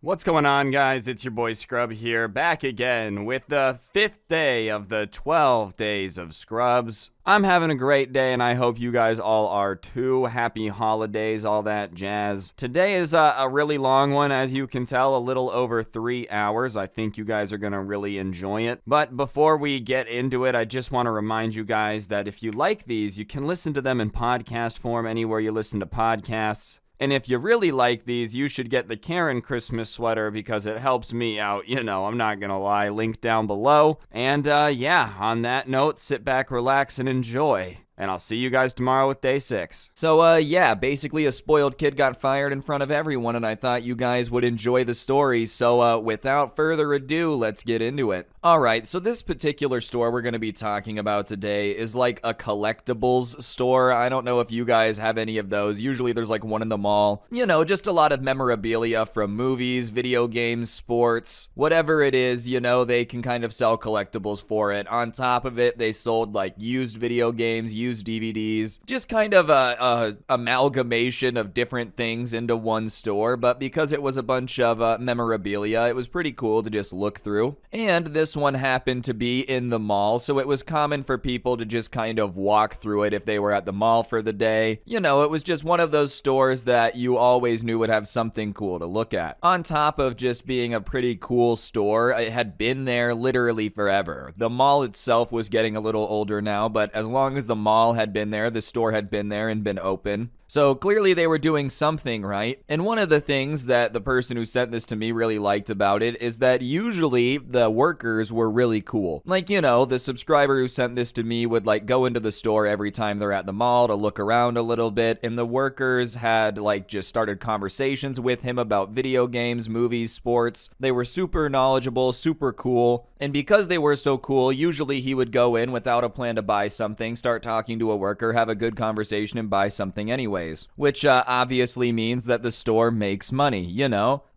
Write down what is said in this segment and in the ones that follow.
What's going on, guys? It's your boy Scrubby here, back again with the 5th day of the 12 days of Scrubs. I'm having a great day, and I hope you guys all are too. Happy holidays, all that jazz. Today is a really long one, as you can tell, a little over 3 hours. I think you guys are going to really enjoy it. But before we get into it, I just want to remind you guys that if you like these, you can listen to them in podcast form anywhere you listen to podcasts. And if you really like these, you should get the Karen Christmas sweater because it helps me out, I'm not gonna lie. Link down below. And yeah, on that note, sit back, relax, and enjoy. And I'll see you guys tomorrow with day 6. So, yeah, basically a spoiled kid got fired in front of everyone, and I thought you guys would enjoy the story. So, without further ado, let's get into it. Alright, so this particular store we're going to be talking about today is like a collectibles store. I don't know if you guys have any of those. Usually there's like one in the mall. Just a lot of memorabilia from movies, video games, sports, whatever it is, they can kind of sell collectibles for it. On top of it, they sold like used video games, used DVDs, just kind of a amalgamation of different things into one store. But because it was a bunch of memorabilia, it was pretty cool to just look through. And this one happened to be in the mall, so it was common for people to just kind of walk through it if they were at the mall for the day. It was just one of those stores that you always knew would have something cool to look at. On top of just being a pretty cool store, it had been there literally forever. The mall itself was getting a little older now, but as long as the mall had been there, the store had been there and been open. So clearly they were doing something right. And one of the things that the person who sent this to me really liked about it is that usually the workers were really cool. Like, the subscriber who sent this to me would like go into the store every time they're at the mall to look around a little bit. And the workers had like just started conversations with him about video games, movies, sports. They were super knowledgeable, super cool. And because they were so cool, usually he would go in without a plan to buy something, start talking to a worker, have a good conversation, and buy something anyways. Which obviously means that the store makes money,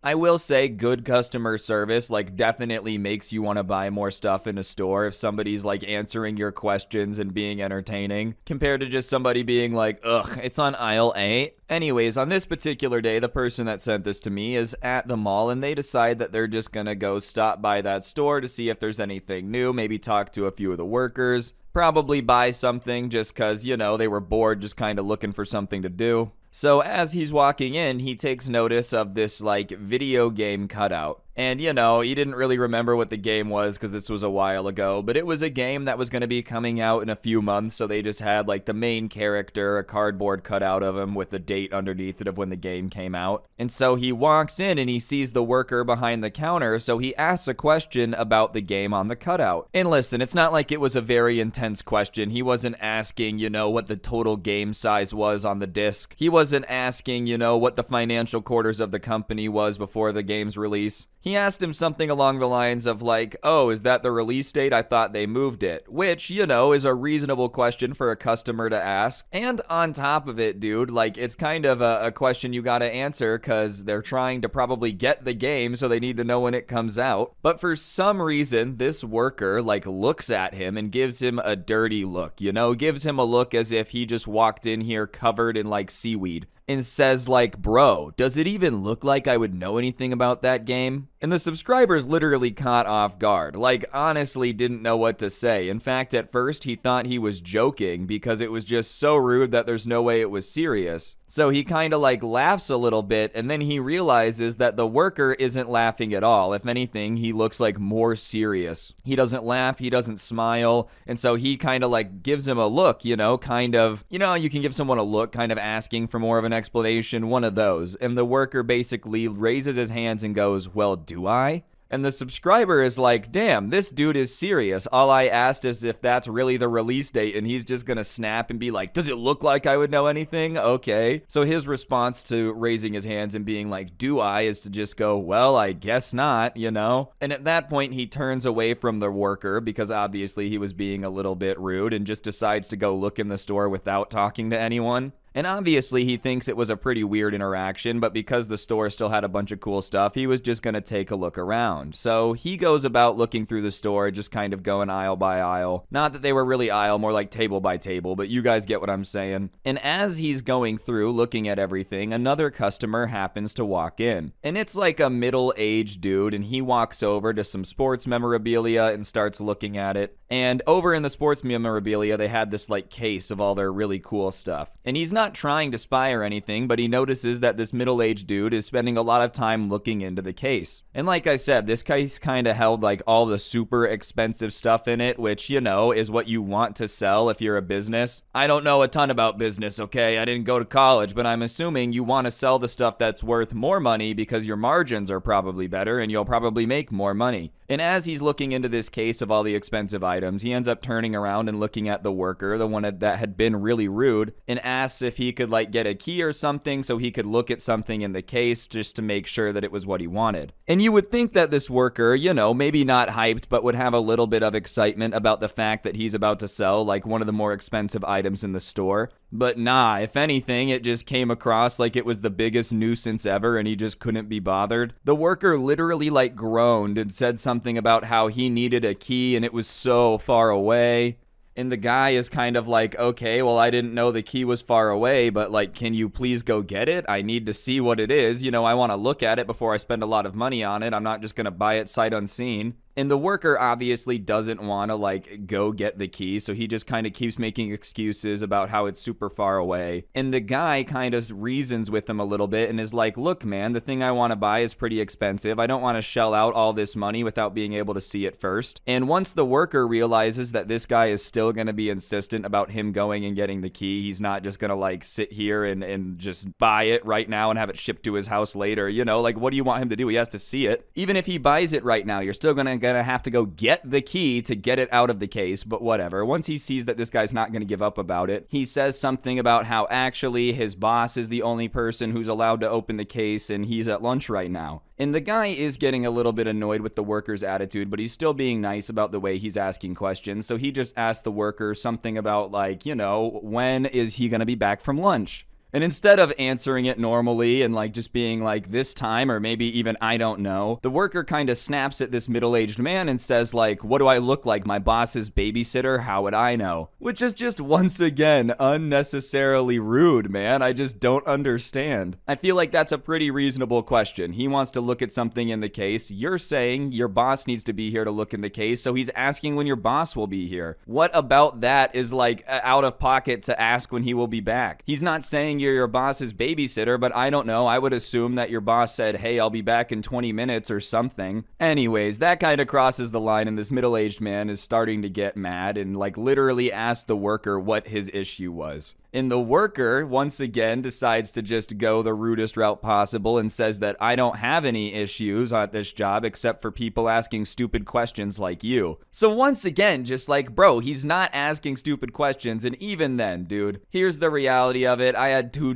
I will say good customer service like definitely makes you want to buy more stuff in a store if somebody's like answering your questions and being entertaining compared to just somebody being like, ugh, it's on aisle 8. Anyways, on this particular day, the person that sent this to me is at the mall and they decide that they're just gonna go stop by that store to see if there's anything new, maybe talk to a few of the workers. Probably buy something just because, they were bored just kind of looking for something to do. So as he's walking in, he takes notice of this like video game cutout. And, he didn't really remember what the game was because this was a while ago, but it was a game that was going to be coming out in a few months, so they just had, like, the main character, a cardboard cutout of him with the date underneath it of when the game came out. And so he walks in and he sees the worker behind the counter, so he asks a question about the game on the cutout. And listen, it's not like it was a very intense question. He wasn't asking, what the total game size was on the disc. He wasn't asking, what the financial quarters of the company was before the game's release. He asked him something along the lines of like, oh, is that the release date? I thought they moved it. Which, is a reasonable question for a customer to ask. And on top of it, dude, like it's kind of a question you gotta answer because they're trying to probably get the game, so they need to know when it comes out. But for some reason, this worker like looks at him and gives him a dirty look, gives him a look as if he just walked in here covered in like seaweed. And says like, bro, does it even look like I would know anything about that game? And the subscriber's literally caught off guard, like honestly didn't know what to say. In fact, at first he thought he was joking because it was just so rude that there's no way it was serious. So he kind of like laughs a little bit and then he realizes that the worker isn't laughing at all. If anything, he looks like more serious. He doesn't laugh, he doesn't smile. And so he kind of like gives him a look, kind of, you can give someone a look kind of asking for more of an explanation, one of those. And the worker basically raises his hands and goes, well, do I? And the subscriber is like, damn, this dude is serious. All I asked is if that's really the release date, and he's just gonna snap and be like, does it look like I would know anything? Okay. So his response to raising his hands and being like, do I, is to just go, well, I guess not, And at that point, he turns away from the worker because obviously he was being a little bit rude and just decides to go look in the store without talking to anyone. And obviously he thinks it was a pretty weird interaction, but because the store still had a bunch of cool stuff, he was just gonna take a look around. So he goes about looking through the store, just kind of going aisle by aisle. Not that they were really aisle, more like table by table, but you guys get what I'm saying. And as he's going through, looking at everything, another customer happens to walk in. And it's like a middle-aged dude, and he walks over to some sports memorabilia and starts looking at it. And over in the sports memorabilia, they had this like case of all their really cool stuff. And he's not trying to spy or anything, but he notices that this middle-aged dude is spending a lot of time looking into the case. And like I said, this case kind of held like all the super expensive stuff in it, which, you know, is what you want to sell if you're a business. I don't know a ton about business, okay? I didn't go to college, but I'm assuming you want to sell the stuff that's worth more money because your margins are probably better and you'll probably make more money. And as he's looking into this case of all the expensive items, he ends up turning around and looking at the worker, the one that had been really rude, and asks if he could like get a key or something so he could look at something in the case just to make sure that it was what he wanted. And you would think that this worker, you know, maybe not hyped, but would have a little bit of excitement about the fact that he's about to sell like one of the more expensive items in the store. But nah, if anything, it just came across like it was the biggest nuisance ever and he just couldn't be bothered. The worker literally like groaned and said something about how he needed a key and it was so far away. And the guy is kind of like, okay, well, I didn't know the key was far away, but like, can you please go get it? I need to see what it is. You know, I want to look at it before I spend a lot of money on it. I'm not just going to buy it sight unseen. And the worker obviously doesn't want to like go get the key, so he just kind of keeps making excuses about how it's super far away. And the guy kind of reasons with him a little bit and is like, look, man, the thing I want to buy is pretty expensive. I don't want to shell out all this money without being able to see it first. And once the worker realizes that this guy is still going to be insistent about him going and getting the key, he's not just going to like sit here and just buy it right now and have it shipped to his house later. You know, like, what do you want him to do? He has to see it. Even if he buys it right now, you're still gonna have to go get the key to get it out of the case, but whatever. Once he sees that this guy's not going to give up about it, he says something about how actually his boss is the only person who's allowed to open the case and he's at lunch right now. And the guy is getting a little bit annoyed with the worker's attitude, but he's still being nice about the way he's asking questions. So he just asked the worker something about like, you know, when is he going to be back from lunch? And instead of answering it normally and like just being like this time or maybe even I don't know, the worker kind of snaps at this middle-aged man and says like, what do I look like, my boss's babysitter? How would I know? Which is just once again unnecessarily rude, man. I just don't understand. I feel like that's a pretty reasonable question. He wants to look at something in the case. You're saying your boss needs to be here to look in the case, so he's asking when your boss will be here. What about that is like out of pocket to ask when he will be back? He's not saying you're your boss's babysitter, but I don't know. I would assume that your boss said, hey, I'll be back in 20 minutes or something. Anyways, that kind of crosses the line and this middle-aged man is starting to get mad and like literally ask the worker what his issue was. And the worker, once again, decides to just go the rudest route possible and says that I don't have any issues at this job except for people asking stupid questions like you. So once again, just like, bro, he's not asking stupid questions. And even then, dude, here's the reality of it. I had two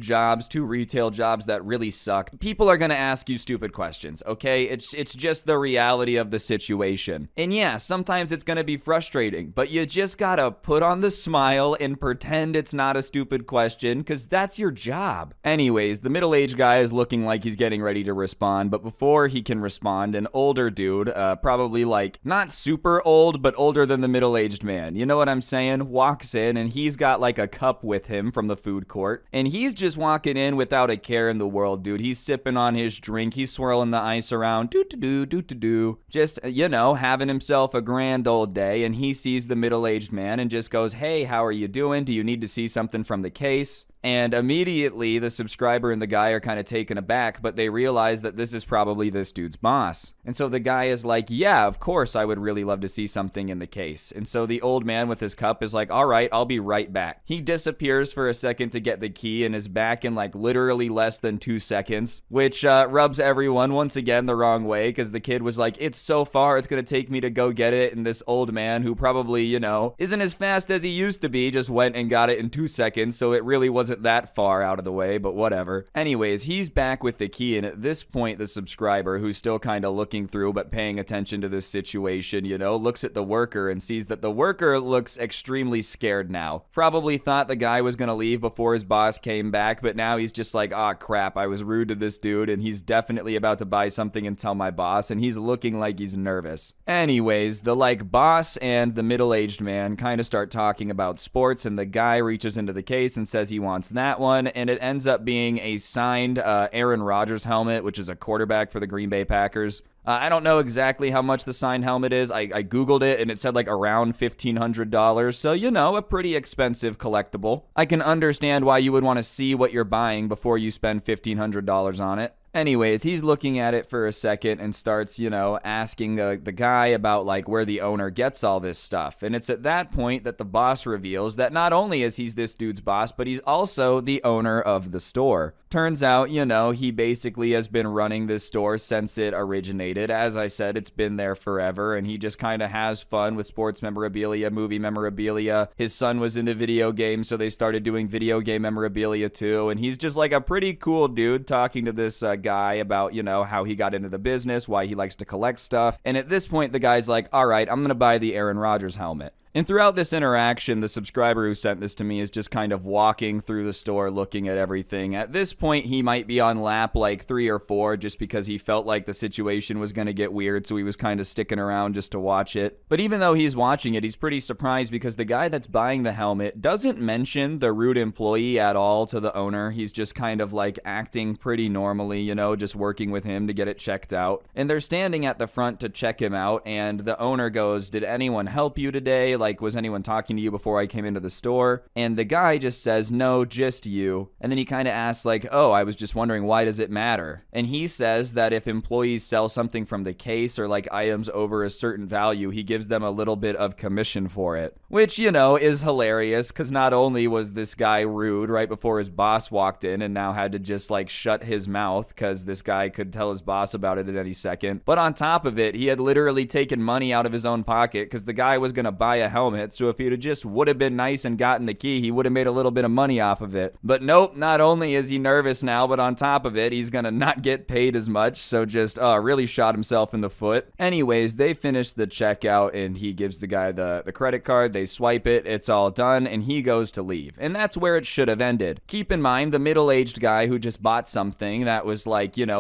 retail jobs that really sucked. People are going to ask you stupid questions, okay? It's just the reality of the situation. And yeah, sometimes it's going to be frustrating, but you just got to put on the smile and pretend it's not a stupid question, because that's your job. Anyways, the middle-aged guy is looking like he's getting ready to respond, but before he can respond, an older dude, probably like not super old, but older than the middle-aged man, you know what I'm saying, walks in and he's got like a cup with him from the food court, and he's just walking in without a care in the world, dude. He's sipping on his drink, he's swirling the ice around, do-do-do, just, you know, having himself a grand old day, and he sees the middle-aged man and just goes, hey, how are you doing? Do you need to see something from the case? And immediately the subscriber and the guy are kind of taken aback, but they realize that this is probably this dude's boss. And so the guy is like, yeah, of course I would really love to see something in the case. And so the old man with his cup is like, all right, I'll be right back. He disappears for a second to get the key and is back in like literally less than 2 seconds, which rubs everyone once again the wrong way, because the kid was like, it's so far, it's going to take me to go get it. And this old man, who probably, you know, isn't as fast as he used to be, just went and got it in 2 seconds. So it really wasn't wasn't that far out of the way, but whatever. Anyways, he's back with the key, and at this point, the subscriber, who's still kind of looking through but paying attention to this situation, looks at the worker and sees that the worker looks extremely scared now. Probably thought the guy was gonna leave before his boss came back, but now he's just like, "Aw, crap, I was rude to this dude, and he's definitely about to buy something and tell my boss," and he's looking like he's nervous. Anyways, the boss and the middle-aged man kind of start talking about sports, and the guy reaches into the case and says he wants that one, and it ends up being a signed Aaron Rodgers helmet, which is a quarterback for the Green Bay Packers. I don't know exactly how much the signed helmet is. I Googled it, and it said around $1,500, so a pretty expensive collectible. I can understand why you would want to see what you're buying before you spend $1,500 on it. Anyways, he's looking at it for a second and starts, asking the guy about where the owner gets all this stuff. And it's at that point that the boss reveals that not only is he's this dude's boss, but he's also the owner of the store. Turns out, he basically has been running this store since it originated. As I said, it's been there forever, and he just kind of has fun with sports memorabilia, movie memorabilia. His son was into video games, so they started doing video game memorabilia too, and he's just a pretty cool dude talking to this guy about, how he got into the business, why he likes to collect stuff. And at this point, the guy's like, "All right, I'm gonna buy the Aaron Rodgers helmet." And throughout this interaction, the subscriber who sent this to me is just kind of walking through the store looking at everything. At this point, he might be on lap 3 or 4 just because he felt like the situation was going to get weird, so he was kind of sticking around just to watch it. But even though he's watching it, he's pretty surprised because the guy that's buying the helmet doesn't mention the rude employee at all to the owner. He's just kind of acting pretty normally, just working with him to get it checked out. And they're standing at the front to check him out, and the owner goes, "Did anyone help you today? Was anyone talking to you before I came into the store?" And the guy just says, "No, just you." And then he kind of asks "Oh, I was just wondering, why does it matter?" And he says that if employees sell something from the case or items over a certain value, he gives them a little bit of commission for it. Which, is hilarious, because not only was this guy rude right before his boss walked in and now had to just shut his mouth because this guy could tell his boss about it at any second, but on top of it, he had literally taken money out of his own pocket because the guy was going to buy a helmet, so if he'd just would have been nice and gotten the key, he would have made a little bit of money off of it. But nope, not only is he nervous now, but on top of it, he's gonna not get paid as much, so just really shot himself in the foot. Anyways, they finish the checkout, and he gives the guy the credit card, they swipe it, it's all done, and he goes to leave. And that's where it should have ended. Keep in mind, the middle-aged guy who just bought something that was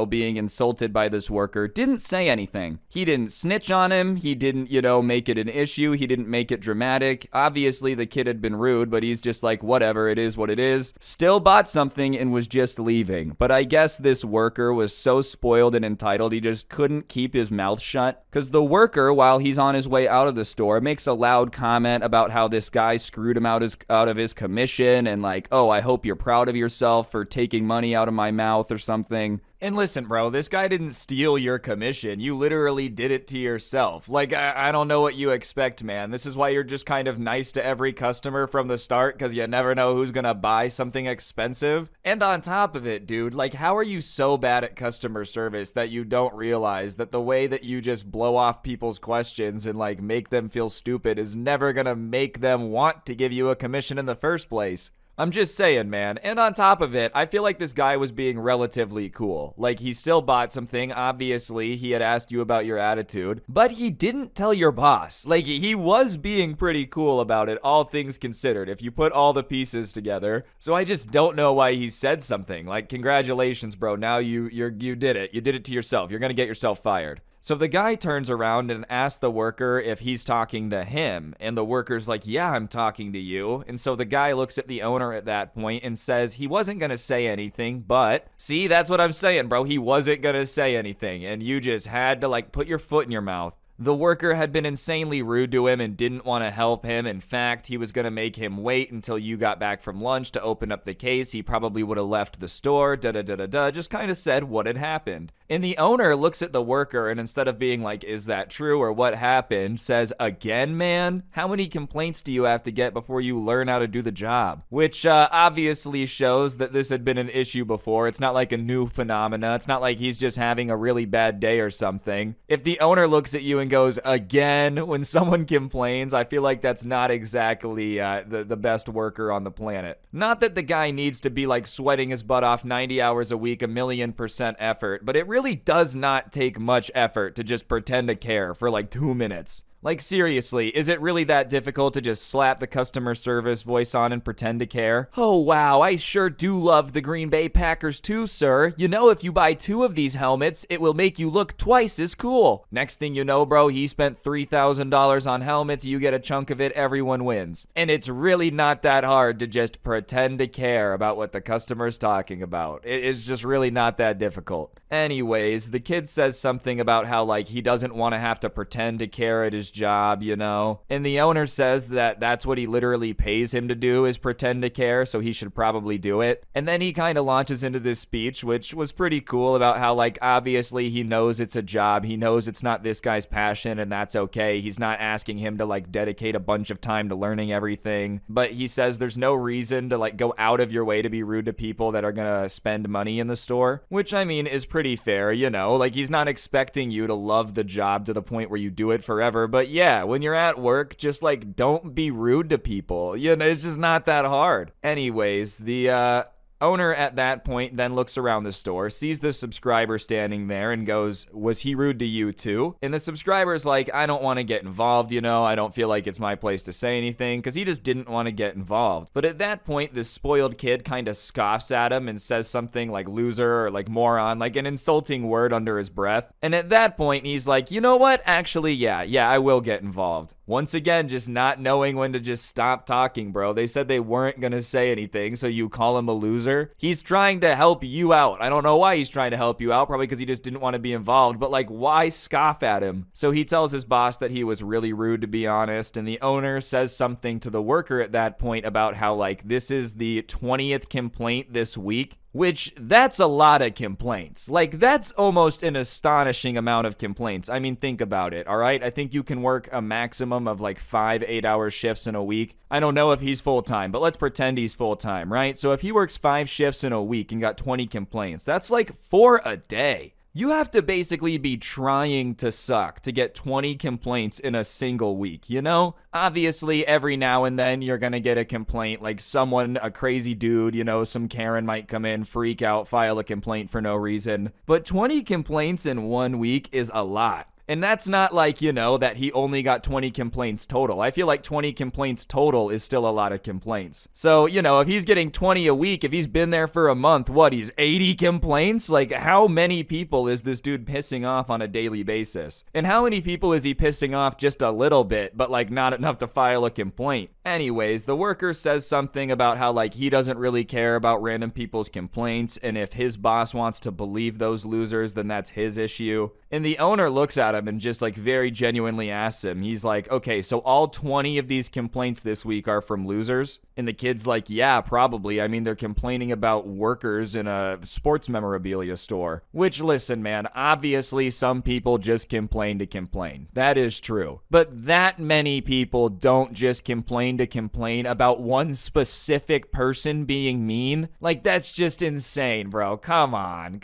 being insulted by this worker didn't say anything. He didn't snitch on him, he didn't, make it an issue, he didn't make it dramatic. Obviously, the kid had been rude, but he's just whatever, it is what it is. Still bought something and was just leaving. But I guess this worker was so spoiled and entitled, he just couldn't keep his mouth shut. Because the worker, while he's on his way out of the store, makes a loud comment about how this guy screwed him out of his commission and "Oh, I hope you're proud of yourself for taking money out of my mouth" or something. And listen, bro, this guy didn't steal your commission. You literally did it to yourself. I don't know what you expect, man. This is why you're just kind of nice to every customer from the start, because you never know who's gonna buy something expensive. And on top of it, dude, how are you so bad at customer service that you don't realize that the way that you just blow off people's questions and make them feel stupid is never gonna make them want to give you a commission in the first place? I'm just saying, man. And on top of it, I feel like this guy was being relatively cool. He still bought something. Obviously, he had asked you about your attitude, but he didn't tell your boss. He was being pretty cool about it, all things considered, if you put all the pieces together. So I just don't know why he said something. Congratulations, bro. Now you did it. You did it to yourself. You're gonna get yourself fired. So the guy turns around and asks the worker if he's talking to him, and the worker's like, "Yeah, I'm talking to you." And so the guy looks at the owner at that point and says he wasn't gonna say anything, but see, that's what I'm saying, bro. He wasn't gonna say anything, and you just had to put your foot in your mouth. The worker had been insanely rude to him and didn't want to help him. In fact, he was going to make him wait until you got back from lunch to open up the case. He probably would have left the store, just kind of said what had happened. And the owner looks at the worker and instead of being like, "Is that true or what happened?" says, "Again, man? How many complaints do you have to get before you learn how to do the job?" Which obviously shows that this had been an issue before. It's not like a new phenomena. It's not like he's just having a really bad day or something. If the owner looks at you and goes, again. When someone complains, I feel like that's not exactly the best worker on the planet. Not that the guy needs to be like sweating his butt off 90 hours a week, 1,000,000% effort, but it really does not take much effort to just pretend to care for like 2 minutes. Like, seriously, is it really that difficult to just slap the customer service voice on and pretend to care? Oh, wow, I sure do love the Green Bay Packers too, sir. You know, if you buy 2 of these helmets, it will make you look twice as cool. Next thing you know, bro, he spent $3,000 on helmets, you get a chunk of it, everyone wins. And it's really not that hard to just pretend to care about what the customer's talking about. It's just really not that difficult. Anyways, the kid says something about how, like, he doesn't want to have to pretend to care at his job, you know? And the owner says that that's what he literally pays him to do, is pretend to care, so he should probably do it. And then he kind of launches into this speech, which was pretty cool, about how, like, obviously he knows it's a job. He knows it's not this guy's passion, and that's okay. He's not asking him to, like, dedicate a bunch of time to learning everything. But he says there's no reason to, like, go out of your way to be rude to people that are gonna spend money in the store, which, I mean, is pretty fair, you know? Like, he's not expecting you to love the job to the point where you do it forever, but yeah, when you're at work, just like don't be rude to people. You know, it's just not that hard. Anyways, the owner at that point then looks around the store, sees the subscriber standing there, and goes, was he rude to you too? And the subscriber's like, I don't want to get involved, you know, I don't feel like it's my place to say anything, because he just didn't want to get involved. But at that point, this spoiled kid kind of scoffs at him and says something like loser or like moron, like an insulting word under his breath. And at that point, he's like, you know what? Actually, yeah, I will get involved. Once again, just not knowing when to just stop talking, bro. They said they weren't gonna say anything, so you call him a loser? He's trying to help you out. I don't know why he's trying to help you out, probably because he just didn't want to be involved, but like, why scoff at him? So he tells his boss that he was really rude, to be honest, and the owner says something to the worker at that point about how, like, this is the 20th complaint this week. Which, that's a lot of complaints. Like, that's almost an astonishing amount of complaints. I mean, think about it, all right? I think you can work a maximum of like 5 8-hour shifts in a week. I don't know if he's full-time, but let's pretend he's full-time, right? So if he works 5 shifts in a week and got 20 complaints, that's like 4 a day. You have to basically be trying to suck to get 20 complaints in a single week, you know? Obviously, every now and then you're gonna get a complaint, like someone, a crazy dude, you know, some Karen might come in, freak out, file a complaint for no reason. But 20 complaints in 1 week is a lot. And that's not like, you know, that he only got 20 complaints total. I feel like 20 complaints total is still a lot of complaints. So, you know, if he's getting 20 a week, if he's been there for a month, what, he's 80 complaints? Like, how many people is this dude pissing off on a daily basis? And how many people is he pissing off just a little bit, but like not enough to file a complaint? Anyways, the worker says something about how, like, he doesn't really care about random people's complaints, and if his boss wants to believe those losers, then that's his issue. And the owner looks at him and just like very genuinely asks him, he's like, okay, so all 20 of these complaints this week are from losers? And the kid's like, yeah, probably. I mean, they're complaining about workers in a sports memorabilia store. Which, listen, man, obviously some people just complain to complain. That is true. But that many people don't just complain to complain about one specific person being mean. Like, that's just insane, bro. Come on.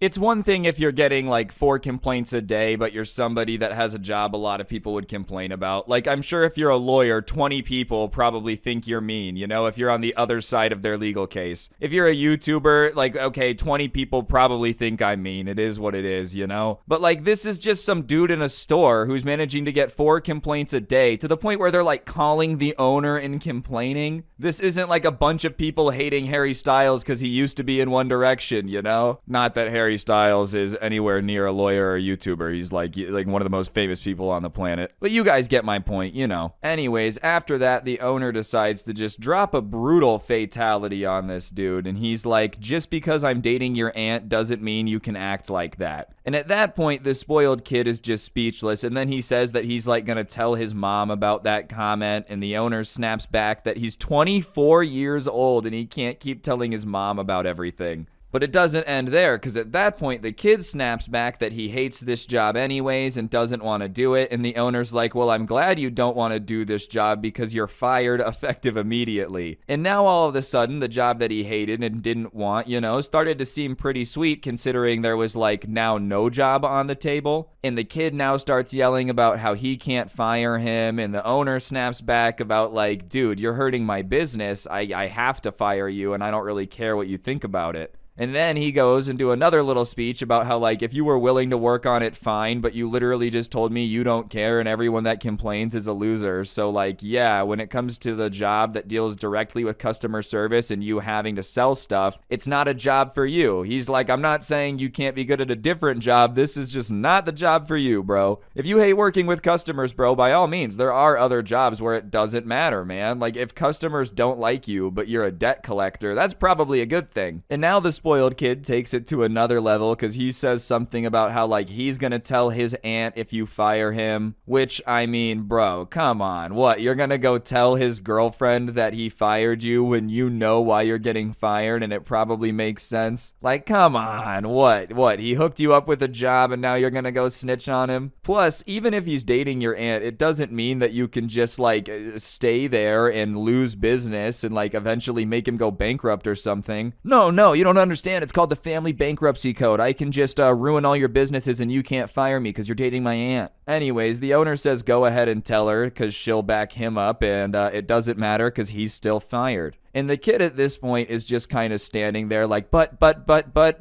It's one thing if you're getting like 4 complaints a day, but you're somebody that has a job a lot of people would complain about. Like, I'm sure if you're a lawyer, 20 people probably think you're mean, you know, if you're on the other side of their legal case. If you're a YouTuber, like, okay, 20 people probably think I'm mean. It is what it is, you know? But like, this is just some dude in a store who's managing to get 4 complaints a day to the point where they're like calling the owner and complaining. This isn't like a bunch of people hating Harry Styles because he used to be in One Direction, you know? Not that Harry Styles is anywhere near a lawyer or a YouTuber. He's like one of the most famous people on the planet. But you guys get my point, you know. Anyways, after that, the owner decides to just drop a brutal fatality on this dude, and he's like, just because I'm dating your aunt doesn't mean you can act like that. And at that point, the spoiled kid is just speechless, and then he says that he's like gonna tell his mom about that comment, and the owner snaps back that he's 24 years old and he can't keep telling his mom about everything. But it doesn't end there, because at that point, the kid snaps back that he hates this job anyways and doesn't want to do it. And the owner's like, well, I'm glad you don't want to do this job because you're fired effective immediately. And now all of a sudden, the job that he hated and didn't want, started to seem pretty sweet considering there was like now no job on the table. And the kid now starts yelling about how he can't fire him. And the owner snaps back about like, dude, you're hurting my business. I have to fire you and I don't really care what you think about it. And then he goes into another little speech about how, like, if you were willing to work on it, fine, but you literally just told me you don't care and everyone that complains is a loser. So, like, yeah, when it comes to the job that deals directly with customer service and you having to sell stuff, it's not a job for you. He's like, I'm not saying you can't be good at a different job. This is just not the job for you, bro. If you hate working with customers, bro, by all means, there are other jobs where it doesn't matter, man. Like, if customers don't like you, but you're a debt collector, that's probably a good thing. And now the spoiled kid takes it to another level because he says something about how like he's gonna tell his aunt if you fire him, which I mean, bro, come on. What, you're gonna go tell his girlfriend that he fired you when you know why you're getting fired and it probably makes sense? Like, come on. What, he hooked you up with a job and now you're gonna go snitch on him? Plus, even if he's dating your aunt, it doesn't mean that you can just like stay there and lose business and like eventually make him go bankrupt or something. No, you don't understand. It's called the family bankruptcy code. I can just ruin all your businesses and you can't fire me because you're dating my aunt. Anyways, the owner says go ahead and tell her because she'll back him up, and it doesn't matter because he's still fired. And the kid at this point is just kind of standing there like, but,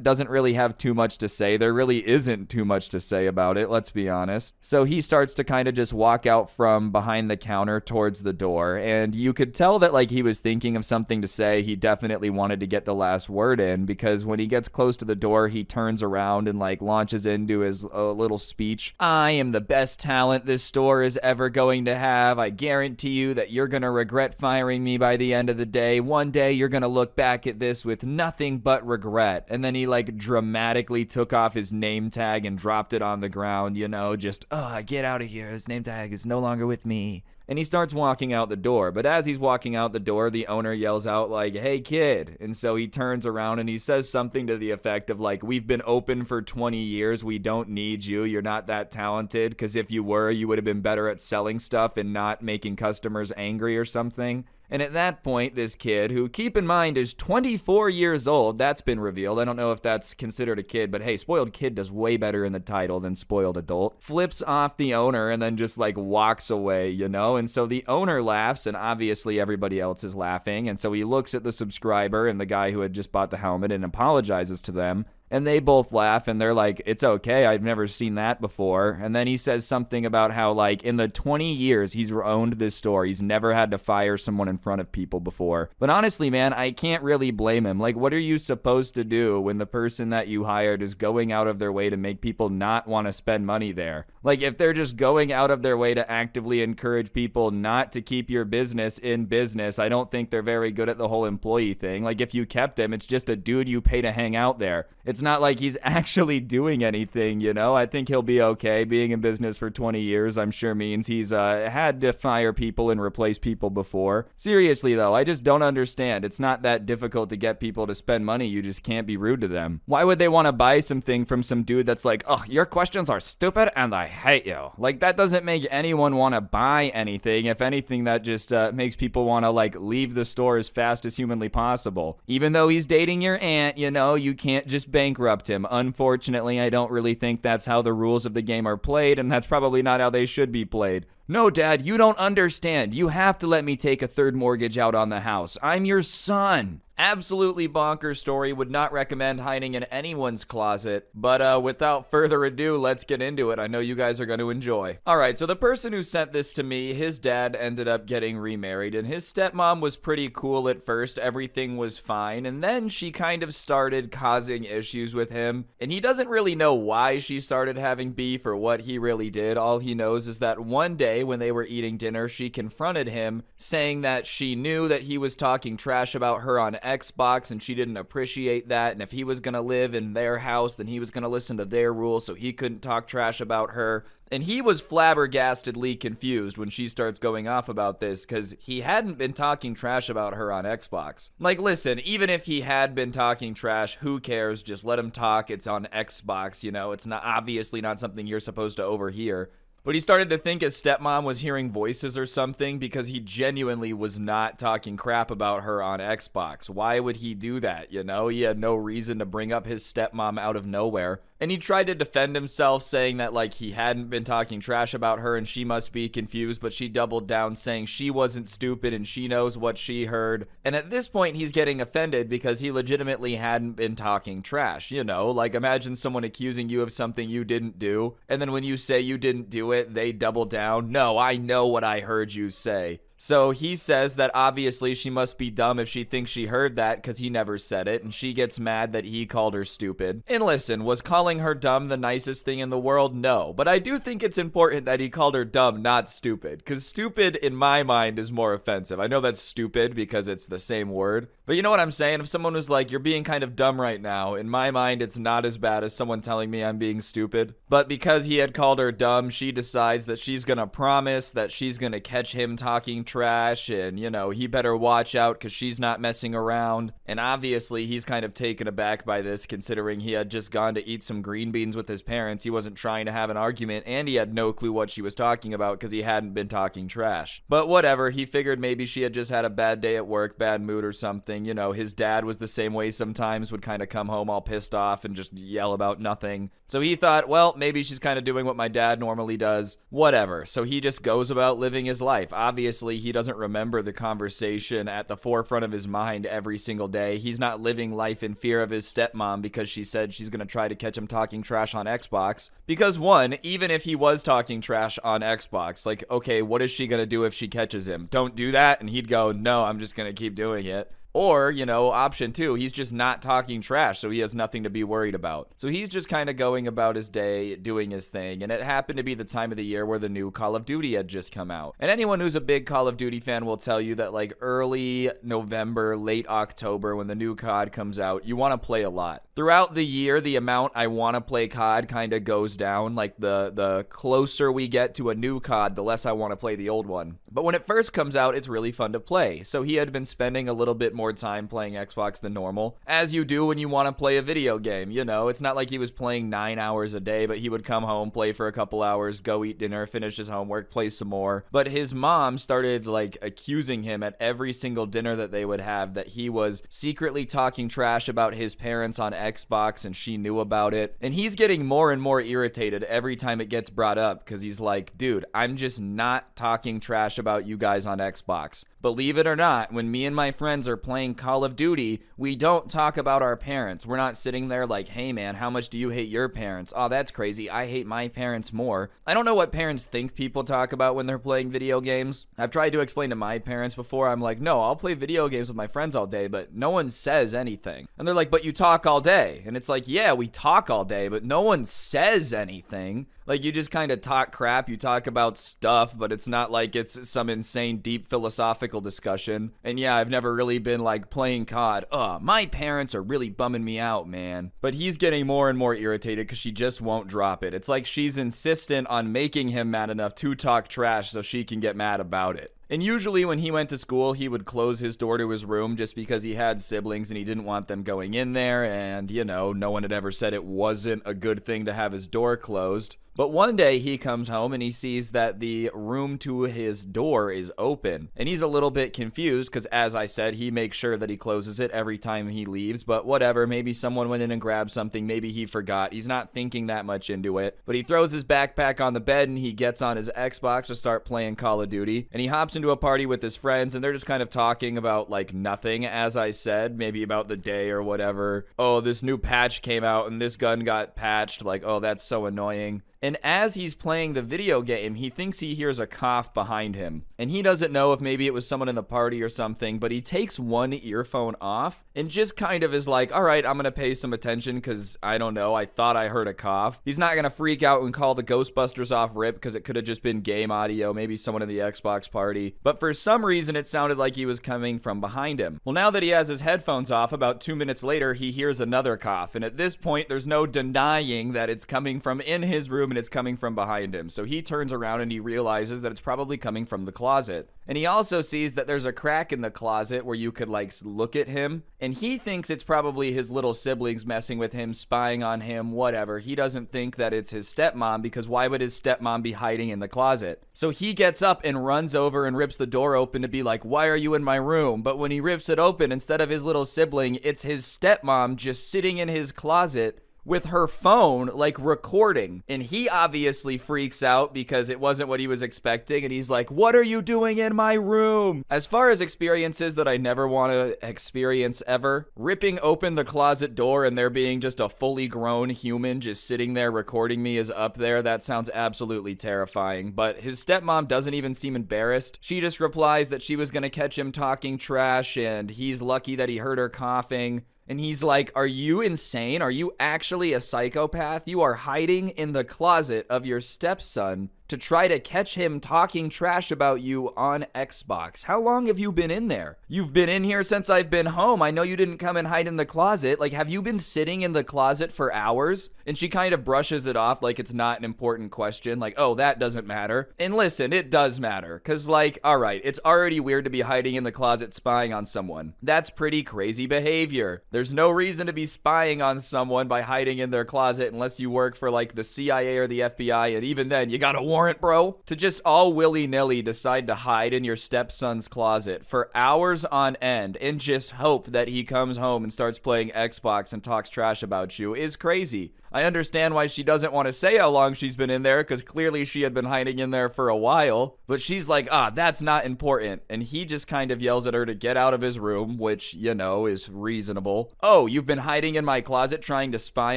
doesn't really have too much to say. There really isn't too much to say about it, let's be honest. So he starts to kind of just walk out from behind the counter towards the door. And you could tell that like he was thinking of something to say. He definitely wanted to get the last word in because when he gets close to the door, he turns around and like launches into his little speech. I am the best talent this store is ever going to have. I guarantee you that you're going to regret firing me by the end of the day. One day you're gonna look back at this with nothing but regret. And then he like dramatically took off his name tag and dropped it on the ground, just, get out of here. His name tag is no longer with me. And he starts walking out the door. But as he's walking out the door, the owner yells out like, hey kid. And so he turns around and he says something to the effect of like, we've been open for 20 years. We don't need you. You're not that talented. Because if you were, you would have been better at selling stuff and not making customers angry or something. And at that point, this kid, who keep in mind is 24 years old, that's been revealed. I don't know if that's considered a kid, but hey, spoiled kid does way better in the title than spoiled adult. Flips off the owner and then just like walks away, And so the owner laughs and obviously everybody else is laughing. And so he looks at the subscriber and the guy who had just bought the helmet and apologizes to them. And they both laugh and they're like, it's okay, I've never seen that before. And then he says something about how like in the 20 years he's owned this store, he's never had to fire someone in front of people before. But honestly, man, I can't really blame him. Like, what are you supposed to do when the person that you hired is going out of their way to make people not want to spend money there? Like, if they're just going out of their way to actively encourage people not to keep your business in business, I don't think they're very good at the whole employee thing. Like, if you kept him, it's just a dude you pay to hang out there. It's not like he's actually doing anything, I think he'll be okay. Being in business for 20 years, I'm sure means he's had to fire people and replace people before. Seriously, though, I just don't understand. It's not that difficult to get people to spend money. You just can't be rude to them. Why would they want to buy something from some dude that's like, oh, your questions are stupid and I hate you? Like, that doesn't make anyone want to buy anything. If anything, that just makes people want to, like, leave the store as fast as humanly possible. Even though he's dating your aunt, you can't just bankrupt him. Unfortunately, I don't really think that's how the rules of the game are played, and that's probably not how they should be played. No, Dad, you don't understand. You have to let me take a third mortgage out on the house. I'm your son. Absolutely bonkers story. Would not recommend hiding in anyone's closet. But without further ado, let's get into it. I know you guys are going to enjoy. All right, so the person who sent this to me, his dad ended up getting remarried, and his stepmom was pretty cool at first. Everything was fine, and then she kind of started causing issues with him, and he doesn't really know why she started having beef or what he really did. All he knows is that one day when they were eating dinner, she confronted him, saying that she knew that he was talking trash about her on Xbox and she didn't appreciate that, and if he was gonna live in their house, then he was gonna listen to their rules, so he couldn't talk trash about her. And he was flabbergastedly confused when she starts going off about this, because he hadn't been talking trash about her on Xbox. Like, listen, even if he had been talking trash, who cares? Just let him talk. It's on Xbox, you know? It's not obviously not something you're supposed to overhear. But he started to think his stepmom was hearing voices or something, because he genuinely was not talking crap about her on Xbox. Why would he do that, you know? He had no reason to bring up his stepmom out of nowhere. And he tried to defend himself, saying that, like, he hadn't been talking trash about her and she must be confused, but she doubled down, saying she wasn't stupid and she knows what she heard. And at this point, he's getting offended because he legitimately hadn't been talking trash, you know? Like, imagine someone accusing you of something you didn't do, and then when you say you didn't do it, they double down. No, I know what I heard you say. So he says that obviously she must be dumb if she thinks she heard that, because he never said it, and she gets mad that he called her stupid. And listen, was calling her dumb the nicest thing in the world? No, but I do think it's important that he called her dumb, not stupid, because stupid in my mind is more offensive. I know that's stupid because it's the same word, but you know what I'm saying? If someone was like, you're being kind of dumb right now, in my mind it's not as bad as someone telling me I'm being stupid. But because he had called her dumb, she decides that she's gonna promise that she's gonna catch him talking trash, and you know, he better watch out because she's not messing around. And obviously he's kind of taken aback by this, considering he had just gone to eat some green beans with his parents. He wasn't trying to have an argument, and he had no clue what she was talking about because he hadn't been talking trash. But whatever, he figured maybe she had just had a bad day at work, bad mood or something. You know, his dad was the same way sometimes, would kind of come home all pissed off and just yell about nothing. So he thought, well, maybe she's kind of doing what my dad normally does. Whatever. So he just goes about living his life. Obviously, he doesn't remember the conversation at the forefront of his mind every single day. He's not living life in fear of his stepmom because she said she's going to try to catch him talking trash on Xbox. Because one, even if he was talking trash on Xbox, like, okay, what is she going to do if she catches him? Don't do that. And he'd go, no, I'm just going to keep doing it. Or, you know, option two, he's just not talking trash, so he has nothing to be worried about. So he's just kind of going about his day, doing his thing, and it happened to be the time of the year where the new Call of Duty had just come out. And anyone who's a big Call of Duty fan will tell you that, like, early November, late October, when the new COD comes out, you want to play a lot. Throughout the year, the amount I want to play COD kind of goes down. Like, the closer we get to a new COD, the less I want to play the old one. But when it first comes out, it's really fun to play. So he had been spending a little bit more time playing Xbox than normal, as you do when you want to play a video game. You know, it's not like he was playing 9 hours a day, but he would come home, play for a couple hours, go eat dinner, finish his homework, play some more. But his mom started, like, accusing him at every single dinner that they would have that he was secretly talking trash about his parents on Xbox, and she knew about it. And he's getting more and more irritated every time it gets brought up, because he's like, dude, I'm just not talking trash about you guys on Xbox. Believe it or not, when me and my friends are playing Call of Duty, we don't talk about our parents. We're not sitting there like, hey man, how much do you hate your parents? Oh, that's crazy. I hate my parents more. I don't know what parents think people talk about when they're playing video games. I've tried to explain to my parents before. I'm like, no, I'll play video games with my friends all day, but no one says anything. And they're like, but you talk all day. And it's like, yeah, we talk all day, but no one says anything. Like, you just kind of talk crap, you talk about stuff, but it's not like it's some insane, deep philosophical discussion. And yeah, I've never really been like playing COD. My parents are really bumming me out, man. But he's getting more and more irritated because she just won't drop it. It's like she's insistent on making him mad enough to talk trash so she can get mad about it. And usually when he went to school, he would close his door to his room just because he had siblings and he didn't want them going in there. And, you know, no one had ever said it wasn't a good thing to have his door closed. But one day he comes home and he sees that the room to his door is open. And he's a little bit confused because, as I said, he makes sure that he closes it every time he leaves. But whatever, maybe someone went in and grabbed something. Maybe he forgot. He's not thinking that much into it. But he throws his backpack on the bed and he gets on his Xbox to start playing Call of Duty. And he hops into a party with his friends and they're just kind of talking about, like, nothing, as I said. Maybe about the day or whatever. Oh, this new patch came out and this gun got patched. Like, oh, that's so annoying. And as he's playing the video game, he thinks he hears a cough behind him. And he doesn't know if maybe it was someone in the party or something, but he takes one earphone off and just kind of is like, all right, I'm going to pay some attention because, I don't know, I thought I heard a cough. He's not going to freak out and call the Ghostbusters off rip because it could have just been game audio, maybe someone in the Xbox party. clearly, but for some reason it sounded like he was coming from behind him. Well, now that he has his headphones off, about 2 minutes later, he hears another cough, and at this point, there's no denying that it's coming from in his room and it's coming from behind him. So he turns around and he realizes that it's probably coming from the closet. And he also sees that there's a crack in the closet where you could like look at him, and he thinks it's probably his little siblings messing with him, spying on him, whatever. He doesn't think that it's his stepmom, because why would his stepmom be hiding in the closet? So he gets up and runs over and rips the door open to be like, why are you in my room? But when he rips it open, instead of his little sibling, it's his stepmom just sitting in his closet with her phone, like, recording. And he obviously freaks out because it wasn't what he was expecting, and he's like, what are you doing in my room? As far as experiences that I never want to experience ever, ripping open the closet door and there being just a fully grown human just sitting there recording me is up there. That sounds absolutely terrifying. But his stepmom doesn't even seem embarrassed. She just replies that she was gonna catch him talking trash, and he's lucky that he heard her coughing. And he's like, are you insane? Are you actually a psychopath? You are hiding in the closet of your stepson to try to catch him talking trash about you on Xbox. How long have you been in there? You've been in here since I've been home. I know you didn't come and hide in the closet. Like, have you been sitting in the closet for hours? And she kind of brushes it off like it's not an important question. Like, oh, that doesn't matter. And listen, it does matter. Cause like, all right, it's already weird to be hiding in the closet spying on someone. That's pretty crazy behavior. There's no reason to be spying on someone by hiding in their closet unless you work for like the CIA or the FBI. And even then, you got a warrant, bro. To just all willy-nilly decide to hide in your stepson's closet for hours on end and just hope that he comes home and starts playing Xbox and talks trash about you is crazy. I understand why she doesn't want to say how long she's been in there, because clearly she had been hiding in there for a while. But she's like, that's not important. And he just kind of yells at her to get out of his room, which, you know, is reasonable. Oh, you've been hiding in my closet trying to spy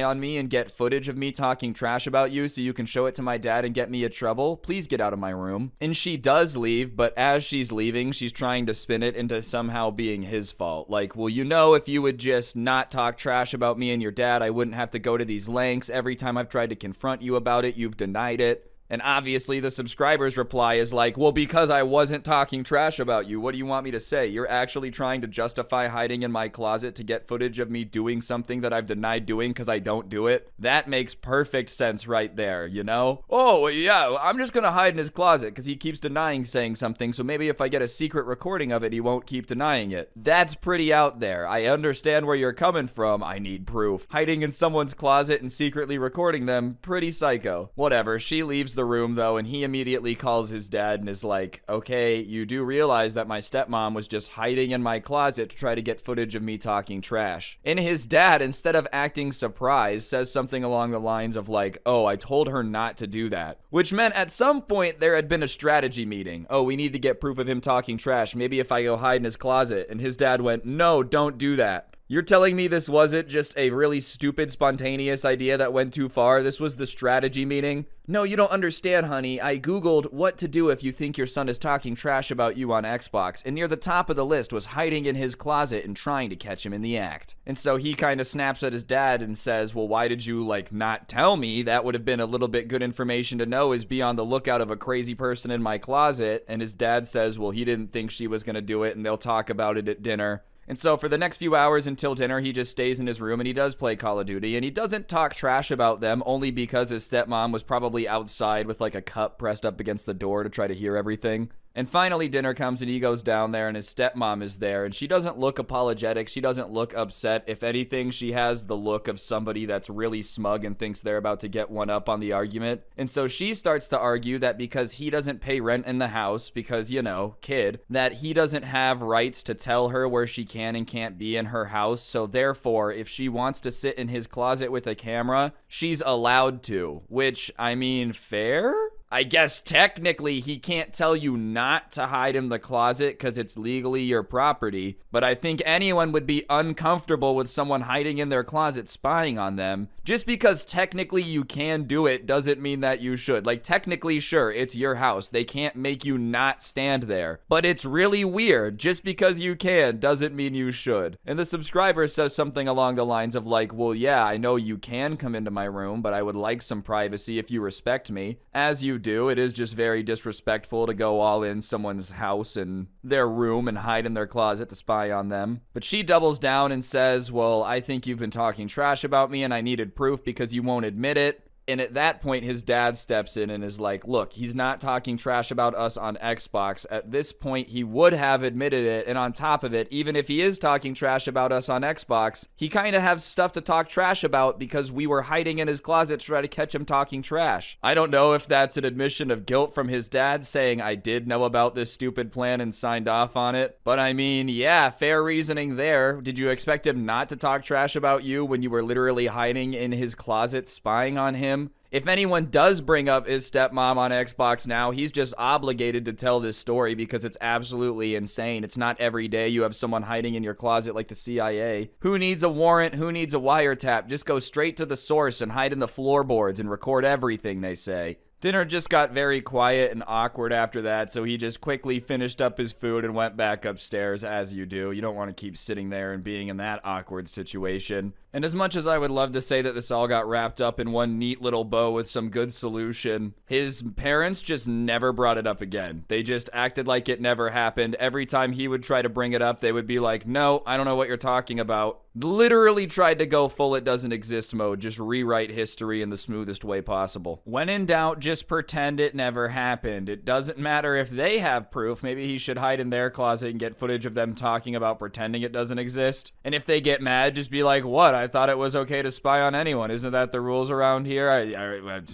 on me and get footage of me talking trash about you so you can show it to my dad and get me in trouble? Please get out of my room. And she does leave, but as she's leaving, she's trying to spin it into somehow being his fault. Like, well, you know, if you would just not talk trash about me and your dad, I wouldn't have to go to these lengths. Every time I've tried to confront you about it, you've denied it. And obviously the subscriber's reply is like, well, because I wasn't talking trash about you, what do you want me to say? You're actually trying to justify hiding in my closet to get footage of me doing something that I've denied doing because I don't do it? That makes perfect sense right there, you know? Oh, yeah, I'm just gonna hide in his closet because he keeps denying saying something, so maybe if I get a secret recording of it, he won't keep denying it. That's pretty out there. I understand where you're coming from. I need proof. Hiding in someone's closet and secretly recording them, pretty psycho. Whatever, she leaves the room though, and he immediately calls his dad and is like, okay, you do realize that my stepmom was just hiding in my closet to try to get footage of me talking trash. And his dad, instead of acting surprised, says something along the lines of like, oh, I told her not to do that. Which meant at some point there had been a strategy meeting. Oh, we need to get proof of him talking trash. Maybe if I go hide in his closet. And his dad went, no, don't do that. You're telling me this wasn't just a really stupid, spontaneous idea that went too far? This was the strategy meeting? No, you don't understand, honey. I Googled what to do if you think your son is talking trash about you on Xbox, and near the top of the list was hiding in his closet and trying to catch him in the act. And so he kind of snaps at his dad and says, well, why did you, like, not tell me? That would have been a little bit good information to know, is be on the lookout of a crazy person in my closet. And his dad says, well, he didn't think she was going to do it, and they'll talk about it at dinner. And so for the next few hours until dinner, he just stays in his room and he does play Call of Duty, and he doesn't talk trash about them only because his stepmom was probably outside with like a cup pressed up against the door to try to hear everything. And finally dinner comes and he goes down there and his stepmom is there, and she doesn't look apologetic. She doesn't look upset. If anything, she has the look of somebody that's really smug and thinks they're about to get one up on the argument. And so she starts to argue that because he doesn't pay rent in the house, because, you know, kid, that he doesn't have rights to tell her where she can and can't be in her house. So therefore, if she wants to sit in his closet with a camera, she's allowed to. Which, I mean, fair? I guess technically he can't tell you not to hide in the closet because it's legally your property, but I think anyone would be uncomfortable with someone hiding in their closet spying on them. Just because technically you can do it doesn't mean that you should. Like, technically, sure, it's your house. They can't make you not stand there. But it's really weird. Just because you can doesn't mean you should. And the subscriber says something along the lines of like, well, yeah, I know you can come into my room, but I would like some privacy if you respect me. As you do. It is just very disrespectful to go all in someone's house and their room and hide in their closet to spy on them. But she doubles down and says, well, I think you've been talking trash about me and I needed proof because you won't admit it. And at that point, his dad steps in and is like, look, he's not talking trash about us on Xbox. At this point, he would have admitted it. And on top of it, even if he is talking trash about us on Xbox, he kind of has stuff to talk trash about because we were hiding in his closet to try to catch him talking trash. I don't know if that's an admission of guilt from his dad saying, I did know about this stupid plan and signed off on it. But I mean, yeah, fair reasoning there. Did you expect him not to talk trash about you when you were literally hiding in his closet spying on him? If anyone does bring up his stepmom on Xbox now, he's just obligated to tell this story because it's absolutely insane. It's not every day you have someone hiding in your closet like the CIA. Who needs a warrant? Who needs a wiretap? Just go straight to the source and hide in the floorboards and record everything, they say. Dinner just got very quiet and awkward after that, so he just quickly finished up his food and went back upstairs, as you do. You don't want to keep sitting there and being in that awkward situation. And as much as I would love to say that this all got wrapped up in one neat little bow with some good solution, his parents just never brought it up again. They just acted like it never happened. Every time he would try to bring it up, they would be like, no, I don't know what you're talking about. Literally tried to go full it doesn't exist mode, just rewrite history in the smoothest way possible. When in doubt, just pretend it never happened. It doesn't matter if they have proof. Maybe he should hide in their closet and get footage of them talking about pretending it doesn't exist. And if they get mad, just be like, what? I thought it was okay to spy on anyone. Isn't that the rules around here?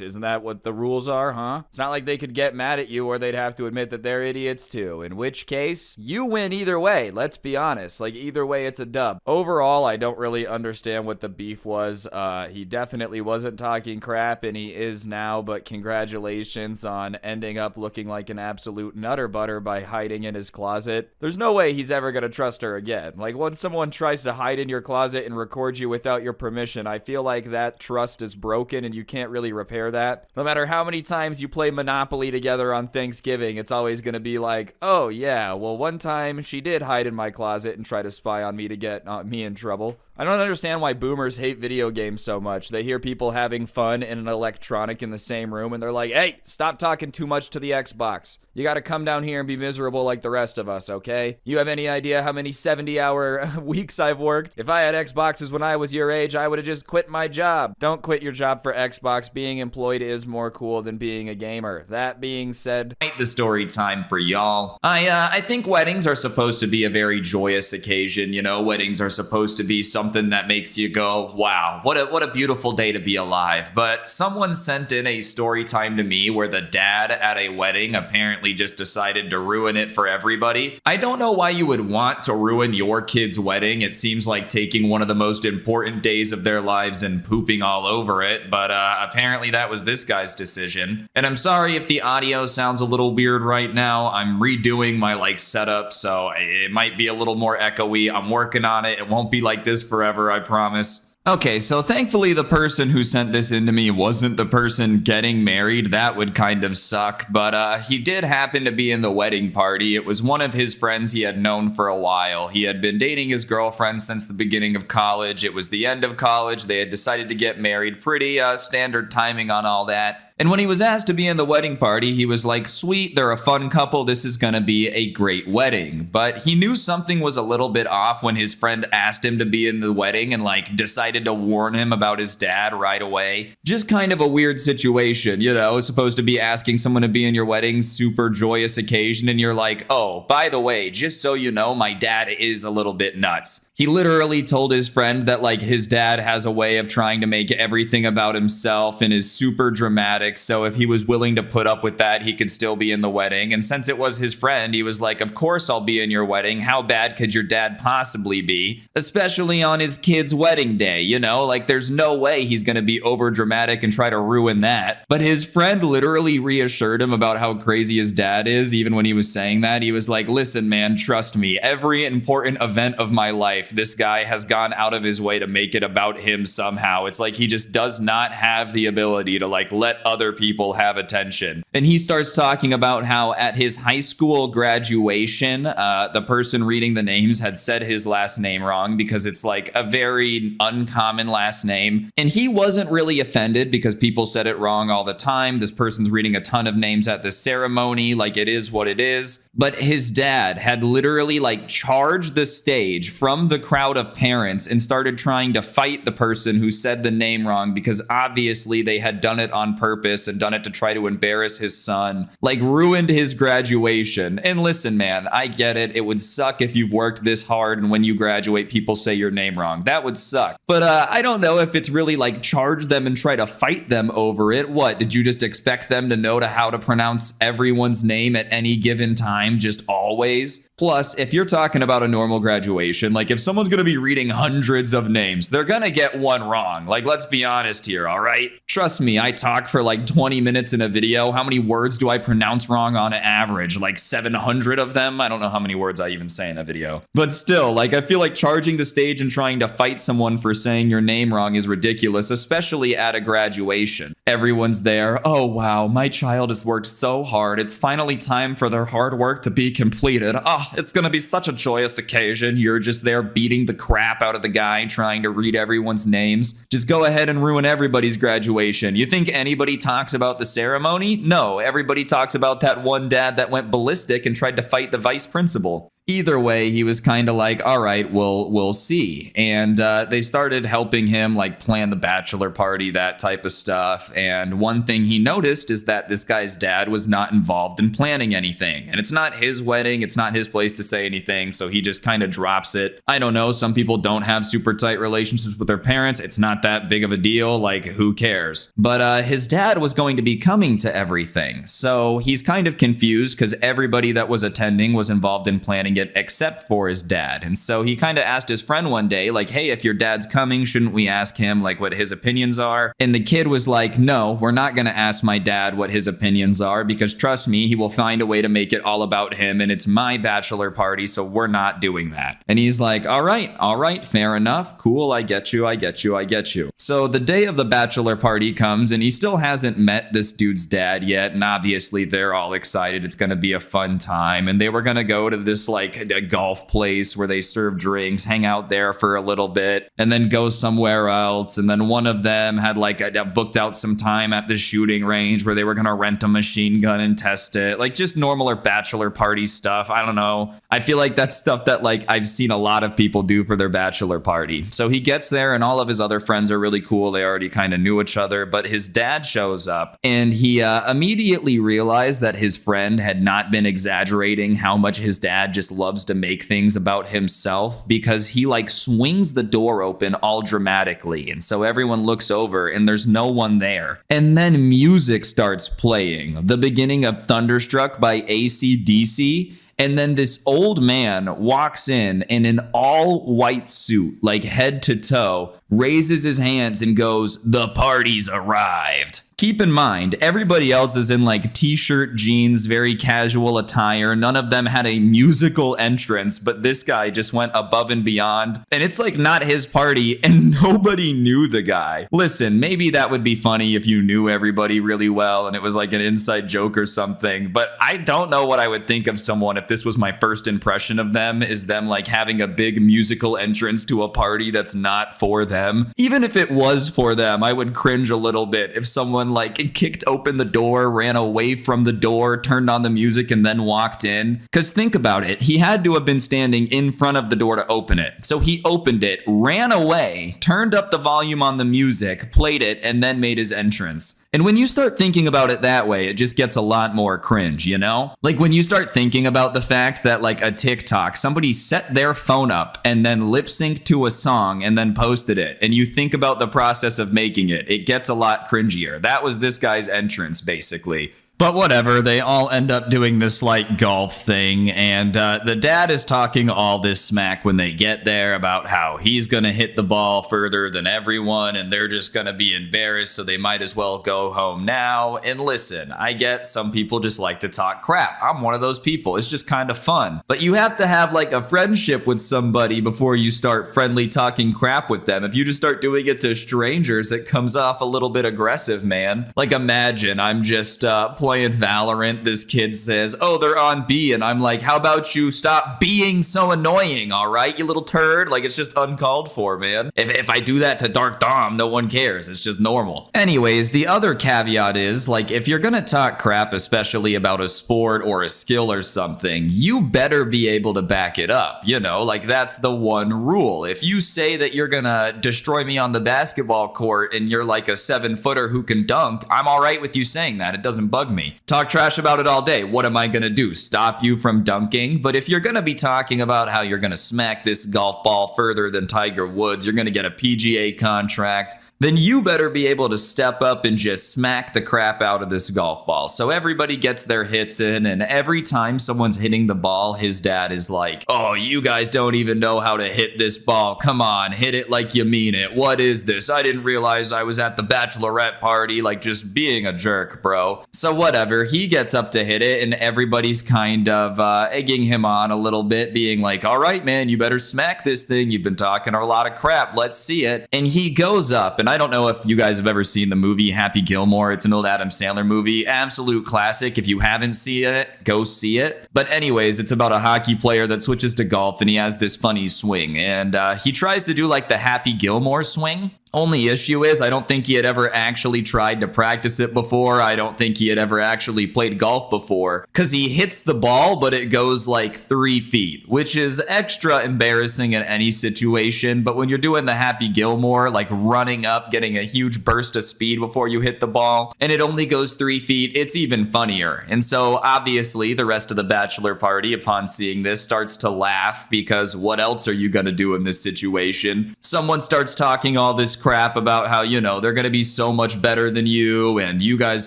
Isn't that what the rules are, huh? It's not like they could get mad at you or they'd have to admit that they're idiots too. In which case, you win either way. Let's be honest. Like, either way, it's a dub. Overall, I don't really understand what the beef was. He definitely wasn't talking crap, and he is now, but congratulations on ending up looking like an absolute nutter butter by hiding in his closet. There's no way he's ever gonna trust her again. Like, once someone tries to hide in your closet and record you without your permission, I feel like that trust is broken and you can't really repair that. No matter how many times you play Monopoly together on Thanksgiving, it's always gonna be like, oh yeah, well one time she did hide in my closet and try to spy on me to get me in trouble. I don't understand why boomers hate video games so much. They hear people having fun in an electronic in the same room and they're like, hey, stop talking too much to the Xbox. You gotta come down here and be miserable like the rest of us, okay? You have any idea how many 70-hour weeks I've worked? If I had Xboxes when I was your age, I would have just quit my job. Don't quit your job for Xbox. Being employed is more cool than being a gamer. That being said, The story time for y'all. I think weddings are supposed to be a very joyous occasion. You know, weddings are supposed to be something that makes you go, wow, what a beautiful day to be alive. But someone sent in a story time to me where the dad at a wedding apparently just decided to ruin it for everybody. I don't know why you would want to ruin your kid's wedding. It seems like taking one of the most important days of their lives and pooping all over it, but apparently that was this guy's decision. And I'm sorry if the audio sounds a little weird right now. I'm redoing my setup, so it might be a little more echoey. I'm working on it. It won't be like this forever, I promise. Okay, so thankfully the person who sent this in to me wasn't the person getting married. That would kind of suck, but he did happen to be in the wedding party. It was one of his friends he had known for a while. He had been dating his girlfriend since the beginning of college. It was the end of college. They had decided to get married. Pretty standard timing on all that. And when he was asked to be in the wedding party, he was like, sweet, they're a fun couple, this is gonna be a great wedding. But he knew something was a little bit off when his friend asked him to be in the wedding and decided to warn him about his dad right away. Just kind of a weird situation, you know, supposed to be asking someone to be in your wedding, super joyous occasion, and you're like, oh, by the way, just so you know, my dad is a little bit nuts. He literally told his friend that his dad has a way of trying to make everything about himself and is super dramatic. So if he was willing to put up with that, he could still be in the wedding. And since it was his friend, he was like, of course I'll be in your wedding. How bad could your dad possibly be? Especially on his kid's wedding day, you know? There's no way he's gonna be over dramatic and try to ruin that. But his friend literally reassured him about how crazy his dad is. Even when he was saying that, he was like, listen, man, trust me. Every important event of my life, this guy has gone out of his way to make it about him somehow. It's like he just does not have the ability to let other other people have attention. And he starts talking about how at his high school graduation, the person reading the names had said his last name wrong because it's like a very uncommon last name. And he wasn't really offended because people said it wrong all the time. This person's reading a ton of names at the ceremony, like it is what it is. But his dad had literally like charged the stage from the crowd of parents and started trying to fight the person who said the name wrong because obviously they had done it on purpose and done it to try to embarrass his son, like ruined his graduation. And listen, man, I get it. It would suck if you've worked this hard and when you graduate, people say your name wrong. That would suck. But I don't know if it's really like charge them and try to fight them over it. What, did you just expect them to know how to pronounce everyone's name at any given time, just always? Plus, if you're talking about a normal graduation, like if someone's going to be reading hundreds of names, they're going to get one wrong. Like, let's be honest here, all right? Trust me, I talk for like 20 minutes in a video. How many words do I pronounce wrong on average? Like 700 of them? I don't know how many words I even say in a video. But still, like I feel like charging the stage and trying to fight someone for saying your name wrong is ridiculous, especially at a graduation. Everyone's there. Oh, wow, my child has worked so hard. It's finally time for their hard work to be completed. Oh, it's going to be such a joyous occasion. You're just there beating the crap out of the guy trying to read everyone's names. Just go ahead and ruin everybody's graduation. You think anybody talks about the ceremony? No, everybody talks about that one dad that went ballistic and tried to fight the vice principal. Either way, he was kind of like, all right, we'll see. And they started helping him like plan the bachelor party, that type of stuff. And one thing he noticed is that this guy's dad was not involved in planning anything. And it's not his wedding. It's not his place to say anything. So he just kind of drops it. I don't know. Some people don't have super tight relationships with their parents. It's not that big of a deal. Like, who cares? But his dad was going to be coming to everything. So he's kind of confused because everybody that was attending was involved in planning it except for his dad. And so he kind of asked his friend one day, like, hey, if your dad's coming, shouldn't we ask him like what his opinions are? And the kid was like, no, we're not going to ask my dad what his opinions are because trust me, he will find a way to make it all about him and it's my bachelor party, so we're not doing that. And he's like, all right, fair enough. Cool, I get you. So the day of the bachelor party comes and he still hasn't met this dude's dad yet. And obviously they're all excited. It's going to be a fun time. And they were going to go to this like a golf place where they serve drinks, hang out there for a little bit, and then go somewhere else. And then one of them had like booked out some time at the shooting range where they were going to rent a machine gun and test it. Like just normal or bachelor party stuff. I don't know. I feel like that's stuff that like I've seen a lot of people do for their bachelor party. So he gets there and all of his other friends are really cool. They already kind of knew each other, but his dad shows up and he immediately realized that his friend had not been exaggerating how much his dad just loves to make things about himself, because he like swings the door open all dramatically. And so everyone looks over and there's no one there. And then music starts playing, the beginning of Thunderstruck by AC/DC. And then this old man walks in an all white suit, like head to toe, raises his hands and goes, "The party's arrived." Keep in mind, everybody else is in like t-shirt, jeans, very casual attire. None of them had a musical entrance, but this guy just went above and beyond. And it's like not his party and nobody knew the guy. Listen, maybe that would be funny if you knew everybody really well and it was like an inside joke or something. But I don't know what I would think of someone if this was my first impression of them, is them like having a big musical entrance to a party that's not for them. Even if it was for them, I would cringe a little bit if someone like kicked open the door, ran away from the door, turned on the music, and then walked in. Because think about it, he had to have been standing in front of the door to open it. So he opened it, ran away, turned up the volume on the music, played it, and then made his entrance. And when you start thinking about it that way, it just gets a lot more cringe, you know? Like when you start thinking about the fact that like a TikTok, somebody set their phone up and then lip synced to a song and then posted it. And you think about the process of making it, it gets a lot cringier. That was this guy's entrance, basically. But whatever, they all end up doing this like golf thing, and the dad is talking all this smack when they get there about how he's gonna hit the ball further than everyone and they're just gonna be embarrassed, so they might as well go home now. And listen, I get some people just like to talk crap. I'm one of those people. It's just kind of fun. But you have to have like a friendship with somebody before you start friendly talking crap with them. If you just start doing it to strangers, it comes off a little bit aggressive, man. Like imagine I'm just playing Valorant, this kid says, oh, they're on B, and I'm like, how about you stop being so annoying, all right, you little turd? Like, it's just uncalled for, man. If I do that to Dark Dom, no one cares. It's just normal. Anyways, the other caveat is, like, if you're gonna talk crap, especially about a sport or a skill or something, you better be able to back it up, you know? Like, that's the one rule. If you say that you're gonna destroy me on the basketball court and you're like a 7-footer who can dunk, I'm all right with you saying that. It doesn't bug me. Talk trash about it all day. What am I gonna do? Stop you from dunking? But if you're gonna be talking about how you're gonna smack this golf ball further than Tiger Woods, you're gonna get a PGA contract, then you better be able to step up and just smack the crap out of this golf ball. So everybody gets their hits in, and every time someone's hitting the ball, his dad is like, oh, you guys don't even know how to hit this ball. Come on, hit it like you mean it. What is this? I didn't realize I was at the bachelorette party, like just being a jerk, bro. So whatever, he gets up to hit it, and everybody's kind of egging him on a little bit, being like, all right, man, you better smack this thing. You've been talking a lot of crap. Let's see it. And he goes up, and I don't know if you guys have ever seen the movie Happy Gilmore. It's an old Adam Sandler movie. Absolute classic. If you haven't seen it, go see it. But anyways, it's about a hockey player that switches to golf, and he has this funny swing. And he tries to do like the Happy Gilmore swing. Only issue is I don't think he had ever actually tried to practice it before. I don't think he had ever actually played golf before, because he hits the ball, but it goes like 3 feet, which is extra embarrassing in any situation. But when you're doing the Happy Gilmore, like running up, getting a huge burst of speed before you hit the ball, and it only goes 3 feet, it's even funnier. And so obviously the rest of the bachelor party, upon seeing this, starts to laugh, because what else are you going to do in this situation? Someone starts talking all this crap about how, you know, they're going to be so much better than you and you guys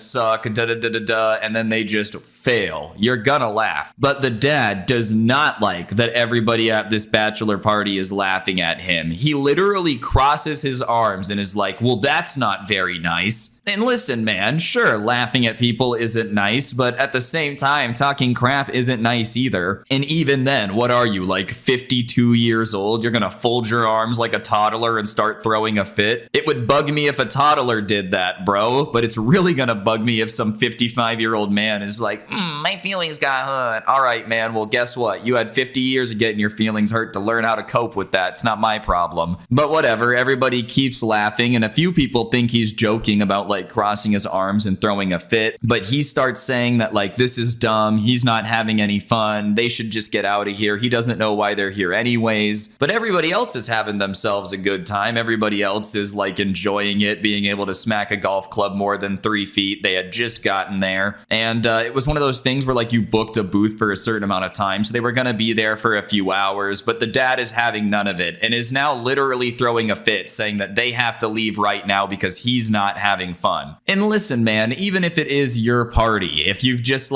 suck, and then they just fail. You're gonna laugh. But the dad does not like that everybody at this bachelor party is laughing at him. He literally crosses his arms and is like, well, that's not very nice. And listen, man, sure, laughing at people isn't nice, but at the same time, talking crap isn't nice either. And even then, what are you, like 52 years old? You're gonna fold your arms like a toddler and start throwing a fit? It would bug me if a toddler did that, bro, but it's really gonna bug me if some 55-year-old man is like, my feelings got hurt. All right, man, well, guess what? You had 50 years of getting your feelings hurt to learn how to cope with that. It's not my problem. But whatever, everybody keeps laughing, and a few people think he's joking about like crossing his arms and throwing a fit, but he starts saying that like this is dumb, he's not having any fun, they should just get out of here, he doesn't know why they're here anyways. But everybody else is having themselves a good time. Everybody else is like enjoying it, being able to smack a golf club more than 3 feet. They had just gotten there, and it was one of those things where like you booked a booth for a certain amount of time, so they were gonna be there for a few hours, but the dad is having none of it and is now literally throwing a fit, saying that they have to leave right now because he's not having fun. And listen, man, even if it is your party, if you've just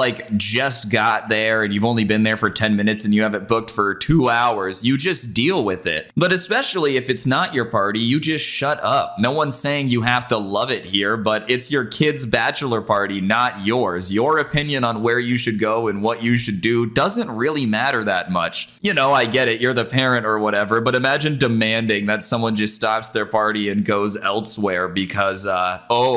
got there and you've only been there for 10 minutes and you have it booked for 2 hours, you just deal with it. But especially if it's not your party, you just shut up. No one's saying you have to love it here, but it's your kid's bachelor party, not yours. Your opinion on where you should go and what you should do doesn't really matter that much. You know, I get it, you're the parent or whatever, but imagine demanding that someone just stops their party and goes elsewhere because,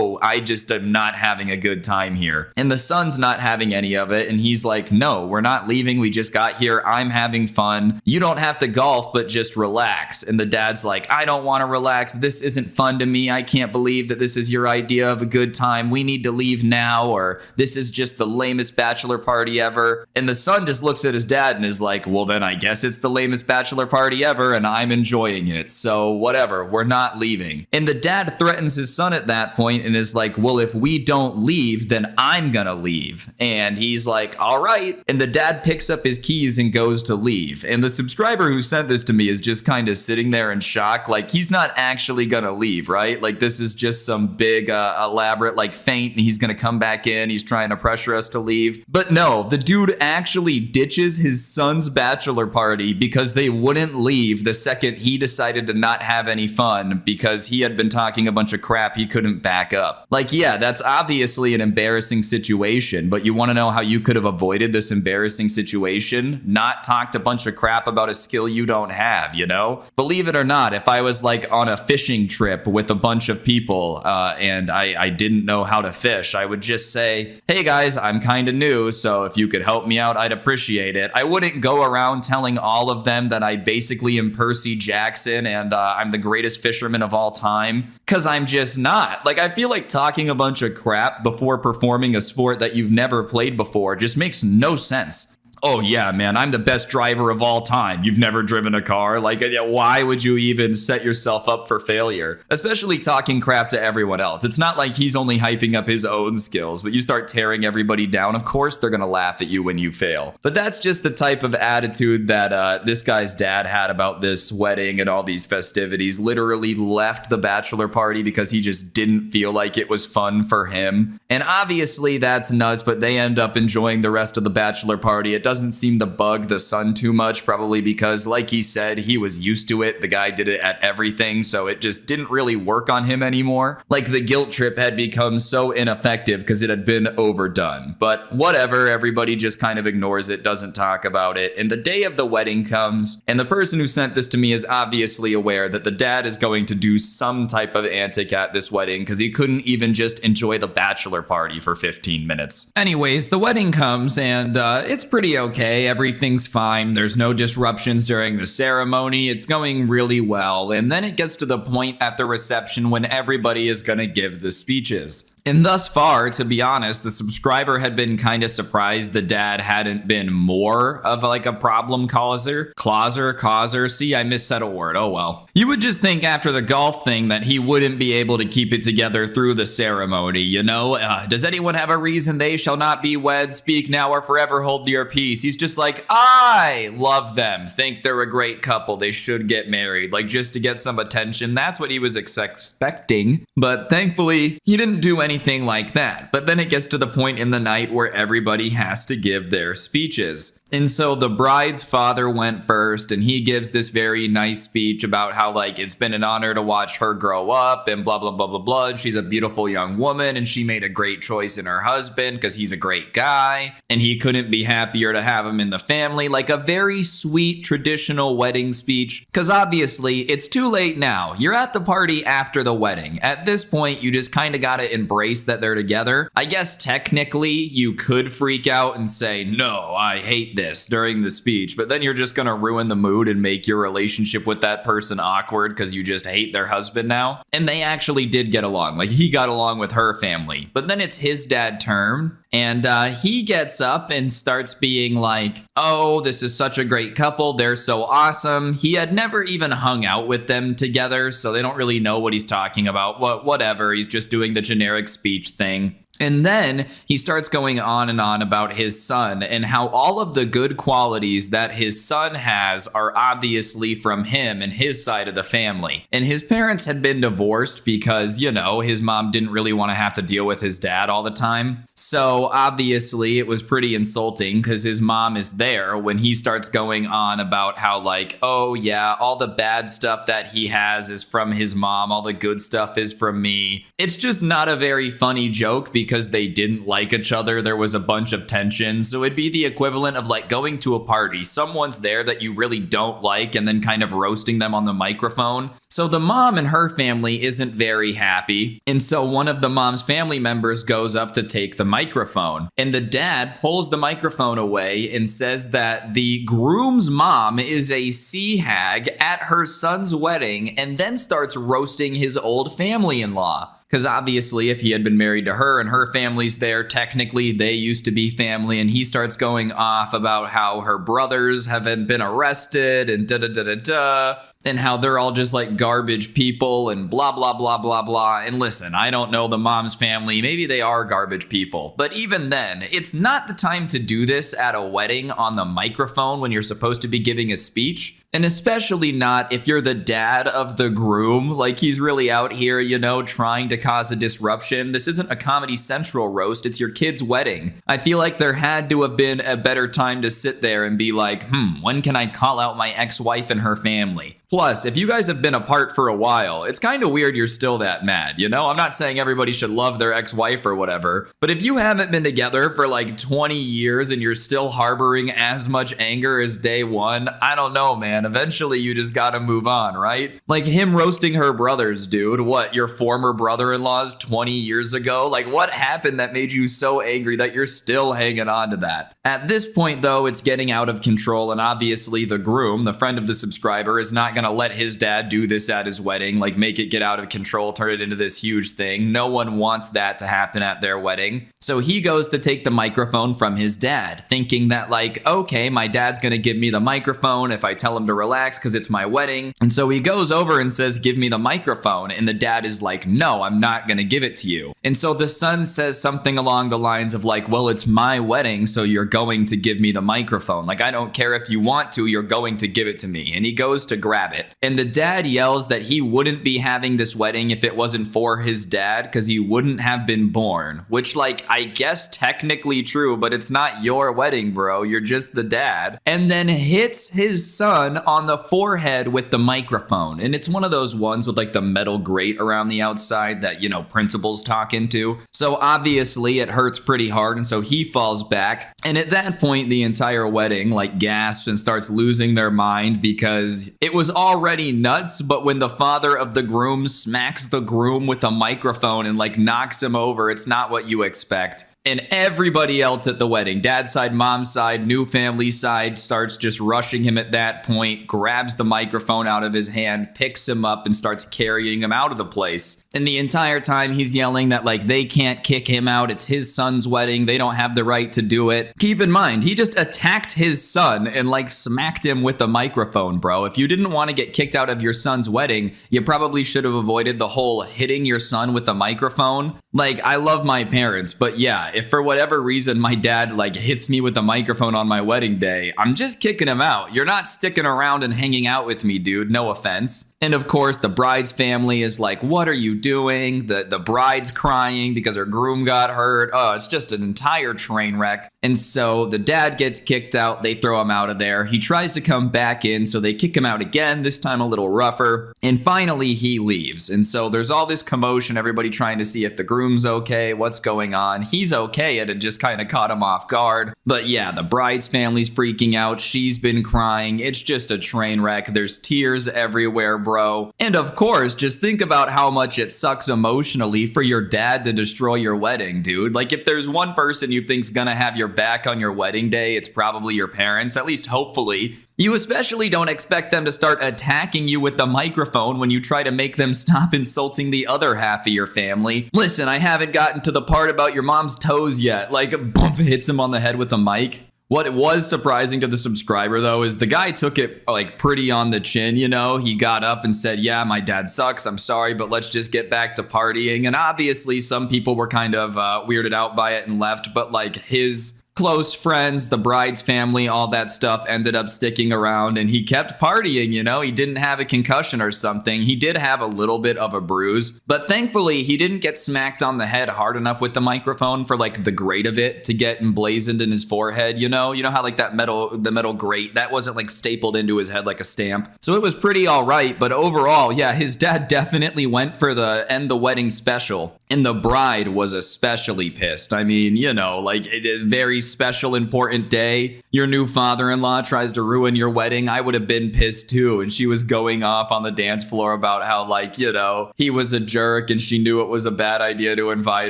I just am not having a good time here. And the son's not having any of it, and he's like, no, we're not leaving, we just got here, I'm having fun. You don't have to golf, but just relax. And the dad's like, I don't want to relax, this isn't fun to me, I can't believe that this is your idea of a good time, we need to leave now, or this is just the lamest bachelor party ever. And the son just looks at his dad and is like, well then I guess it's the lamest bachelor party ever and I'm enjoying it, so whatever, we're not leaving. And the dad threatens his son at that point and and is like, well, if we don't leave, then I'm gonna leave. And he's like, all right. And the dad picks up his keys and goes to leave. And the subscriber who sent this to me is just kind of sitting there in shock. Like, he's not actually gonna leave, right? Like, this is just some big elaborate like feint, and he's gonna come back in. He's trying to pressure us to leave. But no, the dude actually ditches his son's bachelor party because they wouldn't leave the second he decided to not have any fun because he had been talking a bunch of crap he couldn't back up. Like, yeah, that's obviously an embarrassing situation, but you want to know how you could have avoided this embarrassing situation? Not talked a bunch of crap about a skill you don't have, you know? Believe it or not, if I was like on a fishing trip with a bunch of people and I didn't know how to fish, I would just say, hey guys, I'm kind of new, so if you could help me out, I'd appreciate it. I wouldn't go around telling all of them that I basically am Percy Jackson and I'm the greatest fisherman of all time, because I'm just not. Like, I feel like talking a bunch of crap before performing a sport that you've never played before just makes no sense. Oh yeah, man, I'm the best driver of all time. You've never driven a car? Like, why would you even set yourself up for failure? Especially talking crap to everyone else. It's not like he's only hyping up his own skills, but you start tearing everybody down, of course they're gonna laugh at you when you fail. But that's just the type of attitude that this guy's dad had about this wedding and all these festivities. Literally left the bachelor party because he just didn't feel like it was fun for him. And obviously that's nuts, but they end up enjoying the rest of the bachelor party. It doesn't seem to bug the son too much, probably because, like he said, he was used to it. The guy did it at everything, so it just didn't really work on him anymore. Like, the guilt trip had become so ineffective because it had been overdone. But whatever, everybody just kind of ignores it, doesn't talk about it. And the day of the wedding comes, and the person who sent this to me is obviously aware that the dad is going to do some type of antic at this wedding because he couldn't even just enjoy the bachelor party for 15 minutes. Anyways, the wedding comes, and it's pretty okay. Everything's fine. There's no disruptions during the ceremony. It's going really well. And then it gets to the point at the reception when everybody is going to give the speeches. And thus far, to be honest, the subscriber had been kind of surprised the dad hadn't been more of like a problem causer. See, I missaid a word. Oh well. You would just think after the golf thing that he wouldn't be able to keep it together through the ceremony, you know? Does anyone have a reason they shall not be wed? Speak now or forever hold your peace. He's just like, I love them. Think they're a great couple. They should get married. Like, just to get some attention. That's what he was expecting. But thankfully, he didn't do anything like that. But then it gets to the point in the night where everybody has to give their speeches. And so the bride's father went first, and he gives this very nice speech about how, like, it's been an honor to watch her grow up and blah, blah, blah, blah, blah. And she's a beautiful young woman, and she made a great choice in her husband because he's a great guy, and he couldn't be happier to have him in the family. Like, a very sweet traditional wedding speech, because obviously it's too late now. You're at the party after the wedding. At this point, you just kind of got to embrace that they're together. I guess technically you could freak out and say, no, I hate this during the speech, but then you're just gonna ruin the mood and make your relationship with that person awkward because you just hate their husband now. And they actually did get along. Like, he got along with her family. But then it's his dad's turn, and he gets up and starts being like, oh, this is such a great couple. They're so awesome. He had never even hung out with them together, so they don't really know what he's talking about. Whatever, he's just doing the generic speech thing. And then he starts going on and on about his son and how all of the good qualities that his son has are obviously from him and his side of the family. And his parents had been divorced because, you know, his mom didn't really want to have to deal with his dad all the time. So obviously it was pretty insulting because his mom is there when he starts going on about how, like, oh yeah, all the bad stuff that he has is from his mom. All the good stuff is from me. It's just not a very funny joke because they didn't like each other. There was a bunch of tension. So it'd be the equivalent of like going to a party. Someone's there that you really don't like and then kind of roasting them on the microphone. So the mom and her family isn't very happy. And so one of the mom's family members goes up to take the microphone. And the dad pulls the microphone away and says that the groom's mom is a sea hag at her son's wedding, and then starts roasting his old family-in-law. Because obviously if he had been married to her and her family's there, technically they used to be family, and he starts going off about how her brothers haven't been arrested and da-da-da-da-da. and how they're all just like garbage people and blah, blah, blah, blah, blah. And listen, I don't know the mom's family. Maybe they are garbage people. But even then, it's not the time to do this at a wedding on the microphone when you're supposed to be giving a speech. And especially not if you're the dad of the groom, like he's really out here, you know, trying to cause a disruption. This isn't a Comedy Central roast, it's your kid's wedding. I feel like there had to have been a better time to sit there and be like, when can I call out my ex-wife and her family? Plus, if you guys have been apart for a while, it's kind of weird you're still that mad, you know? I'm not saying everybody should love their ex-wife or whatever, but if you haven't been together for like 20 years and you're still harboring as much anger as day one, I don't know, man. Eventually you just gotta move on, right? Like him roasting her brothers, dude. What, your former brother-in-law's 20 years ago? Like what happened that made you so angry that you're still hanging on to that? At this point, though, it's getting out of control, and obviously the groom, the friend of the subscriber, is not gonna let his dad do this at his wedding, like make it get out of control, turn it into this huge thing. No one wants that to happen at their wedding. So he goes to take the microphone from his dad, thinking that like, okay, my dad's gonna give me the microphone if I tell him to relax because it's my wedding. And so he goes over and says, give me the microphone. And the dad is like, no, I'm not gonna give it to you. And so the son says something along the lines of like, well, it's my wedding, so you're going to give me the microphone. Like, I don't care if you want to, you're going to give it to me. And he goes to grab it. And the dad yells that he wouldn't be having this wedding if it wasn't for his dad because he wouldn't have been born, which like, I guess technically true, but it's not your wedding, bro. You're just the dad. And then hits his son on the forehead with the microphone. And it's one of those ones with like the metal grate around the outside that, you know, principals talk into. So obviously it hurts pretty hard. And so he falls back. And at that point, the entire wedding like gasps and starts losing their mind because it was already nuts. But when the father of the groom smacks the groom with a microphone and like knocks him over, it's not what you expect. And everybody else at the wedding, dad's side, mom's side, new family side, starts just rushing him at that point, grabs the microphone out of his hand, picks him up, and starts carrying him out of the place. And the entire time he's yelling that like they can't kick him out, it's his son's wedding, they don't have the right to do it. Keep in mind, he just attacked his son and like smacked him with the microphone, bro. If you didn't want to get kicked out of your son's wedding, you probably should have avoided the whole hitting your son with the microphone. Like, I love my parents, but yeah, if for whatever reason my dad like hits me with a microphone on my wedding day, I'm just kicking him out. You're not sticking around and hanging out with me, dude. No offense. And of course, the bride's family is like, what are you doing? The bride's crying because her groom got hurt. Oh, it's just an entire train wreck. And so the dad gets kicked out. They throw him out of there. He tries to come back in, so they kick him out again, this time a little rougher. And finally, he leaves. And so there's all this commotion, everybody trying to see if the groom's okay, what's going on. He's okay. It had just kind of caught him off guard. But yeah, the bride's family's freaking out. She's been crying. It's just a train wreck. There's tears everywhere, bro. And of course, just think about how much it sucks emotionally for your dad to destroy your wedding, dude. Like, if there's one person you think's gonna have your back on your wedding day, it's probably your parents, at least hopefully. You especially don't expect them to start attacking you with the microphone when you try to make them stop insulting the other half of your family. Listen, I haven't gotten to the part about your mom's toes yet. Like, a bump hits him on the head with the mic. What was surprising to the subscriber, though, is the guy took it like pretty on the chin, you know? He got up and said, yeah, my dad sucks, I'm sorry, but let's just get back to partying. And obviously some people were kind of weirded out by it and left, but like his close friends, the bride's family, all that stuff ended up sticking around, and he kept partying, you know? He didn't have a concussion or something. He did have a little bit of a bruise, but thankfully he didn't get smacked on the head hard enough with the microphone for like the grate of it to get emblazoned in his forehead, you know? You know how like the metal grate, that wasn't like stapled into his head like a stamp. So it was pretty all right, but overall, yeah, his dad definitely went for the end the wedding special. And the bride was especially pissed. I mean, you know, like a very special, important day. Your new father-in-law tries to ruin your wedding. I would have been pissed too. And she was going off on the dance floor about how, like, you know, he was a jerk and she knew it was a bad idea to invite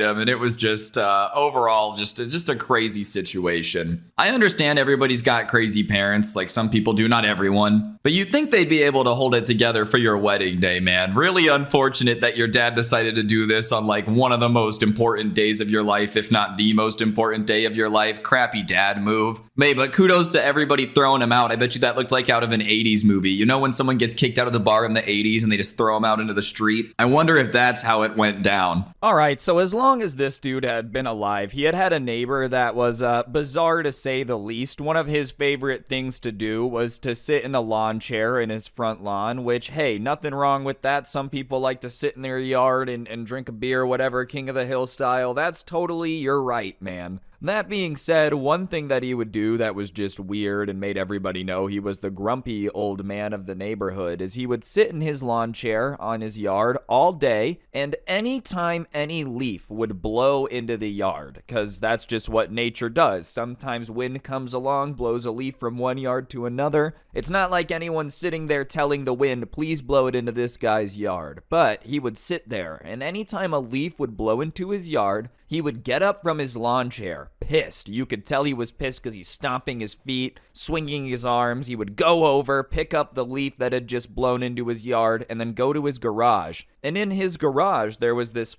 him. And it was just overall just a crazy situation. I understand everybody's got crazy parents. Like some people do, not everyone. But you'd think they'd be able to hold it together for your wedding day, man. Really unfortunate that your dad decided to do this on like one of the most important days of your life, if not the most important day of your life. Crappy dad move. Mate, but kudos to everybody throwing him out. I bet you that looked like out of an 80s movie. You know when someone gets kicked out of the bar in the 80s and they just throw him out into the street? I wonder if that's how it went down. Alright, so as long as this dude had been alive, he had a neighbor that was bizarre to say the least. One of his favorite things to do was to sit in a lawn chair in his front lawn, which, hey, nothing wrong with that. Some people like to sit in their yard and drink a beer, whatever, King of the Hill style. That's totally your right, man. That being said, one thing that he would do that was just weird and made everybody know he was the grumpy old man of the neighborhood is he would sit in his lawn chair on his yard all day, and anytime any leaf would blow into the yard, because that's just what nature does. Sometimes wind comes along, blows a leaf from one yard to another. It's not like anyone's sitting there telling the wind, please blow it into this guy's yard. But he would sit there, and anytime a leaf would blow into his yard, he would get up from his lawn chair, pissed. You could tell he was pissed because he's stomping his feet, swinging his arms. He would go over, pick up the leaf that had just blown into his yard, and then go to his garage. And in his garage, there was this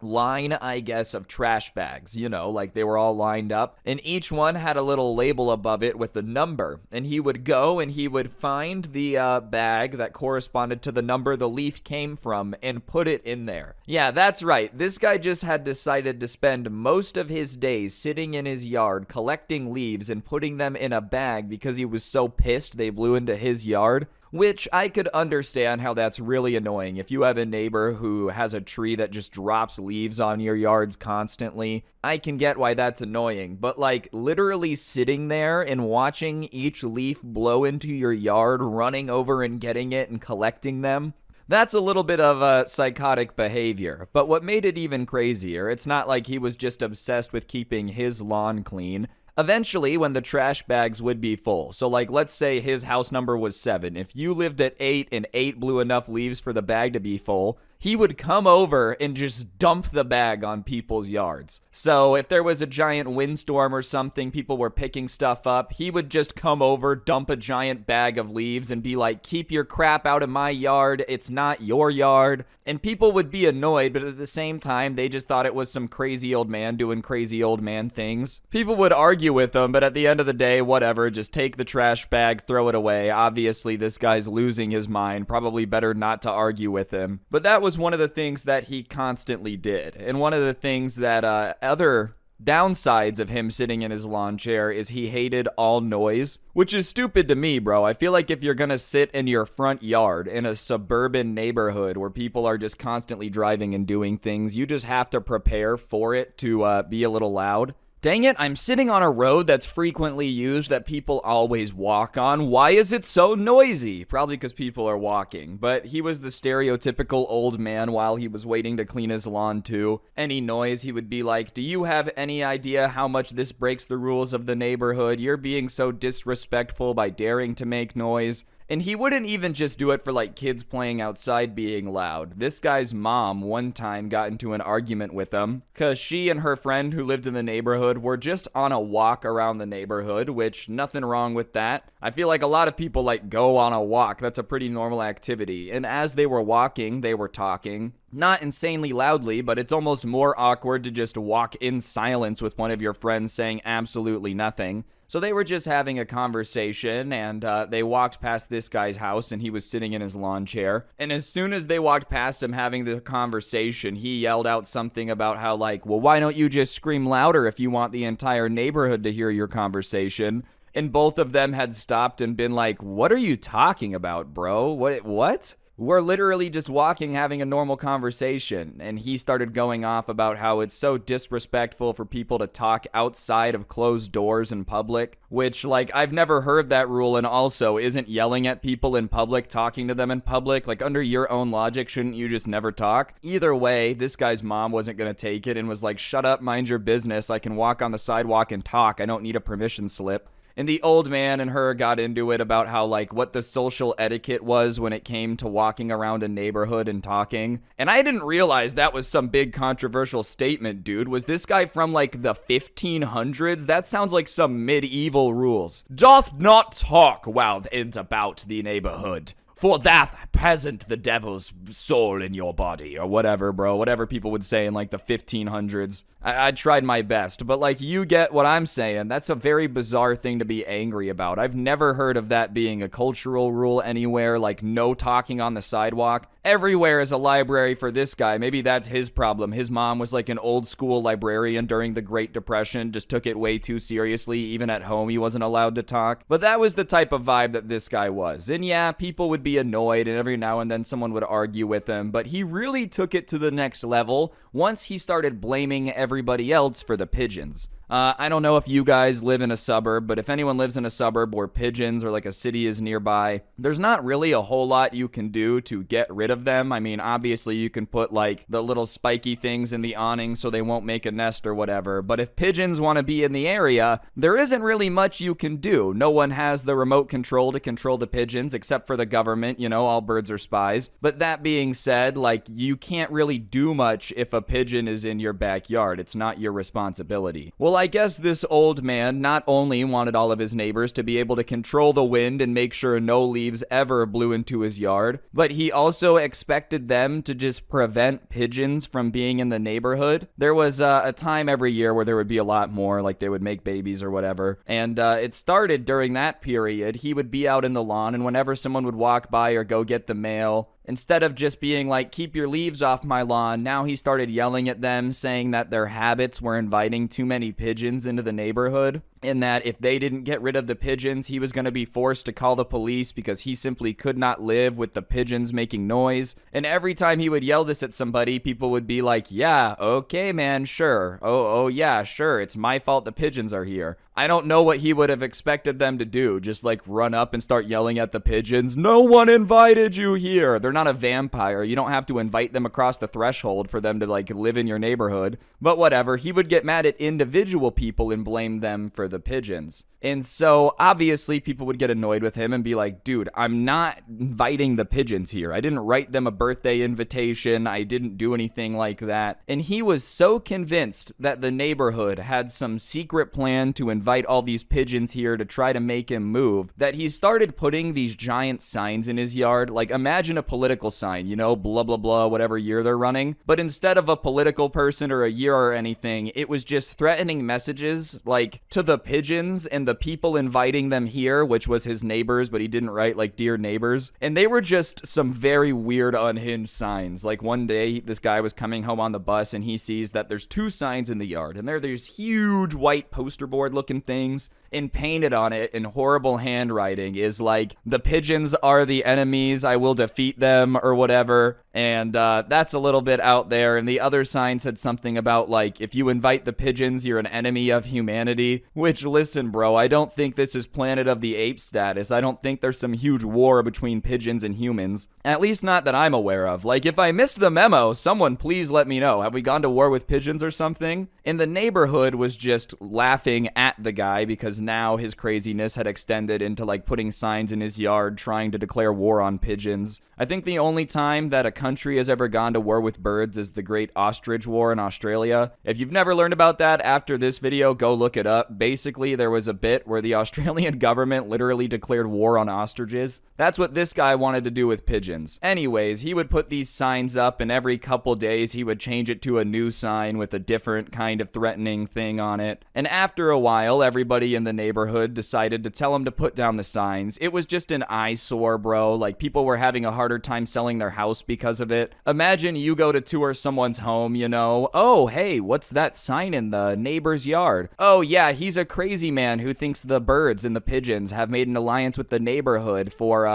line, I guess, of trash bags, you know, like they were all lined up, and each one had a little label above it with a number, and he would go and he would find the bag that corresponded to the number the leaf came from and put it in there. Yeah, that's right, this guy just had decided to spend most of his days sitting in his yard collecting leaves and putting them in a bag because he was so pissed they blew into his yard. Which I could understand how that's really annoying. If you have a neighbor who has a tree that just drops leaves on your yards constantly, I can get why that's annoying. But like literally sitting there and watching each leaf blow into your yard, running over and getting it and collecting them, that's a little bit of psychotic behavior. But what made it even crazier, it's not like he was just obsessed with keeping his lawn clean. Eventually, when the trash bags would be full, so like let's say his house number was 7, if you lived at 8 and 8 blew enough leaves for the bag to be full, he would come over and just dump the bag on people's yards. So if there was a giant windstorm or something, people were picking stuff up, he would just come over, dump a giant bag of leaves and be like, keep your crap out of my yard, it's not your yard. And people would be annoyed, but at the same time, they just thought it was some crazy old man doing crazy old man things. People would argue with him, but at the end of the day, whatever, just take the trash bag, throw it away. Obviously, this guy's losing his mind, probably better not to argue with him. But that was one of the things that he constantly did. And one of the things that other downsides of him sitting in his lawn chair is he hated all noise, which is stupid to me, bro. I feel like if you're gonna sit in your front yard in a suburban neighborhood where people are just constantly driving and doing things, you just have to prepare for it to be a little loud. Dang it, I'm sitting on a road that's frequently used that people always walk on. Why is it so noisy? Probably because people are walking. But he was the stereotypical old man while he was waiting to clean his lawn too. Any noise, he would be like, do you have any idea how much this breaks the rules of the neighborhood? You're being so disrespectful by daring to make noise. And he wouldn't even just do it for like kids playing outside being loud. This guy's mom one time got into an argument with him because she and her friend who lived in the neighborhood were just on a walk around the neighborhood, which nothing wrong with that. I feel like a lot of people like go on a walk. That's a pretty normal activity. And as they were walking, they were talking. Not insanely loudly, but it's almost more awkward to just walk in silence with one of your friends saying absolutely nothing. So they were just having a conversation, and they walked past this guy's house, and he was sitting in his lawn chair. And as soon as they walked past him having the conversation, he yelled out something about how, like, well, why don't you just scream louder if you want the entire neighborhood to hear your conversation? And both of them had stopped and been like, what are you talking about, bro? What? We're literally just walking, having a normal conversation, and he started going off about how it's so disrespectful for people to talk outside of closed doors in public, which, like, I've never heard that rule, and also, isn't yelling at people in public, talking to them in public, like, under your own logic, shouldn't you just never talk? Either way, this guy's mom wasn't gonna take it and was like, shut up, mind your business, I can walk on the sidewalk and talk, I don't need a permission slip. And the old man and her got into it about how, like, what the social etiquette was when it came to walking around a neighborhood and talking. And I didn't realize that was some big controversial statement, dude. Was this guy from, like, the 1500s? That sounds like some medieval rules. Doth not talk while about the neighborhood, for that present the devil's soul in your body, or whatever, bro. Whatever people would say in, like, the 1500s. I tried my best, but like, you get what I'm saying. That's a very bizarre thing to be angry about. I've never heard of that being a cultural rule anywhere, like no talking on the sidewalk. Everywhere is a library for this guy. Maybe that's his problem. His mom was like an old school librarian during the Great Depression, just took it way too seriously. Even at home, he wasn't allowed to talk. But that was the type of vibe that this guy was. And yeah, people would be annoyed, and every now and then someone would argue with him, but he really took it to the next level once he started blaming everybody else for the pigeons. I don't know if you guys live in a suburb, but if anyone lives in a suburb where pigeons or like a city is nearby, there's not really a whole lot you can do to get rid of them. I mean, obviously you can put like the little spiky things in the awning so they won't make a nest or whatever, but if pigeons want to be in the area, there isn't really much you can do. No one has the remote control to control the pigeons except for the government, you know, all birds are spies. But that being said, like, you can't really do much if a pigeon is in your backyard. It's not your responsibility. Well, I guess this old man not only wanted all of his neighbors to be able to control the wind and make sure no leaves ever blew into his yard, but he also expected them to just prevent pigeons from being in the neighborhood. There was a time every year where there would be a lot more, like they would make babies or whatever, and it started during that period. He would be out in the lawn, and whenever someone would walk by or go get the mail, instead of just being like, keep your leaves off my lawn, now he started yelling at them, saying that their habits were inviting too many pigeons into the neighborhood, and that if they didn't get rid of the pigeons, he was going to be forced to call the police because he simply could not live with the pigeons making noise. And every time he would yell this at somebody, people would be like, yeah, okay, man, sure. Oh, yeah, sure. It's my fault the pigeons are here. I don't know what he would have expected them to do. Just like run up and start yelling at the pigeons. No one invited you here. They're not a vampire. You don't have to invite them across the threshold for them to like live in your neighborhood. But whatever. He would get mad at individual people and blame them for the pigeons. And so obviously people would get annoyed with him and be like, dude, I'm not inviting the pigeons here. I didn't write them a birthday invitation. I didn't do anything like that. And he was so convinced that the neighborhood had some secret plan to invite all these pigeons here to try to make him move that he started putting these giant signs in his yard. Like, imagine a political sign, you know, blah, blah, blah, whatever year they're running. But instead of a political person or a year or anything, it was just threatening messages like to the pigeons and the people inviting them here, which was his neighbors, but he didn't write like dear neighbors. And they were just some very weird unhinged signs. Like one day this guy was coming home on the bus and he sees that there's two signs in the yard, and they're these huge white poster board looking things, and painted on it in horrible handwriting is like, the pigeons are the enemies, I will defeat them, or whatever. And that's a little bit out there. And the other sign said something about like, if you invite the pigeons, you're an enemy of humanity. Which, listen, bro, I don't think this is Planet of the Apes status. I don't think there's some huge war between pigeons and humans. At least not that I'm aware of. Like, if I missed the memo, someone please let me know. Have we gone to war with pigeons or something? And the neighborhood was just laughing at the guy because now his craziness had extended into like putting signs in his yard trying to declare war on pigeons. I think the only time that a country has ever gone to war with birds is the Great Ostrich War in Australia. If you've never learned about that, after this video, go look it up. Basically, there was a bit where the Australian government literally declared war on ostriches. That's what this guy wanted to do with pigeons. Anyways, he would put these signs up, and every couple days he would change it to a new sign with a different kind of threatening thing on it. And after a while, everybody in the neighborhood decided to tell him to put down the signs. It was just an eyesore, bro. Like, people were having a harder time selling their house because of it. Imagine you go to tour someone's home, you know. Oh, hey, what's that sign in the neighbor's yard? Oh, yeah, he's a crazy man who thinks the birds and the pigeons have made an alliance with the neighborhood for,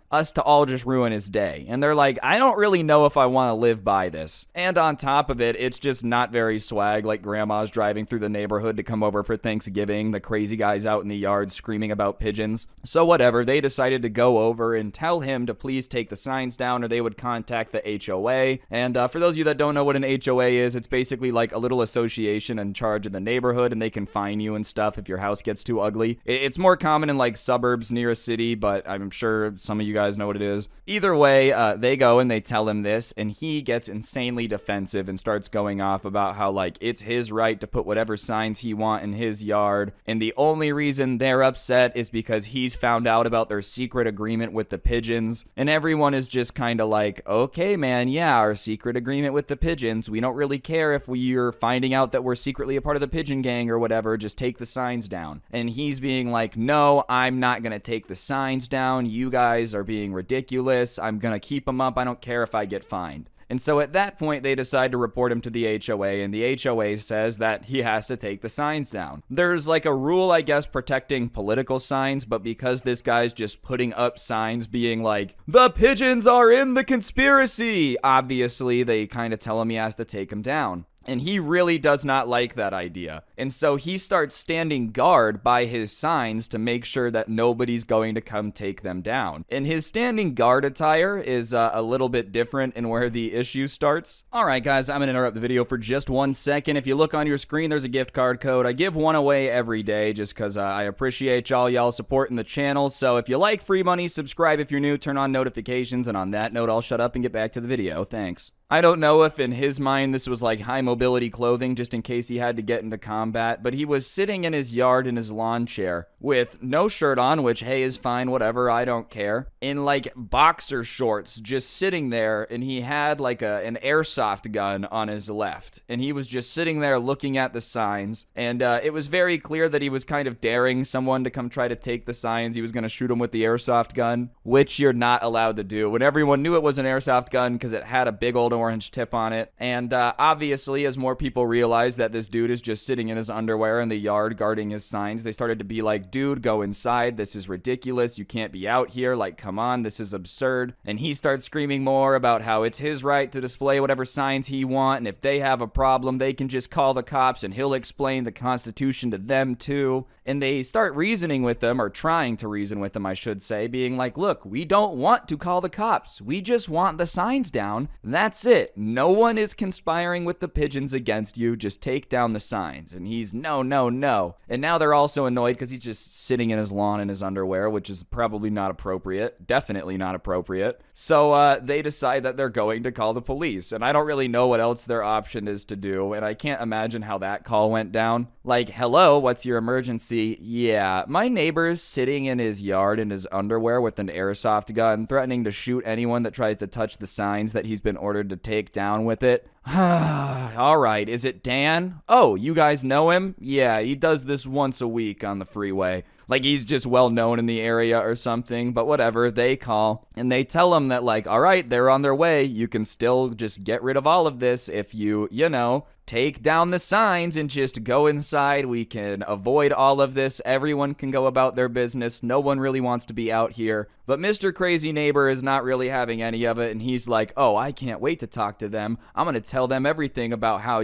us to all just ruin his day. And they're like, I don't really know if I want to live by this. And on top of it, it's just not very swag, like grandma's driving through the neighborhood to come over for Thanksgiving, the crazy guys out in the yard screaming about pigeons. So whatever, they decided to go over and tell him to please take the signs down or they would contact the HOA. And for those of you that don't know what an HOA is, it's basically like a little association in charge of the neighborhood, and they can fine you and stuff if your house gets too ugly. It's more common in like suburbs near a city, but I'm sure some of you guys guys know what it is. Either way, they go and they tell him this, and he gets insanely defensive and starts going off about how, like, it's his right to put whatever signs he wants in his yard, and the only reason they're upset is because he's found out about their secret agreement with the pigeons, and everyone is just kind of like, okay, man, yeah, our secret agreement with the pigeons, we don't really care if we're finding out that we're secretly a part of the pigeon gang or whatever, just take the signs down. And he's being like, no, I'm not gonna take the signs down, you guys are being ridiculous, I'm gonna keep them up, I don't care if I get fined. And so at that point, they decide to report him to the HOA, and the HOA says that he has to take the signs down. There's like a rule, I guess, protecting political signs, but because this guy's just putting up signs being like, the pigeons are in the conspiracy, obviously they kind of tell him he has to take them down. And he really does not like that idea. And so he starts standing guard by his signs to make sure that nobody's going to come take them down. And his standing guard attire is a little bit different in where the issue starts. Alright guys, I'm going to interrupt the video for just 1 second. If you look on your screen, there's a gift card code. I give one away every day just because I appreciate y'all supporting the channel. So if you like free money, subscribe if you're new, turn on notifications. And on that note, I'll shut up and get back to the video. Thanks. I don't know if in his mind this was like high mobility clothing just in case he had to get into combat, but he was sitting in his yard in his lawn chair with no shirt on, which hey is fine, whatever, I don't care, in like boxer shorts just sitting there, and he had like an airsoft gun on his left, and he was just sitting there looking at the signs, and it was very clear that he was kind of daring someone to come try to take the signs. He was going to shoot him with the airsoft gun, which you're not allowed to do, when everyone knew it was an airsoft gun because it had a big old orange tip on it. And obviously, as more people realized that this dude is just sitting in his underwear in the yard guarding his signs, they started to be like, dude, go inside, this is ridiculous, you can't be out here, like, come on, this is absurd. And he starts screaming more about how it's his right to display whatever signs he wants, and if they have a problem, they can just call the cops and he'll explain the Constitution to them too. And they start reasoning with them, or trying to reason with them, I should say, being like, look, we don't want to call the cops. We just want the signs down. That's it. No one is conspiring with the pigeons against you. Just take down the signs. And he's, no, no, no. And now they're also annoyed because he's just sitting in his lawn in his underwear, which is probably not appropriate. Definitely not appropriate. So they decide that they're going to call the police. And I don't really know what else their option is to do. And I can't imagine how that call went down. Like, hello, what's your emergency? Yeah, my neighbor's sitting in his yard in his underwear with an airsoft gun, threatening to shoot anyone that tries to touch the signs that he's been ordered to take down with it. Alright, is it Dan? Oh, you guys know him? Yeah, he does this once a week on the freeway. Like he's just well known in the area or something, but whatever, they call. And they tell him that like, alright, they're on their way. You can still just get rid of all of this if you know, take down the signs and just go inside. We can avoid all of this. Everyone can go about their business. No one really wants to be out here. But Mr. Crazy Neighbor is not really having any of it, and he's like, oh, I can't wait to talk to them. I'm going to tell them everything about how,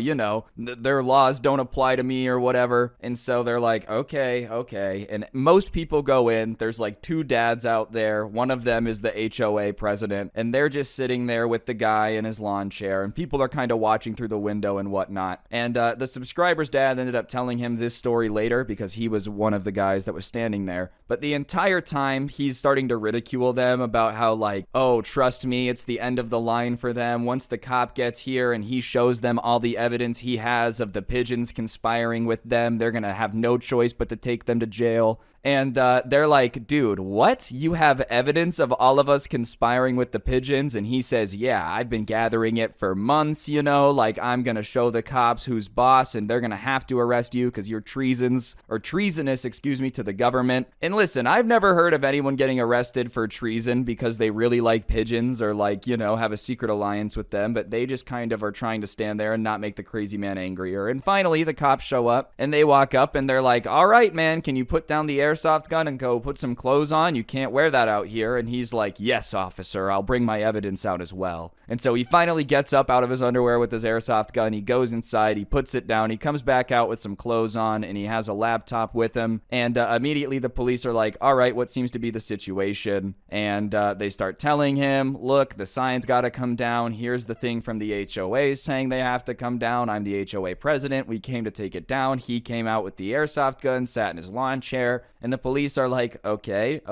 their laws don't apply to me or whatever. And so they're like, okay. And most people go in. There's like 2 dads out there. One of them is the HOA president, and they're just sitting there with the guy in his lawn chair, and people are kind of watching through the window and whatnot. And the subscriber's dad ended up telling him this story later because he was one of the guys that was standing there. But the entire time, he's starting to ridicule them about how like, oh, trust me, it's the end of the line for them. Once the cop gets here and he shows them all the evidence he has of the pigeons conspiring with them, they're gonna have no choice but to take them to jail. And they're like, dude, what? You have evidence of all of us conspiring with the pigeons? And he says, yeah, I've been gathering it for months, like I'm going to show the cops who's boss and they're going to have to arrest you because you're treasonous, to the government. And listen, I've never heard of anyone getting arrested for treason because they really like pigeons or like, have a secret alliance with them, but they just kind of are trying to stand there and not make the crazy man angrier. And finally, the cops show up and they walk up and they're like, all right, man, can you put down the airsoft gun and go put some clothes on? You can't wear that out here. And he's like, yes, officer, I'll bring my evidence out as well. And so he finally gets up out of his underwear with his airsoft gun. He goes inside, he puts it down, he comes back out with some clothes on, and he has a laptop with him. And immediately the police are like, all right, what seems to be the situation? And they start telling him, look, the sign's got to come down. Here's the thing from the HOA saying they have to come down. I'm the HOA president. We came to take it down. He came out with the airsoft gun, sat in his lawn chair, and the police are like, okay,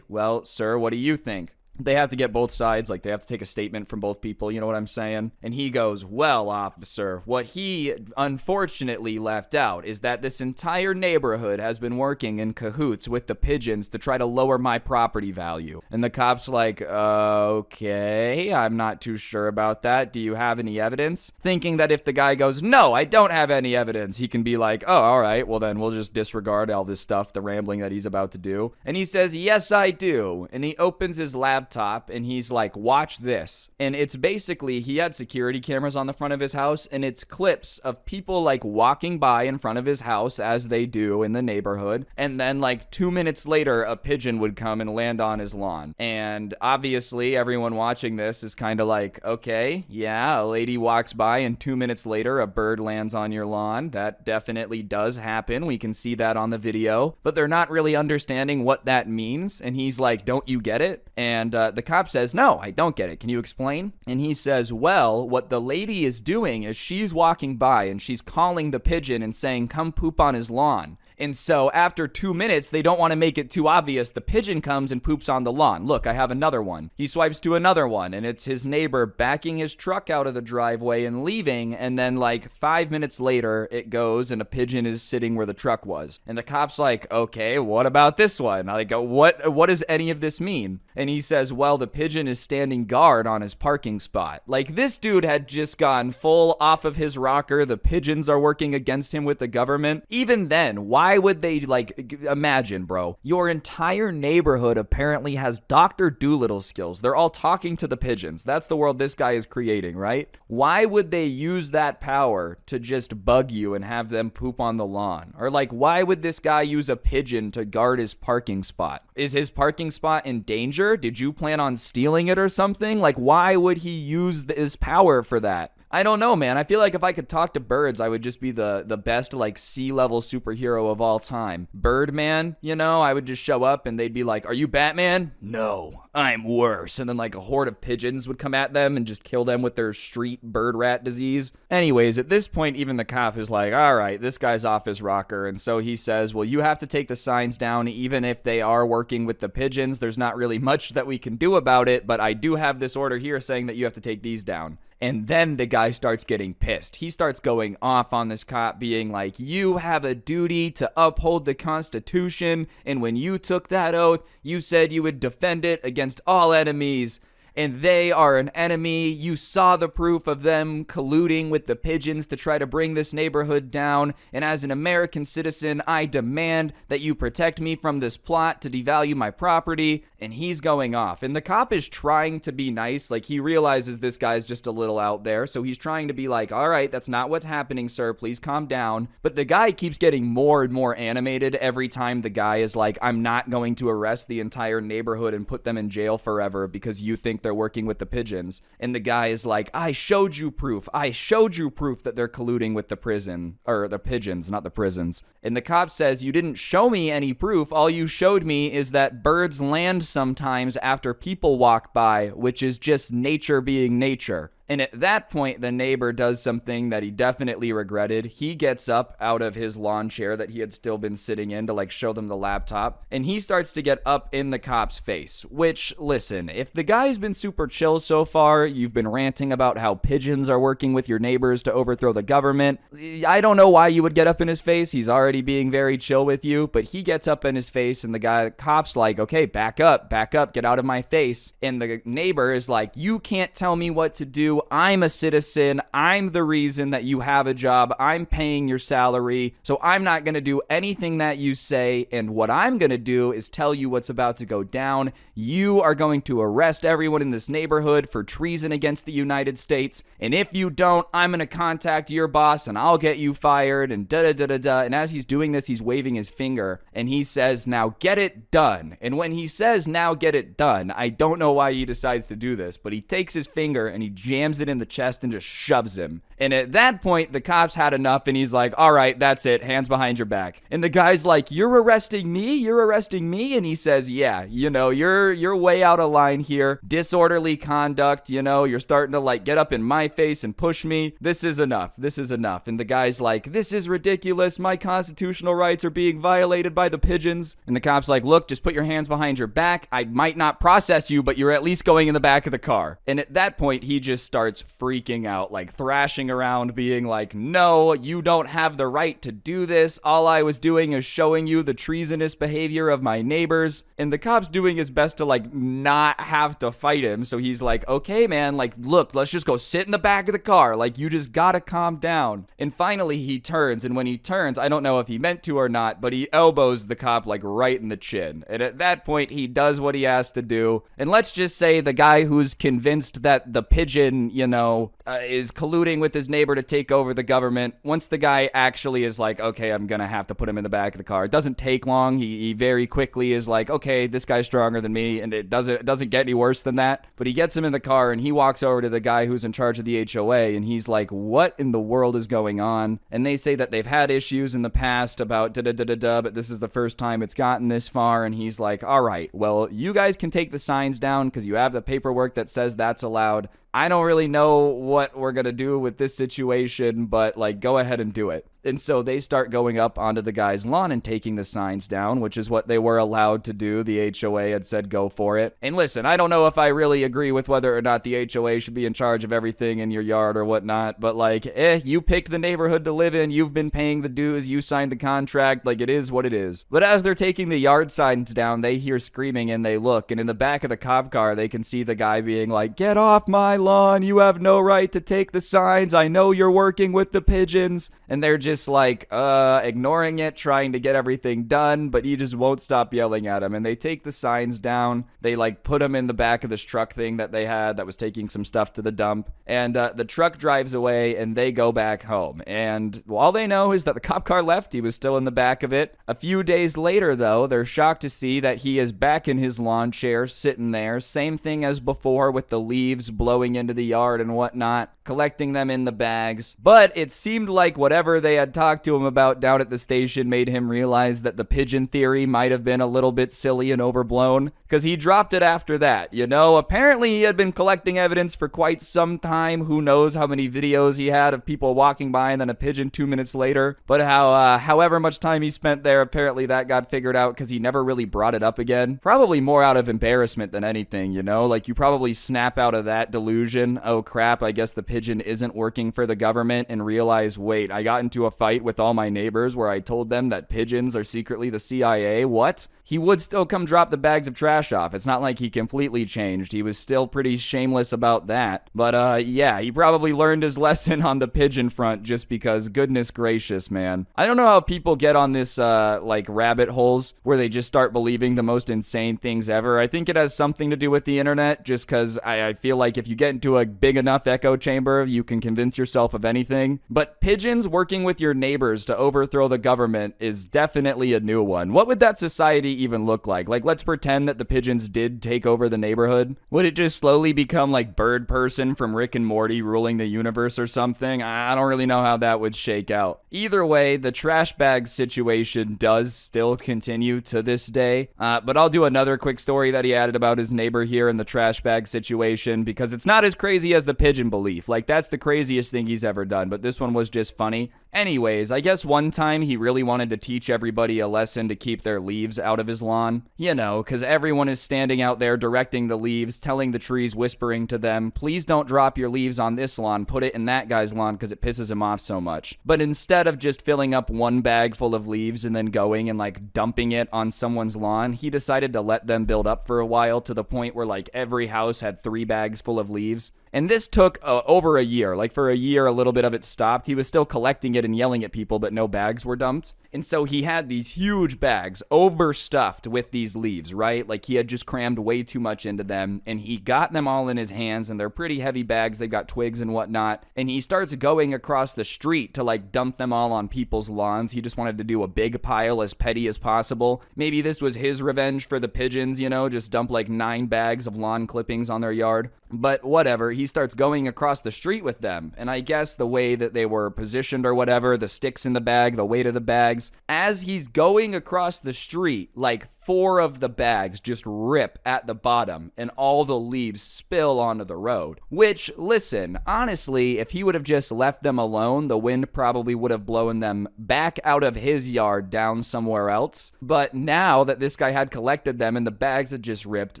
well, sir, what do you think? They have to get both sides, like they have to take a statement from both people, you know what I'm saying? And he goes, well, officer, what he unfortunately left out is that this entire neighborhood has been working in cahoots with the pigeons to try to lower my property value. And the cop's like, okay, I'm not too sure about that. Do you have any evidence? Thinking that if the guy goes, no, I don't have any evidence, he can be like, oh, all right, well then we'll just disregard all this stuff, the rambling that he's about to do. And he says, yes, I do. And he opens his laptop and he's like, watch this. And it's basically, he had security cameras on the front of his house, and it's clips of people like walking by in front of his house as they do in the neighborhood. And then like 2 minutes later, a pigeon would come and land on his lawn. And obviously everyone watching this is kind of like, okay, yeah, a lady walks by and 2 minutes later, a bird lands on your lawn. That definitely does happen. We can see that on the video, but they're not really understanding what that means. And he's like, don't you get it? And the cop says, no, I don't get it. Can you explain? And he says, well, what the lady is doing is she's walking by and she's calling the pigeon and saying, come poop on his lawn. And so after 2 minutes, they don't want to make it too obvious. The pigeon comes and poops on the lawn. Look, I have another one. He swipes to another one, and it's his neighbor backing his truck out of the driveway and leaving. And then like 5 minutes later, it goes and a pigeon is sitting where the truck was. And the cop's like, okay, what about this one? I go, what does any of this mean? And he says, well, the pigeon is standing guard on his parking spot. Like, this dude had just gone full off of his rocker. The pigeons are working against him with the government. Even then, why would they, like, imagine, bro, your entire neighborhood apparently has Dr. Doolittle skills. They're all talking to the pigeons. That's the world this guy is creating, right? Why would they use that power to just bug you and have them poop on the lawn? Or like, why would this guy use a pigeon to guard his parking spot? Is his parking spot in danger? Did you plan on stealing it or something? Like, why would he use his power for that? I don't know, man. I feel like if I could talk to birds, I would just be the best, like, sea-level superhero of all time. Birdman, you know, I would just show up and they'd be like, are you Batman? No, I'm worse. And then, like, a horde of pigeons would come at them and just kill them with their street bird rat disease. Anyways, at this point, even the cop is like, all right, this guy's off his rocker. And so he says, well, you have to take the signs down even if they are working with the pigeons. There's not really much that we can do about it, but I do have this order here saying that you have to take these down. And then the guy starts getting pissed. He starts going off on this cop, being like, you have a duty to uphold the Constitution, and when you took that oath, you said you would defend it against all enemies. And they are an enemy. You saw the proof of them colluding with the pigeons to try to bring this neighborhood down. And as an American citizen, I demand that you protect me from this plot to devalue my property. And he's going off. And the cop is trying to be nice. Like, he realizes this guy's just a little out there. So he's trying to be like, all right, that's not what's happening, sir. Please calm down. But the guy keeps getting more and more animated every time the guy is like, I'm not going to arrest the entire neighborhood and put them in jail forever because you think they're working with the pigeons. And the guy is like, I showed you proof. I showed you proof that they're colluding with the prison, or the pigeons, not the prisons. And the cop says, you didn't show me any proof. All you showed me is that birds land sometimes after people walk by, which is just nature being nature. And at that point, the neighbor does something that he definitely regretted. He gets up out of his lawn chair that he had still been sitting in to like show them the laptop. And he starts to get up in the cop's face, which, listen, if the guy's been super chill so far, you've been ranting about how pigeons are working with your neighbors to overthrow the government. I don't know why you would get up in his face. He's already being very chill with you, but he gets up in his face and the cop's like, okay, back up, get out of my face. And the neighbor is like, you can't tell me what to do. I'm a citizen. I'm the reason that you have a job. I'm paying your salary. So I'm not going to do anything that you say. And what I'm going to do is tell you what's about to go down. You are going to arrest everyone in this neighborhood for treason against the United States. And if you don't, I'm going to contact your boss and I'll get you fired and da-da-da-da-da. And as he's doing this, he's waving his finger and he says, now get it done. And when he says, now get it done, I don't know why he decides to do this, but he takes his finger and he jams it in the chest and just shoves him. And at that point, the cops had enough and he's like, all right, that's it. Hands behind your back. And the guy's like, you're arresting me? You're arresting me? And he says, yeah, you're way out of line here. Disorderly conduct, you're starting to like get up in my face and push me. This is enough. This is enough. And the guy's like, this is ridiculous. My constitutional rights are being violated by the pigeons. And the cop's like, look, just put your hands behind your back. I might not process you, but you're at least going in the back of the car. And at that point, he just starts freaking out, like thrashing around, being like, no, you don't have the right to do this. All I was doing is showing you the treasonous behavior of my neighbors. And the cop's doing his best to like not have to fight him. So he's like, okay, man, like, look, let's just go sit in the back of the car. Like, you just gotta calm down. And finally he turns. And when he turns, I don't know if he meant to or not, but he elbows the cop like right in the chin. And at that point, he does what he has to do. And let's just say the guy who's convinced that the pigeon, is colluding with his neighbor to take over the government, once the guy actually is like, okay, I'm gonna have to put him in the back of the car, it doesn't take long. He very quickly is like, okay, this guy's stronger than me, and it doesn't get any worse than that. But he gets him in the car and he walks over to the guy who's in charge of the HOA and he's like, what in the world is going on? And they say that they've had issues in the past about da-da-da-da-da, but this is the first time it's gotten this far. And he's like, all right, well, you guys can take the signs down because you have the paperwork that says that's allowed. I don't really know what we're going to do with this situation, but like, go ahead and do it. And so they start going up onto the guy's lawn and taking the signs down, which is what they were allowed to do. The HOA had said go for it. And listen, I don't know if I really agree with whether or not the HOA should be in charge of everything in your yard or whatnot, but like, you picked the neighborhood to live in, you've been paying the dues, you signed the contract, like it is what it is. But as they're taking the yard signs down, they hear screaming and they look, and in the back of the cop car, they can see the guy being like, get off my lawn, you have no right to take the signs, I know you're working with the pigeons. And they're just like, ignoring it, trying to get everything done, but he just won't stop yelling at him. And they take the signs down, they like put him in the back of this truck thing that they had that was taking some stuff to the dump, and the truck drives away and they go back home. And all they know is that the cop car left, he was still in the back of it. A few days later though, they're shocked to see that he is back in his lawn chair, sitting there, same thing as before with the leaves blowing into the yard and whatnot, collecting them in the bags. But it seemed like whatever they had talked to him about down at the station made him realize that the pigeon theory might have been a little bit silly and overblown, because he dropped it after that. Apparently he had been collecting evidence for quite some time. Who knows how many videos he had of people walking by and then a pigeon 2 minutes later. But however much time he spent there, apparently that got figured out because he never really brought it up again. Probably more out of embarrassment than anything, like you probably snap out of that delusion, oh crap, I guess the pigeon isn't working for the government, and realize, wait, I got into a fight with all my neighbors where I told them that pigeons are secretly the CIA. What? He would still come drop the bags of trash off. It's not like he completely changed. He was still pretty shameless about that. But yeah, he probably learned his lesson on the pigeon front, just because, goodness gracious, man. I don't know how people get on this like rabbit holes where they just start believing the most insane things ever. I think it has something to do with the internet, just because I feel like if you get into a big enough echo chamber, you can convince yourself of anything. But pigeons working with your neighbors to overthrow the government is definitely a new one. What would that society even look like? Like, let's pretend that the pigeons did take over the neighborhood. Would it just slowly become like Bird Person from Rick and Morty ruling the universe or something? I don't really know how that would shake out. Either way, the trash bag situation does still continue to this day. But I'll do another quick story that he added about his neighbor here in the trash bag situation, because it's not as crazy as the pigeon belief. Like, that's the craziest thing he's ever done, but this one was just funny. Anyways, I guess one time he really wanted to teach everybody a lesson to keep their leaves out of his lawn. Because everyone is standing out there directing the leaves, telling the trees, whispering to them, please don't drop your leaves on this lawn, put it in that guy's lawn because it pisses him off so much. But instead of just filling up one bag full of leaves and then going and like dumping it on someone's lawn, he decided to let them build up for a while, to the point where like every house had 3 bags full of leaves. And this took over a year. Like, for a year, a little bit of it stopped. He was still collecting it and yelling at people, but no bags were dumped. And so he had these huge bags overstuffed with these leaves, right? Like he had just crammed way too much into them, and he got them all in his hands, and they're pretty heavy bags. They've got twigs and whatnot. And he starts going across the street to like dump them all on people's lawns. He just wanted to do a big pile as petty as possible. Maybe this was his revenge for the pigeons, you know, just dump like 9 bags of lawn clippings on their yard. But whatever, he starts going across the street with them. And I guess the way that they were positioned or whatever, the sticks in the bag, the weight of the bags, as he's going across the street, like 4 of the bags just rip at the bottom and all the leaves spill onto the road. Which, listen, honestly, if he would have just left them alone, the wind probably would have blown them back out of his yard down somewhere else. But now that this guy had collected them and the bags had just ripped,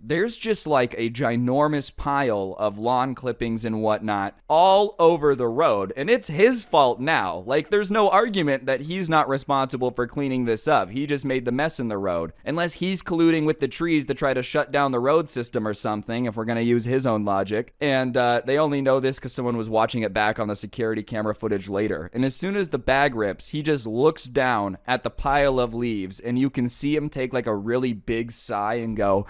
there's just like a ginormous pile of lawn clippings and whatnot all over the road. And it's his fault now. Like, there's no argument that he's not responsible for cleaning this up. He just made the mess in the road. Unless he's colluding with the trees to try to shut down the road system or something, if we're going to use his own logic. And they only know this because someone was watching it back on the security camera footage later. And as soon as the bag rips, he just looks down at the pile of leaves, and you can see him take like a really big sigh and go,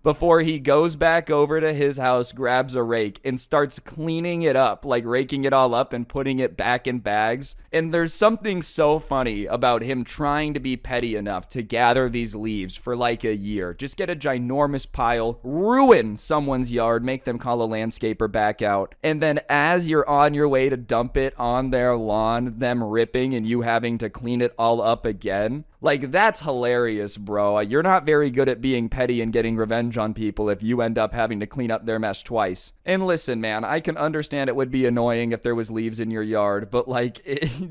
before he goes back over to his house, grabs a rake, and starts cleaning it up, like raking it all up and putting it back in bags. And there's something so funny about him trying to be petty enough to gather these leaves for like a year. Just get a ginormous pile, ruin someone's yard, make them call a landscaper back out, and then as you're on your way to dump it on their lawn, them ripping and you having to clean it all up again. Like, that's hilarious, bro. You're not very good at being petty and getting revenge on people if you end up having to clean up their mess twice. And listen, man, I can understand it would be annoying if there was leaves in your yard, but like,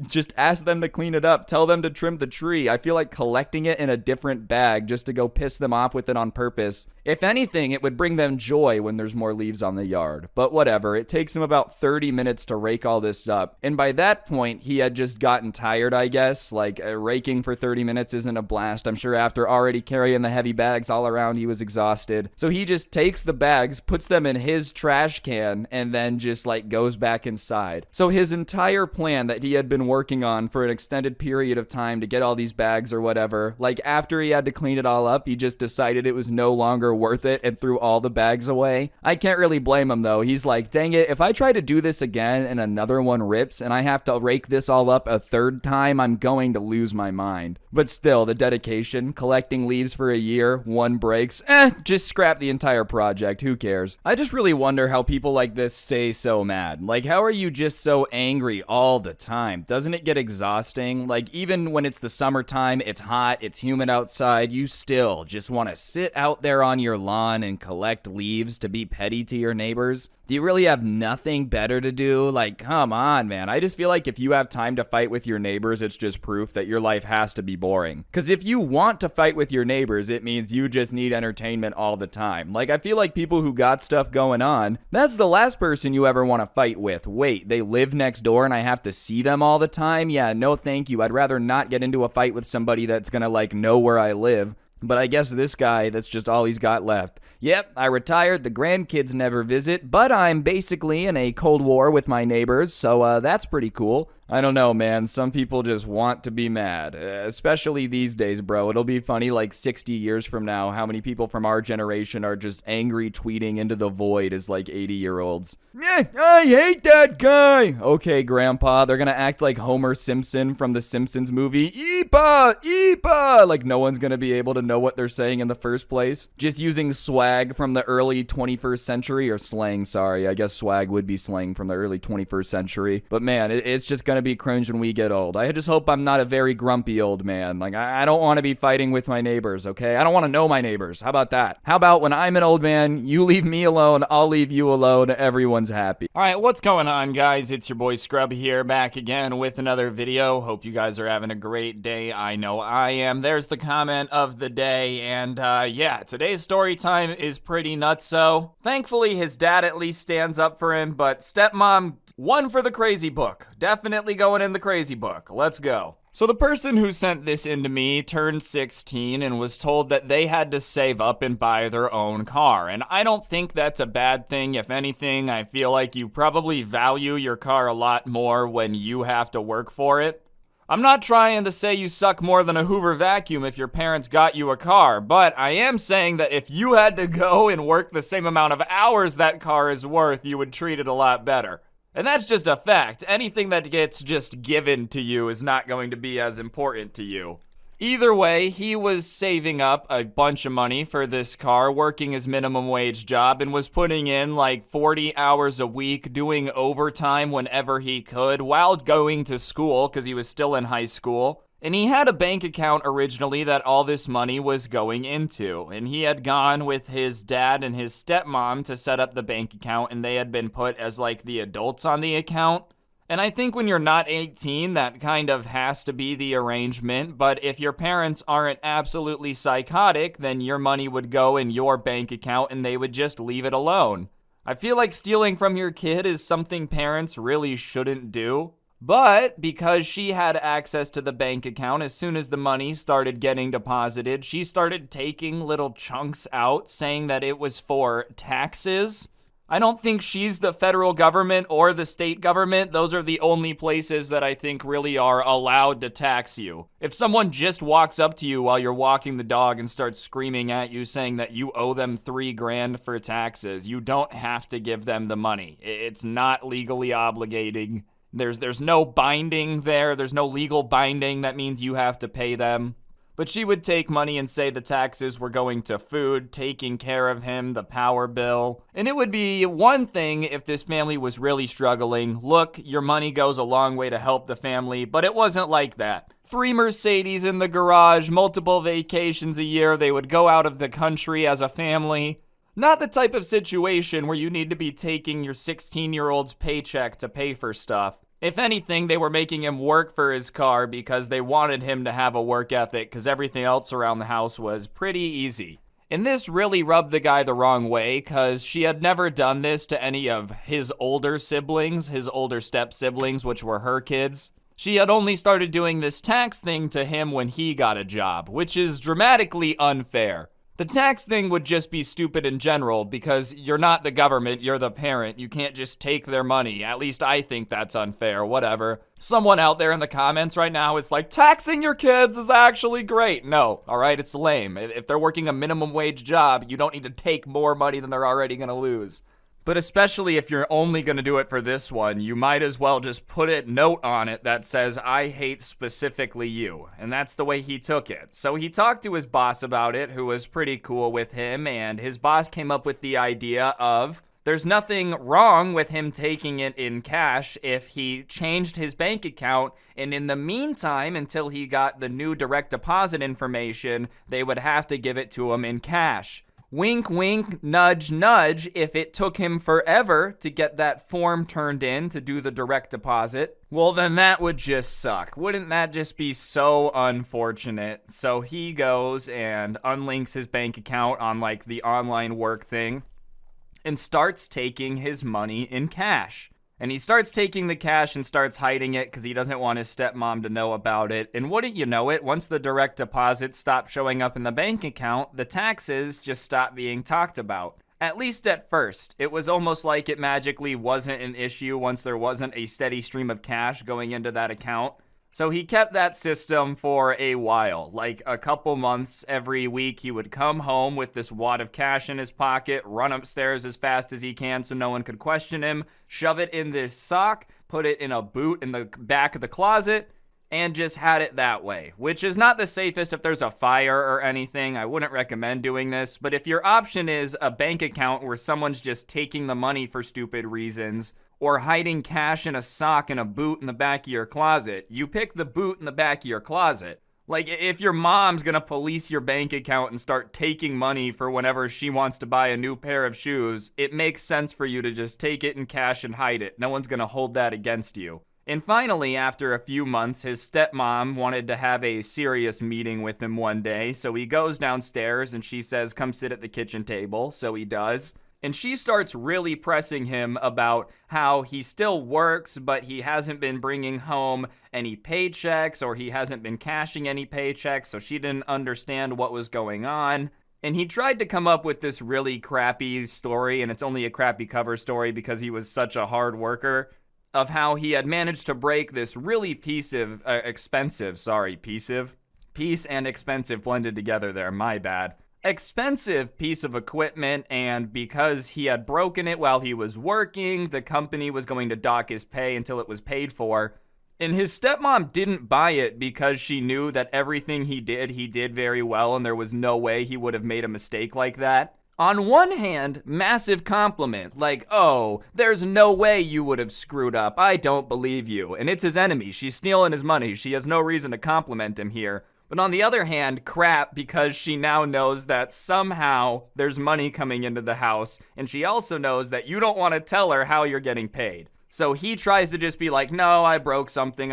just ask them to clean it up. Tell them to trim the tree. I feel like collecting it in a different bag just to go piss them off with it on purpose. If anything, it would bring them joy when there's more leaves on the yard. But whatever, it takes him about 30 minutes to rake all this up. And by that point, he had just gotten tired, I guess. Like, raking for 30 minutes isn't a blast. I'm sure after already carrying the heavy bags all around, he was exhausted. So he just takes the bags, puts them in his trash can, and then just like goes back inside. So his entire plan that he had been working on for an extended period of time to get all these bags or whatever, like after he had to clean it all up, he just decided it was no longer worth it and threw all the bags away. I can't really blame him though. He's like, dang it, if I try to do this again and another one rips and I have to rake this all up a third time, I'm going to lose my mind. But still, the dedication, collecting leaves for a year, one breaks, just scrap the entire project, who cares? I just really wonder how people like this stay so mad. Like, how are you just so angry all the time? Doesn't it get exhausting? Like, even when it's the summertime, it's hot, it's humid outside, you still just want to sit out there on your lawn and collect leaves to be petty to your neighbors? Do you really have nothing better to do? Like, come on, man. I just feel like if you have time to fight with your neighbors, it's just proof that your life has to be boring. Because if you want to fight with your neighbors, it means you just need entertainment all the time. Like, I feel like people who got stuff going on, that's the last person you ever want to fight with. Wait, they live next door and I have to see them all the time? Yeah, no thank you. I'd rather not get into a fight with somebody that's gonna, like, know where I live. But I guess this guy, that's just all he's got left. Yep, I retired, the grandkids never visit, but I'm basically in a Cold War with my neighbors, so that's pretty cool. I don't know, man. Some people just want to be mad, especially these days, bro. It'll be funny like 60 years from now how many people from our generation are just angry tweeting into the void as like 80-year-olds. I hate that guy. Okay, grandpa, they're gonna act like Homer Simpson from the Simpsons movie. Eepa, eepa. Like no one's gonna be able to know what they're saying in the first place. Just using swag from the early 21st century, or slang, sorry. I guess swag would be slang from the early 21st century. But man, it's just gonna be cringe when we get old. I just hope I'm not a very grumpy old man. Like, I don't want to be fighting with my neighbors, okay? I don't want to know my neighbors. How about that? How about when I'm an old man, you leave me alone, I'll leave you alone, everyone's happy. All right, what's going on, guys? It's your boy Scrubby here, back again with another video. Hope you guys are having a great day. I know I am. There's the comment of the day, and yeah, today's story time is pretty nutso. Thankfully, his dad at least stands up for him, but stepmom, one for the crazy book. Definitely going in the crazy book. Let's go. So the person who sent this into me turned 16 and was told that they had to save up and buy their own car. And I don't think that's a bad thing. If anything, I feel like you probably value your car a lot more when you have to work for it. I'm not trying to say you suck more than a Hoover vacuum if your parents got you a car, but I am saying that if you had to go and work the same amount of hours that car is worth, you would treat it a lot better. And that's just a fact. Anything that gets just given to you is not going to be as important to you. Either way, he was saving up a bunch of money for this car, working his minimum wage job, and was putting in like 40 hours a week, doing overtime whenever he could while going to school because he was still in high school. And he had a bank account originally that all this money was going into. And he had gone with his dad and his stepmom to set up the bank account, and they had been put as like the adults on the account. And I think when you're not 18, that kind of has to be the arrangement. But if your parents aren't absolutely psychotic, then your money would go in your bank account and they would just leave it alone. I feel like stealing from your kid is something parents really shouldn't do. But because she had access to the bank account, as soon as the money started getting deposited, she started taking little chunks out, saying that it was for taxes. I don't think she's the federal government or the state government. Those are the only places that I think really are allowed to tax you. If someone just walks up to you while you're walking the dog and starts screaming at you saying that you owe them $3,000 for taxes, you don't have to give them the money. It's not legally obligating. There's no binding there. There's no legal binding that means you have to pay them. But she would take money and say the taxes were going to food, taking care of him, the power bill. And it would be one thing if this family was really struggling. Look, your money goes a long way to help the family, but it wasn't like that. 3 Mercedes in the garage, multiple vacations a year. They would go out of the country as a family. Not the type of situation where you need to be taking your 16-year-old's paycheck to pay for stuff. If anything, they were making him work for his car because they wanted him to have a work ethic because everything else around the house was pretty easy. And this really rubbed the guy the wrong way because she had never done this to any of his older siblings, his older step-siblings, which were her kids. She had only started doing this tax thing to him when he got a job, which is dramatically unfair. The tax thing would just be stupid in general because you're not the government, you're the parent. You can't just take their money. At least I think that's unfair, whatever. Someone out there in the comments right now is like, taxing your kids is actually great. No, all right, it's lame. If they're working a minimum wage job, you don't need to take more money than they're already gonna lose. But especially if you're only going to do it for this one, you might as well just put a note on it that says, I hate specifically you. And that's the way he took it. So he talked to his boss about it, who was pretty cool with him, and his boss came up with the idea of, there's nothing wrong with him taking it in cash if he changed his bank account, and in the meantime, until he got the new direct deposit information, they would have to give it to him in cash. Wink, wink, nudge, nudge, if it took him forever to get that form turned in to do the direct deposit, well, then that would just suck. Wouldn't that just be so unfortunate? So he goes and unlinks his bank account on like the online work thing and starts taking his money in cash. And he starts taking the cash and starts hiding it because he doesn't want his stepmom to know about it. And wouldn't you know it, once the direct deposits stop showing up in the bank account, the taxes just stop being talked about. At least at first. It was almost like it magically wasn't an issue once there wasn't a steady stream of cash going into that account. So he kept that system for a while, like a couple months. Every week he would come home with this wad of cash in his pocket, run upstairs as fast as he can so no one could question him, shove it in this sock, put it in a boot in the back of the closet, and just had it that way, which is not the safest if there's a fire or anything. I wouldn't recommend doing this, but if your option is a bank account where someone's just taking the money for stupid reasons, or hiding cash in a sock in a boot in the back of your closet, you pick the boot in the back of your closet. Like, if your mom's gonna police your bank account and start taking money for whenever she wants to buy a new pair of shoes, it makes sense for you to just take it in cash and hide it. No one's gonna hold that against you. And finally, after a few months, his stepmom wanted to have a serious meeting with him one day, so he goes downstairs and she says, come sit at the kitchen table, so he does. And she starts really pressing him about how he still works, but he hasn't been bringing home any paychecks, or he hasn't been cashing any paychecks, so she didn't understand what was going on. And he tried to come up with this really crappy story, and it's only a crappy cover story because he was such a hard worker. of how he had managed to break this really piece and expensive blended together there, my bad. Expensive piece of equipment, and because he had broken it while he was working, the company was going to dock his pay until it was paid for. And his stepmom didn't buy it because she knew that everything he did very well, and there was no way he would have made a mistake like that. On one hand, massive compliment, like, oh, there's no way you would have screwed up, I don't believe you. And it's his enemy, she's stealing his money, she has no reason to compliment him here. But on the other hand, crap, because she now knows that somehow there's money coming into the house, and she also knows that you don't want to tell her how you're getting paid. So he tries to just be like, no, I broke something,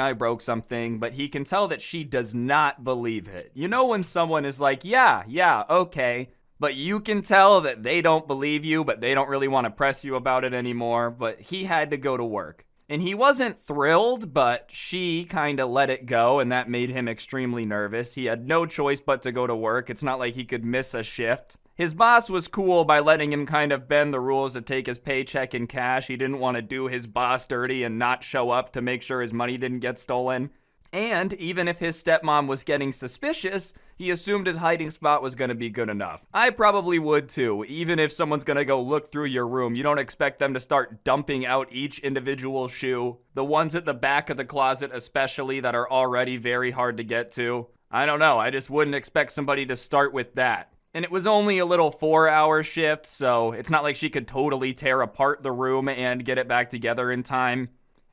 but he can tell that she does not believe it. You know when someone is like, yeah, okay, but you can tell that they don't believe you, but they don't really want to press you about it anymore, but he had to go to work. And he wasn't thrilled, but she kind of let it go, and that made him extremely nervous. He had no choice but to go to work. It's not like he could miss a shift. His boss was cool by letting him kind of bend the rules to take his paycheck in cash. He didn't want to do his boss dirty and not show up to make sure his money didn't get stolen. And even if his stepmom was getting suspicious, he assumed his hiding spot was going to be good enough. I probably would too. Even if someone's going to go look through your room, you don't expect them to start dumping out each individual shoe. The ones at the back of the closet especially that are already very hard to get to. I don't know, I just wouldn't expect somebody to start with that. And it was only a little 4-hour shift, so it's not like she could totally tear apart the room and get it back together in time.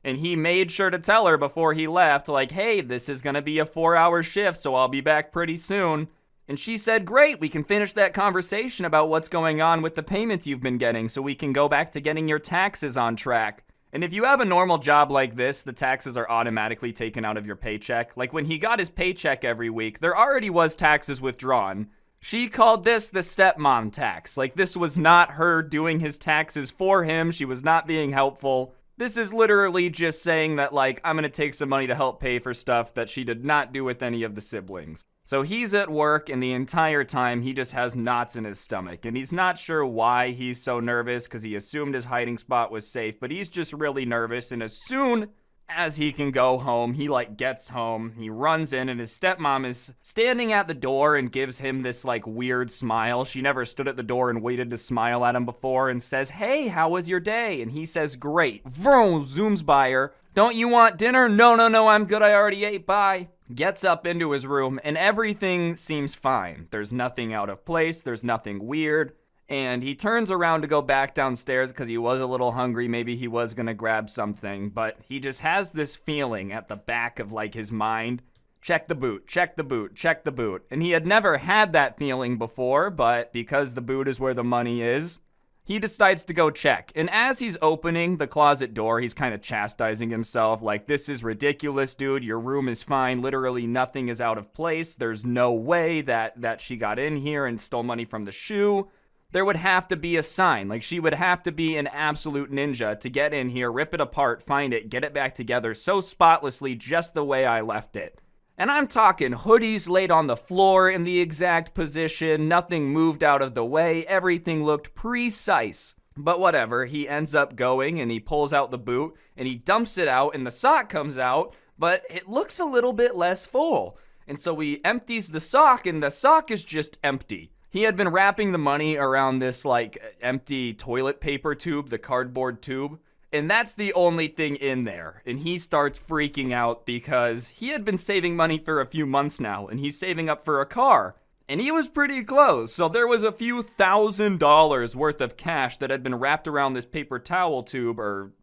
And he made sure to tell her before he left, like, hey, this is gonna be a 4-hour shift, so I'll be back pretty soon. And she said, great, we can finish that conversation about what's going on with the payments you've been getting so we can go back to getting your taxes on track. And if you have a normal job like this, the taxes are automatically taken out of your paycheck. Like when he got his paycheck every week, there already was taxes withdrawn. She called this the stepmom tax. Like this was not her doing his taxes for him. She was not being helpful. This is literally just saying that, like, I'm gonna take some money to help pay for stuff that she did not do with any of the siblings. So he's at work, and the entire time he just has knots in his stomach, and he's not sure why he's so nervous because he assumed his hiding spot was safe, but he's just really nervous, and as soon as he can go home, he gets home, he runs in, and his stepmom is standing at the door and gives him this weird smile. She never stood at the door and waited to smile at him before, and says, hey, how was your day? And he says, great. Vroom, zooms by her. Don't you want dinner? No, I'm good, I already ate, bye. Gets up into his room, and everything seems fine. There's nothing out of place, there's nothing weird. And he turns around to go back downstairs because he was a little hungry. Maybe he was going to grab something. But he just has this feeling at the back of his mind. Check the boot, check the boot, check the boot. And he had never had that feeling before. But because the boot is where the money is, he decides to go check. And as he's opening the closet door, he's kind of chastising himself. Like, this is ridiculous, dude. Your room is fine. Literally nothing is out of place. There's no way that she got in here and stole money from the shoe. There would have to be a sign. She would have to be an absolute ninja to get in here, rip it apart, find it, get it back together so spotlessly just the way I left it. And I'm talking hoodies laid on the floor in the exact position, nothing moved out of the way, everything looked precise. But whatever, he ends up going and he pulls out the boot and he dumps it out and the sock comes out, but it looks a little bit less full. And so he empties the sock and the sock is just empty. He had been wrapping the money around this empty toilet paper tube, the cardboard tube, and that's the only thing in there. And he starts freaking out because he had been saving money for a few months now, and he's saving up for a car. And he was pretty close, so there was a few $1,000s worth of cash that had been wrapped around this paper towel tube or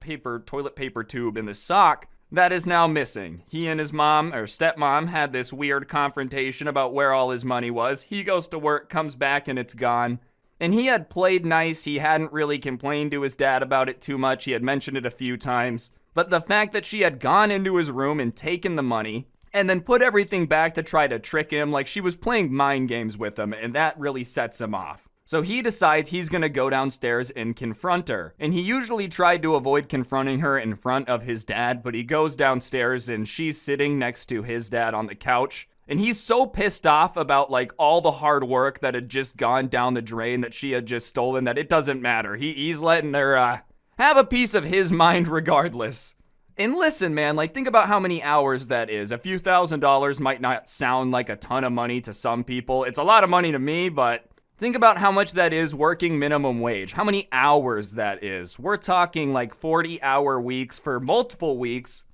toilet paper tube in the sock that is now missing. He and his mom, or stepmom, had this weird confrontation about where all his money was. He goes to work, comes back, and it's gone. And he had played nice. He hadn't really complained to his dad about it too much. He had mentioned it a few times. But the fact that she had gone into his room and taken the money, and then put everything back to try to trick him, she was playing mind games with him, and that really sets him off. So he decides he's gonna go downstairs and confront her. And he usually tried to avoid confronting her in front of his dad, but he goes downstairs and she's sitting next to his dad on the couch. And he's so pissed off about all the hard work that had just gone down the drain that she had just stolen that it doesn't matter. He's letting her have a piece of his mind regardless. And listen, man, like, think about how many hours that is. A few $1,000s might not sound like a ton of money to some people. It's a lot of money to me, but think about how much that is working minimum wage. How many hours that is. We're talking like 40-hour weeks for multiple weeks.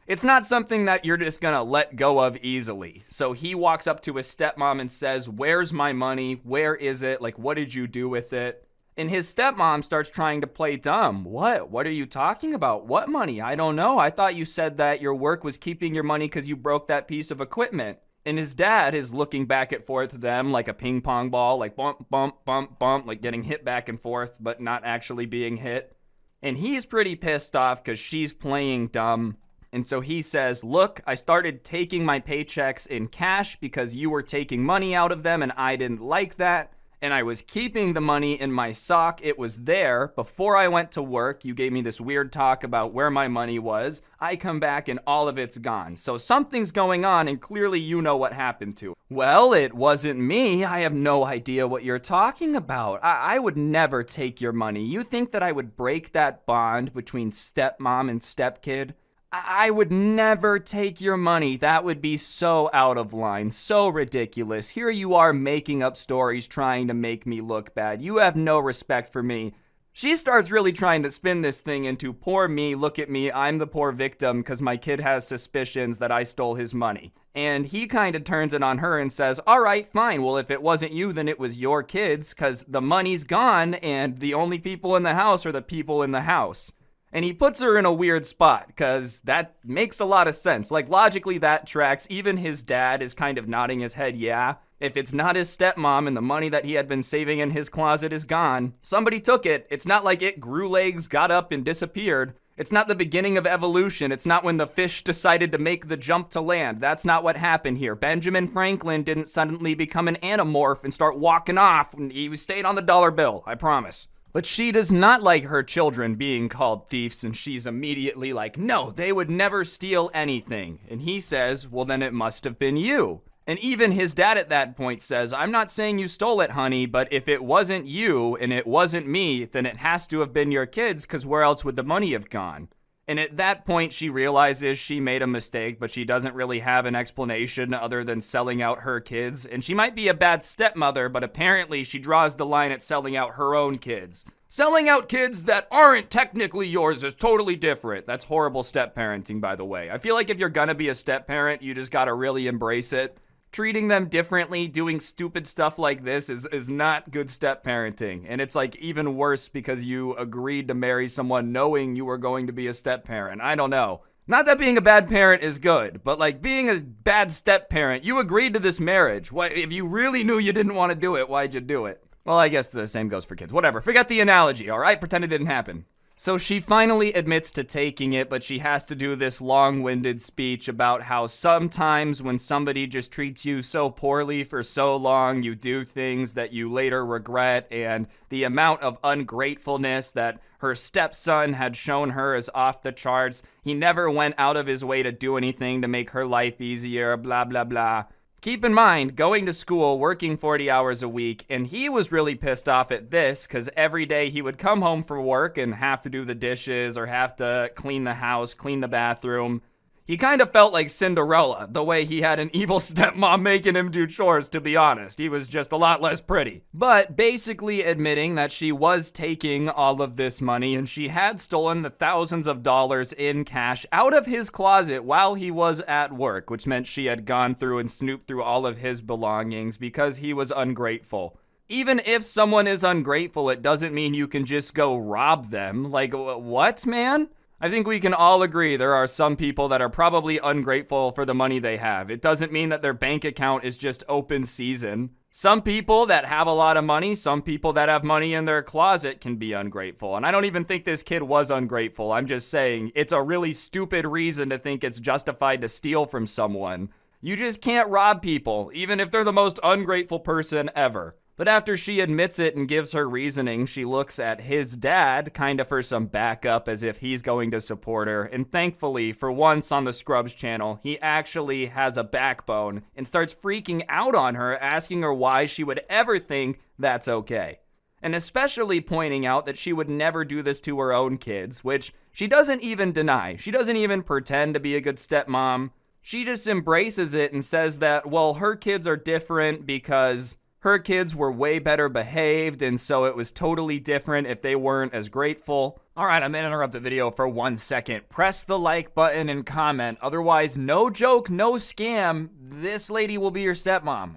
It's not something that you're just gonna let go of easily. So he walks up to his stepmom and says, "Where's my money? Where is it? Like, what did you do with it?" And his stepmom starts trying to play dumb. What are you talking about? What money? I don't know. I thought you said that your work was keeping your money because you broke that piece of equipment. And his dad is looking back and forth to them like a ping pong ball, like bump, bump, bump, bump, like getting hit back and forth, but not actually being hit. And he's pretty pissed off because she's playing dumb. And so he says, "Look, I started taking my paychecks in cash because you were taking money out of them and I didn't like that. And I was keeping the money in my sock. It was there before I went to work. You gave me this weird talk about where my money was. I come back and all of it's gone. So something's going on and clearly you know what happened to it." "Well, it wasn't me. I have no idea what you're talking about. I would never take your money. You think that I would break that bond between stepmom and stepkid? I would never take your money. That would be so out of line, so ridiculous. Here you are making up stories trying to make me look bad. You have no respect for me." She starts really trying to spin this thing into poor me, look at me, I'm the poor victim because my kid has suspicions that I stole his money. And he kind of turns it on her and says, "All right, fine. Well, if it wasn't you, then it was your kids because the money's gone and the only people in the house are the people in the house." And he puts her in a weird spot, because that makes a lot of sense. Like, logically, that tracks. Even his dad is kind of nodding his head, yeah. If it's not his stepmom and the money that he had been saving in his closet is gone, somebody took it. It's not like it grew legs, got up, and disappeared. It's not the beginning of evolution. It's not when the fish decided to make the jump to land. That's not what happened here. Benjamin Franklin didn't suddenly become an anamorph and start walking off. He stayed on the dollar bill, I promise. But she does not like her children being called thieves, and she's immediately like, "No, they would never steal anything." And he says, "Well, then it must have been you." And even his dad at that point says, "I'm not saying you stole it, honey, but if it wasn't you and it wasn't me, then it has to have been your kids, because where else would the money have gone?" And at that point, she realizes she made a mistake, but she doesn't really have an explanation other than selling out her kids. And she might be a bad stepmother, but apparently she draws the line at selling out her own kids. Selling out kids that aren't technically yours is totally different. That's horrible step-parenting, by the way. I feel like if you're gonna be a step-parent, you just gotta really embrace it. Treating them differently, doing stupid stuff like this is not good step-parenting. And it's like even worse because you agreed to marry someone knowing you were going to be a step-parent. I don't know. Not that being a bad parent is good, but like being a bad step-parent, you agreed to this marriage. Why, if you really knew you didn't want to do it, why'd you do it? Well, I guess the same goes for kids. Whatever, forget the analogy, all right? Pretend it didn't happen. So she finally admits to taking it, but she has to do this long-winded speech about how sometimes when somebody just treats you so poorly for so long, you do things that you later regret, and the amount of ungratefulness that her stepson had shown her is off the charts. He never went out of his way to do anything to make her life easier, blah, blah, blah. Keep in mind, going to school, working 40 hours a week, and he was really pissed off at this because every day he would come home from work and have to do the dishes or have to clean the house, clean the bathroom. He kind of felt like Cinderella, the way he had an evil stepmom making him do chores, to be honest. He was just a lot less pretty. But basically admitting that she was taking all of this money and she had stolen the thousands of dollars in cash out of his closet while he was at work, which meant she had gone through and snooped through all of his belongings because he was ungrateful. Even if someone is ungrateful, it doesn't mean you can just go rob them. Like, what, man? I think we can all agree there are some people that are probably ungrateful for the money they have. It doesn't mean that their bank account is just open season. Some people that have a lot of money, some people that have money in their closet can be ungrateful. And I don't even think this kid was ungrateful. I'm just saying it's a really stupid reason to think it's justified to steal from someone. You just can't rob people, even if they're the most ungrateful person ever. But after she admits it and gives her reasoning, she looks at his dad kind of for some backup as if he's going to support her. And thankfully, for once on the Scrubs channel, he actually has a backbone and starts freaking out on her, asking her why she would ever think that's okay. and especially pointing out that she would never do this to her own kids, which she doesn't even deny. She doesn't even pretend to be a good stepmom. She just embraces it and says that, well, her kids are different because her kids were way better behaved, and so it was totally different if they weren't as grateful. All right, I'm gonna interrupt the video for 1 second. Press the like button and comment. Otherwise, no joke, no scam, this lady will be your stepmom.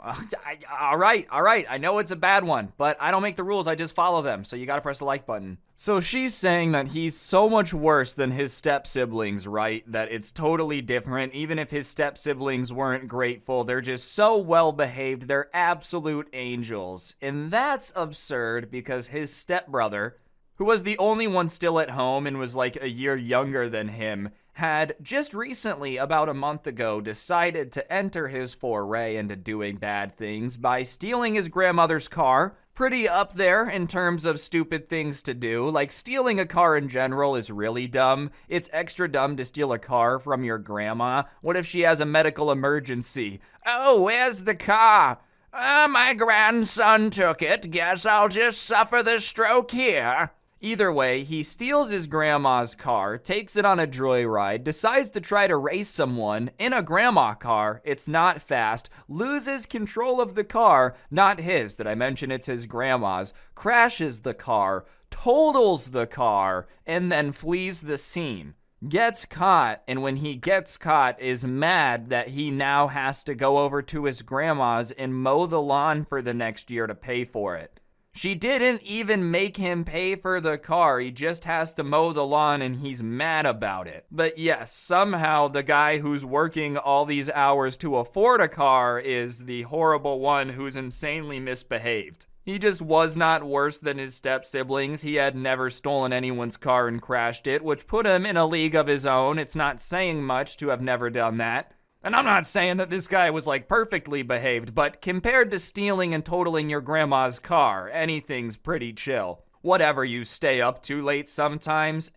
All right. I know it's a bad one, but I don't make the rules, I just follow them. So you gotta press the like button. So she's saying that he's so much worse than his step-siblings, right? That it's totally different. Even if his step-siblings weren't grateful, they're just so well-behaved. They're absolute angels. And that's absurd because his stepbrother, who was the only one still at home and was like a year younger than him, had just recently, about a month ago, decided to enter his foray into doing bad things by stealing his grandmother's car. Pretty up there in terms of stupid things to do. Like, stealing a car in general is really dumb. It's extra dumb to steal a car from your grandma. What if she has a medical emergency? Oh, where's the car? My grandson took it. Guess I'll just suffer the stroke here. Either way, he steals his grandma's car, takes it on a joyride, decides to try to race someone in a grandma car. It's not fast, loses control of the car, not his, did I mention it's his grandma's, crashes the car, totals the car, and then flees the scene. Gets caught, and when he gets caught is mad that he now has to go over to his grandma's and mow the lawn for the next year to pay for it. She didn't even make him pay for the car. He just has to mow the lawn and he's mad about it. But yes, somehow the guy who's working all these hours to afford a car is the horrible one who's insanely misbehaved. He just was not worse than his step-siblings. He had never stolen anyone's car and crashed it, which put him in a league of his own. It's not saying much to have never done that. And I'm not saying that this guy was like perfectly behaved, but compared to stealing and totaling your grandma's car, anything's pretty chill. Whatever you stay up too late sometimes,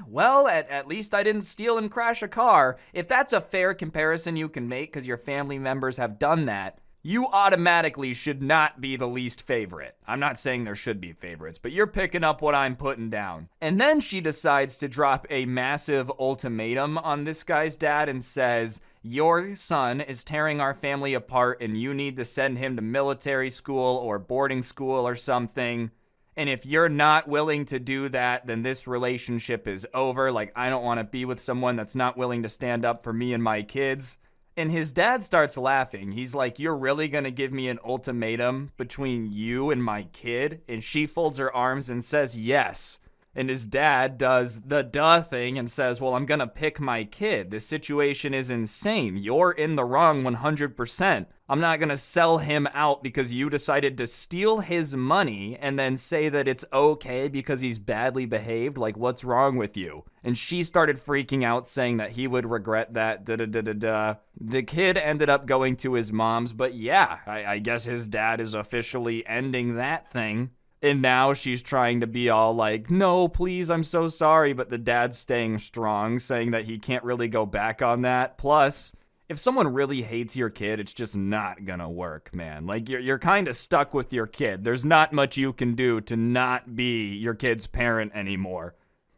well, at least I didn't steal and crash a car. If that's a fair comparison you can make because your family members have done that, you automatically should not be the least favorite. I'm not saying there should be favorites, but you're picking up what I'm putting down. And then she decides to drop a massive ultimatum on this guy's dad and says, your son is tearing our family apart and you need to send him to military school or boarding school or something. And if you're not willing to do that, then this relationship is over. Like, I don't want to be with someone that's not willing to stand up for me and my kids. And his dad starts laughing. He's like, you're really gonna give me an ultimatum between you and my kid? And she folds her arms and says yes. And his dad does the duh thing and says, well, I'm gonna pick my kid. This situation is insane. You're in the wrong 100%. I'm not gonna sell him out because you decided to steal his money and then say that it's okay because he's badly behaved. Like, what's wrong with you? And she started freaking out, saying that he would regret that, da-da-da-da-da. The kid ended up going to his mom's, but yeah, I guess his dad is officially ending that thing. And now she's trying to be all like, no, please, I'm so sorry. But the dad's staying strong, saying that he can't really go back on that. Plus, if someone really hates your kid, it's just not gonna work, man. Like, you're kind of stuck with your kid. There's not much you can do to not be your kid's parent anymore.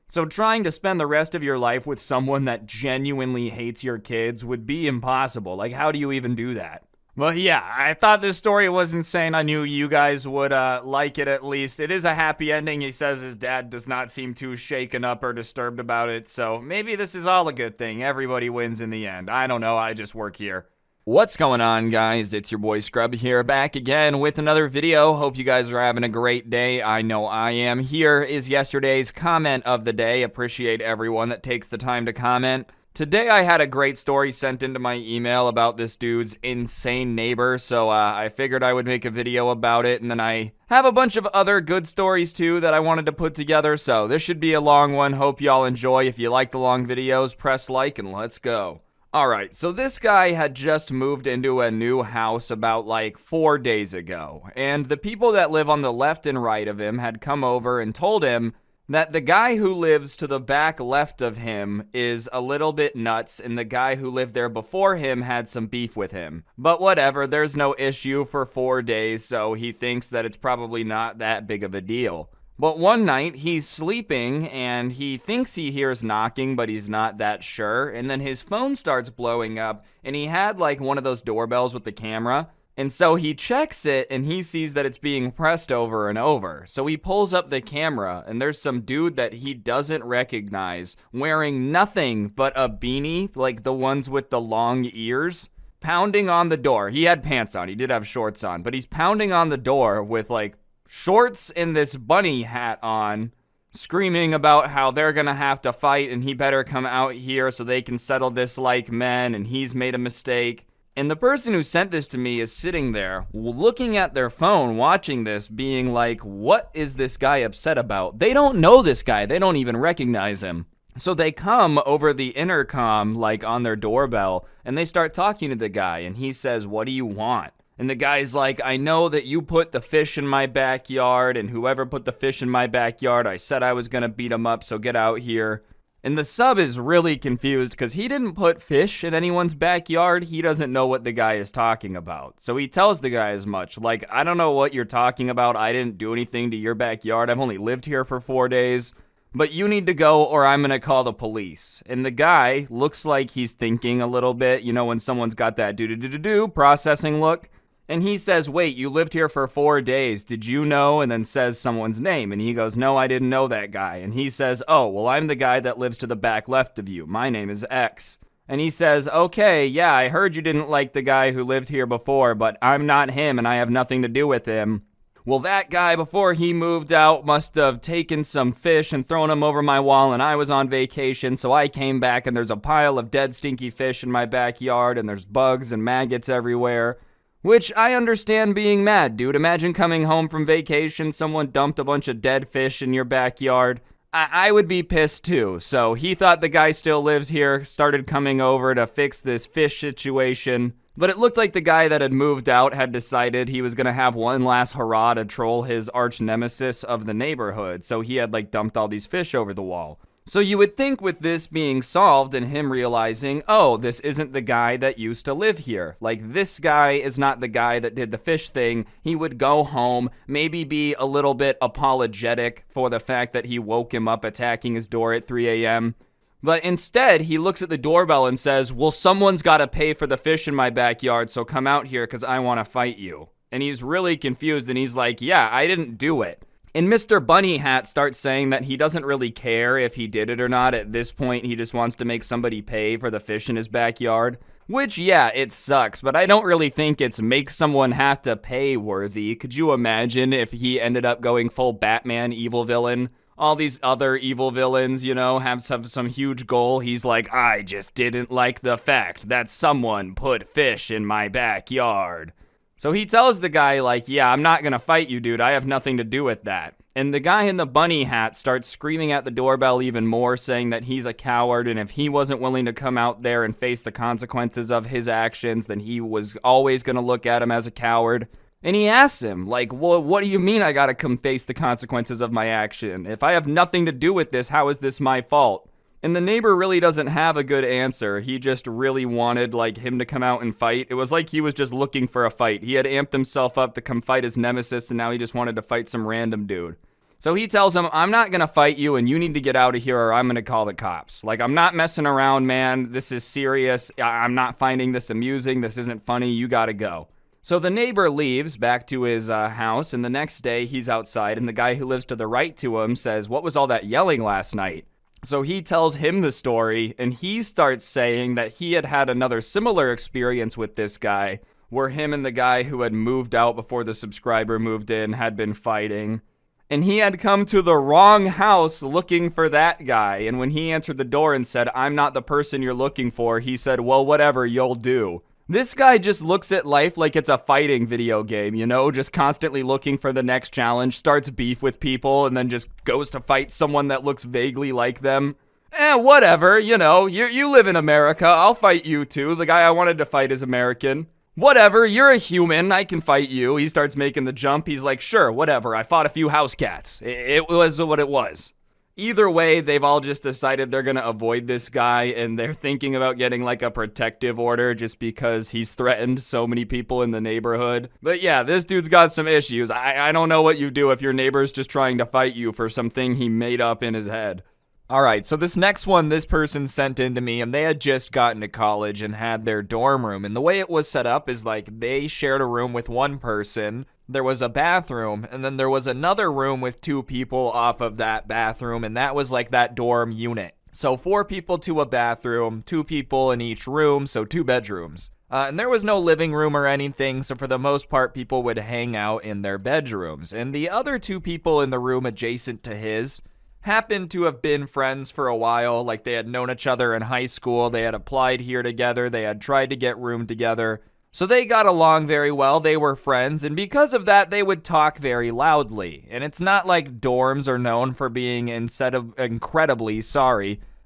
So trying to spend the rest of your life with someone that genuinely hates your kids would be impossible. Like, how do you even do that? Well, yeah, I thought this story was insane. I knew you guys would like it at least. It is a happy ending. He says his dad does not seem too shaken up or disturbed about it, so maybe this is all a good thing. Everybody wins in the end. I don't know, I just work here. What's going on, guys? It's your boy Scrubby here, back again with another video. Hope you guys are having a great day. I know I am. Here is yesterday's comment of the day. Appreciate everyone that takes the time to comment. Today I had a great story sent into my email about this dude's insane neighbor, so I figured I would make a video about it, and then I have a bunch of other good stories too that I wanted to put together, so this should be a long one. Hope y'all enjoy. If you like the long videos, press like and let's go. Alright, so this guy had just moved into a new house about like 4 days ago, and the people that live on the left and right of him had come over and told him that the guy who lives to the back left of him is a little bit nuts, and the guy who lived there before him had some beef with him. But whatever, there's no issue for 4 days, so he thinks that it's probably not that big of a deal. But one night, he's sleeping, and he thinks he hears knocking, but he's not that sure, and then his phone starts blowing up, and he had like one of those doorbells with the camera. And so he checks it and he sees that it's being pressed over and over. So he pulls up the camera and there's some dude that he doesn't recognize wearing nothing but a beanie, like the ones with the long ears, pounding on the door. He had pants on, he did have shorts on, but he's pounding on the door with like shorts and this bunny hat on, screaming about how they're gonna have to fight and he better come out here so they can settle this like men and he's made a mistake. And the person who sent this to me is sitting there, looking at their phone, watching this, being like, what is this guy upset about? They don't know this guy. They don't even recognize him. So they come over the intercom, like on their doorbell, and they start talking to the guy. And he says, what do you want? And the guy's like, I know that you put the fish in my backyard, and whoever put the fish in my backyard, I said I was going to beat him up, so get out here. And the sub is really confused because he didn't put fish in anyone's backyard. He doesn't know what the guy is talking about. So he tells the guy as much, like, I don't know what you're talking about. I didn't do anything to your backyard. I've only lived here for 4 days. But you need to go or I'm going to call the police. And the guy looks like he's thinking a little bit, you know, when someone's got that do-do-do-do-do processing look. And he says, wait, you lived here for 4 days. Did you know? And then says someone's name. And he goes, no, I didn't know that guy. And he says, oh, well, I'm the guy that lives to the back left of you. My name is X. And he says, okay, yeah, I heard you didn't like the guy who lived here before, but I'm not him and I have nothing to do with him. Well, that guy, before he moved out, must have taken some fish and thrown them over my wall, and I was on vacation, so I came back, and there's a pile of dead, stinky fish in my backyard, and there's bugs and maggots everywhere. Which I understand being mad, dude. Imagine coming home from vacation, someone dumped a bunch of dead fish in your backyard. I would be pissed too. So he thought the guy still lives here, started coming over to fix this fish situation. But it looked like the guy that had moved out had decided he was going to have one last hurrah to troll his arch nemesis of the neighborhood. So he had like dumped all these fish over the wall. So you would think with this being solved and him realizing, oh, this isn't the guy that used to live here. Like, this guy is not the guy that did the fish thing. He would go home, maybe be a little bit apologetic for the fact that he woke him up attacking his door at 3 a.m. But instead, he looks at the doorbell and says, well, someone's got to pay for the fish in my backyard, so come out here because I want to fight you. And he's really confused and he's like, yeah, I didn't do it. And Mr. Bunny Hat starts saying that he doesn't really care if he did it or not. At this point, he just wants to make somebody pay for the fish in his backyard. Which, yeah, it sucks, but I don't really think it's make someone have to pay worthy. Could you imagine if he ended up going full Batman evil villain? All these other evil villains, you know, have some huge goal. He's like, I just didn't like the fact that someone put fish in my backyard. So he tells the guy, like, yeah, I'm not gonna fight you, dude. I have nothing to do with that. And the guy in the bunny hat starts screaming at the doorbell even more, saying that he's a coward, and if he wasn't willing to come out there and face the consequences of his actions, then he was always gonna look at him as a coward. And he asks him, like, well, what do you mean I gotta come face the consequences of my action? If I have nothing to do with this, how is this my fault? And the neighbor really doesn't have a good answer. He just really wanted, like, him to come out and fight. It was like he was just looking for a fight. He had amped himself up to come fight his nemesis, and now he just wanted to fight some random dude. So he tells him, I'm not gonna fight you, and you need to get out of here, or I'm gonna call the cops. Like, I'm not messing around, man. This is serious. I'm not finding this amusing. This isn't funny. You gotta go. So the neighbor leaves back to his house, and the next day he's outside, and the guy who lives to the right to him says, what was all that yelling last night? So he tells him the story, and he starts saying that he had had another similar experience with this guy, where him and the guy who had moved out before the subscriber moved in had been fighting. And he had come to the wrong house looking for that guy, and when he answered the door and said, I'm not the person you're looking for, he said, well, whatever, you'll do. This guy just looks at life like it's a fighting video game, you know, just constantly looking for the next challenge, starts beef with people, and then just goes to fight someone that looks vaguely like them. Whatever, you know, you live in America, I'll fight you too. The guy I wanted to fight is American. Whatever, you're a human, I can fight you. He starts making the jump, he's like, sure, whatever, I fought a few house cats. It was what it was. Either way, they've all just decided they're gonna avoid this guy, and they're thinking about getting like a protective order just because he's threatened so many people in the neighborhood. But yeah, this dude's got some issues. I don't know what you do if your neighbor's just trying to fight you for something he made up in his head. Alright, so this next one, this person sent in to me, and they had just gotten to college and had their dorm room. And the way it was set up is like they shared a room with one person. There was a bathroom, and then there was another room with 2 people off of that bathroom, and that was like that dorm unit. So 4 people to a bathroom, 2 people in each room, so 2 bedrooms. And there was no living room or anything, so for the most part, people would hang out in their bedrooms. And the other 2 people in the room adjacent to his happened to have been friends for a while, like they had known each other in high school, they had applied here together, they had tried to get room together. So they got along very well, they were friends, and because of that, they would talk very loudly. And it's not like dorms are known for being incredibly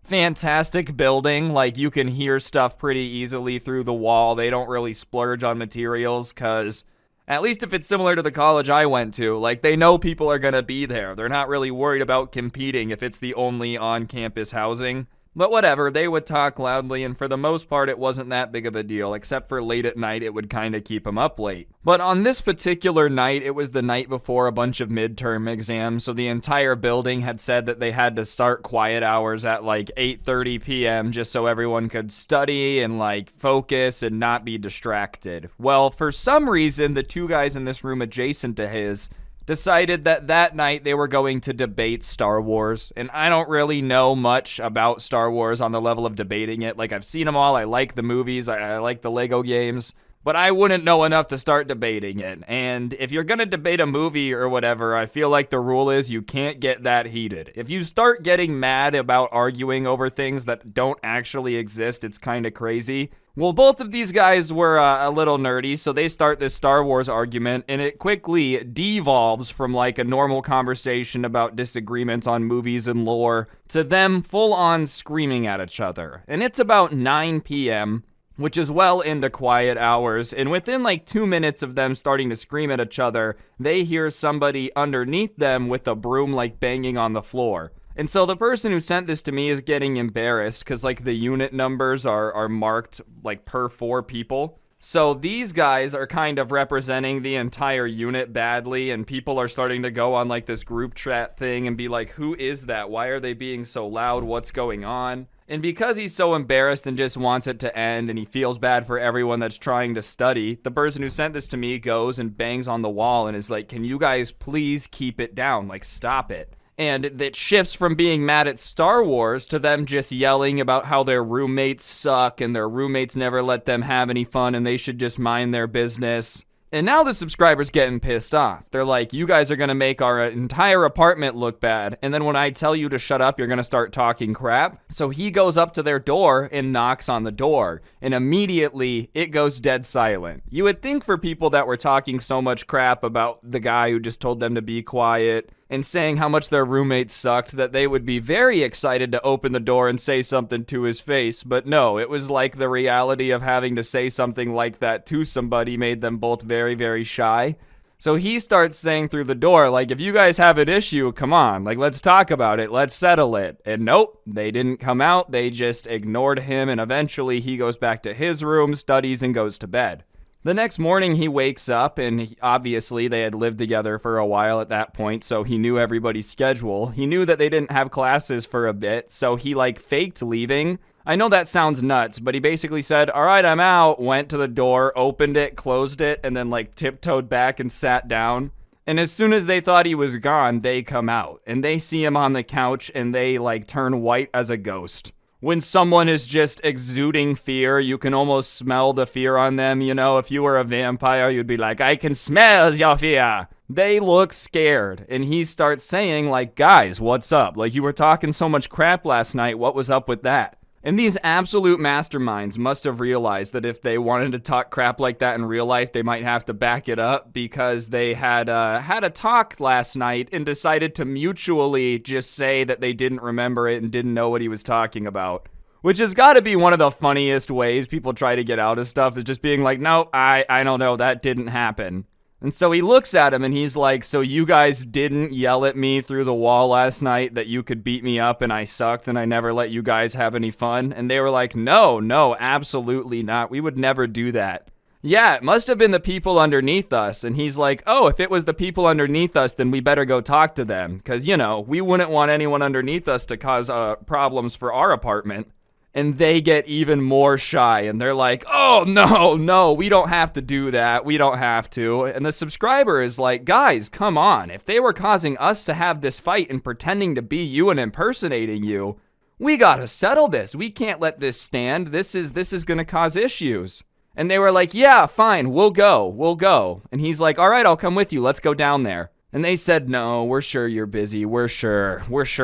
fantastic building, like you can hear stuff pretty easily through the wall. They don't really splurge on materials, cause at least if it's similar to the college I went to, like they know people are gonna be there. They're not really worried about competing if it's the only on-campus housing. But whatever, they would talk loudly, and for the most part, it wasn't that big of a deal, except for late at night, it would kind of keep them up late. But on this particular night, it was the night before a bunch of midterm exams, so the entire building had said that they had to start quiet hours at like 8:30 p.m. just so everyone could study and like focus and not be distracted. Well, for some reason, the 2 guys in this room adjacent to his decided that night they were going to debate Star Wars. And I don't really know much about Star Wars on the level of debating it. Like, I've seen them all. I like the movies. I like the Lego games. But I wouldn't know enough to start debating it. And if you're going to debate a movie or whatever, I feel like the rule is you can't get that heated. If you start getting mad about arguing over things that don't actually exist, it's kind of crazy. Well, both of these guys were a little nerdy, so they start this Star Wars argument, and it quickly devolves from like a normal conversation about disagreements on movies and lore to them full-on screaming at each other. And it's about 9 p.m., which is well into quiet hours, and within like 2 minutes of them starting to scream at each other, they hear somebody underneath them with a broom like banging on the floor. And so the person who sent this to me is getting embarrassed because like the unit numbers are marked like per 4 people. So these guys are kind of representing the entire unit badly, and people are starting to go on like this group chat thing and be like, who is that? Why are they being so loud? What's going on? And because he's so embarrassed and just wants it to end and he feels bad for everyone that's trying to study, the person who sent this to me goes and bangs on the wall and is like, can you guys please keep it down? Like, stop it. And it shifts from being mad at Star Wars to them just yelling about how their roommates suck and their roommates never let them have any fun and they should just mind their business. And now the subscriber's getting pissed off. They're like, you guys are going to make our entire apartment look bad. And then when I tell you to shut up, you're going to start talking crap. So he goes up to their door and knocks on the door. And immediately it goes dead silent. You would think for people that were talking so much crap about the guy who just told them to be quiet and saying how much their roommates sucked, that they would be very excited to open the door and say something to his face. But no, it was like the reality of having to say something like that to somebody made them both very, very shy. So he starts saying through the door, like, if you guys have an issue, come on, like, let's talk about it, let's settle it. And nope, they didn't come out, they just ignored him, and eventually he goes back to his room, studies, and goes to bed. The next morning he wakes up, and obviously they had lived together for a while at that point, so he knew everybody's schedule. He knew that they didn't have classes for a bit, so he like faked leaving. I know that sounds nuts, but he basically said, all right, I'm out, went to the door, opened it, closed it, and then like tiptoed back and sat down. And as soon as they thought he was gone, they come out, and they see him on the couch, and they like turn white as a ghost. When someone is just exuding fear, you can almost smell the fear on them. You know, if you were a vampire, you'd be like, I can smell your fear. They look scared. And he starts saying, like, guys, what's up? Like, you were talking so much crap last night. What was up with that? And these absolute masterminds must have realized that if they wanted to talk crap like that in real life, they might have to back it up, because they had a talk last night and decided to mutually just say that they didn't remember it and didn't know what he was talking about. Which has got to be one of the funniest ways people try to get out of stuff, is just being like, no, I don't know, that didn't happen. And so he looks at him and he's like, so you guys didn't yell at me through the wall last night that you could beat me up and I sucked and I never let you guys have any fun? And they were like, no, absolutely not. We would never do that. Yeah, it must have been the people underneath us. And he's like, oh, if it was the people underneath us, then we better go talk to them. Because, we wouldn't want anyone underneath us to cause problems for our apartment. And they get even more shy and they're like, oh, no, we don't have to do that. We don't have to. And the subscriber is like, guys, come on. If they were causing us to have this fight and pretending to be you and impersonating you, we gotta settle this. We can't let this stand. This is gonna cause issues. And they were like, yeah, fine, we'll go. And he's like, all right, I'll come with you. Let's go down there. And they said, no, we're sure you're busy. We're sure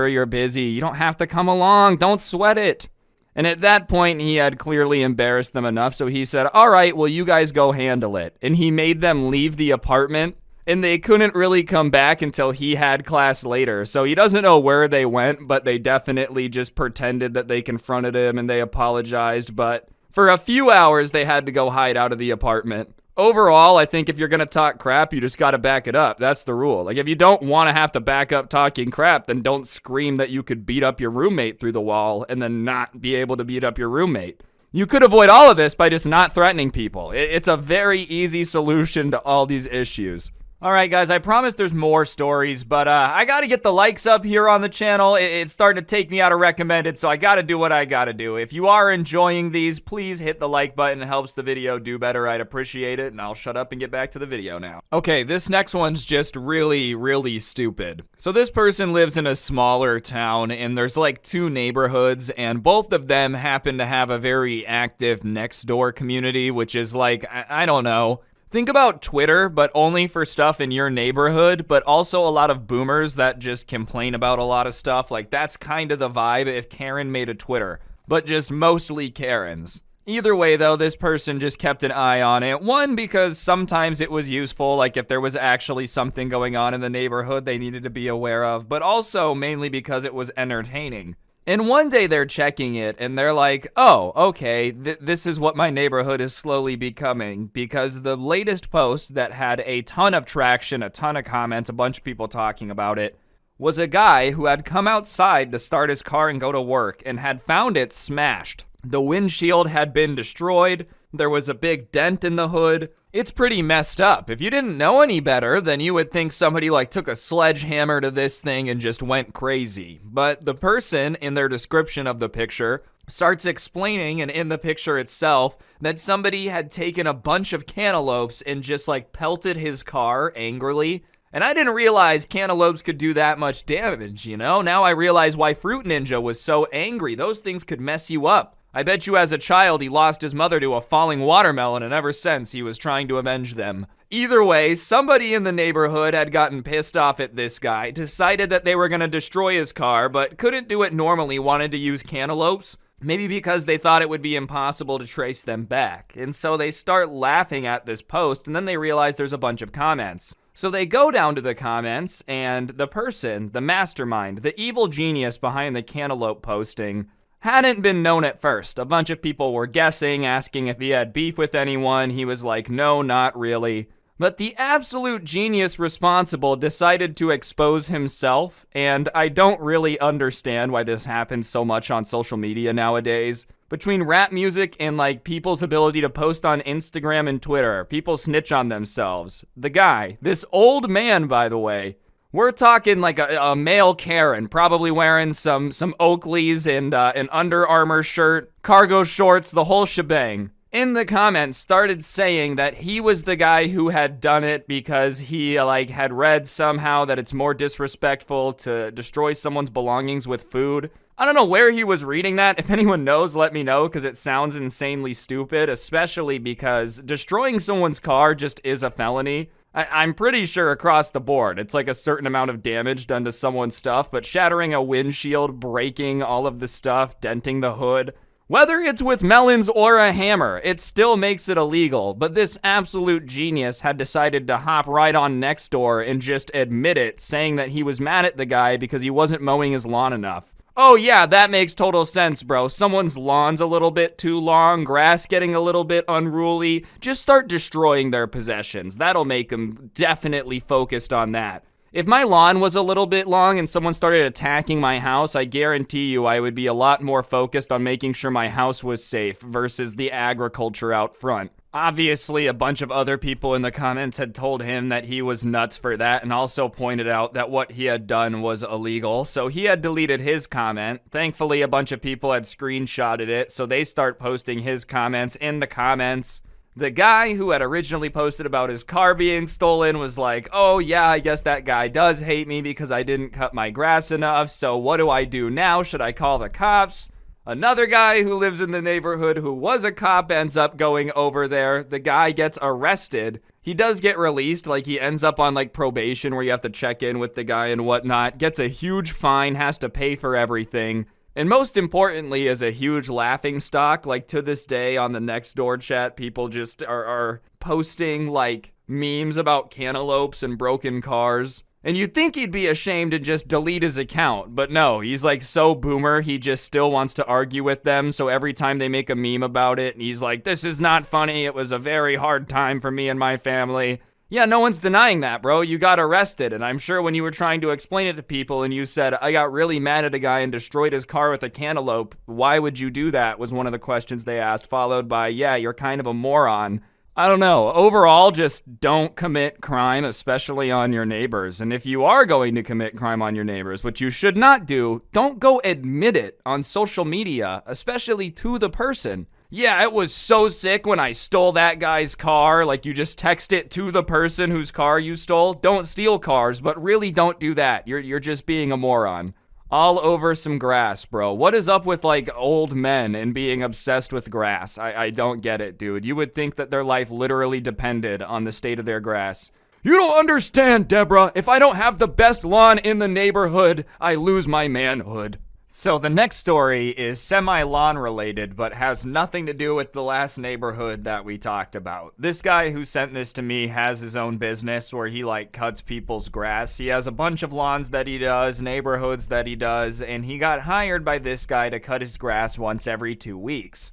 you're busy. You don't have to come along. Don't sweat it. And at that point, he had clearly embarrassed them enough, so he said, all right, well, you guys go handle it. And he made them leave the apartment, and they couldn't really come back until he had class later. So he doesn't know where they went, but they definitely just pretended that they confronted him and they apologized. But for a few hours, they had to go hide out of the apartment. Overall, I think if you're going to talk crap, you just got to back it up. That's the rule. Like, if you don't want to have to back up talking crap, then don't scream that you could beat up your roommate through the wall and then not be able to beat up your roommate. You could avoid all of this by just not threatening people. It's a very easy solution to all these issues. All right, guys, I promise there's more stories, but I got to get the likes up here on the channel. It's starting to take me out of recommended, so I got to do what I got to do. If you are enjoying these, please hit the like button. It helps the video do better. I'd appreciate it, and I'll shut up and get back to the video now. Okay, this next one's just really stupid. So this person lives in a smaller town, and there's like 2 neighborhoods, and both of them happen to have a very active next door community, which is like, I don't know. Think about Twitter, but only for stuff in your neighborhood, but also a lot of boomers that just complain about a lot of stuff. Like, that's kind of the vibe if Karen made a Twitter, but just mostly Karens. Either way, though, this person just kept an eye on it. One, because sometimes it was useful, like if there was actually something going on in the neighborhood they needed to be aware of, but also mainly because it was entertaining. And one day they're checking it and they're like, oh, okay, this is what my neighborhood is slowly becoming, because the latest post that had a ton of traction, a ton of comments, a bunch of people talking about it, was a guy who had come outside to start his car and go to work and had found it smashed. The windshield had been destroyed. There was a big dent in the hood. It's pretty messed up. If you didn't know any better, then you would think somebody took a sledgehammer to this thing and just went crazy. But the person in their description of the picture starts explaining, and in the picture itself, that somebody had taken a bunch of cantaloupes and just pelted his car angrily. And I didn't realize cantaloupes could do that much damage, Now I realize why Fruit Ninja was so angry. Those things could mess you up. I bet you as a child he lost his mother to a falling watermelon, and ever since he was trying to avenge them. Either way, somebody in the neighborhood had gotten pissed off at this guy, decided that they were going to destroy his car, but couldn't do it normally, wanted to use cantaloupes. Maybe because they thought it would be impossible to trace them back. And so they start laughing at this post, and then they realize there's a bunch of comments. So they go down to the comments, and the person, the mastermind, the evil genius behind the cantaloupe posting, hadn't been known at first. A bunch of people were guessing, asking if he had beef with anyone. He was like, no, not really. But the absolute genius responsible decided to expose himself, and I don't really understand why this happens so much on social media nowadays. Between rap music and people's ability to post on Instagram and Twitter, people snitch on themselves. The guy, this old man, by the way, we're talking a male Karen, probably wearing some Oakleys and an Under Armour shirt, cargo shorts, the whole shebang. In the comments started saying that he was the guy who had done it because he had read somehow that it's more disrespectful to destroy someone's belongings with food. I don't know where he was reading that. If anyone knows, let me know, because it sounds insanely stupid, especially because destroying someone's car just is a felony. I'm pretty sure across the board, it's a certain amount of damage done to someone's stuff, but shattering a windshield, breaking all of the stuff, denting the hood, whether it's with melons or a hammer, it still makes it illegal. But this absolute genius had decided to hop right on Nextdoor and just admit it, saying that he was mad at the guy because he wasn't mowing his lawn enough. Oh yeah, that makes total sense, bro. Someone's lawn's a little bit too long, grass getting a little bit unruly. Just start destroying their possessions. That'll make them definitely focused on that. If my lawn was a little bit long and someone started attacking my house, I guarantee you I would be a lot more focused on making sure my house was safe versus the agriculture out front. Obviously, a bunch of other people in the comments had told him that he was nuts for that and also pointed out that what he had done was illegal, so he had deleted his comment. Thankfully, a bunch of people had screenshotted it, so they start posting his comments in the comments. The guy who had originally posted about his car being stolen was like, oh yeah, I guess that guy does hate me because I didn't cut my grass enough, so what do I do now? Should I call the cops? Another guy who lives in the neighborhood who was a cop ends up going over there. The guy gets arrested. He does get released, like he ends up on like probation where you have to check in with the guy and whatnot. Gets a huge fine, has to pay for everything. And most importantly is a huge laughing stock. Like to this day on the Nextdoor chat, people just are posting like memes about cantaloupes and broken cars. And you'd think he'd be ashamed and just delete his account, but no, he's like so boomer, he just still wants to argue with them, so every time they make a meme about it, he's like, this is not funny, it was a very hard time for me and my family. Yeah, no one's denying that, bro, you got arrested, and I'm sure when you were trying to explain it to people and you said, I got really mad at a guy and destroyed his car with a cantaloupe, why would you do that, was one of the questions they asked, followed by, yeah, you're kind of a moron. I don't know. Overall, just don't commit crime, especially on your neighbors. And if you are going to commit crime on your neighbors, which you should not do, don't go admit it on social media, especially to the person. Yeah, it was so sick when I stole that guy's car. Like, you just text it to the person whose car you stole. Don't steal cars, but really don't do that. You're just being a moron. All over some grass, bro. What is up with, like, old men and being obsessed with grass? I don't get it, dude. You would think that their life literally depended on the state of their grass. You don't understand, Deborah. If I don't have the best lawn in the neighborhood, I lose my manhood. So the next story is semi-lawn related, but has nothing to do with the last neighborhood that we talked about. This guy who sent this to me has his own business where he like cuts people's grass. He has a bunch of lawns that he does, neighborhoods that he does, and he got hired by this guy to cut his grass once every 2 weeks.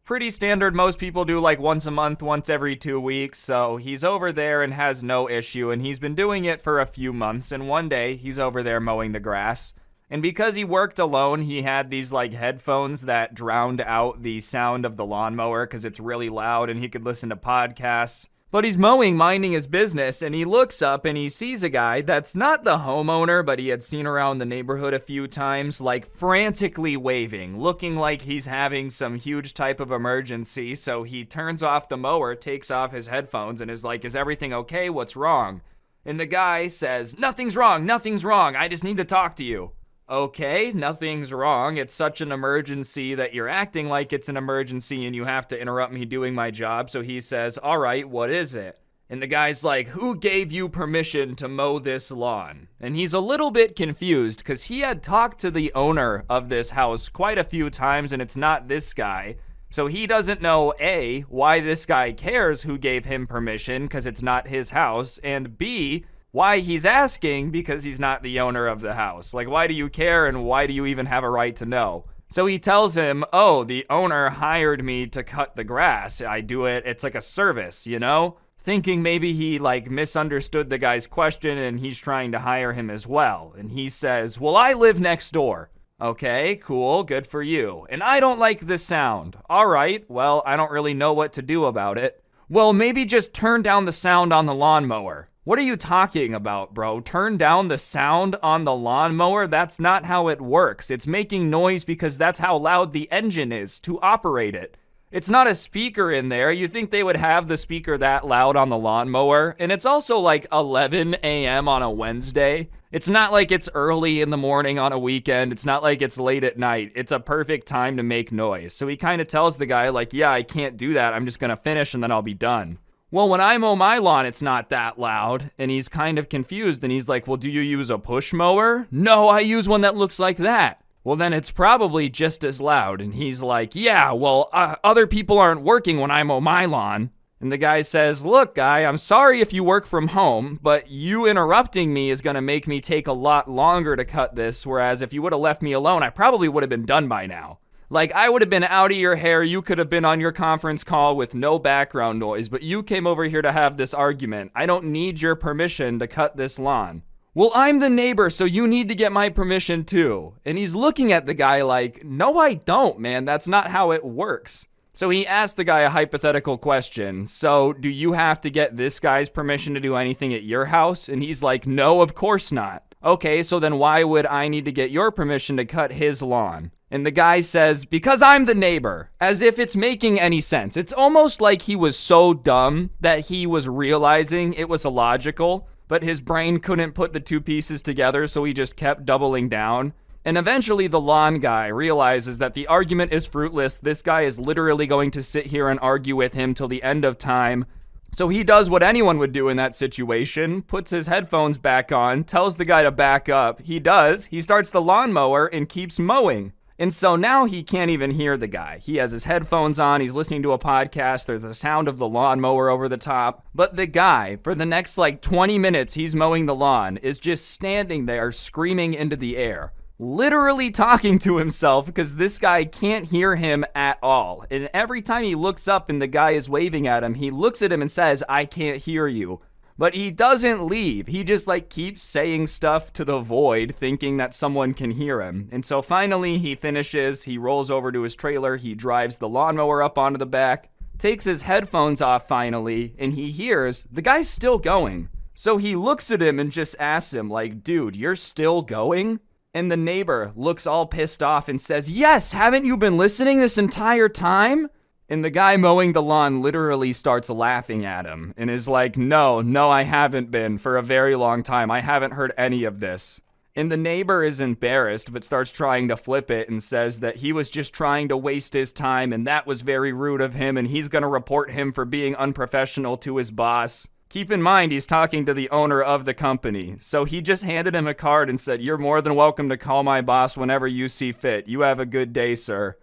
Pretty standard, most people do like once a month, once every 2 weeks, so he's over there and has no issue, and he's been doing it for a few months, and one day he's over there mowing the grass. And because he worked alone, he had these like headphones that drowned out the sound of the lawnmower because it's really loud and he could listen to podcasts. But he's mowing, minding his business, and he looks up and he sees a guy that's not the homeowner, but he had seen around the neighborhood a few times, like frantically waving, looking like he's having some huge type of emergency. So he turns off the mower, takes off his headphones, and is like, is everything okay? What's wrong? And the guy says, nothing's wrong, I just need to talk to you. Okay, nothing's wrong. It's such an emergency that you're acting like it's an emergency and you have to interrupt me doing my job. So he says, all right, what is it? And the guy's like, who gave you permission to mow this lawn? And he's a little bit confused because he had talked to the owner of this house quite a few times and it's not this guy. So he doesn't know, A, why this guy cares who gave him permission because it's not his house, and B, why he's asking because he's not the owner of the house. Like, why do you care and why do you even have a right to know? So he tells him, oh, the owner hired me to cut the grass. I do it, it's like a service, you know? Thinking maybe he like misunderstood the guy's question and he's trying to hire him as well. And he says, well, I live next door. Okay, cool, good for you. And I don't like the sound. All right, well, I don't really know what to do about it. Well, maybe just turn down the sound on the lawnmower. What are you talking about, bro? Turn down the sound on the lawnmower? That's not how it works. It's making noise because that's how loud the engine is to operate it. It's not a speaker in there. You think they would have the speaker that loud on the lawnmower? And it's also like 11 a.m. on a Wednesday. It's not like it's early in the morning on a weekend. It's not like it's late at night. It's a perfect time to make noise. So he kind of tells the guy like, yeah, I can't do that. I'm just going to finish and then I'll be done. Well, when I mow my lawn, it's not that loud. And he's kind of confused. And he's like, well, do you use a push mower? No, I use one that looks like that. Well, then it's probably just as loud. And he's like, yeah, well, other people aren't working when I mow my lawn. And the guy says, look, guy, I'm sorry if you work from home, but you interrupting me is going to make me take a lot longer to cut this, whereas if you would have left me alone, I probably would have been done by now. Like, I would have been out of your hair, you could have been on your conference call with no background noise, but you came over here to have this argument. I don't need your permission to cut this lawn. Well, I'm the neighbor, so you need to get my permission too. And he's looking at the guy like, no, I don't, man. That's not how it works. So he asked the guy a hypothetical question. So do you have to get this guy's permission to do anything at your house? And he's like, no, of course not. Okay, so then why would I need to get your permission to cut his lawn? And the guy says, because I'm the neighbor, as if it's making any sense. It's almost like he was so dumb that he was realizing it was illogical, but his brain couldn't put the two pieces together, so he just kept doubling down. And eventually the lawn guy realizes that the argument is fruitless. This guy is literally going to sit here and argue with him till the end of time. So he does what anyone would do in that situation, puts his headphones back on, tells the guy to back up. He does. He starts the lawnmower and keeps mowing. And so now he can't even hear the guy. He has his headphones on, he's listening to a podcast, there's the sound of the lawnmower over the top. But the guy, for the next 20 minutes he's mowing the lawn, is just standing there screaming into the air. Literally talking to himself because this guy can't hear him at all. And every time he looks up and the guy is waving at him, he looks at him and says, I can't hear you. But he doesn't leave. He just keeps saying stuff to the void, thinking that someone can hear him. And so finally he finishes, he rolls over to his trailer, he drives the lawnmower up onto the back, takes his headphones off finally, and he hears the guy's still going. So he looks at him and just asks him, dude, you're still going? And the neighbor looks all pissed off and says, yes, haven't you been listening this entire time? And the guy mowing the lawn literally starts laughing at him and is like, no, I haven't been for a very long time. I haven't heard any of this. And the neighbor is embarrassed but starts trying to flip it and says that he was just trying to waste his time and that was very rude of him and he's going to report him for being unprofessional to his boss. Keep in mind, he's talking to the owner of the company. So he just handed him a card and said, you're more than welcome to call my boss whenever you see fit. You have a good day, sir.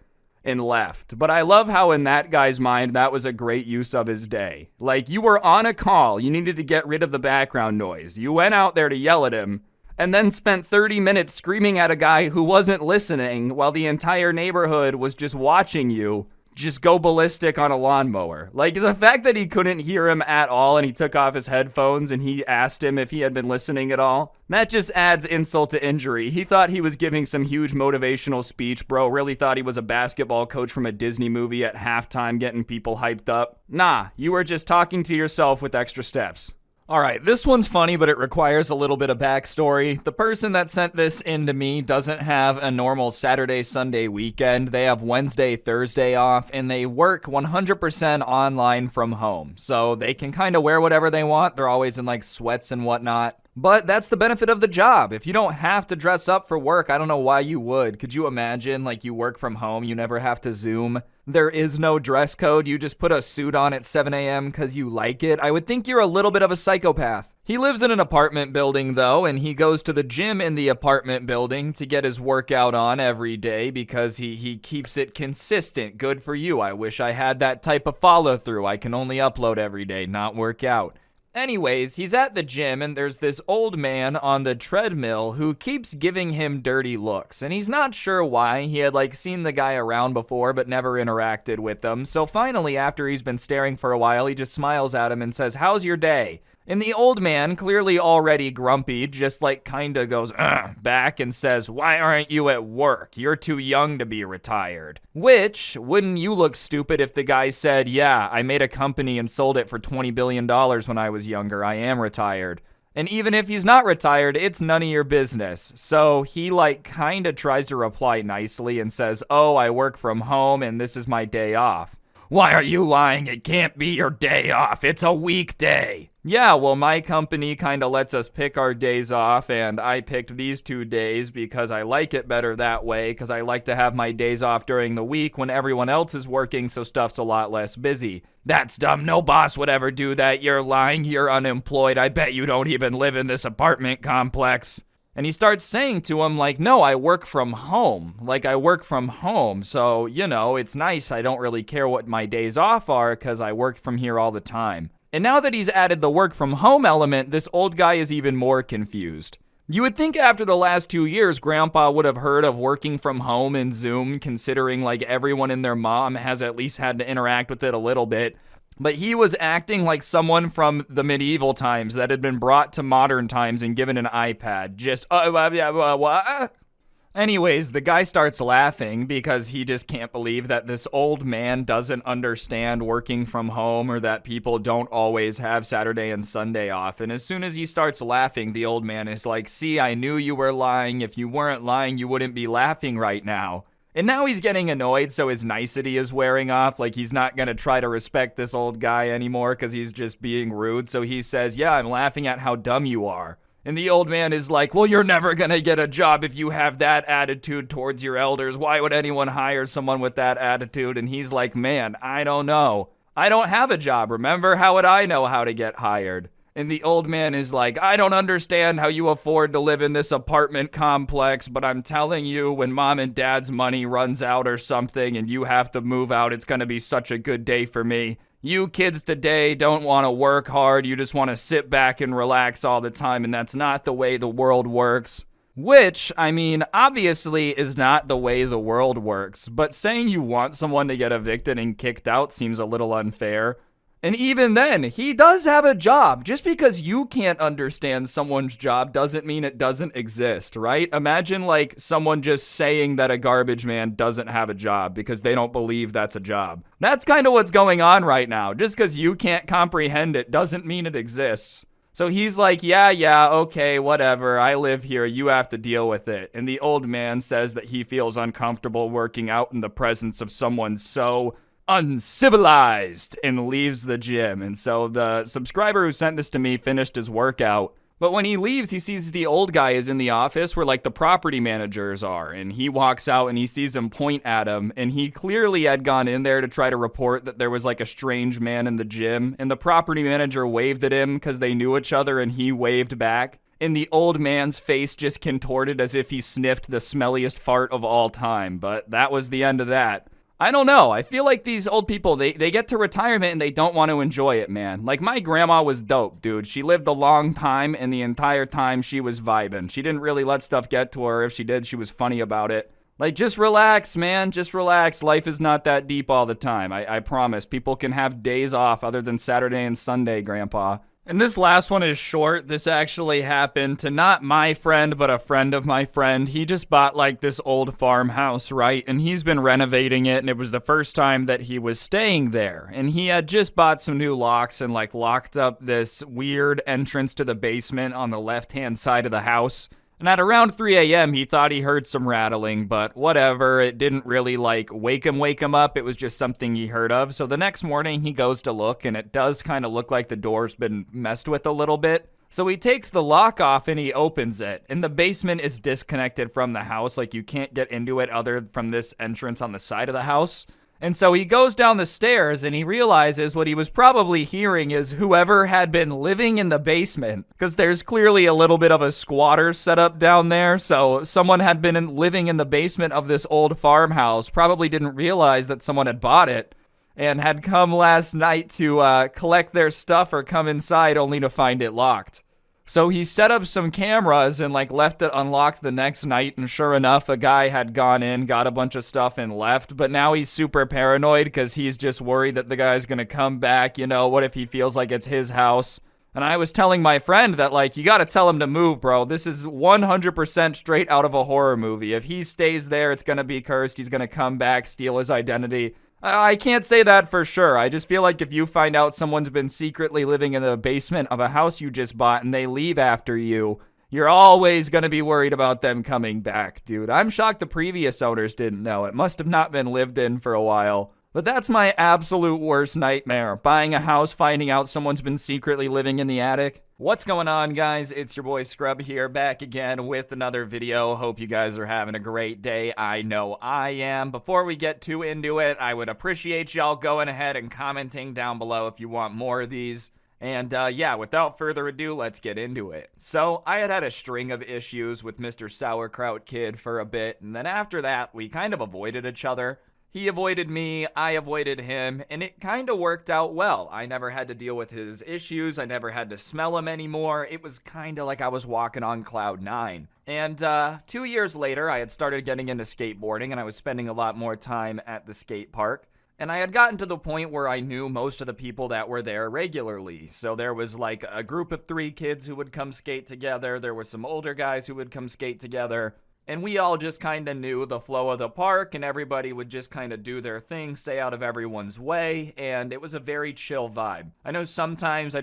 And left. But I love how in that guy's mind, that was a great use of his day. You were on a call, you needed to get rid of the background noise. You went out there to yell at him, and then spent 30 minutes screaming at a guy who wasn't listening while the entire neighborhood was just watching you just go ballistic on a lawnmower. The fact that he couldn't hear him at all and he took off his headphones and he asked him if he had been listening at all, that just adds insult to injury. He thought he was giving some huge motivational speech, bro. Really thought he was a basketball coach from a Disney movie at halftime getting people hyped up. Nah, you were just talking to yourself with extra steps. Alright, this one's funny, but it requires a little bit of backstory. The person that sent this in to me doesn't have a normal Saturday, Sunday weekend. They have Wednesday, Thursday off, and they work 100% online from home. So they can kind of wear whatever they want. They're always in sweats and whatnot. But that's the benefit of the job. If you don't have to dress up for work, I don't know why you would. Could you imagine, you work from home, you never have to Zoom? There is no dress code, you just put a suit on at 7 a.m. because you like it. I would think you're a little bit of a psychopath. He lives in an apartment building, though, and he goes to the gym in the apartment building to get his workout on every day because he keeps it consistent. Good for you. I wish I had that type of follow-through. I can only upload every day, not work out. Anyways, he's at the gym and there's this old man on the treadmill who keeps giving him dirty looks. And he's not sure why. He had seen the guy around before but never interacted with them. So finally, after he's been staring for a while, he just smiles at him and says, how's your day? And the old man, clearly already grumpy, just kinda goes back and says, why aren't you at work? You're too young to be retired. Which, wouldn't you look stupid if the guy said, yeah, I made a company and sold it for $20 billion when I was younger. I am retired. And even if he's not retired, it's none of your business. So he kinda tries to reply nicely and says, oh, I work from home and this is my day off. Why are you lying? It can't be your day off. It's a weekday. Yeah, well, my company kind of lets us pick our days off, and I picked these 2 days because I like it better that way, because I like to have my days off during the week when everyone else is working, so stuff's a lot less busy. That's dumb. No boss would ever do that. You're lying. You're unemployed. I bet you don't even live in this apartment complex. And he starts saying to him, like, no, I work from home. Like, I work from home. So, you know, it's nice. I don't really care what my days off are because I work from here all the time. And now that he's added the work from home element, this old guy is even more confused. You would think after the last 2 years, Grandpa would have heard of working from home and Zoom, considering like everyone and their mom has at least had to interact with it a little bit. But he was acting like someone from the medieval times that had been brought to modern times and given an iPad. Just, what? Anyways, the guy starts laughing because he just can't believe that this old man doesn't understand working from home or that people don't always have Saturday and Sunday off. And as soon as he starts laughing, the old man is like, see, I knew you were lying. If you weren't lying, you wouldn't be laughing right now. And now he's getting annoyed, so his nicety is wearing off. Like, he's not going to try to respect this old guy anymore because he's just being rude. So he says, yeah, I'm laughing at how dumb you are. And the old man is like, well, you're never going to get a job if you have that attitude towards your elders. Why would anyone hire someone with that attitude? And he's like, man, I don't know. I don't have a job. Remember, how would I know how to get hired? And the old man is like, I don't understand how you afford to live in this apartment complex, but I'm telling you, when mom and dad's money runs out or something and you have to move out, it's going to be such a good day for me. You kids today don't want to work hard. You just want to sit back and relax all the time, and that's not the way the world works. Which, I mean, obviously is not the way the world works, but saying you want someone to get evicted and kicked out seems a little unfair. And even then, he does have a job. Just because you can't understand someone's job doesn't mean it doesn't exist, right? Imagine like someone just saying that a garbage man doesn't have a job because they don't believe that's a job. That's kind of what's going on right now. Just because you can't comprehend it doesn't mean it exists. So he's like, yeah, okay, whatever. I live here. You have to deal with it. And the old man says that he feels uncomfortable working out in the presence of someone so uncivilized and leaves the gym. And so the subscriber who sent this to me finished his workout. But when he leaves, he sees the old guy is in the office where like the property managers are. And he walks out and he sees him point at him. And he clearly had gone in there to try to report that there was like a strange man in the gym. And the property manager waved at him because they knew each other and he waved back. And the old man's face just contorted as if he sniffed the smelliest fart of all time. But that was the end of that. I don't know. I feel like these old people, they get to retirement and they don't want to enjoy it, man. Like, my grandma was dope, dude. She lived a long time, and the entire time she was vibing. She didn't really let stuff get to her. If she did, she was funny about it. Like, just relax, man. Just relax. Life is not that deep all the time. I promise. People can have days off other than Saturday and Sunday, Grandpa. And this last one is short. This actually happened to not my friend, but a friend of my friend. He just bought like this old farmhouse, right? And he's been renovating it, and it was the first time that he was staying there. And he had just bought some new locks and like locked up this weird entrance to the basement on the left-hand side of the house. And at around 3 a.m., he thought he heard some rattling, but whatever. It didn't really, like, wake him up. It was just something he heard of. So the next morning, he goes to look, and it does kind of look like the door's been messed with a little bit. So he takes the lock off, and he opens it. And the basement is disconnected from the house. Like, you can't get into it other from this entrance on the side of the house. And so he goes down the stairs and he realizes what he was probably hearing is whoever had been living in the basement, because there's clearly a little bit of a squatter setup down there. So someone had been living in the basement of this old farmhouse, probably didn't realize that someone had bought it and had come last night to collect their stuff or come inside only to find it locked. So he set up some cameras and like left it unlocked the next night, and sure enough, a guy had gone in, got a bunch of stuff and left, but now he's super paranoid because he's just worried that the guy's gonna come back. You know, what if he feels like it's his house? And I was telling my friend that like, you gotta tell him to move, bro. This is 100% straight out of a horror movie. If he stays there, it's gonna be cursed. He's gonna come back, steal his identity. I can't say that for sure. I just feel like if you find out someone's been secretly living in the basement of a house you just bought and they leave after you, you're always going to be worried about them coming back, dude. I'm shocked the previous owners didn't know. It must have not been lived in for a while. But that's my absolute worst nightmare. Buying a house, finding out someone's been secretly living in the attic. What's going on, guys? It's your boy Scrubby here, back again with another video. Hope you guys are having a great day. I know I am. Before we get too into it, I would appreciate y'all going ahead and commenting down below if you want more of these. And yeah, without further ado, let's get into it. So I had a string of issues with Mr. Sauerkraut Kid for a bit, and then after that, we kind of avoided each other. He avoided me, I avoided him, and it kind of worked out well. I never had to deal with his issues, I never had to smell him anymore. It was kind of like I was walking on cloud 9. And 2 years later, I had started getting into skateboarding, and I was spending a lot more time at the skate park. And I had gotten to the point where I knew most of the people that were there regularly. So there was like a group of 3 kids who would come skate together. There were some older guys who would come skate together. And we all just kind of knew the flow of the park, and everybody would just kind of do their thing, stay out of everyone's way, and it was a very chill vibe. I know sometimes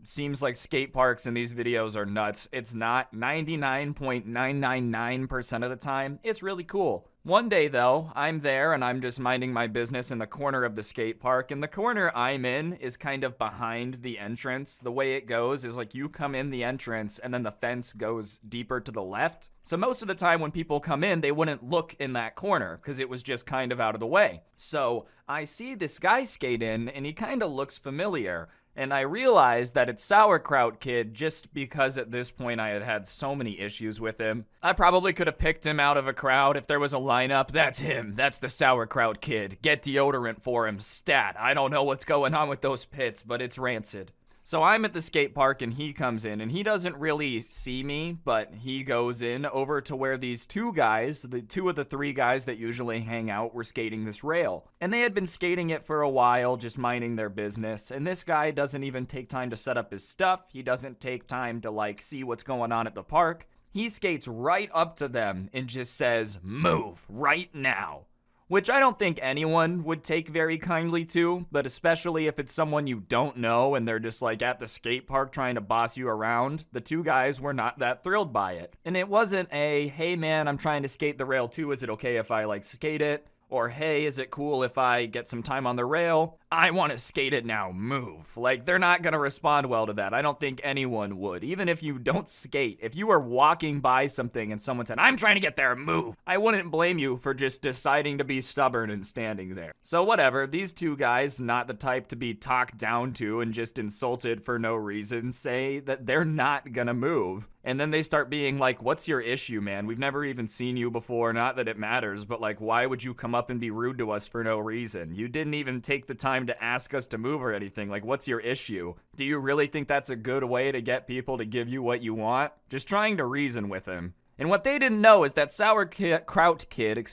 seems like skate parks in these videos are nuts. It's not. 99.999% of the time, it's really cool. One day though, I'm there and I'm just minding my business in the corner of the skate park, and the corner I'm in is kind of behind the entrance. The way it goes is like you come in the entrance and then the fence goes deeper to the left. So most of the time when people come in, they wouldn't look in that corner because it was just kind of out of the way. So I see this guy skate in and he kind of looks familiar. And I realized that it's Sauerkraut Kid just because at this point I had had so many issues with him. I probably could have picked him out of a crowd if there was a lineup. That's him. That's the Sauerkraut Kid. Get deodorant for him. Stat. I don't know what's going on with those pits, but it's rancid. So I'm at the skate park and he comes in and he doesn't really see me, but he goes in over to where these 2 guys, the 2 of the 3 guys that usually hang out, were skating this rail. And they had been skating it for a while, just minding their business. And this guy doesn't even take time to set up his stuff. He doesn't take time to see what's going on at the park. He skates right up to them and just says, "Move right now." Which I don't think anyone would take very kindly to, but especially if it's someone you don't know and they're just at the skate park trying to boss you around. The 2 guys were not that thrilled by it. And it wasn't a, "Hey man, I'm trying to skate the rail too, is it okay if I skate it?" Or, "Hey, is it cool if I get some time on the rail? I want to skate it now, move." They're not going to respond well to that. I don't think anyone would. Even if you don't skate, if you were walking by something and someone said, "I'm trying to get there, move," I wouldn't blame you for just deciding to be stubborn and standing there. So whatever, these 2 guys, not the type to be talked down to and just insulted for no reason, say that they're not going to move. And then they start being like, "What's your issue, man? We've never even seen you before. Not that it matters, but why would you come up and be rude to us for no reason? You didn't even take the time to ask us to move or anything. What's your issue? Do you really think that's a good way to get people to give you what you want?" Just trying to reason with him. And what they didn't know is that Sauerkraut Kid,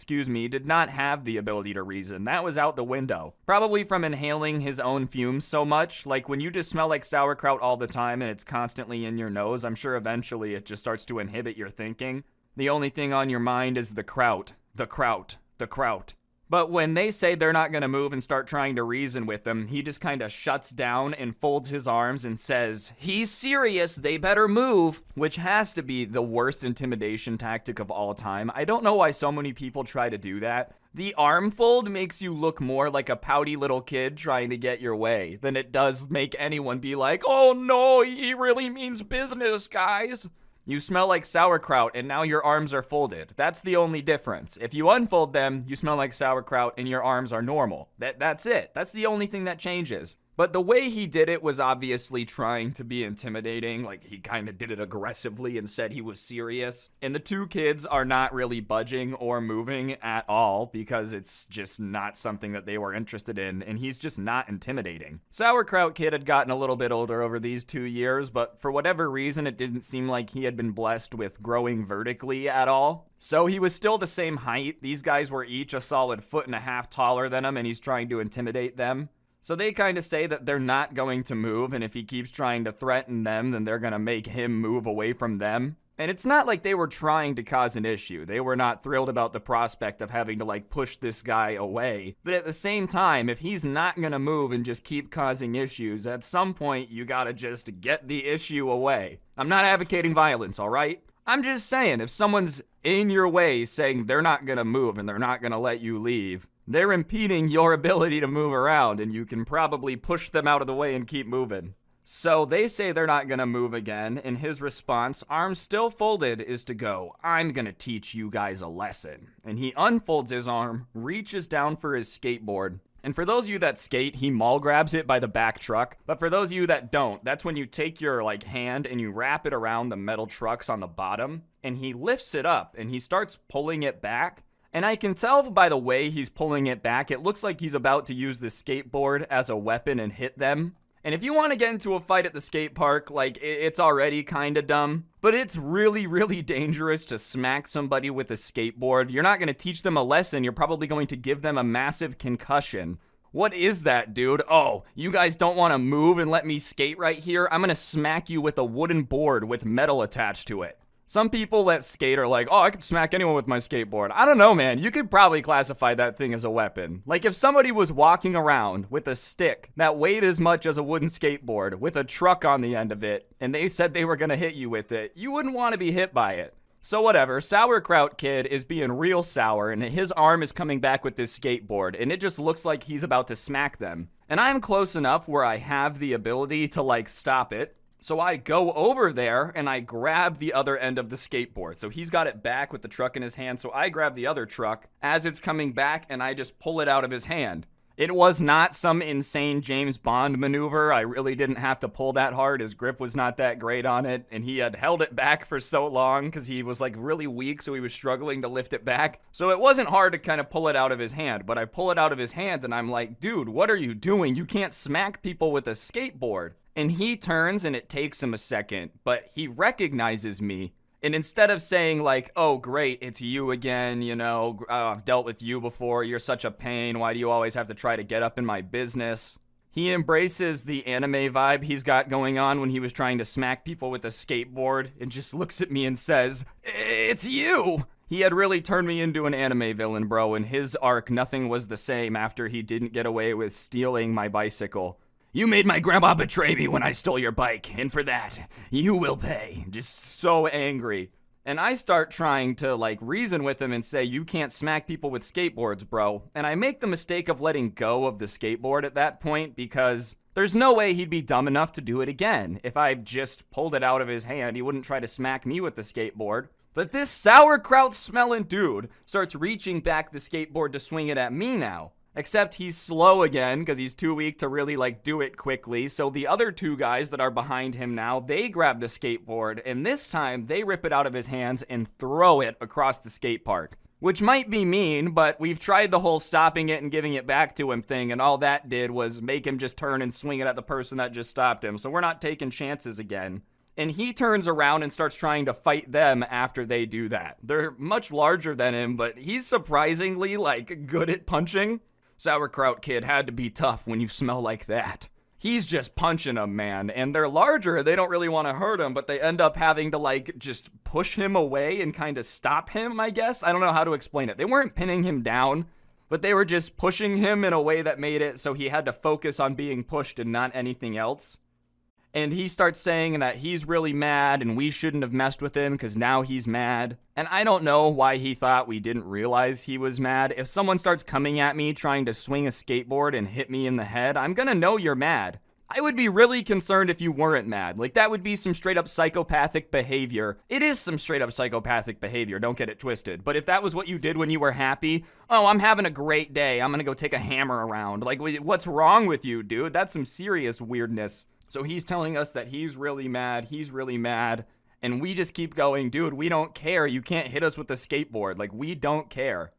did not have the ability to reason. That was out the window. Probably from inhaling his own fumes so much. When you just smell like sauerkraut all the time and it's constantly in your nose, I'm sure eventually it just starts to inhibit your thinking. The only thing on your mind is the kraut, the kraut, the kraut. But when they say they're not going to move and start trying to reason with them, he just kind of shuts down and folds his arms and says, "He's serious, they better move," which has to be the worst intimidation tactic of all time. I don't know why so many people try to do that. The arm fold makes you look more like a pouty little kid trying to get your way than it does make anyone be like, "Oh no, he really means business, guys." You smell like sauerkraut and now your arms are folded. That's the only difference. If you unfold them, you smell like sauerkraut and your arms are normal. That's it. That's the only thing that changes. But the way he did it was obviously trying to be intimidating. He kind of did it aggressively and said he was serious. And the 2 kids are not really budging or moving at all because it's just not something that they were interested in, and he's just not intimidating. Sauerkraut Kid had gotten a little bit older over these 2 years, but for whatever reason, it didn't seem like he had been blessed with growing vertically at all. So he was still the same height. These guys were each a solid 1.5 feet taller than him, and he's trying to intimidate them. So they kind of say that they're not going to move, and if he keeps trying to threaten them, then they're going to make him move away from them. And it's not like they were trying to cause an issue. They were not thrilled about the prospect of having to push this guy away. But at the same time, if he's not going to move and just keep causing issues, at some point you got to just get the issue away. I'm not advocating violence, all right? I'm just saying, if someone's in your way saying they're not going to move and they're not going to let you leave, they're impeding your ability to move around, and you can probably push them out of the way and keep moving. So they say they're not going to move again, and his response, arms still folded, is to go, "I'm going to teach you guys a lesson." And he unfolds his arm, reaches down for his skateboard, And for those of you that skate, he mall grabs it by the back truck. But for those of you that don't, that's when you take your like hand and you wrap it around the metal trucks on the bottom, and he lifts it up and he starts pulling it back. And I can tell by the way he's pulling it back, it looks like he's about to use the skateboard as a weapon and hit them. And if you want to get into a fight at the skate park, like, it's already kind of dumb. But it's really, really dangerous to smack somebody with a skateboard. You're not going to teach them a lesson. You're probably going to give them a massive concussion. What is that, dude? Oh, you guys don't want to move and let me skate right here? I'm going to smack you with a wooden board with metal attached to it. Some people that skate are like, oh, I could smack anyone with my skateboard. I don't know, man. You could probably classify that thing as a weapon. Like, if somebody was walking around with a stick that weighed as much as a wooden skateboard with a truck on the end of it, and they said they were going to hit you with it, you wouldn't want to be hit by it. So whatever, Sauerkraut Kid is being real sour, and his arm is coming back with this skateboard, and it just looks like he's about to smack them. And I'm close enough where I have the ability to, like, stop it. So I go over there and I grab the other end of the skateboard. So he's got it back with the truck in his hand. So I grab the other truck as it's coming back and I just pull it out of his hand. It was not some insane James Bond maneuver. I really didn't have to pull that hard. His grip was not that great on it. And he had held it back for so long because he was like really weak. So he was struggling to lift it back. So it wasn't hard to kind of pull it out of his hand. But I pull it out of his hand and I'm like, dude, what are you doing? You can't smack people with a skateboard. And he turns and it takes him a second, but he recognizes me. And instead of saying like, oh, great, it's you again, you know, I've dealt with you before, you're such a pain, why do you always have to try to get up in my business? He embraces the anime vibe he's got going on when he was trying to smack people with a skateboard and just looks at me and says, it's you! He had really turned me into an anime villain, bro. In his arc, nothing was the same after he didn't get away with stealing my bicycle. You made my grandma betray me when I stole your bike, and for that, you will pay. Just so angry. And I start trying to, like, reason with him and say, you can't smack people with skateboards, bro. And I make the mistake of letting go of the skateboard at that point because there's no way he'd be dumb enough to do it again. If I just pulled it out of his hand, he wouldn't try to smack me with the skateboard. But this sauerkraut-smelling dude starts reaching back the skateboard to swing it at me now. Except he's slow again because he's too weak to really like do it quickly. So the other two guys that are behind him now, they grab the skateboard and this time they rip it out of his hands and throw it across the skate park. Which might be mean, but we've tried the whole stopping it and giving it back to him thing, and all that did was make him just turn and swing it at the person that just stopped him. So we're not taking chances again. And he turns around and starts trying to fight them after they do that. They're much larger than him, but he's surprisingly like good at punching. Sauerkraut Kid had to be tough when you smell like that. He's just punching them, man. And they're larger. They don't really want to hurt him, but they end up having to, like, just push him away and kind of stop him, I guess. I don't know how to explain it. They weren't pinning him down, but they were just pushing him in a way that made it so he had to focus on being pushed and not anything else. And he starts saying that he's really mad and we shouldn't have messed with him because now he's mad. And I don't know why he thought we didn't realize he was mad. If someone starts coming at me trying to swing a skateboard and hit me in the head, I'm gonna know you're mad. I would be really concerned if you weren't mad. Like, that would be some straight up psychopathic behavior. It is some straight up psychopathic behavior, don't get it twisted. But if that was what you did when you were happy, oh, I'm having a great day, I'm gonna go take a hammer around. Like, what's wrong with you, dude? That's some serious weirdness. So he's telling us that he's really mad, and we just keep going, dude, we don't care. You can't hit us with a skateboard. Like, we don't care.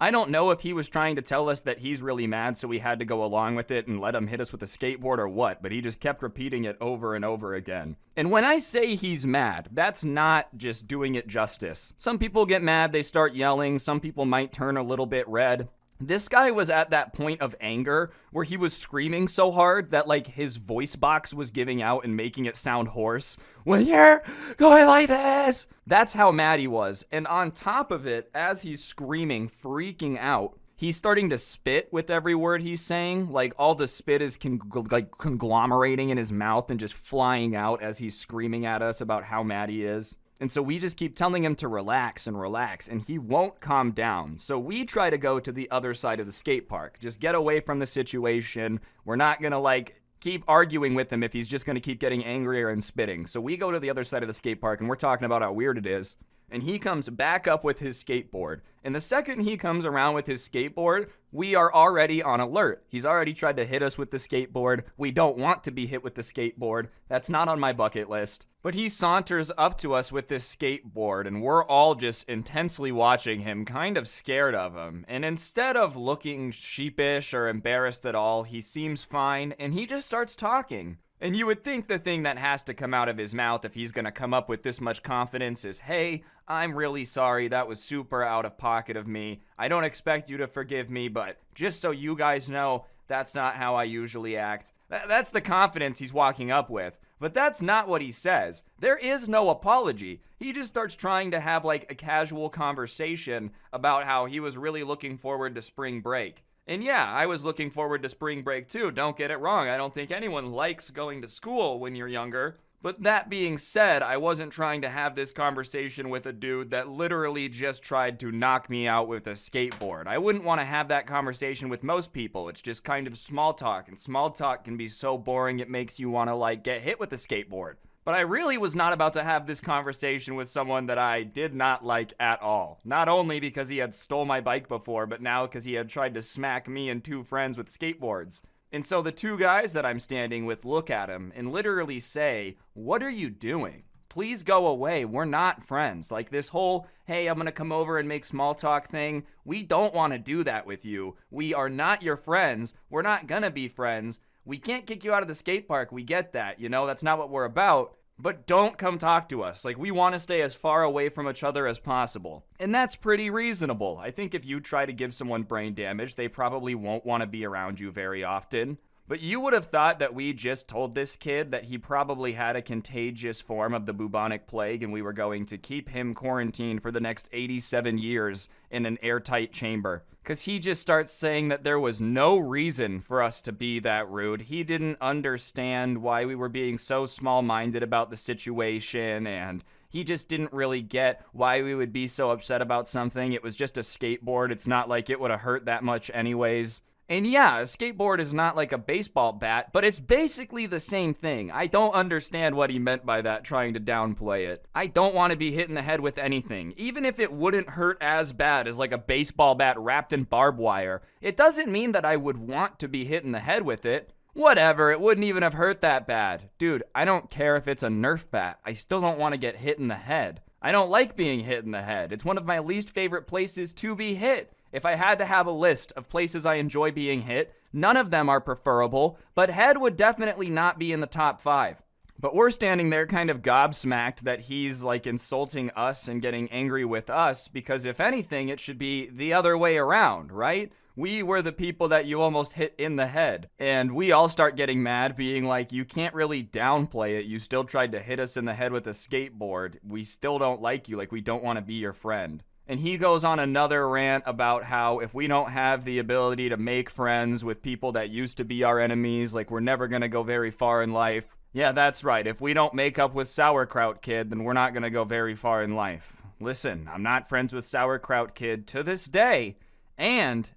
I don't know if he was trying to tell us that he's really mad, so we had to go along with it and let him hit us with a skateboard or what, but he just kept repeating it over and over again. And when I say he's mad, that's not just doing it justice. Some people get mad, they start yelling, some people might turn a little bit red. This guy was at that point of anger where he was screaming so hard that, like, his voice box was giving out and making it sound hoarse. When you're going like this! That's how mad he was. And on top of it, as he's screaming, freaking out, he's starting to spit with every word he's saying. Like, all the spit is conglomerating in his mouth and just flying out as he's screaming at us about how mad he is. And so we just keep telling him to relax, and he won't calm down. So we try to go to the other side of the skate park. Just get away from the situation. We're not gonna, like, keep arguing with him if he's just gonna keep getting angrier and spitting. So we go to the other side of the skate park, and we're talking about how weird it is. and he comes back up with his skateboard. And the second he comes around with his skateboard, we are already on alert. He's already tried to hit us with the skateboard. We don't want to be hit with the skateboard. That's not on my bucket list. But he saunters up to us with this skateboard, and we're all just intensely watching him, kind of scared of him. And instead of looking sheepish or embarrassed at all, he seems fine, and he just starts talking. And you would think the thing that has to come out of his mouth if he's gonna come up with this much confidence is, hey, I'm really sorry, that was super out of pocket of me. I don't expect you to forgive me, but just so you guys know, that's not how I usually act. That's the confidence he's walking up with. But that's not what he says. There is no apology. He just starts trying to have like a casual conversation about how he was really looking forward to spring break. And yeah, I was looking forward to spring break too, don't get it wrong. I don't think anyone likes going to school when you're younger. But that being said, I wasn't trying to have this conversation with a dude that literally just tried to knock me out with a skateboard. I wouldn't want to have that conversation with most people. It's just kind of small talk, and small talk can be so boring it makes you want to like get hit with a skateboard. But I really was not about to have this conversation with someone that I did not like at all. Not only because he had stole my bike before, but now because he had tried to smack me and two friends with skateboards. And so the two guys that I'm standing with look at him and literally say, "What are you doing? Please go away. We're not friends." Like this whole, hey, I'm gonna come over and make small talk thing. We don't want to do that with you. We are not your friends. We're not gonna be friends. We can't kick you out of the skate park. We get that, you know, that's not what we're about. But don't come talk to us. Like, we want to stay as far away from each other as possible. And that's pretty reasonable. I think if you try to give someone brain damage, they probably won't want to be around you very often. But you would have thought that we just told this kid that he probably had a contagious form of the bubonic plague and we were going to keep him quarantined for the next 87 years in an airtight chamber. Because he just starts saying that there was no reason for us to be that rude. He didn't understand why we were being so small-minded about the situation, and he just didn't really get why we would be so upset about something. It was just a skateboard. It's not like it would have hurt that much anyways. And yeah, a skateboard is not like a baseball bat, but it's basically the same thing. I don't understand what he meant by that, trying to downplay it. I don't want to be hit in the head with anything. Even if it wouldn't hurt as bad as like a baseball bat wrapped in barbed wire, it doesn't mean that I would want to be hit in the head with it. Whatever, it wouldn't even have hurt that bad. Dude, I don't care if it's a Nerf bat. I still don't want to get hit in the head. I don't like being hit in the head. It's one of my least favorite places to be hit. If I had to have a list of places I enjoy being hit, none of them are preferable, but head would definitely not be in the top 5. But we're standing there kind of gobsmacked that he's like insulting us and getting angry with us, because if anything, it should be the other way around, right? We were the people that you almost hit in the head. And we all start getting mad, being like, you can't really downplay it. You still tried to hit us in the head with a skateboard. We still don't like you, like we don't want to be your friend. And he goes on another rant about how if we don't have the ability to make friends with people that used to be our enemies, like we're never going to go very far in life. Yeah, that's right. If we don't make up with Sauerkraut Kid, then we're not going to go very far in life. Listen, I'm not friends with Sauerkraut Kid to this day. And,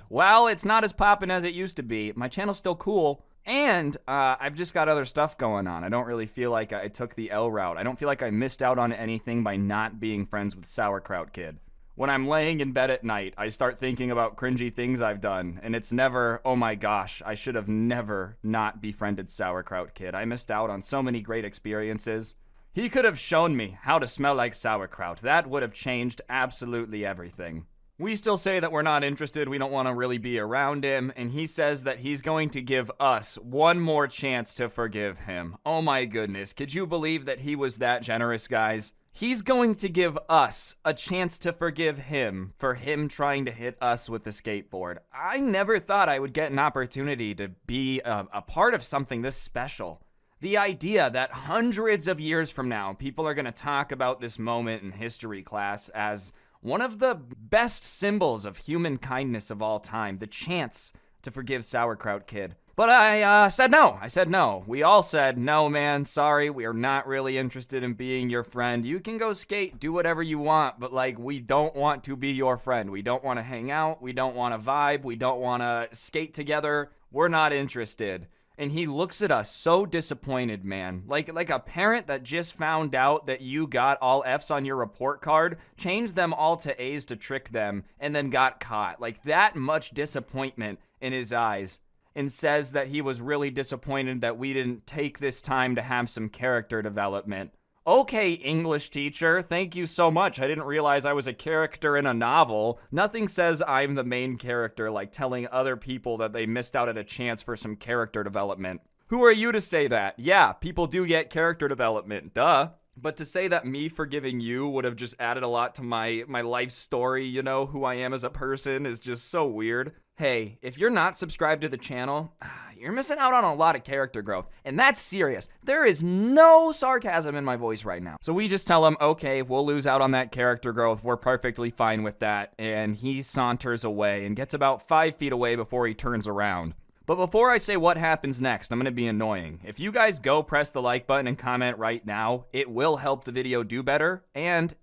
while it's not as poppin' as it used to be, my channel's still cool. And I've just got other stuff going on. I don't really feel like I took the L route. I don't feel like I missed out on anything by not being friends with Sauerkraut Kid. When I'm laying in bed at night, I start thinking about cringy things I've done, and it's never, oh my gosh, I should have never not befriended Sauerkraut Kid. I missed out on so many great experiences. He could have shown me how to smell like sauerkraut. That would have changed absolutely everything. We still say that we're not interested, we don't want to really be around him, and he says that he's going to give us one more chance to forgive him. Oh my goodness, could you believe that he was that generous, guys? He's going to give us a chance to forgive him for him trying to hit us with the skateboard. I never thought I would get an opportunity to be a part of something this special. The idea that hundreds of years from now, people are going to talk about this moment in history class as one of the best symbols of human kindness of all time, the chance to forgive Sauerkraut Kid. But I said no. I said no. We all said, no, man, sorry, we are not really interested in being your friend. You can go skate, do whatever you want, but like, we don't want to be your friend. We don't want to hang out. We don't want to vibe. We don't want to skate together. We're not interested. And he looks at us so disappointed, man. Like a parent that just found out that you got all F's on your report card, changed them all to A's to trick them, and then got caught. Like that much disappointment in his eyes. And says that he was really disappointed that we didn't take this time to have some character development. Okay, English teacher, thank you so much. I didn't realize I was a character in a novel. Nothing says I'm the main character like telling other people that they missed out at a chance for some character development. Who are you to say that? Yeah, people do get character development, duh. But to say that me forgiving you would have just added a lot to my life story, you know, who I am as a person, is just so weird. Hey, if you're not subscribed to the channel, you're missing out on a lot of character growth. And that's serious. There is no sarcasm in my voice right now. So we just tell him, okay, we'll lose out on that character growth. We're perfectly fine with that. And he saunters away and gets about 5 feet away before he turns around. But before I say what happens next, I'm going to be annoying. If you guys go press the like button and comment right now, it will help the video do better. And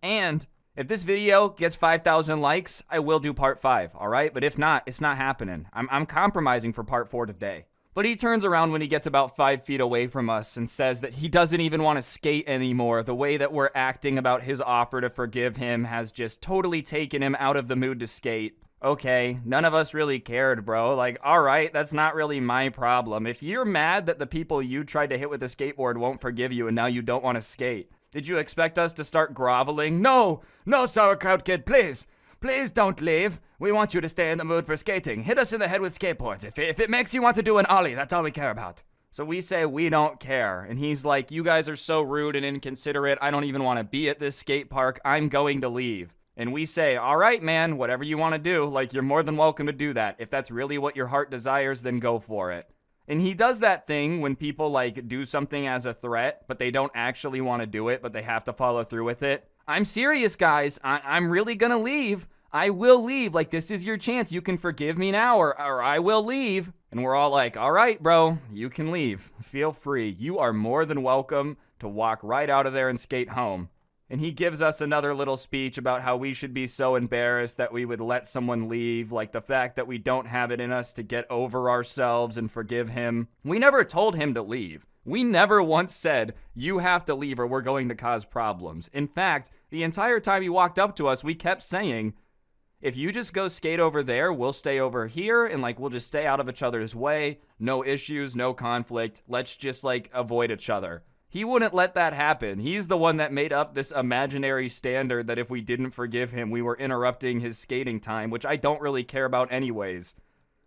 if this video gets 5,000 likes, I will do part 5, all right? But if not, it's not happening. I'm compromising for part 4 today. But he turns around when he gets about 5 feet away from us and says that he doesn't even want to skate anymore. The way that we're acting about his offer to forgive him has just totally taken him out of the mood to skate. Okay, none of us really cared, bro. Like, all right, that's not really my problem. If you're mad that the people you tried to hit with a skateboard won't forgive you and now you don't want to skate, did you expect us to start groveling? No, sauerkraut kid, please. Please don't leave. We want you to stay in the mood for skating. Hit us in the head with skateboards. If it makes you want to do an ollie, that's all we care about. So we say we don't care. And he's like, you guys are so rude and inconsiderate. I don't even want to be at this skate park. I'm going to leave. And we say, all right, man, whatever you want to do, like, you're more than welcome to do that. If that's really what your heart desires, then go for it. And he does that thing when people, like, do something as a threat, but they don't actually want to do it, but they have to follow through with it. I'm serious, guys. I'm really gonna leave. I will leave. Like, this is your chance. You can forgive me now, or I will leave. And we're all like, all right, bro, you can leave. Feel free. You are more than welcome to walk right out of there and skate home. And he gives us another little speech about how we should be so embarrassed that we would let someone leave, like the fact that we don't have it in us to get over ourselves and forgive him. We never told him to leave. We never once said, you have to leave or we're going to cause problems. In fact, the entire time he walked up to us, we kept saying, if you just go skate over there, we'll stay over here and like we'll just stay out of each other's way. No issues, no conflict. Let's just like avoid each other. He wouldn't let that happen. He's the one that made up this imaginary standard that if we didn't forgive him, we were interrupting his skating time, which I don't really care about anyways.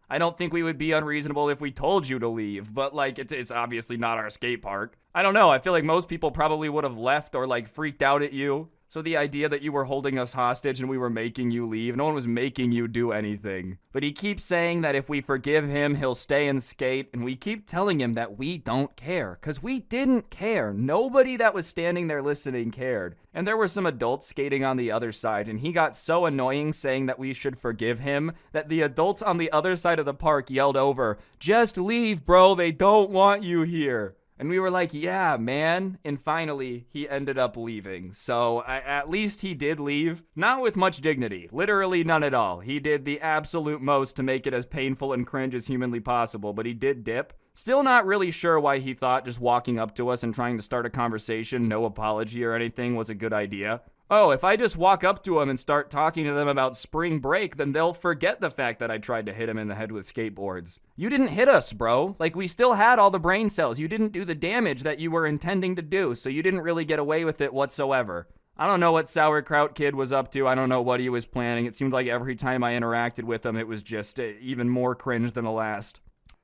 I don't think we would be unreasonable if we told you to leave, but like it's obviously not our skate park. I don't know, I feel like most people probably would have left or like freaked out at you. So the idea that you were holding us hostage and we were making you leave, no one was making you do anything. But he keeps saying that if we forgive him, he'll stay and skate, and we keep telling him that we don't care, because we didn't care. Nobody that was standing there listening cared. And there were some adults skating on the other side, and he got so annoying saying that we should forgive him that the adults on the other side of the park yelled over, "Just leave, bro, they don't want you here." And we were like, yeah, man. And finally, he ended up leaving. So at least he did leave. Not with much dignity. Literally none at all. He did the absolute most to make it as painful and cringe as humanly possible, but he did dip. Still not really sure why he thought just walking up to us and trying to start a conversation, no apology or anything, was a good idea. Oh, if I just walk up to him and start talking to them about spring break, then they'll forget the fact that I tried to hit him in the head with skateboards. You didn't hit us, bro. Like, we still had all the brain cells. You didn't do the damage that you were intending to do, so you didn't really get away with it whatsoever. I don't know what Sauerkraut Kid was up to. I don't know what he was planning. It seemed like every time I interacted with him, it was just even more cringe than the last.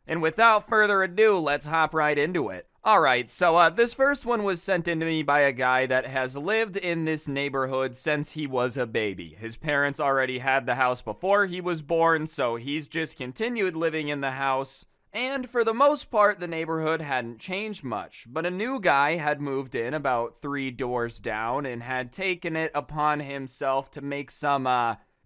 And without further ado, let's hop right into it. Alright, so this first one was sent in to me by a guy that has lived in this neighborhood since he was a baby. His parents already had the house before he was born, so he's just continued living in the house. And for the most part, the neighborhood hadn't changed much. But a new guy had moved in about 3 doors down and had taken it upon himself to make some,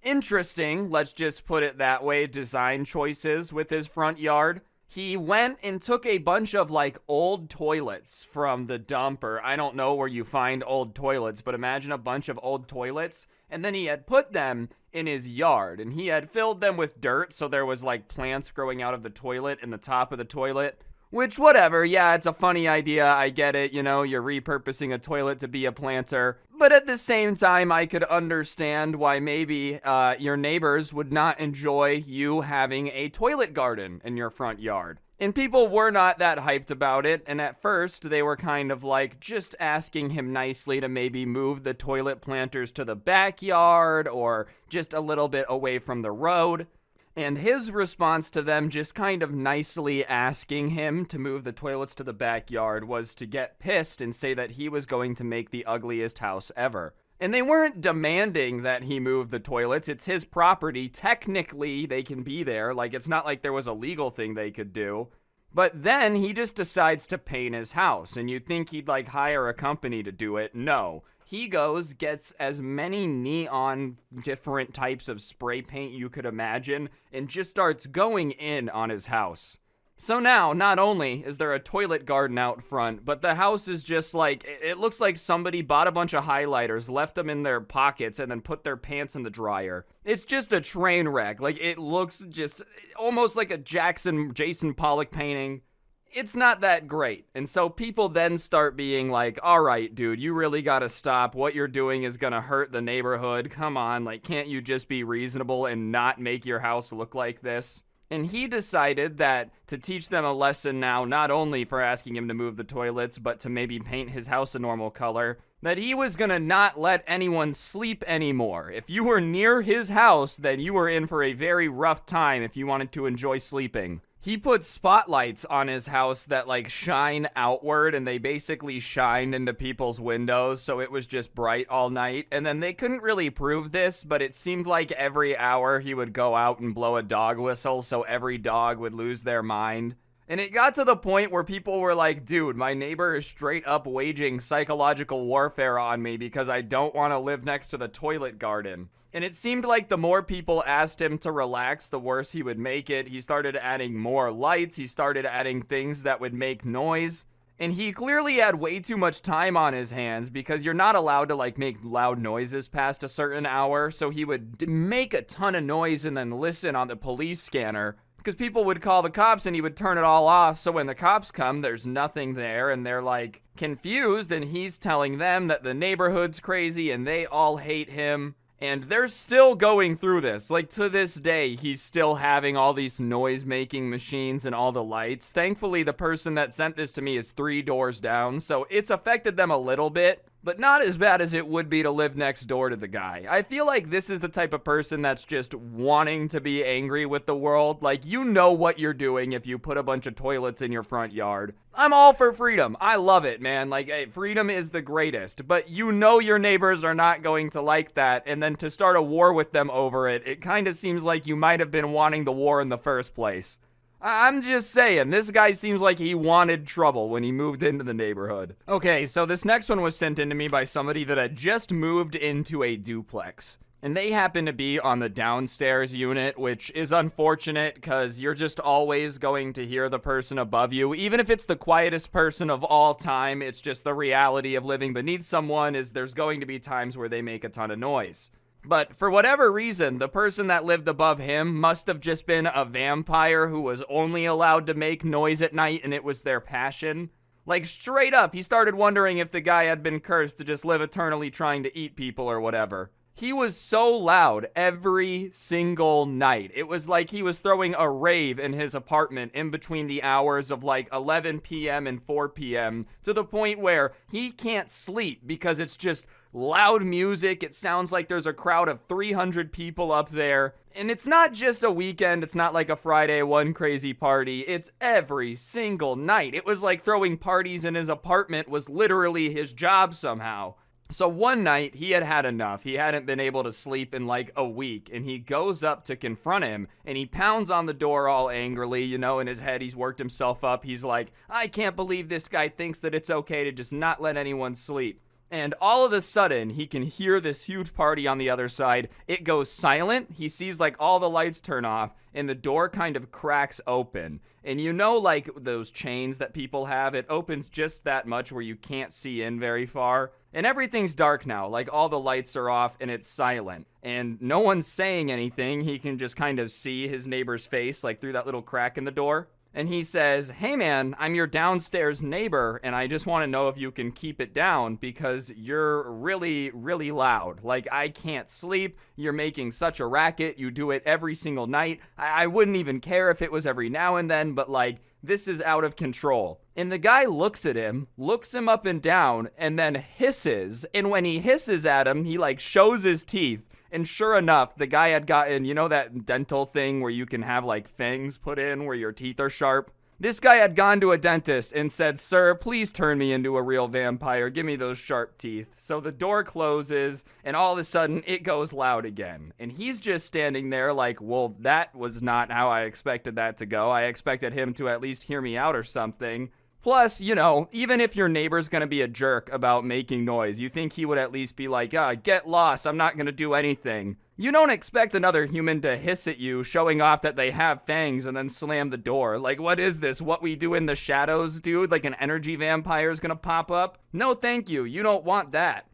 interesting, let's just put it that way, design choices with his front yard. He went and took a bunch of like old toilets from the dump, or I don't know where you find old toilets, but imagine a bunch of old toilets, and then he had put them in his yard, and he had filled them with dirt, so there was like plants growing out of the toilet in the top of the toilet. Which, whatever, yeah, it's a funny idea, I get it, you're repurposing a toilet to be a planter. But at the same time, I could understand why maybe your neighbors would not enjoy you having a toilet garden in your front yard. And people were not that hyped about it, and at first they were kind of like just asking him nicely to maybe move the toilet planters to the backyard or just a little bit away from the road. And his response to them just kind of nicely asking him to move the toilets to the backyard was to get pissed and say that he was going to make the ugliest house ever. And they weren't demanding that he move the toilets. It's his property. Technically, they can be there. Like, it's not like there was a legal thing they could do. But then he just decides to paint his house. And you'd think he'd, like, hire a company to do it. No. He goes, gets as many neon different types of spray paint you could imagine, and just starts going in on his house. So now, not only is there a toilet garden out front, but the house is just like, it looks like somebody bought a bunch of highlighters, left them in their pockets, and then put their pants in the dryer. It's just a train wreck. Like, it looks just almost like a Jason Pollock painting. It's not that great. And so people then start being like, all right, dude, you really gotta stop. What you're doing is gonna hurt the neighborhood. Come on, like, can't you just be reasonable and not make your house look like this? And he decided that to teach them a lesson now, not only for asking him to move the toilets, but to maybe paint his house a normal color, that he was gonna not let anyone sleep anymore. If you were near his house, then you were in for a very rough time if you wanted to enjoy sleeping. He put spotlights on his house that like shine outward, and they basically shined into people's windows, so it was just bright all night. And then they couldn't really prove this, but it seemed like every hour he would go out and blow a dog whistle, so every dog would lose their mind. And it got to the point where people were like, dude, my neighbor is straight up waging psychological warfare on me because I don't want to live next to the toilet garden. And it seemed like the more people asked him to relax, the worse he would make it. He started adding more lights. He started adding things that would make noise. And he clearly had way too much time on his hands because you're not allowed to like make loud noises past a certain hour. So he would make a ton of noise and then listen on the police scanner because people would call the cops and he would turn it all off. So when the cops come, there's nothing there and they're like confused. And he's telling them that the neighborhood's crazy and they all hate him. And they're still going through this. Like, to this day, he's still having all these noise-making machines and all the lights. Thankfully, the person that sent this to me is 3 doors down, so it's affected them a little bit, but not as bad as it would be to live next door to the guy. I feel like this is the type of person that's just wanting to be angry with the world. Like, you know what you're doing if you put a bunch of toilets in your front yard. I'm all for freedom. I love it, man. Like, hey, freedom is the greatest. But you know your neighbors are not going to like that. And then to start a war with them over it, it kind of seems like you might have been wanting the war in the first place. I'm just saying, this guy seems like he wanted trouble when he moved into the neighborhood. Okay, so this next one was sent in to me by somebody that had just moved into a duplex. And they happen to be on the downstairs unit, which is unfortunate because you're just always going to hear the person above you. Even if it's the quietest person of all time, it's just the reality of living beneath someone is there's going to be times where they make a ton of noise. But for whatever reason, the person that lived above him must have just been a vampire who was only allowed to make noise at night and it was their passion. Like, straight up, he started wondering if the guy had been cursed to just live eternally trying to eat people or whatever. He was so loud every single night. It was like he was throwing a rave in his apartment in between the hours of like 11 p.m. and 4 p.m. to the point where he can't sleep because it's just loud music. It sounds like there's a crowd of 300 people up there. And it's not just a weekend. It's not like a Friday one crazy party. It's every single night. It was like throwing parties in his apartment was literally his job somehow. So one night, he had had enough. He hadn't been able to sleep in like a week, and he goes up to confront him, and he pounds on the door all angrily, you know, in his head, he's worked himself up. He's like, I can't believe this guy thinks that it's okay to just not let anyone sleep. And all of a sudden, he can hear this huge party on the other side. It goes silent. He sees like all the lights turn off, and the door kind of cracks open. And you know, like those chains that people have, it opens just that much where you can't see in very far. And everything's dark now, like all the lights are off and it's silent. And no one's saying anything. He can just kind of see his neighbor's face like through that little crack in the door. And he says, "Hey man, I'm your downstairs neighbor, and I just want to know if you can keep it down because you're really, really loud. Like, I can't sleep. You're making such a racket. You do it every single night. I wouldn't even care if it was every now and then, but like, this is out of control." And the guy looks at him, looks him up and down, and then hisses. And when he hisses at him, he like shows his teeth. And sure enough, the guy had gotten, you know that dental thing where you can have like fangs put in where your teeth are sharp? This guy had gone to a dentist and said, "Sir, please turn me into a real vampire. Give me those sharp teeth." So the door closes and all of a sudden it goes loud again. And he's just standing there like, well, that was not how I expected that to go. I expected him to at least hear me out or something. Plus, you know, even if your neighbor's gonna be a jerk about making noise, you think he would at least be like, get lost, I'm not gonna do anything. You don't expect another human to hiss at you, showing off that they have fangs and then slam the door. Like, what is this? What we do in the shadows, dude? Like an energy vampire is gonna pop up? No, thank you. You don't want that.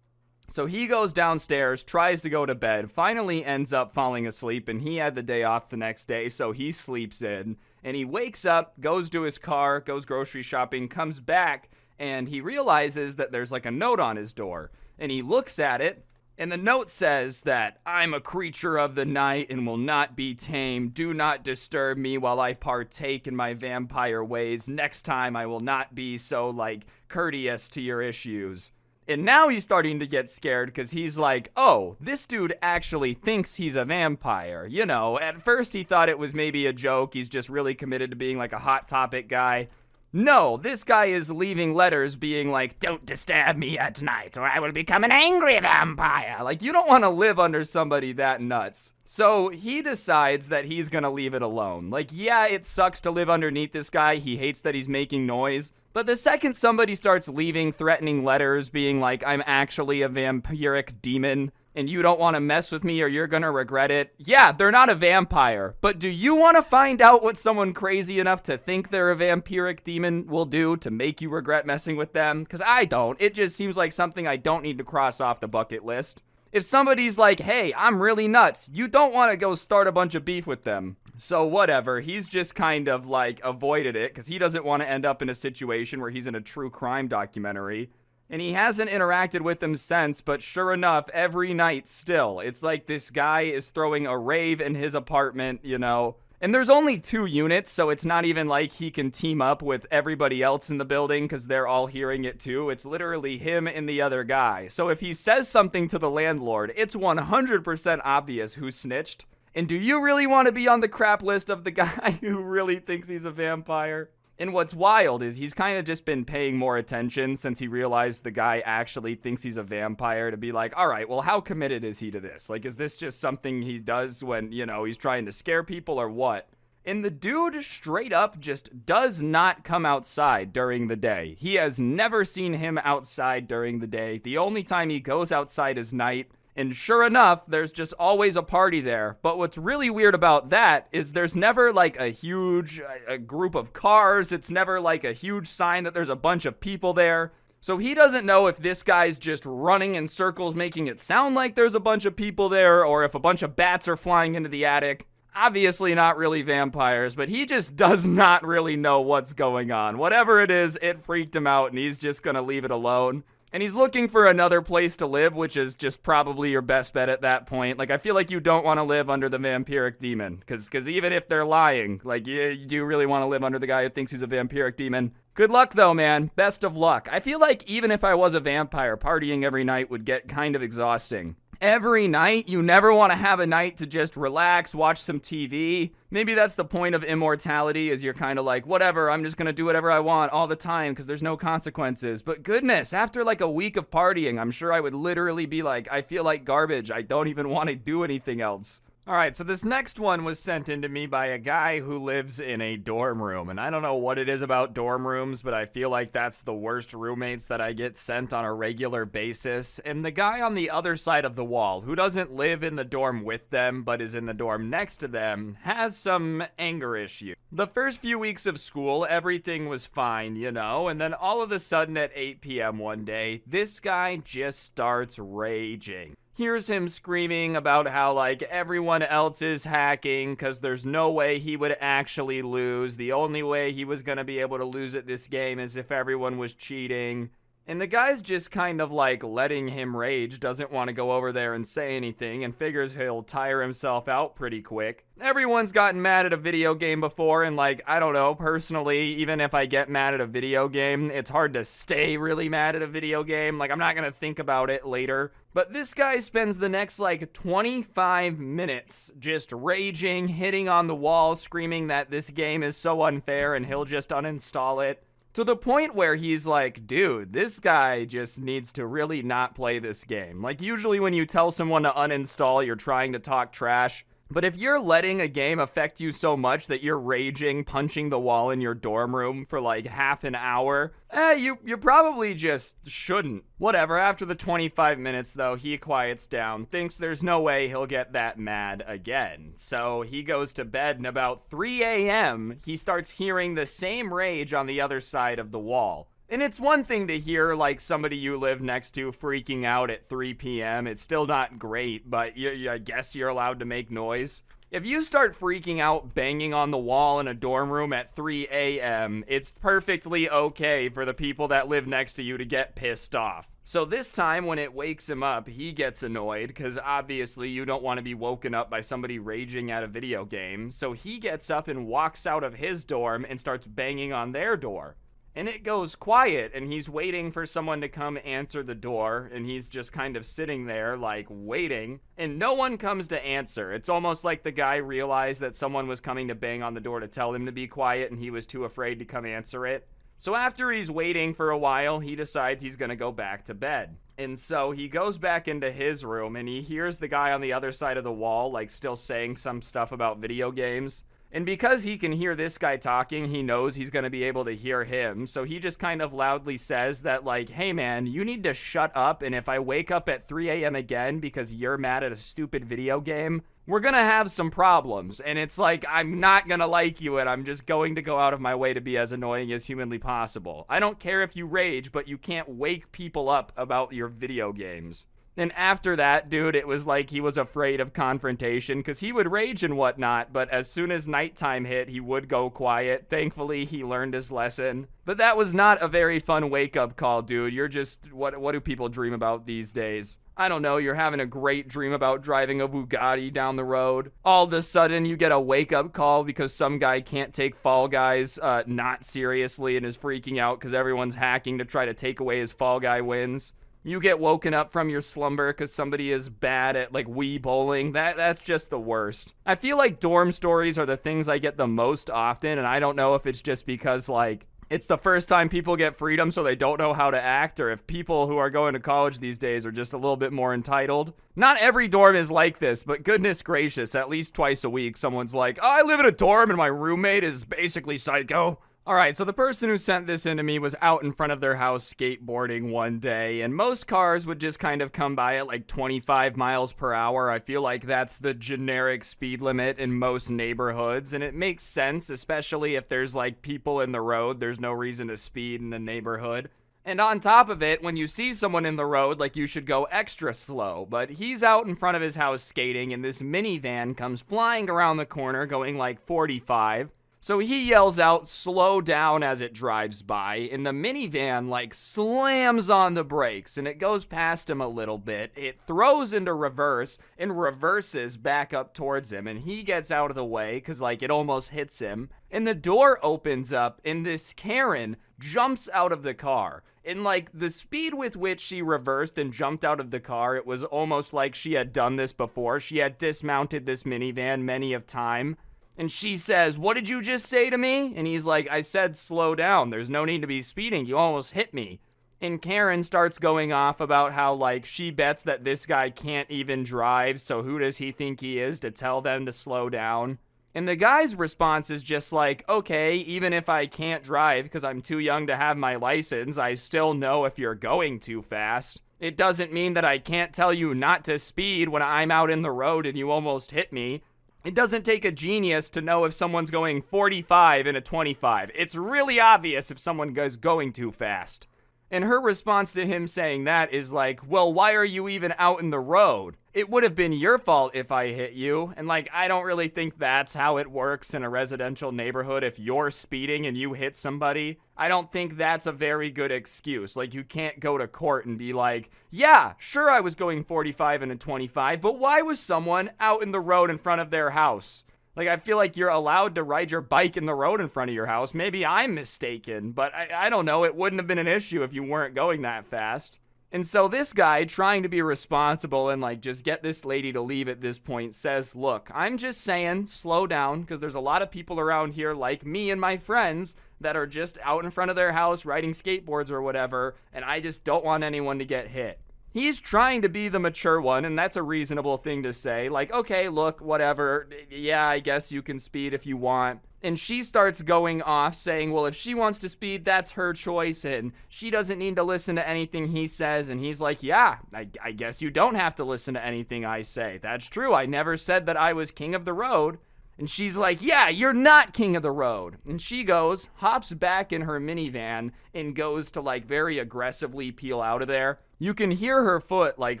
So he goes downstairs, tries to go to bed, finally ends up falling asleep, and he had the day off the next day, so he sleeps in. And he wakes up, goes to his car, goes grocery shopping, comes back, and he realizes that there's like a note on his door. And he looks at it, and the note says that, "I'm a creature of the night and will not be tamed. Do not disturb me while I partake in my vampire ways. Next time I will not be so, like, courteous to your issues." And now he's starting to get scared because he's like, oh, this dude actually thinks he's a vampire. You know, at first he thought it was maybe a joke. He's just really committed to being like a Hot Topic guy. No, this guy is leaving letters being like, "Don't disturb me at night or I will become an angry vampire." Like, you don't want to live under somebody that nuts. So he decides that he's going to leave it alone. Like, yeah, it sucks to live underneath this guy. He hates that he's making noise. But the second somebody starts leaving threatening letters being like, "I'm actually a vampiric demon and you don't want to mess with me or you're going to regret it." Yeah, they're not a vampire. But do you want to find out what someone crazy enough to think they're a vampiric demon will do to make you regret messing with them? Because I don't. It just seems like something I don't need to cross off the bucket list. If somebody's like, "Hey, I'm really nuts," you don't want to go start a bunch of beef with them. So whatever, he's just kind of like avoided it because he doesn't want to end up in a situation where he's in a true crime documentary. And he hasn't interacted with them since, but sure enough, every night still, it's like this guy is throwing a rave in his apartment, you know. And there's only 2 units, so it's not even like he can team up with everybody else in the building because they're all hearing it too. It's literally him and the other guy. So if he says something to the landlord, it's 100% obvious who snitched. And do you really want to be on the crap list of the guy who really thinks he's a vampire? And what's wild is he's kind of just been paying more attention since he realized the guy actually thinks he's a vampire to be like, all right, well, how committed is he to this? Like, is this just something he does when, you know, he's trying to scare people or what? And the dude straight up just does not come outside during the day. He has never seen him outside during the day. The only time he goes outside is night. And sure enough, there's just always a party there. But what's really weird about that is there's never like a huge group of cars. It's never like a huge sign that there's a bunch of people there. So he doesn't know if this guy's just running in circles making it sound like there's a bunch of people there or if a bunch of bats are flying into the attic. Obviously not really vampires, but he just does not really know what's going on. Whatever it is, it freaked him out and he's just gonna leave it alone. And he's looking for another place to live, which is just probably your best bet at that point. Like, I feel like you don't want to live under the vampiric demon. Because even if they're lying, like, you do really want to live under the guy who thinks he's a vampiric demon. Good luck, though, man. Best of luck. I feel like even if I was a vampire, partying every night would get kind of exhausting. Every night, you never want to have a night to just relax, watch some TV. Maybe that's the point of immortality, is you're kind of like, whatever, I'm just going to do whatever I want all the time because there's no consequences. But goodness, after like a week of partying, I'm sure I would literally be like, I feel like garbage. I don't even want to do anything else. All right, so this next one was sent in to me by a guy who lives in a dorm room. And I don't know what it is about dorm rooms, but I feel like that's the worst roommates that I get sent on a regular basis. And the guy on the other side of the wall, who doesn't live in the dorm with them, but is in the dorm next to them, has some anger issues. The first few weeks of school, everything was fine, you know, and then all of a sudden at 8 p.m. one day, this guy just starts raging. hears him screaming about how, like, everyone else is hacking because there's no way he would actually lose. The only way he was going to be able to lose at this game is if everyone was cheating. And the guy's just kind of like letting him rage, doesn't want to go over there and say anything, and figures he'll tire himself out pretty quick. Everyone's gotten mad at a video game before, and like, I don't know, personally, even if I get mad at a video game, it's hard to stay really mad at a video game. Like, I'm not gonna think about it later. But this guy spends the next like 25 minutes just raging, hitting on the wall, screaming that this game is so unfair and he'll just uninstall it. To the point where he's like, dude, this guy just needs to really not play this game. Like, usually when you tell someone to uninstall, you're trying to talk trash. But if you're letting a game affect you so much that you're raging, punching the wall in your dorm room for like half an hour, you probably just shouldn't. Whatever, after the 25 minutes though, he quiets down, thinks there's no way he'll get that mad again. So he goes to bed, and about 3 a.m., he starts hearing the same rage on the other side of the wall. And it's one thing to hear, like, somebody you live next to freaking out at 3 p.m. It's still not great, but I guess you're allowed to make noise. If you start freaking out banging on the wall in a dorm room at 3 a.m., it's perfectly okay for the people that live next to you to get pissed off. So this time, when it wakes him up, he gets annoyed, because obviously you don't want to be woken up by somebody raging at a video game. So he gets up and walks out of his dorm and starts banging on their door. And it goes quiet, and he's waiting for someone to come answer the door, and he's just kind of sitting there, like, waiting, and no one comes to answer. It's almost like the guy realized that someone was coming to bang on the door to tell him to be quiet, and he was too afraid to come answer it. So after he's waiting for a while, he decides he's gonna go back to bed. And so he goes back into his room, and he hears the guy on the other side of the wall, like, still saying some stuff about video games. And because he can hear this guy talking, he knows he's going to be able to hear him. So he just kind of loudly says that, like, hey man, you need to shut up. And if I wake up at 3 a.m. again because you're mad at a stupid video game, we're going to have some problems. And it's like, I'm not going to like you, and I'm just going to go out of my way to be as annoying as humanly possible. I don't care if you rage, but you can't wake people up about your video games. And after that, dude, it was like he was afraid of confrontation, because he would rage and whatnot, but as soon as nighttime hit, he would go quiet. Thankfully, he learned his lesson. But that was not a very fun wake-up call, dude. You're just, what do people dream about these days? I don't know, you're having a great dream about driving a Bugatti down the road. All of a sudden, you get a wake-up call because some guy can't take Fall Guys not seriously and is freaking out because everyone's hacking to try to take away his Fall Guy wins. You get woken up from your slumber because somebody is bad at, like, Wii bowling. That's just the worst. I feel like dorm stories are the things I get the most often, and I don't know if it's just because, like, it's the first time people get freedom so they don't know how to act, or if people who are going to college these days are just a little bit more entitled. Not every dorm is like this, but goodness gracious, at least twice a week, someone's like, oh, I live in a dorm and my roommate is basically psycho. Alright, so the person who sent this into me was out in front of their house skateboarding one day, and most cars would just kind of come by at like 25 miles per hour. I feel like that's the generic speed limit in most neighborhoods, and it makes sense, especially if there's like people in the road. There's no reason to speed in a neighborhood. And on top of it, when you see someone in the road, like, you should go extra slow. But he's out in front of his house skating, and this minivan comes flying around the corner going like 45. So he yells out, slow down, as it drives by, and the minivan, like, slams on the brakes, and it goes past him a little bit. It throws into reverse and reverses back up towards him, and he gets out of the way because, like, it almost hits him. And the door opens up, and this Karen jumps out of the car. And, like, the speed with which she reversed and jumped out of the car, it was almost like she had done this before. She had dismounted this minivan many a time. And she says, what did you just say to me? And he's like, I said slow down. There's no need to be speeding. You almost hit me. And Karen starts going off about how, like, she bets that this guy can't even drive, so who does he think he is to tell them to slow down? And the guy's response is just like, okay, even if I can't drive because I'm too young to have my license, I still know if you're going too fast. It doesn't mean that I can't tell you not to speed when I'm out in the road and you almost hit me. It doesn't take a genius to know if someone's going 45 in a 25. It's really obvious if someone is going too fast. And her response to him saying that is like, well, why are you even out in the road? It would have been your fault if I hit you. And like, I don't really think that's how it works in a residential neighborhood. If you're speeding and you hit somebody, I don't think that's a very good excuse. Like, you can't go to court and be like, yeah, sure, I was going 45 and a 25, but why was someone out in the road in front of their house? Like, I feel like you're allowed to ride your bike in the road in front of your house. Maybe I'm mistaken, but I don't know. It wouldn't have been an issue if you weren't going that fast. And so this guy, trying to be responsible and like just get this lady to leave at this point, says, look, I'm just saying, slow down, because there's a lot of people around here like me and my friends that are just out in front of their house riding skateboards or whatever, and I just don't want anyone to get hit. He's trying to be the mature one, and that's a reasonable thing to say. Like, okay, look, whatever. Yeah, I guess you can speed if you want. And she starts going off saying, well, if she wants to speed, that's her choice, and she doesn't need to listen to anything he says. And he's like, yeah, I guess you don't have to listen to anything I say. That's true. I never said that I was king of the road. And she's like, yeah, you're not king of the road. And she goes, hops back in her minivan, and goes to like very aggressively peel out of there. You can hear her foot like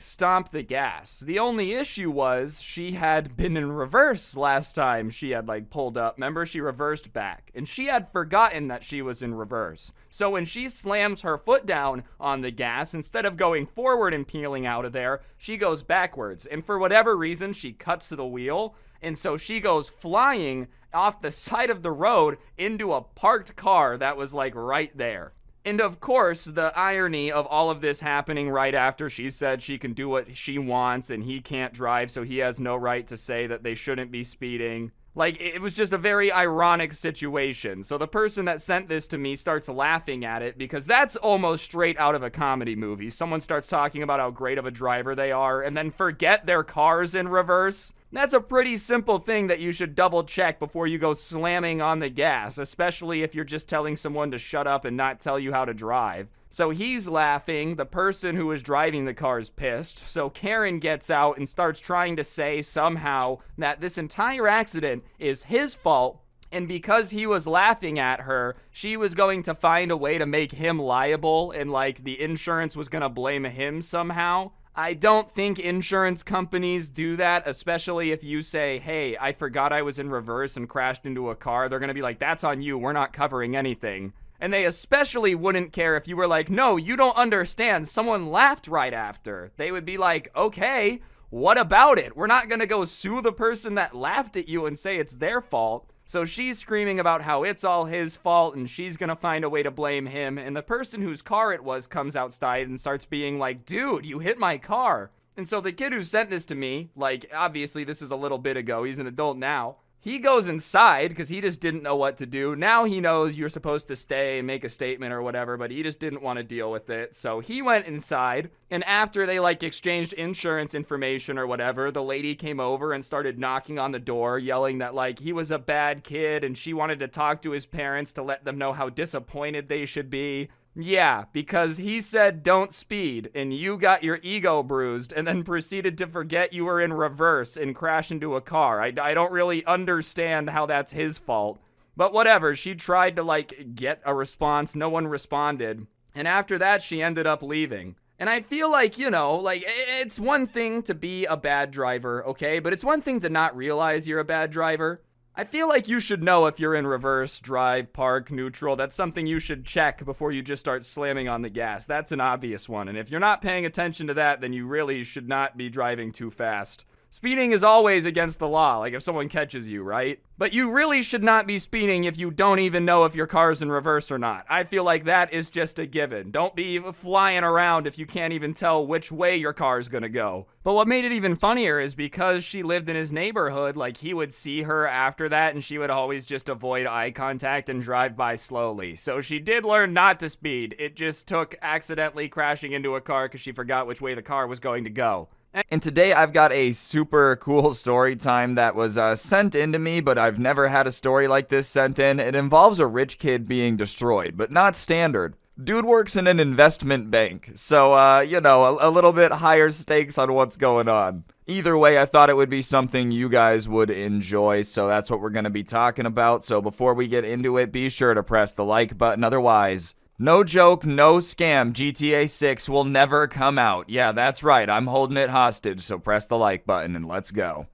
stomp the gas. The only issue was she had been in reverse last time she had like pulled up. Remember, she reversed back, and she had forgotten that she was in reverse. So when she slams her foot down on the gas, instead of going forward and peeling out of there, she goes backwards. And for whatever reason, she cuts the wheel. And so she goes flying off the side of the road into a parked car that was like right there. And of course, the irony of all of this happening right after she said she can do what she wants and he can't drive, so he has no right to say that they shouldn't be speeding. Like, it was just a very ironic situation. So the person that sent this to me starts laughing at it because that's almost straight out of a comedy movie. Someone starts talking about how great of a driver they are and then forget their car's in reverse. That's a pretty simple thing that you should double check before you go slamming on the gas, especially if you're just telling someone to shut up and not tell you how to drive. So he's laughing, the person who was driving the car is pissed, so Karen gets out and starts trying to say somehow that this entire accident is his fault, and because he was laughing at her, she was going to find a way to make him liable, and like the insurance was gonna blame him somehow. I don't think insurance companies do that, especially if you say, hey, I forgot I was in reverse and crashed into a car. They're gonna be like, that's on you, we're not covering anything. And they especially wouldn't care if you were like, no, you don't understand, someone laughed right after. They would be like, okay, what about it? We're not gonna go sue the person that laughed at you and say it's their fault. So she's screaming about how it's all his fault and she's gonna find a way to blame him. And the person whose car it was comes outside and starts being like, dude, you hit my car. And so the kid who sent this to me, like, obviously this is a little bit ago, he's an adult now. He goes inside because he just didn't know what to do. Now he knows you're supposed to stay and make a statement or whatever, but he just didn't want to deal with it. So he went inside, and after they like exchanged insurance information or whatever, the lady came over and started knocking on the door, yelling that like he was a bad kid and she wanted to talk to his parents to let them know how disappointed they should be. Yeah, because he said don't speed, and you got your ego bruised, and then proceeded to forget you were in reverse and crash into a car. I don't really understand how that's his fault. But whatever, she tried to, like, get a response. No one responded. And after that, she ended up leaving. And I feel like, you know, like, it's one thing to be a bad driver, okay? But it's one thing to not realize you're a bad driver. I feel like you should know if you're in reverse, drive, park, neutral. That's something you should check before you just start slamming on the gas. That's an obvious one. And if you're not paying attention to that, then you really should not be driving too fast. Speeding is always against the law, like if someone catches you, right? But you really should not be speeding if you don't even know if your car's in reverse or not. I feel like that is just a given. Don't be flying around if you can't even tell which way your car's gonna go. But what made it even funnier is because she lived in his neighborhood, like he would see her after that and she would always just avoid eye contact and drive by slowly. So she did learn not to speed. It just took accidentally crashing into a car because she forgot which way the car was going to go. And today I've got a super cool story time that was sent in to me, but I've never had a story like this sent in. It involves a rich kid being destroyed, but not standard. Dude works in an investment bank, so, you know, a little bit higher stakes on what's going on. Either way, I thought it would be something you guys would enjoy, so that's what we're going to be talking about. So before we get into it, be sure to press the like button. Otherwise, No joke, no scam. GTA 6 will never come out. Yeah, that's right. I'm holding it hostage, so press the like button and let's go.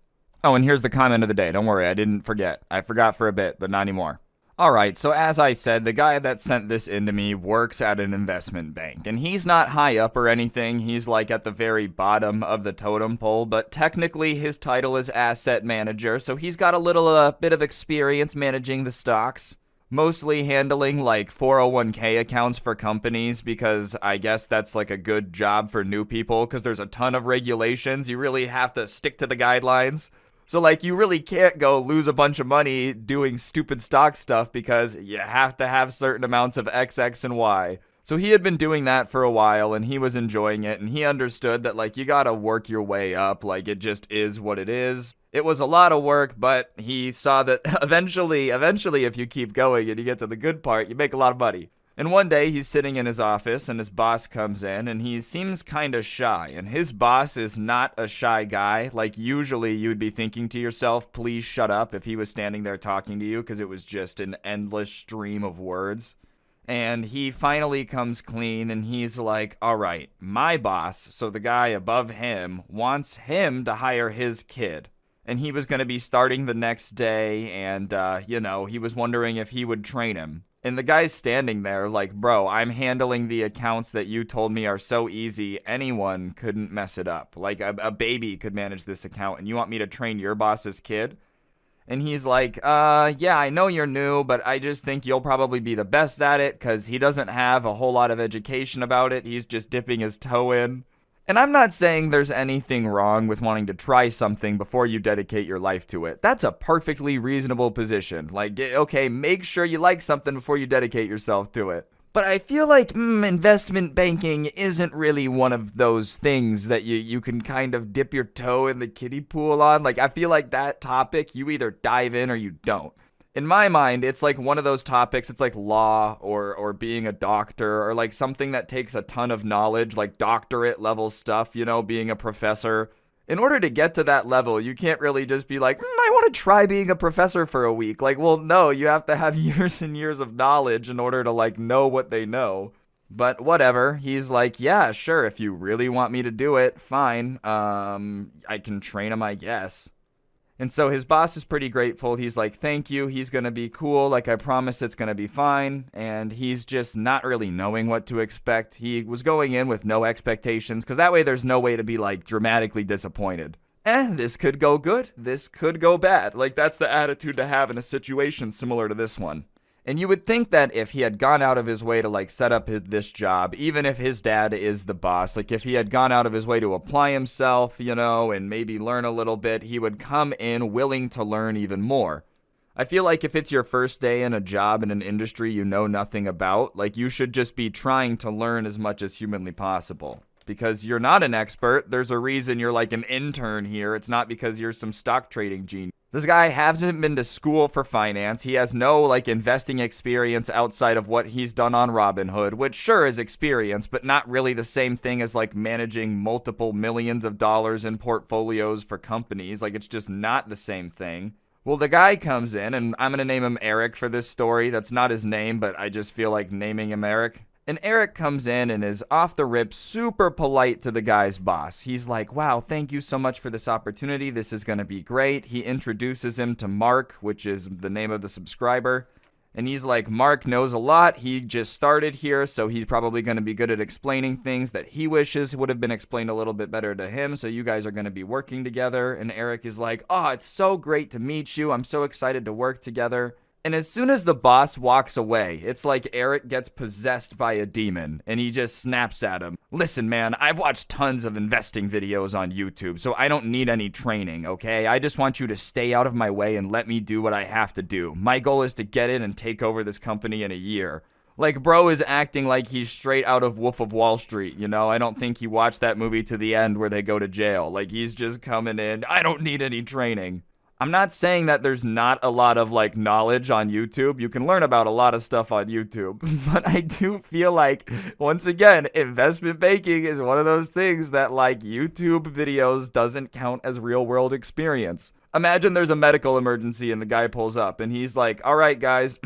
Oh, and here's the comment of the day. Don't worry, I didn't forget. I forgot for a bit, but not anymore. Alright, so as I said, the guy that sent this in to me works at an investment bank, and he's not high up or anything, he's like at the very bottom of the totem pole, but technically his title is asset manager, so he's got a little bit of experience managing the stocks. Mostly handling like 401k accounts for companies, because I guess that's like a good job for new people, because there's a ton of regulations, you really have to stick to the guidelines. So, like, you really can't go lose a bunch of money doing stupid stock stuff because you have to have certain amounts of X, X, and Y. So he had been doing that for a while, and he was enjoying it, and he understood that, like, you gotta work your way up, like, it just is what it is. It was a lot of work, but he saw that eventually, if you keep going and you get to the good part, you make a lot of money. And one day, he's sitting in his office, and his boss comes in, and he seems kind of shy. And his boss is not a shy guy. Like, usually, you'd be thinking to yourself, please shut up, if he was standing there talking to you, because it was just an endless stream of words. And he finally comes clean, and he's like, all right, my boss, so the guy above him, wants him to hire his kid. And he was going to be starting the next day, and, he was wondering if he would train him. And the guy's standing there like, bro, I'm handling the accounts that you told me are so easy, anyone couldn't mess it up. Like, a baby could manage this account, and you want me to train your boss's kid? And he's like, yeah, I know you're new, but I just think you'll probably be the best at it, because he doesn't have a whole lot of education about it. He's just dipping his toe in. And I'm not saying there's anything wrong with wanting to try something before you dedicate your life to it. That's a perfectly reasonable position. Like, okay, make sure you like something before you dedicate yourself to it. But I feel like investment banking isn't really one of those things that you can kind of dip your toe in the kiddie pool on. Like, I feel like that topic, you either dive in or you don't. In my mind, it's like one of those topics, it's like law or being a doctor or like something that takes a ton of knowledge, like doctorate level stuff, being a professor. In order to get to that level, you can't really just be like, I want to try being a professor for a week. Like, well, no, you have to have years and years of knowledge in order to like know what they know. But whatever, he's like, yeah, sure, if you really want me to do it, fine. I can train him, I guess. And so his boss is pretty grateful. He's like, thank you. He's going to be cool. Like, I promise it's going to be fine. And he's just not really knowing what to expect. He was going in with no expectations, because that way there's no way to be, like, dramatically disappointed. This could go good. This could go bad. Like, that's the attitude to have in a situation similar to this one. And you would think that if he had gone out of his way to, like, set up this job, even if his dad is the boss, like, if he had gone out of his way to apply himself, and maybe learn a little bit, he would come in willing to learn even more. I feel like if it's your first day in a job in an industry you know nothing about, like, you should just be trying to learn as much as humanly possible. Because you're not an expert. There's a reason you're like an intern here. It's not because you're some stock trading genius. This guy hasn't been to school for finance. He has no like investing experience outside of what he's done on Robinhood, which sure is experience, but not really the same thing as like managing multiple millions of dollars in portfolios for companies. Like, it's just not the same thing. Well, the guy comes in, and I'm going to name him Eric for this story. That's not his name, but I just feel like naming him Eric. And Eric comes in and is off the rip super polite to the guy's boss. He's like, wow, thank you so much for this opportunity. This is going to be great. He introduces him to Mark, which is the name of the subscriber. And he's like, Mark knows a lot. He just started here, so he's probably going to be good at explaining things that he wishes would have been explained a little bit better to him. So you guys are going to be working together. And Eric is like, oh, it's so great to meet you. I'm so excited to work together. And as soon as the boss walks away, it's like Eric gets possessed by a demon, and he just snaps at him. Listen, man, I've watched tons of investing videos on YouTube, so I don't need any training, okay? I just want you to stay out of my way and let me do what I have to do. My goal is to get in and take over this company in a year. Like, bro is acting like he's straight out of Wolf of Wall Street, I don't think he watched that movie to the end where they go to jail. Like, he's just coming in, I don't need any training. I'm not saying that there's not a lot of, like, knowledge on YouTube. You can learn about a lot of stuff on YouTube. But I do feel like, once again, investment banking is one of those things that, like, YouTube videos doesn't count as real-world experience. Imagine there's a medical emergency and the guy pulls up and he's like, all right, guys,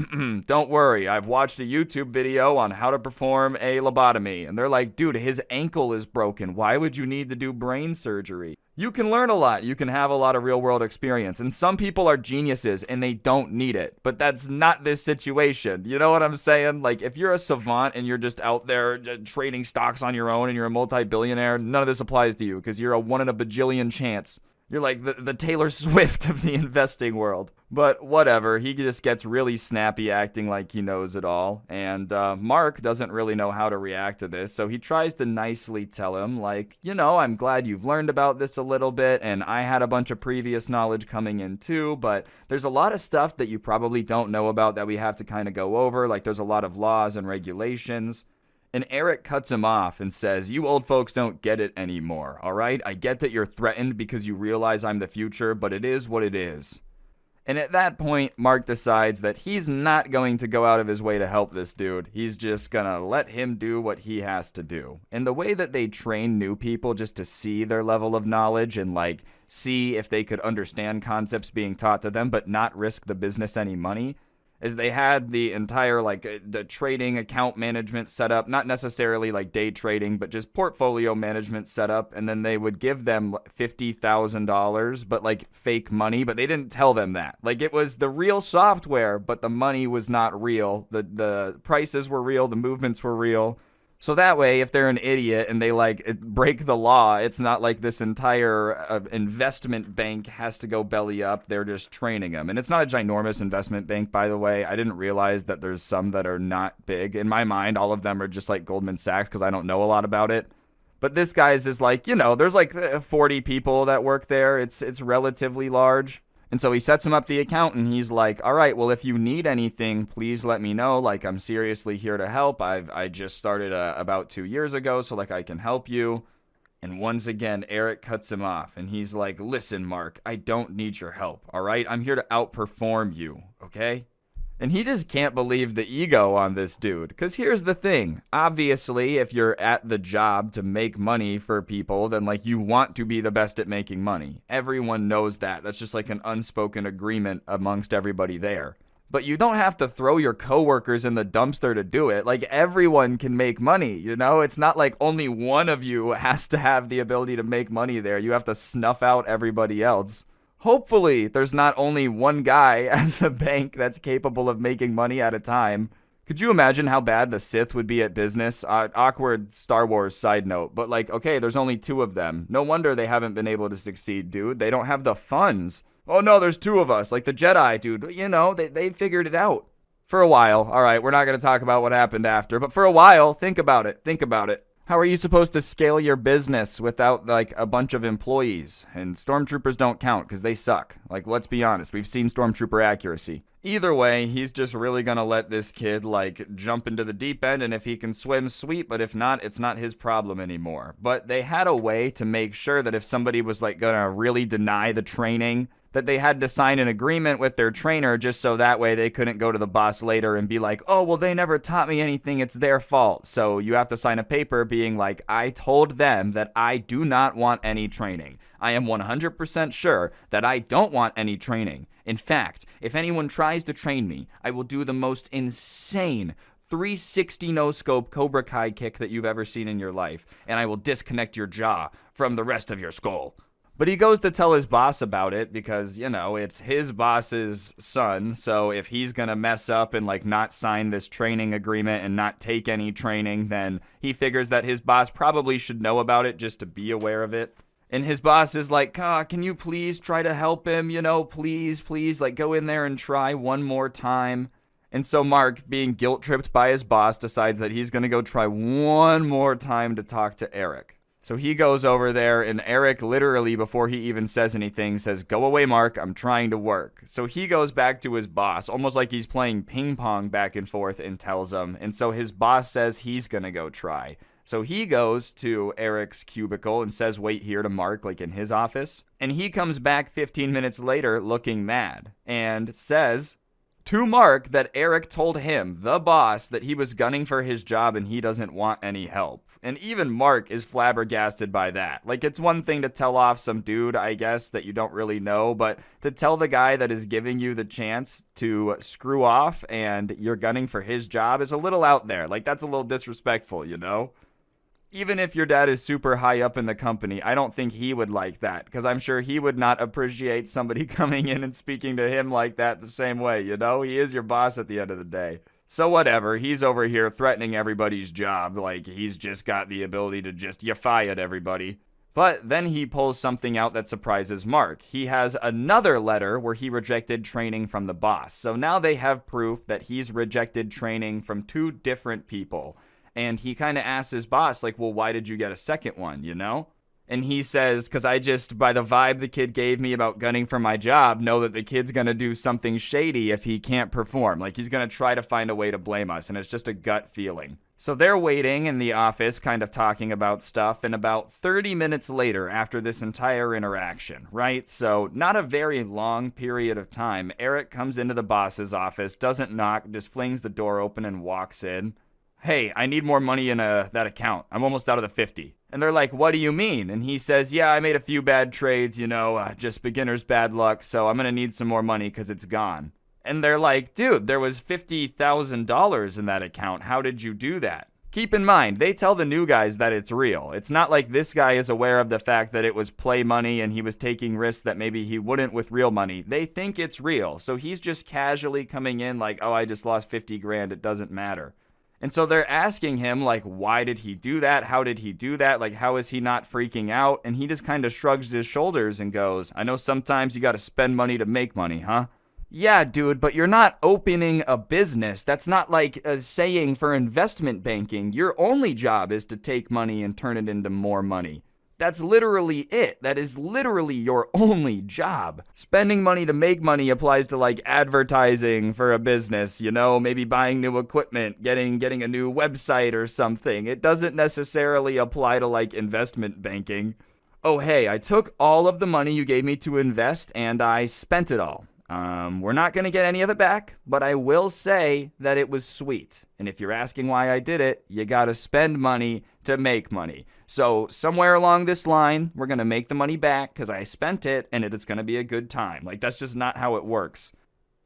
don't worry. I've watched a YouTube video on how to perform a lobotomy. And they're like, dude, his ankle is broken. Why would you need to do brain surgery? You can learn a lot. You can have a lot of real world experience. And some people are geniuses and they don't need it. But that's not this situation. You know what I'm saying? Like, if you're a savant and you're just out there trading stocks on your own and you're a multi-billionaire, none of this applies to you because you're a 1 in a bajillion chance. You're like the Taylor Swift of the investing world. But whatever, he just gets really snappy acting like he knows it all. And Mark doesn't really know how to react to this, so he tries to nicely tell him, like, you know, I'm glad you've learned about this a little bit, and I had a bunch of previous knowledge coming in too, but there's a lot of stuff that you probably don't know about that we have to kind of go over, like there's a lot of laws and regulations. And Eric cuts him off and says, you old folks don't get it anymore, all right? I get that you're threatened because you realize I'm the future, but it is what it is. And at that point, Mark decides that he's not going to go out of his way to help this dude. He's just gonna let him do what he has to do. And the way that they train new people just to see their level of knowledge and like see if they could understand concepts being taught to them but not risk the business any money, is they had the entire, like, the trading account management set up, not necessarily like day trading, but just portfolio management set up, and then they would give them $50,000, but like fake money, but they didn't tell them that. Like, it was the real software, but the money was not real. The prices were real, the movements were real. So that way, if they're an idiot and they like break the law, it's not like this entire investment bank has to go belly up. They're just training them. And it's not a ginormous investment bank, by the way. I didn't realize that there's some that are not big. In my mind, all of them are just like Goldman Sachs because I don't know a lot about it. But this guy's is like, you know, there's like 40 people that work there. It's relatively large. And so he sets him up the account and he's like, all right, well, if you need anything, please let me know. Like, I'm seriously here to help. I just started about 2 years ago, so like I can help you. And once again, Eric cuts him off and he's like, listen, Mark, I don't need your help. All right. I'm here to outperform you. Okay. And he just can't believe the ego on this dude. Because here's the thing. Obviously, if you're at the job to make money for people, then like you want to be the best at making money. Everyone knows that. That's just like an unspoken agreement amongst everybody there. But you don't have to throw your coworkers in the dumpster to do it. Like, everyone can make money, you know? It's not like only one of you has to have the ability to make money there. You have to snuff out everybody else. Hopefully, there's not only one guy at the bank that's capable of making money at a time. Could you imagine how bad the Sith would be at business? Awkward Star Wars side note, but like, okay, there's only 2 of them. No wonder they haven't been able to succeed, dude. They don't have the funds. Oh no, there's 2 of us, like the Jedi, dude. You know, they figured it out. For a while, all right, we're not going to talk about what happened after, but for a while, think about it. How are you supposed to scale your business without, like, a bunch of employees? And stormtroopers don't count because they suck. Like, let's be honest. We've seen stormtrooper accuracy. Either way, he's just really going to let this kid, like, jump into the deep end. And if he can swim, sweet. But if not, it's not his problem anymore. But they had a way to make sure that if somebody was, like, going to really deny the training, that they had to sign an agreement with their trainer just so that way they couldn't go to the boss later and be like, oh, well, they never taught me anything. It's their fault. So you have to sign a paper being like, I told them that I do not want any training. I am 100% sure that I don't want any training. In fact, if anyone tries to train me, I will do the most insane 360 no-scope Cobra Kai kick that you've ever seen in your life, and I will disconnect your jaw from the rest of your skull. But he goes to tell his boss about it because, you know, it's his boss's son. So if he's going to mess up and like not sign this training agreement and not take any training, then he figures that his boss probably should know about it just to be aware of it. And his boss is like, can you please try to help him? You know, please, like go in there and try one more time. And so Mark, being guilt-tripped by his boss, decides that he's going to go try one more time to talk to Eric. So he goes over there, and Eric literally, before he even says anything, says, go away, Mark, I'm trying to work. So he goes back to his boss, almost like he's playing ping pong back and forth, and tells him. And so his boss says he's going to go try. So he goes to Eric's cubicle and says, wait here to Mark, like in his office. And he comes back 15 minutes later looking mad and says to Mark that Eric told him, the boss, that he was gunning for his job and he doesn't want any help. And even Mark is flabbergasted by that. Like, it's one thing to tell off some dude, I guess, that you don't really know, but to tell the guy that is giving you the chance to screw off and you're gunning for his job is a little out there. Like, that's a little disrespectful, you know? Even if your dad is super high up in the company, I don't think he would like that, because I'm sure he would not appreciate somebody coming in and speaking to him like that the same way, you know? He is your boss at the end of the day. So whatever, he's over here threatening everybody's job like he's just got the ability to just you fired everybody. But then he pulls something out that surprises Mark. He has another letter where he rejected training from the boss. So now they have proof that he's rejected training from 2 different people. And he kind of asks his boss, like, well, why did you get a second one, you know? And he says, because I just, by the vibe the kid gave me about gunning for my job, know that the kid's going to do something shady if he can't perform. Like, he's going to try to find a way to blame us, and it's just a gut feeling. So they're waiting in the office, kind of talking about stuff, and about 30 minutes later, after this entire interaction, right? So not a very long period of time, Eric comes into the boss's office, doesn't knock, just flings the door open and walks in. Hey, I need more money in that account. I'm almost out of the 50. And they're like, what do you mean? And he says, yeah, I made a few bad trades, you know, just beginner's bad luck, so I'm going to need some more money because it's gone. And they're like, dude, there was $50,000 in that account. How did you do that? Keep in mind, they tell the new guys that it's real. It's not like this guy is aware of the fact that it was play money and he was taking risks that maybe he wouldn't with real money. They think it's real. So he's just casually coming in like, oh, I just lost 50 grand. It doesn't matter. And so they're asking him, like, why did he do that? How did he do that? Like, how is he not freaking out? And he just kind of shrugs his shoulders and goes, I know sometimes you got to spend money to make money, huh? Yeah, dude, but you're not opening a business. That's not like a saying for investment banking. Your only job is to take money and turn it into more money. That's literally it. That is literally your only job. Spending money to make money applies to like advertising for a business, you know, maybe buying new equipment, getting a new website or something. It doesn't necessarily apply to like investment banking. Oh, hey, I took all of the money you gave me to invest and I spent it all. We're not going to get any of it back, but I will say that it was sweet. And if you're asking why I did it, you got to spend money to make money. So somewhere along this line, we're going to make the money back because I spent it and it's going to be a good time. Like, that's just not how it works.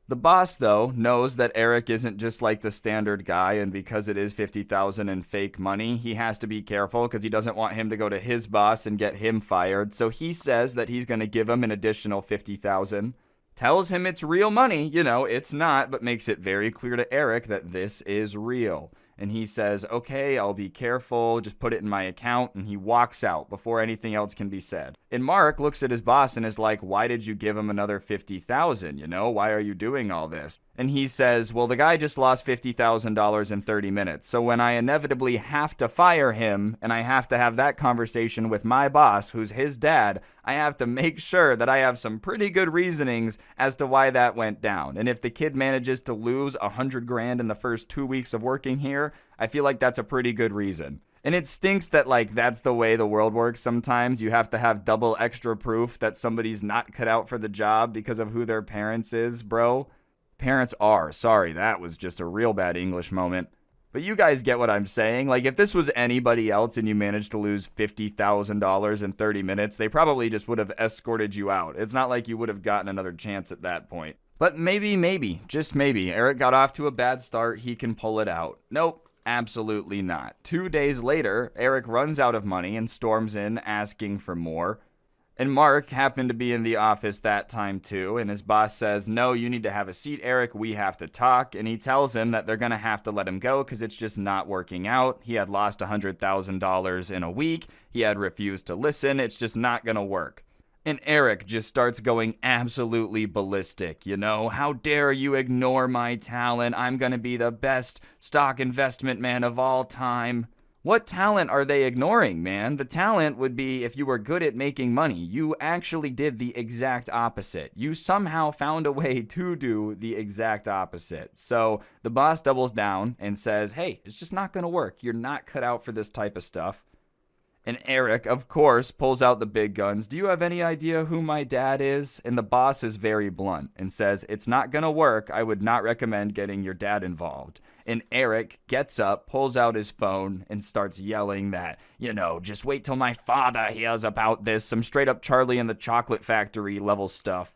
The boss, though, knows that Eric isn't just like the standard guy, and because it is $50,000 in fake money, he has to be careful because he doesn't want him to go to his boss and get him fired. So he says that he's going to give him an additional $50,000. Tells him it's real money, you know, it's not, but makes it very clear to Eric that this is real. And he says, okay, I'll be careful, just put it in my account, and he walks out before anything else can be said. And Mark looks at his boss and is like, why did you give him another $50,000, you know? Why are you doing all this? And he says, well, the guy just lost $50,000 in 30 minutes, so when I inevitably have to fire him, and I have to have that conversation with my boss, who's his dad, I have to make sure that I have some pretty good reasonings as to why that went down. And if the kid manages to lose $100 grand in the first 2 weeks of working here, I feel like that's a pretty good reason. And it stinks that, like, that's the way the world works sometimes. You have to have double extra proof that somebody's not cut out for the job because of who their parents is, bro. Parents are. Sorry, that was just a real bad English moment. But you guys get what I'm saying. Like, if this was anybody else and you managed to lose $50,000 in 30 minutes, they probably just would have escorted you out. It's not like you would have gotten another chance at that point. But maybe, just maybe, Eric got off to a bad start. He can pull it out. Nope, absolutely not. 2 days later, Eric runs out of money and storms in asking for more. And Mark happened to be in the office that time too, and his boss says, no, you need to have a seat, Eric, we have to talk, and he tells him that they're going to have to let him go because it's just not working out. He had lost $100,000 in a week, he had refused to listen, it's just not going to work. And Eric just starts going absolutely ballistic, you know? How dare you ignore my talent? I'm going to be the best stock investment man of all time. What talent are they ignoring, man? The talent would be if you were good at making money. You actually did the exact opposite. You somehow found a way to do the exact opposite. So the boss doubles down and says, hey, it's just not going to work. You're not cut out for this type of stuff. And Eric, of course, pulls out the big guns. Do you have any idea who my dad is? And the boss is very blunt and says, it's not gonna work. I would not recommend getting your dad involved. And Eric gets up, pulls out his phone, and starts yelling that, just wait till my father hears about this. Some straight up Charlie and the Chocolate Factory level stuff.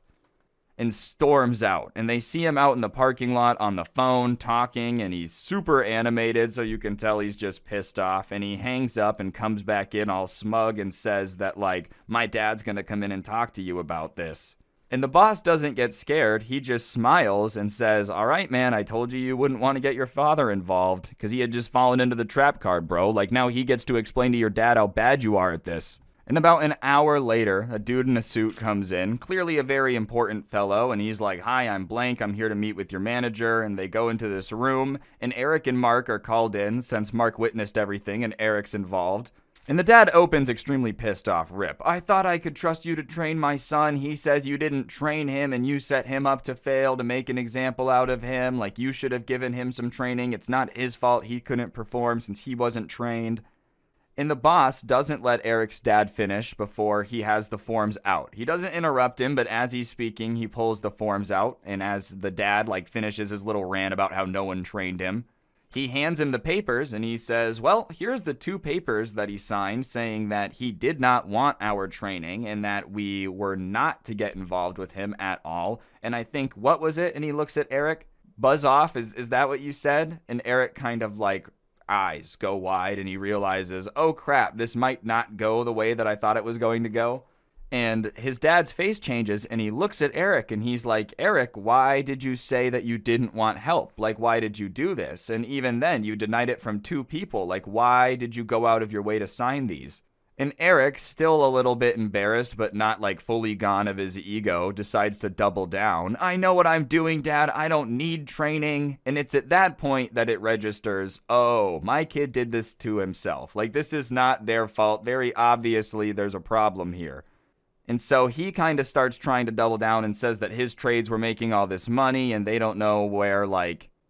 And storms out. And they see him out in the parking lot on the phone talking, and he's super animated, so you can tell he's just pissed off. And he hangs up and comes back in all smug and says that, my dad's gonna come in and talk to you about this. And the boss doesn't get scared. He just smiles and says, all right, man, I told you wouldn't want to get your father involved, because he had just fallen into the trap card, bro. Now he gets to explain to your dad how bad you are at this. And about an hour later, a dude in a suit comes in, clearly a very important fellow, and he's like, hi, I'm blank, I'm here to meet with your manager, and they go into this room, and Eric and Mark are called in, since Mark witnessed everything and Eric's involved. And the dad opens extremely pissed off, rip. I thought I could trust you to train my son. He says you didn't train him and you set him up to fail to make an example out of him, you should have given him some training. It's not his fault he couldn't perform since he wasn't trained. And the boss doesn't let Eric's dad finish before he has the forms out. He doesn't interrupt him, but as he's speaking, he pulls the forms out. And as the dad, finishes his little rant about how no one trained him, he hands him the papers and he says, well, here's the 2 papers that he signed saying that he did not want our training and that we were not to get involved with him at all. And I think, what was it? And he looks at Eric. Buzz off, is that what you said? And Eric kind of eyes go wide and he realizes, oh crap, this might not go the way that I thought it was going to go. And his dad's face changes and he looks at Eric and he's like, Eric, why did you say that you didn't want help? Why did you do this? And even then, you denied it from 2 people. Why did you go out of your way to sign these? And Eric, still a little bit embarrassed, but not fully gone of his ego, decides to double down. I know what I'm doing, Dad. I don't need training. And it's at that point that it registers, oh, my kid did this to himself. This is not their fault. Very obviously, there's a problem here. And so he kind of starts trying to double down and says that his trades were making all this money and they don't know where,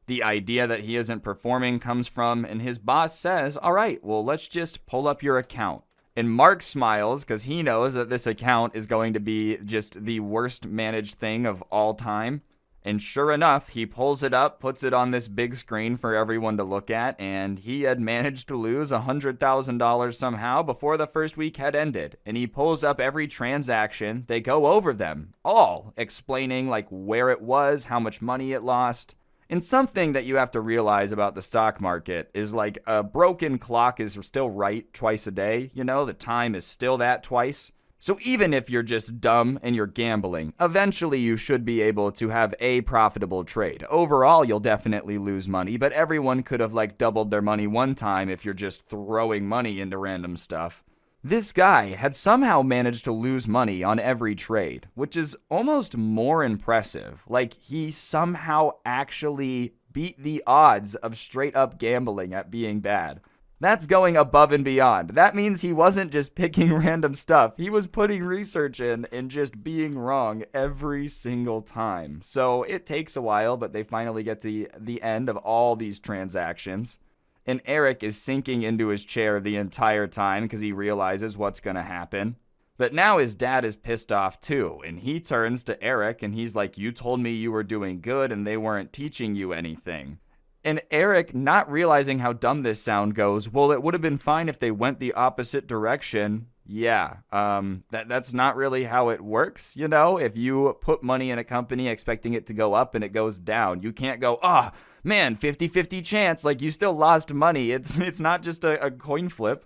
the idea that he isn't performing comes from. And his boss says, all right, well, let's just pull up your account. And Mark smiles because he knows that this account is going to be just the worst managed thing of all time. And sure enough, he pulls it up, puts it on this big screen for everyone to look at, and he had managed to lose $100,000 somehow before the first week had ended. And he pulls up every transaction. They go over them all, explaining where it was, how much money it lost. And something that you have to realize about the stock market is a broken clock is still right twice a day. The time is still that twice. So even if you're just dumb and you're gambling, eventually you should be able to have a profitable trade. Overall, you'll definitely lose money, but everyone could have doubled their money one time if you're just throwing money into random stuff. This guy had somehow managed to lose money on every trade, which is almost more impressive. He somehow actually beat the odds of straight up gambling at being bad. That's going above and beyond. That means he wasn't just picking random stuff. He was putting research in and just being wrong every single time. So it takes a while, but they finally get to the end of all these transactions. And Eric is sinking into his chair the entire time because he realizes what's going to happen. But now his dad is pissed off too. And he turns to Eric and he's like, you told me you were doing good and they weren't teaching you anything. And Eric, not realizing how dumb this sound goes, well, it would have been fine if they went the opposite direction. Yeah, that's not really how it works, If you put money in a company expecting it to go up and it goes down, you can't go, man, 50-50 chance, you still lost money. It's not just a coin flip.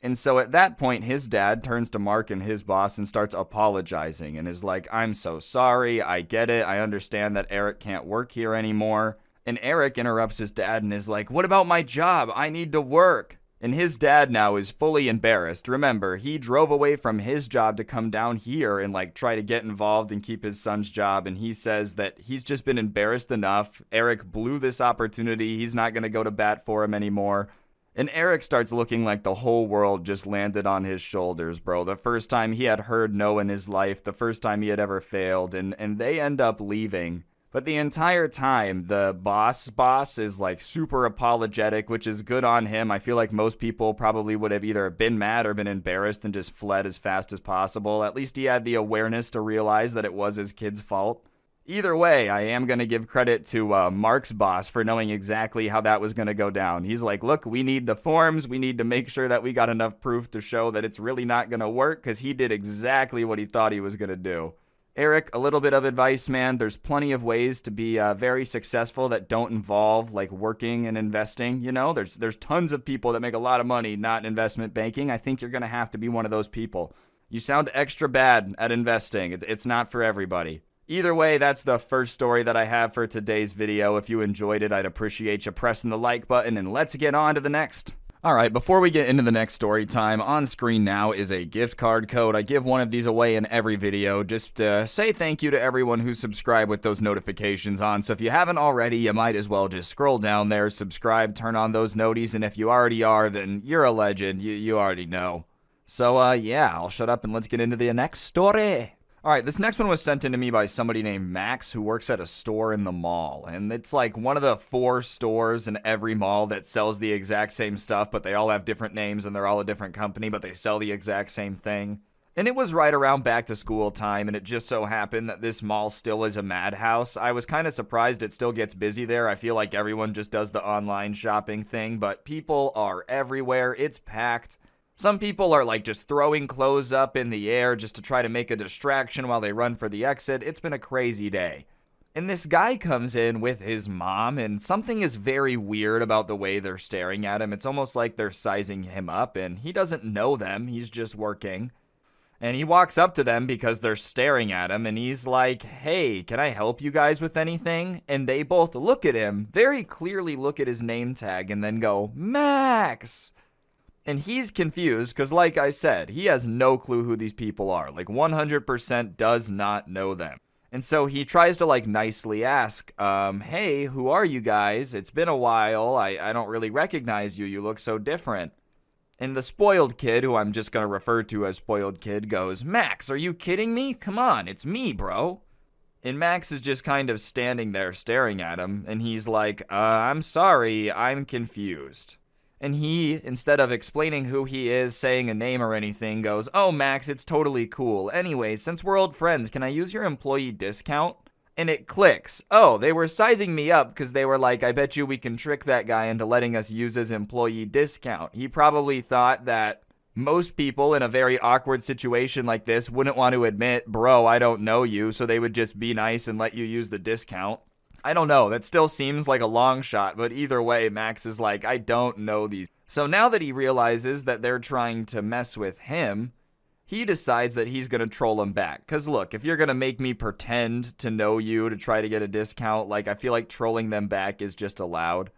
And so at that point, his dad turns to Mark and his boss and starts apologizing and is like, I'm so sorry, I get it, I understand that Eric can't work here anymore. And Eric interrupts his dad and is like, what about my job? I need to work. And his dad now is fully embarrassed. Remember, he drove away from his job to come down here and try to get involved and keep his son's job. And he says that he's just been embarrassed enough. Eric blew this opportunity. He's not going to go to bat for him anymore. And Eric starts looking like the whole world just landed on his shoulders, bro. The first time he had heard no in his life, the first time he had ever failed. And they end up leaving. But the entire time, the boss is like super apologetic, which is good on him. I feel like most people probably would have either been mad or been embarrassed and just fled as fast as possible. At least he had the awareness to realize that it was his kid's fault. Either way, I am going to give credit to Mark's boss for knowing exactly how that was going to go down. He's like, look, we need the forms. We need to make sure that we got enough proof to show that it's really not going to work, because he did exactly what he thought he was going to do. Eric, a little bit of advice, man. There's plenty of ways to be very successful that don't involve like working and investing. You know, there's tons of people that make a lot of money not in investment banking. I think you're going to have to be one of those people. You sound extra bad at investing. It's not for everybody. Either way, that's the first story that I have for today's video. If you enjoyed it, I'd appreciate you pressing the like button, and let's get on to the next. Alright, before we get into the next story time, on screen now is a gift card code. I give one of these away in every video. Just say thank you to everyone who's subscribed with those notifications on. So if you haven't already, you might as well just scroll down there, subscribe, turn on those noties, and if you already are, then you're a legend. You already know. So yeah, I'll shut up and let's get into the next story. Alright, this next one was sent in to me by somebody named Max who works at a store in the mall. And it's like one of the 4 stores in every mall that sells the exact same stuff, but they all have different names and they're all a different company, but they sell the exact same thing. And it was right around back to school time, and it just so happened that this mall still is a madhouse. I was kind of surprised it still gets busy there. I feel like everyone just does the online shopping thing, but people are everywhere. It's packed. Some people are like just throwing clothes up in the air just to try to make a distraction while they run for the exit. It's been a crazy day. And this guy comes in with his mom, and something is very weird about the way they're staring at him. It's almost like they're sizing him up, and he doesn't know them. He's just working. And he walks up to them because they're staring at him, and he's like, hey, can I help you guys with anything? And they both look at him, very clearly look at his name tag, and then go, Max! And he's confused because, like I said, he has no clue who these people are. Like, 100% does not know them. And so he tries to, like, nicely ask, hey, who are you guys? It's been a while. I don't really recognize you. You look so different. And the spoiled kid, who I'm just going to refer to as spoiled kid, goes, Max, are you kidding me? Come on, it's me, bro. And Max is just kind of standing there staring at him. And he's like, I'm sorry, I'm confused. And he, instead of explaining who he is, saying a name or anything, goes, oh, Max, it's totally cool. Anyway, since we're old friends, can I use your employee discount? And it clicks. Oh, they were sizing me up because they were like, I bet you we can trick that guy into letting us use his employee discount. He probably thought that most people in a very awkward situation like this wouldn't want to admit, bro, I don't know you, so they would just be nice and let you use the discount. I don't know, that still seems like a long shot, but either way, Max is like, I don't know these. So now that he realizes that they're trying to mess with him, he decides that he's going to troll him back. Because look, if you're going to make me pretend to know you to try to get a discount, like, I feel like trolling them back is just allowed.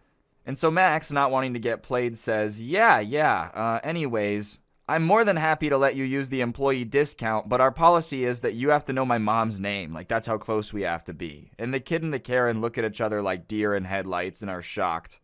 And so Max, not wanting to get played, says, anyways, I'm more than happy to let you use the employee discount, but our policy is that you have to know my mom's name. Like, that's how close we have to be. And the kid and the Karen look at each other like deer in headlights and are shocked.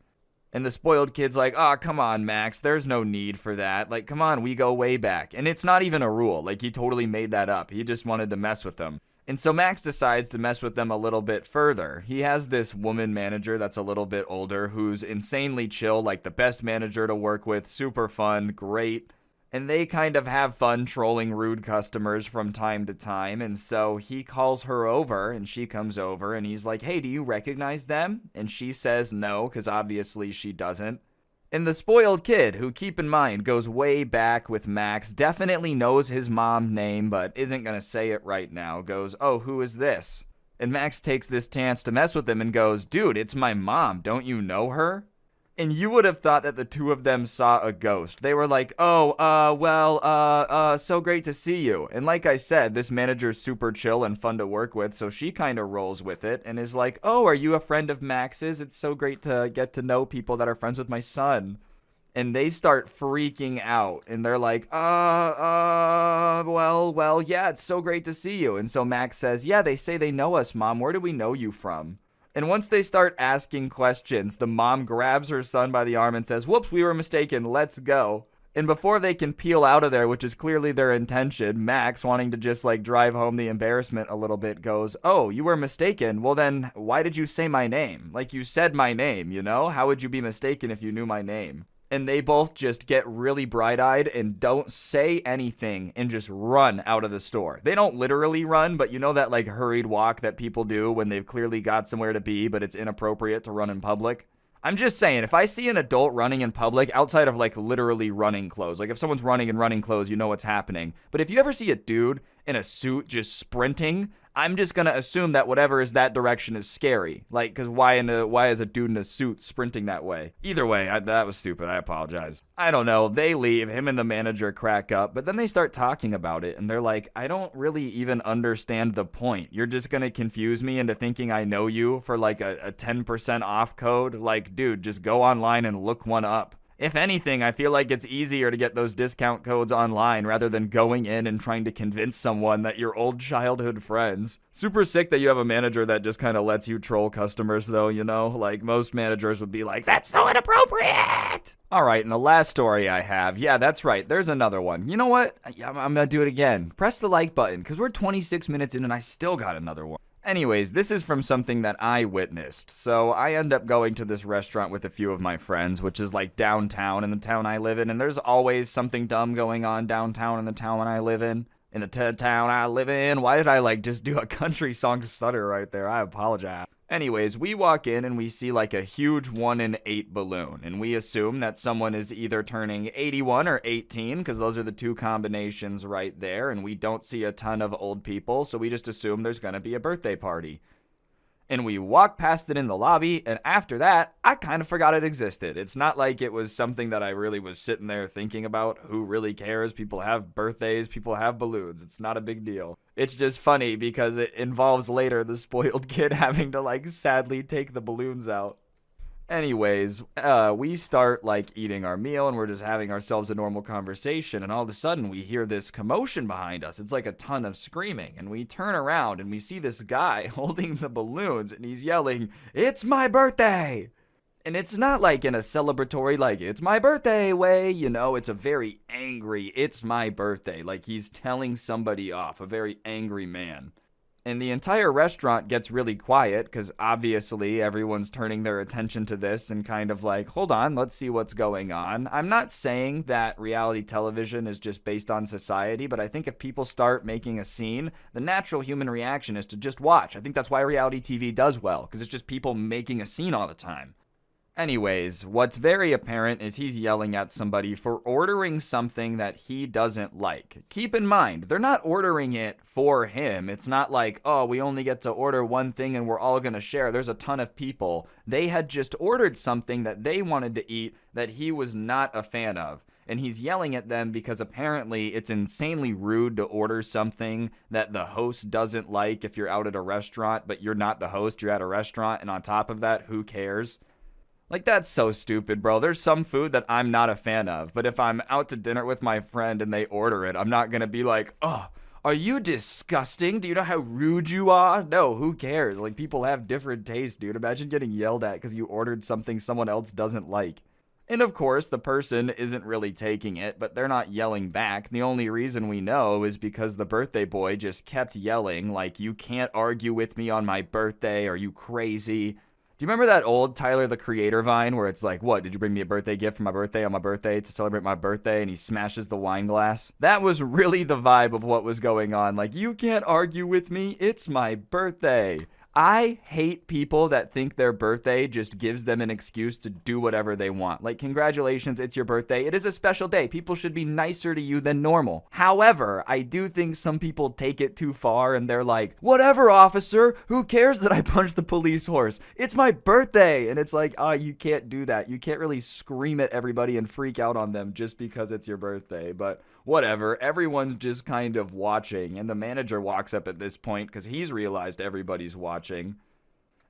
And the spoiled kid's like, oh, come on, Max, there's no need for that. Like, come on, we go way back. And it's not even a rule. Like, he totally made that up. He just wanted to mess with them. And so Max decides to mess with them a little bit further. He has this woman manager that's a little bit older who's insanely chill, like the best manager to work with, super fun, great. And they kind of have fun trolling rude customers from time to time. And so he calls her over and she comes over and he's like, hey, do you recognize them? And she says no, because obviously she doesn't. And the spoiled kid, who, keep in mind, goes way back with Max, definitely knows his mom's name, but isn't going to say it right now, goes, oh, who is this? And Max takes this chance to mess with him and goes, dude, it's my mom. Don't you know her? And you would have thought that the two of them saw a ghost. They were like, so great to see you. And like I said, this manager's super chill and fun to work with, so she kind of rolls with it and is like, oh, are you a friend of Max's? It's so great to get to know people that are friends with my son. And they start freaking out, and they're like, yeah, it's so great to see you. And so Max says, yeah, they say they know us, Mom. Where do we know you from? And once they start asking questions, the mom grabs her son by the arm and says, whoops, we were mistaken, let's go. And before they can peel out of there, which is clearly their intention, Max, wanting to just like drive home the embarrassment a little bit, goes, "Oh, you were mistaken. Well then, why did you say my name? Like, you said my name, you know? How would you be mistaken if you knew my name?" And they both just get really bright-eyed and don't say anything and just run out of the store. They don't literally run, but you know that like hurried walk that people do when they've clearly got somewhere to be, but it's inappropriate to run in public? I'm just saying, if I see an adult running in public, outside of like literally running clothes, like if someone's running in running clothes, you know what's happening. But if you ever see a dude in a suit just sprinting, I'm just gonna assume that whatever is that direction is scary. Like, cause why is a dude in a suit sprinting that way? Either way, that was stupid. I apologize. I don't know. They leave. Him and the manager crack up, but then they start talking about it, and they're like, "I don't really even understand the point. You're just gonna confuse me into thinking I know you for like a 10% off code. Like, dude, just go online and look one up." If anything, I feel like it's easier to get those discount codes online rather than going in and trying to convince someone that you're old childhood friends. Super sick that you have a manager that just kind of lets you troll customers though, you know? Like, most managers would be like, "That's so inappropriate!" Alright, and the last story I have, yeah, that's right, there's another one. You know what? I'm gonna do it again. Press the like button, because we're 26 minutes in and I still got another one. Anyways, this is from something that I witnessed. So I end up going to this restaurant with a few of my friends, which is like downtown in the town I live in. And there's always something dumb going on downtown in the town I live in. In the town I live in. Why did I like just do a country song stutter right there? I apologize. Anyways, we walk in and we see like a huge 1 in 8 balloon, and we assume that someone is either turning 81 or 18, because those are the two combinations right there, and we don't see a ton of old people, so we just assume there's gonna be a birthday party. And we walk past it in the lobby, and after that, I kind of forgot it existed. It's not like it was something that I really was sitting there thinking about. Who really cares? People have birthdays, people have balloons. It's not a big deal. It's just funny because it involves later the spoiled kid having to like sadly take the balloons out. Anyways, we start like eating our meal and we're just having ourselves a normal conversation, and all of a sudden we hear this commotion behind us. It's like a ton of screaming, and we turn around and we see this guy holding the balloons, and he's yelling, "It's my birthday!" And it's not like in a celebratory, like, "It's my birthday" way, you know, it's a very angry, "It's my birthday," like he's telling somebody off, a very angry man. And the entire restaurant gets really quiet because obviously everyone's turning their attention to this and kind of like, hold on, let's see what's going on. I'm not saying that reality television is just based on society, but I think if people start making a scene, the natural human reaction is to just watch. I think that's why reality TV does well, because it's just people making a scene all the time. Anyways, what's very apparent is he's yelling at somebody for ordering something that he doesn't like. Keep in mind, they're not ordering it for him. It's not like, oh, we only get to order one thing and we're all going to share. There's a ton of people. They had just ordered something that they wanted to eat that he was not a fan of. And he's yelling at them because apparently it's insanely rude to order something that the host doesn't like if you're out at a restaurant, but you're not the host, you're at a restaurant, and on top of that, who cares? Like, that's so stupid, bro. There's some food that I'm not a fan of, but if I'm out to dinner with my friend and they order it, I'm not gonna be like, "Oh, are you disgusting? Do you know how rude you are?" No, who cares? Like, people have different tastes, dude. Imagine getting yelled at because you ordered something someone else doesn't like. And of course, the person isn't really taking it, but they're not yelling back. The only reason we know is because the birthday boy just kept yelling, like, "You can't argue with me on my birthday. Are you crazy?" Do you remember that old Tyler, the Creator Vine where it's like, "What, did you bring me a birthday gift for my birthday on my birthday to celebrate my birthday?" And he smashes the wine glass. That was really the vibe of what was going on. Like, "You can't argue with me. It's my birthday." I hate people that think their birthday just gives them an excuse to do whatever they want. Like, congratulations, it's your birthday. It is a special day. People should be nicer to you than normal. However, I do think some people take it too far and they're like, "Whatever, officer. Who cares that I punched the police horse? It's my birthday." And it's like, oh, you can't do that. You can't really scream at everybody and freak out on them just because it's your birthday. But whatever, everyone's just kind of watching, and the manager walks up at this point because he's realized everybody's watching.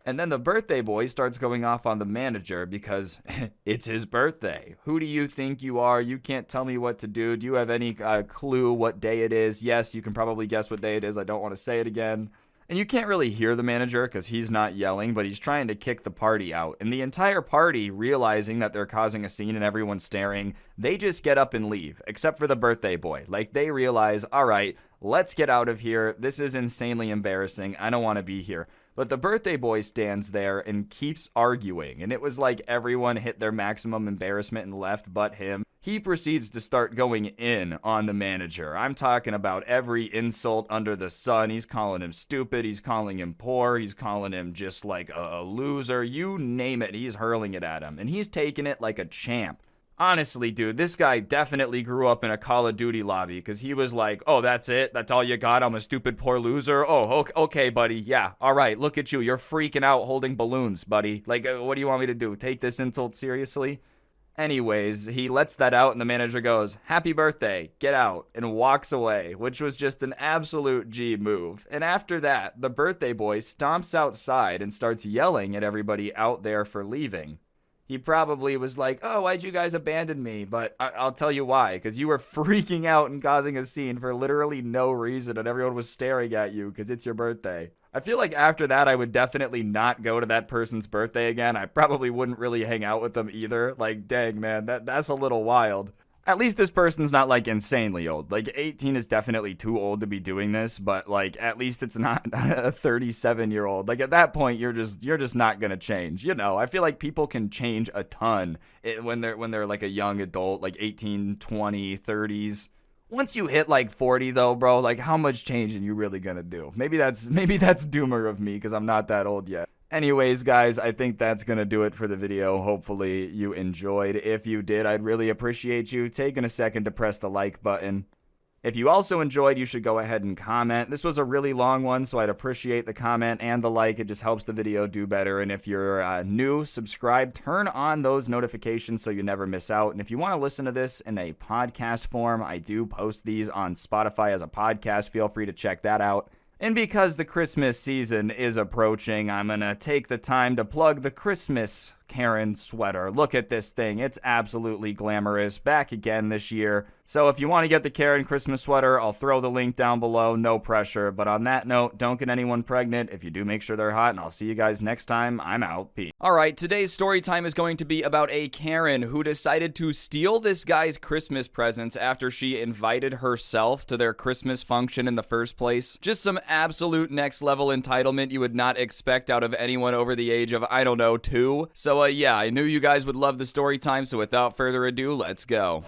And then the birthday boy starts going off on the manager because it's his birthday. "Who do you think you are? You can't tell me what to do. Do you have any clue what day it is? Yes, you can probably guess what day it is. I don't want to say it again." And you can't really hear the manager because he's not yelling, but he's trying to kick the party out. And the entire party, realizing that they're causing a scene and everyone's staring, they just get up and leave, except for the birthday boy. Like, they realize, all right, let's get out of here. This is insanely embarrassing. I don't want to be here. But the birthday boy stands there and keeps arguing. And it was like everyone hit their maximum embarrassment and left but him. He proceeds to start going in on the manager. I'm talking about every insult under the sun. He's calling him stupid. He's calling him poor. He's calling him just like a loser. You name it. He's hurling it at him. And he's taking it like a champ. Honestly, dude, this guy definitely grew up in a Call of Duty lobby because he was like, oh, that's it? That's all you got? I'm a stupid poor loser? Oh, okay, buddy. Yeah, all right, look at you. You're freaking out holding balloons, buddy. Like, what do you want me to do? Take this insult seriously? Anyways, he lets that out and the manager goes, happy birthday, get out, and walks away, which was just an absolute G move. And after that, the birthday boy stomps outside and starts yelling at everybody out there for leaving. He probably was like, oh, why'd you guys abandon me? But I'll tell you why, because you were freaking out and causing a scene for literally no reason, and everyone was staring at you because it's your birthday. I feel like after that, I would definitely not go to that person's birthday again. I probably wouldn't really hang out with them either. Like, dang, man, that's a little wild. At least this person's not, like, insanely old. Like, 18 is definitely too old to be doing this, but, like, at least it's not a 37-year-old. Like, at that point, you're just not gonna change. You know, I feel like people can change a ton when they're like, a young adult, like, 18, 20, 30s. Once you hit, like, 40, though, bro, like, how much change are you really gonna do? Maybe that's doomer of me, because I'm not that old yet. Anyways, guys, I think that's going to do it for the video. Hopefully you enjoyed. If you did, I'd really appreciate you taking a second to press the like button. If you also enjoyed, you should go ahead and comment. This was a really long one, so I'd appreciate the comment and the like. It just helps the video do better. And if you're new, subscribe, turn on those notifications so you never miss out. And if you want to listen to this in a podcast form, I do post these on Spotify as a podcast. Feel free to check that out. And because the Christmas season is approaching, I'm gonna take the time to plug the Christmas Karen sweater. Look at this thing. It's absolutely glamorous. Back again this year. So if you want to get the Karen Christmas sweater, I'll throw the link down below. No pressure. But on that note, don't get anyone pregnant. If you do, make sure they're hot. And I'll see you guys next time. I'm out. Peace. All right, today's story time is going to be about a Karen who decided to steal this guy's Christmas presents after she invited herself to their Christmas function in the first place. Just some absolute next level entitlement you would not expect out of anyone over the age of, I don't know, 2. So yeah, I knew you guys would love the story time, so without further ado, let's go.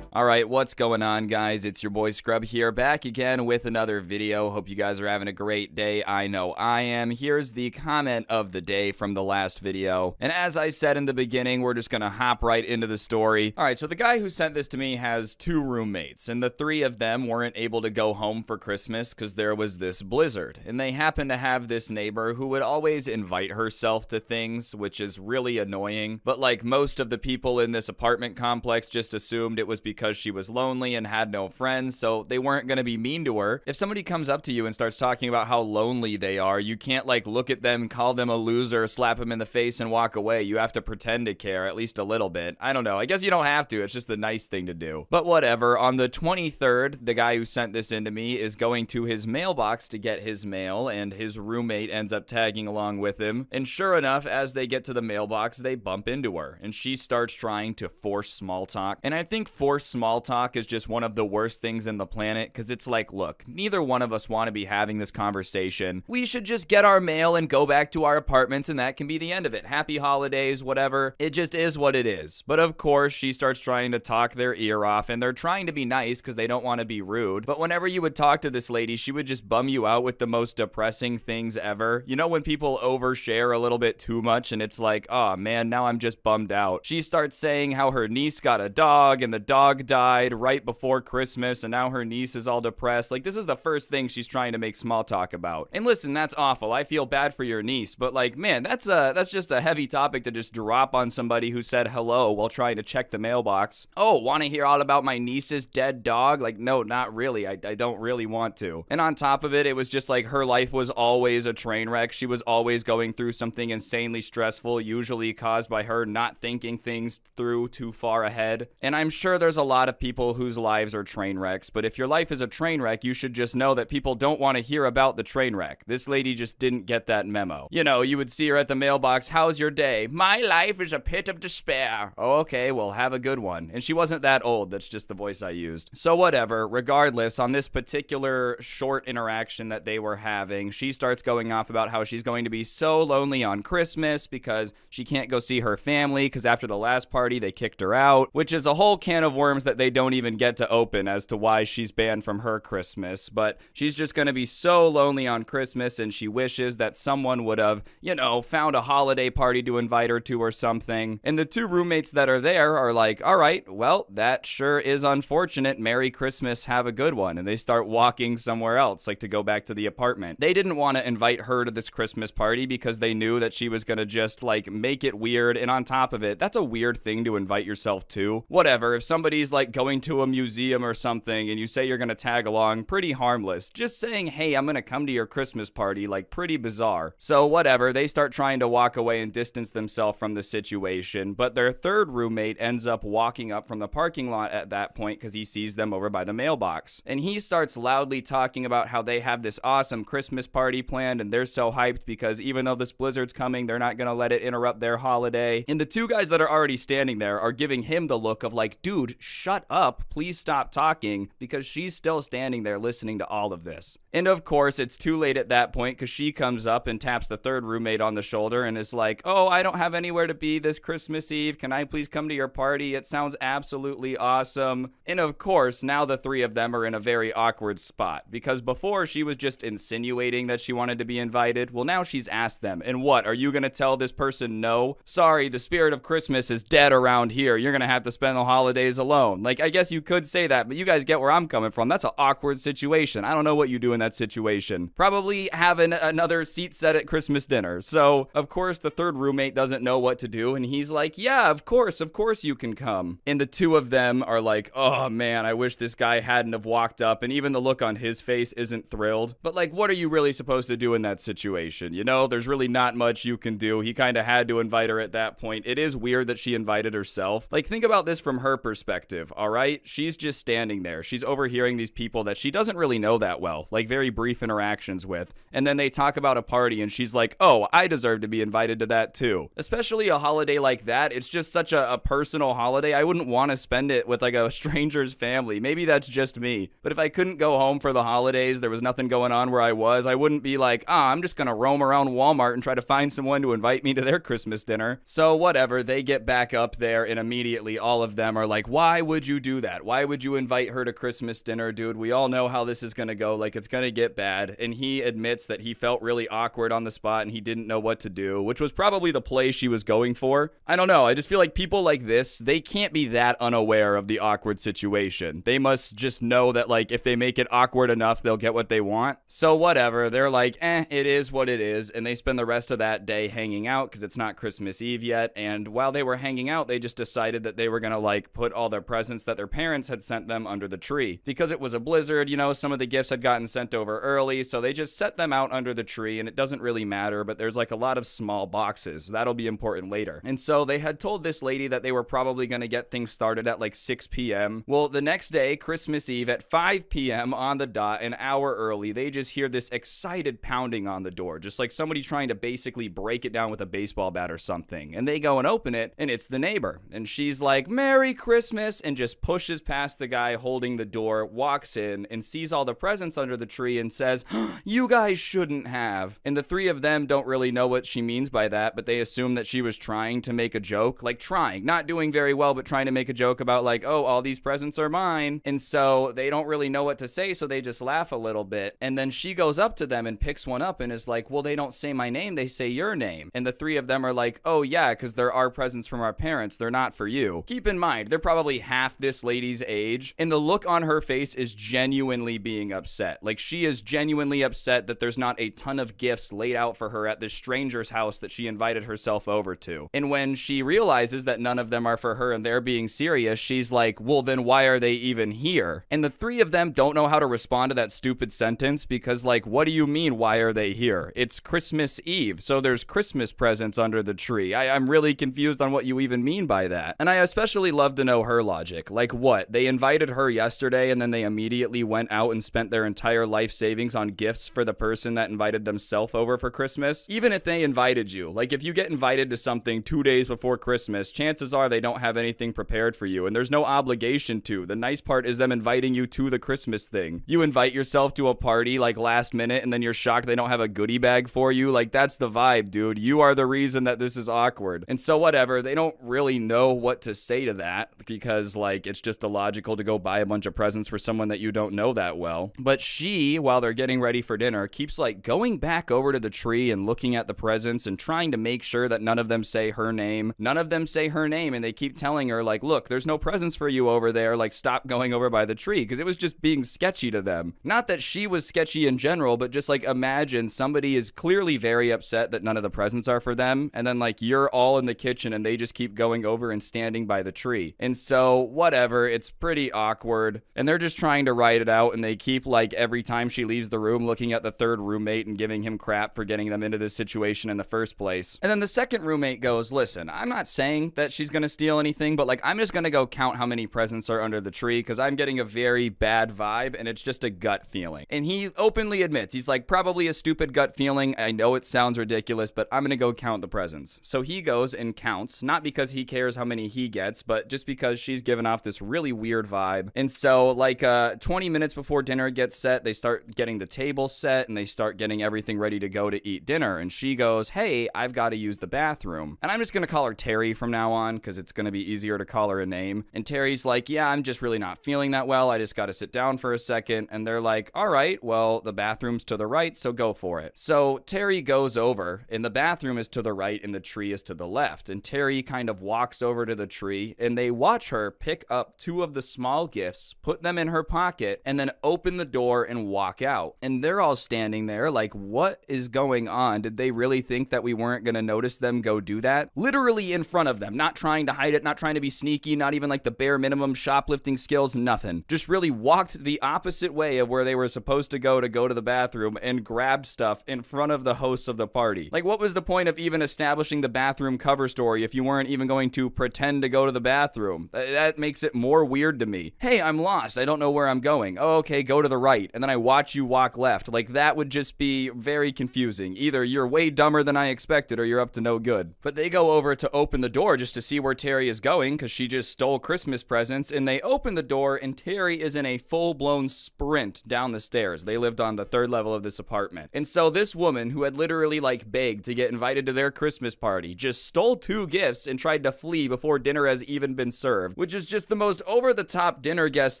Alright, what's going on, guys? It's your boy Scrub here, back again with another video. Hope you guys are having a great day. I know I am. Here's the comment of the day from the last video. And as I said in the beginning, we're just gonna hop right into the story. Alright, so the guy who sent this to me has 2 roommates, and the 3 of them weren't able to go home for Christmas because there was this blizzard. And they happened to have this neighbor who would always invite herself to things, which is really annoying. But like most of the people in this apartment complex just assumed it was because she was lonely and had no friends, so they weren't going to be mean to her. If somebody comes up to you and starts talking about how lonely they are, you can't like look at them, call them a loser, slap them in the face and walk away. You have to pretend to care at least a little bit. I don't know. I guess you don't have to. It's just the nice thing to do. But whatever. On the 23rd, the guy who sent this into me is going to his mailbox to get his mail, and his roommate ends up tagging along with him. And sure enough, as they get to the mailbox, they bump into her, and she starts trying to force small talk. And I think force small talk is just one of the worst things in the planet, because it's like, look, neither one of us want to be having this conversation. We should just get our mail and go back to our apartments, and that can be the end of it. Happy holidays, whatever. It just is what it is. But of course, she starts trying to talk their ear off, and they're trying to be nice because they don't want to be rude. But whenever you would talk to this lady, she would just bum you out with the most depressing things ever. You know when people overshare a little bit too much, and it's like, oh man, now I'm just bummed out. She starts saying how her niece got a dog, and the dog died right before Christmas, and now her niece is all depressed. Like, this is the first thing she's trying to make small talk about. And listen, that's awful. I feel bad for your niece, but like, man, that's just a heavy topic to just drop on somebody who said hello while trying to check the mailbox. Oh, want to hear all about my niece's dead dog? Like, no, not really. I don't really want to. And on top of it, it was just like her life was always a train wreck. She was always going through something insanely stressful, usually caused by her not thinking things through too far ahead. And I'm sure there's a lot of people whose lives are train wrecks, but if your life is a train wreck, you should just know that people don't want to hear about the train wreck. This lady just didn't get that memo. You know, you would see her at the mailbox, how's your day? My life is a pit of despair. Oh, okay, well, have a good one. And she wasn't that old, that's just the voice I used. So whatever, regardless, on this particular short interaction that they were having, she starts going off about how she's going to be so lonely on Christmas because she can't go see her family because after the last party they kicked her out, which is a whole can of worms that they don't even get to open as to why she's banned from her Christmas. But she's just going to be so lonely on Christmas, and she wishes that someone would have, you know, found a holiday party to invite her to or something. And the two roommates that are there are like, all right, well, that sure is unfortunate. Merry Christmas, have a good one. And they start walking somewhere else, like to go back to the apartment. They didn't want to invite her to this Christmas party because they knew that she was going to just like make it weird. And on top of it, that's a weird thing to invite yourself to. Whatever, if somebody's like going to a museum or something and you say you're going to tag along, pretty harmless. Just saying, hey, I'm going to come to your Christmas party, like pretty bizarre. So whatever, they start trying to walk away and distance themselves from the situation, but their third roommate ends up walking up from the parking lot at that point because he sees them over by the mailbox. And he starts loudly talking about how they have this awesome Christmas party planned and they're so hyped because even though this blizzard's coming, they're not going to let it interrupt their holiday. And the two guys that are already standing there are giving him the look of like, dude, shut up, please stop talking, because she's still standing there listening to all of this. And of course, it's too late at that point because she comes up and taps the third roommate on the shoulder and is like, oh, I don't have anywhere to be this Christmas Eve. Can I please come to your party? It sounds absolutely awesome. And of course, now the three of them are in a very awkward spot because before she was just insinuating that she wanted to be invited. Well, now she's asked them. And what? Are you going to tell this person no? Sorry, the spirit of Christmas is dead around here. You're going to have to spend the holidays alone. Like, I guess you could say that, but you guys get where I'm coming from. That's an awkward situation. I don't know what you do in that situation. Probably having another seat set at Christmas dinner. So, of course, the third roommate doesn't know what to do, and he's like, yeah, of course you can come. And the two of them are like, oh man, I wish this guy hadn't have walked up, and even the look on his face isn't thrilled. But like, what are you really supposed to do in that situation? You know, there's really not much you can do. He kind of had to invite her at that point. It is weird that she invited herself. Like, think about this from her perspective, all right? She's just standing there. She's overhearing these people that she doesn't really know that well, like very brief interactions with. And then they talk about a party and she's like, oh, I deserve to be invited to that too. Especially a holiday like that. It's just such a personal holiday. I wouldn't want to spend it with like a stranger's family. Maybe that's just me. But if I couldn't go home for the holidays, there was nothing going on where I was, I wouldn't be like, I'm just gonna roam around Walmart and try to find someone to invite me to their Christmas dinner. So whatever, they get back up there and immediately all of them are like, why would you do that? Why would you invite her to Christmas dinner, dude? We all know how this is gonna go. Like, it's gonna get bad. And he admits that he felt really awkward on the spot and he didn't know what to do, which was probably the play she was going for. I don't know. I just feel like people like this, they can't be that unaware of the awkward situation. They must just know that, like, if they make it awkward enough, they'll get what they want. So whatever. They're like, it is what it is. And they spend the rest of that day hanging out because it's not Christmas Eve yet. And while they were hanging out, they just decided that they were going to, like, put all their presents that their parents had sent them under the tree. Because it was a blizzard, you know, some of the gifts had gotten sent over early, so they just set them out under the tree, and it doesn't really matter, but there's like a lot of small boxes. That'll be important later. And so they had told this lady that they were probably going to get things started at like 6 p.m. Well, the next day, Christmas Eve at 5 p.m. on the dot, an hour early, they just hear this excited pounding on the door, just like somebody trying to basically break it down with a baseball bat or something. And they go and open it, and it's the neighbor. And she's like, Merry Christmas, and just pushes past the guy holding the door, walks in, and sees all the presents under the tree and says, you guys shouldn't have. And the three of them don't really know what she means by that, but they assume that she was trying to make a joke, like trying, not doing very well, but trying to make a joke about like, oh, all these presents are mine. And so they don't really know what to say, so they just laugh a little bit. And then she goes up to them and picks one up and is like, well, they don't say my name, they say your name. And the three of them are like, oh yeah, because there are presents from our parents, they're not for you. Keep in mind, they're probably half this lady's age, and the look on her face is genuinely being upset. Like, she is genuinely upset that there's not a ton of gifts laid out for her at this stranger's house that she invited herself over to. And when she realizes that none of them are for her and they're being serious, she's like, well, then why are they even here? And the three of them don't know how to respond to that stupid sentence because, like, what do you mean, why are they here? It's Christmas Eve, so there's Christmas presents under the tree. I'm really confused on what you even mean by that. And I especially love to know her logic. logic. Like what? They invited her yesterday and then they immediately went out and spent their entire life savings on gifts for the person that invited themselves over for Christmas? Even if they invited you, like if you get invited to something 2 days before Christmas, chances are they don't have anything prepared for you and there's no obligation to. The nice part is them inviting you to the Christmas thing. You invite yourself to a party like last minute and then you're shocked they don't have a goodie bag for you. Like that's the vibe, dude. You are the reason that this is awkward. And so whatever, they don't really know what to say to that because like it's just illogical to go buy a bunch of presents for someone that you don't know that well. But she, while they're getting ready for dinner, keeps like going back over to the tree and looking at the presents and trying to make sure that none of them say her name. None of them say her name and they keep telling her like, look, there's no presents for you over there. Like stop going over by the tree because it was just being sketchy to them. Not that she was sketchy in general, but just like imagine somebody is clearly very upset that none of the presents are for them. And then like you're all in the kitchen and they just keep going over and standing by the tree. And so whatever, it's pretty awkward. And they're just trying to write it out and they keep like every time she leaves the room looking at the third roommate and giving him crap for getting them into this situation in the first place. And then the second roommate goes, listen, I'm not saying that she's gonna steal anything, but like I'm just gonna go count how many presents are under the tree because I'm getting a very bad vibe and it's just a gut feeling. And he openly admits, he's like, probably a stupid gut feeling. I know it sounds ridiculous, but I'm gonna go count the presents. So he goes and counts, not because he cares how many he gets, but just because she's given off this really weird vibe. And so like 20 minutes before dinner gets set, they start getting the table set and they start getting everything ready to go to eat dinner. And she goes, hey, I've got to use the bathroom. And I'm just gonna call her Terry from now on because it's gonna be easier to call her a name. And Terry's like, yeah, I'm just really not feeling that well. I just got to sit down for a second. And they're like, all right, well, the bathroom's to the right, so go for it. So Terry goes over and the bathroom is to the right and the tree is to the left. And Terry kind of walks over to the tree and they watch her pick up 2 of the small gifts, put them in her pocket, and then open the door and walk out. And they're all standing there like, what is going on? Did they really think that we weren't going to notice them go do that? Literally in front of them, not trying to hide it, not trying to be sneaky, not even like the bare minimum shoplifting skills, nothing. Just really walked the opposite way of where they were supposed to go to the bathroom and grabbed stuff in front of the hosts of the party. Like, what was the point of even establishing the bathroom cover story if you weren't even going to pretend to go to the bathroom? That makes it more weird to me. Hey, I'm lost. I don't know where I'm going. Oh, okay, go to the right. And then I watch you walk left. Like, that would just be very confusing. Either you're way dumber than I expected or you're up to no good. But they go over to open the door just to see where Terry is going because she just stole Christmas presents. And they open the door and Terry is in a full-blown sprint down the stairs. They lived on the 3rd level of this apartment. And so this woman who had literally like begged to get invited to their Christmas party just stole 2 gifts and tried to flee before dinner has even been served, which is just the most over-the-top dinner guest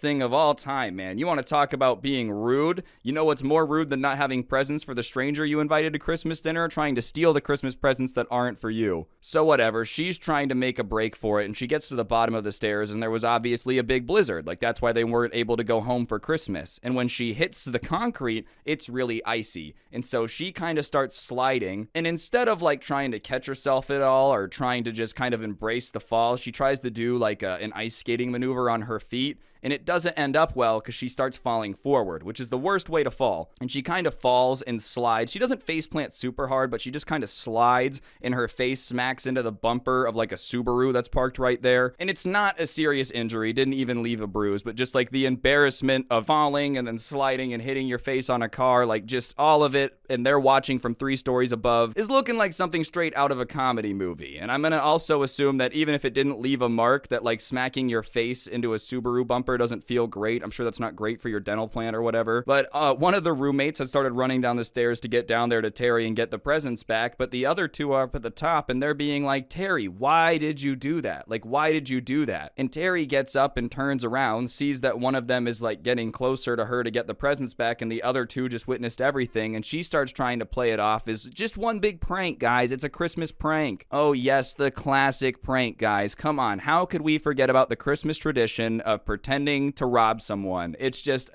thing of all time, man. You want to talk about being rude? You know what's more rude than not having presents for the stranger you invited to Christmas dinner? Trying to steal the Christmas presents that aren't for you. So whatever, she's trying to make a break for it and she gets to the bottom of the stairs and there was obviously a big blizzard. Like that's why they weren't able to go home for Christmas. And when she hits the concrete, it's really icy. And so she kind of starts sliding and instead of like trying to catch herself at all or trying to just kind of embrace the fall, she tries to do like an ice skating maneuver on her feet. And it doesn't end up well because she starts falling forward, which is the worst way to fall. And she kind of falls and slides. She doesn't face plant super hard, but she just kind of slides and her face smacks into the bumper of like a Subaru that's parked right there. And it's not a serious injury, didn't even leave a bruise, but just like the embarrassment of falling and then sliding and hitting your face on a car, like just all of it. And they're watching from 3 stories above is looking like something straight out of a comedy movie. And I'm going to also assume that even if it didn't leave a mark, that like smacking your face into a Subaru bumper doesn't feel great. I'm sure that's not great for your dental plan or whatever. But one of the roommates had started running down the stairs to get down there to Terry and get the presents back. But the other 2 are up at the top and they're being like, Terry, why did you do that? Like, why did you do that? And Terry gets up and turns around, sees that one of them is like getting closer to her to get the presents back and the other 2 just witnessed everything. And she starts trying to play it off as just one big prank, guys. It's a Christmas prank. Oh yes, the classic prank, guys. Come on. How could we forget about the Christmas tradition of pretending pretending to rob someone. It's just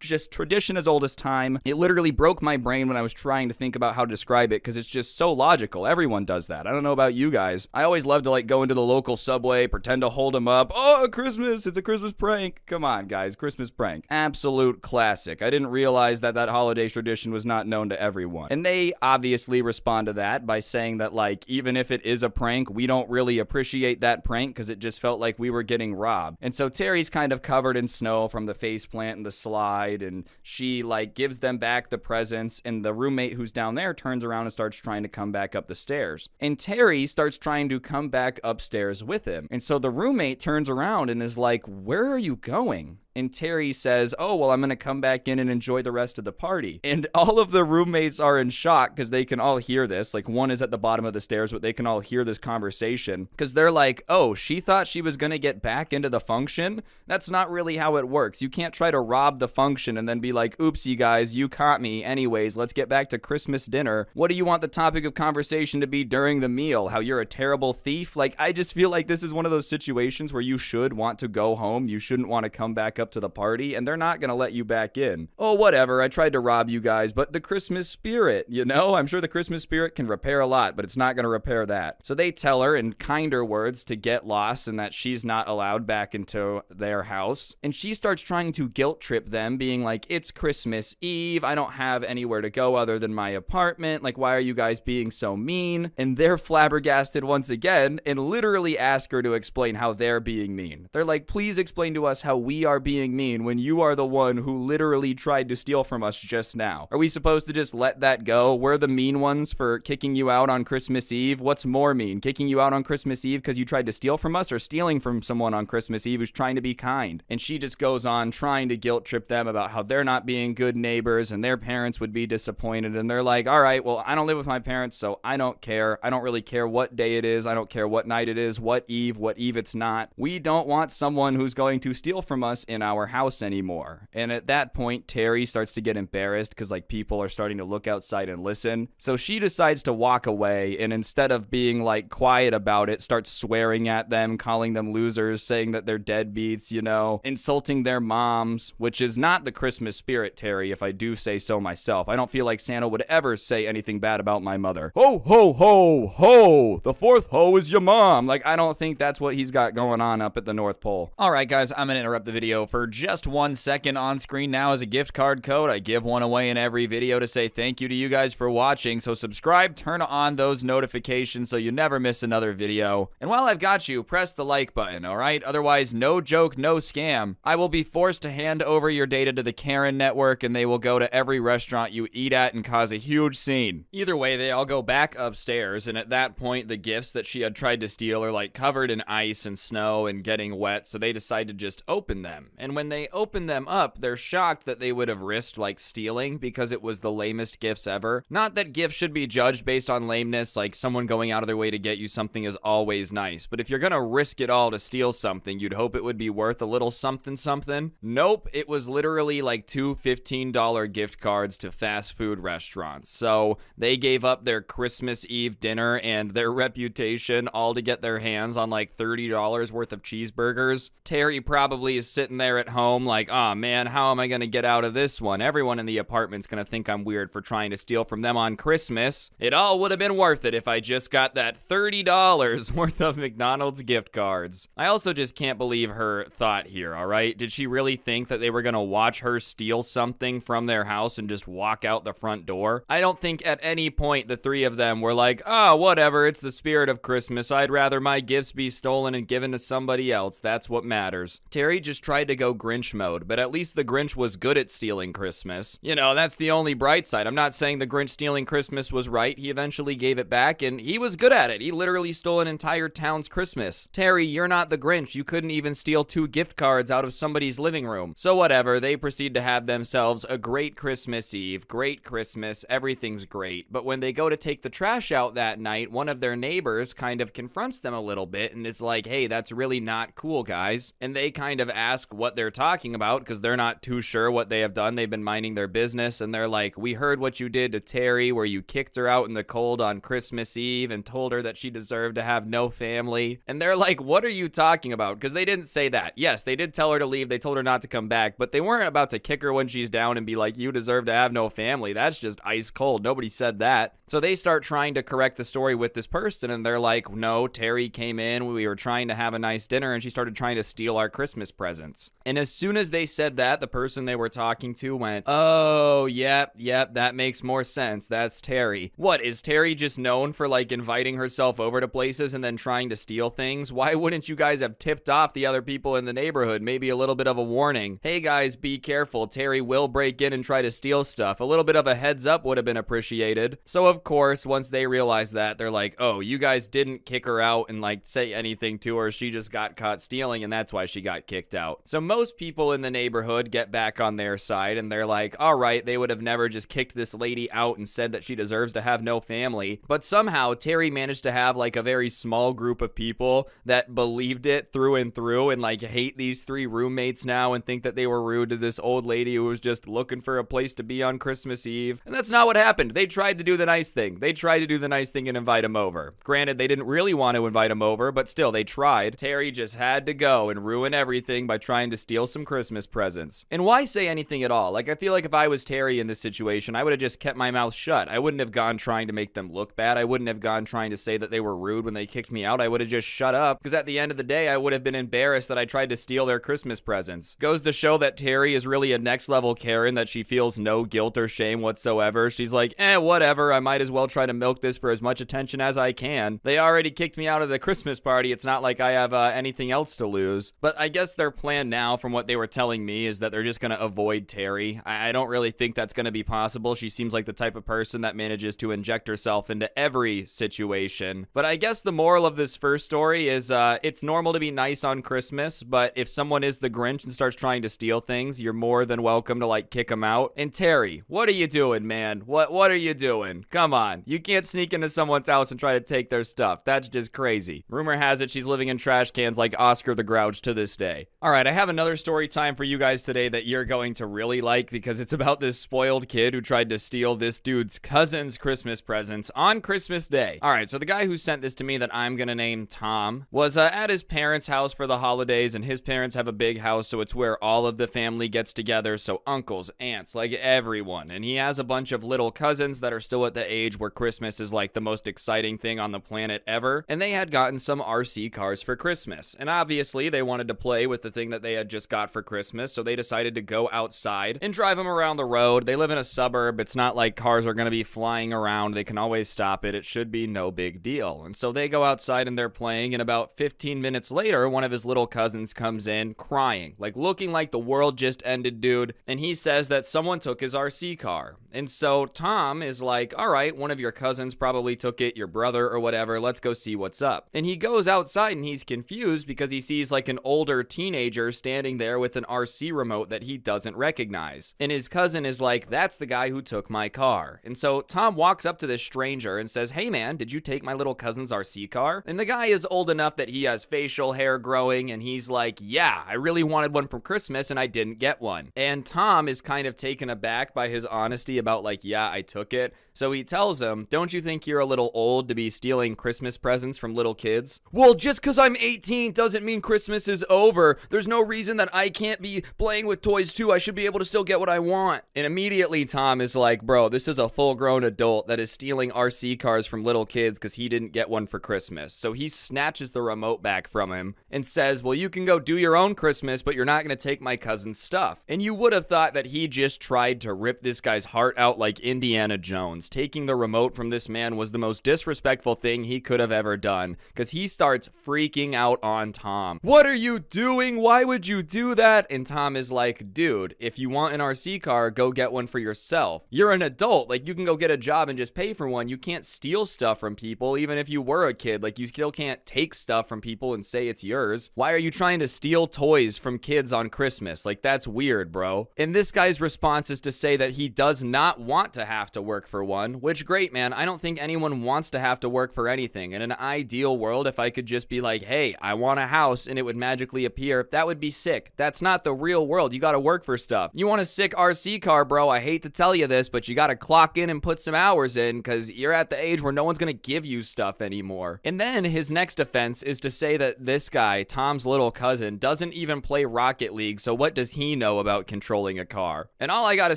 just tradition as old as time. It literally broke my brain when I was trying to think about how to describe it because it's just so logical. Everyone does that. I don't know about you guys. I always love to like go into the local Subway, pretend to hold them up. Oh, Christmas! It's a Christmas prank. Come on, guys, Christmas prank. Absolute classic. I didn't realize that holiday tradition was not known to everyone. And they obviously respond to that by saying that like even if it is a prank, we don't really appreciate that prank because it just felt like we were getting robbed. And so Terry's kind of covered in snow from the faceplant and the slide, and she like gives them back the presents, and the roommate who's down there turns around and starts trying to come back up the stairs. And Terry starts trying to come back upstairs with him. And so the roommate turns around and is like, "Where are you going?" And Terry says, "Oh, well, I'm going to come back in and enjoy the rest of the party." And all of the roommates are in shock because they can all hear this. Like, one is at the bottom of the stairs, but they can all hear this conversation because they're like, "Oh, she thought she was going to get back into the function? That's not really how it works. You can't try to rob the function and then be like, oops, you guys, you caught me. Anyways, let's get back to Christmas dinner. What do you want the topic of conversation to be during the meal? How you're a terrible thief?" Like, I just feel like this is one of those situations where you should want to go home. You shouldn't want to come back up to the party, and they're not gonna let you back in. Oh, whatever, I tried to rob you guys, but the Christmas spirit, you know? I'm sure the Christmas spirit can repair a lot, but it's not gonna repair that. So they tell her in kinder words to get lost and that she's not allowed back into their house. And she starts trying to guilt trip them, being like, "It's Christmas Eve, I don't have anywhere to go other than my apartment. Like, why are you guys being so mean?" And they're flabbergasted once again and literally ask her to explain how they're being mean. They're like, "Please explain to us how we are being mean when you are the one who literally tried to steal from us just now. Are we supposed to just let that go? We're the mean ones for kicking you out on Christmas Eve? What's more mean? Kicking you out on Christmas Eve because you tried to steal from us, or stealing from someone on Christmas Eve who's trying to be kind?" And she just goes on trying to guilt trip them about how they're not being good neighbors and their parents would be disappointed. And they're like, "All right, well, I don't live with my parents, so I don't care. I don't really care what day it is. I don't care what night it is, what eve it's not. We don't want someone who's going to steal from us in our house anymore." And at that point, Terry starts to get embarrassed because like people are starting to look outside and listen. So she decides to walk away, and instead of being like quiet about it, starts swearing at them, calling them losers, saying that they're deadbeats, you know, insulting their moms, which is not the Christmas spirit, Terry, if I do say so myself. I don't feel like Santa would ever say anything bad about my mother. Ho, ho, ho, ho, the fourth ho is your mom. Like, I don't think that's what he's got going on up at the North Pole. All right, guys, I'm gonna interrupt the video for just 1 second. On screen now is a gift card code. I give one away in every video to say thank you to you guys for watching. So subscribe, turn on those notifications so you never miss another video. And while I've got you, press the like button, all right? Otherwise, no joke, no scam. I will be forced to hand over your data to the Karen network, and they will go to every restaurant you eat at and cause a huge scene. Either way, they all go back upstairs, and at that point, the gifts that she had tried to steal are like covered in ice and snow and getting wet, so they decide to just open them. And when they open them up, they're shocked that they would have risked like stealing because it was the lamest gifts ever. Not that gifts should be judged based on lameness, like someone going out of their way to get you something is always nice, but if you're gonna risk it all to steal something, you'd hope it would be worth a little something something. Nope, it was literally like two $15 gift cards to fast food restaurants. So they gave up their Christmas Eve dinner and their reputation all to get their hands on like $30 worth of cheeseburgers. Terry probably is sitting there at home like, "Oh man, how am I gonna get out of this one? Everyone in the apartment's gonna think I'm weird for trying to steal from them on Christmas. It all would have been worth it if I just got that $30 worth of McDonald's gift cards." I also just can't believe her thought here, all right? Did she really think that they were gonna watch her steal something from their house and just walk out the front door? I don't think at any point the three of them were like, "Oh, whatever, it's the spirit of Christmas. I'd rather my gifts be stolen and given to somebody else. That's what matters." Terry just tried to go Grinch mode, but at least the Grinch was good at stealing Christmas. You know, that's the only bright side. I'm not saying the Grinch stealing Christmas was right. He eventually gave it back, and he was good at it. He literally stole an entire town's Christmas. Terry, you're not the Grinch. You couldn't even steal 2 gift cards out of somebody's living room. So whatever, they proceed to have themselves a great Christmas Eve. Great Christmas. Everything's great. But when they go to take the trash out that night, one of their neighbors kind of confronts them a little bit and is like, "Hey, that's really not cool, guys." And they kind of ask what they're talking about because they're not too sure what they have done. They've been minding their business, and they're like, we heard what you did to Terry where you kicked her out in the cold on Christmas Eve and told her that she deserved to have no family. And they're like, what are you talking about? Because they didn't say that. Yes, they did tell her to leave. They told her not to come back, but they weren't about to kick her when she's down and be like, you deserve to have no family. That's just ice cold. Nobody said that. So they start trying to correct the story with this person, and they're like, no, Terry came in. We were trying to have a nice dinner, and she started trying to steal our Christmas presents. And as soon as they said that, the person they were talking to went, oh, yep, that makes more sense. That's Terry. What, is Terry just known for like inviting herself over to places and then trying to steal things? Why wouldn't you guys have tipped off the other people in the neighborhood? Maybe a little bit of a warning. Hey guys, be careful. Terry will break in and try to steal stuff. A little bit of a heads up would have been appreciated. So of course, once they realize that, they're like, oh, you guys didn't kick her out and like say anything to her. She just got caught stealing and that's why she got kicked out. So most people in the neighborhood get back on their side and they're like, all right, they would have never just kicked this lady out and said that she deserves to have no family. But somehow Terry managed to have like a very small group of people that believed it through and through and like hate these three roommates now and think that they were rude to this old lady who was just looking for a place to be on Christmas Eve. And that's not what happened. They tried to do the nice thing. They tried to do the nice thing and invite him over. Granted, they didn't really want to invite him over, but still they tried. Terry just had to go and ruin everything by trying to steal some Christmas presents. And why say anything at all? Like, I feel like if I was Terry in this situation, I would have just kept my mouth shut. I wouldn't have gone trying to make them look bad. I wouldn't have gone trying to say that they were rude when they kicked me out. I would have just shut up because at the end of the day, I would have been embarrassed that I tried to steal their Christmas presents. Goes to show that Terry is really a next level Karen, that she feels no guilt or shame whatsoever. She's like, whatever. I might as well try to milk this for as much attention as I can. They already kicked me out of the Christmas party. It's not like I have anything else to lose. But I guess their plan now, from what they were telling me, is that they're just going to avoid Terry. I don't really think that's going to be possible. She seems like the type of person that manages to inject herself into every situation. But I guess the moral of this first story is it's normal to be nice on Christmas, but if someone is the Grinch and starts trying to steal things, you're more than welcome to like kick them out. And Terry, what are you doing, man? What are you doing? Come on. You can't sneak into someone's house and try to take their stuff. That's just crazy. Rumor has it she's living in trash cans like Oscar the Grouch to this day. All right, I have another story time for you guys today that you're going to really like because it's about this spoiled kid who tried to steal this dude's cousin's Christmas presents on Christmas Day. All right, so the guy who sent this to me that I'm gonna name Tom was at his parents' house for the holidays, and his parents have a big house, so it's where all of the family gets together, so uncles, aunts, like everyone. And he has a bunch of little cousins that are still at the age where Christmas is like the most exciting thing on the planet ever, and they had gotten some RC cars for Christmas. And obviously, they wanted to play with the thing that they had just got for Christmas, so they decided to go outside and drive them around the road. They live in a suburb. It's not like cars are going to be flying around. They can always stop it. It should be no big deal. And so they go outside and they're playing, and about 15 minutes later, one of his little cousins comes in crying, like looking like the world just ended, dude. And he says that someone took his RC car. And so Tom is like, all right, one of your cousins probably took it, your brother or whatever. Let's go see what's up. And he goes outside and he's confused because he sees like an older teenager standing there with an RC remote that he doesn't recognize. And his cousin is like, that's the guy who took my car. And so Tom walks up to this stranger and says, hey man, did you take my little cousin's RC car? And the guy is old enough that he has facial hair growing, and he's like, yeah, I really wanted one for Christmas and I didn't get one. And Tom is kind of taken aback by his honesty about like, yeah, I took it. So he tells him, don't you think you're a little old to be stealing Christmas presents from little kids? Well, just because I'm 18 doesn't mean Christmas is over. There's no reason that I can't be playing with toys too. I should be able to still get what I want. And immediately Tom is like, bro, this is a full-grown adult that is stealing RC cars from little kids because he didn't get one for Christmas. So he snatches the remote back from him and says, well, you can go do your own Christmas, but you're not going to take my cousin's stuff. And you would have thought that he just tried to rip this guy's heart out like Indiana Jones. Taking the remote from this man was the most disrespectful thing he could have ever done, because he starts freaking out on Tom. What are you doing? Why would you do that? And Tom is like, dude, if you want an RC car, go get one for yourself. You're an adult. Like, you can go get a job and just pay for one. You can't steal stuff from people, even if you were a kid. Like, you still can't take stuff from people and say it's yours. Why are you trying to steal toys from kids on Christmas? Like, that's weird, bro. And this guy's response is to say that he does not want to have to work for one. one, which great, man. I don't think anyone wants to have to work for anything. In an ideal world, if I could just be like, hey, I want a house and it would magically appear, that would be sick. That's not the real world. You gotta work for stuff. You want a sick RC car, bro? I hate to tell you this, but you gotta clock in and put some hours in because you're at the age where no one's gonna give you stuff anymore. And then his next offense is to say that this guy, Tom's little cousin, doesn't even play Rocket League, so what does he know about controlling a car? And all I gotta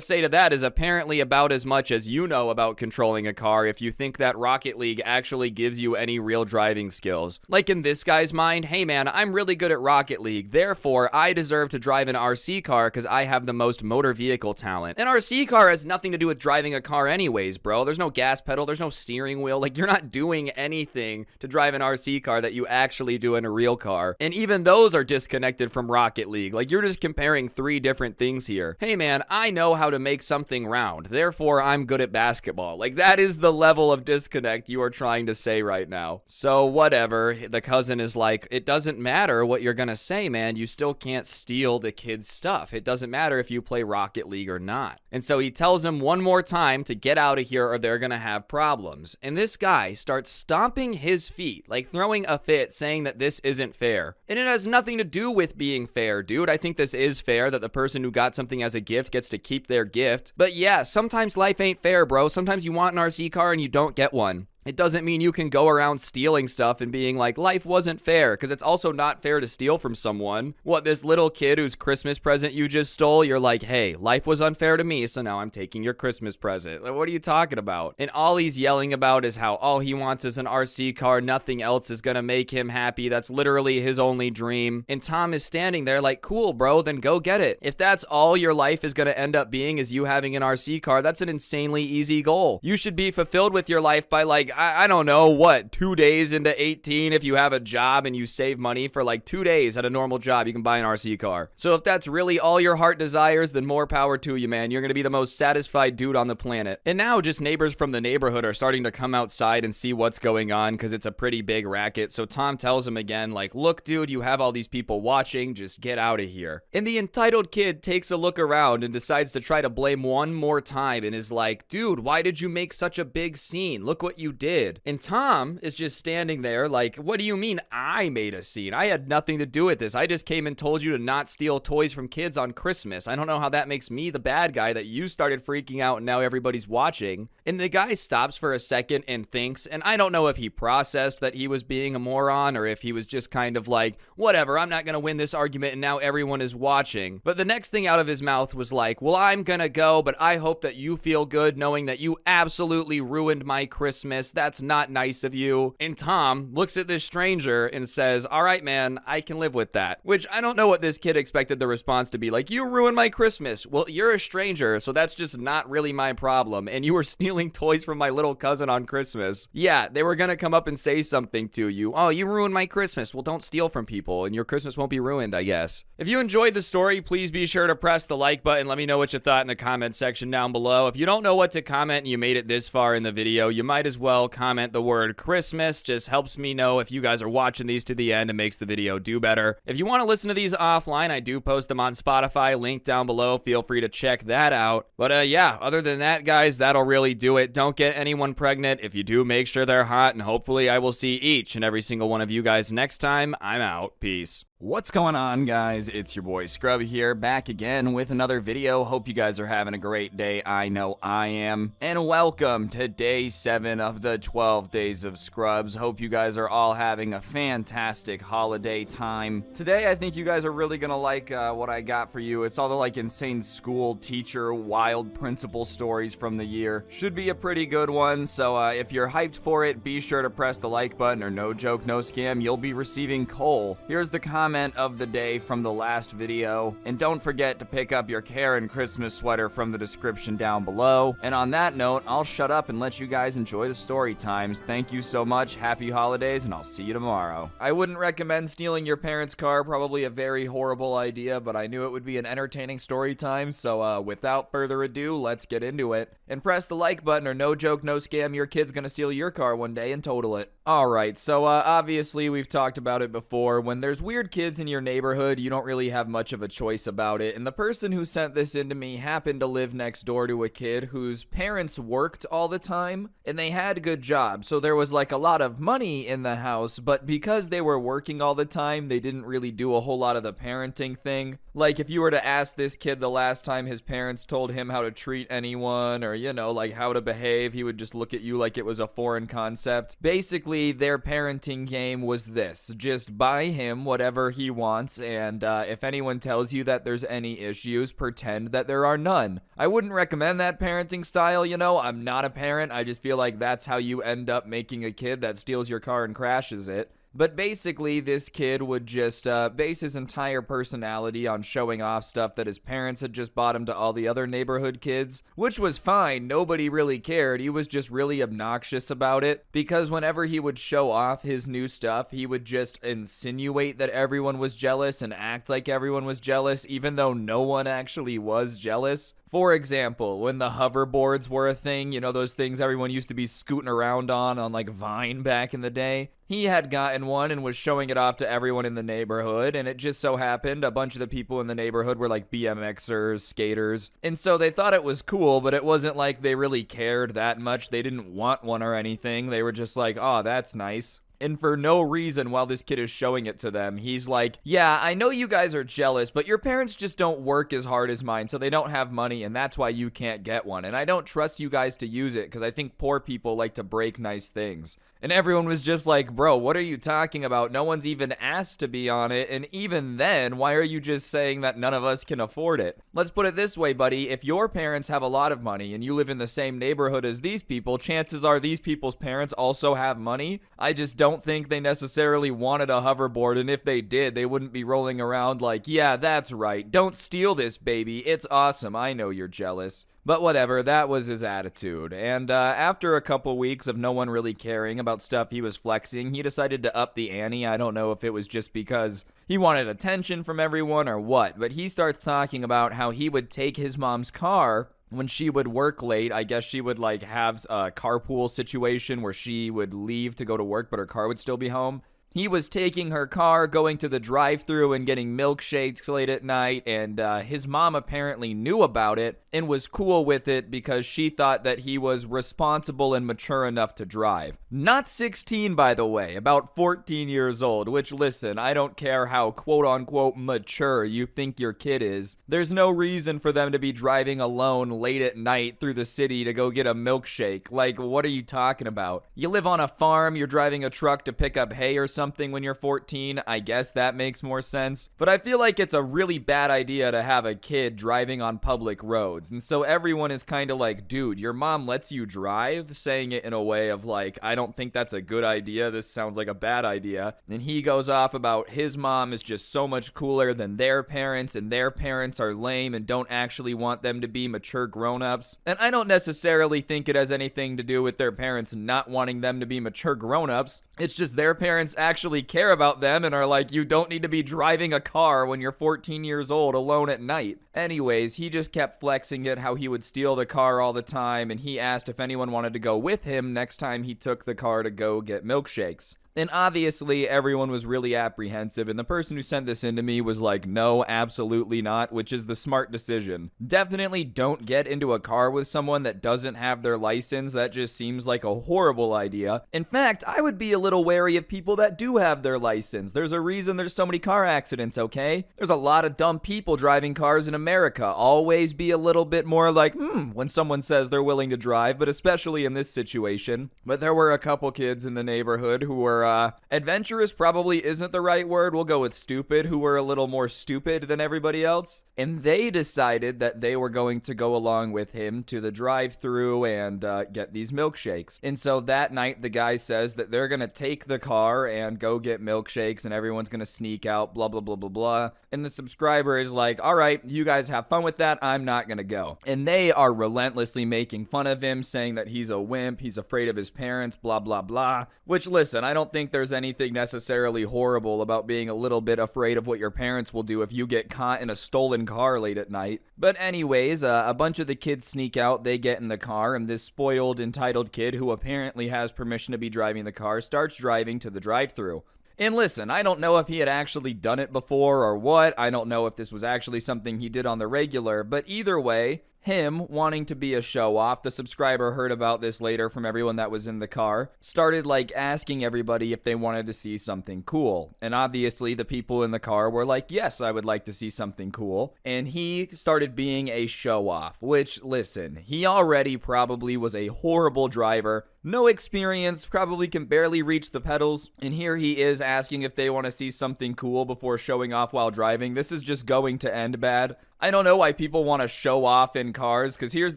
say to that is apparently about as much as you know about controlling a car if you think that Rocket League actually gives you any real driving skills. Like in this guy's mind, hey man, I'm really good at Rocket League, therefore I deserve to drive an RC car because I have the most motor vehicle talent. An RC car has nothing to do with driving a car anyways, bro. There's no gas pedal, there's no steering wheel, like you're not doing anything to drive an RC car that you actually do in a real car. And even those are disconnected from Rocket League. Like you're just comparing three different things here. Hey man, I know how to make something round, therefore I'm good at basketball. Like that is the level of disconnect you are trying to say right now. So whatever, the cousin is like, it doesn't matter what you're gonna say, man, you still can't steal the kid's stuff. It doesn't matter if you play Rocket League or not. And so he tells him one more time to get out of here or they're gonna have problems. And this guy starts stomping his feet, like throwing a fit, saying that this isn't fair. And it has nothing to do with being fair, dude. I think this is fair that the person who got something as a gift gets to keep their gift. But yeah, sometimes life ain't fair, bro. Sometimes you want an RC car and you don't get one. It doesn't mean you can go around stealing stuff and being like, life wasn't fair, because it's also not fair to steal from someone. What, this little kid whose Christmas present you just stole, you're like, hey, life was unfair to me, so now I'm taking your Christmas present. Like, what are you talking about? And all he's yelling about is how all he wants is an RC car, nothing else is gonna make him happy, that's literally his only dream. And Tom is standing there like, cool, bro, then go get it. If that's all your life is gonna end up being is you having an RC car, that's an insanely easy goal. You should be fulfilled with your life by like, I don't know, what, 2 days into 18, if you have a job and you save money for like 2 days at a normal job, you can buy an RC car. So if that's really all your heart desires, then more power to you, man. You're gonna be the most satisfied dude on the planet. And now just neighbors from the neighborhood are starting to come outside and see what's going on because it's a pretty big racket. So Tom tells him again, like, look, dude, you have all these people watching, just get out of here. And the entitled kid takes a look around and decides to try to blame one more time and is like, dude, why did you make such a big scene? Look what you did. And Tom is just standing there like, what do you mean I made a scene? I had nothing to do with this. I just came and told you to not steal toys from kids on Christmas. I don't know how that makes me the bad guy that you started freaking out and now everybody's watching. And the guy stops for a second and thinks, and I don't know if he processed that he was being a moron or if he was just kind of like, whatever, I'm not gonna win this argument and now everyone is watching. But the next thing out of his mouth was like, well, I'm gonna go, but I hope that you feel good knowing that you absolutely ruined my Christmas. That's not nice of you. And Tom looks at this stranger and says, all right, man, I can live with that. Which I don't know what this kid expected the response to be. Like, you ruined my Christmas. Well, you're a stranger, so that's just not really my problem. And you were stealing toys from my little cousin on Christmas. Yeah, they were gonna come up and say something to you. Oh, you ruined my Christmas. Well, don't steal from people and your Christmas won't be ruined, I guess. If you enjoyed the story, please be sure to press the like button. Let me know what you thought in the comment section down below. If you don't know what to comment and you made it this far in the video, you might as well comment the word Christmas. Just helps me know if you guys are watching these to the end and makes the video do better. If you want to listen to these offline, I do post them on Spotify, link down below. Feel free to check that out. But yeah, other than that, guys, that'll really do it. Don't get anyone pregnant. If you do, make sure they're hot, and hopefully I will see each and every single one of you guys next time. I'm out. Peace. What's going on, guys? It's your boy Scrubby here, back again with another video. Hope you guys are having a great day. I know I am. And welcome to day 7 of the 12 days of Scrubs. Hope you guys are all having a fantastic holiday time. Today, I think you guys are really gonna like what I got for you. It's all the like insane school teacher, wild principal stories from the year. Should be a pretty good one. So if you're hyped for it, be sure to press the like button, or no joke, no scam, you'll be receiving coal. Here's the comment of the day from the last video, and don't forget to pick up your Karen Christmas sweater from the description down below. And on that note, I'll shut up and let you guys enjoy the story times. Thank you so much, happy holidays, and I'll see you tomorrow. I wouldn't recommend stealing your parents' car, probably a very horrible idea, but I knew it would be an entertaining story time, so without further ado, let's get into it. And press the like button, or no joke, no scam, your kid's gonna steal your car one day and total it. Alright, so obviously we've talked about it before. When there's weird kids in your neighborhood, you don't really have much of a choice about it. And the person who sent this in to me happened to live next door to a kid whose parents worked all the time, and they had good jobs. So there was like a lot of money in the house, but because they were working all the time, they didn't really do a whole lot of the parenting thing. Like if you were to ask this kid the last time his parents told him how to treat anyone or, like how to behave, he would just look at you like it was a foreign concept. Basically, their parenting game was this: just buy him whatever he wants, and if anyone tells you that there's any issues, pretend that there are none. I wouldn't recommend that parenting style, I'm not a parent. I just feel like that's how you end up making a kid that steals your car and crashes it. But basically, this kid would just base his entire personality on showing off stuff that his parents had just bought him to all the other neighborhood kids, which was fine. Nobody really cared. He was just really obnoxious about it, because whenever he would show off his new stuff, he would just insinuate that everyone was jealous and act like everyone was jealous, even though no one actually was jealous. For example, when the hoverboards were a thing, those things everyone used to be scooting around on like Vine back in the day, he had gotten one and was showing it off to everyone in the neighborhood, and it just so happened a bunch of the people in the neighborhood were like BMXers, skaters, and so they thought it was cool, but it wasn't like they really cared that much. They didn't want one or anything. They were just like, oh, that's nice. And for no reason, while this kid is showing it to them, he's like, yeah, I know you guys are jealous, but your parents just don't work as hard as mine, so they don't have money, and that's why you can't get one. And I don't trust you guys to use it, because I think poor people like to break nice things. And everyone was just like, bro, what are you talking about? No one's even asked to be on it, and even then, why are you just saying that none of us can afford it? Let's put it this way, buddy. If your parents have a lot of money, and you live in the same neighborhood as these people, chances are these people's parents also have money. I just don't think they necessarily wanted a hoverboard, and if they did, they wouldn't be rolling around like, yeah, that's right, don't steal this, baby, it's awesome, I know you're jealous. But whatever, that was his attitude. And after a couple weeks of no one really caring about stuff he was flexing, he decided to up the ante. I don't know if it was just because he wanted attention from everyone or what, but he starts talking about how he would take his mom's car when she would work late. I guess she would like have a carpool situation where she would leave to go to work, but her car would still be home. He was taking her car, going to the drive-thru and getting milkshakes late at night, and his mom apparently knew about it and was cool with it because she thought that he was responsible and mature enough to drive. Not 16, by the way, about 14 years old, which, listen, I don't care how quote-unquote mature you think your kid is. There's no reason for them to be driving alone late at night through the city to go get a milkshake. Like, what are you talking about? You live on a farm, you're driving a truck to pick up hay or something when you're 14, I guess that makes more sense. But I feel like it's a really bad idea to have a kid driving on public roads. And so everyone is kind of like, dude, your mom lets you drive? Saying it in a way of like, I don't think that's a good idea. This sounds like a bad idea. And he goes off about his mom is just so much cooler than their parents, and their parents are lame and don't actually want them to be mature grown-ups. And I don't necessarily think it has anything to do with their parents not wanting them to be mature grown-ups. It's just their parents actually care about them and are like, you don't need to be driving a car when you're 14 years old alone at night. Anyways, he just kept flexing it how he would steal the car all the time, and he asked if anyone wanted to go with him next time he took the car to go get milkshakes. And obviously, everyone was really apprehensive, and the person who sent this in to me was like, no, absolutely not, which is the smart decision. Definitely don't get into a car with someone that doesn't have their license. That just seems like a horrible idea. In fact, I would be a little wary of people that do have their license. There's a reason there's so many car accidents, okay? There's a lot of dumb people driving cars in America. Always be a little bit more like, when someone says they're willing to drive, but especially in this situation. But there were a couple kids in the neighborhood who were adventurous probably isn't the right word. We'll go with stupid, who were a little more stupid than everybody else. And they decided that they were going to go along with him to the drive-thru and get these milkshakes. And so that night, the guy says that they're going to take the car and go get milkshakes, and everyone's going to sneak out, blah, blah, blah, blah, blah. And the subscriber is like, all right, you guys guys have fun with that. I'm not gonna go. And they are relentlessly making fun of him, saying that he's a wimp, he's afraid of his parents, blah, blah, blah. Which, listen, I don't think there's anything necessarily horrible about being a little bit afraid of what your parents will do if you get caught in a stolen car late at night. But anyways, a bunch of the kids sneak out, they get in the car, and this spoiled, entitled kid, who apparently has permission to be driving the car, starts driving to the drive-thru. And listen, I don't know if he had actually done it before or what. I don't know if this was actually something he did on the regular, but either way, him wanting to be a show-off, the subscriber heard about this later from everyone that was in the car, started like asking everybody if they wanted to see something cool. And obviously the people in the car were like, yes, I would like to see something cool. And he started being a show-off, which, listen, he already probably was a horrible driver. No experience, probably can barely reach the pedals, and here he is asking if they want to see something cool before showing off while driving. This is just going to end bad. I don't know why people want to show off in cars, because here's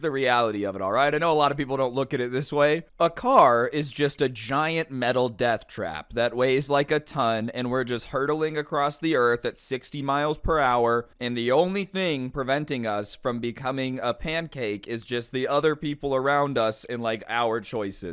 the reality of it, alright? I know a lot of people don't look at it this way. A car is just a giant metal death trap that weighs like a ton, and we're just hurtling across the earth at 60 miles per hour, and the only thing preventing us from becoming a pancake is just the other people around us and like our choices.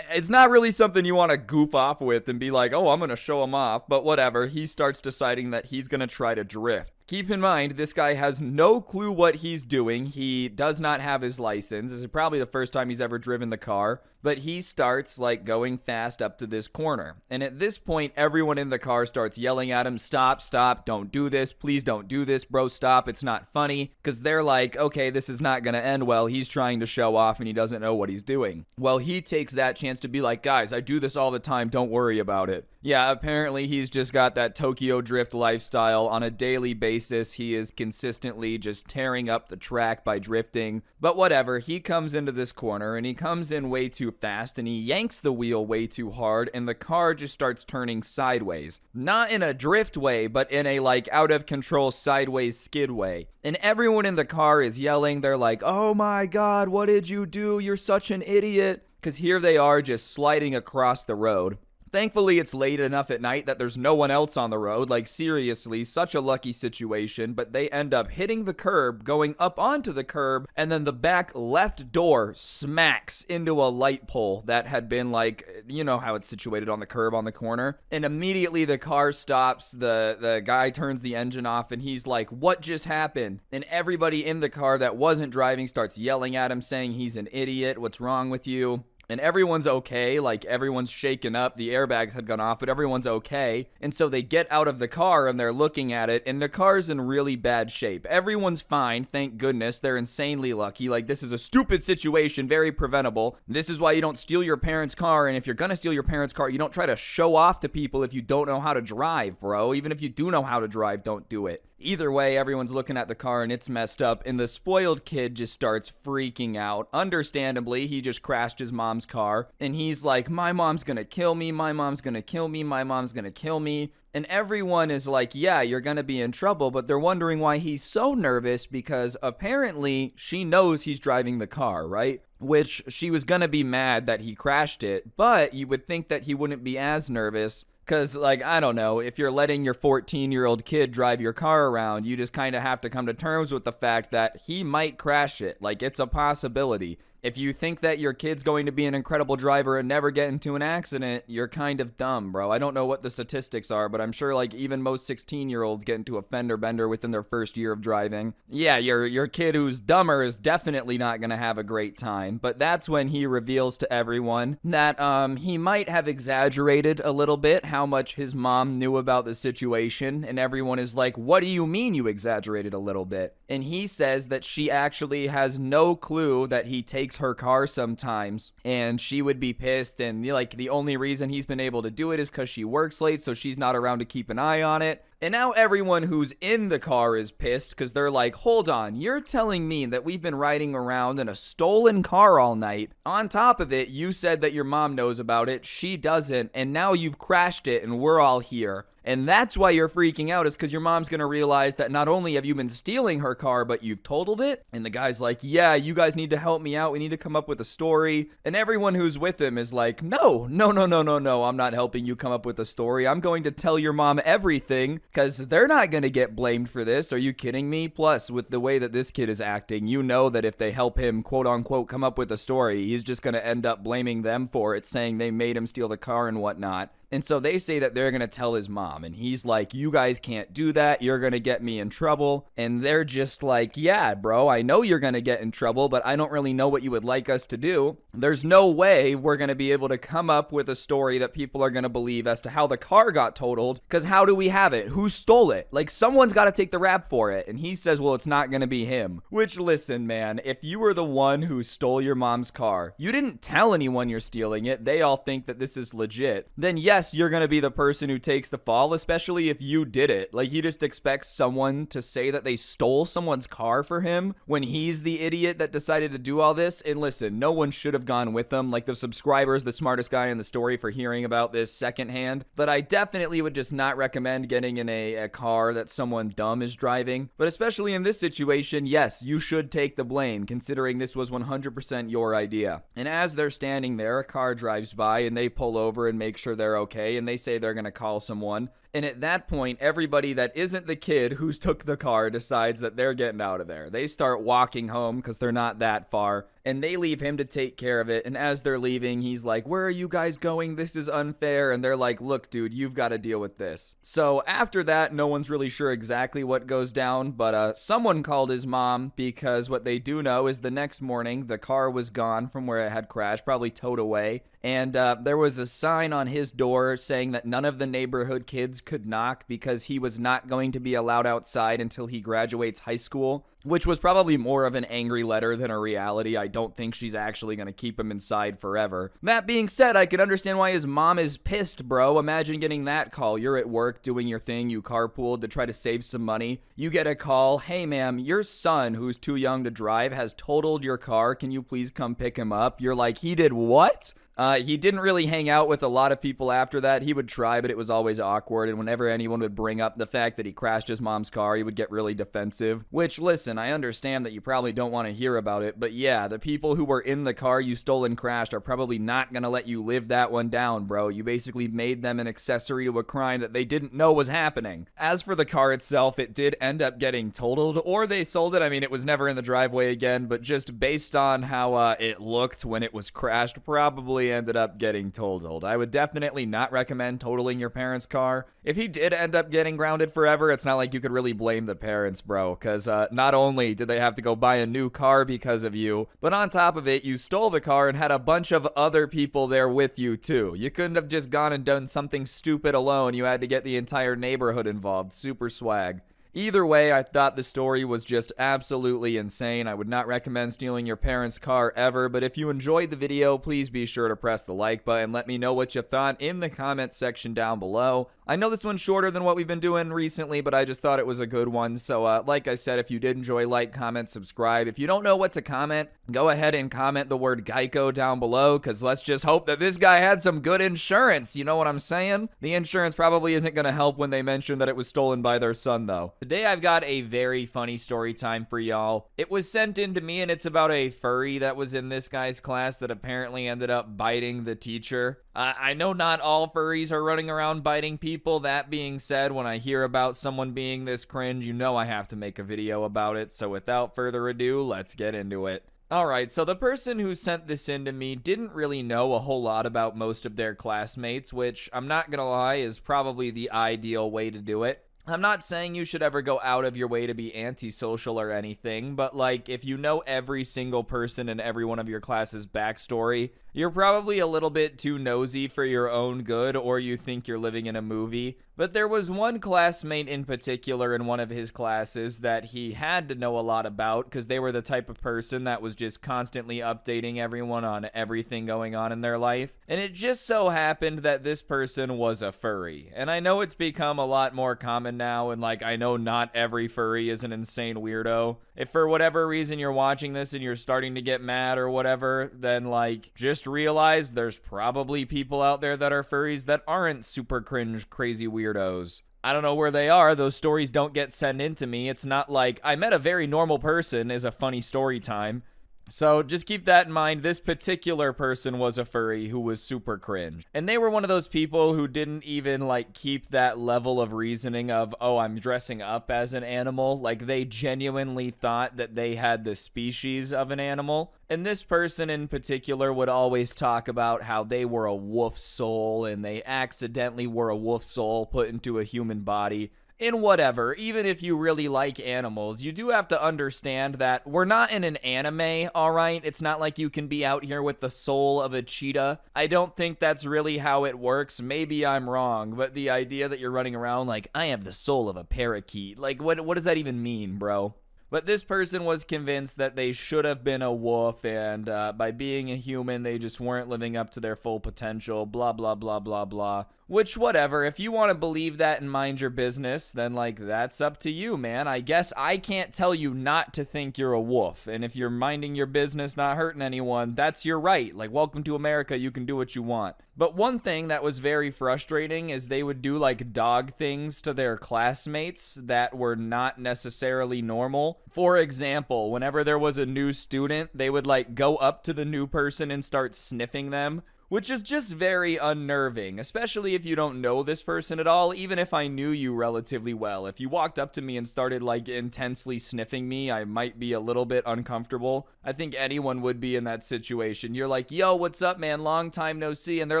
It's not really something you want to goof off with and be like, oh, I'm going to show him off, but whatever. He starts deciding that he's going to try to drift. Keep in mind, this guy has no clue what he's doing. He does not have his license. This is probably the first time he's ever driven the car, but he starts like going fast up to this corner. And at this point, everyone in the car starts yelling at him, stop, stop, don't do this. Please don't do this, bro, stop. It's not funny. Because they're like, okay, this is not going to end well. He's trying to show off and he doesn't know what he's doing. Well, he takes that chance to be like, guys, I do this all the time. Don't worry about it. Yeah, apparently he's just got that Tokyo Drift lifestyle on a daily basis. He is consistently just tearing up the track by drifting. But whatever, he comes into this corner and he comes in way too fast and he yanks the wheel way too hard and the car just starts turning sideways. Not in a drift way, but in a like out of control sideways skid way. And everyone in the car is yelling. They're like, oh my God, what did you do? You're such an idiot. Because here they are just sliding across the road. Thankfully, it's late enough at night that there's no one else on the road. Like, seriously, such a lucky situation. But they end up hitting the curb, going up onto the curb, and then the back left door smacks into a light pole that had been, like, you know how it's situated on the curb on the corner. And immediately the car stops. The guy turns the engine off, and he's like, what just happened? And everybody in the car that wasn't driving starts yelling at him, saying he's an idiot. What's wrong with you? And everyone's okay, like everyone's shaken up, the airbags had gone off, but everyone's okay. And so they get out of the car and they're looking at it, and the car's in really bad shape. Everyone's fine, thank goodness, they're insanely lucky. Like, this is a stupid situation, very preventable. This is why you don't steal your parents' car, and if you're gonna steal your parents' car, you don't try to show off to people if you don't know how to drive, bro. Even if you do know how to drive, don't do it. Either way, everyone's looking at the car and it's messed up, and the spoiled kid just starts freaking out. Understandably, he just crashed his mom's car, and he's like, my mom's gonna kill me, my mom's gonna kill me, my mom's gonna kill me. And everyone is like, yeah, you're gonna be in trouble, but they're wondering why he's so nervous because apparently she knows he's driving the car, right? Which she was gonna be mad that he crashed it, but you would think that he wouldn't be as nervous. Because, like, I don't know, if you're letting your 14-year-old kid drive your car around, you just kind of have to come to terms with the fact that he might crash it. Like, it's a possibility. If you think that your kid's going to be an incredible driver and never get into an accident, you're kind of dumb, bro. I don't know what the statistics are, but I'm sure, like, even most 16-year-olds get into a fender bender within their first year of driving. Yeah, your kid who's dumber is definitely not gonna have a great time, but that's when he reveals to everyone that, he might have exaggerated a little bit how much his mom knew about the situation, and everyone is like, what do you mean you exaggerated a little bit? And he says that she actually has no clue that he takes her car sometimes, and she would be pissed, and like the only reason he's been able to do it is because she works late, so she's not around to keep an eye on it. And now everyone who's in the car is pissed because they're like, hold on, you're telling me that we've been riding around in a stolen car all night. On top of it, you said that your mom knows about it, she doesn't, and now you've crashed it and we're all here. And that's why you're freaking out, is because your mom's going to realize that not only have you been stealing her car, but you've totaled it. And the guy's like, yeah, you guys need to help me out. We need to come up with a story. And everyone who's with him is like, no, I'm not helping you come up with a story. I'm going to tell your mom everything. because they're not going to get blamed for this. Are you kidding me? Plus, with the way that this kid is acting, you know that if they help him, quote unquote, come up with a story, he's just going to end up blaming them for it, saying they made him steal the car and whatnot. And so they say that they're going to tell his mom. And he's like, you guys can't do that. You're going to get me in trouble. And they're just like, yeah, bro, I know you're going to get in trouble, but I don't really know what you would like us to do. There's no way we're going to be able to come up with a story that people are going to believe as to how the car got totaled. Because how do we have it? Who stole it? Like, someone's got to take the rap for it. And he says, well, it's not going to be him. Which, listen, man, if you were the one who stole your mom's car, you didn't tell anyone you're stealing it. They all think that this is legit. Then yes, you're going to be the person who takes the fall, especially if you did it. Like, he just expects someone to say that they stole someone's car for him when he's the idiot that decided to do all this. And listen, no one should have gone with him. Like, the subscriber's the smartest guy in the story for hearing about this secondhand. But I definitely would just not recommend getting in a car that someone dumb is driving. But especially in this situation, yes, you should take the blame, considering this was 100% your idea. And as they're standing there, a car drives by and they pull over and make sure they're okay, and they say they're going to call someone. And at that point, everybody that isn't the kid who's took the car decides that they're getting out of there. They start walking home because they're not that far, and they leave him to take care of it. And as they're leaving, he's like, where are you guys going? This is unfair. And they're like, look, dude, you've got to deal with this. So after that, no one's really sure exactly what goes down, but someone called his mom, because what they do know is the next morning, the car was gone from where it had crashed, probably towed away. And there was a sign on his door saying that none of the neighborhood kids could knock because he was not going to be allowed outside until he graduates high school, which was probably more of an angry letter than a reality. I don't think she's actually going to keep him inside forever. That being said, I can understand why his mom is pissed, bro. Imagine getting that call. You're at work doing your thing. You carpooled to try to save some money. You get a call. Hey, ma'am, your son, who's too young to drive, has totaled your car. Can you please come pick him up? You're like, he did what? He didn't really hang out with a lot of people after that. He would try, but it was always awkward. And whenever anyone would bring up the fact that he crashed his mom's car, he would get really defensive. Which, listen, I understand that you probably don't want to hear about it. But yeah, the people who were in the car you stole and crashed are probably not going to let you live that one down, bro. You basically made them an accessory to a crime that they didn't know was happening. As for the car itself, it did end up getting totaled, or they sold it. I mean, it was never in the driveway again, but just based on how it looked when it was crashed, probably ended up getting totaled. I would definitely not recommend totaling your parents' car. If he did end up getting grounded forever, it's not like you could really blame the parents, bro, because not only did they have to go buy a new car because of you, but on top of it, you stole the car and had a bunch of other people there with you too. You couldn't have just gone and done something stupid alone. You had to get the entire neighborhood involved. Super swag. Either way, I thought the story was just absolutely insane. I would not recommend stealing your parents' car ever, but if you enjoyed the video, please be sure to press the like button. Let me know what you thought in the comment section down below. I know this one's shorter than what we've been doing recently, but I just thought it was a good one. So like I said, if you did enjoy, like, comment, subscribe. If you don't know what to comment, go ahead and comment the word Geico down below, because let's just hope that this guy had some good insurance. You know what I'm saying? The insurance probably isn't going to help when they mention that it was stolen by their son, though. Today I've got a very funny story time for y'all. It was sent in to me, and it's about a furry that was in this guy's class that apparently ended up biting the teacher. I know not all furries are running around biting people. That being said, when I hear about someone being this cringe, you know I have to make a video about it. So without further ado, let's get into it. Alright, so the person who sent this in to me didn't really know a whole lot about most of their classmates, which, I'm not gonna lie, is probably the ideal way to do it. I'm not saying you should ever go out of your way to be antisocial or anything, but like, if you know every single person in every one of your class's backstory, you're probably a little bit too nosy for your own good, or you think you're living in a movie. But there was one classmate in particular in one of his classes that he had to know a lot about, because they were the type of person that was just constantly updating everyone on everything going on in their life. And it just so happened that this person was a furry. And I know it's become a lot more common now, and like, I know not every furry is an insane weirdo. If for whatever reason you're watching this and you're starting to get mad or whatever, then like, just realize there's probably people out there that are furries that aren't super cringe, crazy weirdos. I don't know where they are. Those stories don't get sent in to me. It's not like I met a very normal person is a funny story time. So just keep that in mind. This particular person was a furry who was super cringe. And they were one of those people who didn't even like keep that level of reasoning of, oh, I'm dressing up as an animal. Like they genuinely thought that they had the species of an animal. And this person in particular would always talk about how they were a wolf soul and they accidentally were a wolf soul put into a human body. In whatever, even if you really like animals, you do have to understand that we're not in an anime, alright? It's not like you can be out here with the soul of a cheetah. I don't think that's really how it works. Maybe I'm wrong, but the idea that you're running around like, I have the soul of a parakeet, like, what does that even mean, bro? But this person was convinced that they should have been a wolf, and by being a human, they just weren't living up to their full potential, blah, blah, blah, blah, blah. Which, whatever, if you want to believe that and mind your business, then, like, that's up to you, man. I guess I can't tell you not to think you're a wolf, and if you're minding your business, not hurting anyone, that's your right. Like, welcome to America, you can do what you want. But one thing that was very frustrating is they would do, like, dog things to their classmates that were not necessarily normal. For example, whenever there was a new student, they would, like, go up to the new person and start sniffing them, which is just very unnerving, especially if you don't know this person at all. Even if I knew you relatively well, if you walked up to me and started like intensely sniffing me, I might be a little bit uncomfortable. I think anyone would be in that situation. You're like, yo, what's up, man? Long time no see. And they're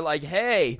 like, hey.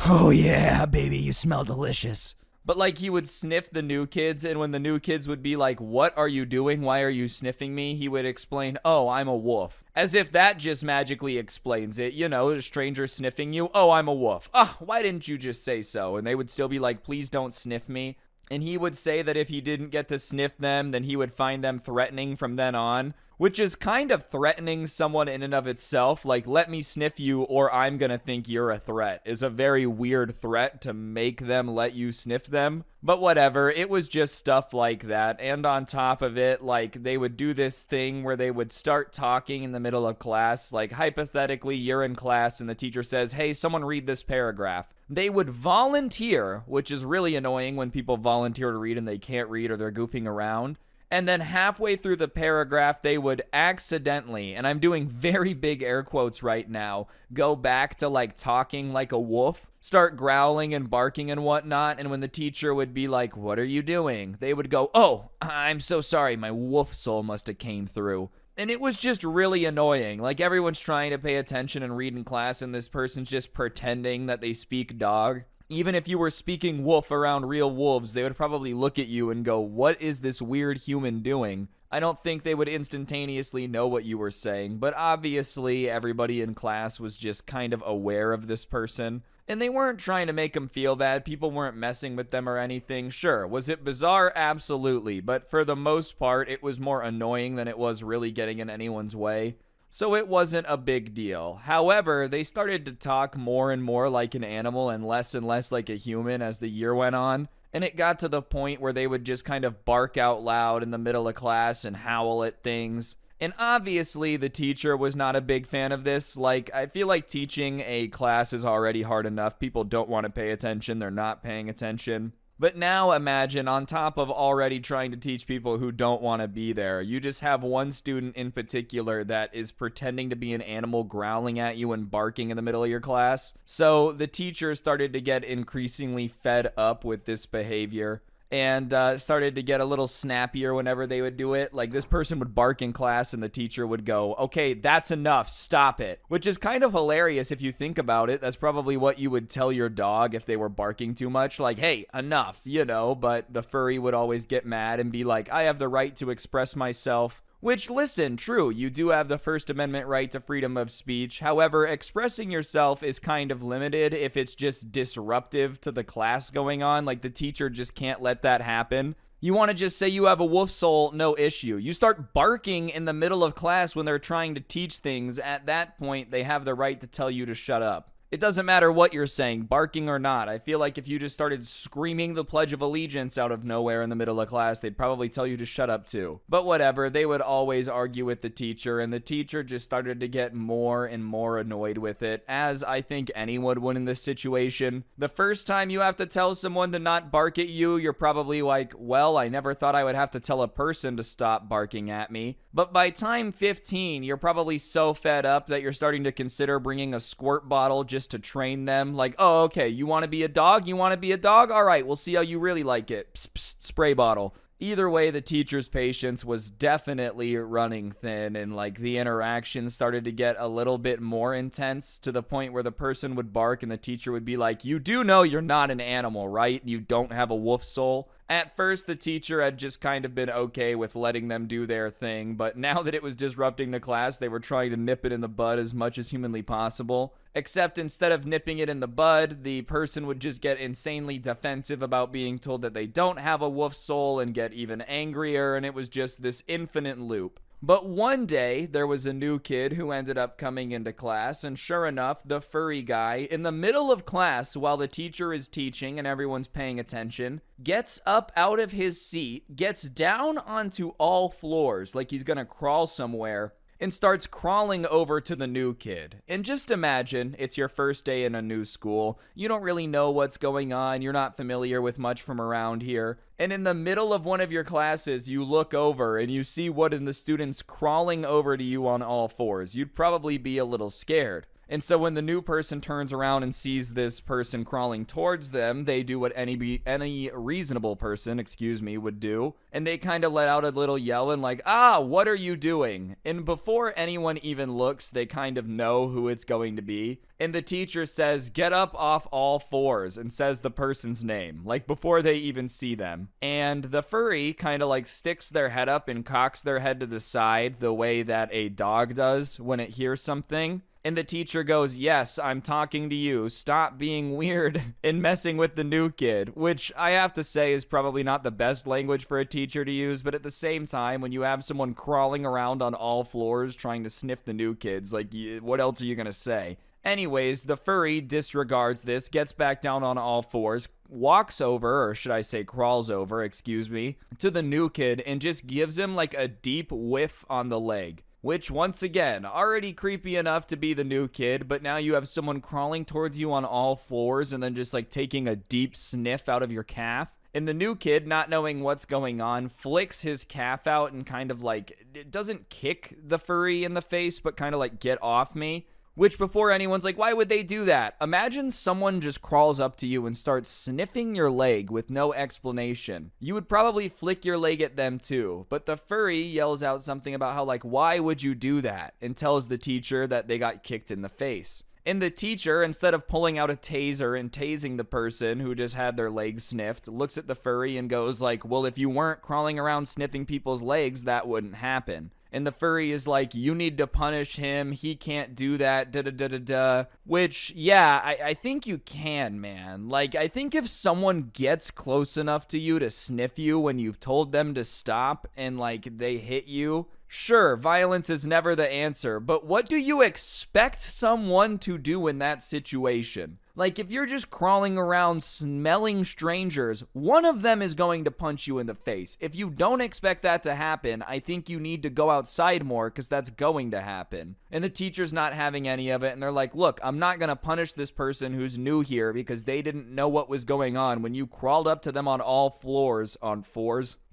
Oh yeah, baby, you smell delicious. But like he would sniff the new kids, and when the new kids would be like, what are you doing? Why are you sniffing me? He would explain, oh, I'm a wolf. As if that just magically explains it. You know, a stranger sniffing you. Oh, I'm a wolf. Oh, why didn't you just say so? And they would still be like, please don't sniff me. And he would say that if he didn't get to sniff them, then he would find them threatening from then on. Which is kind of threatening someone in and of itself. Like, let me sniff you or I'm gonna think you're a threat is a very weird threat to make them let you sniff them. But whatever, it was just stuff like that. And on top of it, like, they would do this thing where they would start talking in the middle of class. Like, hypothetically, you're in class and the teacher says, hey, someone read this paragraph. They would volunteer, which is really annoying when people volunteer to read and they can't read or they're goofing around. And then halfway through the paragraph, they would accidentally, and I'm doing very big air quotes right now, go back to like talking like a wolf, start growling and barking and whatnot. And when the teacher would be like, what are you doing? They would go, oh, I'm so sorry. My wolf soul must have came through. And it was just really annoying. Like everyone's trying to pay attention and read in class and this person's just pretending that they speak dog. Even if you were speaking wolf around real wolves, they would probably look at you and go, what is this weird human doing? I don't think they would instantaneously know what you were saying, but obviously everybody in class was just kind of aware of this person. And they weren't trying to make him feel bad. People weren't messing with them or anything. Sure, was it bizarre? Absolutely. But for the most part, it was more annoying than it was really getting in anyone's way. So it wasn't a big deal. However, they started to talk more and more like an animal and less like a human as the year went on. And it got to the point where they would just kind of bark out loud in the middle of class and howl at things. And obviously, the teacher was not a big fan of this. Like, I feel like teaching a class is already hard enough. People don't want to pay attention. They're not paying attention. But now imagine, on top of already trying to teach people who don't want to be there, you just have one student in particular that is pretending to be an animal growling at you and barking in the middle of your class. So the teacher started to get increasingly fed up with this behavior and started to get a little snappier whenever they would do it. Like, this person would bark in class and the teacher would go, okay, that's enough, stop it. Which is kind of hilarious if you think about it. That's probably what you would tell your dog if they were barking too much. Like, hey, enough, you know, but the furry would always get mad and be like, I have the right to express myself. Which, listen, true, you do have the First Amendment right to freedom of speech. However, expressing yourself is kind of limited if it's just disruptive to the class going on. Like, the teacher just can't let that happen. You want to just say you have a wolf soul, no issue. You start barking in the middle of class when they're trying to teach things. At that point, they have the right to tell you to shut up. It doesn't matter what you're saying, barking or not. I feel like if you just started screaming the Pledge of Allegiance out of nowhere in the middle of class, they'd probably tell you to shut up too. But whatever, they would always argue with the teacher, and the teacher just started to get more and more annoyed with it, as I think anyone would in this situation. The first time you have to tell someone to not bark at you, you're probably like, well, I never thought I would have to tell a person to stop barking at me. But by time 15, you're probably so fed up that you're starting to consider bringing a squirt bottle just to train them. Like, oh, okay, you want to be a dog? You want to be a dog? All right, we'll see how you really like it. Psst, psst, spray bottle. Either way, the teacher's patience was definitely running thin, and like the interaction started to get a little bit more intense, to the point where the person would bark and the teacher would be like, you do know you're not an animal, right? You don't have a wolf soul. At first, the teacher had just kind of been okay with letting them do their thing, but now that it was disrupting the class, they were trying to nip it in the bud as much as humanly possible. Except instead of nipping it in the bud, the person would just get insanely defensive about being told that they don't have a wolf soul and get even angrier, and it was just this infinite loop. But one day, there was a new kid who ended up coming into class, and sure enough, the furry guy, in the middle of class while the teacher is teaching and everyone's paying attention, gets up out of his seat, gets down onto all floors like he's gonna crawl somewhere, and starts crawling over to the new kid. And just imagine, it's your first day in a new school, you don't really know what's going on, you're not familiar with much from around here, and in the middle of one of your classes, you look over and you see one of the students crawling over to you on all fours. You'd probably be a little scared. And so when the new person turns around and sees this person crawling towards them, they do what any reasonable person, would do. And they kind of let out a little yell and like, what are you doing? And before anyone even looks, they kind of know who it's going to be. And the teacher says, get up off all fours, and says the person's name, like before they even see them. And the furry kind of like sticks their head up and cocks their head to the side the way that a dog does when it hears something. And the teacher goes, yes, I'm talking to you. Stop being weird and messing with the new kid, which I have to say is probably not the best language for a teacher to use. But at the same time, when you have someone crawling around on all floors trying to sniff the new kids, like, what else are you going to say? Anyways, the furry disregards this, gets back down on all fours, walks over, or should I say crawls over, to the new kid and just gives him like a deep whiff on the leg. Which, once again, already creepy enough to be the new kid, but now you have someone crawling towards you on all fours and then just like taking a deep sniff out of your calf. And the new kid, not knowing what's going on, flicks his calf out and kind of like, it doesn't kick the furry in the face, but kind of like, get off me. Which, before anyone's like, why would they do that? Imagine someone just crawls up to you and starts sniffing your leg with no explanation. You would probably flick your leg at them too. But the furry yells out something about how, like, why would you do that? And tells the teacher that they got kicked in the face. And the teacher, instead of pulling out a taser and tasing the person who just had their legs sniffed, looks at the furry and goes like, well, if you weren't crawling around sniffing people's legs, that wouldn't happen. And the furry is like, you need to punish him. He can't do that. Da-da-da-da-da. Which, yeah, I think you can, man. Like, I think if someone gets close enough to you to sniff you when you've told them to stop and, like, they hit you, sure, violence is never the answer. But what do you expect someone to do in that situation? Like, if you're just crawling around smelling strangers, one of them is going to punch you in the face. If you don't expect that to happen, I think you need to go outside more, because that's going to happen. And the teacher's not having any of it, and they're like, look, I'm not going to punish this person who's new here because they didn't know what was going on when you crawled up to them on all fours,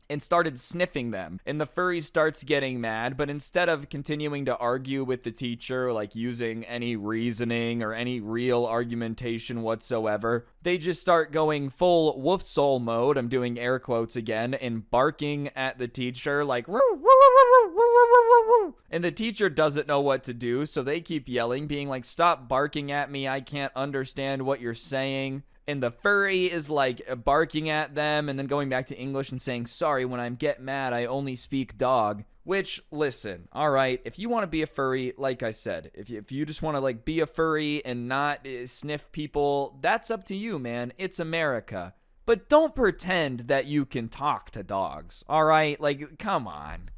and started sniffing them. And the furry starts getting mad, but instead of continuing to argue with the teacher, like using any reasoning or any real argumentation whatsoever, they just start going full wolf soul mode, I'm doing air quotes again, and barking at the teacher like, woo, woo, woo, woo, woo, woo, woo. And the teacher doesn't know what to do, so they keep yelling, being like, stop barking at me, I can't understand what you're saying. And the furry is like barking at them and then going back to English and saying, sorry, when I get mad, I only speak dog. Which, listen, all right, if you want to be a furry, like I said, if you just want to like be a furry and not sniff people, that's up to you, man. It's America. But don't pretend that you can talk to dogs, all right? Like, come on.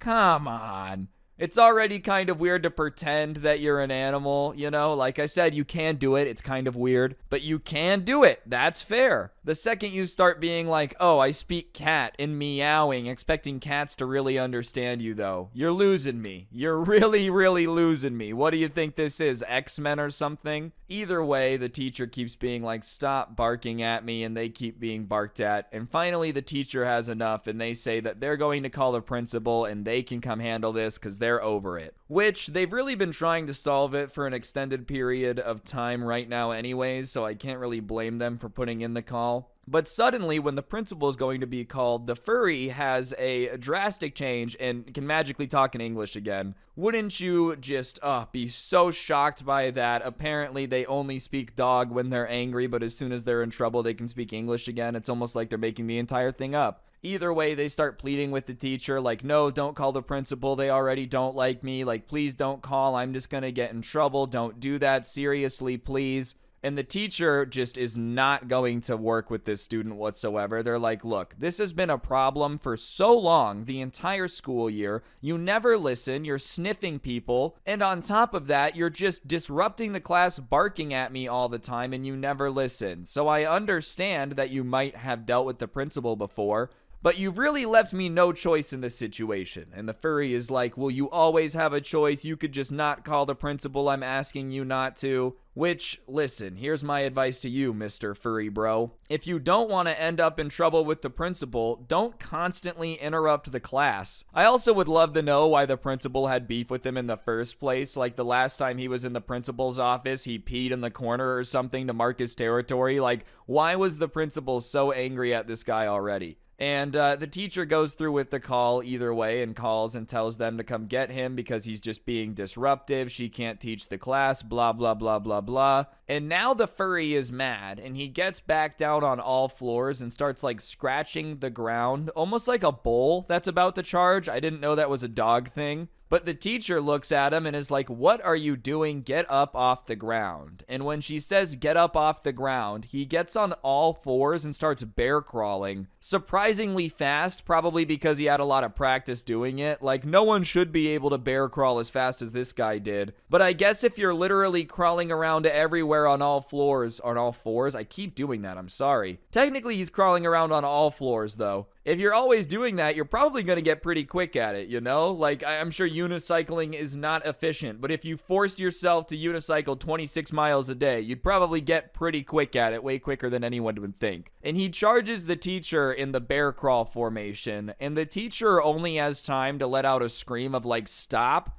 It's already kind of weird to pretend that you're an animal, you know? Like I said, you can do it. It's kind of weird, but you can do it. That's fair. The second you start being like, oh, I speak cat and meowing, expecting cats to really understand you, though, you're losing me. You're really, really losing me. What do you think this is, X-Men or something? Either way, the teacher keeps being like, stop barking at me, and they keep being barked at. And finally, the teacher has enough, and they say that they're going to call the principal, and they can come handle this because they're over it. Which, they've really been trying to solve it for an extended period of time right now anyways, so I can't really blame them for putting in the call. But suddenly, when the principal is going to be called, the furry has a drastic change and can magically talk in English again. Wouldn't you just be so shocked by that? Apparently, they only speak dog when they're angry, but as soon as they're in trouble, they can speak English again. It's almost like they're making the entire thing up. Either way, they start pleading with the teacher, like, no, don't call the principal. They already don't like me. Like, please don't call. I'm just going to get in trouble. Don't do that. Seriously, please. And the teacher just is not going to work with this student whatsoever. They're like, look, this has been a problem for so long, the entire school year. You never listen. You're sniffing people. And on top of that, you're just disrupting the class, barking at me all the time, and you never listen. So I understand that you might have dealt with the principal before, but you've really left me no choice in this situation. And the furry is like, well, you always have a choice. You could just not call the principal. I'm asking you not to. Which, listen, here's my advice to you, Mr. Furry Bro. If you don't want to end up in trouble with the principal, don't constantly interrupt the class. I also would love to know why the principal had beef with him in the first place. Like the last time he was in the principal's office, he peed in the corner or something to mark his territory. Like, why was the principal so angry at this guy already? And the teacher goes through with the call either way and calls and tells them to come get him because he's just being disruptive. She can't teach the class, blah, blah, blah, blah, blah. And now the furry is mad and he gets back down on all floors and starts like scratching the ground, almost like a bull that's about to charge. I didn't know that was a dog thing. But the teacher looks at him and is like, what are you doing? Get up off the ground. And when she says get up off the ground, he gets on all fours and starts bear crawling. Surprisingly fast, probably because he had a lot of practice doing it. Like, no one should be able to bear crawl as fast as this guy did. But I guess if you're literally crawling around everywhere on all floors, on all fours, I keep doing that, I'm sorry. Technically, he's crawling around on all floors, though. If you're always doing that, you're probably going to get pretty quick at it, you know? Like, I'm sure unicycling is not efficient, but if you forced yourself to unicycle 26 miles a day, you'd probably get pretty quick at it, way quicker than anyone would think. And he charges the teacher in the bear crawl formation, and the teacher only has time to let out a scream of, like, stop,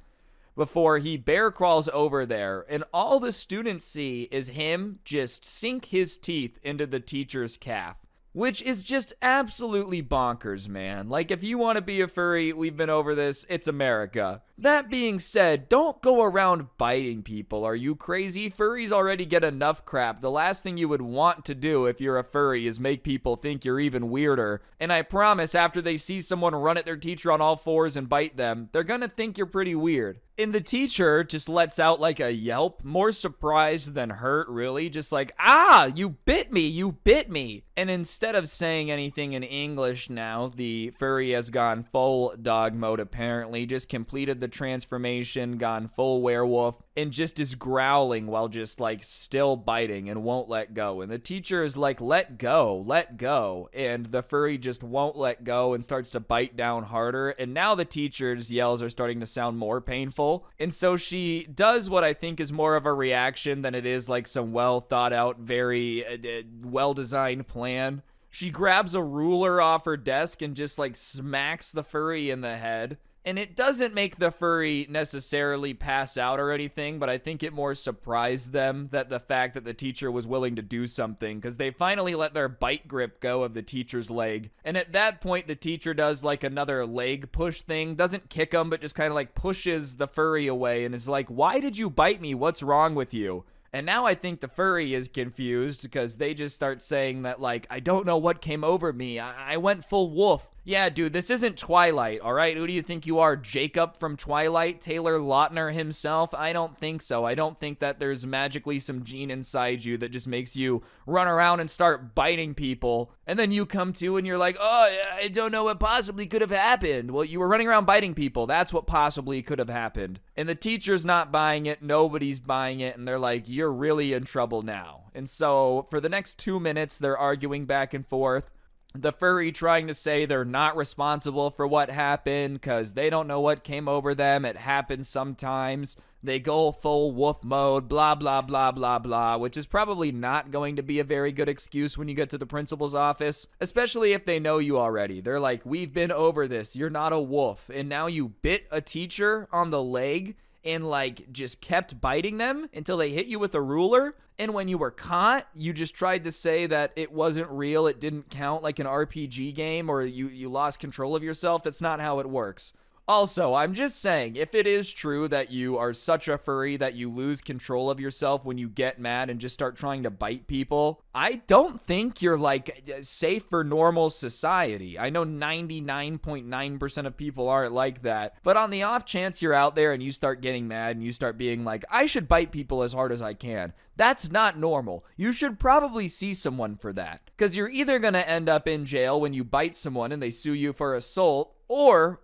before he bear crawls over there, and all the students see is him just sink his teeth into the teacher's calf. Which is just absolutely bonkers, man. Like, if you want to be a furry, we've been over this, it's America. That being said, don't go around biting people. Are you crazy? Furries already get enough crap. The last thing you would want to do if you're a furry is make people think you're even weirder. And I promise, after they see someone run at their teacher on all fours and bite them, they're gonna think you're pretty weird. And the teacher just lets out like a yelp, more surprised than hurt, really. Just like, ah, you bit me, you bit me. And instead of saying anything in English now, the furry has gone full dog mode apparently, just completed the transformation, gone full werewolf, and just is growling while just like still biting and won't let go. And the teacher is like, let go, let go. And the furry just won't let go and starts to bite down harder. And now the teacher's yells are starting to sound more painful. And so she does what I think is more of a reaction than it is like some well thought out, very well designed plan. She grabs a ruler off her desk and just like smacks the furry in the head. And it doesn't make the furry necessarily pass out or anything, but I think it more surprised them that the fact that the teacher was willing to do something, because they finally let their bite grip go of the teacher's leg. And at that point, the teacher does like another leg push thing, doesn't kick him, but just kind of like pushes the furry away and is like, why did you bite me? What's wrong with you? And now I think the furry is confused because they just start saying that, like, I don't know what came over me. I went full wolf. Yeah, dude, this isn't Twilight, all right? Who do you think you are, Jacob from Twilight? Taylor Lautner himself? I don't think so. I don't think that there's magically some gene inside you that just makes you run around and start biting people. And then you come to and you're like, oh, I don't know what possibly could have happened. Well, you were running around biting people. That's what possibly could have happened. And the teacher's not buying it. Nobody's buying it. And they're like, you're really in trouble now. And so for the next 2 minutes, they're arguing back and forth. The furry trying to say they're not responsible for what happened because they don't know what came over them. It happens sometimes. They go full wolf mode, blah, blah, blah, blah, blah, which is probably not going to be a very good excuse when you get to the principal's office, especially if they know you already. They're like, we've been over this. You're not a wolf. And now you bit a teacher on the leg and like just kept biting them until they hit you with a ruler. And when you were caught, you just tried to say that it wasn't real, it didn't count like an RPG game, or you lost control of yourself. That's not how it works. Also, I'm just saying, if it is true that you are such a furry that you lose control of yourself when you get mad and just start trying to bite people, I don't think you're like safe for normal society. I know 99.9% of people aren't like that, but on the off chance you're out there and you start getting mad and you start being like, I should bite people as hard as I can, that's not normal. You should probably see someone for that, because you're either going to end up in jail when you bite someone and they sue you for assault, or,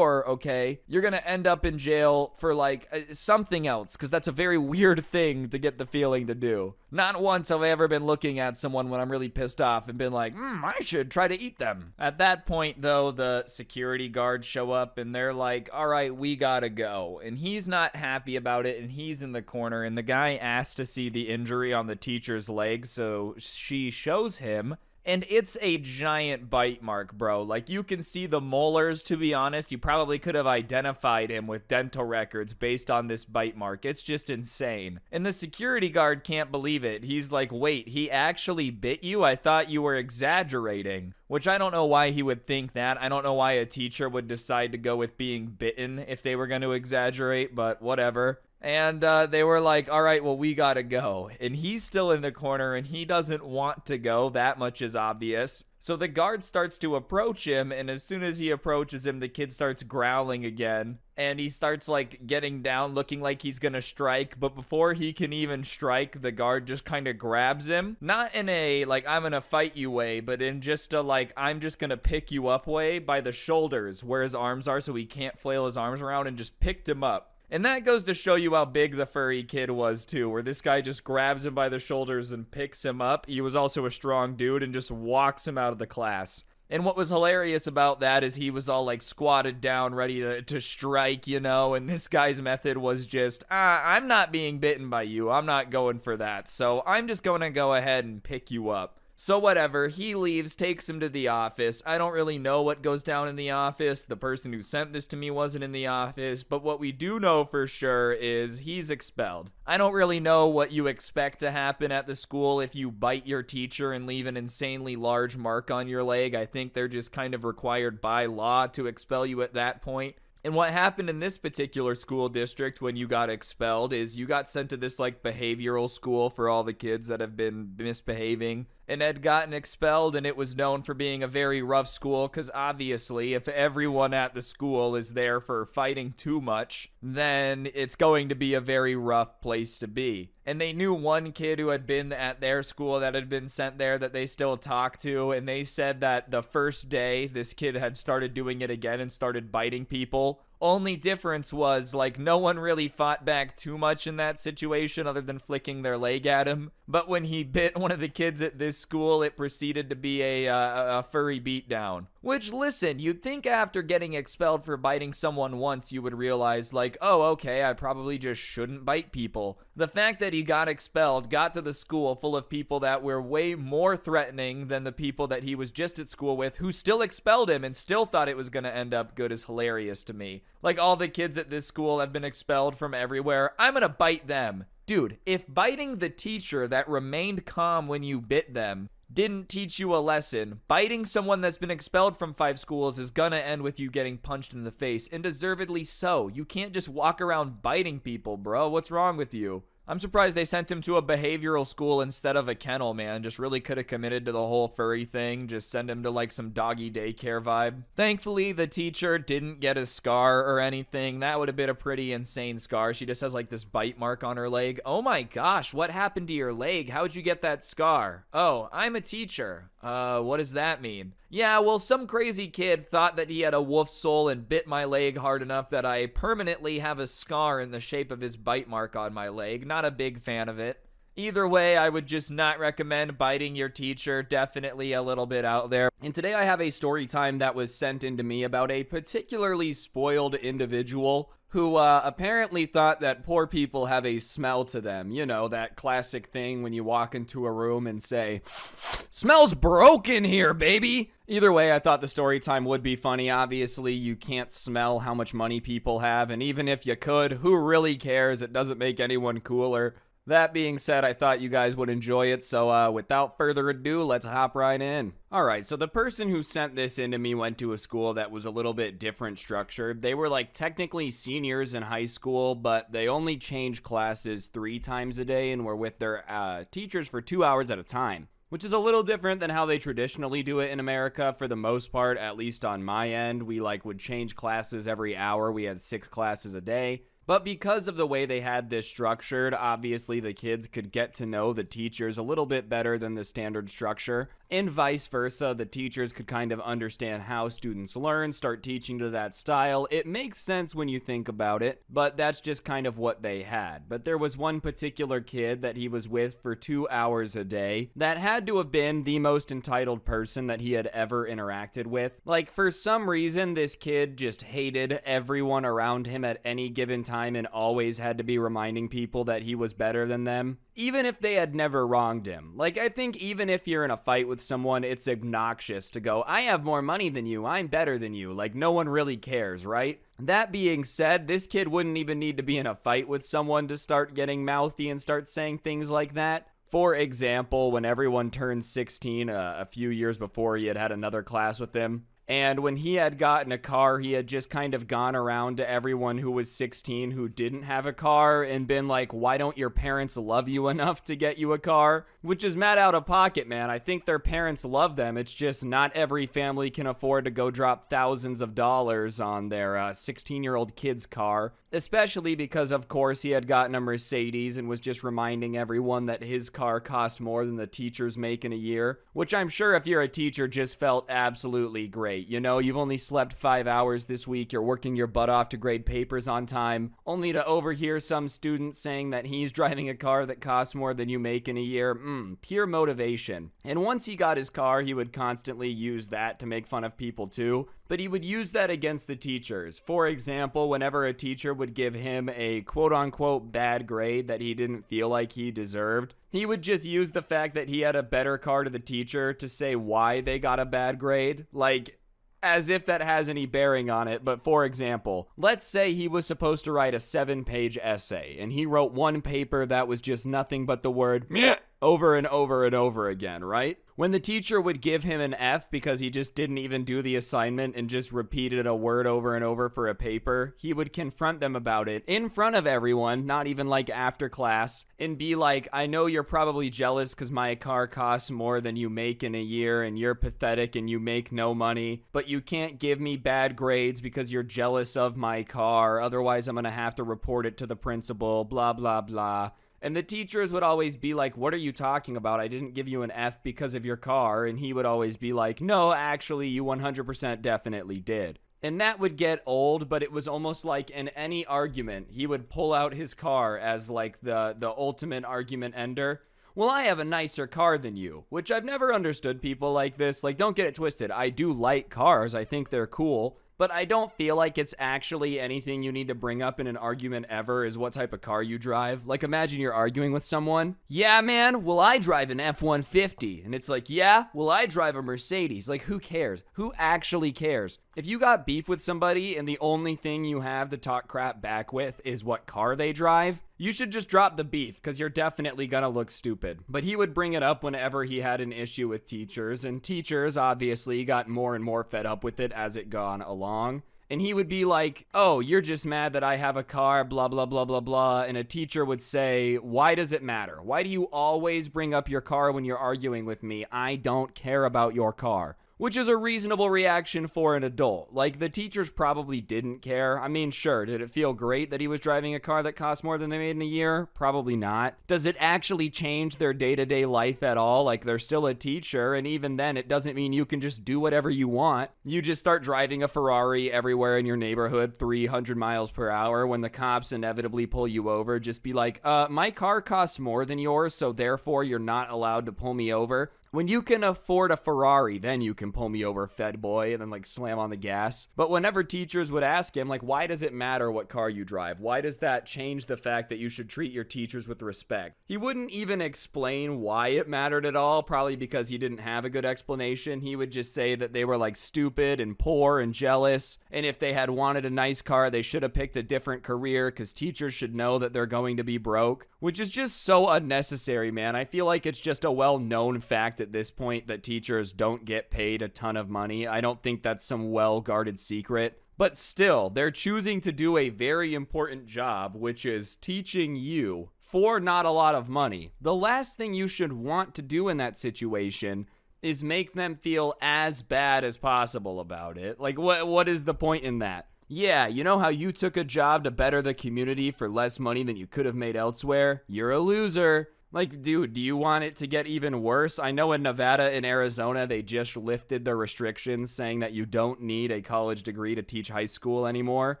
okay, you're going to end up in jail for like something else, because that's a very weird thing to get the feeling to do. Not once have I ever been looking at someone when I'm really pissed off and been like, I should try to eat them. At that point, though, the security guards show up and they're like, all right, we gotta go. And he's not happy about it and he's in the corner, and the guy asks to see the injury on the teacher's leg, so she shows him. And it's a giant bite mark, bro. Like, you can see the molars, to be honest. You probably could have identified him with dental records based on this bite mark. It's just insane. And the security guard can't believe it. He's like, wait, he actually bit you? I thought you were exaggerating. Which I don't know why he would think that. I don't know why a teacher would decide to go with being bitten if they were going to exaggerate, but whatever. And they were like, all right, well, we gotta go. And he's still in the corner and he doesn't want to go. That much is obvious. So the guard starts to approach him, and as soon as he approaches him, the kid starts growling again. And he starts like getting down, looking like he's gonna strike. But before he can even strike, the guard just kind of grabs him. Not in a like, I'm gonna fight you way, but in just a like, I'm just gonna pick you up way, by the shoulders where his arms are so he can't flail his arms around, and just picked him up. And that goes to show you how big the furry kid was too, where this guy just grabs him by the shoulders and picks him up. He was also a strong dude and just walks him out of the class. And what was hilarious about that is he was all like squatted down, ready to strike, you know, and this guy's method was just, I'm not being bitten by you. I'm not going for that. So I'm just going to go ahead and pick you up. So whatever, he leaves, takes him to the office. I don't really know what goes down in the office. The person who sent this to me wasn't in the office, but what we do know for sure is he's expelled. I don't really know what you expect to happen at the school if you bite your teacher and leave an insanely large mark on your leg. I think they're just kind of required by law to expel you at that point. And what happened in this particular school district when you got expelled is you got sent to this like behavioral school for all the kids that have been misbehaving and had gotten expelled, and it was known for being a very rough school because obviously if everyone at the school is there for fighting too much, then it's going to be a very rough place to be. And they knew one kid who had been at their school that had been sent there that they still talk to, and they said that the first day this kid had started doing it again and started biting people. Only difference was, like, no one really fought back too much in that situation other than flicking their leg at him. But when he bit one of the kids at this school, it proceeded to be a furry beatdown. Which, listen, you'd think after getting expelled for biting someone once, you would realize, like, oh, okay, I probably just shouldn't bite people. The fact that he got expelled, got to the school full of people that were way more threatening than the people that he was just at school with, who still expelled him and still thought it was going to end up good, is hilarious to me. Like, all the kids at this school have been expelled from everywhere. I'm going to bite them. Dude, if biting the teacher that remained calm when you bit them didn't teach you a lesson, biting someone that's been expelled from 5 schools is gonna end with you getting punched in the face, and deservedly so. You can't just walk around biting people, bro. What's wrong with you? I'm surprised they sent him to a behavioral school instead of a kennel, man. Just really could have committed to the whole furry thing. Just send him to like some doggy daycare vibe. Thankfully, the teacher didn't get a scar or anything. That would have been a pretty insane scar. She just has like this bite mark on her leg. Oh my gosh, what happened to your leg? How'd you get that scar? Oh, I'm a teacher. What does that mean? Yeah, well, some crazy kid thought that he had a wolf soul and bit my leg hard enough that I permanently have a scar in the shape of his bite mark on my leg. Not a big fan of it. Either way, I would just not recommend biting your teacher. Definitely a little bit out there. And today I have a story time that was sent into me about a particularly spoiled individual who apparently thought that poor people have a smell to them. You know, that classic thing when you walk into a room and say, "Smells broken here, baby." Either way, I thought the story time would be funny. Obviously, you can't smell how much money people have, and even if you could, who really cares? It doesn't make anyone cooler. That being said, I thought you guys would enjoy it, so without further ado, let's hop right in. Alright, so the person who sent this in to me went to a school that was a little bit different structured. They were like technically seniors in high school, but they only changed classes 3 times a day and were with their teachers for 2 hours at a time, which is a little different than how they traditionally do it in America for the most part, at least on my end. We would change classes every hour. We had 6 classes a day. But because of the way they had this structured, obviously the kids could get to know the teachers a little bit better than the standard structure, and vice versa. The teachers could kind of understand how students learn, start teaching to that style. It makes sense when you think about it, but that's just kind of what they had. But there was one particular kid that he was with for 2 hours a day that had to have been the most entitled person that he had ever interacted with. Like, for some reason, this kid just hated everyone around him at any given time and always had to be reminding people that he was better than them, even if they had never wronged him. Like, I think even if you're in a fight with someone, it's obnoxious to go, "I have more money than you, I'm better than you." Like, no one really cares, right? That being said, this kid wouldn't even need to be in a fight with someone to start getting mouthy and start saying things like that. For example, when everyone turned 16 a few years before, he had another class with him. And when he had gotten a car, he had just kind of gone around to everyone who was 16 who didn't have a car and been like, "Why don't your parents love you enough to get you a car?" Which is mad out of pocket, man. I think their parents love them. It's just not every family can afford to go drop thousands of dollars on their 16-year-old kid's car. Especially because, of course, he had gotten a Mercedes and was just reminding everyone that his car cost more than the teachers make in a year. Which I'm sure if you're a teacher just felt absolutely great. You know, you've only slept 5 hours this week, you're working your butt off to grade papers on time, only to overhear some student saying that he's driving a car that costs more than you make in a year. Pure motivation. And once he got his car, he would constantly use that to make fun of people too. But he would use that against the teachers. For example, whenever a teacher would give him a quote-unquote bad grade that he didn't feel like he deserved, he would just use the fact that he had a better car to the teacher to say why they got a bad grade. Like, as if that has any bearing on it. But for example, let's say he was supposed to write a 7-page essay, and he wrote one paper that was just nothing but the word "meh" over and over and over again, right? When the teacher would give him an F because he just didn't even do the assignment and just repeated a word over and over for a paper, he would confront them about it in front of everyone, not even like after class, and be like, "I know you're probably jealous because my car costs more than you make in a year and you're pathetic and you make no money, but you can't give me bad grades because you're jealous of my car, otherwise I'm gonna have to report it to the principal, blah blah blah." And the teachers would always be like, "What are you talking about? I didn't give you an F because of your car." And he would always be like, "No, actually, you 100% definitely did." And that would get old, but it was almost like in any argument, he would pull out his car as like the ultimate argument ender. "Well, I have a nicer car than you," which I've never understood people like this. Like, don't get it twisted. I do like cars. I think they're cool. But I don't feel like it's actually anything you need to bring up in an argument ever is what type of car you drive. Like, imagine you're arguing with someone. "Yeah, man, well, I drive an F-150. And it's like, "Yeah, well, I drive a Mercedes." Like, who cares? Who actually cares? If you got beef with somebody and the only thing you have to talk crap back with is what car they drive, you should just drop the beef because you're definitely gonna look stupid. But he would bring it up whenever he had an issue with teachers, and teachers obviously got more and more fed up with it as it gone along. And he would be like, oh, you're just mad that I have a car, blah, blah, blah, blah, blah. And a teacher would say, why does it matter? Why do you always bring up your car when you're arguing with me? I don't care about your car. Which is a reasonable reaction for an adult. Like, the teachers probably didn't care. I mean, sure, did it feel great that he was driving a car that cost more than they made in a year? Probably not. Does it actually change their day-to-day life at all? Like, they're still a teacher, and even then, it doesn't mean you can just do whatever you want. You just start driving a Ferrari everywhere in your neighborhood, 300 miles per hour. When the cops inevitably pull you over, just be like, my car costs more than yours, so therefore you're not allowed to pull me over. When you can afford a Ferrari, then you can pull me over, fed boy, and then like slam on the gas. But whenever teachers would ask him, like, why does it matter what car you drive? Why does that change the fact that you should treat your teachers with respect? He wouldn't even explain why it mattered at all, probably because he didn't have a good explanation. He would just say that they were like stupid and poor and jealous. And if they had wanted a nice car, they should have picked a different career because teachers should know that they're going to be broke, which is just so unnecessary, man. I feel like it's just a well-known fact at this point that teachers don't get paid a ton of money. I don't think that's some well-guarded secret. But still, they're choosing to do a very important job, which is teaching you for not a lot of money. The last thing you should want to do in that situation is make them feel as bad as possible about it. Like, what is the point in that? Yeah, you know how you took a job to better the community for less money than you could have made elsewhere? You're a loser. Like, dude, do you want it to get even worse? I know in Nevada and Arizona, they just lifted the restrictions saying that you don't need a college degree to teach high school anymore,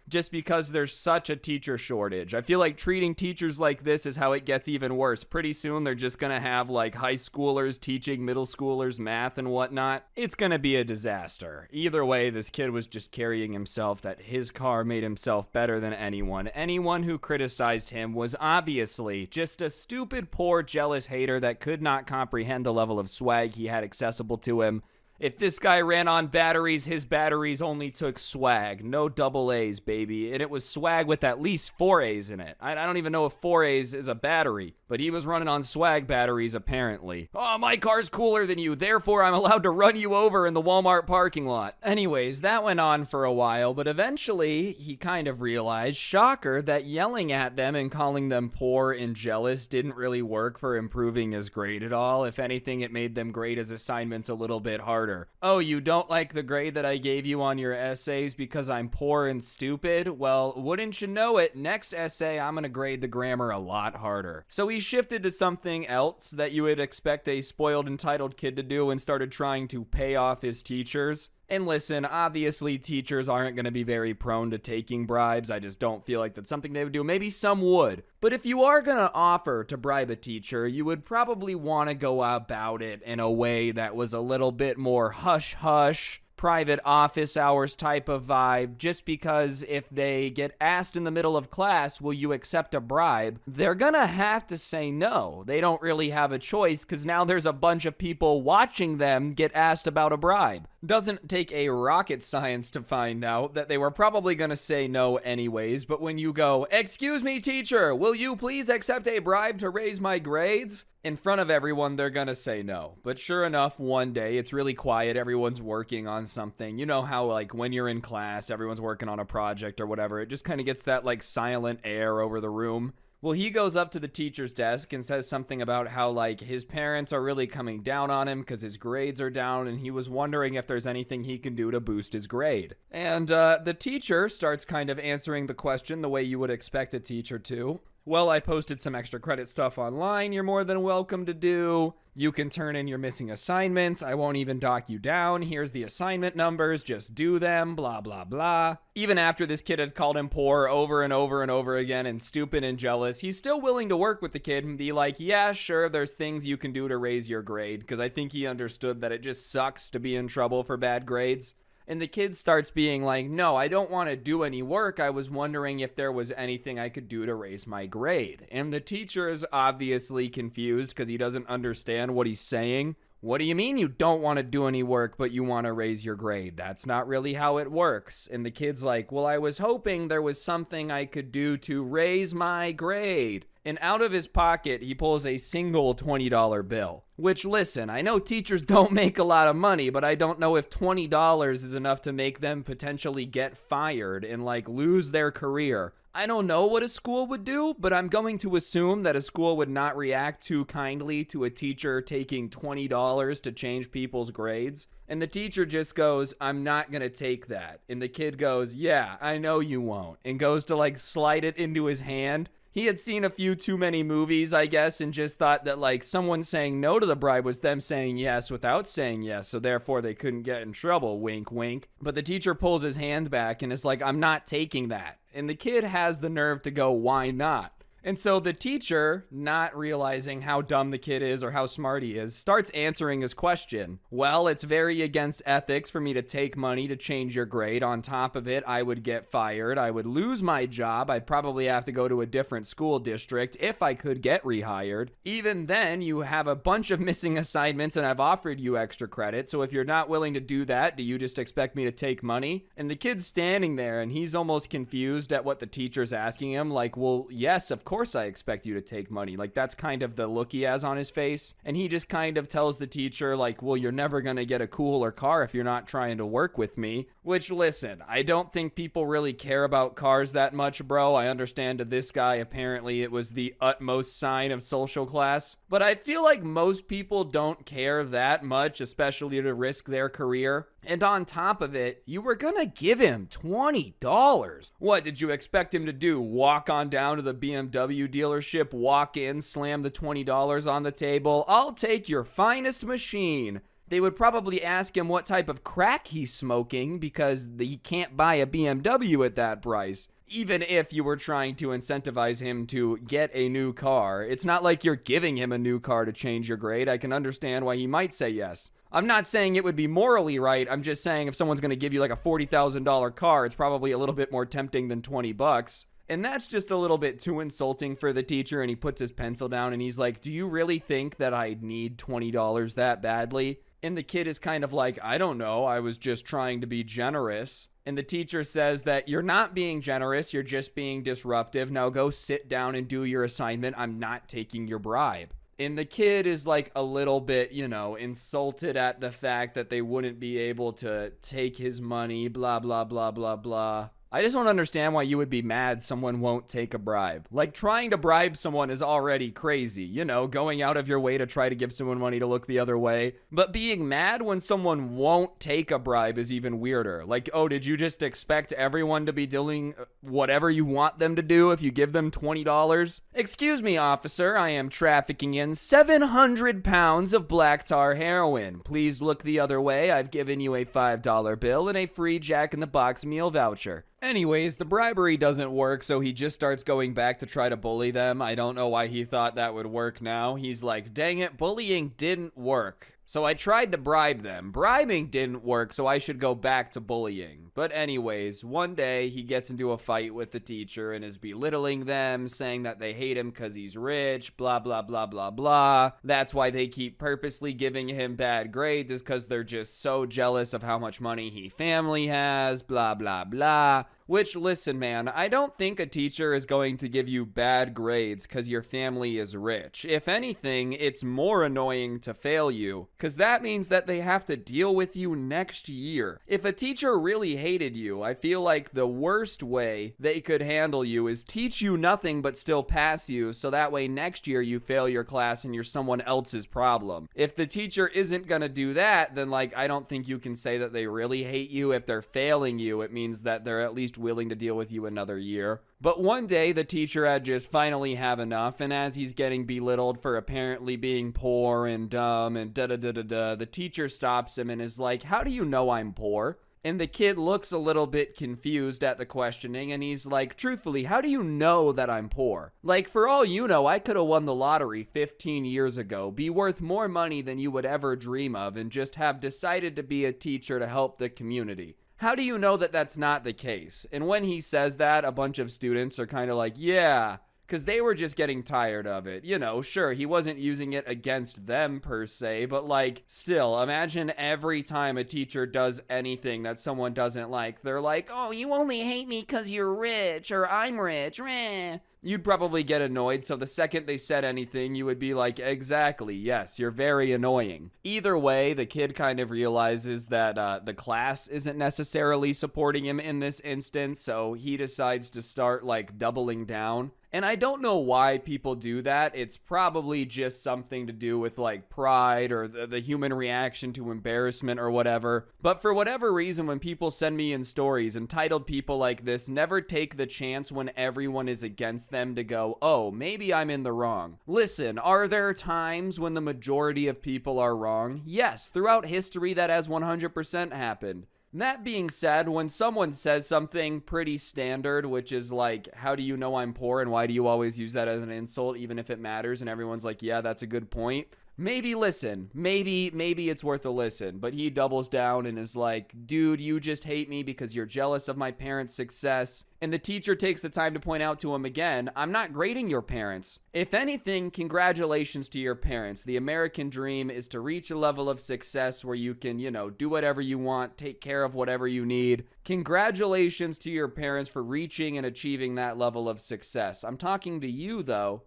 just because there's such a teacher shortage. I feel like treating teachers like this is how it gets even worse. Pretty soon, they're just gonna have like high schoolers teaching middle schoolers math and whatnot. It's gonna be a disaster. Either way, this kid was just carrying himself that his car made himself better than anyone. Anyone who criticized him was obviously just a stupid, poor, jealous hater that could not comprehend the level of swag he had accessible to him. If this guy ran on batteries, his batteries only took swag. No double A's, baby. And it was swag with at least 4 A's in it. I don't even know if 4 A's is a battery, but he was running on swag batteries apparently. Oh, my car's cooler than you, therefore I'm allowed to run you over in the Walmart parking lot. Anyways, that went on for a while, but eventually he kind of realized, shocker, that yelling at them and calling them poor and jealous didn't really work for improving his grade at all. If anything, it made them grade his assignments a little bit harder. Oh, you don't like the grade that I gave you on your essays because I'm poor and stupid? Well, wouldn't you know it, next essay I'm gonna grade the grammar a lot harder. So he shifted to something else that you would expect a spoiled, entitled kid to do and started trying to pay off his teachers. And listen, obviously teachers aren't going to be very prone to taking bribes. I just don't feel like that's something they would do. Maybe some would. But if you are going to offer to bribe a teacher, you would probably want to go about it in a way that was a little bit more hush-hush, private office hours type of vibe, just because if they get asked in the middle of class, will you accept a bribe, they're gonna have to say no. They don't really have a choice because now there's a bunch of people watching them get asked about a bribe. Doesn't take a rocket science to find out that they were probably gonna say no anyways, but when you go, "Excuse me, teacher, will you please accept a bribe to raise my grades?" in front of everyone, they're gonna say no. But sure enough, one day, it's really quiet, everyone's working on something. You know how, like, when you're in class, everyone's working on a project or whatever, it just kind of gets that, like, silent air over the room. Well, he goes up to the teacher's desk and says something about how, like, his parents are really coming down on him because his grades are down, and he was wondering if there's anything he can do to boost his grade. And the teacher starts kind of answering the question the way you would expect a teacher to. Well, I posted some extra credit stuff online you're more than welcome to do. You can turn in your missing assignments. I won't even dock you down. Here's the assignment numbers. Just do them. Blah, blah, blah. Even after this kid had called him poor over and over and over again and stupid and jealous, he's still willing to work with the kid and be like, yeah, sure, there's things you can do to raise your grade. Because I think he understood that it just sucks to be in trouble for bad grades. And the kid starts being like, no, I don't want to do any work. I was wondering if there was anything I could do to raise my grade. And the teacher is obviously confused because he doesn't understand what he's saying. What do you mean you don't want to do any work, but you want to raise your grade? That's not really how it works. And the kid's like, well, I was hoping there was something I could do to raise my grade. and out of his pocket, he pulls a single $20 bill. Which, listen, I know teachers don't make a lot of money, but I don't know if $20 is enough to make them potentially get fired and, like, lose their career. I don't know what a school would do, but I'm going to assume that a school would not react too kindly to a teacher taking $20 to change people's grades. And the teacher just goes, I'm not going to take that. And the kid goes, yeah, I know you won't. And goes to, like, slide it into his hand. He had seen a few too many movies, I guess, and just thought that, like, someone saying no to the bribe was them saying yes without saying yes, so therefore they couldn't get in trouble, wink, wink. But the teacher pulls his hand back and is like, I'm not taking that. And the kid has the nerve to go, why not? And so the teacher, not realizing how dumb the kid is or how smart he is, starts answering his question. Well, it's very against ethics for me to take money to change your grade. On top of it, I would get fired. I would lose my job. I'd probably have to go to a different school district if I could get rehired. Even then, you have a bunch of missing assignments and I've offered you extra credit. So if you're not willing to do that, do you just expect me to take money? And the kid's standing there and he's almost confused at what the teacher's asking him. Like, well, yes, of course I expect you to take money. Like, that's kind of the look he has on his face. And he just kind of tells the teacher, like, well, you're never going to get a cooler car if you're not trying to work with me. Which, listen, I don't think people really care about cars that much, bro. I understand to this guy, apparently it was the utmost sign of social class. But I feel like most people don't care that much, especially to risk their career. And on top of it, you were gonna give him $20. What did you expect him to do? Walk on down to the BMW dealership, walk in, slam the $20 on the table? I'll take your finest machine. They would probably ask him what type of crack he's smoking because he can't buy a BMW at that price. Even if you were trying to incentivize him to get a new car, it's not like you're giving him a new car to change your grade. I can understand why he might say yes. I'm not saying it would be morally right. I'm just saying if someone's going to give you like a $40,000 car, it's probably a little bit more tempting than 20 bucks. And that's just a little bit too insulting for the teacher. And he puts his pencil down and he's like, do you really think that I need $20 that badly? And the kid is kind of like, I don't know. I was just trying to be generous. And the teacher says that you're not being generous. You're just being disruptive. Now go sit down and do your assignment. I'm not taking your bribe. And the kid is like a little bit, insulted at the fact that they wouldn't be able to take his money, blah, blah, blah, blah, blah. I just don't understand why you would be mad someone won't take a bribe. Like, trying to bribe someone is already crazy, going out of your way to try to give someone money to look the other way. But being mad when someone won't take a bribe is even weirder. Like, oh, did you just expect everyone to be doing whatever you want them to do if you give them $20? Excuse me, officer, I am trafficking in 700 pounds of black tar heroin. Please look the other way. I've given you a $5 bill and a free Jack in the Box meal voucher. Anyways, the bribery doesn't work, so he just starts going back to try to bully them. I don't know why he thought that would work now. He's like, dang it, bullying didn't work. So I tried to bribe them. Bribing didn't work, so I should go back to bullying. But anyways, one day he gets into a fight with the teacher and is belittling them, saying that they hate him because he's rich, blah, blah, blah, blah, blah. That's why they keep purposely giving him bad grades, is because they're just so jealous of how much money he family has, blah, blah, blah. Which, listen, man, I don't think a teacher is going to give you bad grades because your family is rich. If anything, it's more annoying to fail you, because that means that they have to deal with you next year. If a teacher really hated you, I feel like the worst way they could handle you is teach you nothing but still pass you, so that way next year you fail your class and you're someone else's problem. If the teacher isn't gonna do that, then I don't think you can say that they really hate you. If they're failing you, it means that they're at least willing to deal with you another year. But one day the teacher had just finally have enough, and as he's getting belittled for apparently being poor and dumb and da-da-da-da-da, the teacher stops him and is like, how do you know I'm poor? And the kid looks a little bit confused at the questioning, and he's like, truthfully, how do you know that I'm poor? Like, for all you know, I could have won the lottery 15 years ago, be worth more money than you would ever dream of, and just have decided to be a teacher to help the community. How do you know that that's not the case? And when he says that, a bunch of students are kind of like, yeah, because they were just getting tired of it. Sure, he wasn't using it against them per se, but still, imagine every time a teacher does anything that someone doesn't like, they're like, oh, you only hate me because you're rich, or I'm rich, meh. you'd probably get annoyed. So the second they said anything, you would be like, exactly, yes, you're very annoying. Either way, the kid kind of realizes that the class isn't necessarily supporting him in this instance, so he decides to start like doubling down. And I don't know why people do that. It's probably just something to do with like pride or the human reaction to embarrassment or whatever. But for whatever reason, when people send me in stories, entitled people like this never take the chance when everyone is against them to go, oh, maybe I'm in the wrong. Listen, are there times when the majority of people are wrong? Yes, throughout history that has 100% happened. That being said, when someone says something pretty standard, which is like, how do you know I'm poor and why do you always use that as an insult, even if it matters, and everyone's like, yeah, that's a good point. Maybe listen. Maybe it's worth a listen. But he doubles down and is like, dude, you just hate me because you're jealous of my parents' success. And the teacher takes the time to point out to him again, I'm not grading your parents. If anything, congratulations to your parents. The American dream is to reach a level of success where you can, do whatever you want, take care of whatever you need. Congratulations to your parents for reaching and achieving that level of success. I'm talking to you, though.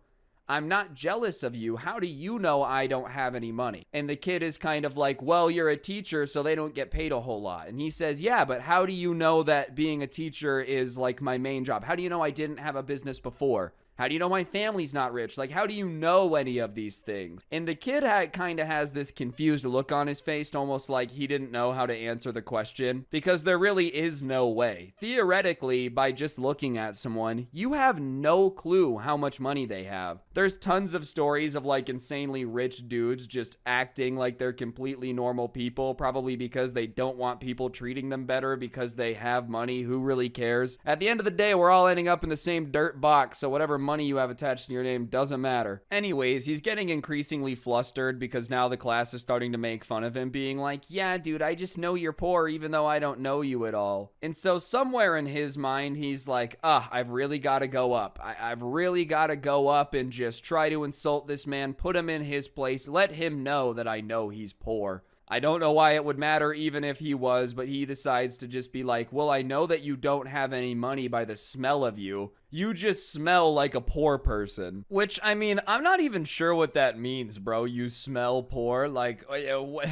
I'm not jealous of you. How do you know I don't have any money? And the kid is kind of like, well, you're a teacher, so they don't get paid a whole lot. And he says, yeah, but how do you know that being a teacher is like my main job? How do you know I didn't have a business before? How do you know my family's not rich? Like, how do you know any of these things? And the kid kind of has this confused look on his face, almost like he didn't know how to answer the question, because there really is no way. Theoretically, by just looking at someone, you have no clue how much money they have. There's tons of stories of like insanely rich dudes just acting like they're completely normal people, probably because they don't want people treating them better because they have money. Who really cares? At the end of the day, we're all ending up in the same dirt box, so whatever money you have attached to your name doesn't matter. Anyways, he's getting increasingly flustered because now the class is starting to make fun of him, being like, yeah, dude, I just know you're poor even though I don't know you at all. And so somewhere in his mind, he's like, I've really got to go up. I've really got to go up and just try to insult this man, put him in his place, let him know that I know he's poor. I don't know why it would matter even if he was, but he decides to just be like, well, I know that you don't have any money by the smell of you. You just smell like a poor person. Which, I mean, I'm not even sure what that means, bro. You smell poor? Like,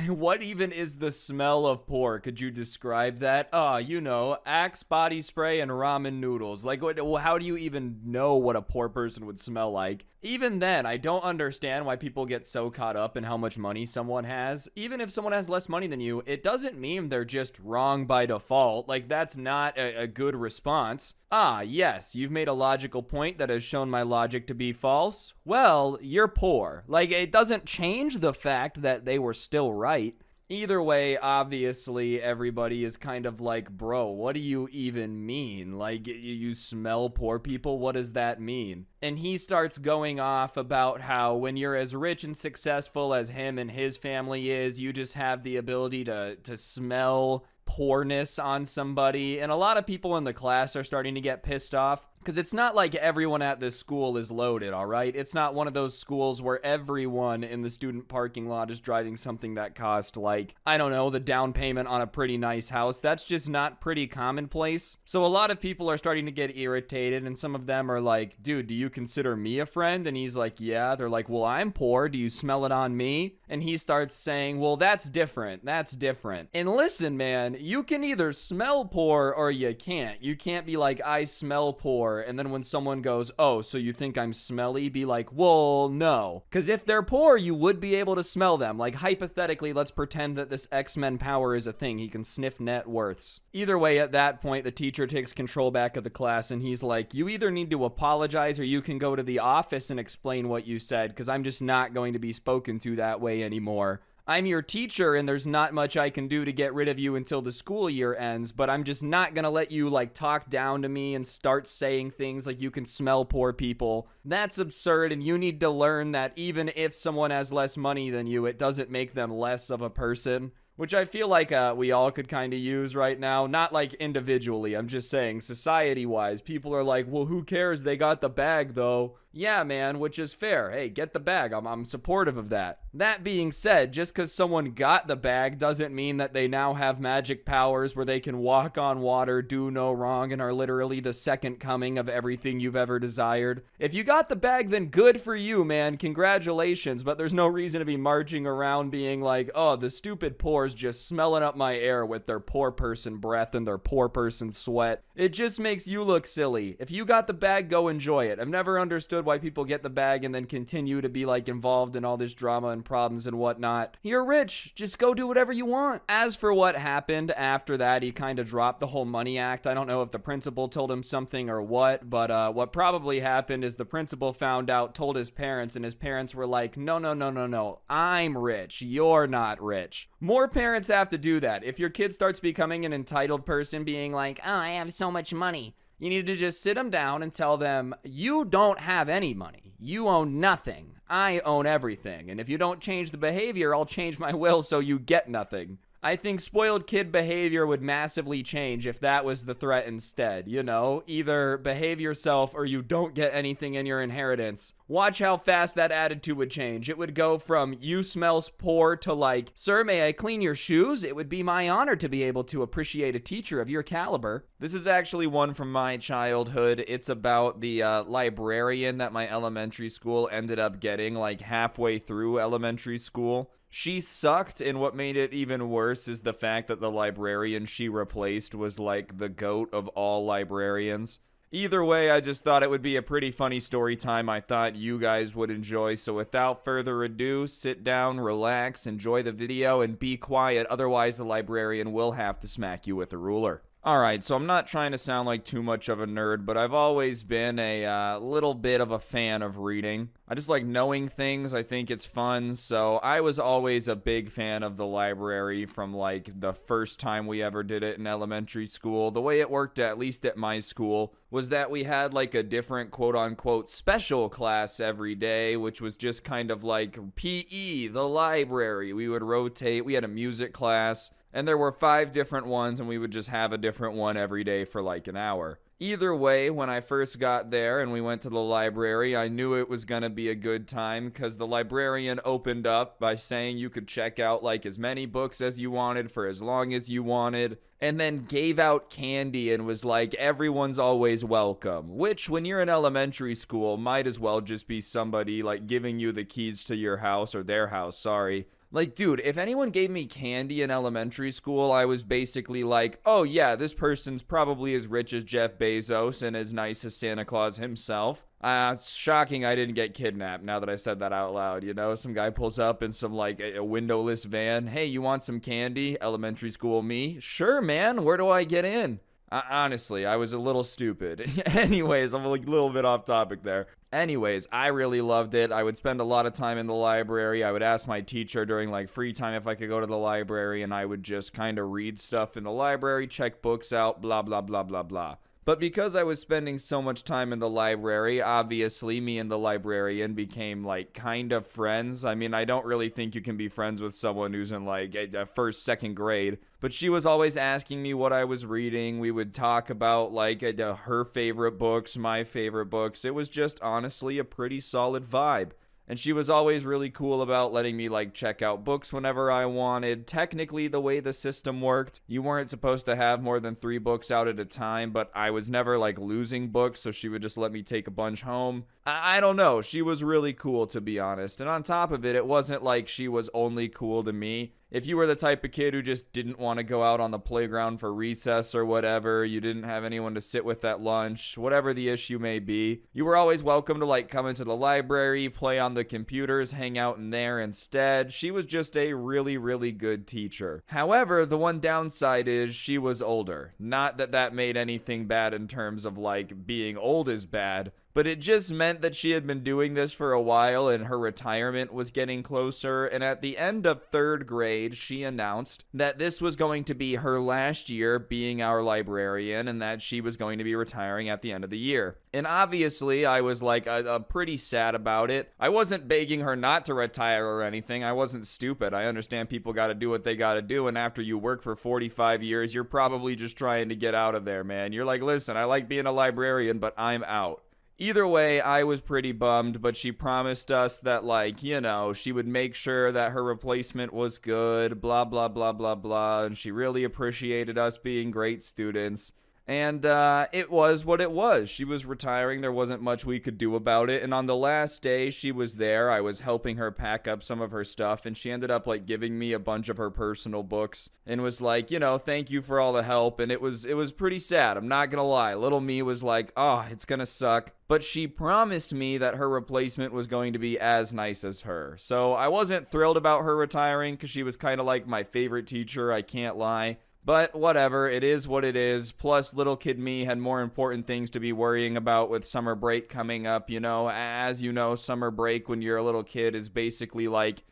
what even is the smell of poor? Could you describe that? Axe body spray and ramen noodles. Like, how do you even know what a poor person would smell like? Even then, I don't understand why people get so caught up in how much money someone has. Even if someone has less money than you, it doesn't mean they're just wrong by default. Like, that's not a good response. Yes, you've made a logical point that has shown my logic to be false. Well, you're poor. Like, it doesn't change the fact that they were still right. Either way, obviously, everybody is kind of like, bro, what do you even mean? Like, you smell poor people? What does that mean? And he starts going off about how when you're as rich and successful as him and his family is, you just have the ability to smell poorness on somebody. And a lot of people in the class are starting to get pissed off because it's not like everyone at this school is loaded, all right? It's not one of those schools where everyone in the student parking lot is driving something that cost like, I don't know, the down payment on a pretty nice house. That's just not pretty commonplace. So a lot of people are starting to get irritated, and some of them are like, dude, do you consider me a friend? And he's like, yeah. They're like, well, I'm poor. Do you smell it on me? And he starts saying, well, that's different. That's different. And listen, man, you can either smell poor or you can't. You can't be like, I smell poor. And then when someone goes, oh, so you think I'm smelly? Be like, well, no. Because if they're poor, you would be able to smell them. Like, hypothetically, let's pretend that this X-Men power is a thing. He can sniff net worths. Either way, at that point, the teacher takes control back of the class and he's like, you either need to apologize or you can go to the office and explain what you said, because I'm just not going to be spoken to that way anymore. I'm your teacher and there's not much I can do to get rid of you until the school year ends, but I'm just not gonna let you like talk down to me and start saying things like you can smell poor people. That's absurd, and you need to learn that even if someone has less money than you, it doesn't make them less of a person. which I feel like we all could kind of use right now. Not like individually, I'm just saying society-wise. People are like, well, who cares? They got the bag, though. Yeah, man, which is fair. Hey, get the bag. I'm supportive of that. That being said, just because someone got the bag doesn't mean that they now have magic powers where they can walk on water, do no wrong, and are literally the second coming of everything you've ever desired. If you got the bag, then good for you, man. Congratulations, but there's no reason to be marching around being like, oh, the stupid poor's just smelling up my air with their poor person breath and their poor person sweat. It just makes you look silly. If you got the bag, go enjoy it. I've never understood why people get the bag and then continue to be like involved in all this drama and problems and whatnot. You're rich. Just go do whatever you want. As for what happened after that, he kind of dropped the whole money act. I don't know if the principal told him something or what, but what probably happened is the principal found out, told his parents, and his parents were like, no, no, no, no, no. I'm rich. You're not rich. More parents have to do that. If your kid starts becoming an entitled person, being like, oh, I have so much money, you need to just sit them down and tell them, you don't have any money. You own nothing. I own everything. And if you don't change the behavior, I'll change my will so you get nothing. I think spoiled kid behavior would massively change if that was the threat instead. You know, either behave yourself or you don't get anything in your inheritance. Watch how fast that attitude would change. It would go from you smells poor to like, sir, may I clean your shoes? It would be my honor to be able to appreciate a teacher of your caliber. This is actually one from my childhood. It's about the librarian that my elementary school ended up getting like halfway through elementary school. She sucked, and what made it even worse is the fact that the librarian she replaced was like the GOAT of all librarians. Either way, I just thought it would be a pretty funny story time I thought you guys would enjoy, so without further ado, sit down, relax, enjoy the video, and be quiet, otherwise the librarian will have to smack you with a ruler. Alright, so I'm not trying to sound like too much of a nerd, but I've always been a little bit of a fan of reading. I just like knowing things, I think it's fun, so I was always a big fan of the library from like the first time we ever did it in elementary school. The way it worked, at least at my school, was that we had like a different quote-unquote special class every day, which was just kind of like PE, the library. We would rotate, we had a music class, and there were 5 different ones, and we would just have a different one every day for like an hour. Either way, when I first got there and we went to the library, I knew it was gonna be a good time because the librarian opened up by saying you could check out like as many books as you wanted for as long as you wanted, and then gave out candy and was like, everyone's always welcome, which when you're in elementary school might as well just be somebody like giving you the keys to your house, or their house, sorry. Like, dude, if anyone gave me candy in elementary school, I was basically like, oh yeah, this person's probably as rich as Jeff Bezos and as nice as Santa Claus himself. It's shocking I didn't get kidnapped now that I said that out loud, you know? Some guy pulls up in some, like, a windowless van. Hey, you want some candy? Elementary school me? Sure, man. Where do I get in? Honestly, I was a little stupid. Anyways, I'm a little bit off topic there. Anyways, I really loved it. I would spend a lot of time in the library. I would ask my teacher during like free time if I could go to the library, and I would just kind of read stuff in the library, check books out, blah, blah, blah, blah, blah. But because I was spending so much time in the library, obviously me and the librarian became like kind of friends. I mean, I don't really think you can be friends with someone who's in like a first, second grade. But she was always asking me what I was reading. We would talk about like her favorite books, my favorite books. It was just honestly a pretty solid vibe. And she was always really cool about letting me like check out books whenever I wanted. Technically, the way the system worked, you weren't supposed to have more than 3 books out at a time, but I was never like losing books, so she would just let me take a bunch home. I don't know, she was really cool, to be honest. And on top of it, it wasn't like she was only cool to me. If you were the type of kid who just didn't want to go out on the playground for recess or whatever, you didn't have anyone to sit with at lunch, whatever the issue may be, you were always welcome to like come into the library, play on the computers, hang out in there instead. She was just a really, really good teacher. However, the one downside is she was older. Not that that made anything bad in terms of like being old is bad, but it just meant that she had been doing this for a while and her retirement was getting closer. And at the end of 3rd grade, she announced that this was going to be her last year being our librarian and that she was going to be retiring at the end of the year. And obviously, I was like pretty sad about it. I wasn't begging her not to retire or anything. I wasn't stupid. I understand people got to do what they got to do. And after you work for 45 years, you're probably just trying to get out of there, man. You're like, listen, I like being a librarian, but I'm out. Either way, I was pretty bummed, but she promised us that, like, you know, she would make sure that her replacement was good, blah, blah, blah, blah, blah, and she really appreciated us being great students. And it was what it was. She was retiring. There wasn't much we could do about it. And on the last day she was there, I was helping her pack up some of her stuff. And she ended up like giving me a bunch of her personal books and was like, you know, thank you for all the help. And it was pretty sad. I'm not going to lie. Little me was like, oh, it's going to suck. But she promised me that her replacement was going to be as nice as her. So I wasn't thrilled about her retiring because she was kind of like my favorite teacher. I can't lie. But whatever, it is what it is. Plus, little kid me had more important things to be worrying about with summer break coming up, you know. As you know, summer break when you're a little kid is basically like,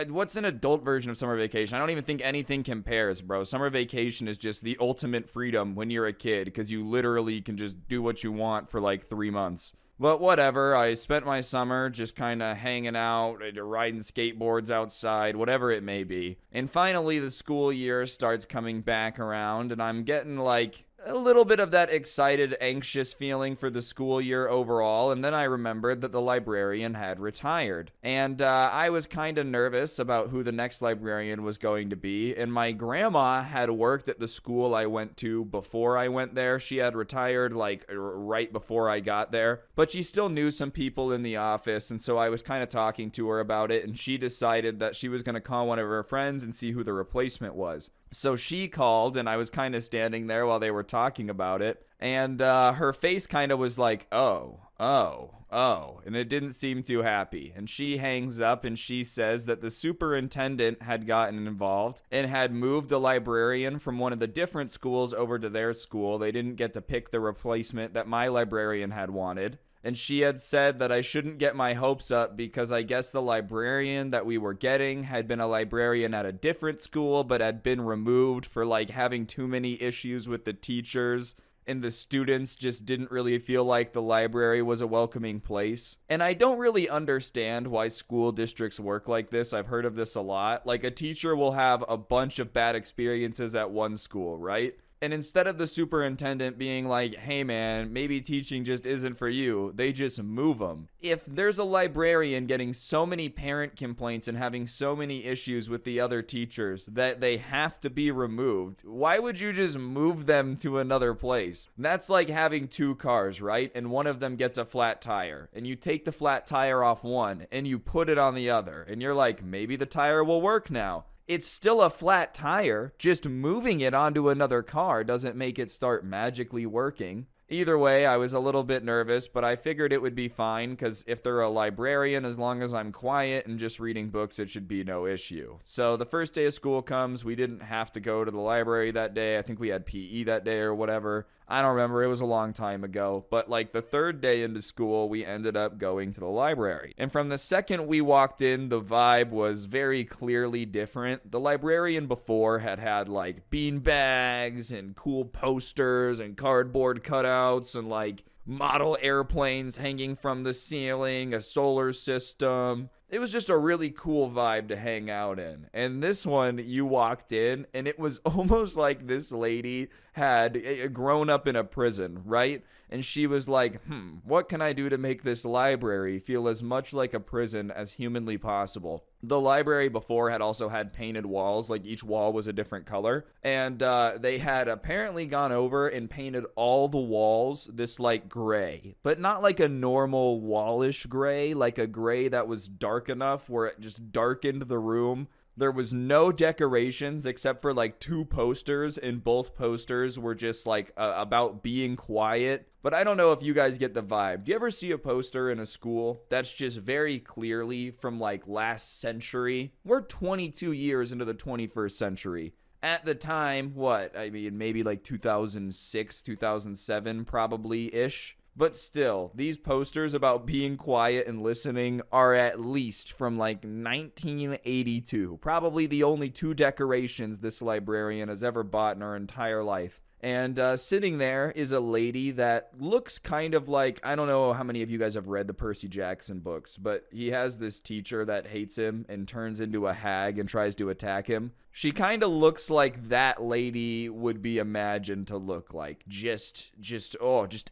what's an adult version of summer vacation? I don't even think anything compares, bro. Summer vacation is just the ultimate freedom when you're a kid because you literally can just do what you want for like 3 months. But whatever, I spent my summer just kind of hanging out, riding skateboards outside, whatever it may be. And finally, the school year starts coming back around, and I'm getting like a little bit of that excited, anxious feeling for the school year overall, and then I remembered that the librarian had retired. And I was kind of nervous about who the next librarian was going to be, and my grandma had worked at the school I went to before I went there. She had retired like right before I got there, but she still knew some people in the office, and so I was kind of talking to her about it, and she decided that she was going to call one of her friends and see who the replacement was. So she called, and I was kind of standing there while they were talking about it, and her face kind of was like, oh, and it didn't seem too happy. And she hangs up, and she says that the superintendent had gotten involved and had moved a librarian from one of the different schools over to their school. They didn't get to pick the replacement that my librarian had wanted. And she had said that I shouldn't get my hopes up because I guess the librarian that we were getting had been a librarian at a different school but had been removed for like having too many issues with the teachers, and the students just didn't really feel like the library was a welcoming place. And I don't really understand why school districts work like this. I've heard of this a lot. Like a teacher will have a bunch of bad experiences at one school, right? And instead of the superintendent being like, hey man, maybe teaching just isn't for you, they just move them. If there's a librarian getting so many parent complaints and having so many issues with the other teachers that they have to be removed, why would you just move them to another place? That's like having 2 cars, right? And one of them gets a flat tire. And you take the flat tire off one and you put it on the other. And you're like, maybe the tire will work now. It's still a flat tire, just moving it onto another car doesn't make it start magically working. Either way, I was a little bit nervous, but I figured it would be fine because if they're a librarian, as long as I'm quiet and just reading books, it should be no issue. So the first day of school comes, we didn't have to go to the library that day. I think we had PE that day or whatever. I don't remember, it was a long time ago, but like the 3rd day into school, we ended up going to the library. And from the second we walked in, the vibe was very clearly different. The librarian before had like bean bags and cool posters and cardboard cutouts and like model airplanes hanging from the ceiling, a solar system. It was just a really cool vibe to hang out in. And this one, you walked in, and it was almost like this lady had grown up in a prison, right? And she was like, what can I do to make this library feel as much like a prison as humanly possible? The library before had also had painted walls, like each wall was a different color. And they had apparently gone over and painted all the walls this like gray, but not like a normal wallish gray, like a gray that was dark enough where it just darkened the room. There was no decorations except for like 2 posters, and both posters were just like about being quiet. But I don't know if you guys get the vibe. Do you ever see a poster in a school that's just very clearly from like last century? We're 22 years into the 21st century. At the time, maybe like 2006, 2007 probably-ish. But still, these posters about being quiet and listening are at least from like 1982. Probably the only 2 decorations this librarian has ever bought in her entire life. And sitting there is a lady that looks kind of like, I don't know how many of you guys have read the Percy Jackson books, but he has this teacher that hates him and turns into a hag and tries to attack him. She kind of looks like that lady would be imagined to look like. Just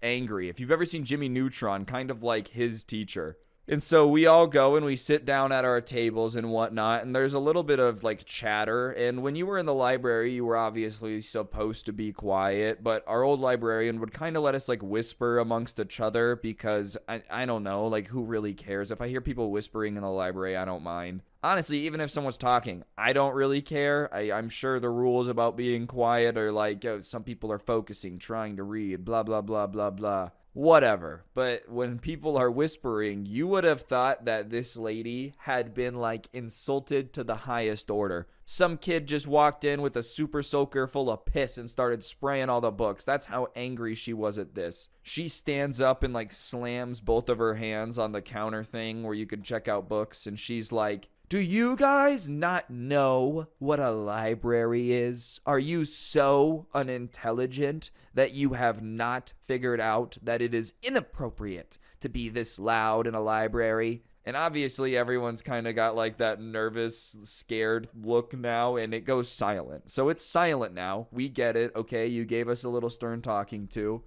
angry. If you've ever seen Jimmy Neutron, kind of like his teacher. And so we all go and we sit down at our tables and whatnot, and there's a little bit of like chatter. And when you were in the library, you were obviously supposed to be quiet, but our old librarian would kind of let us like whisper amongst each other because I don't know, like who really cares? If I hear people whispering in the library, I don't mind. Honestly, even if someone's talking, I don't really care. I'm sure the rules about being quiet are like, some people are focusing, trying to read, blah, blah, blah, blah, blah. Whatever. But when people are whispering, you would have thought that this lady had been like insulted to the highest order. Some kid just walked in with a super soaker full of piss and started spraying all the books. That's how angry she was at this. She stands up and like slams both of her hands on the counter thing where you could check out books, and she's like, "Do you guys not know what a library is? Are you so unintelligent that you have not figured out that it is inappropriate to be this loud in a library?" And obviously everyone's kind of got like that nervous, scared look now, and it goes silent. So it's silent now. We get it. Okay, you gave us a little stern talking to.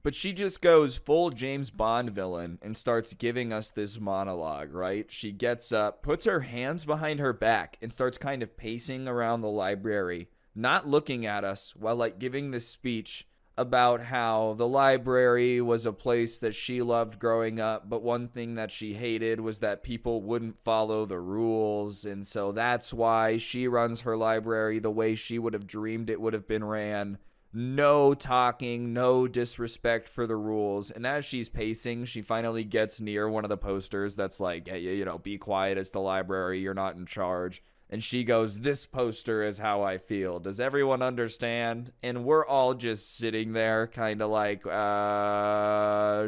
But she just goes full James Bond villain and starts giving us this monologue, right? She gets up, puts her hands behind her back, and starts kind of pacing around the library, not looking at us, while like giving this speech about how the library was a place that she loved growing up, but one thing that she hated was that people wouldn't follow the rules, and so that's why she runs her library the way she would have dreamed it would have been ran. No talking, no disrespect for the rules. And as she's pacing, she finally gets near one of the posters that's like, hey, be quiet, it's the library, you're not in charge. And she goes, "This poster is how I feel. Does everyone understand?" And we're all just sitting there kind of like,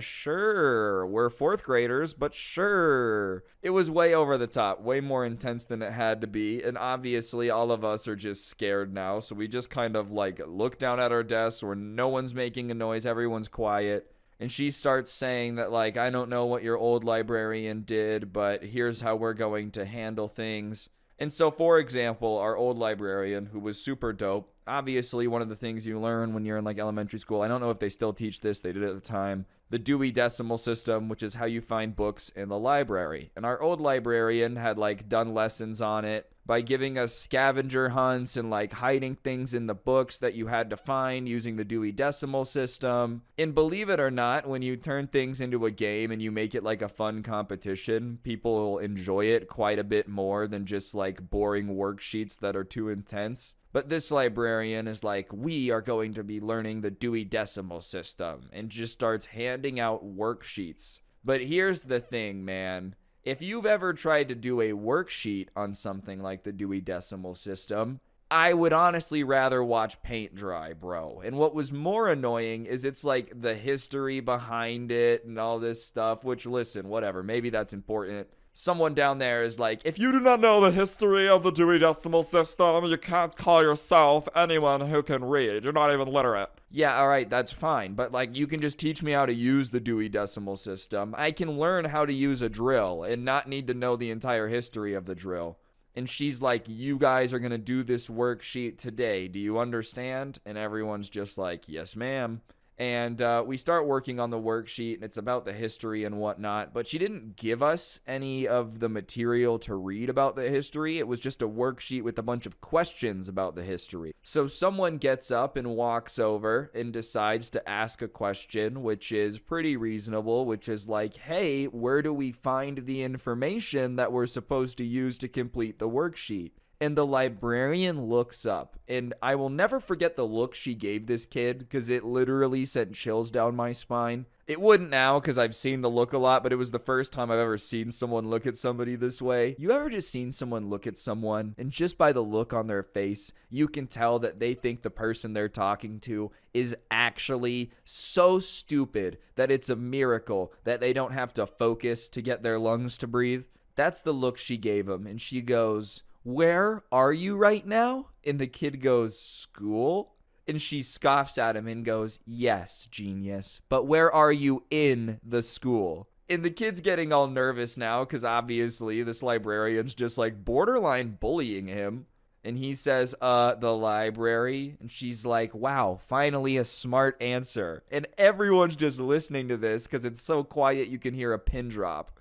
sure. We're 4th graders, but sure. It was way over the top, way more intense than it had to be. And obviously all of us are just scared now. So we just kind of like look down at our desks where no one's making a noise, everyone's quiet. And she starts saying that like, "I don't know what your old librarian did, but here's how we're going to handle things." And so, for example, our old librarian, who was super dope, obviously one of the things you learn when you're in like elementary school, I don't know if they still teach this, they did it at the time, the Dewey Decimal System, which is how you find books in the library. And our old librarian had like done lessons on it by giving us scavenger hunts and like hiding things in the books that you had to find using the Dewey Decimal System. And believe it or not, when you turn things into a game and you make it like a fun competition, people will enjoy it quite a bit more than just like boring worksheets that are too intense. But this librarian is like, "We are going to be learning the Dewey Decimal System," and just starts handing out worksheets. But here's the thing, man. If you've ever tried to do a worksheet on something like the Dewey Decimal System, I would honestly rather watch paint dry, bro. And what was more annoying is it's like the history behind it and all this stuff, which, listen, whatever, maybe that's important. Someone down there is like, "If you do not know the history of the Dewey Decimal System, you can't call yourself anyone who can read. You're not even literate." Yeah, alright, that's fine. But like, you can just teach me how to use the Dewey Decimal System. I can learn how to use a drill and not need to know the entire history of the drill. And she's like, "You guys are going to do this worksheet today. Do you understand?" And everyone's just like, "Yes, ma'am." And we start working on the worksheet, and it's about the history and whatnot. But she didn't give us any of the material to read about the history. It was just a worksheet with a bunch of questions about the history. So someone gets up and walks over and decides to ask a question, which is pretty reasonable, which is like, "Hey, where do we find the information that we're supposed to use to complete the worksheet?" And the librarian looks up, and I will never forget the look she gave this kid because it literally sent chills down my spine. It wouldn't now because I've seen the look a lot, but it was the first time I've ever seen someone look at somebody this way. You ever just seen someone look at someone and just by the look on their face, you can tell that they think the person they're talking to is actually so stupid that it's a miracle that they don't have to focus to get their lungs to breathe? That's the look she gave him, and she goes, "Where are you right now?" And the kid goes, "School?" And she scoffs at him and goes, "Yes, genius, but where are you in the school?" And the kid's getting all nervous now because obviously this librarian's just like borderline bullying him. And he says, the library. And she's like, "Wow, finally a smart answer." And everyone's just listening to this because it's so quiet you can hear a pin drop.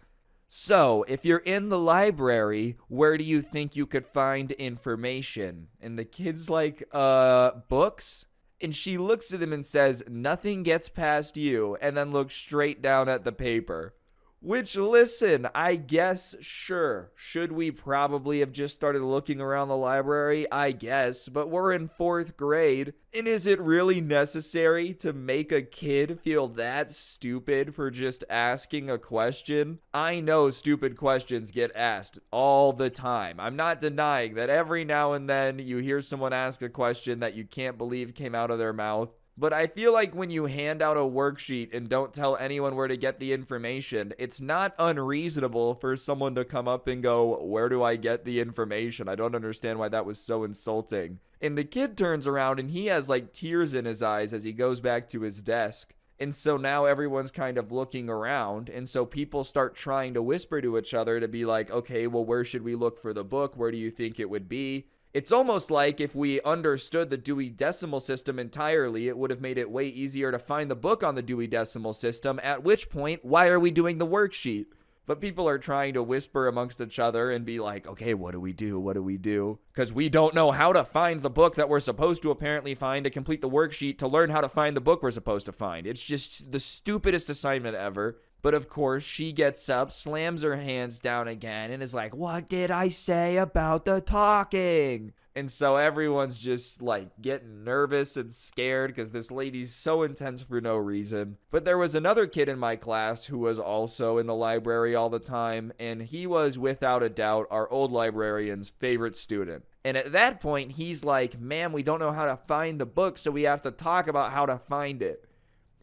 "So, if you're in the library, where do you think you could find information?" And the kid's like, books?" And she looks at him and says, "Nothing gets past you," and then looks straight down at the paper. Which, listen, I guess, sure. Should we probably have just started looking around the library? I guess, but we're in 4th grade. And is it really necessary to make a kid feel that stupid for just asking a question? I know stupid questions get asked all the time. I'm not denying that every now and then you hear someone ask a question that you can't believe came out of their mouth. But I feel like when you hand out a worksheet and don't tell anyone where to get the information, it's not unreasonable for someone to come up and go, "Where do I get the information?" I don't understand why that was so insulting. And the kid turns around and he has like tears in his eyes as he goes back to his desk. And so now everyone's kind of looking around. And so people start trying to whisper to each other to be like, "Okay, well, where should we look for the book? Where do you think it would be?" It's almost like if we understood the Dewey Decimal System entirely, it would have made it way easier to find the book on the Dewey Decimal System, at which point, why are we doing the worksheet? But people are trying to whisper amongst each other and be like, "Okay, what do we do? What do we do?" Because we don't know how to find the book that we're supposed to apparently find to complete the worksheet to learn how to find the book we're supposed to find. It's just the stupidest assignment ever. But of course, she gets up, slams her hands down again, and is like, "What did I say about the talking?" And so everyone's just like getting nervous and scared because this lady's so intense for no reason. But there was another kid in my class who was also in the library all the time, and he was without a doubt our old librarian's favorite student. And at that point, he's like, "Ma'am, we don't know how to find the book, so we have to talk about how to find it."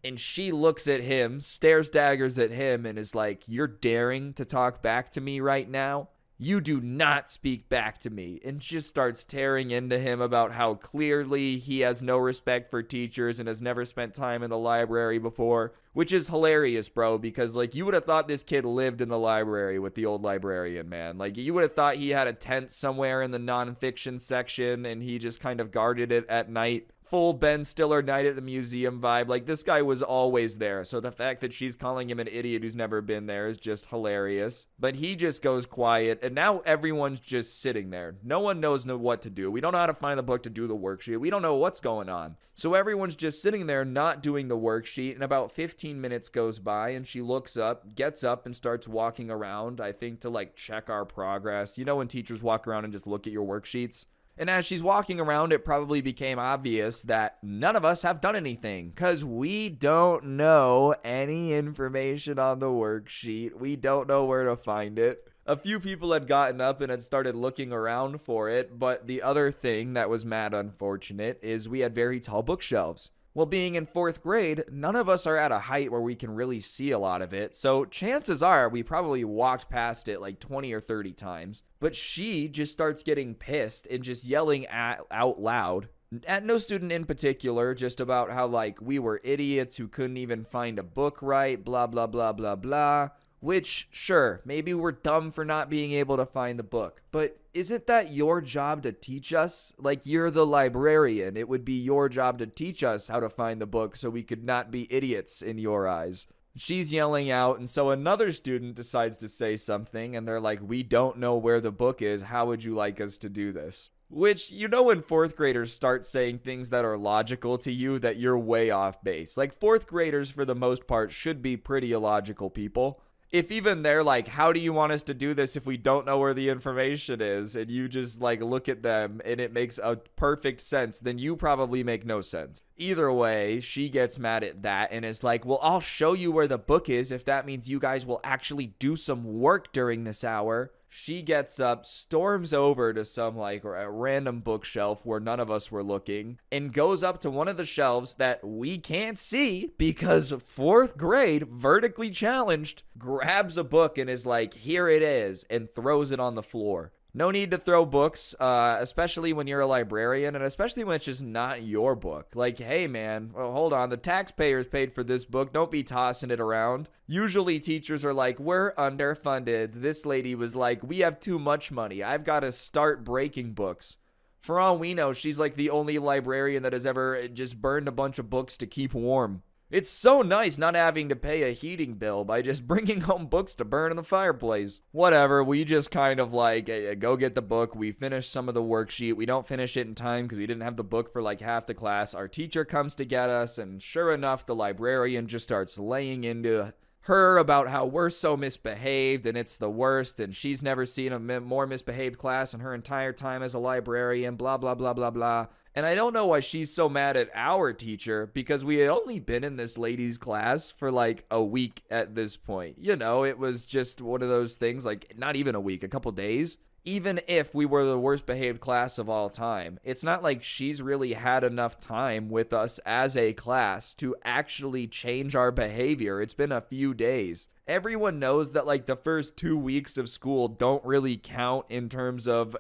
And she looks at him, stares daggers at him, and is like, "You're daring to talk back to me right now? You do not speak back to me." And just starts tearing into him about how clearly he has no respect for teachers and has never spent time in the library before, which is hilarious, bro, because like you would have thought this kid lived in the library with the old librarian, man. Like you would have thought he had a tent somewhere in the nonfiction section and he just kind of guarded it at night. Full Ben Stiller Night at the Museum vibe. Like, this guy was always there. So the fact that she's calling him an idiot who's never been there is just hilarious. But he just goes quiet, and now everyone's just sitting there. No one knows what to do. We don't know how to find the book to do the worksheet. We don't know what's going on. So everyone's just sitting there not doing the worksheet, and about 15 minutes goes by, and she looks up, gets up, and starts walking around, I think, to, like, check our progress. You know when teachers walk around and just look at your worksheets? And as she's walking around, it probably became obvious that none of us have done anything because we don't know any information on the worksheet. We don't know where to find it. A few people had gotten up and had started looking around for it, but the other thing that was mad unfortunate is we had very tall bookshelves. Well, being in 4th grade, none of us are at a height where we can really see a lot of it, so chances are we probably walked past it like 20 or 30 times. But she just starts getting pissed and just yelling out loud, at no student in particular, just about how like we were idiots who couldn't even find a book right, blah, blah, blah, blah, blah. Which, sure, maybe we're dumb for not being able to find the book, but isn't that your job to teach us? Like, you're the librarian. It would be your job to teach us how to find the book so we could not be idiots in your eyes. She's yelling out, and so another student decides to say something, and they're like, "We don't know where the book is. How would you like us to do this?" Which, you know, when 4th graders start saying things that are logical to you, that you're way off base. Like, 4th graders, for the most part, should be pretty illogical people. if even they're like, how do you want us to do this if we don't know where the information is? And you just like look at them and it makes a perfect sense, then you probably make no sense. Either way, she gets mad at that and is like, well, I'll show you where the book is if that means you guys will actually do some work during this hour. She gets up, storms over to some like a random bookshelf where none of us were looking, and goes up to one of the shelves that we can't see because fourth grade, vertically challenged, grabs a book and is like, here it is, and throws it on the floor. No need to throw books, especially when you're a librarian, and especially when it's just not your book. Like, hey man, well, hold on, the taxpayers paid for this book, don't be tossing it around. Usually teachers are like, we're underfunded. This lady was like, we have too much money, I've got to start breaking books. For all we know, she's like the only librarian that has ever just burned a bunch of books to keep warm. It's so nice not having to pay a heating bill by just bringing home books to burn in the fireplace. Whatever, we just kind of like, go get the book. We finish some of the worksheet. We don't finish it in time because we didn't have the book for like half the class. Our teacher comes to get us, and sure enough, the librarian just starts laying into her about how we're so misbehaved and it's the worst, and she's never seen a more misbehaved class in her entire time as a librarian, blah, blah, blah, blah, blah. And I don't know why she's so mad at our teacher, because we had only been in this lady's class for like a week at this point. You know, it was just one of those things, like not even a week, a couple days. Even if we were the worst behaved class of all time, it's not like she's really had enough time with us as a class to actually change our behavior. It's been a few days. Everyone knows that like the first 2 weeks of school don't really count in terms of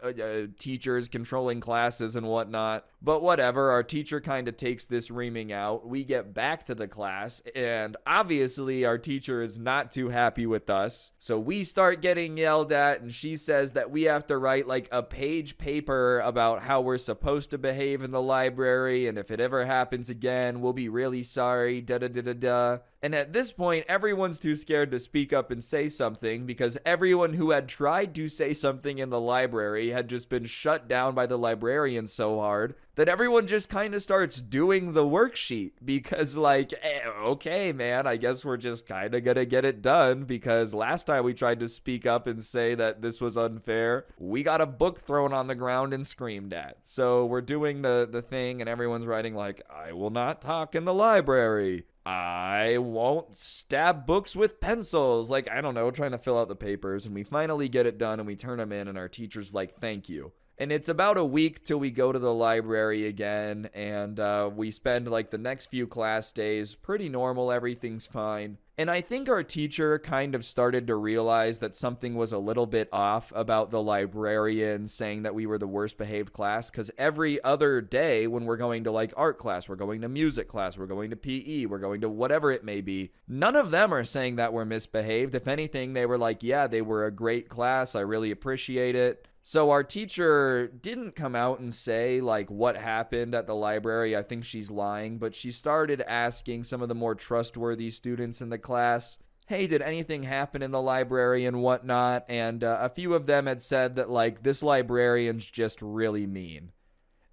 teachers controlling classes and whatnot. But whatever, our teacher kind of takes this reaming out. We get back to the class, and obviously our teacher is not too happy with us. So we start getting yelled at, and she says that we have to write like a page paper about how we're supposed to behave in the library, and if it ever happens again, we'll be really sorry, da-da-da-da-da. And at this point, everyone's too scared to speak up and say something, because everyone who had tried to say something in the library had just been shut down by the librarian so hard that everyone just kind of starts doing the worksheet, because like, okay, man, I guess we're just kind of gonna get it done, because last time we tried to speak up and say that this was unfair, we got a book thrown on the ground and screamed at. So we're doing the thing, and everyone's writing like, I will not talk in the library. I won't stab books with pencils. Like, I don't know, trying to fill out the papers. And we finally get it done and we turn them in, and our teacher's like, thank you. And it's about a week till we go to the library again, and we spend like the next few class days pretty normal, everything's fine. And I think our teacher kind of started to realize that something was a little bit off about the librarian saying that we were the worst behaved class, because every other day when we're going to like art class, we're going to music class, we're going to PE, we're going to whatever it may be, none of them are saying that we're misbehaved. If anything, they were like, yeah, they were a great class, I really appreciate it. So our teacher didn't come out and say like what happened at the library. I think she's lying, but she started asking some of the more trustworthy students in the class, hey, did anything happen in the library and whatnot? And a few of them had said that like, this librarian's just really mean.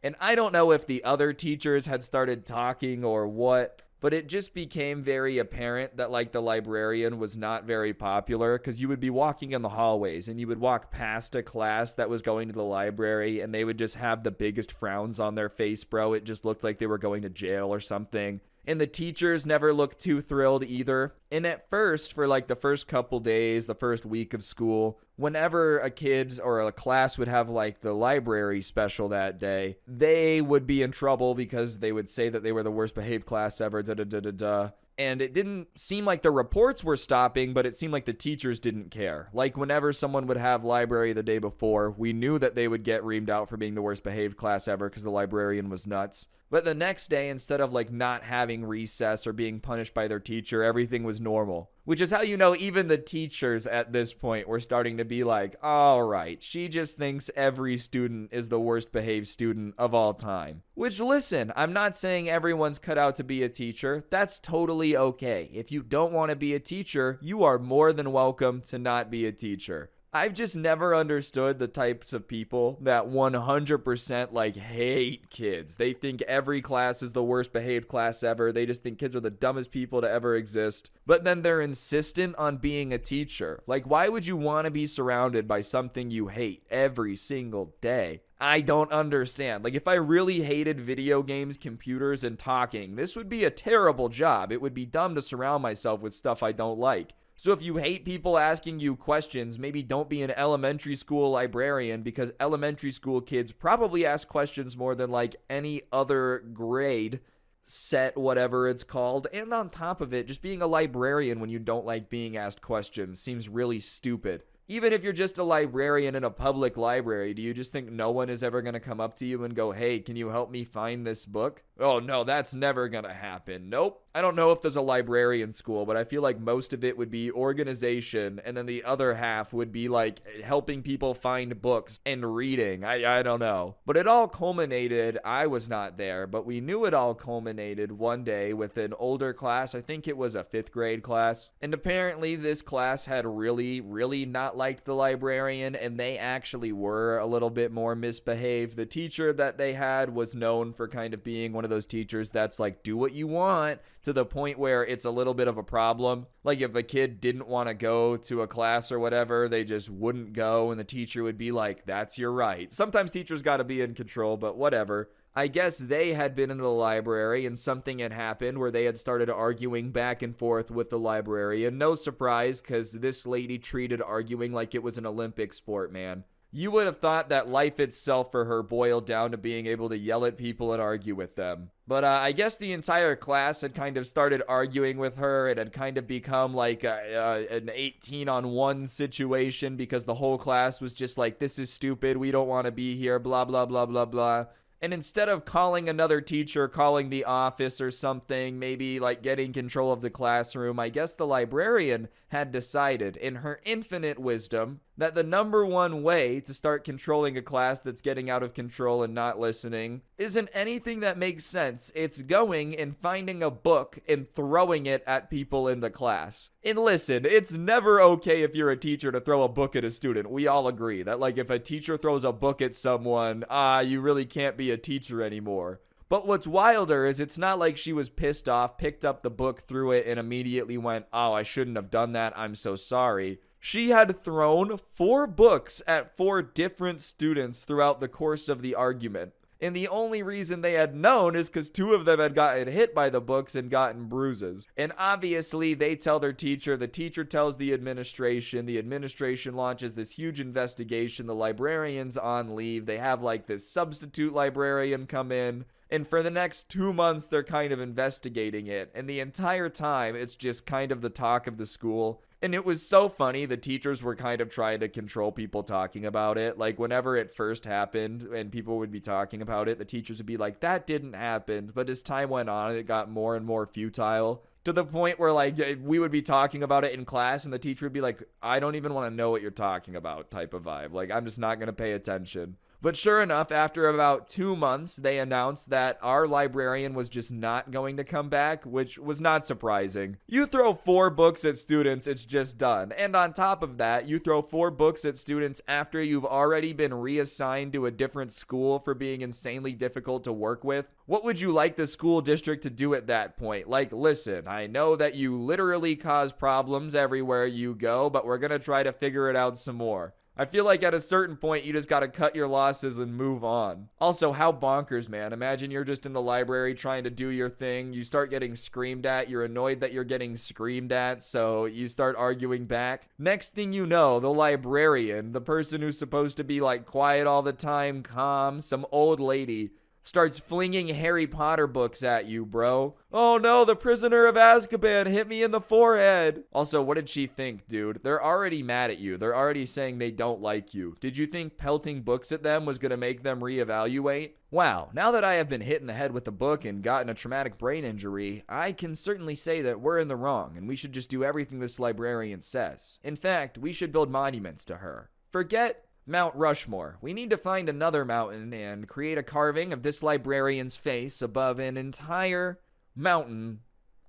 And I don't know if the other teachers had started talking or what, but it just became very apparent that like the librarian was not very popular, because you would be walking in the hallways and you would walk past a class that was going to the library and they would just have the biggest frowns on their face, bro. It just looked like they were going to jail or something. And the teachers never looked too thrilled either. And at first, for like the first couple days, the first week of school, whenever a kid or a class would have like the library special that day, they would be in trouble because they would say that they were the worst behaved class ever, da-da-da-da-da. And it didn't seem like the reports were stopping, but it seemed like the teachers didn't care. Like whenever someone would have library the day before, we knew that they would get reamed out for being the worst behaved class ever because the librarian was nuts. But the next day, instead of like not having recess or being punished by their teacher, everything was normal. Which is how you know even the teachers at this point were starting to be like, all right, she just thinks every student is the worst behaved student of all time. Which, listen, I'm not saying everyone's cut out to be a teacher. That's totally okay. If you don't want to be a teacher, you are more than welcome to not be a teacher. I've just never understood the types of people that 100% like hate kids. They think every class is the worst behaved class ever. They just think kids are the dumbest people to ever exist. But then they're insistent on being a teacher. Like, why would you want to be surrounded by something you hate every single day? I don't understand. Like, if I really hated video games, computers, and talking, this would be a terrible job. It would be dumb to surround myself with stuff I don't like. So if you hate people asking you questions, maybe don't be an elementary school librarian, because elementary school kids probably ask questions more than like any other grade set, whatever it's called. And on top of it, just being a librarian when you don't like being asked questions seems really stupid. Even if you're just a librarian in a public library, do you just think no one is ever going to come up to you and go, hey, can you help me find this book? Oh, no, that's never going to happen. Nope. I don't know if there's a librarian school, but I feel like most of it would be organization, and then the other half would be like helping people find books and reading. I don't know. But it all culminated, I was not there, but we knew it all culminated one day with an older class. I think it was a 5th grade class. And apparently this class had really not liked the librarian, and they actually were a little bit more misbehaved. The teacher that they had was known for kind of being one of those teachers that's like, do what you want, to the point where it's a little bit of a problem. Like, if a kid didn't want to go to a class or whatever, they just wouldn't go, and the teacher would be like, that's your right. Sometimes teachers got to be in control, but whatever. I guess they had been in the library and something had happened where they had started arguing back and forth with the librarian. No surprise, because this lady treated arguing like it was an Olympic sport, man. You would have thought that life itself for her boiled down to being able to yell at people and argue with them. But I guess the entire class had kind of started arguing with her. It had kind of become like an 18-on-1 situation, because the whole class was just like, this is stupid, we don't want to be here, blah, blah, blah, blah, blah. And instead of calling another teacher, calling the office or something, maybe like getting control of the classroom, I guess the librarian had decided, in her infinite wisdom, that the number one way to start controlling a class that's getting out of control and not listening isn't anything that makes sense. It's going and finding a book and throwing it at people in the class. And listen, it's never okay if you're a teacher to throw a book at a student. We all agree that, like, if a teacher throws a book at someone, you really can't be a teacher anymore. But what's wilder is it's not like she was pissed off, picked up the book, threw it, and immediately went, oh, I shouldn't have done that, I'm so sorry. She had thrown 4 books at 4 different students throughout the course of the argument. And the only reason they had known is because 2 of them had gotten hit by the books and gotten bruises. And obviously they tell their teacher, the teacher tells the administration launches this huge investigation, the librarian's on leave, they have like this substitute librarian come in. And for the next 2 months, they're kind of investigating it. And the entire time, it's just kind of the talk of the school. And it was so funny, the teachers were kind of trying to control people talking about it. Like, whenever it first happened and people would be talking about it, the teachers would be like, that didn't happen. But as time went on, it got more and more futile. To the point where, like, we would be talking about it in class and the teacher would be like, I don't even want to know what you're talking about type of vibe. Like, I'm just not going to pay attention. But sure enough, after about 2 months, they announced that our librarian was just not going to come back, which was not surprising. You throw 4 books at students, it's just done. And on top of that, you throw 4 books at students after you've already been reassigned to a different school for being insanely difficult to work with. What would you like the school district to do at that point? Like, listen, I know that you literally cause problems everywhere you go, but we're gonna try to figure it out some more. I feel like at a certain point, you just gotta cut your losses and move on. Also, how bonkers, man. Imagine you're just in the library trying to do your thing. You start getting screamed at. You're annoyed that you're getting screamed at, so you start arguing back. Next thing you know, the librarian, the person who's supposed to be like quiet all the time, calm, some old lady, starts flinging Harry Potter books at you, bro. Oh no, the prisoner of Azkaban hit me in the forehead. Also, what did she think, dude? They're already mad at you. They're already saying they don't like you. Did you think pelting books at them was gonna make them reevaluate? Wow, now that I have been hit in the head with a book and gotten a traumatic brain injury, I can certainly say that we're in the wrong and we should just do everything this librarian says. In fact, we should build monuments to her. Forget Mount Rushmore. We need to find another mountain and create a carving of this librarian's face above an entire mountain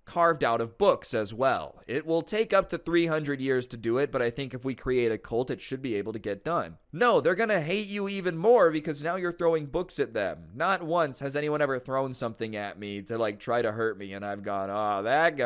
carved out of books as well. It will take up to 300 years to do it, but I think if we create a cult, it should be able to get done. No, they're gonna hate you even more because now you're throwing books at them. Not once has anyone ever thrown something at me to like try to hurt me, and I've gone, oh, that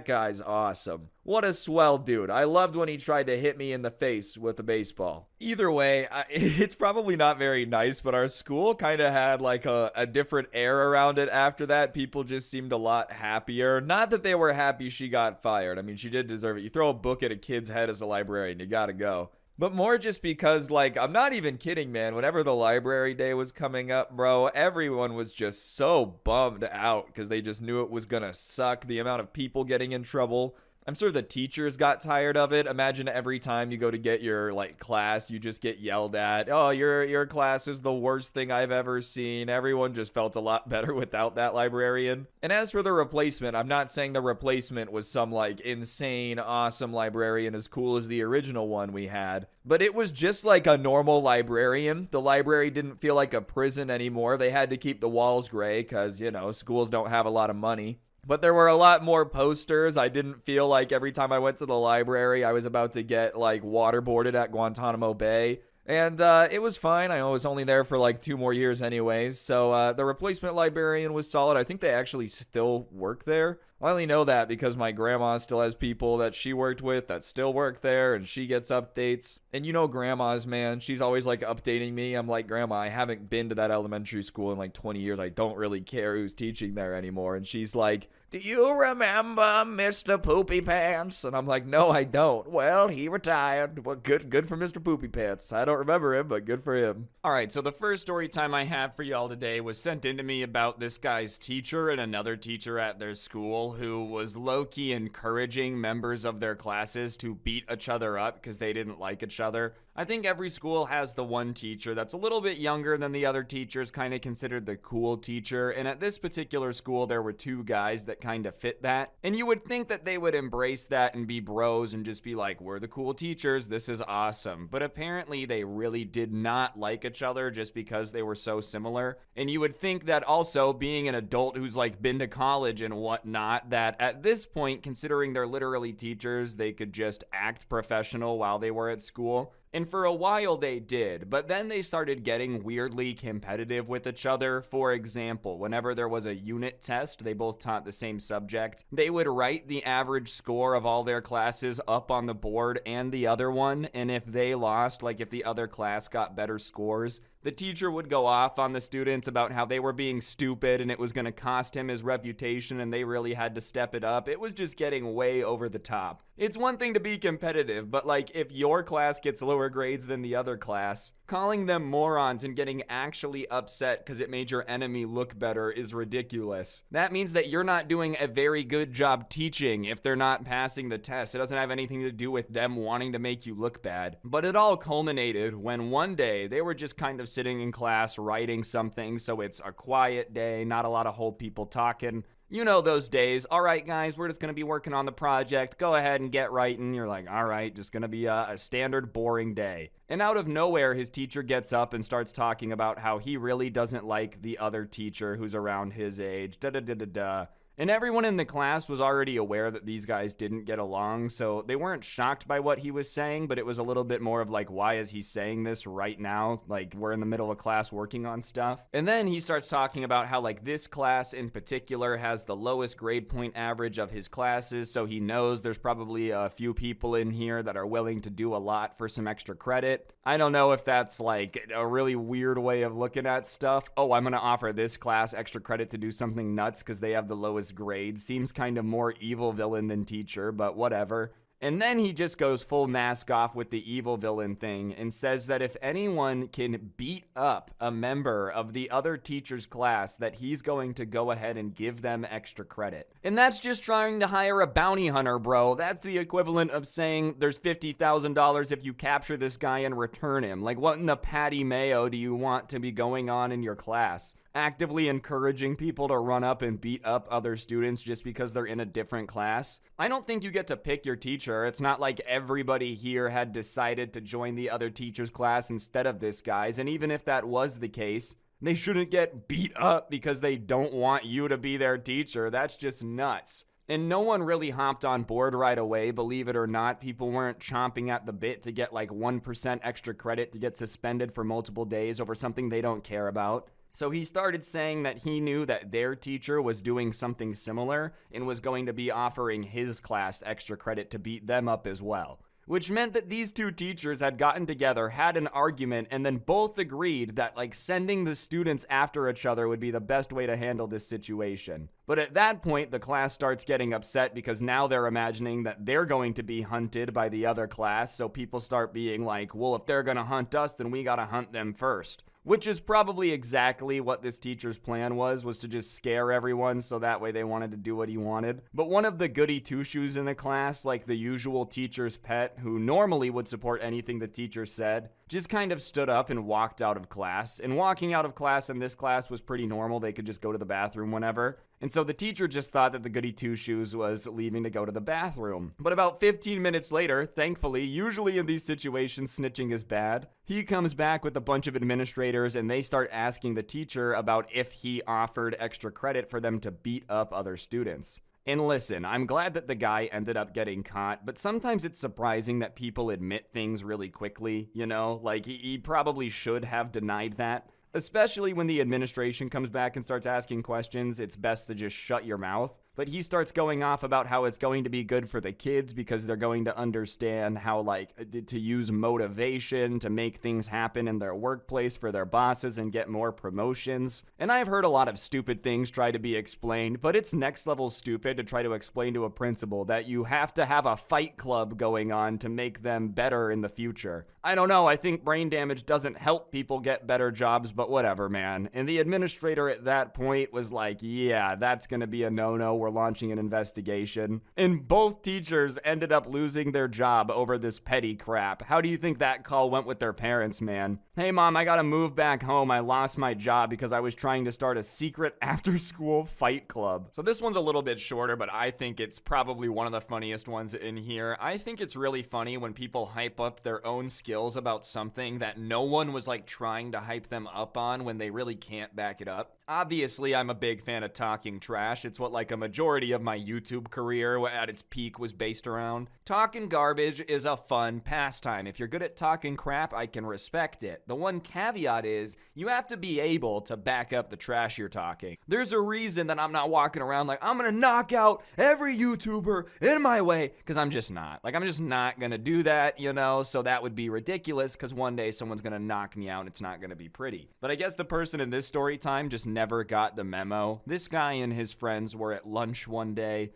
guy's awesome. What a swell dude. I loved when he tried to hit me in the face with a baseball. Either way, it's probably not very nice, but our school kind of had like a different air around it after that. People just seemed a lot happier. Not that they were happy she got fired. I mean, she did deserve it. You throw a book at a kid's head as a librarian, you gotta go. But more just because, like, I'm not even kidding, man. Whenever the library day was coming up, bro, everyone was just so bummed out because they just knew it was gonna suck. The amount of people getting in trouble. I'm sure the teachers got tired of it. Imagine every time you go to get your like class, you just get yelled at. Oh, your class is the worst thing I've ever seen. Everyone just felt a lot better without that librarian. And as for the replacement, I'm not saying the replacement was some like insane, awesome librarian as cool as the original one we had. But it was just like a normal librarian. The library didn't feel like a prison anymore. They had to keep the walls gray because, you know, schools don't have a lot of money. But there were a lot more posters. I didn't feel like every time I went to the library, I was about to get like waterboarded at Guantanamo Bay. And it was fine. I was only there for like 2 more years anyways. So the replacement librarian was solid. I think they actually still work there. I only know that because my grandma still has people that she worked with that still work there, and she gets updates. And you know grandmas, man, she's always like updating me. I'm like, Grandma, I haven't been to that elementary school in like 20 years. I don't really care who's teaching there anymore. And she's like, do you remember Mr. Poopy Pants? And I'm like, no, I don't. Well, he retired. Well, good for Mr. Poopy Pants. I don't remember him, but good for him. All right, so the first story time I have for y'all today was sent in to me about this guy's teacher and another teacher at their school who was low-key encouraging members of their classes to beat each other up because they didn't like each other. I think every school has the one teacher that's a little bit younger than the other teachers, kind of considered the cool teacher, and at this particular school there were 2 guys that kind of fit that, and you would think that they would embrace that and be bros and just be like, we're the cool teachers, this is awesome, but apparently they really did not like each other just because they were so similar. And you would think that also, being an adult who's like been to college and whatnot, that at this point, considering they're literally teachers, they could just act professional while they were at school. And for a while they did, but then they started getting weirdly competitive with each other. For example, whenever there was a unit test, they both taught the same subject, they would write the average score of all their classes up on the board and the other one, and if they lost, like if the other class got better scores, the teacher would go off on the students about how they were being stupid and it was going to cost him his reputation and they really had to step it up. It was just getting way over the top. It's one thing to be competitive, but like if your class gets lower grades than the other class, calling them morons and getting actually upset because it made your enemy look better is ridiculous. That means that you're not doing a very good job teaching if they're not passing the test. It doesn't have anything to do with them wanting to make you look bad. But it all culminated when one day they were just kind of sitting in class writing something, so it's a quiet day, not a lot of whole people talking. You know those days. All right, guys, we're just going to be working on the project. Go ahead and get writing. You're like, all right, just going to be a standard boring day. And out of nowhere, his teacher gets up and starts talking about how he really doesn't like the other teacher who's around his age. Da-da-da-da-da. And everyone in the class was already aware that these guys didn't get along, so they weren't shocked by what he was saying, but it was a little bit more of like, why is he saying this right now? Like, we're in the middle of class working on stuff. And then he starts talking about how like this class in particular has the lowest grade point average of his classes, so he knows there's probably a few people in here that are willing to do a lot for some extra credit. I don't know if that's like a really weird way of looking at stuff. Oh, I'm gonna offer this class extra credit to do something nuts because they have the lowest grade. Seems kind of more evil villain than teacher, but whatever. And then he just goes full mask off with the evil villain thing and says that if anyone can beat up a member of the other teacher's class, that he's going to go ahead and give them extra credit. And that's just trying to hire a bounty hunter, bro. That's the equivalent of saying there's $50,000 if you capture this guy and return him. Like, what in the Patty Mayo do you want to be going on in your class? Actively encouraging people to run up and beat up other students just because they're in a different class? I don't think you get to pick your teacher. It's not like everybody here had decided to join the other teacher's class instead of this guy's, and even if that was the case, they shouldn't get beat up because they don't want you to be their teacher. That's just nuts. And no one really hopped on board right away, believe it or not. People weren't chomping at the bit to get like 1% extra credit to get suspended for multiple days over something they don't care about. So he started saying that he knew that their teacher was doing something similar and was going to be offering his class extra credit to beat them up as well. Which meant that these two teachers had gotten together, had an argument, and then both agreed that like sending the students after each other would be the best way to handle this situation. But at that point, the class starts getting upset because now they're imagining that they're going to be hunted by the other class, so people start being like, well, if they're gonna hunt us, then we gotta hunt them first. Which is probably exactly what this teacher's plan was to just scare everyone so that way they wanted to do what he wanted. But one of the goody two-shoes in the class, like the usual teacher's pet, who normally would support anything the teacher said, just kind of stood up and walked out of class. And walking out of class in this class was pretty normal. They could just go to the bathroom whenever. And so the teacher just thought that the goody two-shoes was leaving to go to the bathroom. But about 15 minutes later, thankfully, usually in these situations snitching is bad, he comes back with a bunch of administrators and they start asking the teacher about if he offered extra credit for them to beat up other students. And listen, I'm glad that the guy ended up getting caught, but sometimes it's surprising that people admit things really quickly, you know? Like, he probably should have denied that. Especially when the administration comes back and starts asking questions, it's best to just shut your mouth. But he starts going off about how it's going to be good for the kids because they're going to understand how, like, to use motivation to make things happen in their workplace for their bosses and get more promotions. And I've heard a lot of stupid things try to be explained, but it's next level stupid to try to explain to a principal that you have to have a fight club going on to make them better in the future. I don't know, I think brain damage doesn't help people get better jobs, but whatever, man. And the administrator at that point was like, yeah, that's gonna be a no-no. We're launching an investigation. And both teachers ended up losing their job over this petty crap. How do you think that call went with their parents, man? Hey mom, I gotta move back home. I lost my job because I was trying to start a secret after-school fight club. So this one's a little bit shorter, but I think it's probably one of the funniest ones in here. I think it's really funny when people hype up their own skills about something that no one was like trying to hype them up on when they really can't back it up. Obviously, I'm a big fan of talking trash. It's what like a majority of my YouTube career at its peak was based around. Talking garbage is a fun pastime. If you're good at talking crap, I can respect it. The one caveat is you have to be able to back up the trash you're talking. There's a reason that I'm not walking around like I'm gonna knock out every YouTuber in my way, because I'm just not. Like, I'm just not gonna do that, you know? So that would be ridiculous because one day someone's gonna knock me out and it's not gonna be pretty. But I guess the person in this story time just never got the memo. This guy and his friends were at lunch one day,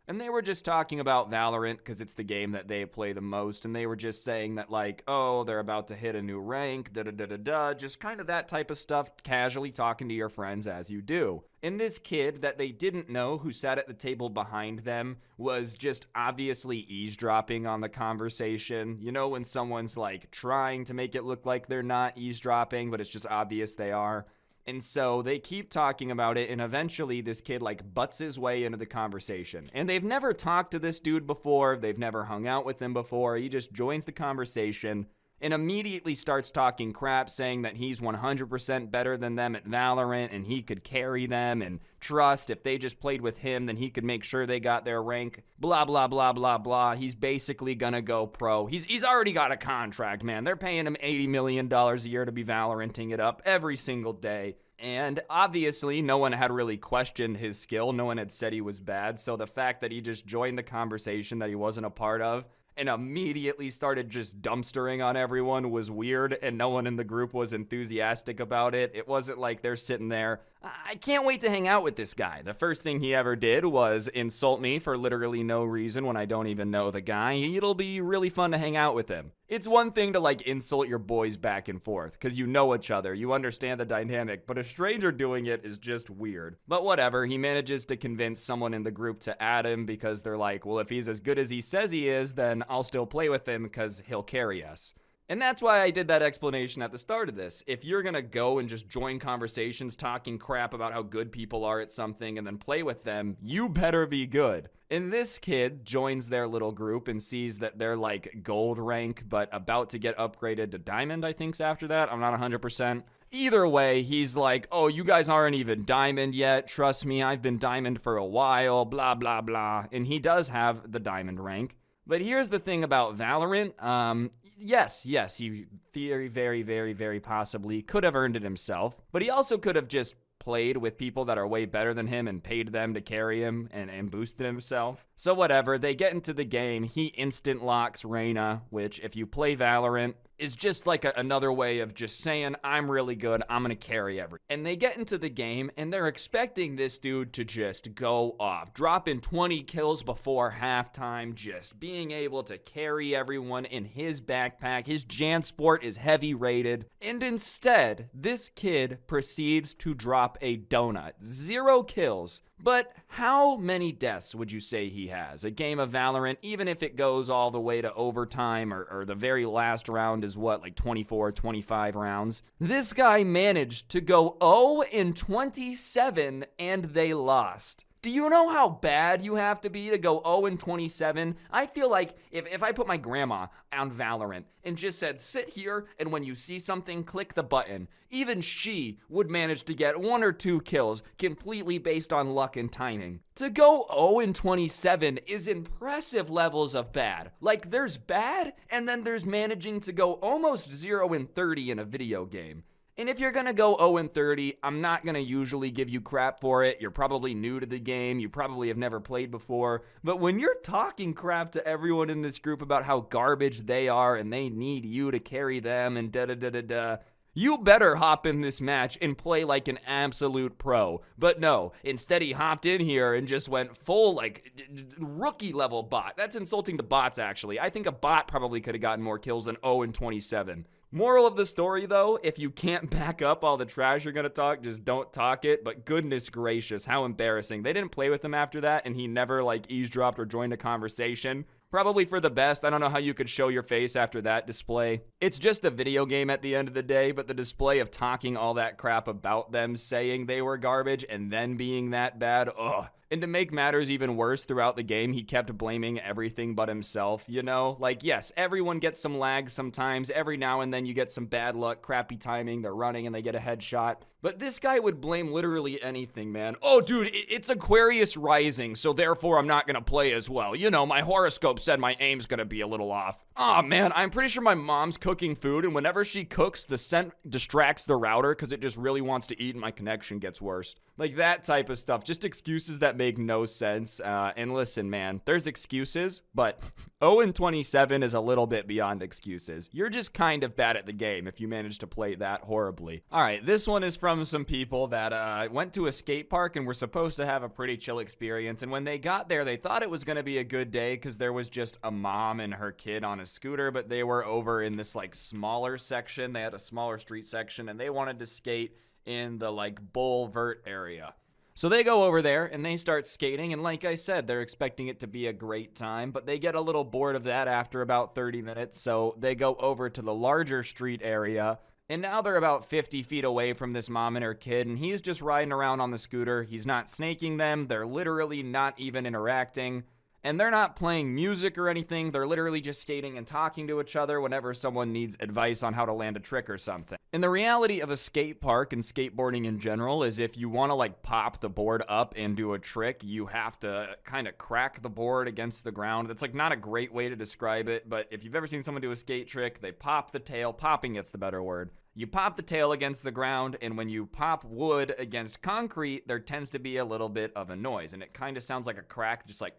and they were just talking about Valorant because it's the game that they play the most, and they were just saying that like, oh, they're about to hit a new rank, da-da-da-da-da, just kind of that type of stuff, casually talking to your friends as you do. And this kid that they didn't know who sat at the table behind them was just obviously eavesdropping on the conversation. You know when someone's like trying to make it look like they're not eavesdropping, but it's just obvious they are? And so they keep talking about it, and eventually this kid like butts his way into the conversation. And they've never talked to this dude before, they've never hung out with him before, he just joins the conversation and immediately starts talking crap, saying that he's 100% better than them at Valorant and he could carry them, and trust if they just played with him, then he could make sure they got their rank, blah, blah, blah, blah, blah. He's basically gonna go pro. He's already got a contract, man. They're paying him $80 million a year to be Valoranting it up every single day. And obviously, no one had really questioned his skill. No one had said he was bad. So the fact that he just joined the conversation that he wasn't a part of and immediately started just dumpstering on everyone was weird, and no one in the group was enthusiastic about it. It wasn't like they're sitting there, I can't wait to hang out with this guy. The first thing he ever did was insult me for literally no reason when I don't even know the guy. It'll be really fun to hang out with him. It's one thing to like insult your boys back and forth because you know each other, you understand the dynamic, but a stranger doing it is just weird. But whatever, he manages to convince someone in the group to add him because they're like, well, if he's as good as he says he is, then I'll still play with him because he'll carry us. And that's why I did that explanation at the start of this. If you're gonna go and just join conversations talking crap about how good people are at something and then play with them, you better be good. And this kid joins their little group and sees that they're like gold rank, but about to get upgraded to diamond, I think's after that. I'm not 100%. Either way, he's like, oh, you guys aren't even diamond yet. Trust me, I've been diamond for a while, blah, blah, blah. And he does have the diamond rank. But here's the thing about Valorant. Yes, he very possibly could have earned it himself. But he also could have just played with people that are way better than him and paid them to carry him and boosted himself. So whatever, they get into the game. He instant locks Reyna, which if you play Valorant, is just like another way of just saying, I'm really good, I'm gonna carry everything. And they get into the game, and they're expecting this dude to just go off, dropping 20 kills before halftime, just being able to carry everyone in his backpack. His Jansport is heavy rated, and instead, this kid proceeds to drop a donut. 0 kills. But how many deaths would you say he has? A game of Valorant, even if it goes all the way to overtime or the very last round is what, like 24, 25 rounds? This guy managed to go 0-27 and they lost. Do you know how bad you have to be to go 0-27? I feel like if I put my grandma on Valorant and just said, sit here, and when you see something, click the button, even she would manage to get 1 or 2 kills completely based on luck and timing. To go 0-27 is impressive levels of bad. Like, there's bad, and then there's managing to go almost 0-30 in a video game. And if you're gonna go 0-30, I'm not gonna usually give you crap for it. You're probably new to the game, you probably have never played before. But when you're talking crap to everyone in this group about how garbage they are and they need you to carry them and da-da-da-da-da, you better hop in this match and play like an absolute pro. But no, instead he hopped in here and just went full, like, rookie level bot. That's insulting to bots, actually. I think a bot probably could have gotten more kills than 0-27. Moral of the story, though, if you can't back up all the trash you're gonna talk, just don't talk it. But goodness gracious, how embarrassing. They didn't play with him after that, and he never, like, eavesdropped or joined a conversation. Probably for the best. I don't know how you could show your face after that display. It's just a video game at the end of the day, but the display of talking all that crap about them, saying they were garbage, and then being that bad, ugh. And to make matters even worse, throughout the game, he kept blaming everything but himself, you know? Like, yes, everyone gets some lag sometimes. Every now and then you get some bad luck, crappy timing, they're running and they get a headshot. But this guy would blame literally anything, man. Oh, dude, it's Aquarius rising, so therefore I'm not gonna play as well. You know, my horoscope said my aim's gonna be a little off. Aw, man, I'm pretty sure my mom's cooking food, and whenever she cooks, the scent distracts the router because it just really wants to eat and my connection gets worse. Like that type of stuff. Just excuses that make no sense. And listen, man, there's excuses, but 0-27 is a little bit beyond excuses. You're just kind of bad at the game if you manage to play that horribly. All right, this one is from some people that went to a skate park and were supposed to have a pretty chill experience. And when they got there, they thought it was going to be a good day because there was just a mom and her kid on a scooter, but they were over in this like smaller section. They had a smaller street section and they wanted to skate in the like Bull-Vert area. So they go over there and they start skating, and like I said, they're expecting it to be a great time, but they get a little bored of that after about 30 minutes, so they go over to the larger street area, and now they're about 50 feet away from this mom and her kid, and he's just riding around on the scooter. He's not snaking them, they're literally not even interacting. And they're not playing music or anything. They're literally just skating and talking to each other whenever someone needs advice on how to land a trick or something. And the reality of a skate park and skateboarding in general is if you want to like pop the board up and do a trick, you have to kind of crack the board against the ground. That's like not a great way to describe it, but if you've ever seen someone do a skate trick, they pop the tail. Popping gets the better word. You pop the tail against the ground, and when you pop wood against concrete, there tends to be a little bit of a noise, and it kind of sounds like a crack, just like,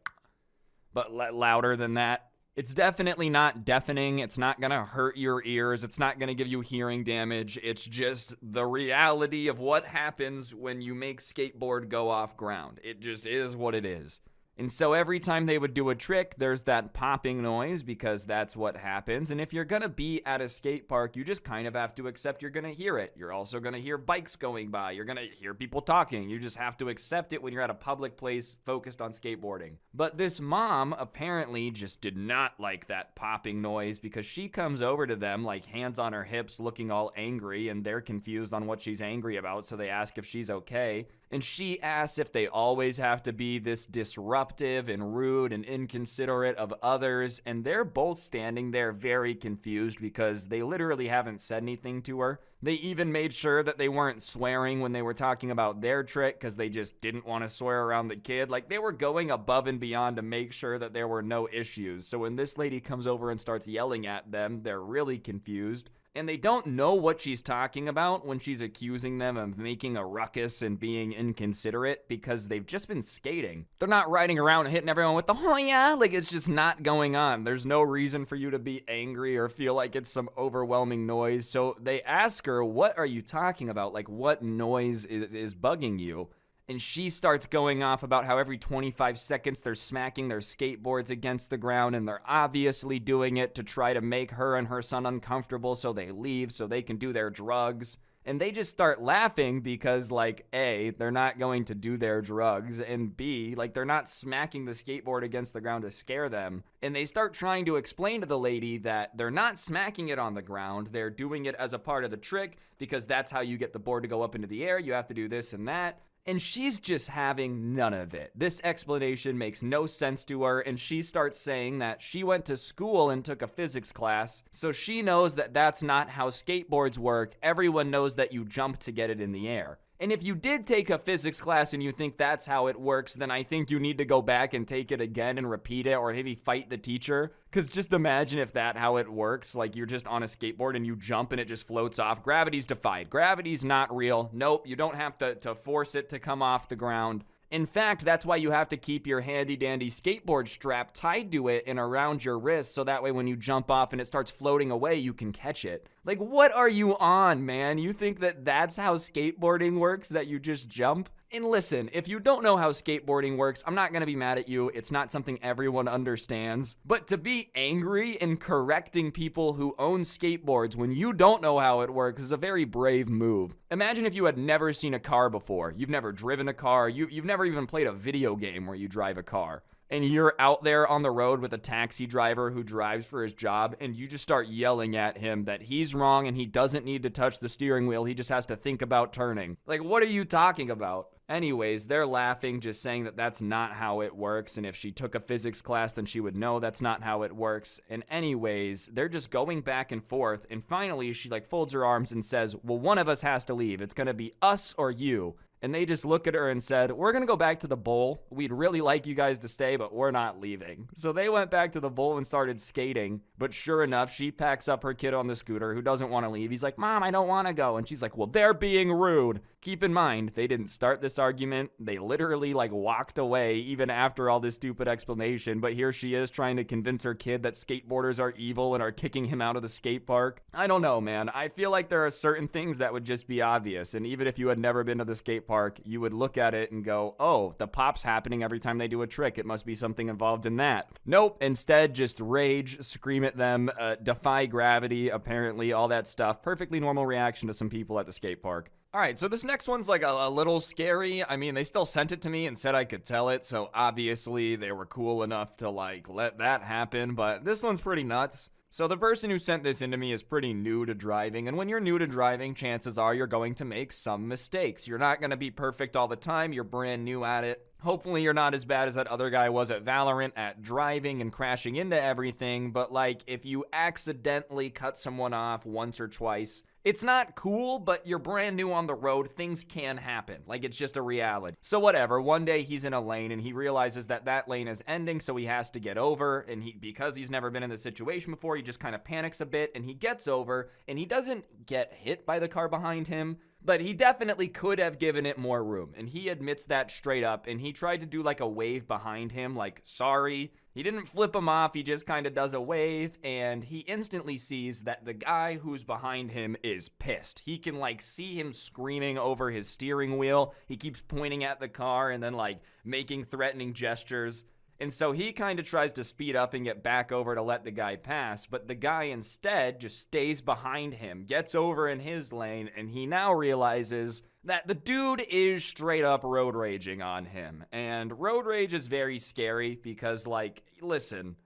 but louder than that. It's definitely not deafening. It's not gonna hurt your ears. It's not gonna give you hearing damage. It's just the reality of what happens when you make skateboard go off ground. It just is what it is. And so every time they would do a trick, there's that popping noise because that's what happens. And if you're gonna be at a skate park, you just kind of have to accept you're gonna hear it. You're also gonna hear bikes going by. You're gonna hear people talking. You just have to accept it when you're at a public place focused on skateboarding. But this mom apparently just did not like that popping noise because she comes over to them like hands on her hips looking all angry, and they're confused on what she's angry about, so they ask if she's okay. And she asks if they always have to be this disruptive and rude and inconsiderate of others, and they're both standing there very confused because they literally haven't said anything to her. They even made sure that they weren't swearing when they were talking about their trick because they just didn't want to swear around the kid. Like, they were going above and beyond to make sure that there were no issues. So when this lady comes over and starts yelling at them, they're really confused. And they don't know what she's talking about when she's accusing them of making a ruckus and being inconsiderate because they've just been skating. They're not riding around hitting everyone with the "oh yeah," like it's just not going on. There's no reason for you to be angry or feel like it's some overwhelming noise. So they ask her, what are you talking about? Like, what noise is bugging you? And she starts going off about how every 25 seconds they're smacking their skateboards against the ground, and they're obviously doing it to try to make her and her son uncomfortable so they leave so they can do their drugs. And they just start laughing because, like, A, they're not going to do their drugs, and B, like, they're not smacking the skateboard against the ground to scare them. And they start trying to explain to the lady that they're not smacking it on the ground, they're doing it as a part of the trick because that's how you get the board to go up into the air, you have to do this and that. And she's just having none of it. This explanation makes no sense to her, and she starts saying that she went to school and took a physics class, so she knows that that's not how skateboards work. Everyone knows that you jump to get it in the air. And if you did take a physics class and you think that's how it works, then I think you need to go back and take it again and repeat it, or maybe fight the teacher. Because just imagine if that's how it works, like you're just on a skateboard and you jump and it just floats off. Gravity's defied. Gravity's not real. Nope, you don't have to force it to come off the ground. In fact, that's why you have to keep your handy-dandy skateboard strap tied to it and around your wrist so that way when you jump off and it starts floating away, you can catch it. Like, what are you on, man? You think that that's how skateboarding works, that you just jump? And listen, if you don't know how skateboarding works, I'm not gonna be mad at you. It's not something everyone understands. But to be angry and correcting people who own skateboards when you don't know how it works is a very brave move. Imagine if you had never seen a car before. You've never driven a car. You've never even played a video game where you drive a car. And you're out there on the road with a taxi driver who drives for his job, and you just start yelling at him that he's wrong and he doesn't need to touch the steering wheel, he just has to think about turning. Like, what are you talking about? Anyways, they're laughing, just saying that that's not how it works, and if she took a physics class, then she would know that's not how it works. And anyways, they're just going back and forth, and finally she like folds her arms and says, well, one of us has to leave. It's gonna be us or you. And they just look at her and said, we're gonna go back to the bowl. We'd really like you guys to stay, but we're not leaving. So they went back to the bowl and started skating. But sure enough, she packs up her kid on the scooter who doesn't want to leave. He's like, Mom, I don't want to go. And she's like, well, they're being rude. Keep in mind, they didn't start this argument. They literally like walked away even after all this stupid explanation. But here she is trying to convince her kid that skateboarders are evil and are kicking him out of the skate park. I don't know, man. I feel like there are certain things that would just be obvious. And even if you had never been to the skate park, you would look at it and go, oh, the pop's happening every time they do a trick. It must be something involved in that. Nope. Instead, just rage, scream at them, defy gravity, apparently, all that stuff. Perfectly normal reaction to some people at the skate park. All right, so this next one's like a little scary. I mean, they still sent it to me and said I could tell it, so obviously they were cool enough to like let that happen, but this one's pretty nuts. So the person who sent this into me is pretty new to driving, and when you're new to driving, chances are you're going to make some mistakes. You're not going to be perfect all the time. You're brand new at it. Hopefully you're not as bad as that other guy was at Valorant at driving and crashing into everything, but like if you accidentally cut someone off once or twice, it's not cool, but you're brand new on the road. Things can happen. Like, it's just a reality. So whatever, one day he's in a lane and he realizes that that lane is ending, so he has to get over. And because he's never been in this situation before, he just kind of panics a bit and he gets over and he doesn't get hit by the car behind him. But he definitely could have given it more room. And he admits that straight up. And he tried to do like a wave behind him, like, sorry. He didn't flip him off. He just kind of does a wave. And he instantly sees that the guy who's behind him is pissed. He can like see him screaming over his steering wheel. He keeps pointing at the car and then like making threatening gestures. And so he kind of tries to speed up and get back over to let the guy pass, but the guy instead just stays behind him, gets over in his lane, and he now realizes that the dude is straight up road raging on him. And road rage is very scary because, like, listen,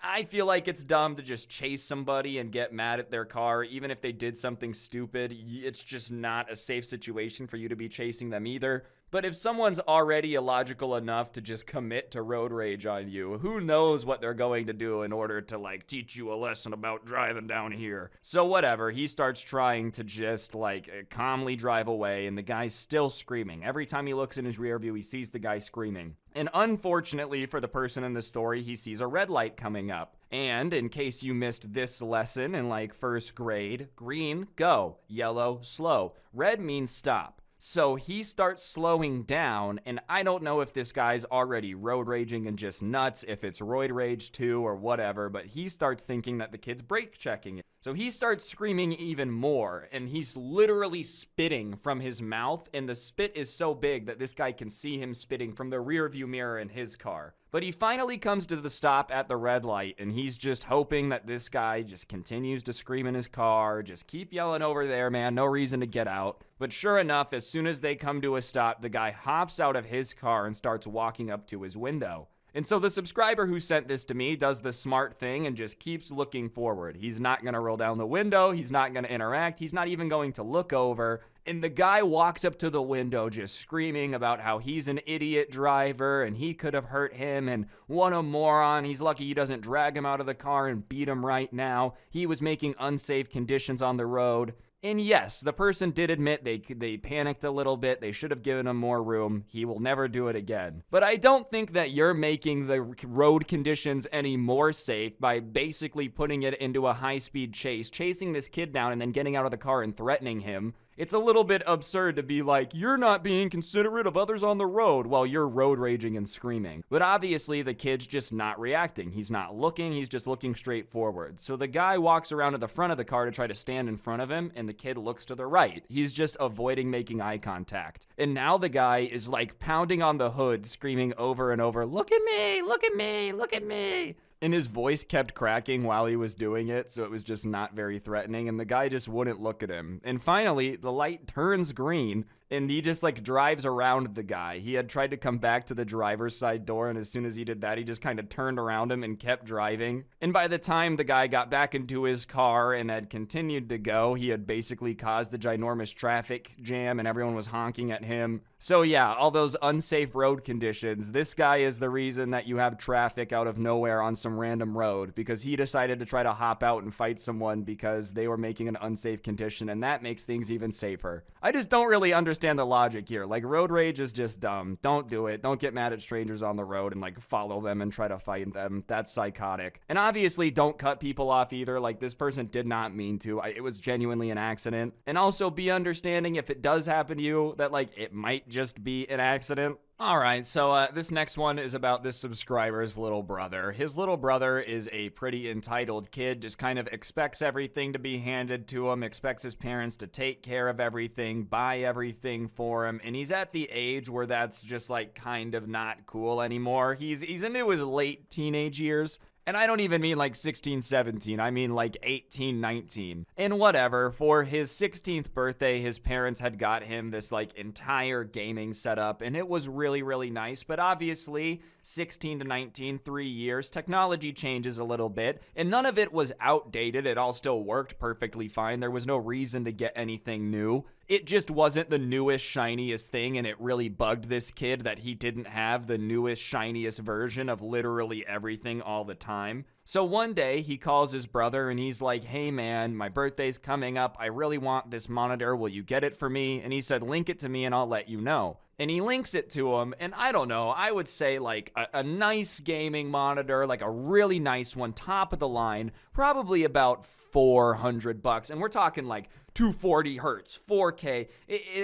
I feel like it's dumb to just chase somebody and get mad at their car, even if they did something stupid. It's just not a safe situation for you to be chasing them either. But if someone's already illogical enough to just commit to road rage on you, who knows what they're going to do in order to like teach you a lesson about driving down here. So whatever, he starts trying to just like calmly drive away, and the guy's still screaming. Every time he looks in his rear view, he sees the guy screaming. And unfortunately for the person in the story, he sees a red light coming up. And in case you missed this lesson in like first grade, green, go, yellow, slow, red means stop. So he starts slowing down, and I don't know if this guy's already road raging and just nuts, if it's roid rage too or whatever, but he starts thinking that the kid's brake checking it. So he starts screaming even more, and he's literally spitting from his mouth, and the spit is so big that this guy can see him spitting from the rear view mirror in his car. But he finally comes to the stop at the red light, and he's just hoping that this guy just continues to scream in his car, just keep yelling over there, man, no reason to get out. But sure enough, as soon as they come to a stop, the guy hops out of his car and starts walking up to his window. And so the subscriber who sent this to me does the smart thing and just keeps looking forward. He's not going to roll down the window. He's not going to interact. He's not even going to look over. And the guy walks up to the window just screaming about how he's an idiot driver and he could have hurt him and what a moron. He's lucky he doesn't drag him out of the car and beat him right now. He was making unsafe conditions on the road. And yes, the person did admit they panicked a little bit. They should have given him more room. He will never do it again. But I don't think that you're making the road conditions any more safe by basically putting it into a high-speed chase, chasing this kid down and then getting out of the car and threatening him. It's a little bit absurd to be like, you're not being considerate of others on the road while you're road raging and screaming. But obviously the kid's just not reacting. He's not looking, he's just looking straight forward. So the guy walks around to the front of the car to try to stand in front of him, and the kid looks to the right. He's just avoiding making eye contact. And now the guy is like pounding on the hood, screaming over and over, look at me, look at me, look at me. And his voice kept cracking while he was doing it, so it was just not very threatening, and the guy just wouldn't look at him. And finally, the light turns green, and he just like drives around the guy. He had tried to come back to the driver's side door, and as soon as he did that, he just kind of turned around him and kept driving. And by the time the guy got back into his car and had continued to go, he had basically caused the ginormous traffic jam, and everyone was honking at him. So yeah, all those unsafe road conditions, this guy is the reason that you have traffic out of nowhere on some random road, because he decided to try to hop out and fight someone because they were making an unsafe condition, and that makes things even safer. I just don't really understand the logic here. Like, road rage is just dumb. Don't do it. Don't get mad at strangers on the road and like follow them and try to fight them. That's psychotic. And obviously don't cut people off either. Like, this person did not mean to. It was genuinely an accident. And also be understanding if it does happen to you that like it might just be an accident. Alright, so this next one is about this subscriber's little brother. His little brother is a pretty entitled kid, just kind of expects everything to be handed to him, expects his parents to take care of everything, buy everything for him, and he's at the age where that's just like kind of not cool anymore. He's into his late teenage years. And I don't even mean like 16, 17. I mean like 18, 19. And whatever, for his 16th birthday, his parents had got him this like entire gaming setup, and it was really, really nice. But obviously, 16 to 19, 3 years, technology changes a little bit, and none of it was outdated. It all still worked perfectly fine. There was no reason to get anything new. It just wasn't the newest, shiniest thing, and it really bugged this kid that he didn't have the newest, shiniest version of literally everything all the time. So one day, he calls his brother, and he's like, hey man, my birthday's coming up. I really want this monitor. Will you get it for me? And he said, link it to me, and I'll let you know. And he links it to him, and I don't know, I would say like a nice gaming monitor, like a really nice one, top of the line, probably about $400. And we're talking like 240 hertz, 4K,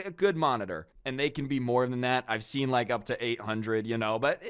a good monitor. And they can be more than that. I've seen like up to 800, you know, but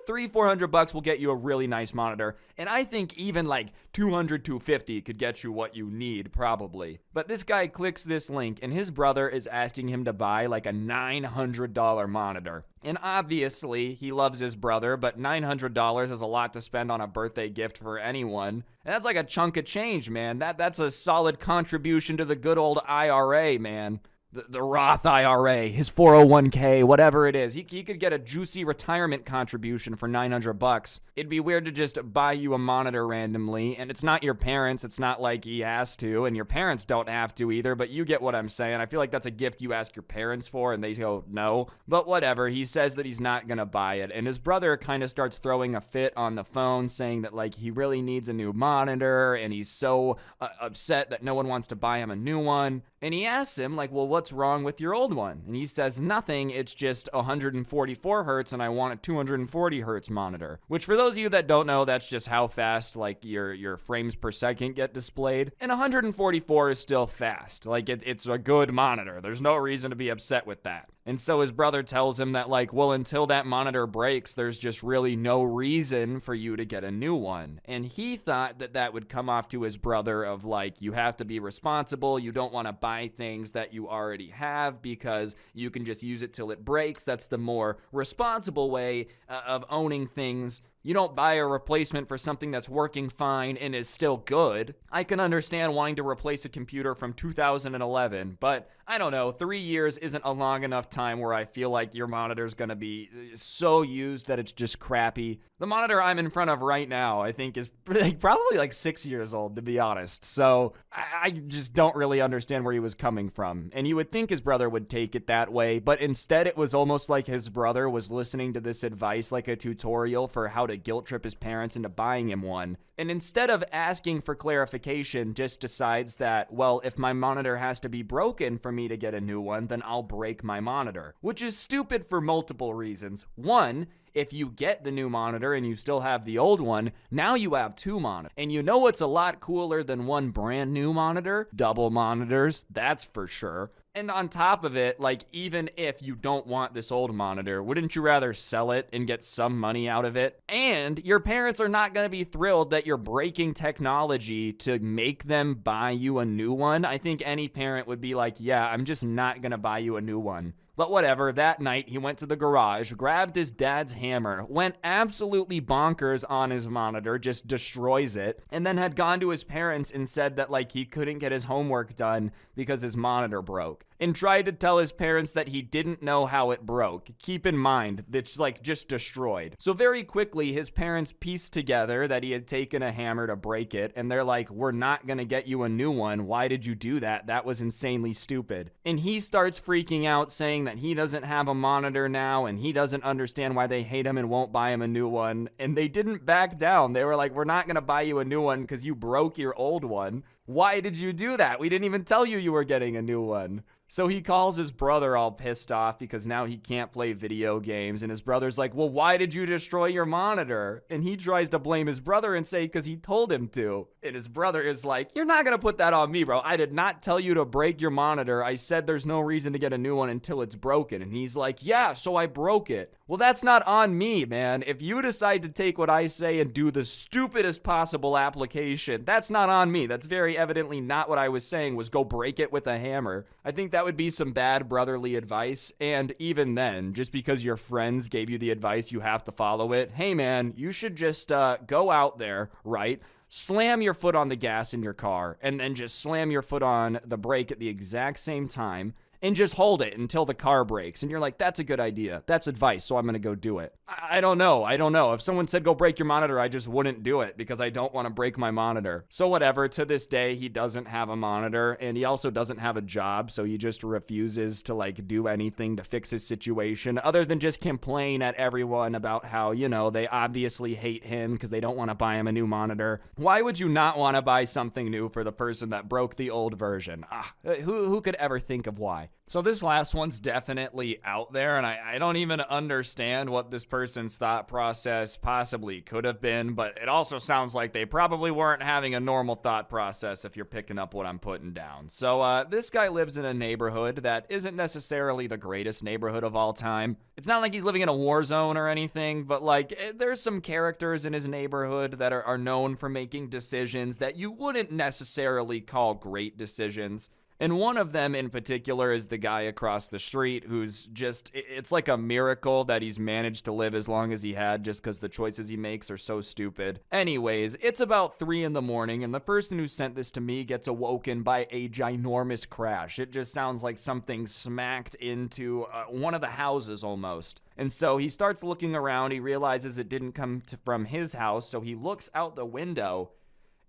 $300-400 will get you a really nice monitor. And I think even like 200, 250 could get you what you need, probably. But this guy clicks this link, and his brother is asking him to buy like a $900 monitor. And obviously, he loves his brother, but $900 is a lot to spend on a birthday gift for anyone. And that's like a chunk of change, man. That's a solid contribution to the good old IRA, man. the Roth IRA, his 401k, whatever it is. He could get a juicy retirement contribution for $900. It'd be weird to just buy you a monitor randomly, and it's not your parents. It's not like he has to, and your parents don't have to either, but you get what I'm saying. I feel like that's a gift you ask your parents for, and they go, no. But whatever, he says that he's not gonna buy it, and his brother kind of starts throwing a fit on the phone, saying that, like, he really needs a new monitor, and he's so upset that no one wants to buy him a new one. And he asks him, like, well, what's wrong with your old one? And he says, nothing, it's just 144 hertz, and I want a 240 hertz monitor. Which, for those of you that don't know, that's just how fast, like, your frames per second get displayed. And 144 is still fast. Like, it's a good monitor. There's no reason to be upset with that. And so his brother tells him that, like, well, until that monitor breaks, there's just really no reason for you to get a new one. And he thought that that would come off to his brother of, like, you have to be responsible. You don't want to buy things that you already have because you can just use it till it breaks. That's the more responsible way of owning things. You don't buy a replacement for something that's working fine and is still good. I can understand wanting to replace a computer from 2011, but I don't know, 3 years isn't a long enough time where I feel like your monitor's gonna be so used that it's just crappy. The monitor I'm in front of right now, I think, is probably like 6 years old, to be honest. So I just don't really understand where he was coming from. And you would think his brother would take it that way, but instead it was almost like his brother was listening to this advice like a tutorial for how to guilt trip his parents into buying him one. And instead of asking for clarification, just decides that, well, if my monitor has to be broken for me to get a new one, then I'll break my monitor. Which is stupid for multiple reasons. One, if you get the new monitor and you still have the old one, now you have two monitors. And you know what's a lot cooler than one brand new monitor? Double monitors, that's for sure. And on top of it, like, even if you don't want this old monitor, wouldn't you rather sell it and get some money out of it? And your parents are not going to be thrilled that you're breaking technology to make them buy you a new one. I think any parent would be like, yeah, I'm just not going to buy you a new one. But whatever, that night he went to the garage, grabbed his dad's hammer, went absolutely bonkers on his monitor, just destroys it, and then had gone to his parents and said that, like, he couldn't get his homework done because his monitor broke. And tried to tell his parents that he didn't know how it broke. Keep in mind, it's like just destroyed. So very quickly, his parents pieced together that he had taken a hammer to break it, and they're like, we're not gonna get you a new one. Why did you do that? That was insanely stupid. And he starts freaking out, saying that he doesn't have a monitor now, and he doesn't understand why they hate him and won't buy him a new one. And they didn't back down. They were like, we're not gonna buy you a new one because you broke your old one. Why did you do that? We didn't even tell you you were getting a new one. So he calls his brother all pissed off because now he can't play video games. And his brother's like, well, why did you destroy your monitor? And he tries to blame his brother and say, because he told him to. And his brother is like, you're not going to put that on me, bro. I did not tell you to break your monitor. I said there's no reason to get a new one until it's broken. And he's like, yeah, so I broke it. Well, that's not on me, man. If you decide to take what I say and do the stupidest possible application, that's not on me. That's very evidently not what I was saying, was go break it with a hammer. I think that would be some bad brotherly advice. And even then, just because your friends gave you the advice, you have to follow it. Hey, man, you should just go out there, right? Slam your foot on the gas in your car, and then just slam your foot on the brake at the exact same time. And just hold it until the car breaks. And you're like, that's a good idea. That's advice, so I'm going to go do it. I don't know. If someone said go break your monitor, I just wouldn't do it because I don't want to break my monitor. So whatever, to this day, he doesn't have a monitor, and he also doesn't have a job, so he just refuses to, like, do anything to fix his situation other than just complain at everyone about how, you know, they obviously hate him because they don't want to buy him a new monitor. Why would you not want to buy something new for the person that broke the old version? Who could ever think of why? So this last one's definitely out there, and I don't even understand what this person's thought process possibly could have been, but it also sounds like they probably weren't having a normal thought process if you're picking up what I'm putting down. So this guy lives in a neighborhood that isn't necessarily the greatest neighborhood of all time. It's not like he's living in a war zone or anything, but, like, there's some characters in his neighborhood that are known for making decisions that you wouldn't necessarily call great decisions. And one of them in particular is the guy across the street who's just, it's like a miracle that he's managed to live as long as he had just because the choices he makes are so stupid. Anyways, it's about 3 in the morning and the person who sent this to me gets awoken by a ginormous crash. It just sounds like something smacked into one of the houses almost. And so he starts looking around, he realizes it didn't come from his house, so he looks out the window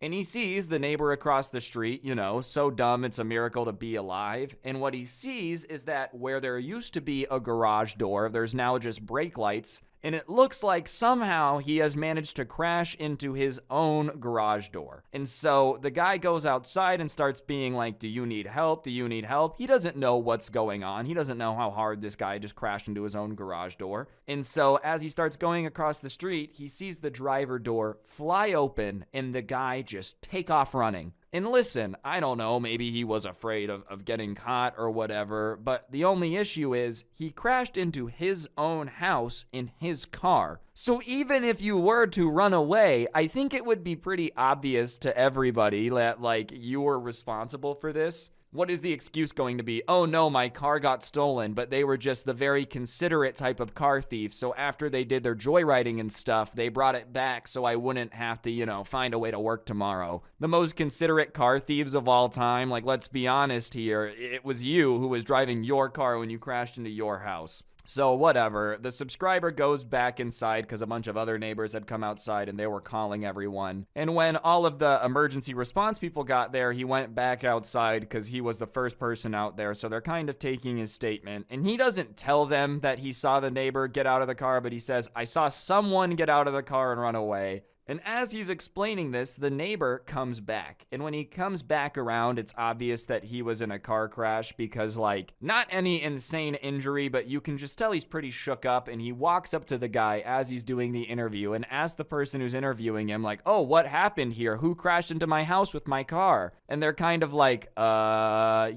and he sees the neighbor across the street, you know, so dumb it's a miracle to be alive. And what he sees is that where there used to be a garage door, there's now just brake lights. And it looks like somehow he has managed to crash into his own garage door. And so the guy goes outside and starts being like, do you need help? Do you need help? He doesn't know what's going on. He doesn't know how hard this guy just crashed into his own garage door. And so as he starts going across the street, he sees the driver door fly open and the guy just take off running. And listen, I don't know, maybe he was afraid of getting caught or whatever, but the only issue is he crashed into his own house in his car. So even if you were to run away, I think it would be pretty obvious to everybody that, like, you were responsible for this. What is the excuse going to be? Oh no, my car got stolen, but they were just the very considerate type of car thief. So after they did their joyriding and stuff, they brought it back so I wouldn't have to, you know, find a way to work tomorrow. The most considerate car thieves of all time, like, let's be honest here, it was you who was driving your car when you crashed into your house. So whatever, the subscriber goes back inside because a bunch of other neighbors had come outside and they were calling everyone. And when all of the emergency response people got there, he went back outside because he was the first person out there. So they're kind of taking his statement. And he doesn't tell them that he saw the neighbor get out of the car, but he says, I saw someone get out of the car and run away. And as he's explaining this, the neighbor comes back. And when he comes back around, it's obvious that he was in a car crash because, like, not any insane injury, but you can just tell he's pretty shook up. And he walks up to the guy as he's doing the interview and asks the person who's interviewing him, like, oh, what happened here? Who crashed into my house with my car? And they're kind of like,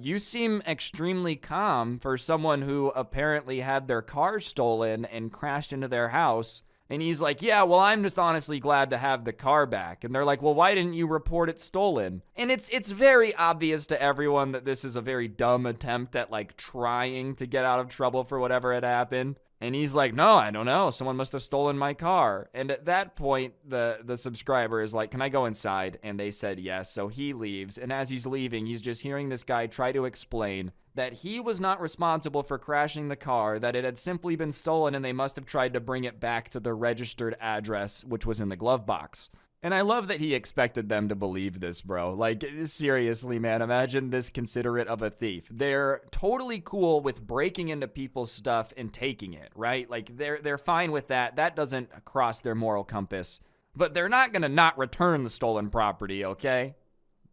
you seem extremely calm for someone who apparently had their car stolen and crashed into their house. And he's like, yeah, well, I'm just honestly glad to have the car back. And they're like, well, why didn't you report it stolen? And it's very obvious to everyone that this is a very dumb attempt at, like, trying to get out of trouble for whatever had happened. And he's like, no, I don't know. Someone must have stolen my car. And at that point, the subscriber is like, can I go inside? And they said yes. So he leaves. And as he's leaving, he's just hearing this guy try to explain that he was not responsible for crashing the car, that it had simply been stolen and they must have tried to bring it back to the registered address, which was in the glove box. And I love that he expected them to believe this, bro. Like, seriously, man, imagine this considerate of a thief. They're totally cool with breaking into people's stuff and taking it, right? Like, they're fine with that. That doesn't cross their moral compass. But they're not gonna not return the stolen property, okay?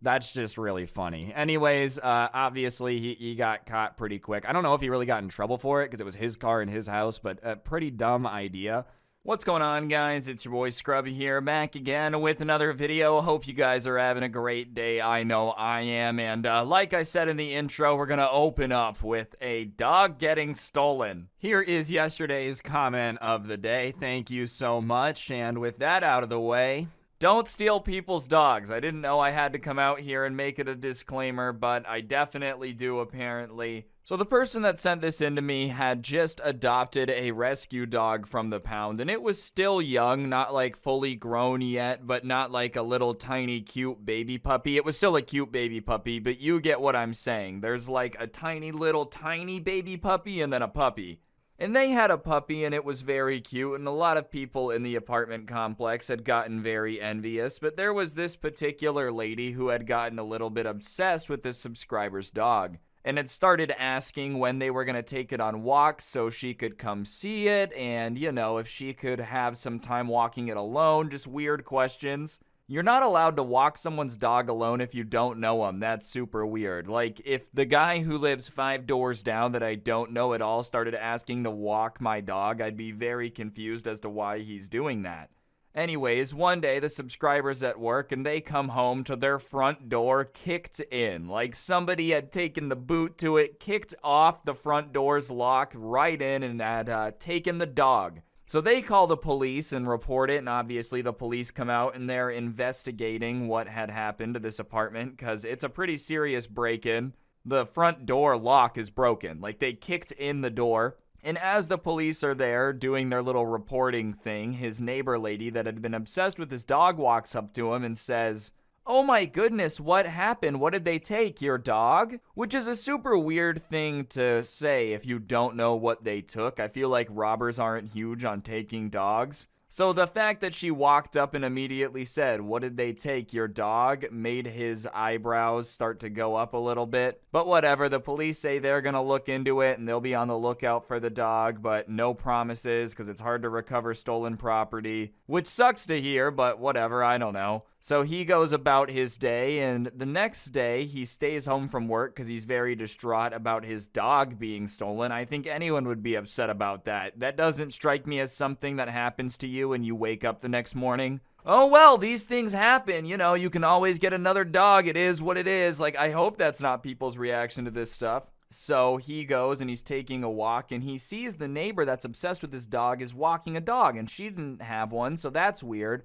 That's just really funny. Anyways, obviously, he got caught pretty quick. I don't know if he really got in trouble for it because it was his car in his house, but a pretty dumb idea. What's going on, guys? It's your boy Scrubby here, back again with another video. Hope you guys are having a great day. I know I am. And like I said in the intro, we're going to open up with a dog getting stolen. Here is yesterday's comment of the day. Thank you so much. And with that out of the way, don't steal people's dogs. I didn't know I had to come out here and make it a disclaimer, but I definitely do apparently. So the person that sent this in to me had just adopted a rescue dog from the pound, and it was still young, not like fully grown yet, but not like a little tiny cute baby puppy. It was still a cute baby puppy, but you get what I'm saying. There's like a tiny little tiny baby puppy and then a puppy. And they had a puppy and it was very cute, and a lot of people in the apartment complex had gotten very envious, but there was this particular lady who had gotten a little bit obsessed with this subscriber's dog and had started asking when they were going to take it on walks so she could come see it, and, you know, if she could have some time walking it alone, just weird questions. You're not allowed to walk someone's dog alone if you don't know them. That's super weird. Like, if the guy who lives 5 doors down that I don't know at all started asking to walk my dog, I'd be very confused as to why he's doing that. Anyways, one day the subscriber's at work and they come home to their front door kicked in. Like somebody had taken the boot to it, kicked off the front door's lock right in, and had taken the dog. So they call the police and report it, and obviously the police come out and they're investigating what had happened to this apartment because it's a pretty serious break-in. the front door lock is broken. Like, they kicked in the door. And as the police are there doing their little reporting thing, his neighbor lady that had been obsessed with his dog walks up to him and says, "Oh my goodness, what happened? What did they take? Your dog?" Which is a super weird thing to say if you don't know what they took. I feel like robbers aren't huge on taking dogs. So the fact that she walked up and immediately said, "What did they take? Your dog?" made his eyebrows start to go up a little bit. But whatever, the police say they're gonna look into it and they'll be on the lookout for the dog, but no promises because it's hard to recover stolen property, which sucks to hear, but whatever, I don't know. So he goes about his day, and the next day he stays home from work because he's very distraught about his dog being stolen. I think anyone would be upset about that. That doesn't strike me as something that happens to you and you wake up the next morning. Oh, well, these things happen. You know, you can always get another dog. It is what it is. Like, I hope that's not people's reaction to this stuff. So he goes and he's taking a walk and he sees the neighbor that's obsessed with his dog is walking a dog and she didn't have one, so that's weird.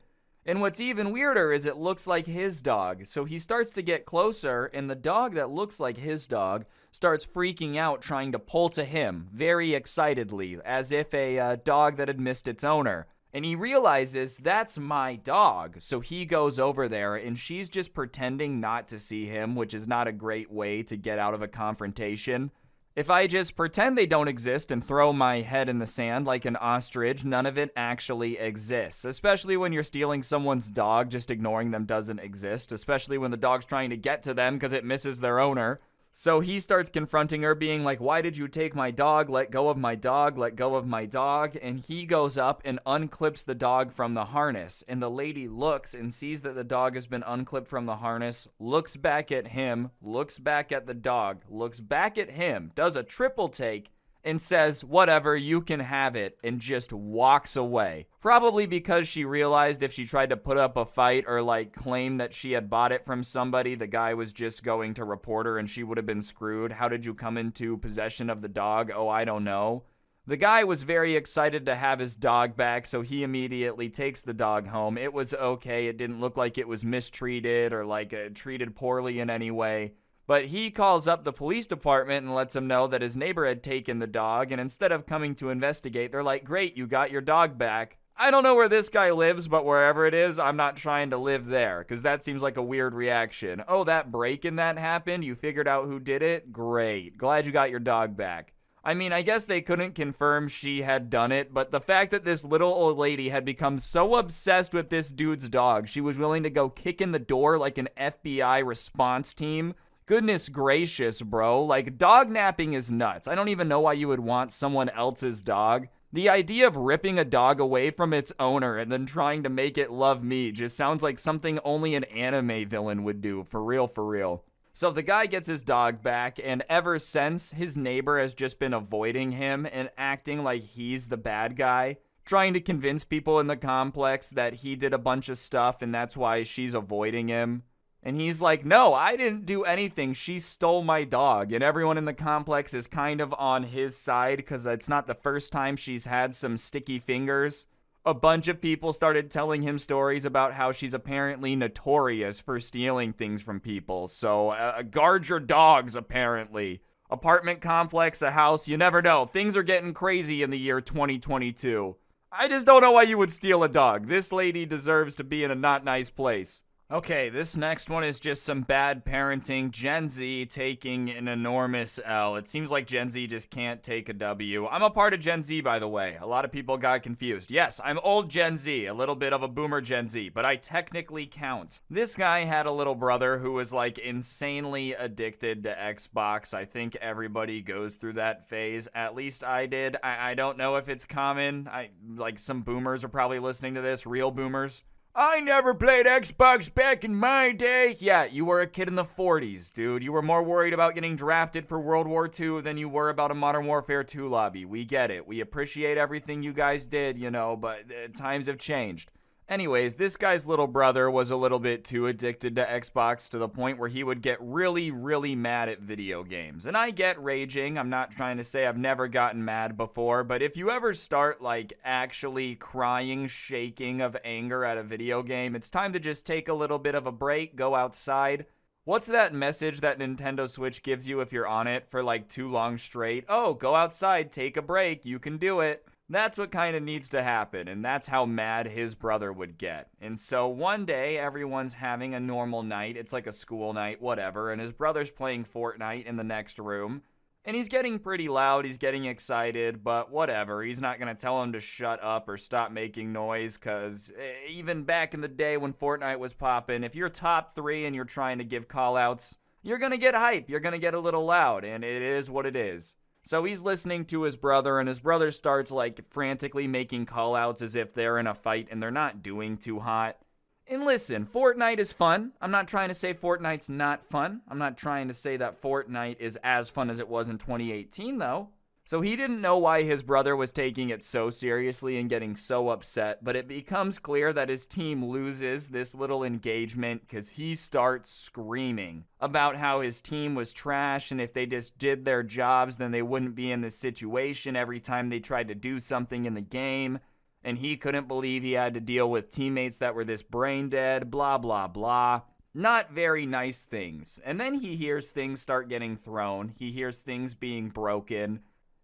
And what's even weirder is it looks like his dog. So he starts to get closer, and the dog that looks like his dog starts freaking out, trying to pull to him very excitedly, as if a dog that had missed its owner. And he realizes that's my dog. So he goes over there, and she's just pretending not to see him, which is not a great way to get out of a confrontation. If I just pretend they don't exist and throw my head in the sand like an ostrich, none of it actually exists. Especially when you're stealing someone's dog, just ignoring them doesn't exist. Especially when the dog's trying to get to them because it misses their owner. So he starts confronting her, being like, "Why did you take my dog? Let go of my dog, let go of my dog." And he goes up and unclips the dog from the harness. And the lady looks and sees that the dog has been unclipped from the harness, looks back at him, looks back at the dog, looks back at him, does a triple take, and says, "Whatever, you can have it," and just walks away. Probably because she realized if she tried to put up a fight or like claim that she had bought it from somebody, the guy was just going to report her and she would have been screwed. How did you come into possession of the dog? Oh, I don't know. The guy was very excited to have his dog back, so he immediately takes the dog home. It was okay. It didn't look like it was mistreated or like treated poorly in any way. But he calls up the police department and lets them know that his neighbor had taken the dog, and instead of coming to investigate, they're like, "Great, you got your dog back." I don't know where this guy lives, but wherever it is, I'm not trying to live there, because that seems like a weird reaction. Oh, that break-in that happened? You figured out who did it? Great. Glad you got your dog back. I mean, I guess they couldn't confirm she had done it, but the fact that this little old lady had become so obsessed with this dude's dog, she was willing to go kick in the door like an FBI response team. Goodness gracious, bro. Like, dog napping is nuts. I don't even know why you would want someone else's dog. The idea of ripping a dog away from its owner and then trying to make it love me just sounds like something only an anime villain would do, for real, for real. So the guy gets his dog back, and ever since, his neighbor has just been avoiding him and acting like he's the bad guy, trying to convince people in the complex that he did a bunch of stuff and that's why she's avoiding him. And he's like, "No, I didn't do anything. She stole my dog." And everyone in the complex is kind of on his side because it's not the first time she's had some sticky fingers. A bunch of people started telling him stories about how she's apparently notorious for stealing things from people. So guard your dogs, apparently. Apartment complex, a house, you never know. Things are getting crazy in the year 2022. I just don't know why you would steal a dog. This lady deserves to be in a not nice place. Okay, this next one is just some bad parenting. Gen Z taking an enormous L. It seems like Gen Z just can't take a W. I'm a part of Gen Z, by the way. A lot of people got confused. Yes, I'm old Gen Z, a little bit of a boomer Gen Z, but I technically count. This guy had a little brother who was like insanely addicted to Xbox. I think everybody goes through that phase. At least I did. I don't know if it's common. Like some boomers are probably listening to this, real boomers. "I never played Xbox back in my day." Yeah, you were a kid in the 40s, dude. You were more worried about getting drafted for World War II than you were about a Modern Warfare 2 lobby. We get it. We appreciate everything you guys did, you know, but times have changed. Anyways, this guy's little brother was a little bit too addicted to Xbox to the point where he would get really, really mad at video games. And I get raging. I'm not trying to say I've never gotten mad before, but if you ever start like actually crying, shaking of anger at a video game, it's time to just take a little bit of a break, go outside, What's that message that Nintendo Switch gives you if you're on it for like too long straight? Oh, go outside, take a break, you can do it. That's what kind of needs to happen, and that's how mad his brother would get. And so one day, everyone's having a normal night. It's like a school night, whatever, and his brother's playing Fortnite in the next room. And he's getting pretty loud, he's getting excited, but whatever. He's not going to tell him to shut up or stop making noise, because even back in the day when Fortnite was popping, if you're top 3 and you're trying to give call-outs, you're going to get hype, you're going to get a little loud, and it is what it is. So he's listening to his brother, and his brother starts like frantically making call-outs as if they're in a fight and they're not doing too hot. And listen, Fortnite is fun. I'm not trying to say Fortnite's not fun. I'm not trying to say that Fortnite is as fun as it was in 2018, though. So he didn't know why his brother was taking it so seriously and getting so upset, but it becomes clear that his team loses this little engagement because he starts screaming about how his team was trash, and if they just did their jobs, then they wouldn't be in this situation every time they tried to do something in the game. And he couldn't believe he had to deal with teammates that were this brain dead, blah, blah, blah. Not very nice things. And then he hears things start getting thrown. He hears things being broken.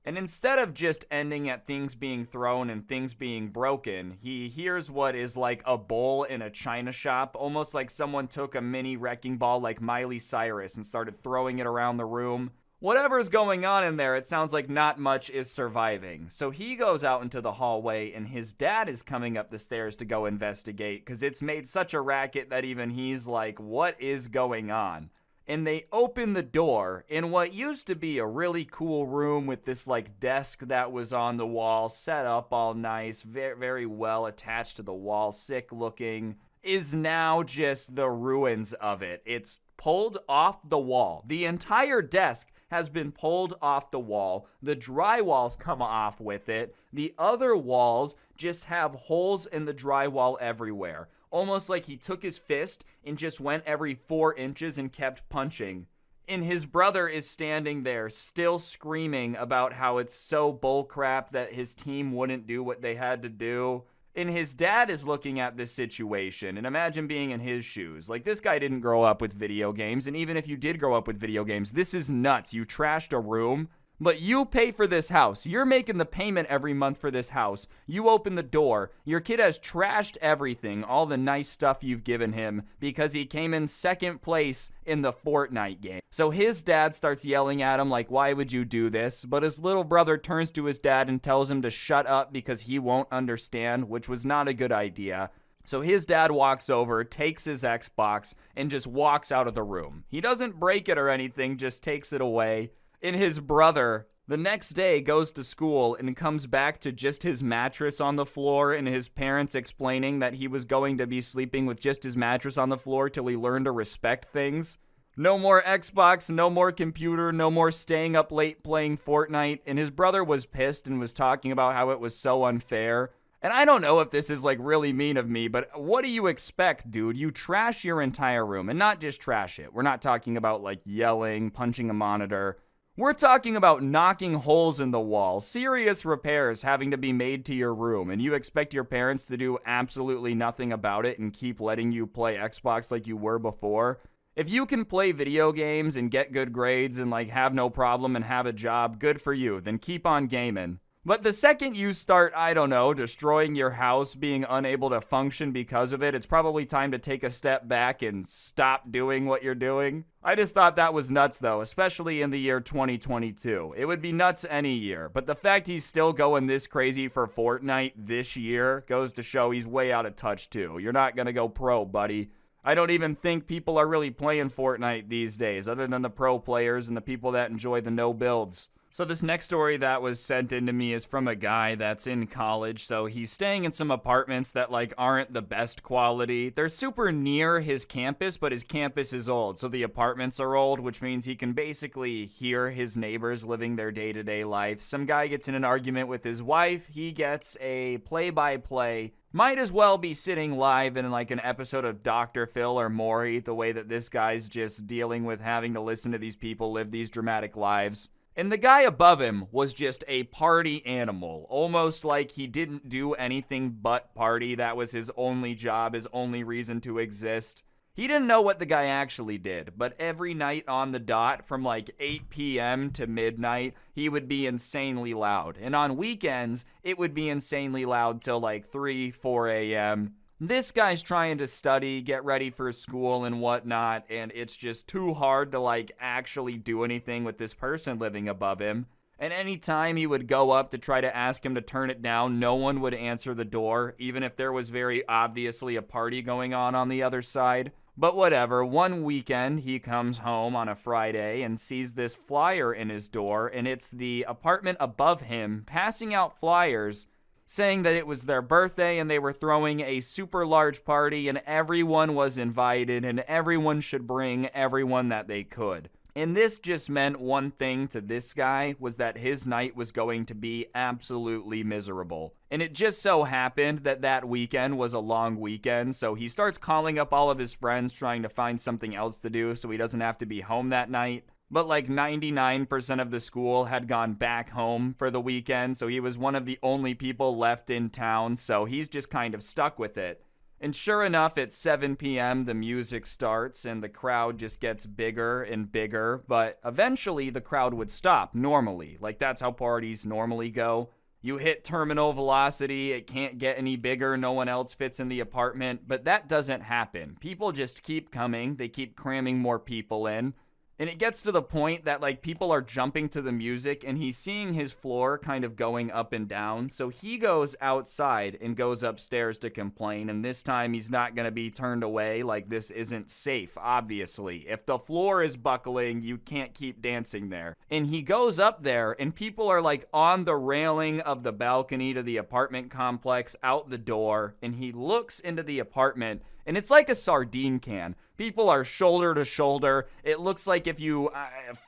And instead of just ending at things being thrown and things being broken, he hears what is like a bowl in a china shop, almost like someone took a mini wrecking ball like Miley Cyrus and started throwing it around the room. Whatever's going on in there, it sounds like not much is surviving. So he goes out into the hallway, and his dad is coming up the stairs to go investigate because it's made such a racket that even he's like, what is going on? And they open the door in what used to be a really cool room with this like desk that was on the wall, set up all nice, very, very well attached to the wall, sick looking, is now just the ruins of it. It's pulled off the wall. The entire desk has been pulled off the wall. The drywall's come off with it. The other walls just have holes in the drywall everywhere. Almost like he took his fist and just went every 4 inches and kept punching. And his brother is standing there still screaming about how it's so bullcrap that his team wouldn't do what they had to do. And his dad is looking at this situation, and imagine being in his shoes. Like, this guy didn't grow up with video games, and even if you did grow up with video games, this is nuts. You trashed a room, but you pay for this house. You're making the payment every month for this house. You open the door. Your kid has trashed everything, all the nice stuff you've given him, because he came in second place in the Fortnite game. So his dad starts yelling at him like, why would you do this? But his little brother turns to his dad and tells him to shut up because he won't understand, which was not a good idea. So his dad walks over, takes his Xbox, and just walks out of the room. He doesn't break it or anything, just takes it away. And his brother, the next day, goes to school and comes back to just his mattress on the floor, and his parents explaining that he was going to be sleeping with just his mattress on the floor till he learned to respect things. No more Xbox, no more computer, no more staying up late playing Fortnite. And his brother was pissed and was talking about how it was so unfair. And I don't know if this is like really mean of me, but what do you expect, dude? You trash your entire room, and not just trash it. We're not talking about like yelling, punching a monitor. We're talking about knocking holes in the wall, serious repairs having to be made to your room, and you expect your parents to do absolutely nothing about it and keep letting you play Xbox like you were before? If you can play video games and get good grades and like have no problem and have a job, good for you, then keep on gaming. But the second you start, I don't know, destroying your house, being unable to function because of it, it's probably time to take a step back and stop doing what you're doing. I just thought that was nuts though, especially in the year 2022. It would be nuts any year, but the fact he's still going this crazy for Fortnite this year goes to show he's way out of touch too. You're not gonna go pro, buddy. I don't even think people are really playing Fortnite these days, other than the pro players and the people that enjoy the no builds. So this next story that was sent in to me is from a guy that's in college. So he's staying in some apartments that like aren't the best quality. They're super near his campus, but his campus is old. So the apartments are old, which means he can basically hear his neighbors living their day-to-day life. Some guy gets in an argument with his wife. He gets a play-by-play. Might as well be sitting live in like an episode of Dr. Phil or Maury, the way that this guy's just dealing with having to listen to these people live these dramatic lives. And the guy above him was just a party animal, almost like he didn't do anything but party. That was his only job, his only reason to exist. He didn't know what the guy actually did, but every night on the dot from like 8 p.m. to midnight, he would be insanely loud. And on weekends, it would be insanely loud till like 3, 4 a.m. This guy's trying to study, get ready for school and whatnot, and it's just too hard to like actually do anything with this person living above him. And anytime he would go up to try to ask him to turn it down, no one would answer the door, even if there was very obviously a party going on the other side. But whatever, one weekend he comes home on a Friday and sees this flyer in his door, and it's the apartment above him passing out flyers saying that it was their birthday and they were throwing a super large party and everyone was invited and everyone should bring everyone that they could. And this just meant one thing to this guy, was that his night was going to be absolutely miserable. And it just so happened that that weekend was a long weekend, so he starts calling up all of his friends trying to find something else to do so he doesn't have to be home that night. But like 99% of the school had gone back home for the weekend, so he was one of the only people left in town, so he's just kind of stuck with it. And sure enough, at 7 p.m., the music starts and the crowd just gets bigger and bigger, but eventually the crowd would stop normally. Like, that's how parties normally go. You hit terminal velocity, it can't get any bigger, no one else fits in the apartment, but that doesn't happen. People just keep coming, they keep cramming more people in. And it gets to the point that, like, people are jumping to the music and he's seeing his floor kind of going up and down. So he goes outside and goes upstairs to complain. And this time he's not going to be turned away. Like, this isn't safe, obviously. If the floor is buckling, you can't keep dancing there. And he goes up there and people are, like, on the railing of the balcony to the apartment complex out the door. And he looks into the apartment and it's like a sardine can. People are shoulder to shoulder. It looks like if you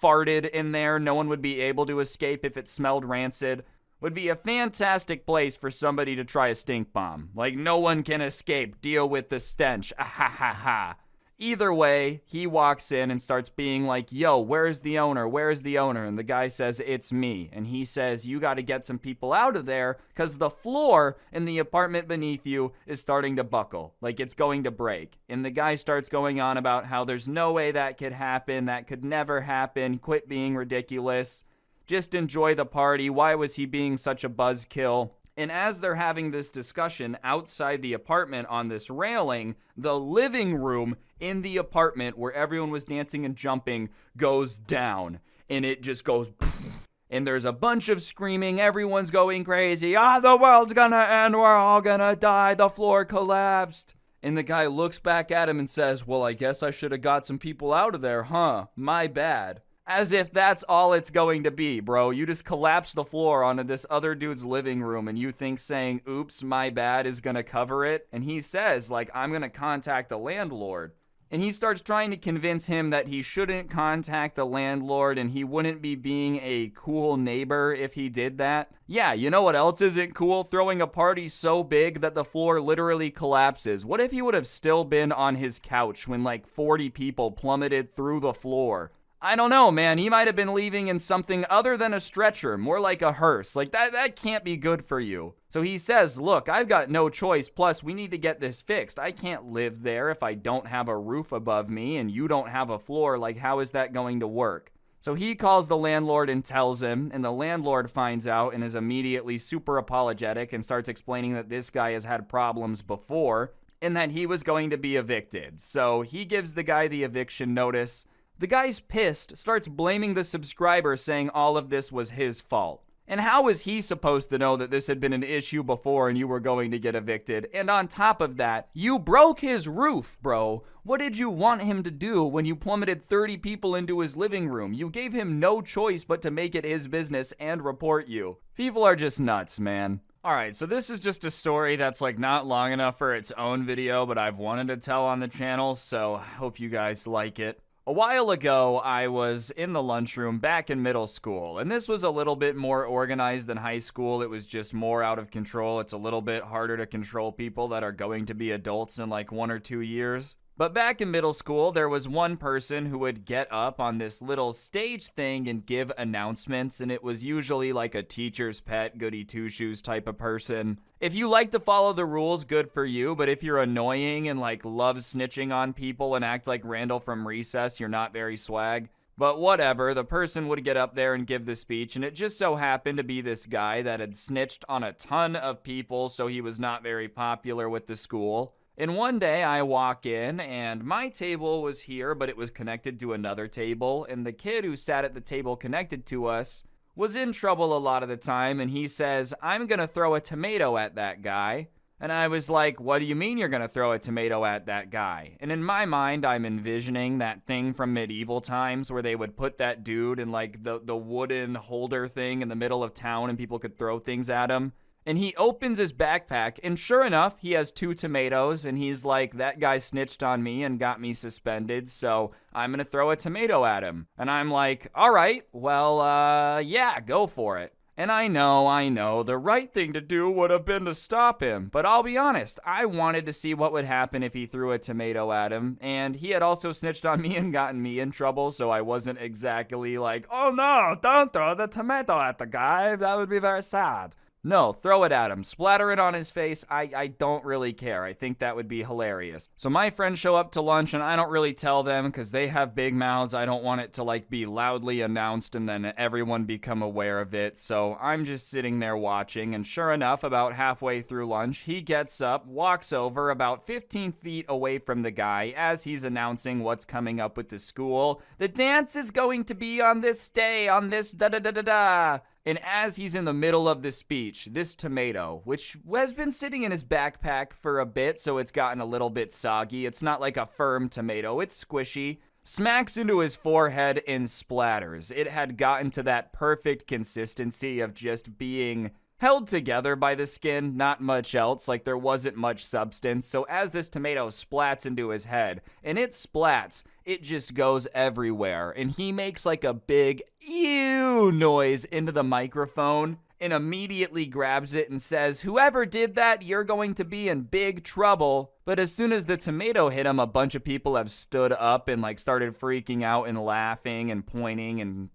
farted in there, no one would be able to escape if it smelled rancid. Would be a fantastic place for somebody to try a stink bomb. Like, no one can escape. Deal with the stench. Ah, ha, ha, ha. Either way, he walks in and starts being like, yo, where's the owner? Where's the owner? And the guy says, it's me. And he says, you got to get some people out of there because the floor in the apartment beneath you is starting to buckle. Like, it's going to break. And the guy starts going on about how there's no way that could happen. That could never happen. Quit being ridiculous. Just enjoy the party. Why was he being such a buzzkill? And as they're having this discussion outside the apartment on this railing, the living room in the apartment where everyone was dancing and jumping goes down. And it just goes pfft. And there's a bunch of screaming. Everyone's going crazy. The world's gonna end. We're all gonna die. The floor collapsed. And the guy looks back at him and says, well, I guess I should have got some people out of there, huh? My bad. As if that's all it's going to be, bro. You just collapse the floor onto this other dude's living room and you think saying, oops, my bad is gonna cover it. And he says, like, I'm gonna contact the landlord. And he starts trying to convince him that he shouldn't contact the landlord and he wouldn't be being a cool neighbor if he did that. Yeah, you know what else isn't cool? Throwing a party so big that the floor literally collapses. What if he would have still been on his couch when like 40 people plummeted through the floor? I don't know, man. He might have been leaving in something other than a stretcher, more like a hearse. Like, that can't be good for you. So he says, look, I've got no choice. Plus, we need to get this fixed. I can't live there if I don't have a roof above me and you don't have a floor. Like, how is that going to work? So he calls the landlord and tells him, and the landlord finds out and is immediately super apologetic and starts explaining that this guy has had problems before and that he was going to be evicted. So he gives the guy the eviction notice. The guy's pissed, starts blaming the subscriber, saying all of this was his fault. And how was he supposed to know that this had been an issue before and you were going to get evicted? And on top of that, you broke his roof, bro. What did you want him to do when you plummeted 30 people into his living room? You gave him no choice but to make it his business and report you. People are just nuts, man. Alright, so this is just a story that's like not long enough for its own video, but I've wanted to tell on the channel, so I hope you guys like it. A while ago, I was in the lunchroom back in middle school, and this was a little bit more organized than high school. It was just more out of control. It's a little bit harder to control people that are going to be adults in like 1 or 2 years. But back in middle school, there was one person who would get up on this little stage thing and give announcements, and it was usually like a teacher's pet, goody two-shoes type of person. If you like to follow the rules, good for you, but if you're annoying and like love snitching on people and act like Randall from Recess, you're not very swag. But whatever, the person would get up there and give the speech, and it just so happened to be this guy that had snitched on a ton of people, so he was not very popular with the school. And one day I walk in and my table was here, but it was connected to another table. And the kid who sat at the table connected to us was in trouble a lot of the time. And he says, "I'm going to throw a tomato at that guy." And I was like, "What do you mean you're going to throw a tomato at that guy?" And in my mind, I'm envisioning that thing from medieval times where they would put that dude in like the wooden holder thing in the middle of town and people could throw things at him. And he opens his backpack, and sure enough, he has 2 tomatoes, and he's like, "That guy snitched on me and got me suspended, so I'm gonna throw a tomato at him." And I'm like, "All right, well, yeah, go for it." And I know, the right thing to do would have been to stop him, but I'll be honest, I wanted to see what would happen if he threw a tomato at him, and he had also snitched on me and gotten me in trouble, so I wasn't exactly like, "Oh no, don't throw the tomato at the guy, that would be very sad." No, throw it at him. Splatter it on his face. I don't really care. I think that would be hilarious. So my friends show up to lunch and I don't really tell them because they have big mouths. I don't want it to like be loudly announced and then everyone become aware of it. So I'm just sitting there watching, and sure enough, about halfway through lunch, he gets up, walks over about 15 feet away from the guy as he's announcing what's coming up with the school. "The dance is going to be on this day, on this da-da-da-da-da." And as he's in the middle of the speech, this tomato, which has been sitting in his backpack for a bit, so it's gotten a little bit soggy, it's not like a firm tomato, it's squishy, smacks into his forehead and splatters. It had gotten to that perfect consistency of just being held together by the skin, not much else, like there wasn't much substance. So as this tomato splats into his head, and it splats, it just goes everywhere. And he makes like a big ew noise into the microphone and immediately grabs it and says, "Whoever did that, you're going to be in big trouble." But as soon as the tomato hit him, a bunch of people have stood up and like started freaking out and laughing and pointing and,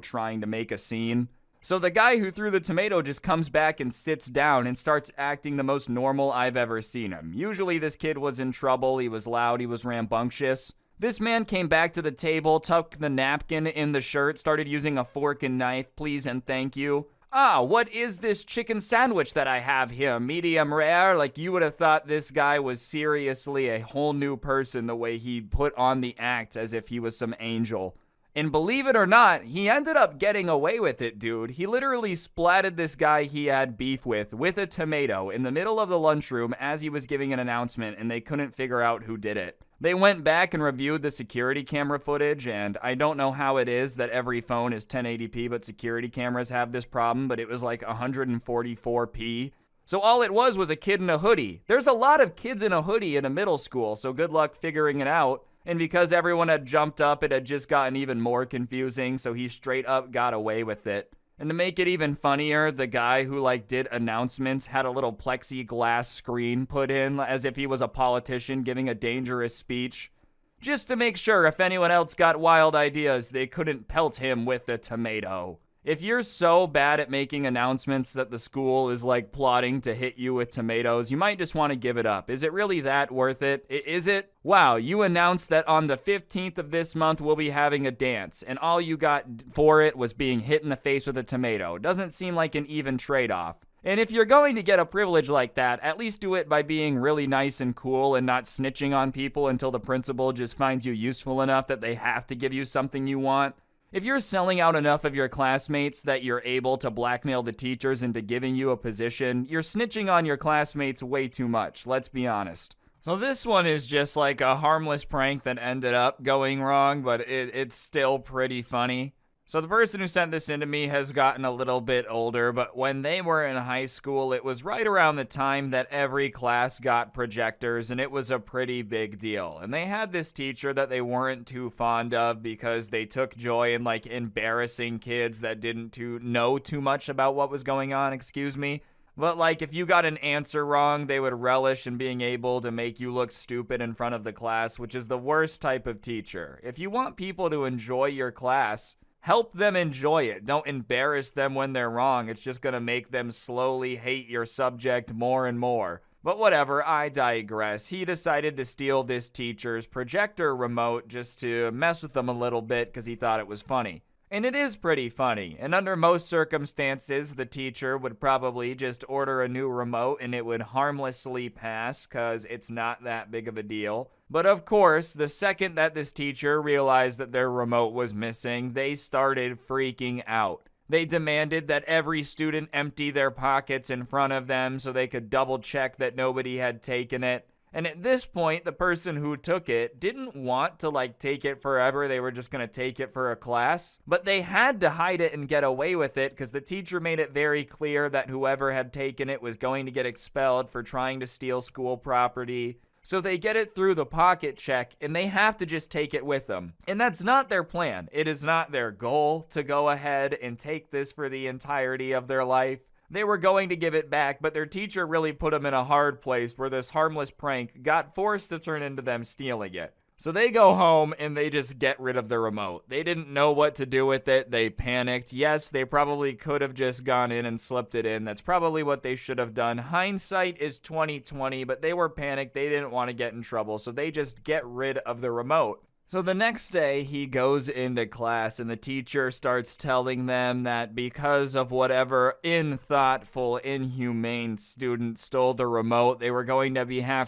trying to make a scene. So the guy who threw the tomato just comes back and sits down and starts acting the most normal I've ever seen him. Usually this kid was in trouble, he was loud, he was rambunctious. This man came back to the table, tucked the napkin in the shirt, started using a fork and knife, "Please and thank you." "Ah, what is this chicken sandwich that I have here? Medium rare?" Like you would have thought this guy was seriously a whole new person the way he put on the act as if he was some angel. And believe it or not, he ended up getting away with it, dude. He literally splatted this guy he had beef with a tomato in the middle of the lunchroom as he was giving an announcement, and they couldn't figure out who did it. They went back and reviewed the security camera footage, and I don't know how it is that every phone is 1080p, but security cameras have this problem, but it was like 144p. So all it was a kid in a hoodie. There's a lot of kids in a hoodie in a middle school, so good luck figuring it out. And because everyone had jumped up, it had just gotten even more confusing, so he straight up got away with it. And to make it even funnier, the guy who did announcements had a little plexiglass screen put in as if he was a politician giving a dangerous speech, just to make sure if anyone else got wild ideas, they couldn't pelt him with a tomato. If you're so bad at making announcements that the school is plotting to hit you with tomatoes, you might just want to give it up. Is it really that worth it? Is it? Wow, you announced that on the 15th of this month we'll be having a dance, and all you got for it was being hit in the face with a tomato. Doesn't seem like an even trade-off. And if you're going to get a privilege like that, at least do it by being really nice and cool and not snitching on people until the principal just finds you useful enough that they have to give you something you want. If you're selling out enough of your classmates that you're able to blackmail the teachers into giving you a position, you're snitching on your classmates way too much, let's be honest. So this one is just like a harmless prank that ended up going wrong, but it's still pretty funny. So the person who sent this in to me has gotten a little bit older, but when they were in high school, it was right around the time that every class got projectors, and it was a pretty big deal. And they had this teacher that they weren't too fond of because they took joy in embarrassing kids that didn't know too much about what was going on, excuse me. But like if you got an answer wrong, they would relish in being able to make you look stupid in front of the class, which is the worst type of teacher. If you want people to enjoy your class, help them enjoy it. Don't embarrass them when they're wrong. It's just going to make them slowly hate your subject more and more. But whatever, I digress. He decided to steal this teacher's projector remote just to mess with them a little bit because he thought it was funny. And it is pretty funny, and under most circumstances, the teacher would probably just order a new remote and it would harmlessly pass because it's not that big of a deal. But of course, the second that this teacher realized that their remote was missing, they started freaking out. They demanded that every student empty their pockets in front of them so they could double check that nobody had taken it. And at this point, the person who took it didn't want to take it forever. They were just going to take it for a class. But they had to hide it and get away with it because the teacher made it very clear that whoever had taken it was going to get expelled for trying to steal school property. So they get it through the pocket check and they have to just take it with them. And that's not their plan. It is not their goal to go ahead and take this for the entirety of their life. They were going to give it back, but their teacher really put them in a hard place where this harmless prank got forced to turn into them stealing it. So they go home and they just get rid of the remote. They didn't know what to do with it. They panicked. Yes, they probably could have just gone in and slipped it in. That's probably what they should have done. Hindsight is 20/20, but they were panicked. They didn't want to get in trouble, so they just get rid of the remote. So the next day, he goes into class and the teacher starts telling them that because of whatever unthoughtful, inhumane student stole the remote, they were going to be I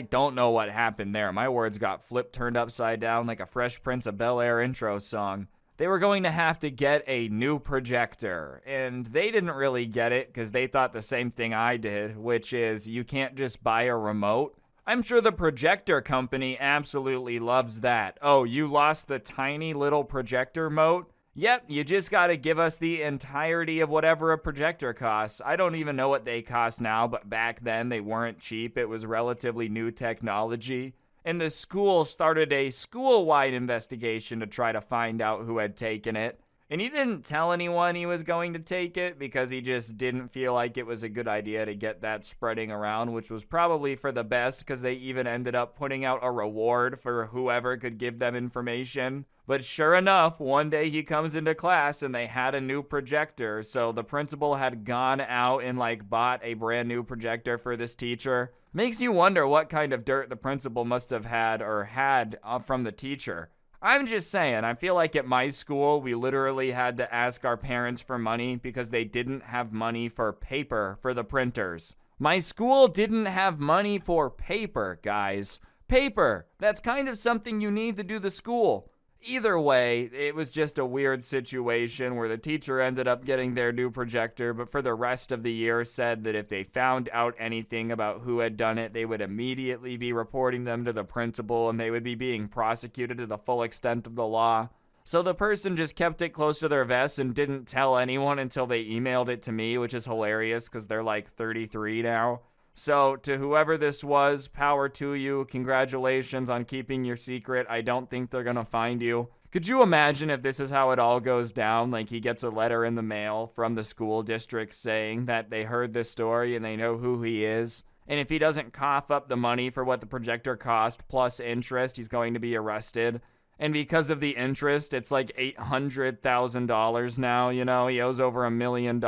don't know what happened there. My words got flipped, turned upside down like a Fresh Prince of Bel-Air intro song. They were going to have to get a new projector, and they didn't really get it because they thought the same thing I did, which is you can't just buy a remote. I'm sure the projector company absolutely loves that. Oh, you lost the tiny little projector remote? Yep, you just gotta give us the entirety of whatever a projector costs. I don't even know what they cost now, but back then they weren't cheap. It was relatively new technology. And the school started a school-wide investigation to try to find out who had taken it. And he didn't tell anyone he was going to take it because he just didn't feel like it was a good idea to get that spreading around, which was probably for the best because they even ended up putting out a reward for whoever could give them information. But sure enough, one day he comes into class and they had a new projector. So the principal had gone out and bought a brand new projector for this teacher. Makes you wonder what kind of dirt the principal must have had from the teacher. I'm just saying, I feel like at my school, we literally had to ask our parents for money because they didn't have money for paper for the printers. My school didn't have money for paper, guys. Paper! That's kind of something you need to do the school. Either way, it was just a weird situation where the teacher ended up getting their new projector, but for the rest of the year said that if they found out anything about who had done it, they would immediately be reporting them to the principal and they would be being prosecuted to the full extent of the law. So the person just kept it close to their vest and didn't tell anyone until they emailed it to me, which is hilarious because they're 33 now. So to whoever this was, power to you. Congratulations on keeping your secret. I don't think they're gonna find you. Could you imagine if this is how it all goes down? He gets a letter in the mail from the school district saying that they heard this story and they know who he is. And if he doesn't cough up the money for what the projector cost plus interest, he's going to be arrested. And because of the interest, it's $800,000 now, he owes over $1 million.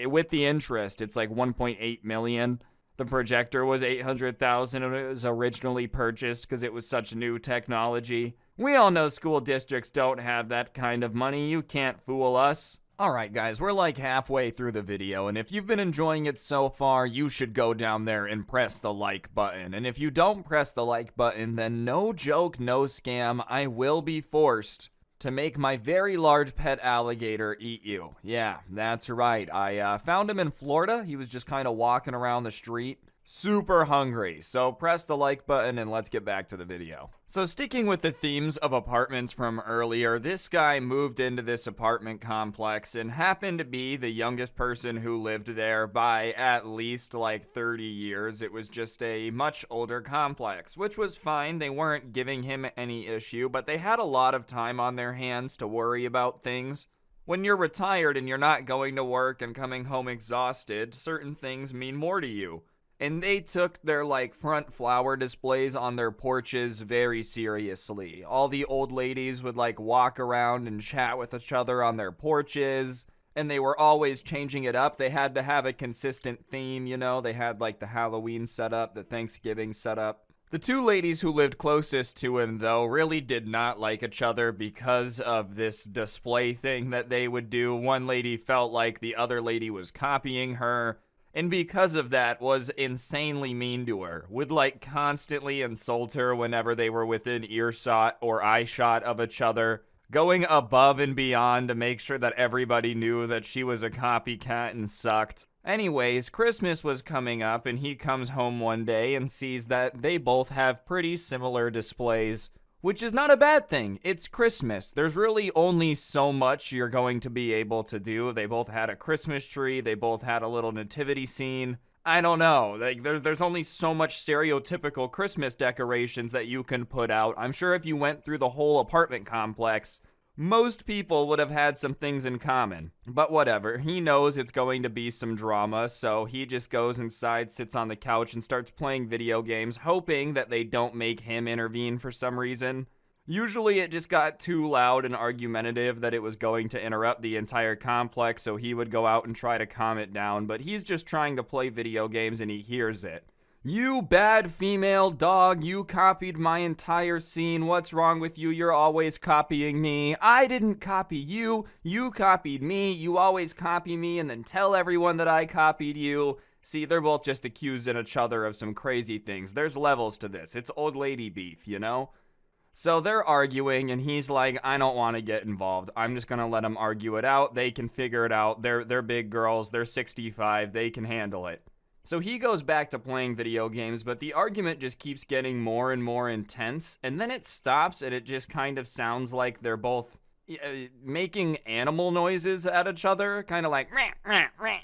With the interest, it's $1.8 million. The projector was $800,000 and it was originally purchased because it was such new technology. We all know school districts don't have that kind of money. You can't fool us. Alright guys, we're halfway through the video, and if you've been enjoying it so far, you should go down there and press the like button. And if you don't press the like button, then no joke, no scam, I will be forced to make my very large pet alligator eat you. Yeah, that's right. I found him in Florida. He was just kind of walking around the street. Super hungry. So press the like button and let's get back to the video. So sticking with the themes of apartments from earlier, this guy moved into this apartment complex and happened to be the youngest person who lived there by at least 30 years. It was just a much older complex, which was fine. They weren't giving him any issue, but they had a lot of time on their hands to worry about things. When you're retired and you're not going to work and coming home exhausted, certain things mean more to you. And they took their front flower displays on their porches very seriously. All the old ladies would walk around and chat with each other on their porches, and they were always changing it up. They had to have a consistent theme, they had the Halloween setup, the Thanksgiving setup. The two ladies who lived closest to him, though, really did not like each other because of this display thing that they would do. One lady felt like the other lady was copying her, and because of that was insanely mean to her. Would constantly insult her whenever they were within earshot or eyeshot of each other, going above and beyond to make sure that everybody knew that she was a copycat and sucked. Anyways, Christmas was coming up, and he comes home one day and sees that they both have pretty similar displays, which is not a bad thing. It's Christmas. There's really only so much you're going to be able to do. They both had a Christmas tree. They both had a little nativity scene. I don't know. There's only so much stereotypical Christmas decorations that you can put out. I'm sure if you went through the whole apartment complex, most people would have had some things in common. But whatever, he knows it's going to be some drama, so he just goes inside, sits on the couch, and starts playing video games, hoping that they don't make him intervene for some reason. Usually it just got too loud and argumentative that it was going to interrupt the entire complex, so he would go out and try to calm it down, but he's just trying to play video games and he hears it. "You bad female dog, you copied my entire scene. What's wrong with you? You're always copying me. I didn't copy you. You copied me. You always copy me and then tell everyone that I copied you." See, they're both just accusing each other of some crazy things. There's levels to this. It's old lady beef, So they're arguing, and he's like, I don't want to get involved. I'm just going to let them argue it out. They can figure it out. They're big girls. They're 65. They can handle it. So he goes back to playing video games, but the argument just keeps getting more and more intense, and then it stops, and it just kind of sounds like they're both making animal noises at each other, kind of like, rah, rah, rah.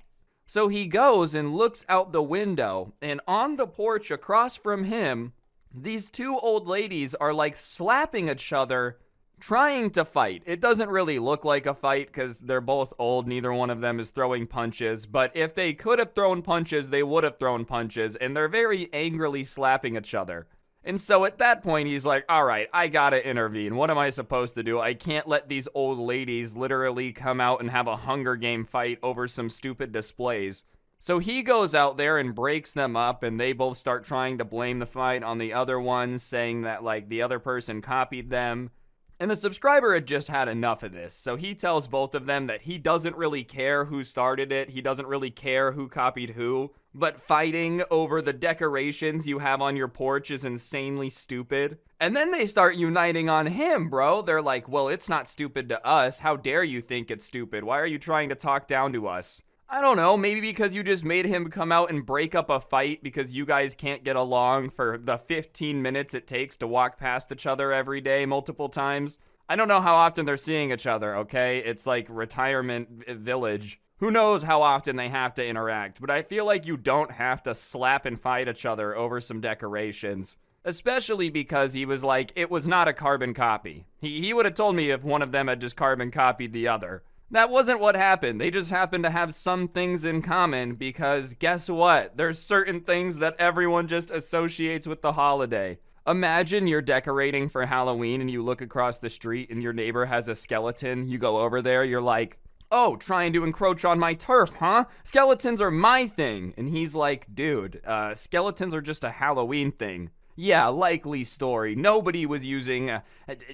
So he goes and looks out the window, and on the porch across from him, these two old ladies are slapping each other, trying to fight. It doesn't really look like a fight because they're both old. Neither one of them is throwing punches. But if they could have thrown punches, they would have thrown punches. And they're very angrily slapping each other. And so at that point, he's like, all right, I gotta intervene. What am I supposed to do? I can't let these old ladies literally come out and have a Hunger Game fight over some stupid displays. So he goes out there and breaks them up, and they both start trying to blame the fight on the other ones, saying that the other person copied them. And the subscriber had just had enough of this, so he tells both of them that he doesn't really care who started it, he doesn't really care who copied who, but fighting over the decorations you have on your porch is insanely stupid. And then they start uniting on him, bro. They're like, well, it's not stupid to us. How dare you think it's stupid? Why are you trying to talk down to us? I don't know, maybe because you just made him come out and break up a fight because you guys can't get along for the 15 minutes it takes to walk past each other every day multiple times. I don't know how often they're seeing each other, okay? It's like retirement village. Who knows how often they have to interact, but I feel like you don't have to slap and fight each other over some decorations. Especially because he was like, it was not a carbon copy. He would have told me if one of them had just carbon copied the other. That wasn't what happened. They just happened to have some things in common because guess what? There's certain things that everyone just associates with the holiday. Imagine you're decorating for Halloween and you look across the street and your neighbor has a skeleton. You go over there, you're like, oh, trying to encroach on my turf, huh? Skeletons are my thing. And he's like, dude, skeletons are just a Halloween thing. Yeah, likely story. Nobody was using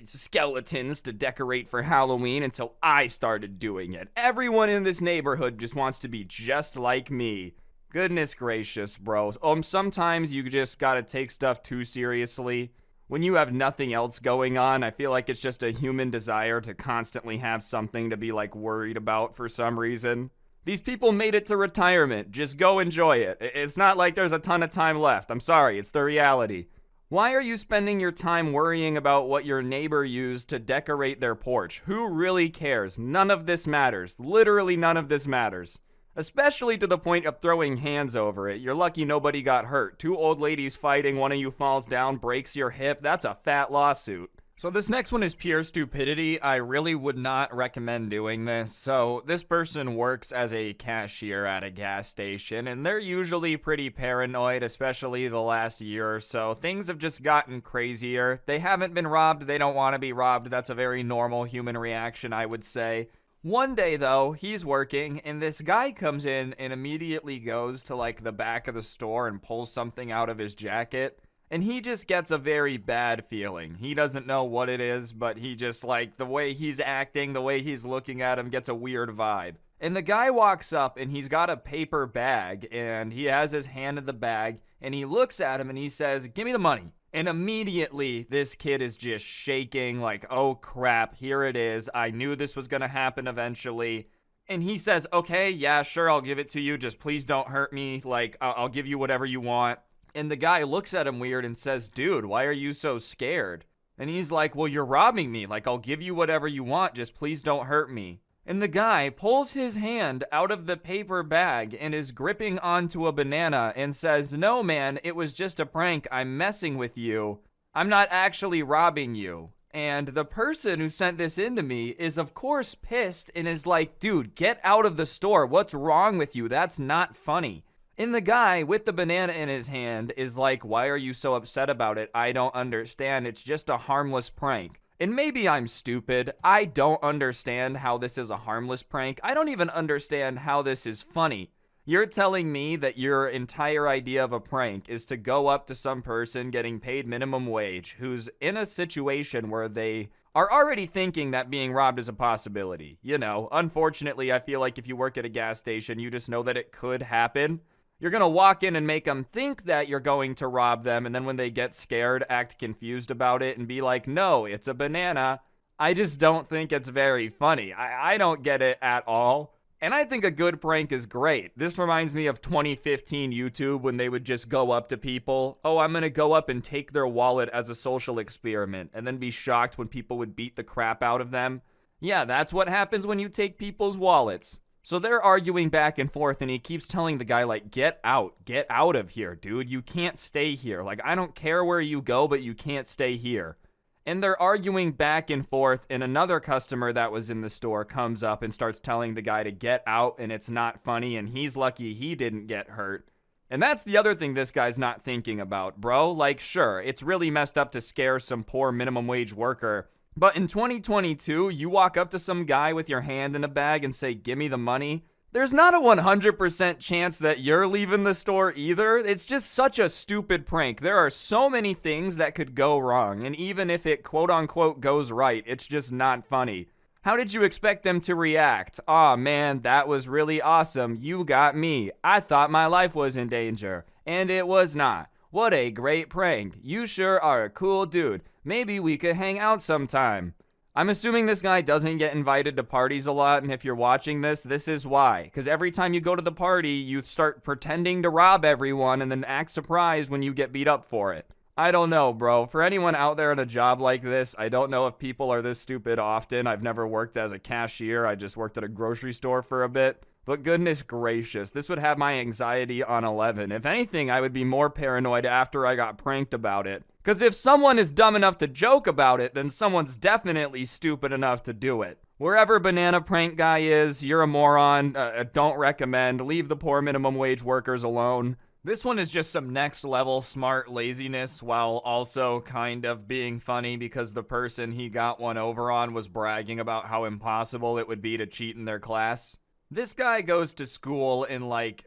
skeletons to decorate for Halloween until I started doing it. Everyone in this neighborhood just wants to be just like me. Goodness gracious, bro. Sometimes you just gotta take stuff too seriously. When you have nothing else going on, I feel like it's just a human desire to constantly have something to be worried about for some reason. These people made it to retirement. Just go enjoy it. It's not like there's a ton of time left. I'm sorry, it's the reality. Why are you spending your time worrying about what your neighbor used to decorate their porch? Who really cares? None of this matters. Literally none of this matters. Especially to the point of throwing hands over it. You're lucky nobody got hurt. Two old ladies fighting, one of you falls down, breaks your hip. That's a fat lawsuit. So this next one is pure stupidity. I really would not recommend doing this. So this person works as a cashier at a gas station, and they're usually pretty paranoid, especially the last year or so. Things have just gotten crazier. They haven't been robbed. They don't want to be robbed. That's a very normal human reaction, I would say. One day, though, he's working, and this guy comes in and immediately goes to, like, the back of the store and pulls something out of his jacket. And he just gets a very bad feeling. He doesn't know what it is, but he just, like, the way he's acting, the way he's looking at him gets a weird vibe. And the guy walks up, and he's got a paper bag, and he has his hand in the bag, and he looks at him, and he says, "Give me the money." And immediately, this kid is just shaking, like, oh crap, here it is. I knew this was gonna happen eventually. And he says, "Okay, yeah, sure, I'll give it to you. Just please don't hurt me. Like, I'll give you whatever you want." And the guy looks at him weird and says, "Dude, why are you so scared?" And he's like, "Well, you're robbing me. Like, I'll give you whatever you want. Just please don't hurt me." And the guy pulls his hand out of the paper bag and is gripping onto a banana and says, "No, man, it was just a prank. I'm messing with you. I'm not actually robbing you." And the person who sent this in to me is, of course, pissed and is like, "Dude, get out of the store. What's wrong with you? That's not funny." And the guy with the banana in his hand is like, "Why are you so upset about it? I don't understand. It's just a harmless prank." And maybe I'm stupid. I don't understand how this is a harmless prank. I don't even understand how this is funny. You're telling me that your entire idea of a prank is to go up to some person getting paid minimum wage who's in a situation where they are already thinking that being robbed is a possibility. You know, unfortunately, I feel like if you work at a gas station, you just know that it could happen. You're going to walk in and make them think that you're going to rob them, and then when they get scared, act confused about it and be like, "No, it's a banana." I just don't think it's very funny. I don't get it at all. And I think a good prank is great. This reminds me of 2015 YouTube when they would just go up to people. "Oh, I'm going to go up and take their wallet as a social experiment," and then be shocked when people would beat the crap out of them. Yeah, that's what happens when you take people's wallets. So they're arguing back and forth, and he keeps telling the guy, like, get out of here, dude. You can't stay here. Like, I don't care where you go, but you can't stay here." And they're arguing back and forth, and another customer that was in the store comes up and starts telling the guy to get out, and it's not funny, and he's lucky he didn't get hurt. And that's the other thing this guy's not thinking about, bro. Like, sure, it's really messed up to scare some poor minimum wage worker, but in 2022, you walk up to some guy with your hand in a bag and say, "Give me the money." There's not a 100% chance that you're leaving the store either. It's just such a stupid prank. There are so many things that could go wrong, and even if it quote unquote goes right, it's just not funny. How did you expect them to react? "Aw, man, that was really awesome. You got me. I thought my life was in danger, and it was not. What a great prank. You sure are a cool dude. Maybe we could hang out sometime." I'm assuming this guy doesn't get invited to parties a lot, and if you're watching this, this is why. Because every time you go to the party, you start pretending to rob everyone and then act surprised when you get beat up for it. I don't know, bro. For anyone out there in a job like this, I don't know if people are this stupid often. I've never worked as a cashier. I just worked at a grocery store for a bit. But goodness gracious, this would have my anxiety on 11. If anything, I would be more paranoid after I got pranked about it. Because if someone is dumb enough to joke about it, then someone's definitely stupid enough to do it. Wherever banana prank guy is, you're a moron. Don't recommend. Leave the poor minimum wage workers alone. This one is just some next level smart laziness while also kind of being funny because the person he got one over on was bragging about how impossible it would be to cheat in their class. This guy goes to school and like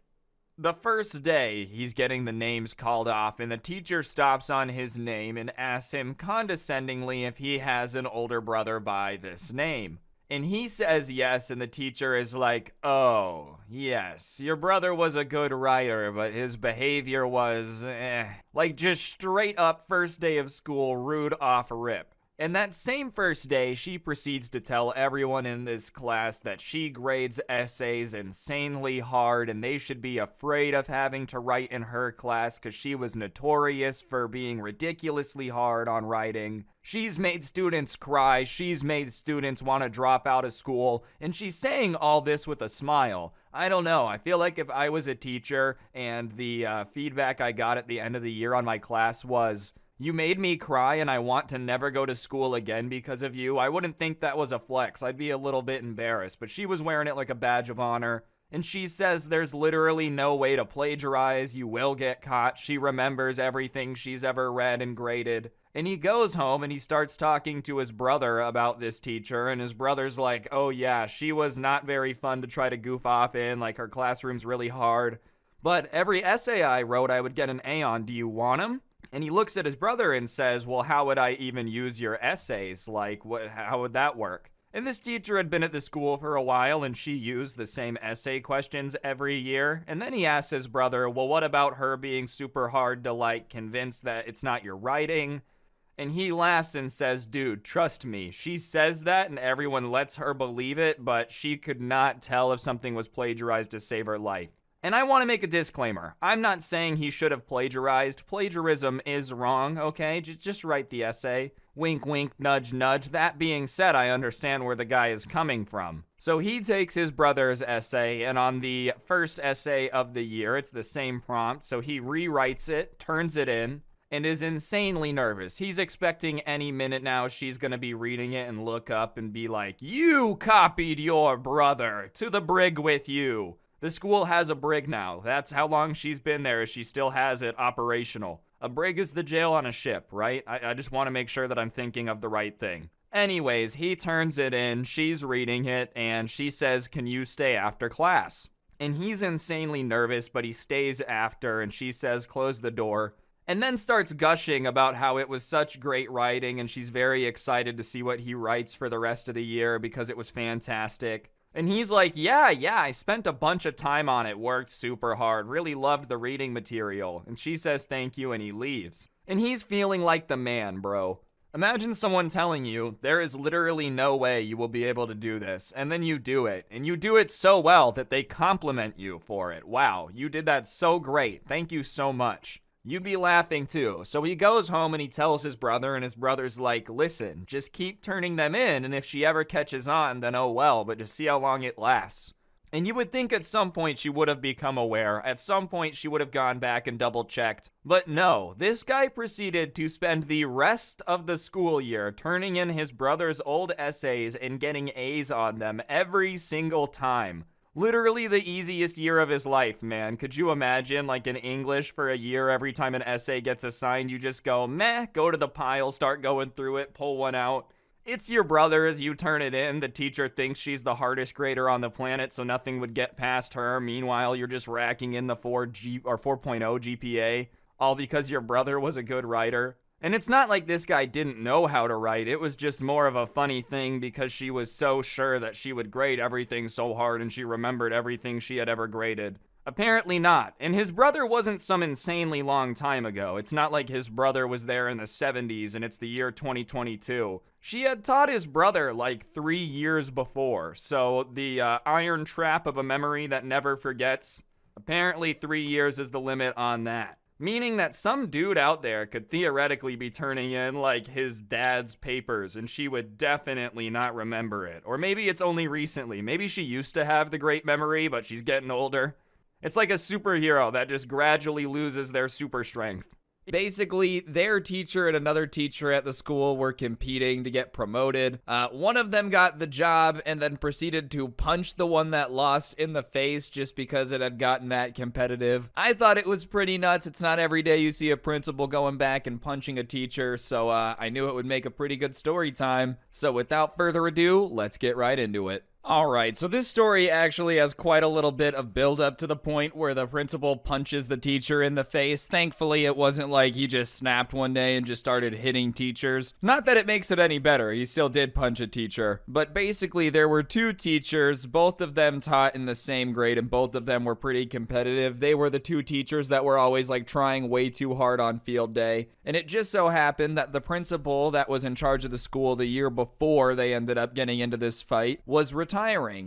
the first day he's getting the names called off and the teacher stops on his name and asks him condescendingly if he has an older brother by this name. And he says yes, and the teacher is like, "Oh, yes, your brother was a good writer, but his behavior was, Like just straight up first day of school, rude off rip. And that same first day, she proceeds to tell everyone in this class that she grades essays insanely hard and they should be afraid of having to write in her class because she was notorious for being ridiculously hard on writing. She's made students cry, she's made students want to drop out of school, and she's saying all this with a smile. I don't know, I feel like if I was a teacher and the feedback I got at the end of the year on my class was, You made me cry and I want to never go to school again because of you. I wouldn't think that was a flex. I'd be a little bit embarrassed, but she was wearing it like a badge of honor. And she says there's literally no way to plagiarize. You will get caught. She remembers everything she's ever read and graded. And he goes home and he starts talking to his brother about this teacher. And his brother's like, oh yeah, she was not very fun to try to goof off in. Like, her classroom's really hard. But every essay I wrote, I would get an A on. Do you want them? And he looks at his brother and says, well, how would I even use your essays? Like, how would that work? And this teacher had been at the school for a while, and she used the same essay questions every year. And then he asks his brother, well, what about her being super hard to, like, convince that it's not your writing? And he laughs and says, dude, trust me, she says that and everyone lets her believe it, but she could not tell if something was plagiarized to save her life. And I want to make a disclaimer. I'm not saying he should have plagiarized. Plagiarism is wrong, okay? Just write the essay. Wink, wink, nudge, nudge. That being said, I understand where the guy is coming from. So he takes his brother's essay, and on the first essay of the year, it's the same prompt, so he rewrites it, turns it in, and is insanely nervous. He's expecting any minute now she's gonna be reading it and look up and be like, you copied your brother, to the brig with you. The school has a brig now. That's how long she's been there. She still has it operational. A brig is the jail on a ship, right? I just want to make sure that I'm thinking of the right thing. Anyways, he turns it in, she's reading it, and she says, can you stay after class? And he's insanely nervous, but he stays after, and she says, close the door. And then starts gushing about how it was such great writing, and she's very excited to see what he writes for the rest of the year because it was fantastic. And he's like, yeah, I spent a bunch of time on it, worked super hard, really loved the reading material. And she says thank you and he leaves. And he's feeling like the man, bro. Imagine someone telling you, there is literally no way you will be able to do this, and then you do it. And you do it so well that they compliment you for it. Wow, you did that so great. Thank you so much. You'd be laughing too. So he goes home and he tells his brother, and his brother's like, listen, just keep turning them in, and if she ever catches on, then oh well, but just see how long it lasts. And you would think at some point she would have become aware. At some point she would have gone back and double checked. But no, this guy proceeded to spend the rest of the school year turning in his brother's old essays and getting A's on them every single time. Literally the easiest year of his life, man. Could you imagine, like in English for a year, every time an essay gets assigned, you just go, meh, go to the pile, start going through it, pull one out. It's your brother as you turn it in. The teacher thinks she's the hardest grader on the planet, so nothing would get past her. Meanwhile, you're just racking in the 4.0 GPA, all because your brother was a good writer. And it's not like this guy didn't know how to write. It was just more of a funny thing because she was so sure that she would grade everything so hard and she remembered everything she had ever graded. Apparently not. And his brother wasn't some insanely long time ago. It's not like his brother was there in the 70s and it's the year 2022. She had taught his brother like 3 years before. So the iron trap of a memory that never forgets, apparently 3 years is the limit on that. Meaning that some dude out there could theoretically be turning in like his dad's papers and she would definitely not remember it. Or maybe it's only recently. Maybe she used to have the great memory, but she's getting older. It's like a superhero that just gradually loses their super strength. Basically, their teacher and another teacher at the school were competing to get promoted. One of them got the job and then proceeded to punch the one that lost in the face just because it had gotten that competitive. I thought it was pretty nuts. It's not every day you see a principal going back and punching a teacher, so I knew it would make a pretty good story time. So without further ado, let's get right into it. Alright, so this story actually has quite a little bit of build up to the point where the principal punches the teacher in the face. Thankfully, it wasn't like he just snapped one day and just started hitting teachers. Not that it makes it any better, he still did punch a teacher. But basically, there were two teachers, both of them taught in the same grade, and both of them were pretty competitive. They were the two teachers that were always like trying way too hard on field day. And it just so happened that the principal that was in charge of the school the year before they ended up getting into this fight was retiring,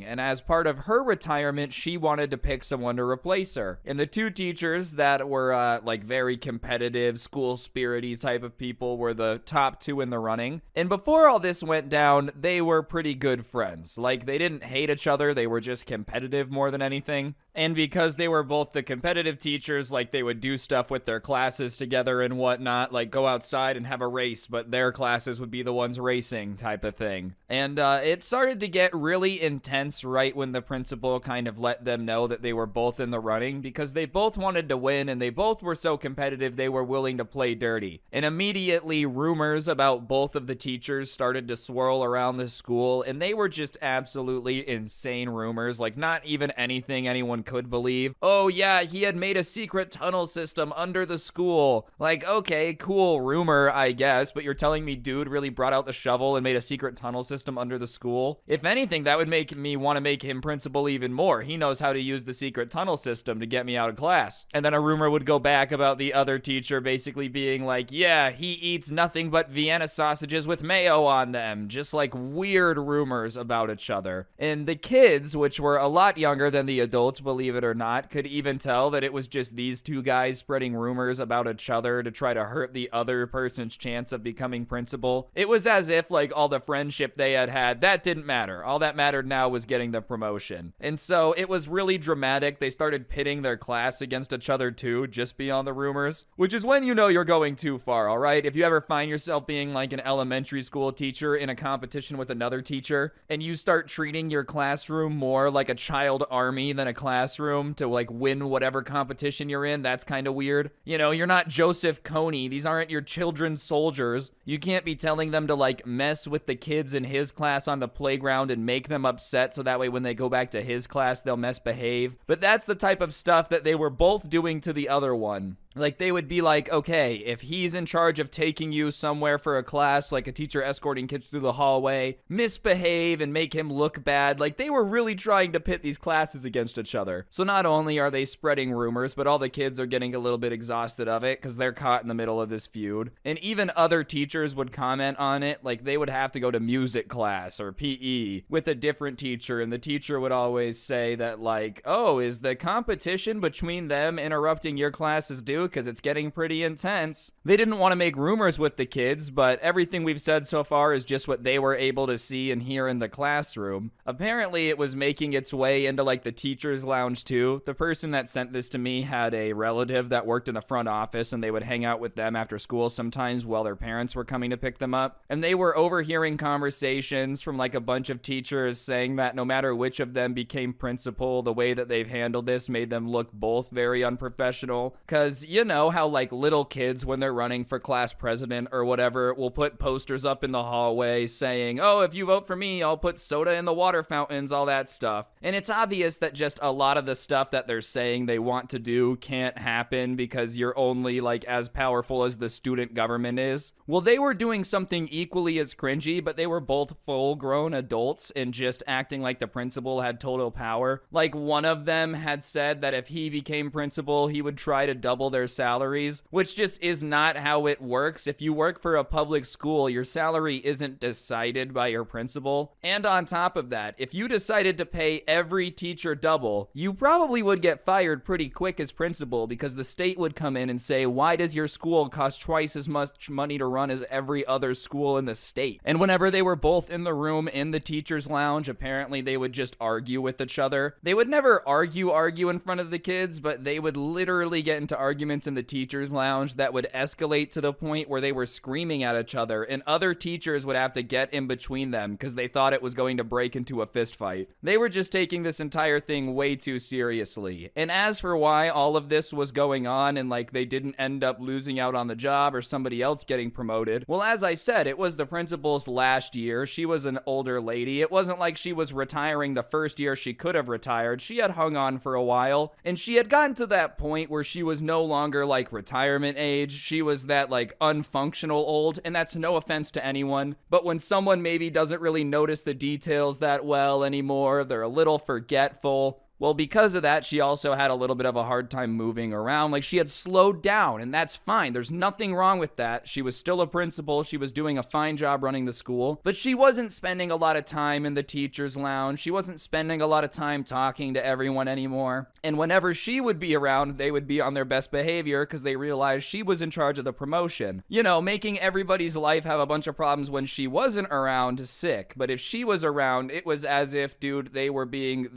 and as part of her retirement, she wanted to pick someone to replace her. And the two teachers that were like very competitive, school spirity type of people were the top two in the running. And before all this went down, they were pretty good friends. Like, they didn't hate each other, they were just competitive more than anything. And because they were both the competitive teachers, like they would do stuff with their classes together and whatnot, like go outside and have a race, but their classes would be the ones racing type of thing. And it started to get really intense right when the principal kind of let them know that they were both in the running, because they both wanted to win and they both were so competitive they were willing to play dirty. And immediately rumors about both of the teachers started to swirl around the school, and they were just absolutely insane rumors, like not even anything anyone could believe. Oh yeah, he had made a secret tunnel system under the school. Like, okay, cool rumor, I guess, but you're telling me dude really brought out the shovel and made a secret tunnel system under the school? If anything, that would make me want to make him principal even more. He knows how to use the secret tunnel system to get me out of class. And then a rumor would go back about the other teacher basically being like, yeah, he eats nothing but Vienna sausages with mayo on them. Just like weird rumors about each other. And the kids, which were a lot younger than the adults, believe it or not, could even tell that it was just these two guys spreading rumors about each other to try to hurt the other person's chance of becoming principal. It was as if like all the friendship they had, that didn't matter. All that mattered now was getting the promotion. And so it was really dramatic. They started pitting their class against each other too, just beyond the rumors, which is when you know you're going too far, all right? If you ever find yourself being like an elementary school teacher in a competition with another teacher, and you start treating your classroom more like a child army than a classroom to like win whatever competition you're in, that's kind of weird. You know, you're not Joseph Kony. These aren't your children's soldiers. You can't be telling them to like mess with the kids in his class on the playground and make them upset so that way when they go back to his class, they'll misbehave. But that's the type of stuff that they were both doing to the other one. Like, they would be like, okay, if he's in charge of taking you somewhere for a class, like a teacher escorting kids through the hallway, misbehave and make him look bad. Like, they were really trying to pit these classes against each other. So not only are they spreading rumors, but all the kids are getting a little bit exhausted of it because they're caught in the middle of this feud. And even other teachers would comment on it. Like, they would have to go to music class or PE with a different teacher, and the teacher would always say that, like, oh, is the competition between them interrupting your classes due? Because it's getting pretty intense. They didn't want to make rumors with the kids, but everything we've said so far is just what they were able to see and hear in the classroom. Apparently, it was making its way into like the teacher's lounge too. The person that sent this to me had a relative that worked in the front office, and they would hang out with them after school sometimes while their parents were coming to pick them up. And they were overhearing conversations from like a bunch of teachers saying that no matter which of them became principal, the way that they've handled this made them look both very unprofessional. Because, you know how like little kids when they're running for class president or whatever will put posters up in the hallway saying, oh, if you vote for me, I'll put soda in the water fountains, all that stuff. And it's obvious that just a lot of the stuff that they're saying they want to do can't happen because you're only like as powerful as the student government is. Well, they were doing something equally as cringy, but they were both full-grown adults and just acting like the principal had total power. Like, one of them had said that if he became principal, he would try to double their salaries, which just is not how it works. If you work for a public school, your salary isn't decided by your principal. And on top of that, if you decided to pay every teacher double, you probably would get fired pretty quick as principal because the state would come in and say, why does your school cost twice as much money to run as every other school in the state? And whenever they were both in the room in the teacher's lounge, apparently they would just argue with each other. They would never argue in front of the kids, but they would literally get into arguments in the teacher's lounge that would escalate to the point where they were screaming at each other, and other teachers would have to get in between them because they thought it was going to break into a fist fight. They were just taking this entire thing way too seriously. And as for why all of this was going on and like they didn't end up losing out on the job or somebody else getting promoted, well, as I said, it was the principal's last year. She was an older lady. It wasn't like she was retiring the first year she could have retired. She had hung on for a while, and she had gotten to that point where she was no longer like retirement age. She was that like unfunctional old, and that's no offense to anyone, but when someone maybe doesn't really notice the details that well anymore, they're a little forgetful. Well, because of that, she also had a little bit of a hard time moving around. Like, she had slowed down, and that's fine. There's nothing wrong with that. She was still a principal. She was doing a fine job running the school, but she wasn't spending a lot of time in the teacher's lounge. She wasn't spending a lot of time talking to everyone anymore. And whenever she would be around, they would be on their best behavior because they realized she was in charge of the promotion. You know, making everybody's life have a bunch of problems when she wasn't around sick. But if she was around, it was as if, dude, they were being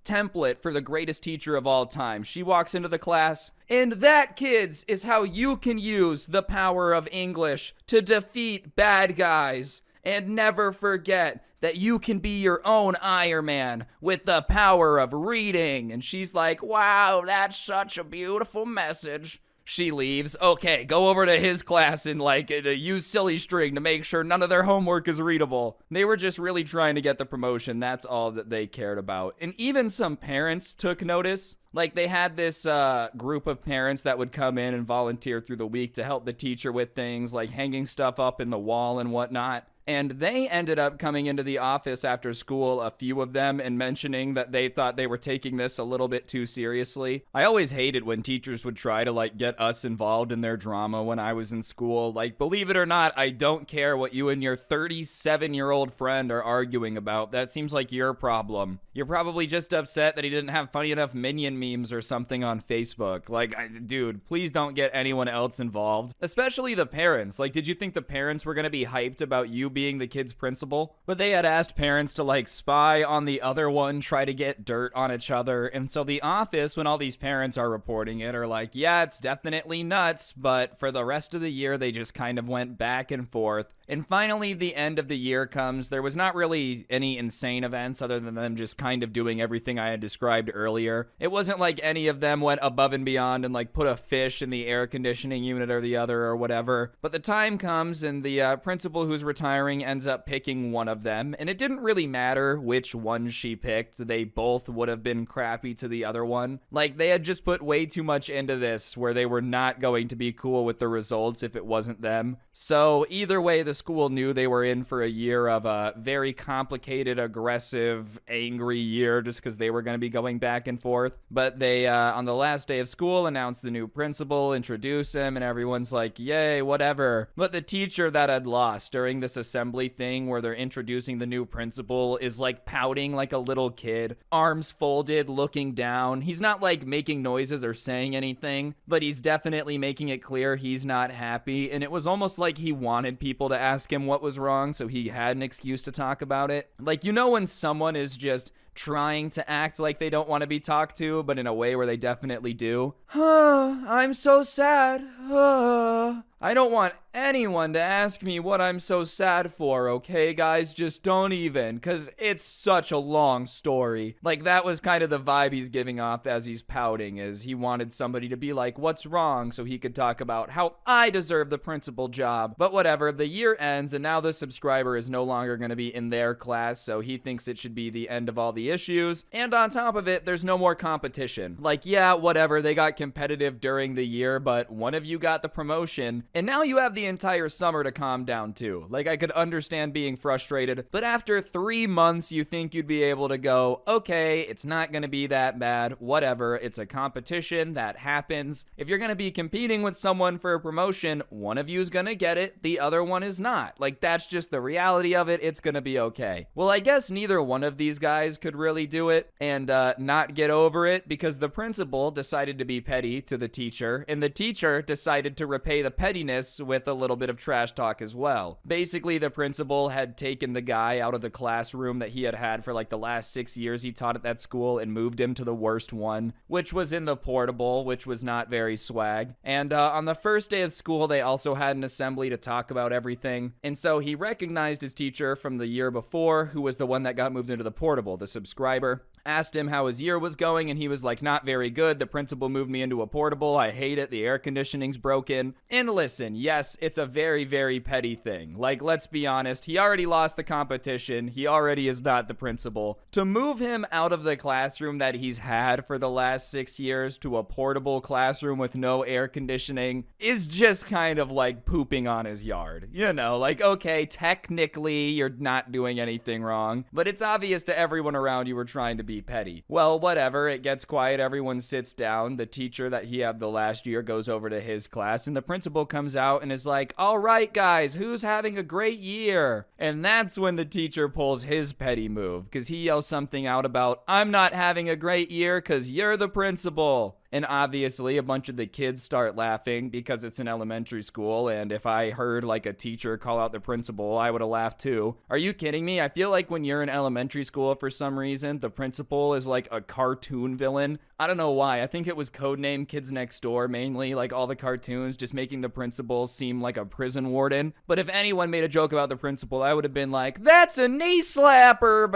template for the greatest teacher of all time. She walks into the class, and that, kids, is how you can use the power of English to defeat bad guys. And never forget that you can be your own Iron Man with the power of reading. And she's like, wow, that's such a beautiful message. She leaves. Okay, go over to his class and use silly string to make sure none of their homework is readable. They were just really trying to get the promotion. That's all that they cared about. And even some parents took notice. Like, they had this group of parents that would come in and volunteer through the week to help the teacher with things like hanging stuff up in the wall and whatnot. And they ended up coming into the office after school, a few of them, and mentioning that they thought they were taking this a little bit too seriously. I always hated when teachers would try to, get us involved in their drama when I was in school. Believe it or not, I don't care what you and your 37-year-old friend are arguing about. That seems like your problem. You're probably just upset that he didn't have funny enough Minion memes or something on Facebook. Dude, please don't get anyone else involved. Especially the parents. Did you think the parents were gonna be hyped about you being the kid's principal? But they had asked parents to spy on the other one, try to get dirt on each other. And so the office, when all these parents are reporting it, are like, yeah, it's definitely nuts. But for the rest of the year, they just kind of went back and forth. And finally, the end of the year comes. There was not really any insane events other than them just kind of doing everything I had described earlier. It wasn't like any of them went above and beyond and put a fish in the air conditioning unit or the other or whatever. But the time comes and the principal who's retiring ends up picking one of them. And it didn't really matter which one she picked. They both would have been crappy to the other one. They had just put way too much into this where they were not going to be cool with the results if it wasn't them. So either way, the school knew they were in for a year of a very complicated, aggressive, angry year just because they were going to be going back and forth. But they, on the last day of school, announced the new principal, introduced him, and everyone's like, yay, whatever. But the teacher that had lost during this assembly thing where they're introducing the new principal is pouting like a little kid, arms folded, looking down. He's not making noises or saying anything, but he's definitely making it clear he's not happy. And it was almost like he wanted people to ask him what was wrong so he had an excuse to talk about it. When someone is just trying to act like they don't want to be talked to, but in a way where they definitely do. I'm so sad. I don't want anyone to ask me what I'm so sad for, okay, guys? Just don't even, because it's such a long story. That was kind of the vibe he's giving off as he's pouting, is he wanted somebody to be like, what's wrong? So he could talk about how I deserve the principal job. But whatever, the year ends, and now the subscriber is no longer going to be in their class, so he thinks it should be the end of all the issues. And on top of it, there's no more competition. Yeah, whatever, they got competitive during the year, but one of you got the promotion, and now you have the entire summer to calm down too. I could understand being frustrated, but after 3 months, you think you'd be able to go, okay, it's not gonna be that bad, whatever, it's a competition, that happens. If you're gonna be competing with someone for a promotion, one of you is gonna get it, the other one is not. That's just the reality of it, it's gonna be okay. Well, I guess neither one of these guys could really do it and not get over it because the principal decided to be petty to the teacher, and the teacher decided to repay the pettiness with a little bit of trash talk as well. Basically, the principal had taken the guy out of the classroom that he had had for the last 6 years he taught at that school and moved him to the worst one, which was in the portable, which was not very swag. And on the first day of school, they also had an assembly to talk about everything. And so he recognized his teacher from the year before, who was the one that got moved into the portable, the subscriber. Asked him how his year was going, and he was like, not very good. The principal moved me into a portable. I hate it. The air conditioning's broken. And listen, yes, it's a very, very petty thing. Let's be honest. He already lost the competition. He already is not the principal. To move him out of the classroom that he's had for the last 6 years to a portable classroom with no air conditioning is just kind of pooping on his yard. Okay, technically you're not doing anything wrong, but it's obvious to everyone around you were trying to be petty. Well, whatever, it gets quiet, everyone sits down, the teacher that he had the last year goes over to his class, and the principal comes out and is like, all right, guys, who's having a great year? And that's when the teacher pulls his petty move, because he yells something out about, I'm not having a great year because you're the principal. And obviously, a bunch of the kids start laughing because it's an elementary school. And if I heard like a teacher call out the principal, I would have laughed too. Are you kidding me? I feel like when you're in elementary school, for some reason, the principal is like a cartoon villain. I don't know why. I think it was codename Kids Next Door, mainly, like all the cartoons, just making the principal seem like a prison warden. But if anyone made a joke about the principal, I would have been like, that's a knee slapper.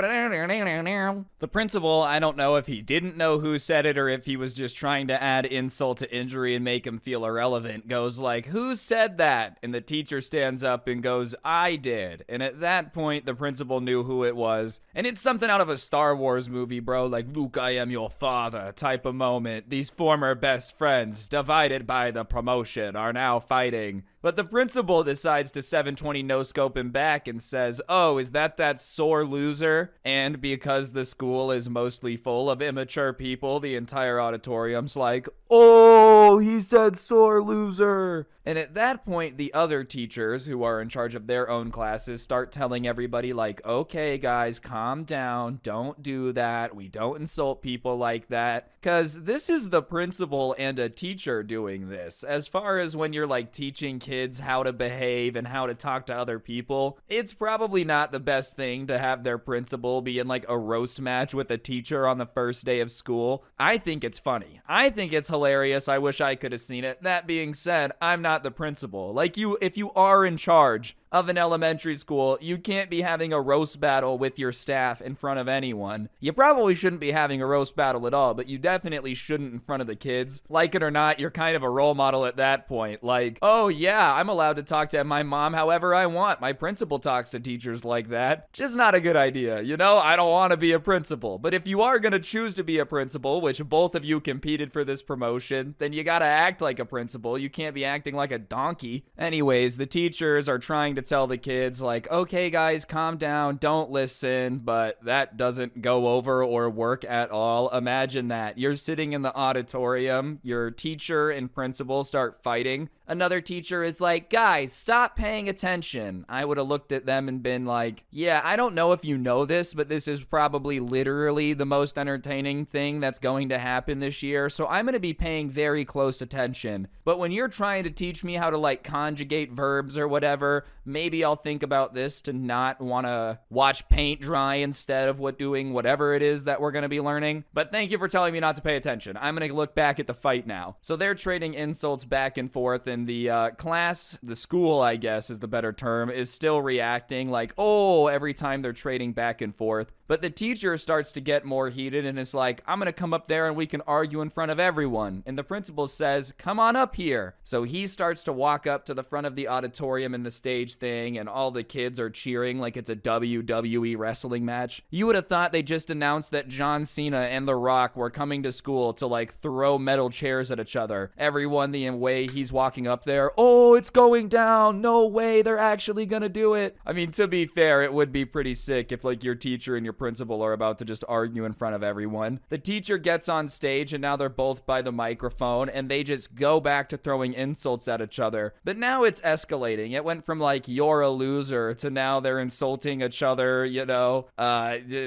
The principal, I don't know if he didn't know who said it or if he was just trying to add insult to injury and make him feel irrelevant, goes like, who said that? And the teacher stands up and goes, I did. And at that point, the principal knew who it was. And it's something out of a Star Wars movie, bro, like Luke, I am your father type of moment. These former best friends, divided by the promotion, are now fighting. But the principal decides to 720 no-scope him back and says, oh, is that sore loser? And because the school is mostly full of immature people, the entire auditorium's like, oh, he said sore loser. And at that point, the other teachers who are in charge of their own classes start telling everybody like, okay, guys, calm down. Don't do that. We don't insult people like that. Because this is the principal and a teacher doing this. As far as when you're like teaching kids how to behave and how to talk to other people, it's probably not the best thing to have their principal be in like a roast match with a teacher on the first day of school. I think it's funny. I think it's hilarious. I wish I could have seen it. That being said, I'm not the principal. Like if you are in charge of an elementary school, you can't be having a roast battle with your staff in front of anyone. You probably shouldn't be having a roast battle at all, but you definitely shouldn't in front of the kids. Like it or not, you're kind of a role model at that point. Like, oh yeah, I'm allowed to talk to my mom however I want. My principal talks to teachers like that. Just not a good idea, you know? I don't want to be a principal. But if you are going to choose to be a principal, which both of you competed for this promotion, then you gotta act like a principal. You can't be acting like a donkey. Anyways, the teachers are trying to tell the kids like, okay guys, calm down, don't listen, but that doesn't go over or work at all. Imagine that. You're sitting in the auditorium, your teacher and principal start fighting. Another teacher is like, guys, stop paying attention. I would have looked at them and been like, yeah, I don't know if you know this, but this is probably literally the most entertaining thing that's going to happen this year, so I'm going to be paying very close attention. But when you're trying to teach me how to like conjugate verbs or whatever, maybe I'll think about this to not want to watch paint dry instead of doing whatever it is that we're going to be learning. But thank you for telling me not to pay attention. I'm going to look back at the fight now. So they're trading insults back and forth, and the class, the school, I guess is the better term, is still reacting like, oh, every time they're trading back and forth. But the teacher starts to get more heated and is like, I'm going to come up there and we can argue in front of everyone. And the principal says, come on up here. So he starts to walk up to the front of the auditorium in the stage thing, and all the kids are cheering like it's a WWE wrestling match. You would have thought they just announced that John Cena and The Rock were coming to school to like throw metal chairs at each other. Everyone the way he's walking up there, oh, it's going down. No way, they're actually gonna do it. I mean, to be fair, it would be pretty sick if like your teacher and your principal are about to just argue in front of everyone. The teacher gets on stage and now they're both by the microphone and they just go back to throwing insults at each other. But now it's escalating. It went from like, you're a loser, to now they're insulting each other, you know,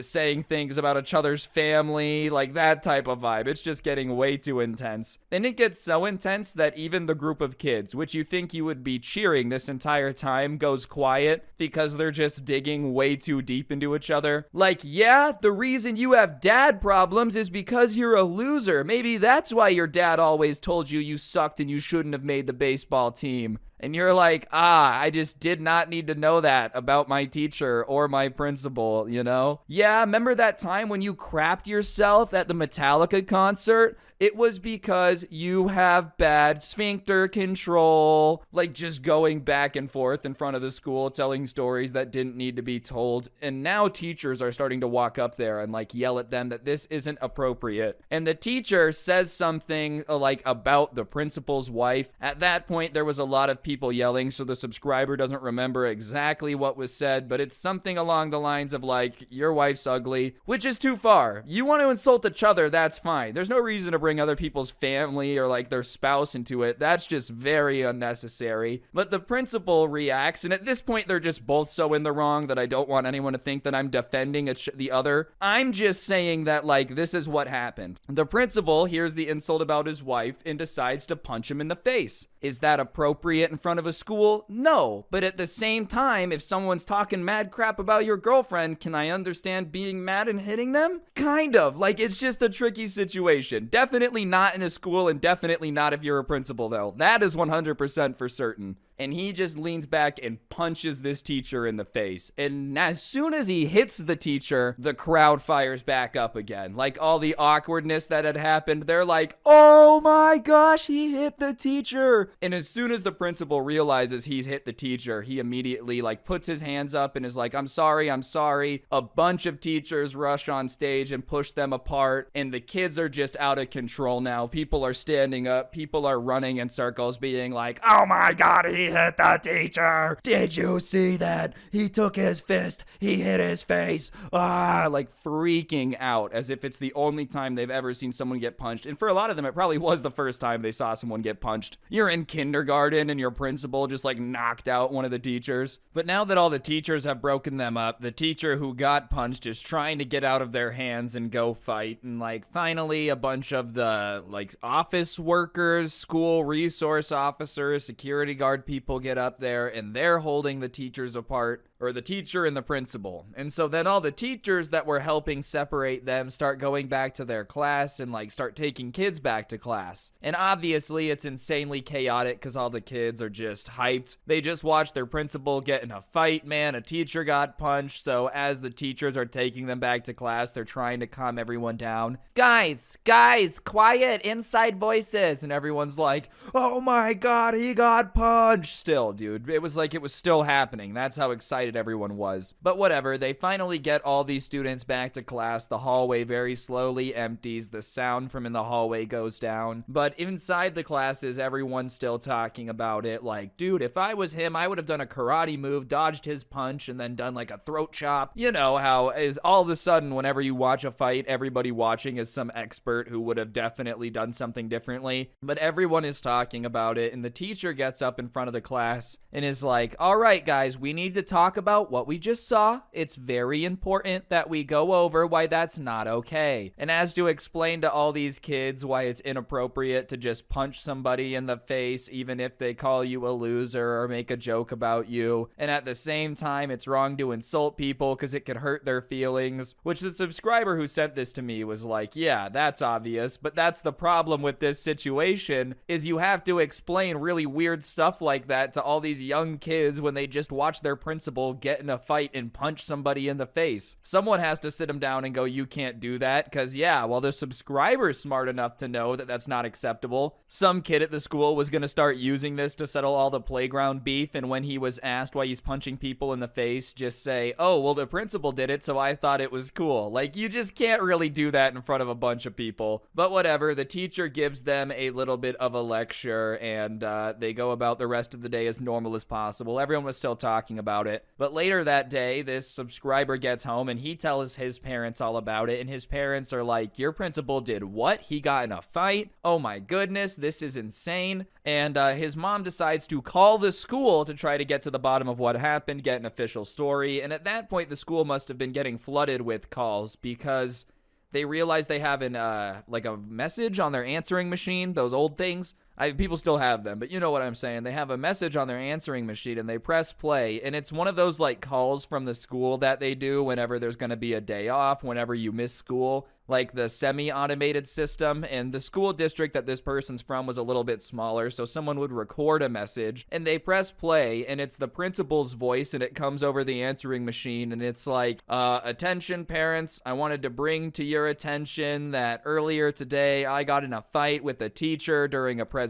saying things about each other's family, like that type of vibe. It's just getting way too intense. And it gets so intense that even the group of kids, which you think you would be cheering this entire time, goes quiet because they're just digging way too deep into each other. Like, yeah, the reason you have dad problems is because you're a loser. Maybe that's why your dad always told you you sucked and you shouldn't have made the baseball team. And you're like, I just did not need to know that about my teacher or my principal, you know? Yeah, remember that time when you crapped yourself at the Metallica concert? It was because you have bad sphincter control. Like just going back and forth in front of the school, telling stories that didn't need to be told. And now teachers are starting to walk up there and like yell at them that this isn't appropriate. And the teacher says something like about the principal's wife. At that point, there was a lot of people yelling, so the subscriber doesn't remember exactly what was said, but it's something along the lines of like, your wife's ugly, which is too far. You want to insult each other, that's fine. There's no reason to bring other people's family or like their spouse into it. That's just very unnecessary. But the principal reacts, and at this point they're just both so in the wrong that I don't want anyone to think that I'm defending the other. I'm just saying that like this is what happened. The principal hears the insult about his wife and decides to punch him in the face. Is that appropriate in front of a school? No. But at the same time, if someone's talking mad crap about your girlfriend, can I understand being mad and hitting them? Kind of. Like, it's just a tricky situation. Definitely not in a school, and definitely not if you're a principal, though. That is 100% for certain. And he just leans back and punches this teacher in the face. And as soon as he hits the teacher, the crowd fires back up again. Like, all the awkwardness that had happened, they're like, oh my gosh, he hit the teacher. And as soon as the principal realizes he's hit the teacher, he immediately, like, puts his hands up and is like, I'm sorry, I'm sorry. A bunch of teachers rush on stage and push them apart. And the kids are just out of control now. People are standing up. People are running in circles being like, oh my God, he hit the teacher. Did you see that? He took his fist. He hit his face. Like freaking out as if it's the only time they've ever seen someone get punched. And for a lot of them, it probably was the first time they saw someone get punched. You're in kindergarten and your principal just like knocked out one of the teachers. But now that all the teachers have broken them up, the teacher who got punched is trying to get out of their hands and go fight. And like finally a bunch of the like office workers, school resource officers, security guard people get up there and they're holding the teachers apart, or the teacher and the principal. And so then all the teachers that were helping separate them start going back to their class and like start taking kids back to class. And obviously it's insanely chaotic because all the kids are just hyped. They just watched their principal get in a fight, man. A teacher got punched. So as the teachers are taking them back to class, they're trying to calm everyone down. Guys, quiet, inside voices. And everyone's like, oh my God, he got punched. Still, dude, it was like it was still happening. That's how excited everyone was. But whatever, they finally get all these students back to class. The hallway very slowly empties. The sound from in the hallway goes down. But inside the classes, everyone's still talking about it. Like, dude, if I was him, I would have done a karate move, dodged his punch, and then done like a throat chop. You know how is all of a sudden whenever you watch a fight, everybody watching is some expert who would have definitely done something differently. But everyone is talking about it, and the teacher gets up in front of the class and is like, all right, guys, we need to talk about what we just saw. It's very important that we go over why that's not okay. And as to explain to all these kids why it's inappropriate to just punch somebody in the face, even if they call you a loser or make a joke about you. And at the same time, it's wrong to insult people because it could hurt their feelings, which the subscriber who sent this to me was like, yeah, that's obvious, but that's the problem with this situation is you have to explain really weird stuff like that to all these young kids when they just watch their principal get in a fight and punch somebody in the face. Someone has to sit them down and go, you can't do that, because yeah, well, the subscriber's smart enough to know that that's not acceptable. Some kid at the school was going to start using this to settle all the playground beef, and when he was asked why he's punching people in the face, just say, oh, well, the principal did it, so I thought it was cool. Like, you just can't really do that in front of a bunch of people. But whatever, the teacher gives them a little bit of a lecture, and they go about the rest of the day as normal as possible. Everyone was still talking about it. But later that day, this subscriber gets home and he tells his parents all about it, and his parents are like, your principal did what? He got in a fight? Oh my goodness, this is insane. And his mom decides to call the school to try to get to the bottom of what happened, get an official story. And at that point, the school must have been getting flooded with calls because they realize they have like a message on their answering machine, those old things. People still have them, but you know what I'm saying. They have a message on their answering machine and they press play, and it's one of those like calls from the school that they do whenever there's going to be a day off, whenever you miss school, like the semi-automated system. And the school district that this person's from was a little bit smaller, so someone would record a message and they press play, and it's the principal's voice, and it comes over the answering machine, and it's like, attention parents, I wanted to bring to your attention that earlier today I got in a fight with a teacher during a presentation.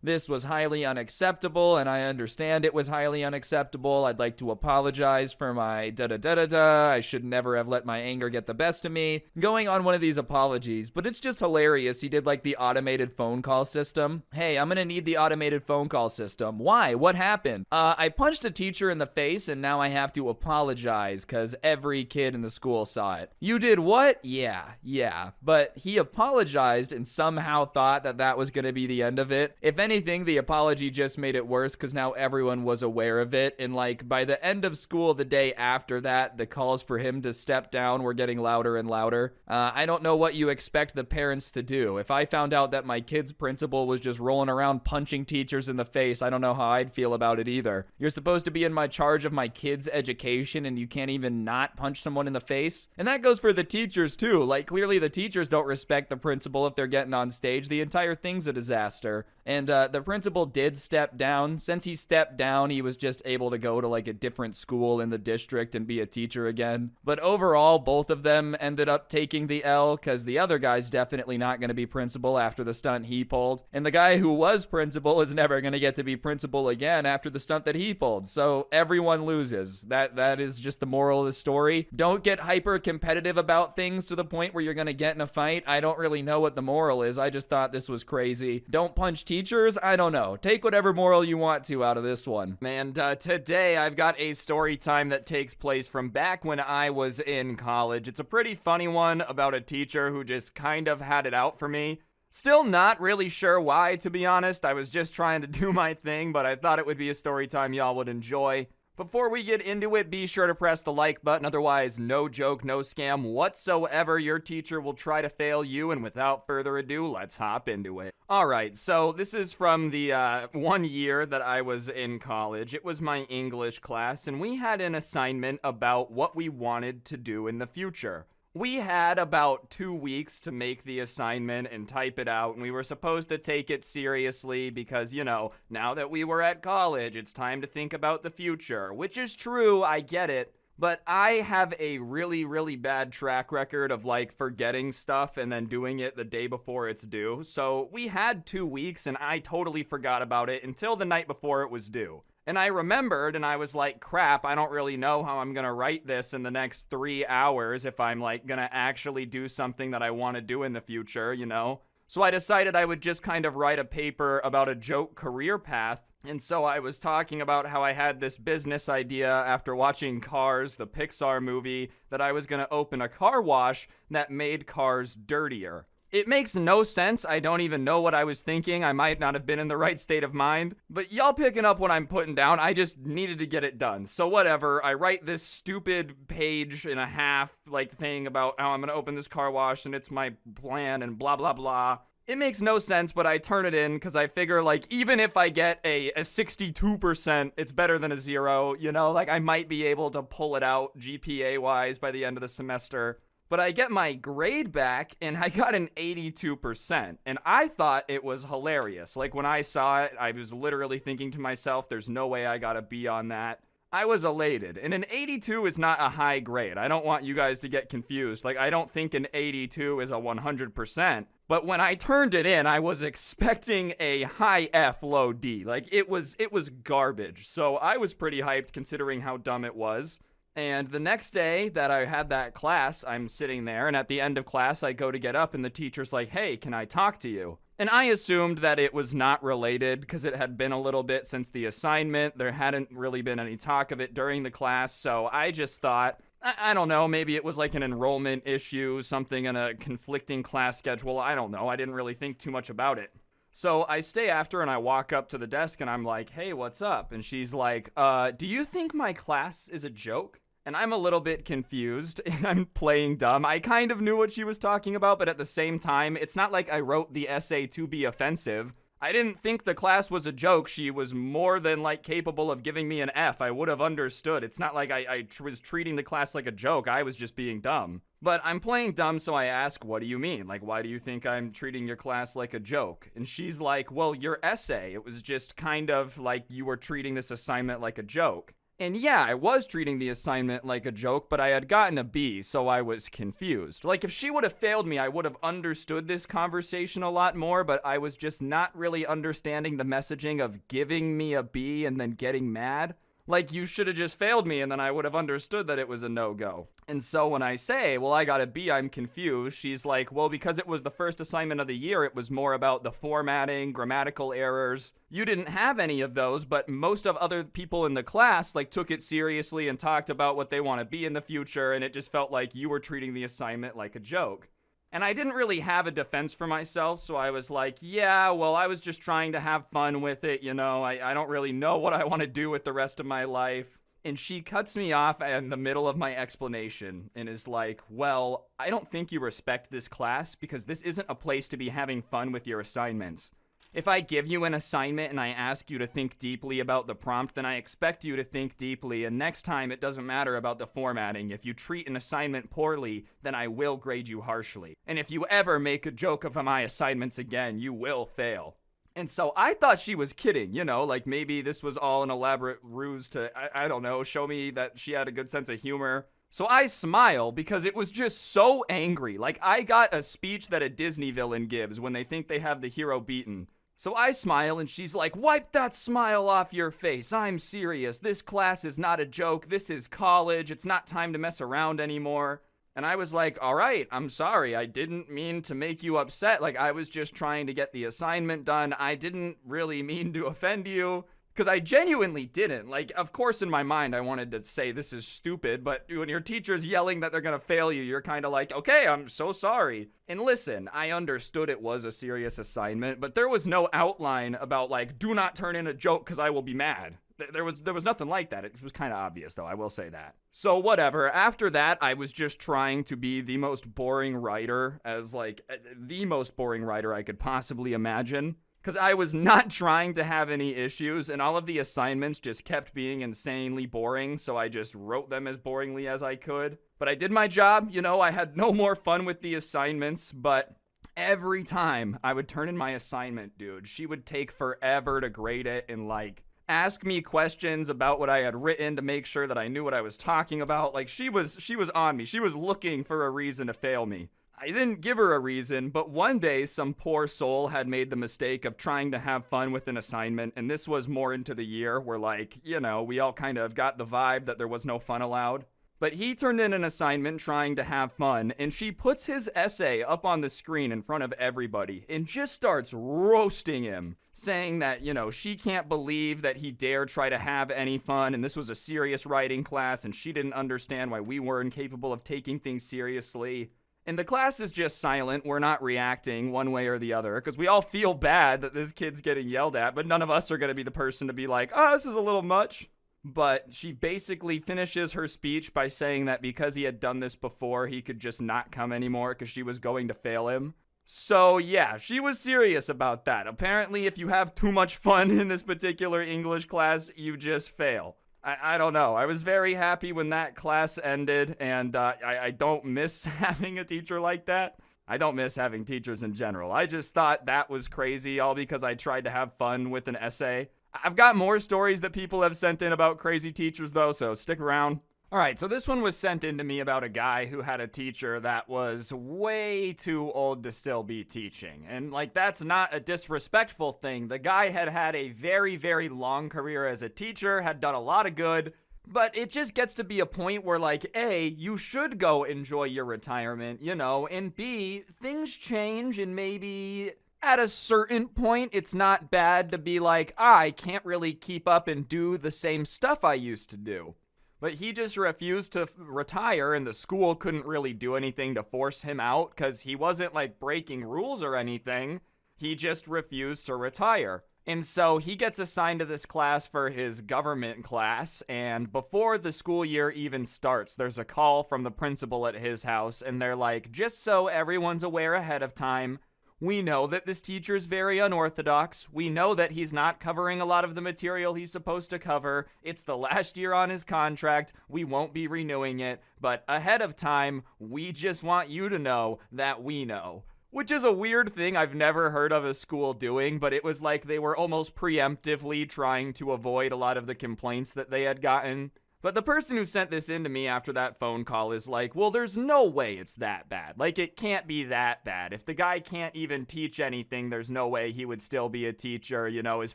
This was highly unacceptable, and I understand it was highly unacceptable. I'd like to apologize for my da-da-da-da-da. I should never have let my anger get the best of me. going on one of these apologies, but it's just hilarious. He did like the automated phone call system. Hey, I'm gonna need the automated phone call system. Why? What happened? I punched a teacher in the face and now I have to apologize because every kid in the school saw it. You did what? Yeah. But he apologized and somehow thought that that was gonna be the end of it. If anything, the apology just made it worse because now everyone was aware of it. And like by the end of school, the day after that, the calls for him to step down were getting louder and louder. I don't know what you expect the parents to do. If I found out that my kid's principal was just rolling around punching teachers in the face, I don't know how I'd feel about it either. You're supposed to be in my charge of my kid's education and you can't even not punch someone in the face? And that goes for the teachers too. Like clearly the teachers don't respect the principal if they're getting on stage. The entire thing's a disaster. And the principal did step down. Since he stepped down, he was just able to go to like a different school in the district and be a teacher again. But overall, both of them ended up taking the L because the other guy's definitely not going to be principal after the stunt he pulled. And the guy who was principal is never going to get to be principal again after the stunt that he pulled. So everyone loses. That is just the moral of the story. Don't get hyper competitive about things to the point where you're going to get in a fight. I don't really know what the moral is. I just thought this was crazy. Don't punch teachers. I don't know. Take whatever moral you want to out of this one. And today I've got a story time that takes place from back when I was in college. It's a pretty funny one about a teacher who just kind of had it out for me. Still not really sure why, to be honest. I was just trying to do my thing, but I thought it would be a story time y'all would enjoy. Before we get into it, be sure to press the like button. Otherwise, no joke, no scam whatsoever. Your teacher will try to fail you. And without further ado, let's hop into it. All right, so this is from the 1 year that I was in college. It was my English class, and we had an assignment about what we wanted to do in the future. We had about 2 weeks to make the assignment and type it out, and we were supposed to take it seriously because, you know, now that we were at college, it's time to think about the future, which is true, I get it. But I have a really, really bad track record of like forgetting stuff and then doing it the day before it's due. So we had 2 weeks and I totally forgot about it until the night before it was due. And I remembered and I was like, crap, I don't really know how I'm gonna write this in the next 3 hours if I'm like gonna actually do something that I wanna do in the future, you know? So I decided I would just kind of write a paper about a joke career path. And so I was talking about how I had this business idea after watching Cars, the Pixar movie, that I was gonna open a car wash that made cars dirtier. It makes no sense. I don't even know what I was thinking. I might not have been in the right state of mind. But y'all picking up what I'm putting down, I just needed to get it done. So whatever, I write this stupid page and a half like thing about how I'm gonna open this car wash and it's my plan and blah blah blah. It makes no sense, but I turn it in because I figure like even if I get a 62%, it's better than a 0, you know? Like I might be able to pull it out GPA wise by the end of the semester. But I get my grade back, and I got an 82%, and I thought it was hilarious. Like, when I saw it, I was literally thinking to myself, there's no way I got a B on that. I was elated, and an 82 is not a high grade. I don't want you guys to get confused. Like, I don't think an 82 is a 100%, but when I turned it in, I was expecting a high F, low D. Like, it was garbage, so I was pretty hyped considering how dumb it was. And the next day that I had that class, I'm sitting there, and at the end of class, I go to get up, and the teacher's like, hey, can I talk to you? And I assumed that it was not related, because it had been a little bit since the assignment. There hadn't really been any talk of it during the class, so I just thought, I don't know, maybe it was like an enrollment issue, something in a conflicting class schedule, I don't know, I didn't really think too much about it. So I stay after and I walk up to the desk and I'm like, hey, what's up? And she's like, do you think my class is a joke? And I'm a little bit confused. I'm playing dumb. I kind of knew what she was talking about, but at the same time, it's not like I wrote the essay to be offensive. I didn't think the class was a joke. She was more than like capable of giving me an F. I would have understood. It's not like I was treating the class like a joke. I was just being dumb. But I'm playing dumb, so I ask, what do you mean? Like, why do you think I'm treating your class like a joke? And she's like, well, your essay, it was just kind of like you were treating this assignment like a joke. And yeah, I was treating the assignment like a joke, but I had gotten a B, so I was confused. Like, if she would have failed me, I would have understood this conversation a lot more, but I was just not really understanding the messaging of giving me a B and then getting mad. Like, you should have just failed me and then I would have understood that it was a no-go. And so when I say, well, I got a B, I'm confused, she's like, well, because it was the first assignment of the year, it was more about the formatting, grammatical errors. You didn't have any of those, but most of other people in the class, like, took it seriously and talked about what they want to be in the future, and it just felt like you were treating the assignment like a joke. And I didn't really have a defense for myself, so I was like, yeah, well, I was just trying to have fun with it, you know, I don't really know what I want to do with the rest of my life. And she cuts me off in the middle of my explanation and is like, well, I don't think you respect this class because this isn't a place to be having fun with your assignments. If I give you an assignment and I ask you to think deeply about the prompt, then I expect you to think deeply, and next time it doesn't matter about the formatting. If you treat an assignment poorly, then I will grade you harshly. And if you ever make a joke of my assignments again, you will fail. And so I thought she was kidding, you know, like maybe this was all an elaborate ruse to, I don't know, show me that she had a good sense of humor. So I smile because it was just so angry. Like, I got a speech that a Disney villain gives when they think they have the hero beaten. So I smile and she's like, wipe that smile off your face. I'm serious. This class is not a joke. This is college. It's not time to mess around anymore. And I was like, all right, I'm sorry. I didn't mean to make you upset. Like, I was just trying to get the assignment done. I didn't really mean to offend you. Because I genuinely didn't. Like, of course, in my mind, I wanted to say this is stupid, but when your teacher's yelling that they're gonna fail you, you're kind of like, okay, I'm so sorry. And listen, I understood it was a serious assignment, but there was no outline about, like, do not turn in a joke because I will be mad. There was nothing like that. It was kind of obvious, though, I will say that. So whatever, after that, I was just trying to be the most boring writer, as, like, the most boring writer I could possibly imagine. Because I was not trying to have any issues, and all of the assignments just kept being insanely boring, so I just wrote them as boringly as I could. But I did my job, you know, I had no more fun with the assignments, but every time I would turn in my assignment, dude, she would take forever to grade it and, like, ask me questions about what I had written to make sure that I knew what I was talking about. Like, she was on me. She was looking for a reason to fail me. I didn't give her a reason, but one day some poor soul had made the mistake of trying to have fun with an assignment, and this was more into the year where, like, you know, we all kind of got the vibe that there was no fun allowed. But he turned in an assignment trying to have fun, and she puts his essay up on the screen in front of everybody and just starts roasting him, saying that, you know, she can't believe that he dared try to have any fun, and this was a serious writing class, and she didn't understand why we were incapable of taking things seriously. And the class is just silent. We're not reacting one way or the other because we all feel bad that this kid's getting yelled at, but none of us are going to be the person to be like, oh, this is a little much. But she basically finishes her speech by saying that because he had done this before, he could just not come anymore because she was going to fail him. So yeah, she was serious about that. Apparently, if you have too much fun in this particular English class, you just fail. I don't know. I was very happy when that class ended, and I don't miss having a teacher like that. I don't miss having teachers in general. I just thought that was crazy, all because I tried to have fun with an essay. I've got more stories that people have sent in about crazy teachers, though, so stick around. All right, so this one was sent in to me about a guy who had a teacher that was way too old to still be teaching. And, like, that's not a disrespectful thing. The guy had had a very, very long career as a teacher, had done a lot of good, but it just gets to be a point where, like, A, you should go enjoy your retirement, you know, and B, things change and maybe at a certain point, it's not bad to be like, I can't really keep up and do the same stuff I used to do. But he just refused to retire, and the school couldn't really do anything to force him out because he wasn't, like, breaking rules or anything. He just refused to retire. And so he gets assigned to this class for his government class, and before the school year even starts, there's a call from the principal at his house, and they're like, just so everyone's aware ahead of time, we know that this teacher's very unorthodox. We know that he's not covering a lot of the material he's supposed to cover. It's the last year on his contract. We won't be renewing it. But ahead of time, we just want you to know that we know. Which is a weird thing I've never heard of a school doing, but it was like they were almost preemptively trying to avoid a lot of the complaints that they had gotten. But the person who sent this in to me after that phone call is like, well, there's no way it's that bad. Like, it can't be that bad. If the guy can't even teach anything, there's no way he would still be a teacher. You know, his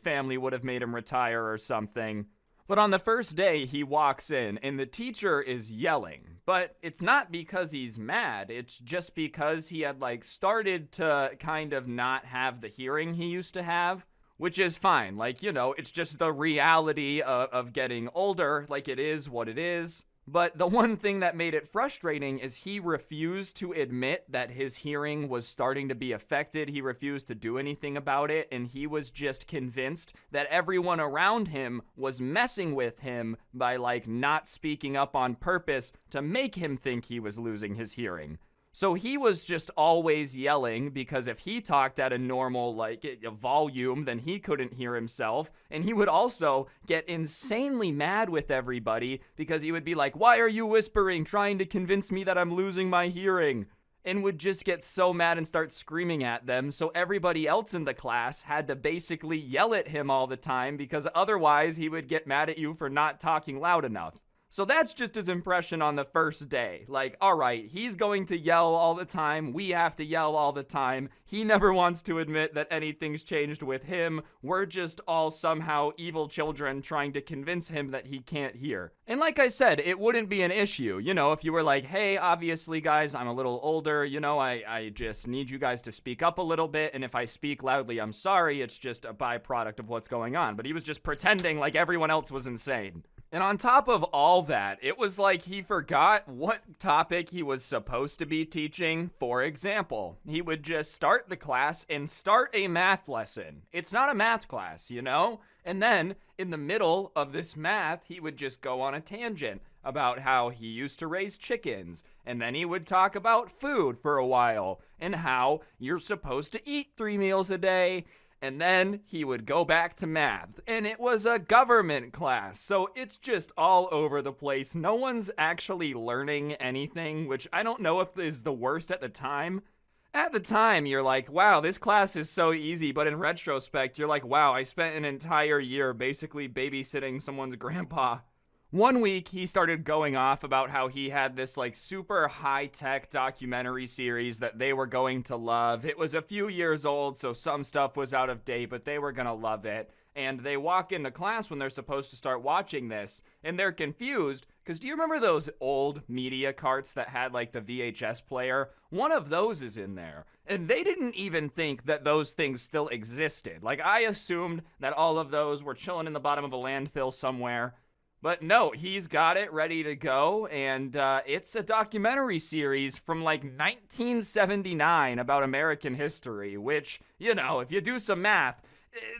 family would have made him retire or something. But on the first day, he walks in and the teacher is yelling. But it's not because he's mad. It's just because he had started to kind of not have the hearing he used to have, which is fine. It's just the reality of getting older. It is what it is. But the one thing that made it frustrating is he refused to admit that his hearing was starting to be affected. He refused to do anything about it, and he was just convinced that everyone around him was messing with him by not speaking up on purpose to make him think he was losing his hearing. So he was just always yelling because if he talked at a normal volume, then he couldn't hear himself. And he would also get insanely mad with everybody because he would be like, "Why are you whispering, trying to convince me that I'm losing my hearing?" And would just get so mad and start screaming at them. So everybody else in the class had to basically yell at him all the time because otherwise he would get mad at you for not talking loud enough. So that's just his impression on the first day. All right, he's going to yell all the time. We have to yell all the time. He never wants to admit that anything's changed with him. We're just all somehow evil children trying to convince him that he can't hear. And like I said, it wouldn't be an issue. If you were like, "Hey, obviously, guys, I'm a little older. I just need you guys to speak up a little bit. And if I speak loudly, I'm sorry. It's just a byproduct of what's going on." But he was just pretending like everyone else was insane. And on top of all that, it was like he forgot what topic he was supposed to be teaching. For example, he would just start the class and start a math lesson. It's not a math class, And then in the middle of this math, he would just go on a tangent about how he used to raise chickens. And then he would talk about food for a while and how you're supposed to eat 3 meals a day. And then he would go back to math, and it was a government class, so it's just all over the place. No one's actually learning anything, which I don't know if is the worst at the time. At the time, you're like, wow, this class is so easy, but in retrospect, you're like, wow, I spent an entire year basically babysitting someone's grandpa. One week, he started going off about how he had this super high-tech documentary series that they were going to love. It was a few years old, so some stuff was out of date, but they were gonna love it. And they walk into class when they're supposed to start watching this, and they're confused, because do you remember those old media carts that had the VHS player? One of those is in there. And they didn't even think that those things still existed. I assumed that all of those were chilling in the bottom of a landfill somewhere. But no, he's got it ready to go, and it's a documentary series from 1979 about American history, which, if you do some math,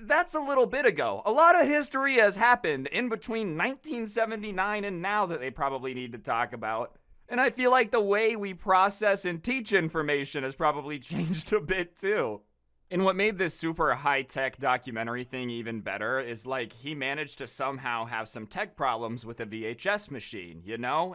that's a little bit ago. A lot of history has happened in between 1979 and now that they probably need to talk about. And I feel like the way we process and teach information has probably changed a bit too. And what made this super high-tech documentary thing even better is he managed to somehow have some tech problems with a VHS machine,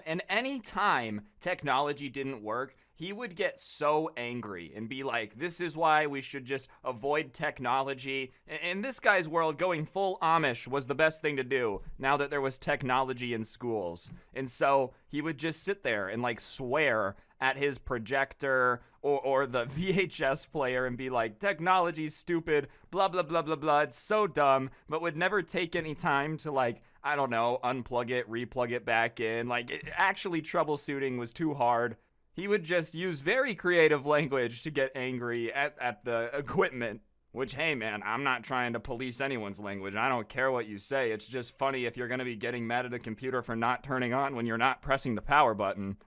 And any time technology didn't work, he would get so angry and be like, this is why we should just avoid technology. In this guy's world, going full Amish was the best thing to do now that there was technology in schools. And so he would just sit there and swear at his projector or the VHS player and be like, technology's stupid, blah, blah, blah, blah, blah, it's so dumb, but would never take any time to I don't know, unplug it, replug it back in. Actually troubleshooting was too hard. He would just use very creative language to get angry at the equipment. Which, hey man, I'm not trying to police anyone's language. I don't care what you say. It's just funny if you're going to be getting mad at a computer for not turning on when you're not pressing the power button.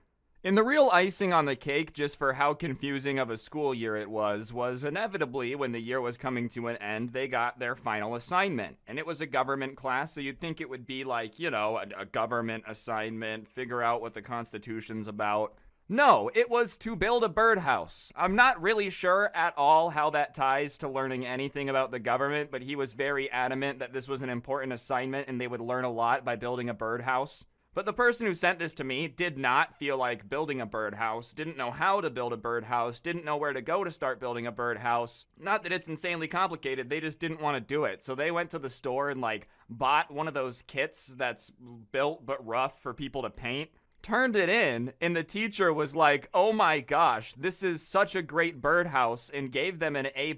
And the real icing on the cake, just for how confusing of a school year it was inevitably when the year was coming to an end, they got their final assignment. And it was a government class, so you'd think it would be a government assignment, figure out what the Constitution's about. No, it was to build a birdhouse. I'm not really sure at all how that ties to learning anything about the government, but he was very adamant that this was an important assignment and they would learn a lot by building a birdhouse. But the person who sent this to me did not feel like building a birdhouse, didn't know how to build a birdhouse, didn't know where to go to start building a birdhouse. Not that it's insanely complicated, they just didn't want to do it. So they went to the store and bought one of those kits that's built but rough for people to paint. Turned it in, and the teacher was like, oh my gosh, this is such a great birdhouse, and gave them an A+.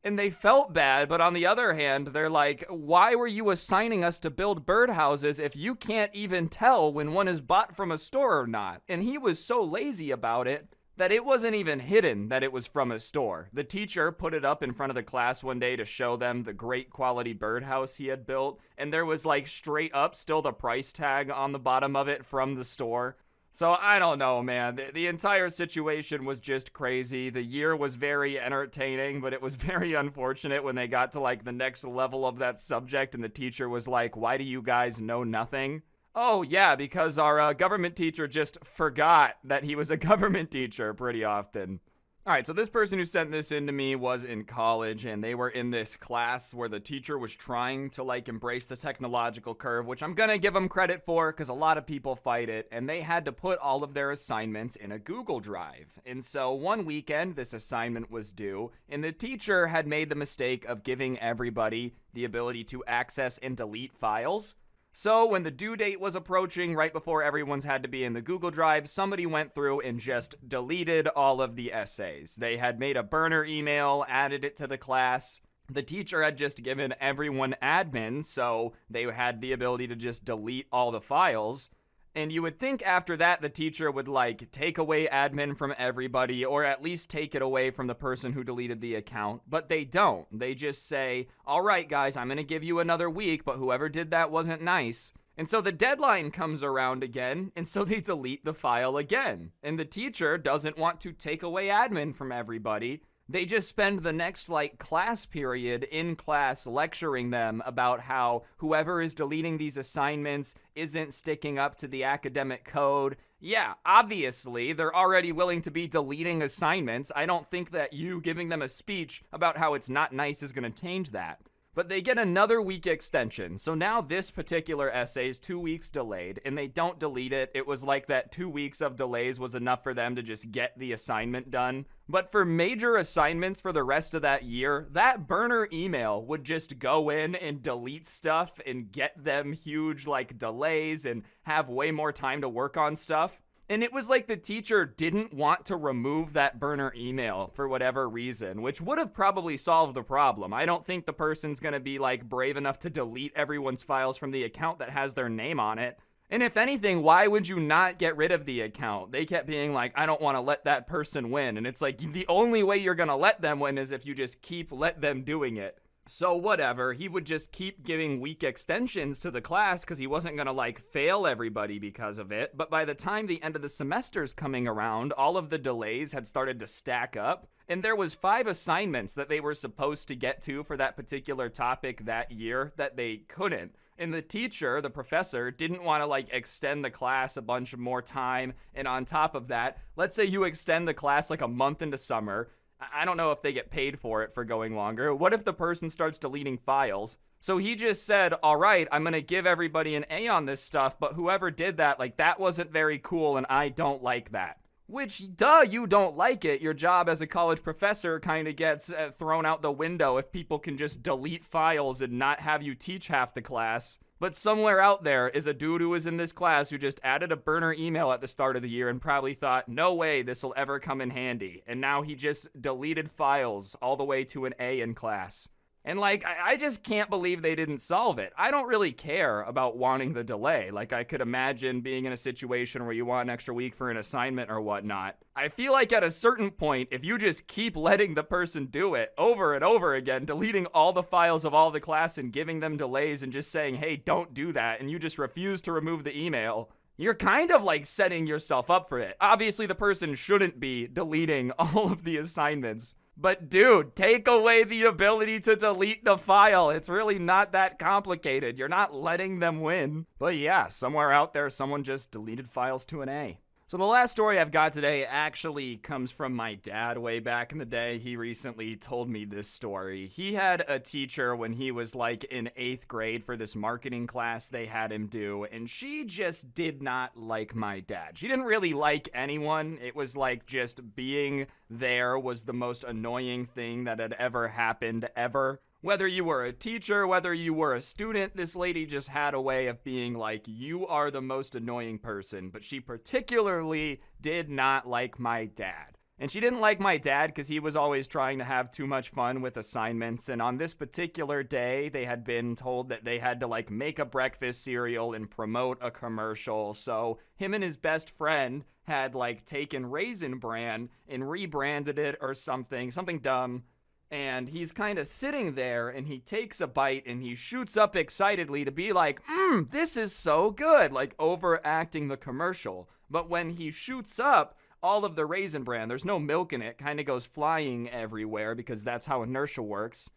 And they felt bad, but on the other hand, they're like, why were you assigning us to build birdhouses if you can't even tell when one is bought from a store or not? And he was so lazy about it that it wasn't even hidden that it was from a store. The teacher put it up in front of the class one day to show them the great quality birdhouse he had built, and there was like straight up still the price tag on the bottom of it from the store. So I don't know, man. The entire situation was just crazy. The year was very entertaining, but it was very unfortunate when they got to like the next level of that subject and the teacher was like, why do you guys know nothing? Oh, yeah, because our government teacher just forgot that he was a government teacher pretty often. All right, so this person who sent this in to me was in college, and they were in this class where the teacher was trying to, like, embrace the technological curve, which I'm gonna give them credit for because a lot of people fight it, and they had to put all of their assignments in a Google Drive. And so one weekend, this assignment was due, and the teacher had made the mistake of giving everybody the ability to access and delete files. So when the due date was approaching, right before everyone's had to be in the Google Drive, somebody went through and just deleted all of the essays. They had made a burner email, added it to the class. The teacher had just given everyone admin, so they had the ability to just delete all the files. And you would think after that the teacher would like take away admin from everybody or at least take it away from the person who deleted the account, but they don't. They just say, all right guys, I'm gonna give you another week, but whoever did that wasn't nice. And so the deadline comes around again, and so they delete the file again. And the teacher doesn't want to take away admin from everybody. They just spend the next, like, class period in class lecturing them about how whoever is deleting these assignments isn't sticking up to the academic code. Yeah, obviously, they're already willing to be deleting assignments. I don't think that you giving them a speech about how it's not nice is going to change that. But they get another week extension. So now this particular essay is 2 weeks delayed, and they don't delete it. It was like that 2 weeks of delays was enough for them to just get the assignment done. But for major assignments for the rest of that year, that burner email would just go in and delete stuff and get them huge like delays and have way more time to work on stuff. And it was like the teacher didn't want to remove that burner email for whatever reason, which would have probably solved the problem. I don't think the person's gonna be like brave enough to delete everyone's files from the account that has their name on it. And if anything, why would you not get rid of the account? They kept being like, I don't want to let that person win. And it's like, the only way you're gonna let them win is if you just let them doing it. So whatever, he would just keep giving week extensions to the class because he wasn't gonna like fail everybody because of it. But by the time the end of the semester's coming around, all of the delays had started to stack up. And there was 5 assignments that they were supposed to get to for that particular topic that year that they couldn't. And the teacher, the professor, didn't want to like extend the class a bunch more time. And on top of that, let's say you extend the class like a month into summer. I don't know if they get paid for it for going longer. What if the person starts deleting files? So he just said, all right, I'm going to give everybody an A on this stuff, but whoever did that, like that wasn't very cool and I don't like that. Which, duh, you don't like it. Your job as a college professor kind of gets thrown out the window if people can just delete files and not have you teach half the class. But somewhere out there is a dude who was in this class who just added a burner email at the start of the year and probably thought, no way this will ever come in handy. And now he just deleted files all the way to an A in class. And like, I just can't believe they didn't solve it. I don't really care about wanting the delay. Like, I could imagine being in a situation where you want an extra week for an assignment or whatnot. I feel like at a certain point, if you just keep letting the person do it over and over again, deleting all the files of all the class and giving them delays and just saying, hey, don't do that, and you just refuse to remove the email, you're kind of like setting yourself up for it. Obviously, the person shouldn't be deleting all of the assignments. But dude, take away the ability to delete the file. It's really not that complicated. You're not letting them win. But yeah, somewhere out there, someone just deleted files to an A. So the last story I've got today actually comes from my dad way back in the day. He recently told me this story. He had a teacher when he was like in 8th grade for this marketing class they had him do, and she just did not like my dad. She didn't really like anyone. It was like just being there was the most annoying thing that had ever happened ever. Whether you were a teacher, whether you were a student, this lady just had a way of being like, you are the most annoying person. But she particularly did not like my dad. And she didn't like my dad because he was always trying to have too much fun with assignments. And on this particular day, they had been told that they had to like make a breakfast cereal and promote a commercial. So him and his best friend had like taken Raisin Bran and rebranded it or something dumb. And he's kind of sitting there and he takes a bite and he shoots up excitedly to be like, this is so good, like overacting the commercial. But when he shoots up, all of the Raisin Bran, there's no milk in it, kind of goes flying everywhere because that's how inertia works.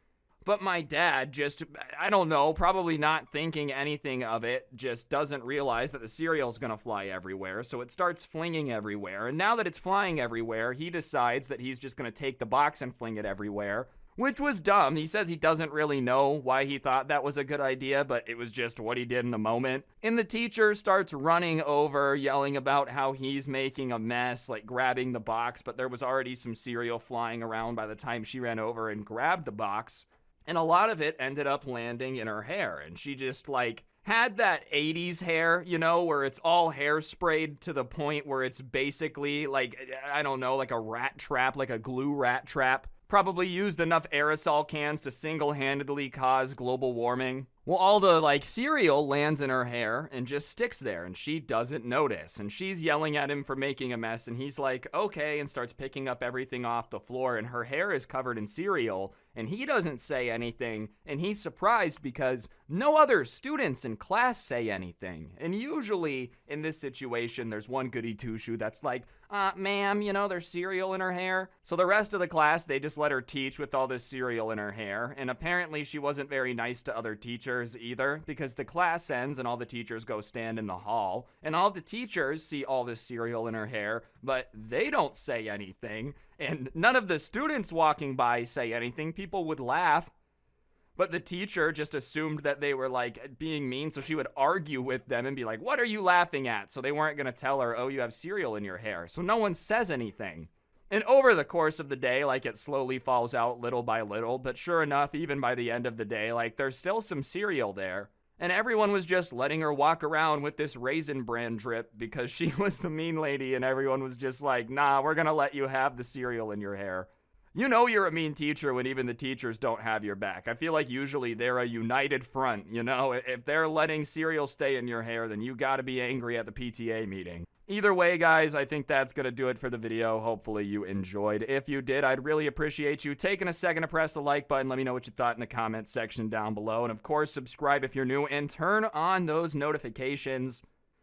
But my dad just, I don't know, probably not thinking anything of it, just doesn't realize that the cereal's gonna fly everywhere, so it starts flinging everywhere. And now that it's flying everywhere, he decides that he's just gonna take the box and fling it everywhere, which was dumb. He says he doesn't really know why he thought that was a good idea, but it was just what he did in the moment. And the teacher starts running over, yelling about how he's making a mess, like grabbing the box, but there was already some cereal flying around by the time she ran over and grabbed the box. And a lot of it ended up landing in her hair. And she just like had that 80s hair, you know, where it's all hairsprayed to the point where it's basically like, I don't know, like a rat trap, like a glue rat trap. Probably used enough aerosol cans to single-handedly cause global warming. Well, all the like cereal lands in her hair and just sticks there and she doesn't notice. And she's yelling at him for making a mess and he's like, okay, and starts picking up everything off the floor and her hair is covered in cereal and he doesn't say anything and he's surprised because no other students in class say anything. And usually in this situation, there's one goody two-shoe that's like, ma'am, you know, there's cereal in her hair. So the rest of the class, they just let her teach with all this cereal in her hair. And apparently she wasn't very nice to other teachers either because the class ends and all the teachers go stand in the hall. And all the teachers see all this cereal in her hair, but they don't say anything. And none of the students walking by say anything. People would laugh. But the teacher just assumed that they were like being mean, so she would argue with them and be like, what are you laughing at? So they weren't gonna tell her, oh, you have cereal in your hair. So no one says anything. And over the course of the day, like it slowly falls out little by little, but sure enough, even by the end of the day, like there's still some cereal there. And everyone was just letting her walk around with this Raisin Bran drip because she was the mean lady and everyone was just like, nah, we're gonna let you have the cereal in your hair. You know you're a mean teacher when even the teachers don't have your back. I feel like usually they're a united front, you know? If they're letting cereal stay in your hair, then you gotta be angry at the PTA meeting. Either way, guys, I think that's gonna do it for the video. Hopefully you enjoyed. If you did, I'd really appreciate you taking a second to press the like button. Let me know what you thought in the comments section down below. And of course, subscribe if you're new and turn on those notifications.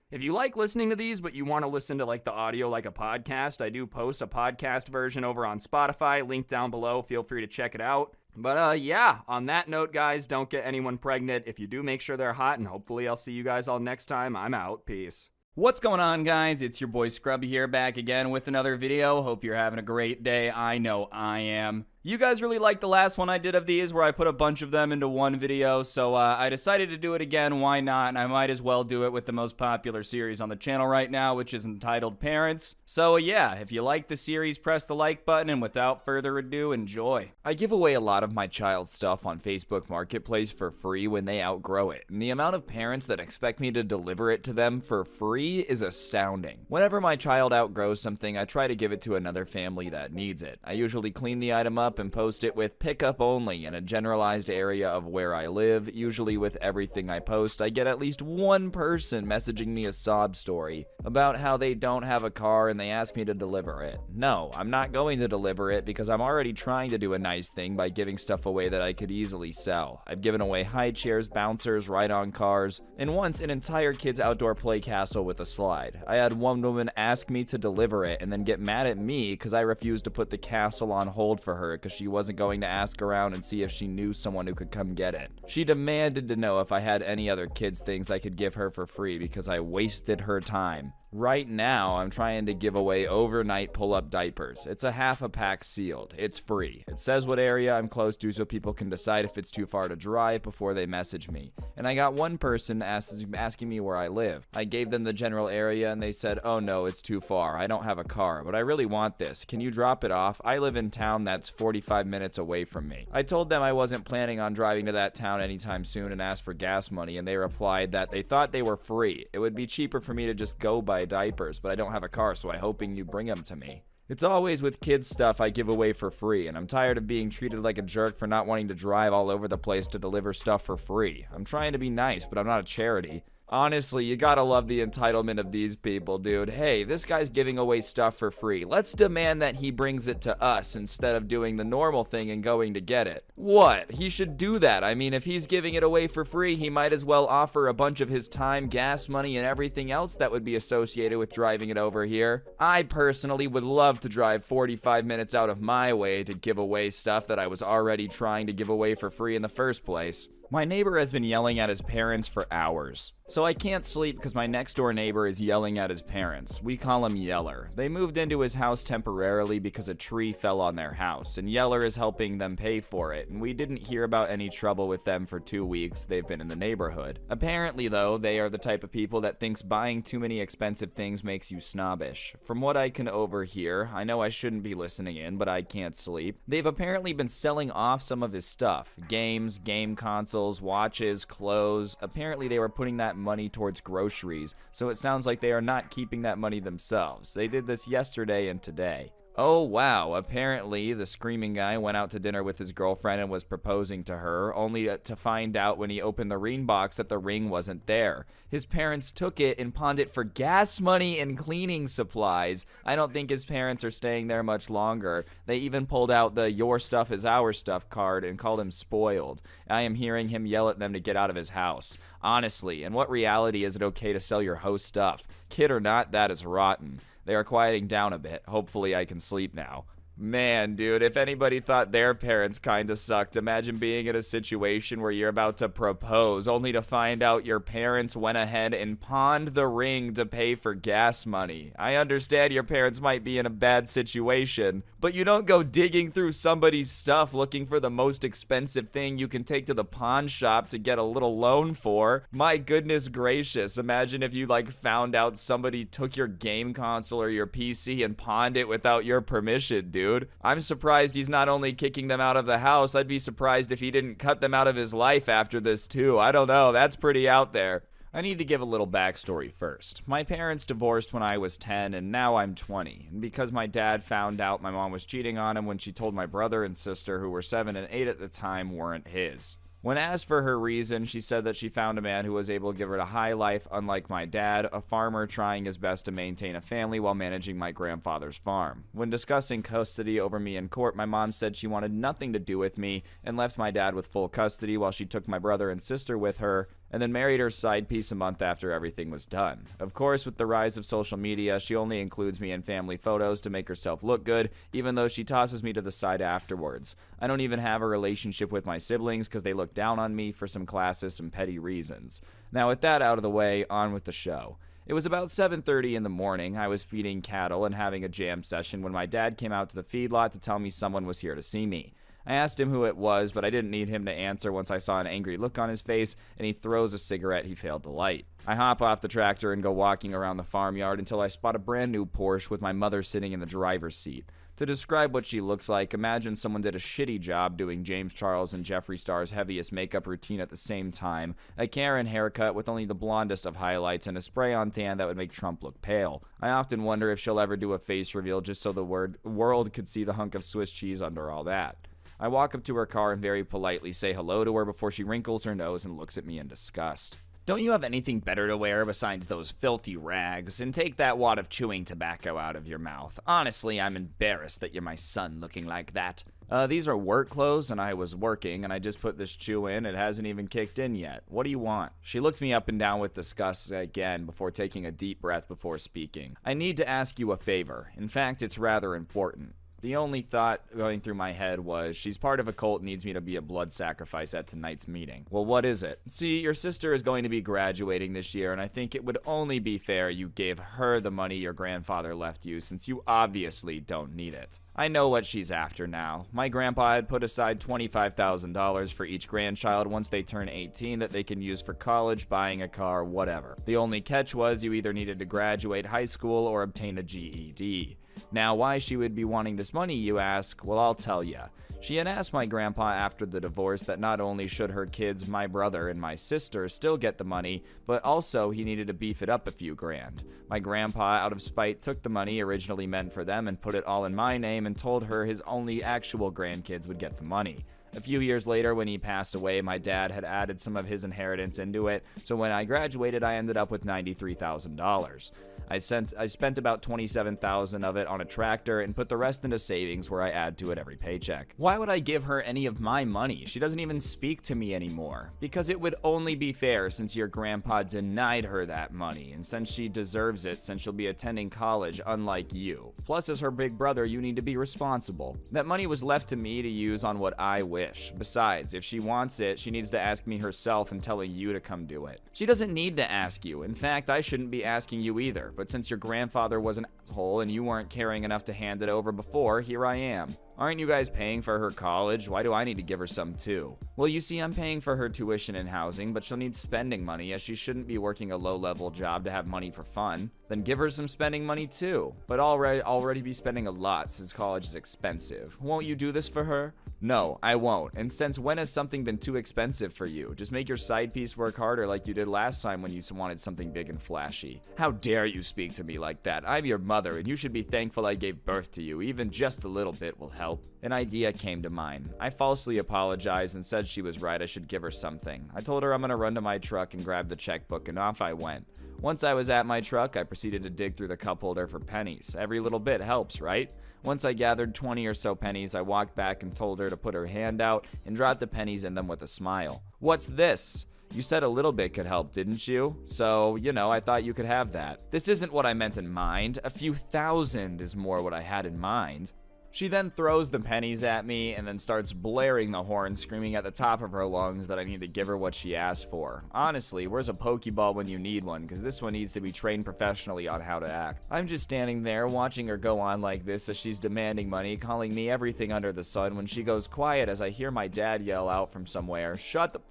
If you like listening to these, but you want to listen to like the audio like a podcast, I do post a podcast version over on Spotify, link down below. Feel free to check it out. But yeah, on that note, guys, don't get anyone pregnant. If you do, make sure they're hot, and hopefully I'll see you guys all next time. I'm out. Peace. What's going on, guys? It's your boy Scrubby here, back again with another video. Hope you're having a great day. I know I am. You guys really liked the last one I did of these where I put a bunch of them into one video, so I decided to do it again. Why not? And I might as well do it with the most popular series on the channel right now, which is entitled Parents. So yeah, if you like the series, press the like button, and without further ado, enjoy. I give away a lot of my child's stuff on Facebook Marketplace for free when they outgrow it, and the amount of parents that expect me to deliver it to them for free is astounding. Whenever my child outgrows something, I try to give it to another family that needs it. I usually clean the item up and post it with pickup only in a generalized area of where I live. Usually with everything I post, I get at least one person messaging me a sob story about how they don't have a car and they ask me to deliver it. No, I'm not going to deliver it because I'm already trying to do a nice thing by giving stuff away that I could easily sell. I've given away high chairs, bouncers, ride-on cars, and once an entire kid's outdoor play castle with a slide. I had one woman ask me to deliver it and then get mad at me because I refused to put the castle on hold for her because she wasn't going to ask around and see if she knew someone who could come get it. She demanded to know if I had any other kids' things I could give her for free because I wasted her time. Right now, I'm trying to give away overnight pull-up diapers. It's a half a pack sealed. It's free. It says what area I'm close to so people can decide if it's too far to drive before they message me. And I got one person asking me where I live. I gave them the general area and they said, oh no, it's too far. I don't have a car, but I really want this. Can you drop it off? I live in town that's 45 minutes away from me. I told them I wasn't planning on driving to that town anytime soon and asked for gas money, and they replied that they thought they were free. It would be cheaper for me to just go buy diapers, but I don't have a car, so I'm hoping you bring them to me. It's always with kids stuff I give away for free, and I'm tired of being treated like a jerk for not wanting to drive all over the place to deliver stuff for free. I'm trying to be nice, but I'm not a charity. Honestly, you gotta love the entitlement of these people, dude. Hey, this guy's giving away stuff for free. Let's demand that he brings it to us instead of doing the normal thing and going to get it. What? He should do that. I mean, if he's giving it away for free, he might as well offer a bunch of his time, gas money, and everything else that would be associated with driving it over here. I personally would love to drive 45 minutes out of my way to give away stuff that I was already trying to give away for free in the first place. My neighbor has been yelling at his parents for hours. So I can't sleep because my next door neighbor is yelling at his parents. We call him Yeller. They moved into his house temporarily because a tree fell on their house, and Yeller is helping them pay for it, and we didn't hear about any trouble with them for 2 weeks they've been in the neighborhood. Apparently though, they are the type of people that thinks buying too many expensive things makes you snobbish. From what I can overhear, I know I shouldn't be listening in, but I can't sleep, they've apparently been selling off some of his stuff. Games, game consoles, watches, clothes. Apparently they were putting that money towards groceries, so it sounds like they are not keeping that money themselves. They did this yesterday and today. Oh wow, apparently the screaming guy went out to dinner with his girlfriend and was proposing to her, only to find out when he opened the ring box that the ring wasn't there. His parents took it and pawned it for gas money and cleaning supplies. I don't think his parents are staying there much longer. They even pulled out the "your stuff is our stuff" card and called him spoiled. I am hearing him yell at them to get out of his house. Honestly, in what reality is it okay to sell your host stuff? Kid or not, that is rotten. They are quieting down a bit. Hopefully I can sleep now. Man, dude, if anybody thought their parents kinda sucked, imagine being in a situation where you're about to propose, only to find out your parents went ahead and pawned the ring to pay for gas money. I understand your parents might be in a bad situation, but you don't go digging through somebody's stuff looking for the most expensive thing you can take to the pawn shop to get a little loan for. My goodness gracious, imagine if you found out somebody took your game console or your PC and pawned it without your permission, dude. I'm surprised he's not only kicking them out of the house, I'd be surprised if he didn't cut them out of his life after this too. I don't know, that's pretty out there. I need to give a little backstory first. My parents divorced when I was 10 and now I'm 20. And because my dad found out my mom was cheating on him when she told my brother and sister, who were 7 and 8 at the time, weren't his. When asked for her reason, she said that she found a man who was able to give her a high life, unlike my dad, a farmer trying his best to maintain a family while managing my grandfather's farm. When discussing custody over me in court, my mom said she wanted nothing to do with me and left my dad with full custody while she took my brother and sister with her, and then married her side piece a month after everything was done. Of course, with the rise of social media, she only includes me in family photos to make herself look good, even though she tosses me to the side afterwards. I don't even have a relationship with my siblings because they look down on me for some classist and petty reasons. Now, with that out of the way, on with the show. It was about 7:30 in the morning. I was feeding cattle and having a jam session when my dad came out to the feedlot to tell me someone was here to see me. I asked him who it was, but I didn't need him to answer once I saw an angry look on his face, and he throws a cigarette he failed to light. I hop off the tractor and go walking around the farmyard until I spot a brand new Porsche with my mother sitting in the driver's seat. To describe what she looks like, imagine someone did a shitty job doing James Charles and Jeffree Star's heaviest makeup routine at the same time, a Karen haircut with only the blondest of highlights, and a spray-on tan that would make Trump look pale. I often wonder if she'll ever do a face reveal just so the world could see the hunk of Swiss cheese under all that. I walk up to her car and very politely say hello to her before she wrinkles her nose and looks at me in disgust. Don't you have anything better to wear besides those filthy rags? And take that wad of chewing tobacco out of your mouth. Honestly, I'm embarrassed that you're my son looking like that. These are work clothes and I was working and I just put this chew in. It hasn't even kicked in yet. What do you want? She looked me up and down with disgust again before taking a deep breath before speaking. I need to ask you a favor. In fact, it's rather important. The only thought going through my head was, she's part of a cult and needs me to be a blood sacrifice at tonight's meeting. Well, what is it? See, your sister is going to be graduating this year, and I think it would only be fair you gave her the money your grandfather left you, since you obviously don't need it. I know what she's after now. My grandpa had put aside $25,000 for each grandchild once they turn 18 that they can use for college, buying a car, whatever. The only catch was you either needed to graduate high school or obtain a GED. Now, why she would be wanting this money, you ask? Well, I'll tell ya. She had asked my grandpa after the divorce that not only should her kids, my brother and my sister, still get the money, but also he needed to beef it up a few grand. My grandpa, out of spite, took the money originally meant for them and put it all in my name and told her his only actual grandkids would get the money. A few years later, when he passed away, my dad had added some of his inheritance into it, so when I graduated, I ended up with $93,000. I spent about $27,000 of it on a tractor and put the rest into savings where I add to it every paycheck. Why would I give her any of my money? She doesn't even speak to me anymore. Because it would only be fair since your grandpa denied her that money, and since she deserves it since she'll be attending college unlike you. Plus, as her big brother, you need to be responsible. That money was left to me to use on what I wish. Besides, if she wants it, she needs to ask me herself and telling you to come do it. She doesn't need to ask you. In fact, I shouldn't be asking you either. But since your grandfather was an asshole and you weren't caring enough to hand it over before, here I am. Aren't you guys paying for her college? Why do I need to give her some too? Well, you see, I'm paying for her tuition and housing, but she'll need spending money as she shouldn't be working a low-level job to have money for fun. Then give her some spending money too. But already be spending a lot since college is expensive. Won't you do this for her? No, I won't. And since when has something been too expensive for you? Just make your side piece work harder like you did last time when you wanted something big and flashy. How dare you speak to me like that? I'm your mother and you should be thankful I gave birth to you. Even just a little bit will help. An idea came to mind. I falsely apologized and said she was right, I should give her something. I told her I'm gonna run to my truck and grab the checkbook, and off I went. Once I was at my truck, I proceeded to dig through the cup holder for pennies. Every little bit helps, right? Once I gathered 20 or so pennies, I walked back and told her to put her hand out and drop the pennies in them with a smile. What's this? You said a little bit could help, didn't you? So, I thought you could have that. This isn't what I meant in mind. A few thousand is more what I had in mind. She then throws the pennies at me and then starts blaring the horn, screaming at the top of her lungs that I need to give her what she asked for. Honestly, where's a Pokeball when you need one? Because this one needs to be trained professionally on how to act. I'm just standing there watching her go on like this as she's demanding money, calling me everything under the sun when she goes quiet as I hear my dad yell out from somewhere, "Shut the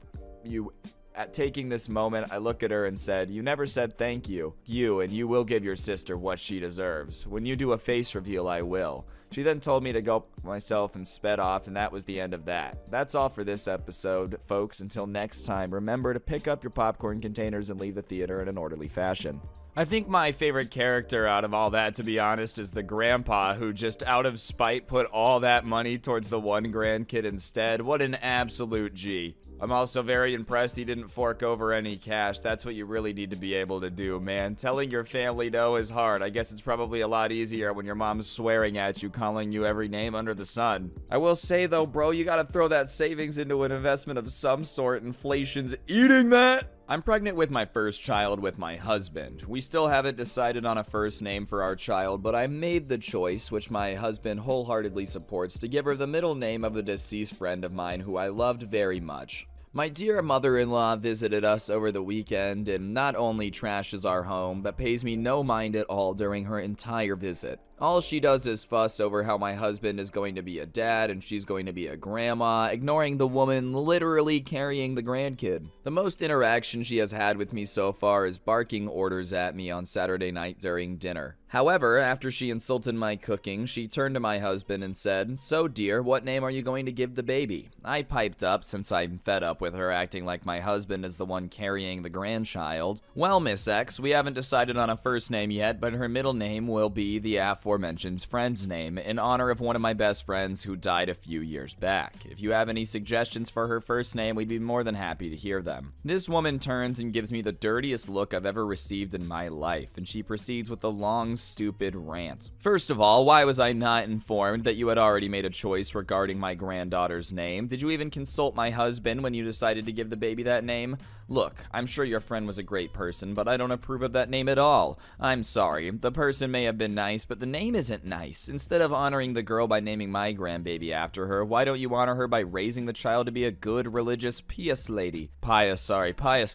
you." At taking this moment, I look at her and said, "You never said thank you. And you will give your sister what she deserves. When you do a face reveal, I will." She then told me to go myself and sped off, and that was the end of that. That's all for this episode, folks. Until next time, remember to pick up your popcorn containers and leave the theater in an orderly fashion. I think my favorite character out of all that, to be honest, is the grandpa who just out of spite put all that money towards the one grandkid instead. What an absolute G. I'm also very impressed he didn't fork over any cash. That's what you really need to be able to do, man. Telling your family no is hard. I guess it's probably a lot easier when your mom's swearing at you, calling you every name under the sun. I will say though, bro, you gotta throw that savings into an investment of some sort. Inflation's eating that. I'm pregnant with my first child with my husband. We still haven't decided on a first name for our child, but I made the choice, which my husband wholeheartedly supports, to give her the middle name of a deceased friend of mine who I loved very much. My dear mother-in-law visited us over the weekend and not only trashes our home, but pays me no mind at all during her entire visit. All she does is fuss over how my husband is going to be a dad and she's going to be a grandma, ignoring the woman literally carrying the grandkid. The most interaction she has had with me so far is barking orders at me on Saturday night during dinner. However, after she insulted my cooking, she turned to my husband and said, "So dear, what name are you going to give the baby?" I piped up, since I'm fed up with her acting like my husband is the one carrying the grandchild. "Well, Miss X, we haven't decided on a first name yet, but her middle name will be the aforementioned friend's name in honor of one of my best friends who died a few years back. If you have any suggestions for her first name, we'd be more than happy to hear them." This woman turns and gives me the dirtiest look I've ever received in my life, and she proceeds with a long, stupid rant. First of all, why was I not informed that you had already made a choice regarding my granddaughter's name? Did you even consult my husband when you decided to give the baby that name? Look, I'm sure your friend was a great person, but I don't approve of that name at all. I'm sorry, the person may have been nice, but the name isn't nice. Instead of honoring the girl by naming my grandbaby after her, why don't you honor her by raising the child to be a good, religious, pious lady? Pious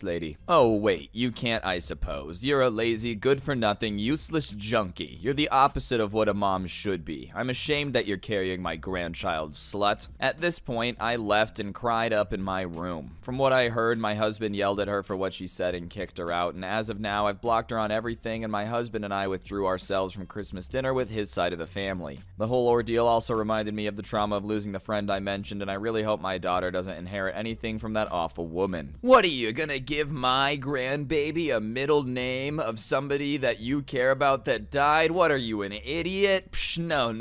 lady. Oh wait, you can't, I suppose. You're a lazy, good-for-nothing, useless junkie. You're the opposite of what a mom should be. I'm ashamed that you're carrying my grandchild, slut. At this point, I left and cried up in my room. From what I heard, my husband yelled at her for what she said and kicked her out, and as of now, I've blocked her on everything, and my husband and I withdrew ourselves from Christmas dinner her with his side of the family. The whole ordeal also reminded me of the trauma of losing the friend I mentioned, and I really hope my daughter doesn't inherit anything from that awful woman. What are you gonna give my grandbaby a middle name of somebody that you care about that died? What are you, an idiot? Psh, no.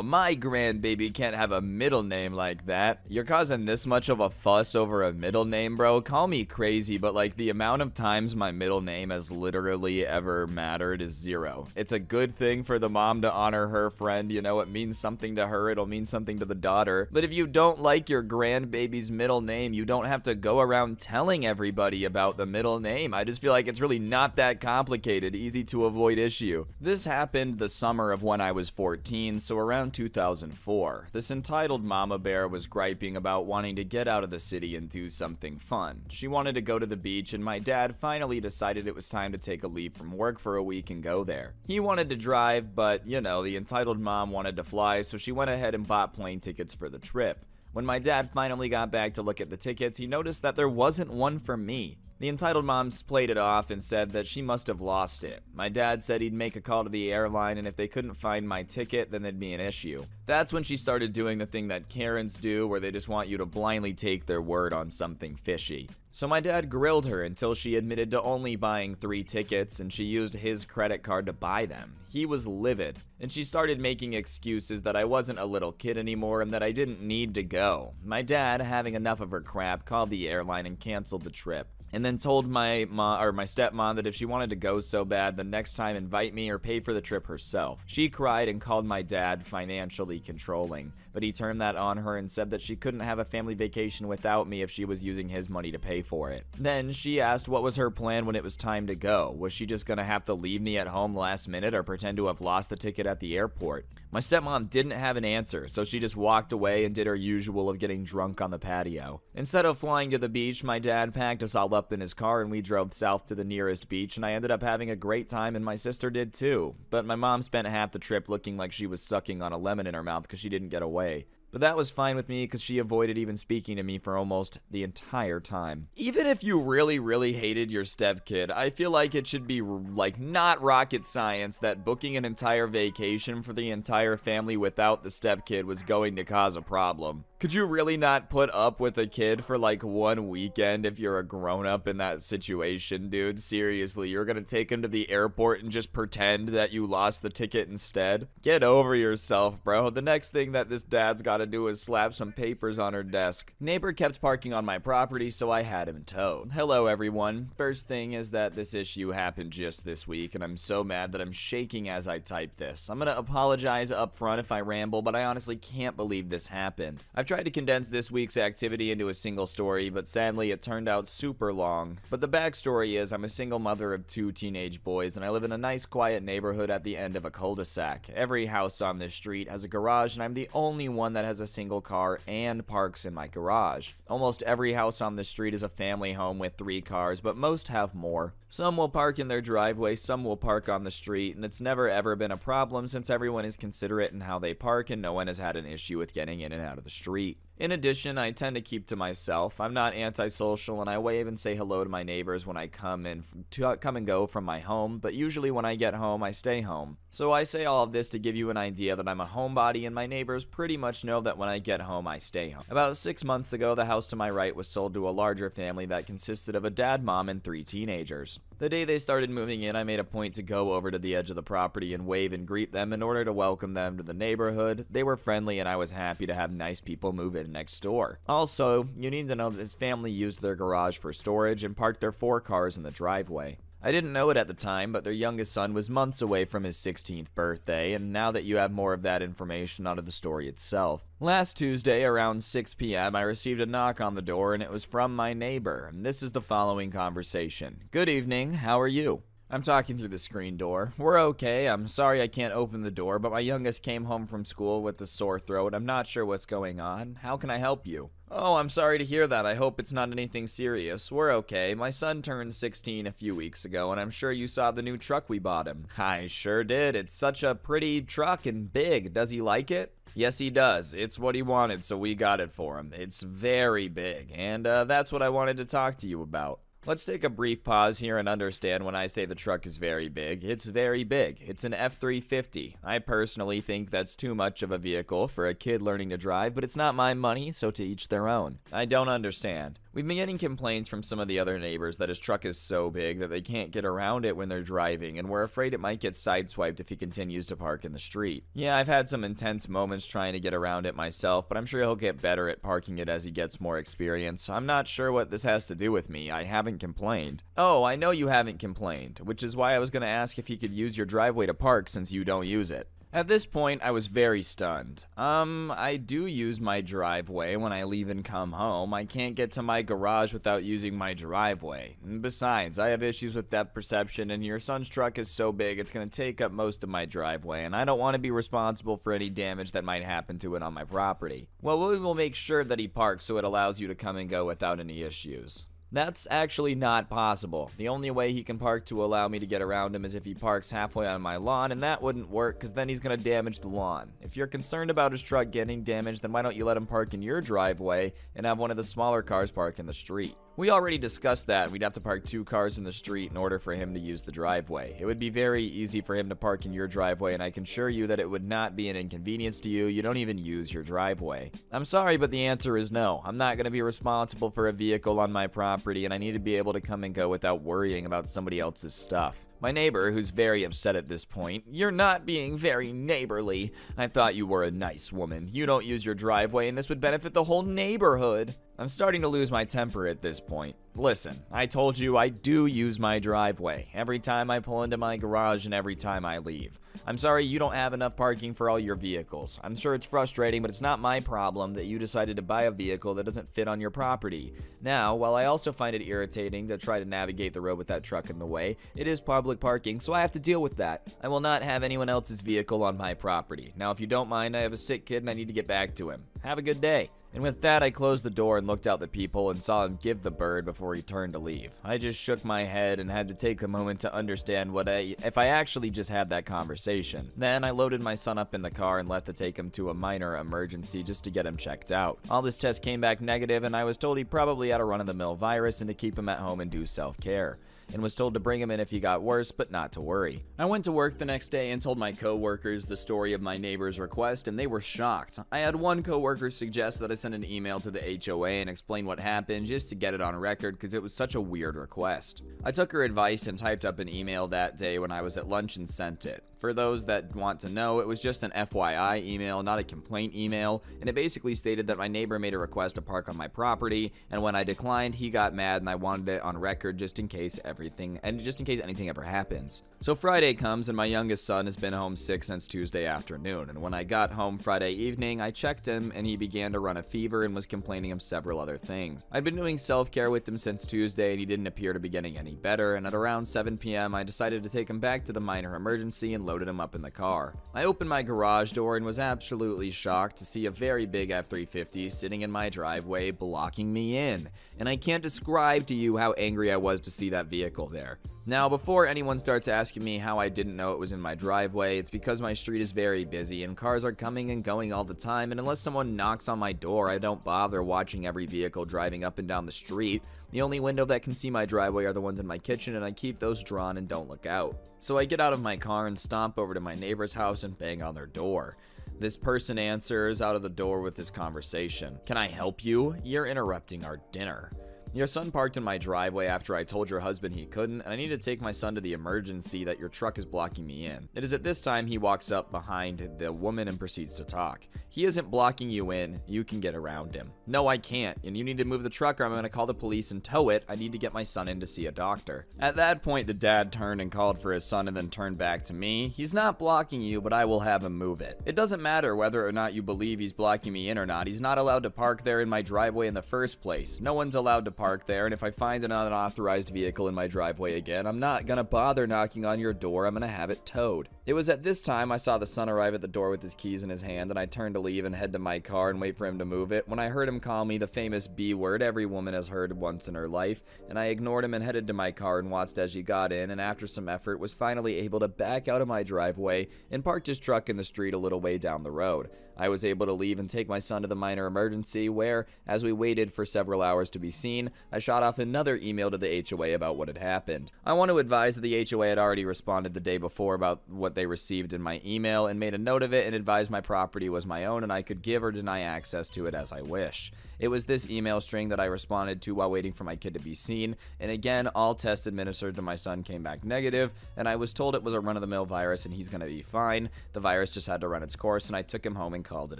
My grandbaby can't have a middle name like that. You're causing this much of a fuss over a middle name, bro? Call me crazy, but like the amount of times my middle name has literally ever mattered is 0. It's a good thing for the mom to honor her friend. You know, it means something to her. It'll mean something to the daughter. But if you don't like your grandbaby's middle name, you don't have to go around telling everybody about the middle name. I just feel like it's really not that complicated, easy to avoid issue. This happened the summer of when I was 14, so around 2004. This entitled mama bear was griping about wanting to get out of the city and do something fun. She wanted to go to the beach, and my dad finally decided it was time to take a leave from work for a week and go there. He wanted to drive, but, you know, the entitled mom wanted to fly, so she went ahead and bought plane tickets for the trip. When my dad finally got back to look at the tickets, he noticed that there wasn't one for me. The entitled mom played it off and said that she must have lost it. My dad said he'd make a call to the airline, and if they couldn't find my ticket, then there'd be an issue. That's when she started doing the thing that Karens do, where they just want you to blindly take their word on something fishy. So my dad grilled her until she admitted to only buying 3 tickets, and she used his credit card to buy them. He was livid, and she started making excuses that I wasn't a little kid anymore and that I didn't need to go. My dad, having enough of her crap, called the airline and canceled the trip, and then told my stepmom that if she wanted to go so bad, the next time invite me or pay for the trip herself. She cried and called my dad financially controlling, but he turned that on her and said that she couldn't have a family vacation without me if she was using his money to pay for it. Then she asked what was her plan when it was time to go. Was she just gonna have to leave me at home last minute or pretend to have lost the ticket at the airport? My stepmom didn't have an answer, so she just walked away and did her usual of getting drunk on the patio. Instead of flying to the beach, my dad packed us all up in his car and we drove south to the nearest beach, and I ended up having a great time, and my sister did too. But my mom spent half the trip looking like she was sucking on a lemon in her mouth because she didn't get away. But that was fine with me because she avoided even speaking to me for almost the entire time. Even if you really hated your stepkid, I feel like it should be like not rocket science that booking an entire vacation for the entire family without the stepkid was going to cause a problem. Could you really not put up with a kid for like one weekend if you're a grown-up in that situation, dude? Seriously, you're gonna take him to the airport and just pretend that you lost the ticket instead? Get over yourself, bro. The next thing that this dad's gotta do is slap some papers on her desk. Neighbor kept parking on my property, so I had him towed. Hello, everyone. First thing is that this issue happened just this week, and I'm so mad that I'm shaking as I type this. I'm gonna apologize up front if I ramble, but I honestly can't believe this happened. I've tried to condense this week's activity into a single story, but sadly it turned out super long. But the backstory is I'm a single mother of 2 teenage boys, and I live in a nice quiet neighborhood at the end of a cul-de-sac. Every house on this street has a garage, and I'm the only one that has a single car and parks in my garage. Almost every house on this street is a family home with 3 cars, but most have more. Some will park in their driveway, some will park on the street, and it's never ever been a problem since everyone is considerate in how they park and no one has had an issue with getting in and out of the street. In addition, I tend to keep to myself. I'm not antisocial, and I wave and say hello to my neighbors when I come and go from my home, but usually when I get home, I stay home. So I say all of this to give you an idea that I'm a homebody, and my neighbors pretty much know that when I get home, I stay home. About 6 months ago, the house to my right was sold to a larger family that consisted of a dad, mom, and 3 teenagers. The day they started moving in, I made a point to go over to the edge of the property and wave and greet them in order to welcome them to the neighborhood. They were friendly, and I was happy to have nice people move in next door. Also, you need to know that his family used their garage for storage and parked their 4 cars in the driveway. I didn't know it at the time, but their youngest son was months away from his 16th birthday, and now that you have more of that information onto the story itself. Last Tuesday, around 6 p.m., I received a knock on the door, and it was from my neighbor, and this is the following conversation. Good evening, how are you? I'm talking through the screen door. We're okay. I'm sorry I can't open the door, but my youngest came home from school with a sore throat. I'm not sure what's going on. How can I help you? Oh, I'm sorry to hear that. I hope it's not anything serious. We're okay. My son turned 16 a few weeks ago, and I'm sure you saw the new truck we bought him. I sure did. It's such a pretty truck and big. Does he like it? Yes, he does. It's what he wanted, so we got it for him. It's very big, and that's what I wanted to talk to you about. Let's take a brief pause here and understand when I say the truck is very big. It's very big. It's an F-350. I personally think that's too much of a vehicle for a kid learning to drive, but it's not my money, so to each their own. I don't understand. We've been getting complaints from some of the other neighbors that his truck is so big that they can't get around it when they're driving, and we're afraid it might get sideswiped if he continues to park in the street. Yeah, I've had some intense moments trying to get around it myself, but I'm sure he'll get better at parking it as he gets more experience. I'm not sure what this has to do with me. I haven't complained. Oh, I know you haven't complained, which is why I was going to ask if you could use your driveway to park since you don't use it. At this point, I was very stunned. I do use my driveway when I leave and come home. I can't get to my garage without using my driveway. And besides, I have issues with depth perception, and your son's truck is so big it's going to take up most of my driveway, and I don't want to be responsible for any damage that might happen to it on my property. Well, we will make sure that he parks so it allows you to come and go without any issues. That's actually not possible. The only way he can park to allow me to get around him is if he parks halfway on my lawn, and that wouldn't work because then he's going to damage the lawn. If you're concerned about his truck getting damaged, then why don't you let him park in your driveway and have one of the smaller cars park in the street? We already discussed that. We'd have to park 2 cars in the street in order for him to use the driveway. It would be very easy for him to park in your driveway, and I can assure you that it would not be an inconvenience to you. You don't even use your driveway. I'm sorry, but the answer is no. I'm not going to be responsible for a vehicle on my property, and I need to be able to come and go without worrying about somebody else's stuff. My neighbor, who's very upset at this point, "You're not being very neighborly. I thought you were a nice woman. You don't use your driveway and this would benefit the whole neighborhood." I'm starting to lose my temper at this point. Listen, I told you I do use my driveway every time I pull into my garage and every time I leave. I'm sorry you don't have enough parking for all your vehicles. I'm sure it's frustrating, but it's not my problem that you decided to buy a vehicle that doesn't fit on your property. Now, while I also find it irritating to try to navigate the road with that truck in the way, it is public parking, so I have to deal with that. I will not have anyone else's vehicle on my property. Now, if you don't mind, I have a sick kid and I need to get back to him. Have a good day. And with that, I closed the door and looked out the people and saw him give the bird before he turned to leave. I just shook my head and had to take a moment to understand if I actually just had that conversation. Then I loaded my son up in the car and left to take him to a minor emergency just to get him checked out. All this test came back negative, and I was told he probably had a run-of-the-mill virus and to keep him at home and do self-care, and was told to bring him in if he got worse, but not to worry. I went to work the next day and told my coworkers the story of my neighbor's request, and they were shocked. I had one coworker suggest that I send an email to the HOA and explain what happened just to get it on record because it was such a weird request. I took her advice and typed up an email that day when I was at lunch and sent it. For those that want to know, it was just an FYI email, not a complaint email, and it basically stated that my neighbor made a request to park on my property, and when I declined, he got mad and I wanted it on record just in case anything ever happens. So Friday comes and my youngest son has been home sick since Tuesday afternoon, and when I got home Friday evening, I checked him and he began to run a fever and was complaining of several other things. I'd been doing self-care with him since Tuesday and he didn't appear to be getting any better, and at around 7 p.m. I decided to take him back to the minor emergency and loaded him up in the car. I opened my garage door and was absolutely shocked to see a very big F-350 sitting in my driveway blocking me in, and I can't describe to you how angry I was to see that vehicle there. Now, before anyone starts asking me how I didn't know it was in my driveway, it's because my street is very busy and cars are coming and going all the time, and unless someone knocks on my door, I don't bother watching every vehicle driving up and down the street. The only window that can see my driveway are the ones in my kitchen, and I keep those drawn and don't look out. So I get out of my car and stomp over to my neighbor's house and bang on their door. This person answers out of the door with this conversation. "Can I help you? You're interrupting our dinner. Your son parked in my driveway after I told your husband he couldn't, and I need to take my son to the emergency that your truck is blocking me in." It is at this time he walks up behind the woman and proceeds to talk. "He isn't blocking you in. You can get around him." "No, I can't, and you need to move the truck or I'm going to call the police and tow it. I need to get my son in to see a doctor." At that point, the dad turned and called for his son and then turned back to me. "He's not blocking you, but I will have him move it. It doesn't matter whether or not you believe he's blocking me in or not. He's not allowed to park there in my driveway in the first place. No one's allowed to park there, and if I find an unauthorized vehicle in my driveway again, I'm not gonna bother knocking on your door. I'm gonna have it towed. It was at this time I saw the son arrive at the door with his keys in his hand, and I turned to leave and head to my car and wait for him to move it when I heard him call me the famous B word every woman has heard once in her life, and I ignored him and headed to my car and watched as he got in, and after some effort was finally able to back out of my driveway and parked his truck in the street a little way down the road. I was able to leave and take my son to the minor emergency where, as we waited for several hours to be seen, I shot off another email to the HOA about what had happened. I want to advise that the HOA had already responded the day before about what they received in my email and made a note of it and advised my property was my own and I could give or deny access to it as I wish. It was this email string that I responded to while waiting for my kid to be seen, and again, all tests administered to my son came back negative, and I was told it was a run-of-the-mill virus and he's gonna be fine. The virus just had to run its course, and I took him home and called it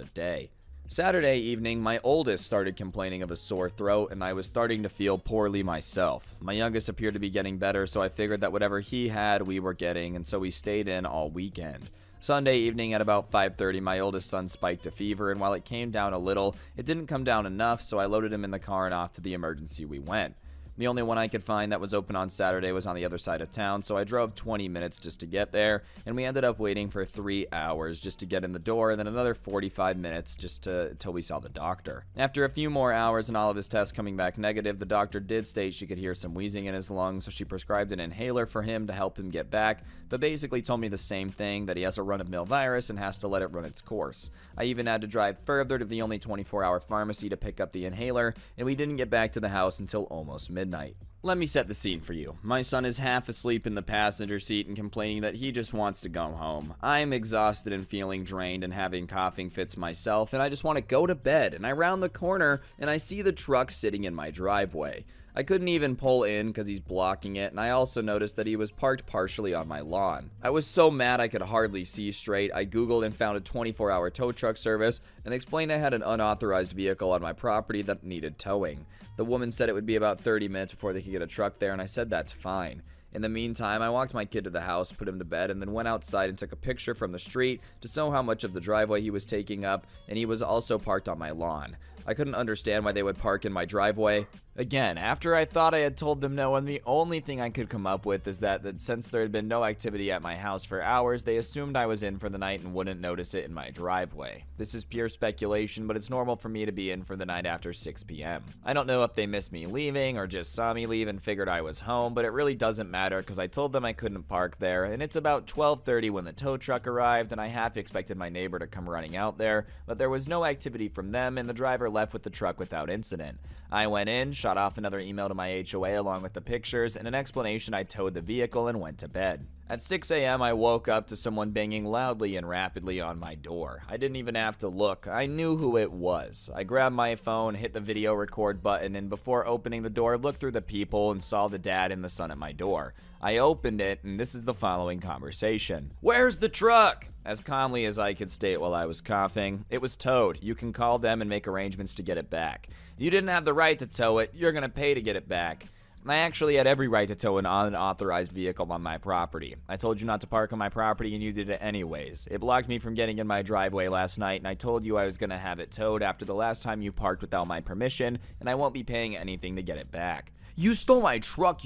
a day. Saturday evening, my oldest started complaining of a sore throat, and I was starting to feel poorly myself. My youngest appeared to be getting better, so I figured that whatever he had, we were getting, and so we stayed in all weekend. Sunday evening at about 5:30, my oldest son spiked a fever, and while it came down a little, it didn't come down enough, so I loaded him in the car and off to the emergency we went. The only one I could find that was open on Saturday was on the other side of town, so I drove 20 minutes just to get there, and we ended up waiting for 3 hours just to get in the door, and then another 45 minutes just till we saw the doctor. After a few more hours and all of his tests coming back negative, the doctor did state she could hear some wheezing in his lungs, so she prescribed an inhaler for him to help him get back, but basically told me the same thing, that he has a run-of-mill virus and has to let it run its course. I even had to drive further to the only 24-hour pharmacy to pick up the inhaler, and we didn't get back to the house until almost midnight. Let me set the scene for you. My son is half asleep in the passenger seat and complaining that he just wants to go home. I'm exhausted and feeling drained and having coughing fits myself, and I just want to go to bed, and I round the corner and I see the truck sitting in my driveway. I couldn't even pull in because he's blocking it, and I also noticed that he was parked partially on my lawn. I was so mad I could hardly see straight. I googled and found a 24-hour tow truck service and explained I had an unauthorized vehicle on my property that needed towing. The woman said it would be about 30 minutes before they could get a truck there, and I said that's fine. In the meantime, I walked my kid to the house, put him to bed, and then went outside and took a picture from the street to show how much of the driveway he was taking up, and he was also parked on my lawn. I couldn't understand why they would park in my driveway. Again, after I thought I had told them no, and the only thing I could come up with is that since there had been no activity at my house for hours, they assumed I was in for the night and wouldn't notice it in my driveway. This is pure speculation, but it's normal for me to be in for the night after 6 p.m. I don't know if they missed me leaving or just saw me leave and figured I was home, but it really doesn't matter because I told them I couldn't park there, and it's about 12:30 when the tow truck arrived, and I half expected my neighbor to come running out there, but there was no activity from them, and the driver left with the truck without incident. I went in, shot off another email to my HOA along with the pictures and an explanation I towed the vehicle and went to bed. At 6 a.m. I woke up to someone banging loudly and rapidly on my door. I didn't even have to look. I knew who it was. I grabbed my phone, hit the video record button, and before opening the door, looked through the peephole and saw the dad and the son at my door. I opened it, and this is the following conversation. "Where's the truck?" As calmly as I could state while I was coughing. "It was towed. You can call them and make arrangements to get it back." "You didn't have the right to tow it. You're gonna pay to get it back." I actually had every right to tow an unauthorized vehicle on my property. I told you not to park on my property and you did it anyways. It blocked me from getting in my driveway last night, and I told you I was gonna have it towed after the last time you parked without my permission, and I won't be paying anything to get it back. "You stole my truck,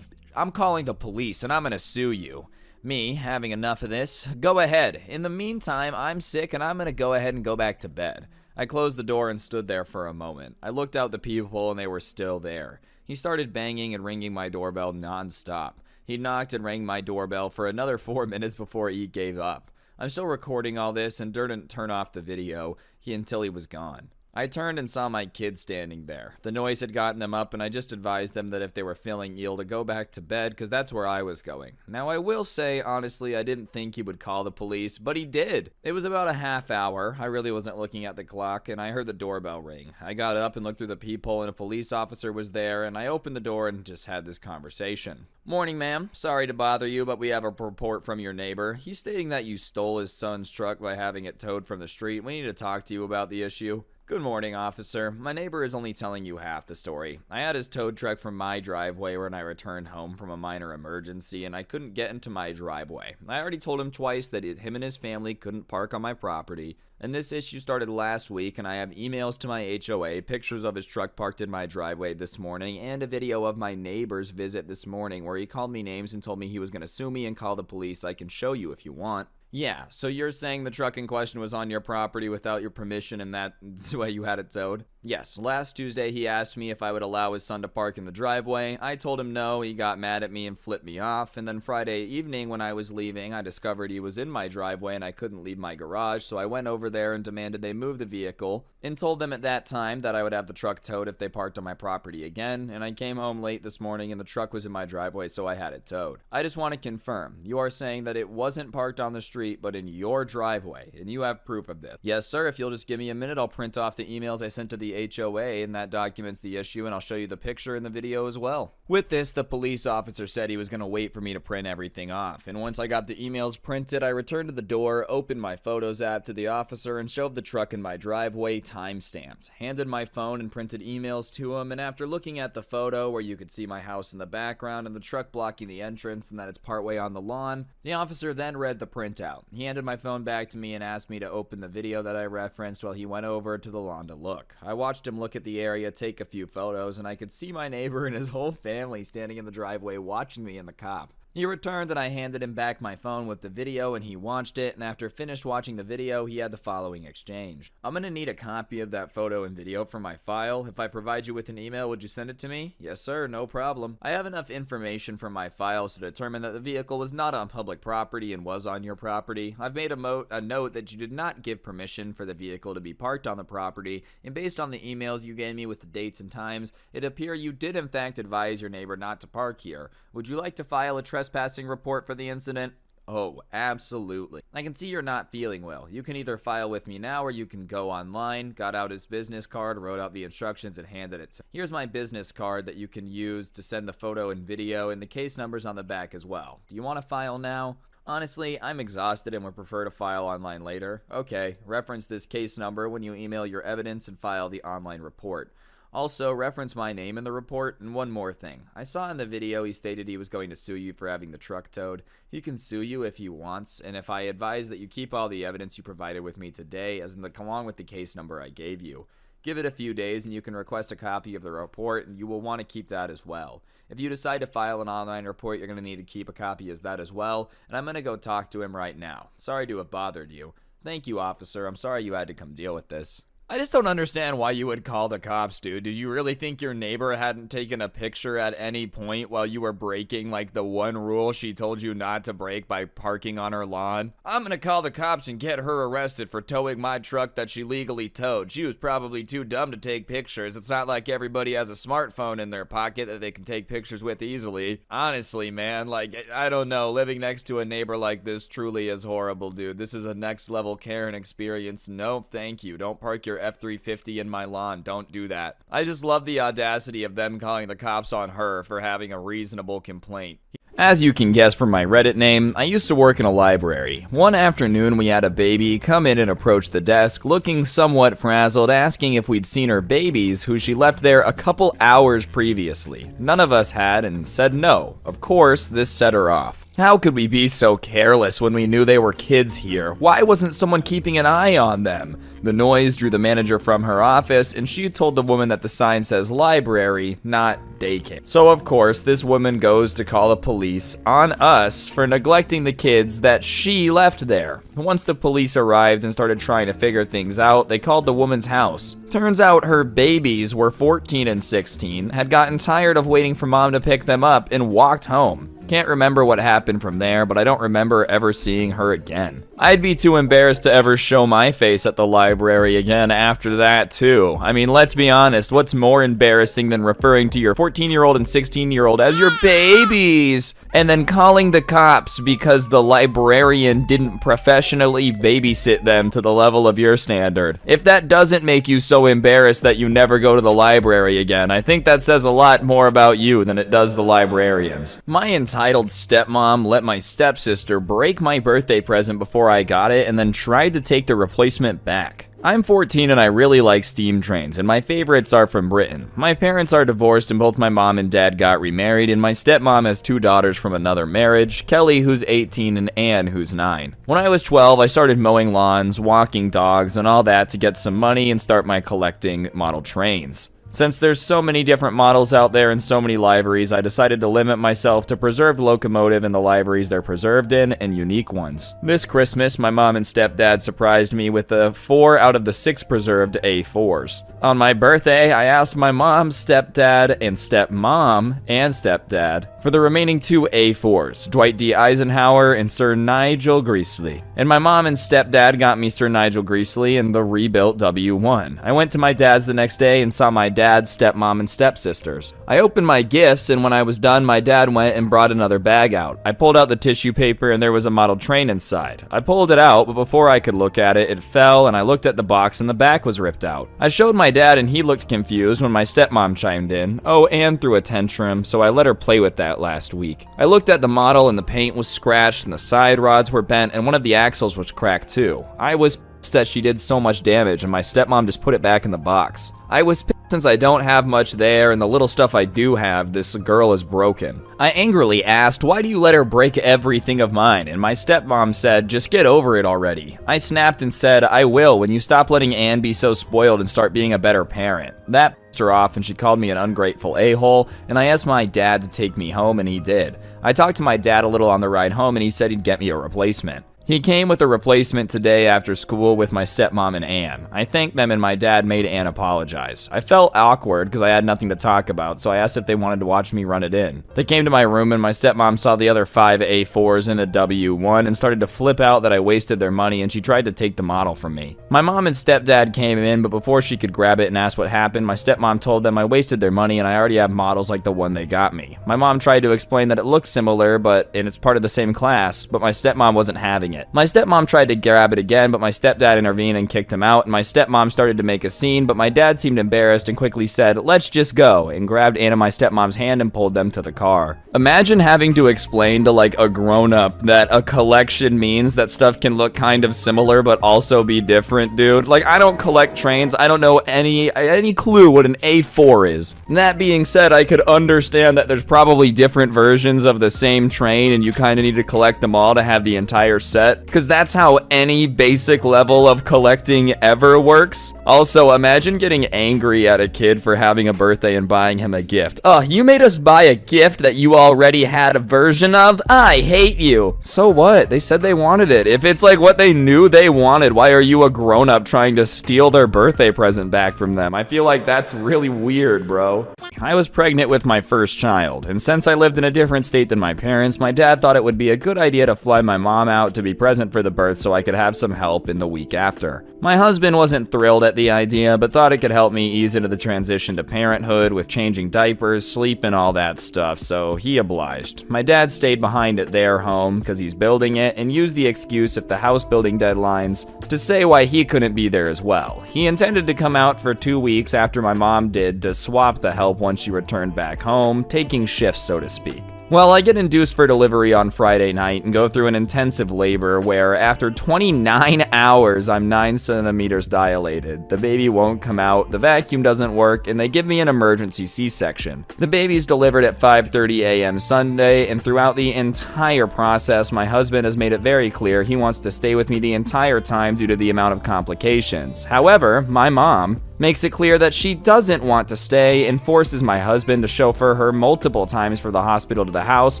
I'm calling the police and I'm gonna sue you." Me, having enough of this. "Go ahead. In the meantime, I'm sick and I'm gonna go ahead and go back to bed." I closed the door and stood there for a moment. I looked out the peephole and they were still there. He started banging and ringing my doorbell non-stop. He knocked and rang my doorbell for another 4 minutes before he gave up. I'm still recording all this and didn't turn off the video until he was gone. I turned and saw my kids standing there. The noise had gotten them up, and I just advised them that if they were feeling ill to go back to bed, because that's where I was going. Now, I will say, honestly, I didn't think he would call the police, but he did. It was about a half hour. I really wasn't looking at the clock, and I heard the doorbell ring. I got up and looked through the peephole, and a police officer was there, and I opened the door and just had this conversation. "Morning, ma'am. Sorry to bother you, but we have a report from your neighbor. He's stating that you stole his son's truck by having it towed from the street. We need to talk to you about the issue." Good morning, officer. My neighbor is only telling you half the story. I had his tow truck from my driveway when I returned home from a minor emergency, and I couldn't get into my driveway. I already told him twice that him and his family couldn't park on my property, and this issue started last week, and I have emails to my HOA, pictures of his truck parked in my driveway this morning, and a video of my neighbor's visit this morning where he called me names and told me he was going to sue me and call the police. I can show you if you want. Yeah, so you're saying the truck in question was on your property without your permission and that's why you had it towed? Yes, last Tuesday he asked me if I would allow his son to park in the driveway. I told him no, he got mad at me and flipped me off, and then Friday evening when I was leaving, I discovered he was in my driveway and I couldn't leave my garage, so I went over there and demanded they move the vehicle and told them at that time that I would have the truck towed if they parked on my property again, and I came home late this morning and the truck was in my driveway, so I had it towed. I just want to confirm, you are saying that it wasn't parked on the street but in your driveway, and you have proof of this? Yes, sir. If you'll just give me a minute, I'll print off the emails I sent to the HOA, and that documents the issue, and I'll show you the picture in the video as well. With this, the police officer said he was going to wait for me to print everything off, and once I got the emails printed, I returned to the door, opened my Photos app to the officer, and showed the truck in my driveway time-stamped. Handed my phone and printed emails to him, and after looking at the photo where you could see my house in the background and the truck blocking the entrance and that it's partway on the lawn, the officer then read the printout. He handed my phone back to me and asked me to open the video that I referenced while he went over to the lawn to look. I watched him look at the area, take a few photos, and I could see my neighbor and his whole family standing in the driveway watching me and the cop. He returned and I handed him back my phone with the video and he watched it, and after finished watching the video, he had the following exchange. I'm gonna need a copy of that photo and video for my file. If I provide you with an email, would you send it to me? Yes, sir, no problem. I have enough information from my files to determine that the vehicle was not on public property and was on your property. I've made a note that you did not give permission for the vehicle to be parked on the property, and based on the emails you gave me with the dates and times, it appears you did in fact advise your neighbor not to park here. Would you like to file a trespassing report for the incident? Oh, absolutely. I can see you're not feeling well. You can either file with me now or you can go online. Got out his business card, wrote out the instructions, and handed it to him. Here's my business card that you can use to send the photo and video, and the case number's on the back as well. Do you want to file now? Honestly, I'm exhausted and would prefer to file online later. Okay, reference this case number when you email your evidence and file the online report. Also, reference my name in the report, and one more thing. I saw in the video he stated he was going to sue you for having the truck towed. He can sue you if he wants, and if I advise that you keep all the evidence you provided with me today, along with the case number I gave you. Give it a few days and you can request a copy of the report, and you will want to keep that as well. If you decide to file an online report, you're going to need to keep a copy of that as well, and I'm going to go talk to him right now. Sorry to have bothered you. Thank you, officer. I'm sorry you had to come deal with this. I just don't understand why you would call the cops, dude. Did you really think your neighbor hadn't taken a picture at any point while you were breaking, like, the one rule she told you not to break by parking on her lawn? I'm gonna call the cops and get her arrested for towing my truck that she legally towed. She was probably too dumb to take pictures. It's not like everybody has a smartphone in their pocket that they can take pictures with easily. Honestly, man, like, I don't know. Living next to a neighbor like this truly is horrible, dude. This is a next level Karen experience. No, thank you. Don't park your F-350 in my lawn. Don't do that. I just love the audacity of them calling the cops on her for having a reasonable complaint. As you can guess from my Reddit name, I used to work in a library. One afternoon we had a baby come in and approach the desk looking somewhat frazzled, asking if we'd seen her babies who she left there a couple hours previously. None of us had and said no. Of course, this set her off. How could we be so careless when we knew they were kids here? Why wasn't someone keeping an eye on them? The noise drew the manager from her office, and she told the woman that the sign says library, not daycare. So of course, this woman goes to call the police on us for neglecting the kids that she left there. Once the police arrived and started trying to figure things out, they called the woman's house. Turns out her babies were 14 and 16, had gotten tired of waiting for mom to pick them up, and walked home. Can't remember what happened from there, but I don't remember ever seeing her again. I'd be too embarrassed to ever show my face at the library again after that, too. I mean, let's be honest, what's more embarrassing than referring to your 14-year-old and 16-year-old as your babies, and then calling the cops because the librarian didn't professionally babysit them to the level of your standard? If that doesn't make you so embarrassed that you never go to the library again, I think that says a lot more about you than it does the librarians. My entitled stepmom let my stepsister break my birthday present before I got it and then tried to take the replacement back. I'm 14 and I really like steam trains, and my favorites are from Britain. My parents are divorced and both my mom and dad got remarried, and my stepmom has 2 daughters from another marriage, Kelly who's 18 and Anne who's 9. When I was 12, I started mowing lawns, walking dogs, and all that to get some money and start my collecting model trains. Since there's so many different models out there and so many liveries, I decided to limit myself to preserved locomotive and the liveries they're preserved in and unique ones. This Christmas, my mom and stepdad surprised me with 4 out of the 6 preserved A4s. On my birthday, I asked my mom, stepdad, and stepmom and stepdad for the remaining 2 A4s, Dwight D. Eisenhower and Sir Nigel Greasley. And my mom and stepdad got me Sir Nigel Greasley and the rebuilt W1. I went to my dad's the next day and saw my dad, stepmom, and stepsisters. I opened my gifts, and when I was done, my dad went and brought another bag out. I pulled out the tissue paper, and there was a model train inside. I pulled it out, but before I could look at it, it fell, and I looked at the box, and the back was ripped out. I showed my dad, and he looked confused when my stepmom chimed in. Oh, Anne threw a tantrum, so I let her play with that last week. I looked at the model, and the paint was scratched, and the side rods were bent, and one of the axles was cracked too. I was pissed that she did so much damage, and my stepmom just put it back in the box. I was pissed since I don't have much there, and the little stuff I do have, this girl is broken. I angrily asked, why do you let her break everything of mine? And my stepmom said, just get over it already. I snapped and said, I will when you stop letting Anne be so spoiled and start being a better parent. That pissed her off and she called me an ungrateful a-hole, and I asked my dad to take me home and he did. I talked to my dad a little on the ride home and he said he'd get me a replacement. He came with a replacement today after school with my stepmom and Anne. I thanked them and my dad made Anne apologize. I felt awkward because I had nothing to talk about, so I asked if they wanted to watch me run it in. They came to my room and my stepmom saw the other 5 A4s in the W1 and started to flip out that I wasted their money, and she tried to take the model from me. My mom and stepdad came in, but before she could grab it and ask what happened, my stepmom told them I wasted their money and I already have models like the one they got me. My mom tried to explain that it looks similar, and it's part of the same class, but my stepmom wasn't having it. My stepmom tried to grab it again, but my stepdad intervened and kicked him out, and my stepmom started to make a scene, but my dad seemed embarrassed and quickly said, let's just go, and grabbed Anne and my stepmom's hand and pulled them to the car. Imagine having to explain to like a grown-up that a collection means that stuff can look kind of similar but also be different, dude. Like, I don't collect trains. I don't know any clue what an A4 is. And that being said, I could understand that there's probably different versions of the same train and you kind of need to collect them all to have the entire set, because that's how any basic level of collecting ever works. Also, imagine getting angry at a kid for having a birthday and buying him a gift. Oh, you made us buy a gift that you already had a version of? I hate you. So what? They said they wanted it. If it's like what they knew they wanted, why are you a grown-up trying to steal their birthday present back from them? I feel like that's really weird, bro. I was pregnant with my first child, and since I lived in a different state than my parents, my dad thought it would be a good idea to fly my mom out to be present for the birth so I could have some help in the week after. My husband wasn't thrilled at the idea, but thought it could help me ease into the transition to parenthood with changing diapers, sleep, and all that stuff, so he obliged. My dad stayed behind at their home because he's building it and used the excuse of the house building deadlines to say why he couldn't be there as well. He intended to come out for 2 weeks after my mom did to swap the help once she returned back home, taking shifts so to speak. Well, I get induced for delivery on Friday night and go through an intensive labor where after 29 hours, I'm 9 centimeters dilated. The baby won't come out, the vacuum doesn't work, and they give me an emergency C-section. The baby's delivered at 5:30 a.m. Sunday, and throughout the entire process, my husband has made it very clear he wants to stay with me the entire time due to the amount of complications. However, my mom makes it clear that she doesn't want to stay and forces my husband to chauffeur her multiple times from the hospital to the house,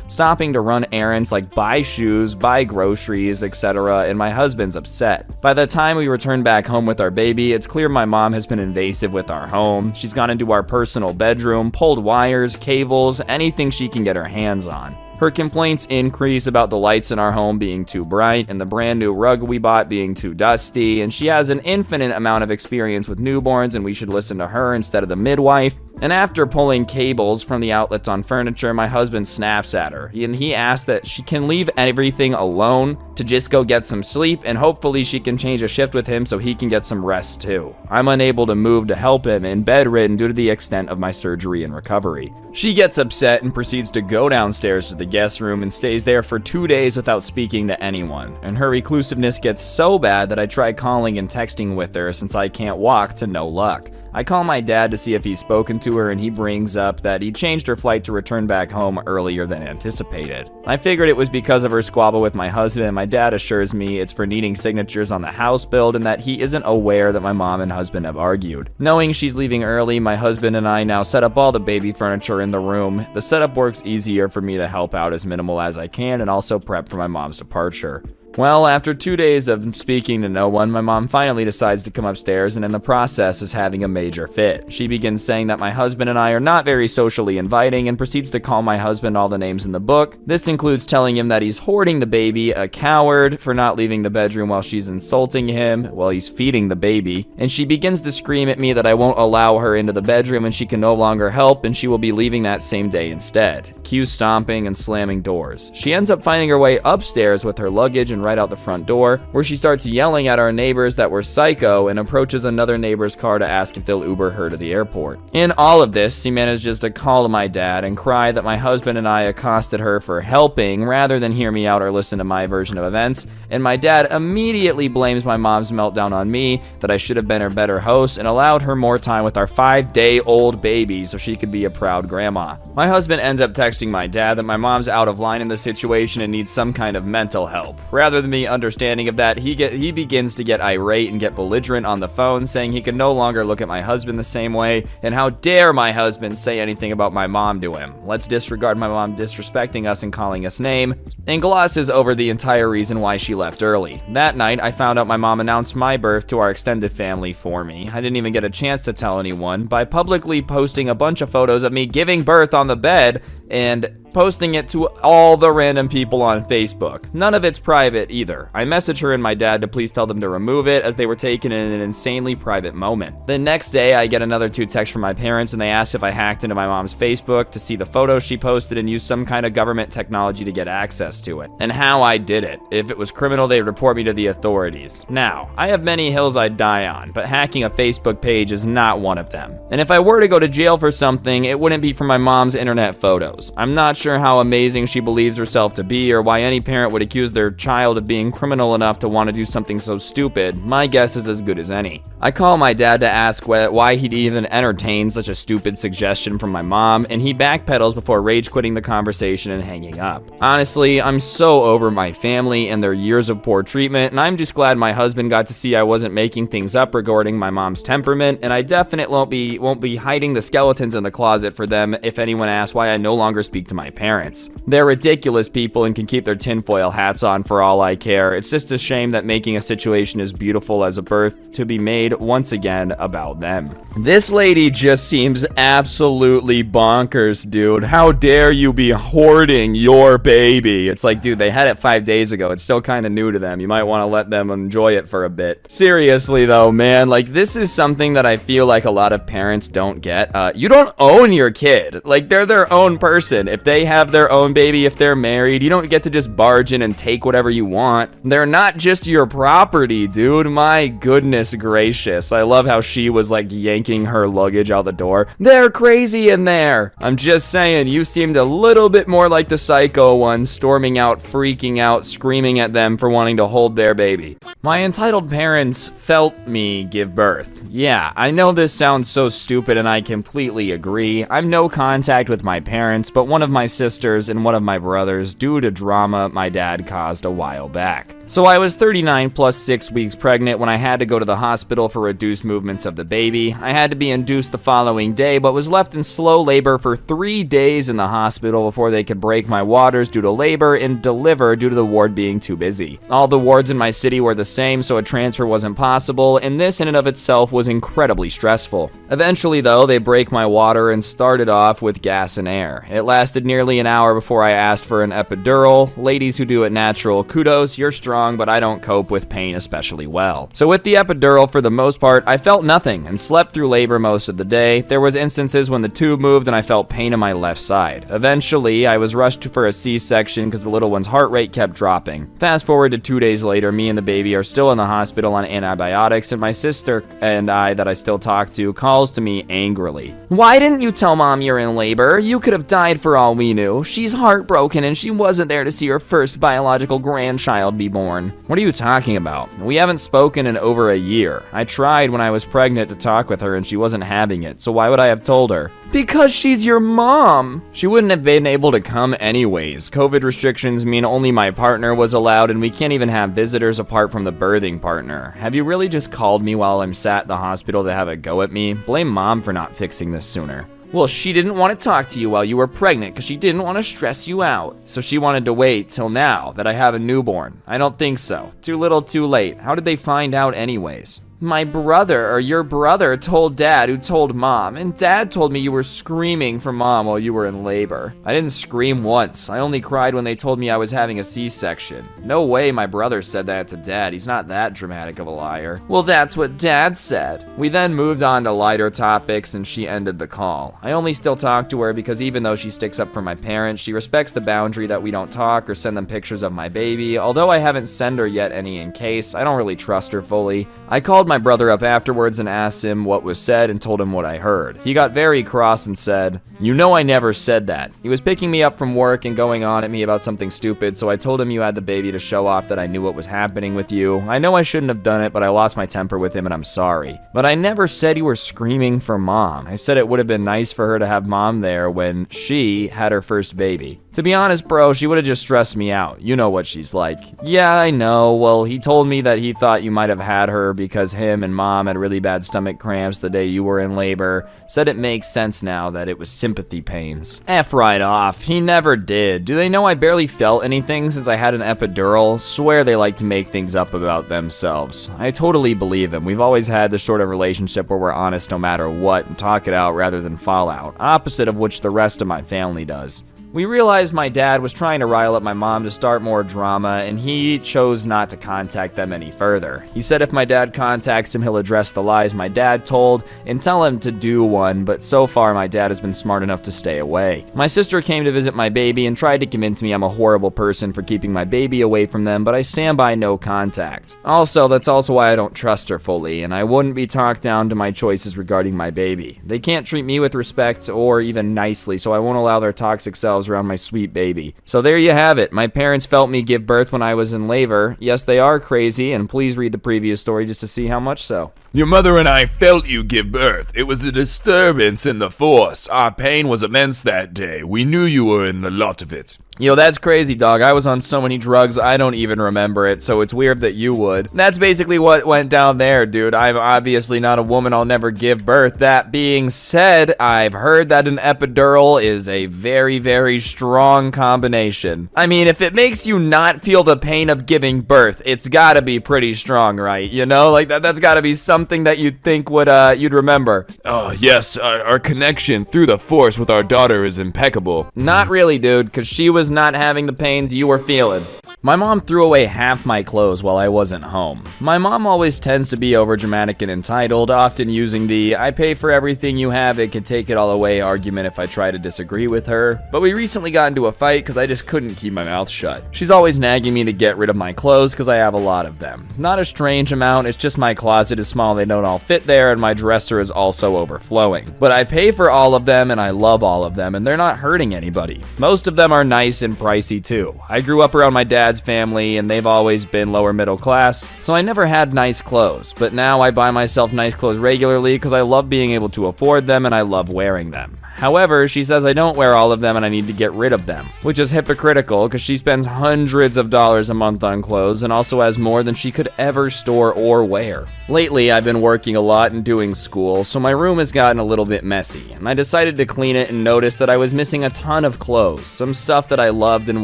stopping to run errands like buy shoes, buy groceries, etc., and my husband's upset. By the time we return back home with our baby, it's clear my mom has been invasive with our home. She's gone into our personal bedroom, pulled wires, cables, anything she can get her hands on. Her complaints increase about the lights in our home being too bright and the brand new rug we bought being too dusty, and she has an infinite amount of experience with newborns and we should listen to her instead of the midwife. And after pulling cables from the outlets on furniture, my husband snaps at her, and he asks that she can leave everything alone to just go get some sleep, and hopefully she can change a shift with him so he can get some rest too. I'm unable to move to help him and bedridden due to the extent of my surgery and recovery. She gets upset and proceeds to go downstairs to the guest room and stays there for 2 days without speaking to anyone. And her reclusiveness gets so bad that I try calling and texting with her since I can't walk, to no luck. I call my dad to see if he's spoken to her, and he brings up that he changed her flight to return back home earlier than anticipated. I figured it was because of her squabble with my husband, and my dad assures me it's for needing signatures on the house build and that he isn't aware that my mom and husband have argued. Knowing she's leaving early, my husband and I now set up all the baby furniture in the room. The setup works easier for me to help out as minimal as I can and also prep for my mom's departure. Well, after 2 days of speaking to no one, my mom finally decides to come upstairs and in the process is having a major fit. She begins saying that my husband and I are not very socially inviting and proceeds to call my husband all the names in the book. This includes telling him that he's hoarding the baby, a coward for not leaving the bedroom while she's insulting him while he's feeding the baby, and she begins to scream at me that I won't allow her into the bedroom and she can no longer help and she will be leaving that same day instead. Cue stomping and slamming doors. She ends up finding her way upstairs with her luggage and right out the front door, where she starts yelling at our neighbors that we're psycho and approaches another neighbor's car to ask if they'll Uber her to the airport. In all of this, she manages to call my dad and cry that my husband and I accosted her for helping rather than hear me out or listen to my version of events, and my dad immediately blames my mom's meltdown on me, that I should have been her better host and allowed her more time with our 5-day-old baby so she could be a proud grandma. My husband ends up texting my dad that my mom's out of line in the situation and needs some kind of mental help. Rather than me understanding of that, he begins to get irate and get belligerent on the phone, saying he can no longer look at my husband the same way, and how dare my husband say anything about my mom to him. Let's disregard my mom disrespecting us and calling us name, and glosses over the entire reason why she left early. That night, I found out my mom announced my birth to our extended family for me. I didn't even get a chance to tell anyone by publicly posting a bunch of photos of me giving birth on the bed and posting it to all the random people on Facebook. None of it's private either. I messaged her and my dad to please tell them to remove it as they were taken in an insanely private moment. The next day, I get another 2 texts from my parents and they asked if I hacked into my mom's Facebook to see the photos she posted and used some kind of government technology to get access to it, and how I did it. If it was criminal, they'd report me to the authorities. Now, I have many hills I'd die on, but hacking a Facebook page is not one of them. And if I were to go to jail for something, it wouldn't be for my mom's internet photos. I'm not sure how amazing she believes herself to be or why any parent would accuse their child of being criminal enough to want to do something so stupid. My guess is as good as any. I call my dad to ask why he'd even entertain such a stupid suggestion from my mom, and he backpedals before rage quitting the conversation and hanging up. Honestly, I'm so over my family and their years of poor treatment, and I'm just glad my husband got to see I wasn't making things up regarding my mom's temperament, and I definitely won't be hiding the skeletons in the closet for them if anyone asks why I no longer speak to my parents. They're ridiculous people and can keep their tinfoil hats on for all I care. It's just a shame that making a situation as beautiful as a birth to be made once again about them. This lady just seems absolutely bonkers, dude. How dare you be hoarding your baby? It's like, dude, they had it 5 days ago. It's still kind of new to them. You might want to let them enjoy it for a bit. Seriously though, man, like this is something that I feel like a lot of parents don't get. You don't own your kid. Like they're their own person. If they have their own baby, if they're married, you don't get to just barge in and take whatever you want. They're not just your property, dude. My goodness gracious. I love how she was like yanking her luggage out the door. They're crazy in there. I'm just saying, you seemed a little bit more like the psycho one, storming out, freaking out, screaming at them for wanting to hold their baby. My entitled parents felt me give birth. Yeah, I know this sounds so stupid and I completely agree. I've no contact with my parents, but one of my sisters and one of my brothers due to drama my dad caused a while back. So I was 39 plus 6 weeks pregnant when I had to go to the hospital for reduced movements of the baby. I had to be induced the following day, but was left in slow labor for 3 days in the hospital before they could break my waters due to labor and deliver due to the ward being too busy. All the wards in my city were the same, so a transfer wasn't possible, and this in and of itself was incredibly stressful. Eventually though, they break my water and started off with gas and air. It lasted nearly an hour before I asked for an epidural. Ladies who do it natural, kudos, you're strong wrong, but I don't cope with pain especially well. So with the epidural, for the most part, I felt nothing and slept through labor most of the day. There was instances when the tube moved and I felt pain in my left side. Eventually, I was rushed for a C-section because the little one's heart rate kept dropping. Fast forward to 2 days later, me and the baby are still in the hospital on antibiotics, and my sister and I, that I still talk to, calls to me angrily. "Why didn't you tell Mom you're in labor? You could have died for all we knew. She's heartbroken and she wasn't there to see her first biological grandchild be born." What are you talking about? We haven't spoken in over a year. I tried when I was pregnant to talk with her and she wasn't having it, so why would I have told her? Because she's your mom. She wouldn't have been able to come anyways. COVID restrictions mean only my partner was allowed, and we can't even have visitors apart from the birthing partner. Have you really just called me while I'm sat at the hospital to have a go at me? Blame Mom for not fixing this sooner. Well, she didn't want to talk to you while you were pregnant because she didn't want to stress you out. So she wanted to wait till now that I have a newborn. I don't think so. Too little, too late. How did they find out anyways? My brother, or your brother, told Dad, who told Mom, and Dad told me you were screaming for Mom while you were in labor. I didn't scream once. I only cried when they told me I was having a C-section. No way my brother said that to Dad. He's not that dramatic of a liar. Well, that's what Dad said. We then moved on to lighter topics, and she ended the call. I only still talk to her because even though she sticks up for my parents, she respects the boundary that we don't talk or send them pictures of my baby. Although I haven't sent her yet any in case, I don't really trust her fully. I called my brother up afterwards and asked him what was said and told him what I heard. He got very cross and said, "You know I never said that." He was picking me up from work and going on at me about something stupid, so I told him you had the baby to show off that I knew what was happening with you. I know I shouldn't have done it, but I lost my temper with him and I'm sorry. But I never said you were screaming for Mom. I said it would have been nice for her to have Mom there when she had her first baby. To be honest, bro, she would have just stressed me out. You know what she's like. Yeah, I know. Well, he told me that he thought you might have had her because him and Mom had really bad stomach cramps the day you were in labor. Said it makes sense now that it was sympathy pains. F right off. He never did. Do they know I barely felt anything since I had an epidural? Swear they like to make things up about themselves. I totally believe him. We've always had this sort of relationship where we're honest no matter what and talk it out rather than fall out. Opposite of which the rest of my family does. We realized my dad was trying to rile up my mom to start more drama, and he chose not to contact them any further. He said if my dad contacts him, he'll address the lies my dad told and tell him to do one, but so far my dad has been smart enough to stay away. My sister came to visit my baby and tried to convince me I'm a horrible person for keeping my baby away from them, but I stand by no contact. Also, that's also why I don't trust her fully, and I wouldn't be talked down to my choices regarding my baby. They can't treat me with respect or even nicely, so I won't allow their toxic selves around my sweet baby. So there you have it. My parents felt me give birth when I was in labor. Yes, they are crazy, and please read the previous story just to see how much so. Your mother and I felt you give birth. It was a disturbance in the force. Our pain was immense that day. We knew you were in a lot of it. Yo, that's crazy, dog. I was on so many drugs, I don't even remember it, so it's weird that you would. That's basically what went down there, dude. I'm obviously not a woman, I'll never give birth. That being said, I've heard that an epidural is a very, very strong combination. I mean, if it makes you not feel the pain of giving birth, it's gotta be pretty strong, right? You know, like that's gotta be something that you'd think would, you'd remember. Oh, yes, our connection through the force with our daughter is impeccable. Not really, dude, because she was not having the pains you were feeling. My mom threw away half my clothes while I wasn't home. My mom always tends to be overdramatic and entitled, often using the "I pay for everything you have, it can take it all away" argument if I try to disagree with her. But we recently got into a fight because I just couldn't keep my mouth shut. She's always nagging me to get rid of my clothes because I have a lot of them. Not a strange amount, it's just my closet is small, they don't all fit there, and my dresser is also overflowing. But I pay for all of them and I love all of them, and they're not hurting anybody. Most of them are nice and pricey too. I grew up around my dad's family and they've always been lower middle class, so I never had nice clothes, but now I buy myself nice clothes regularly because I love being able to afford them and I love wearing them. However, she says I don't wear all of them and I need to get rid of them, which is hypocritical because she spends hundreds of dollars a month on clothes and also has more than she could ever store or wear. Lately, I've been working a lot and doing school, so my room has gotten a little bit messy, and I decided to clean it and noticed that I was missing a ton of clothes, some stuff that I loved and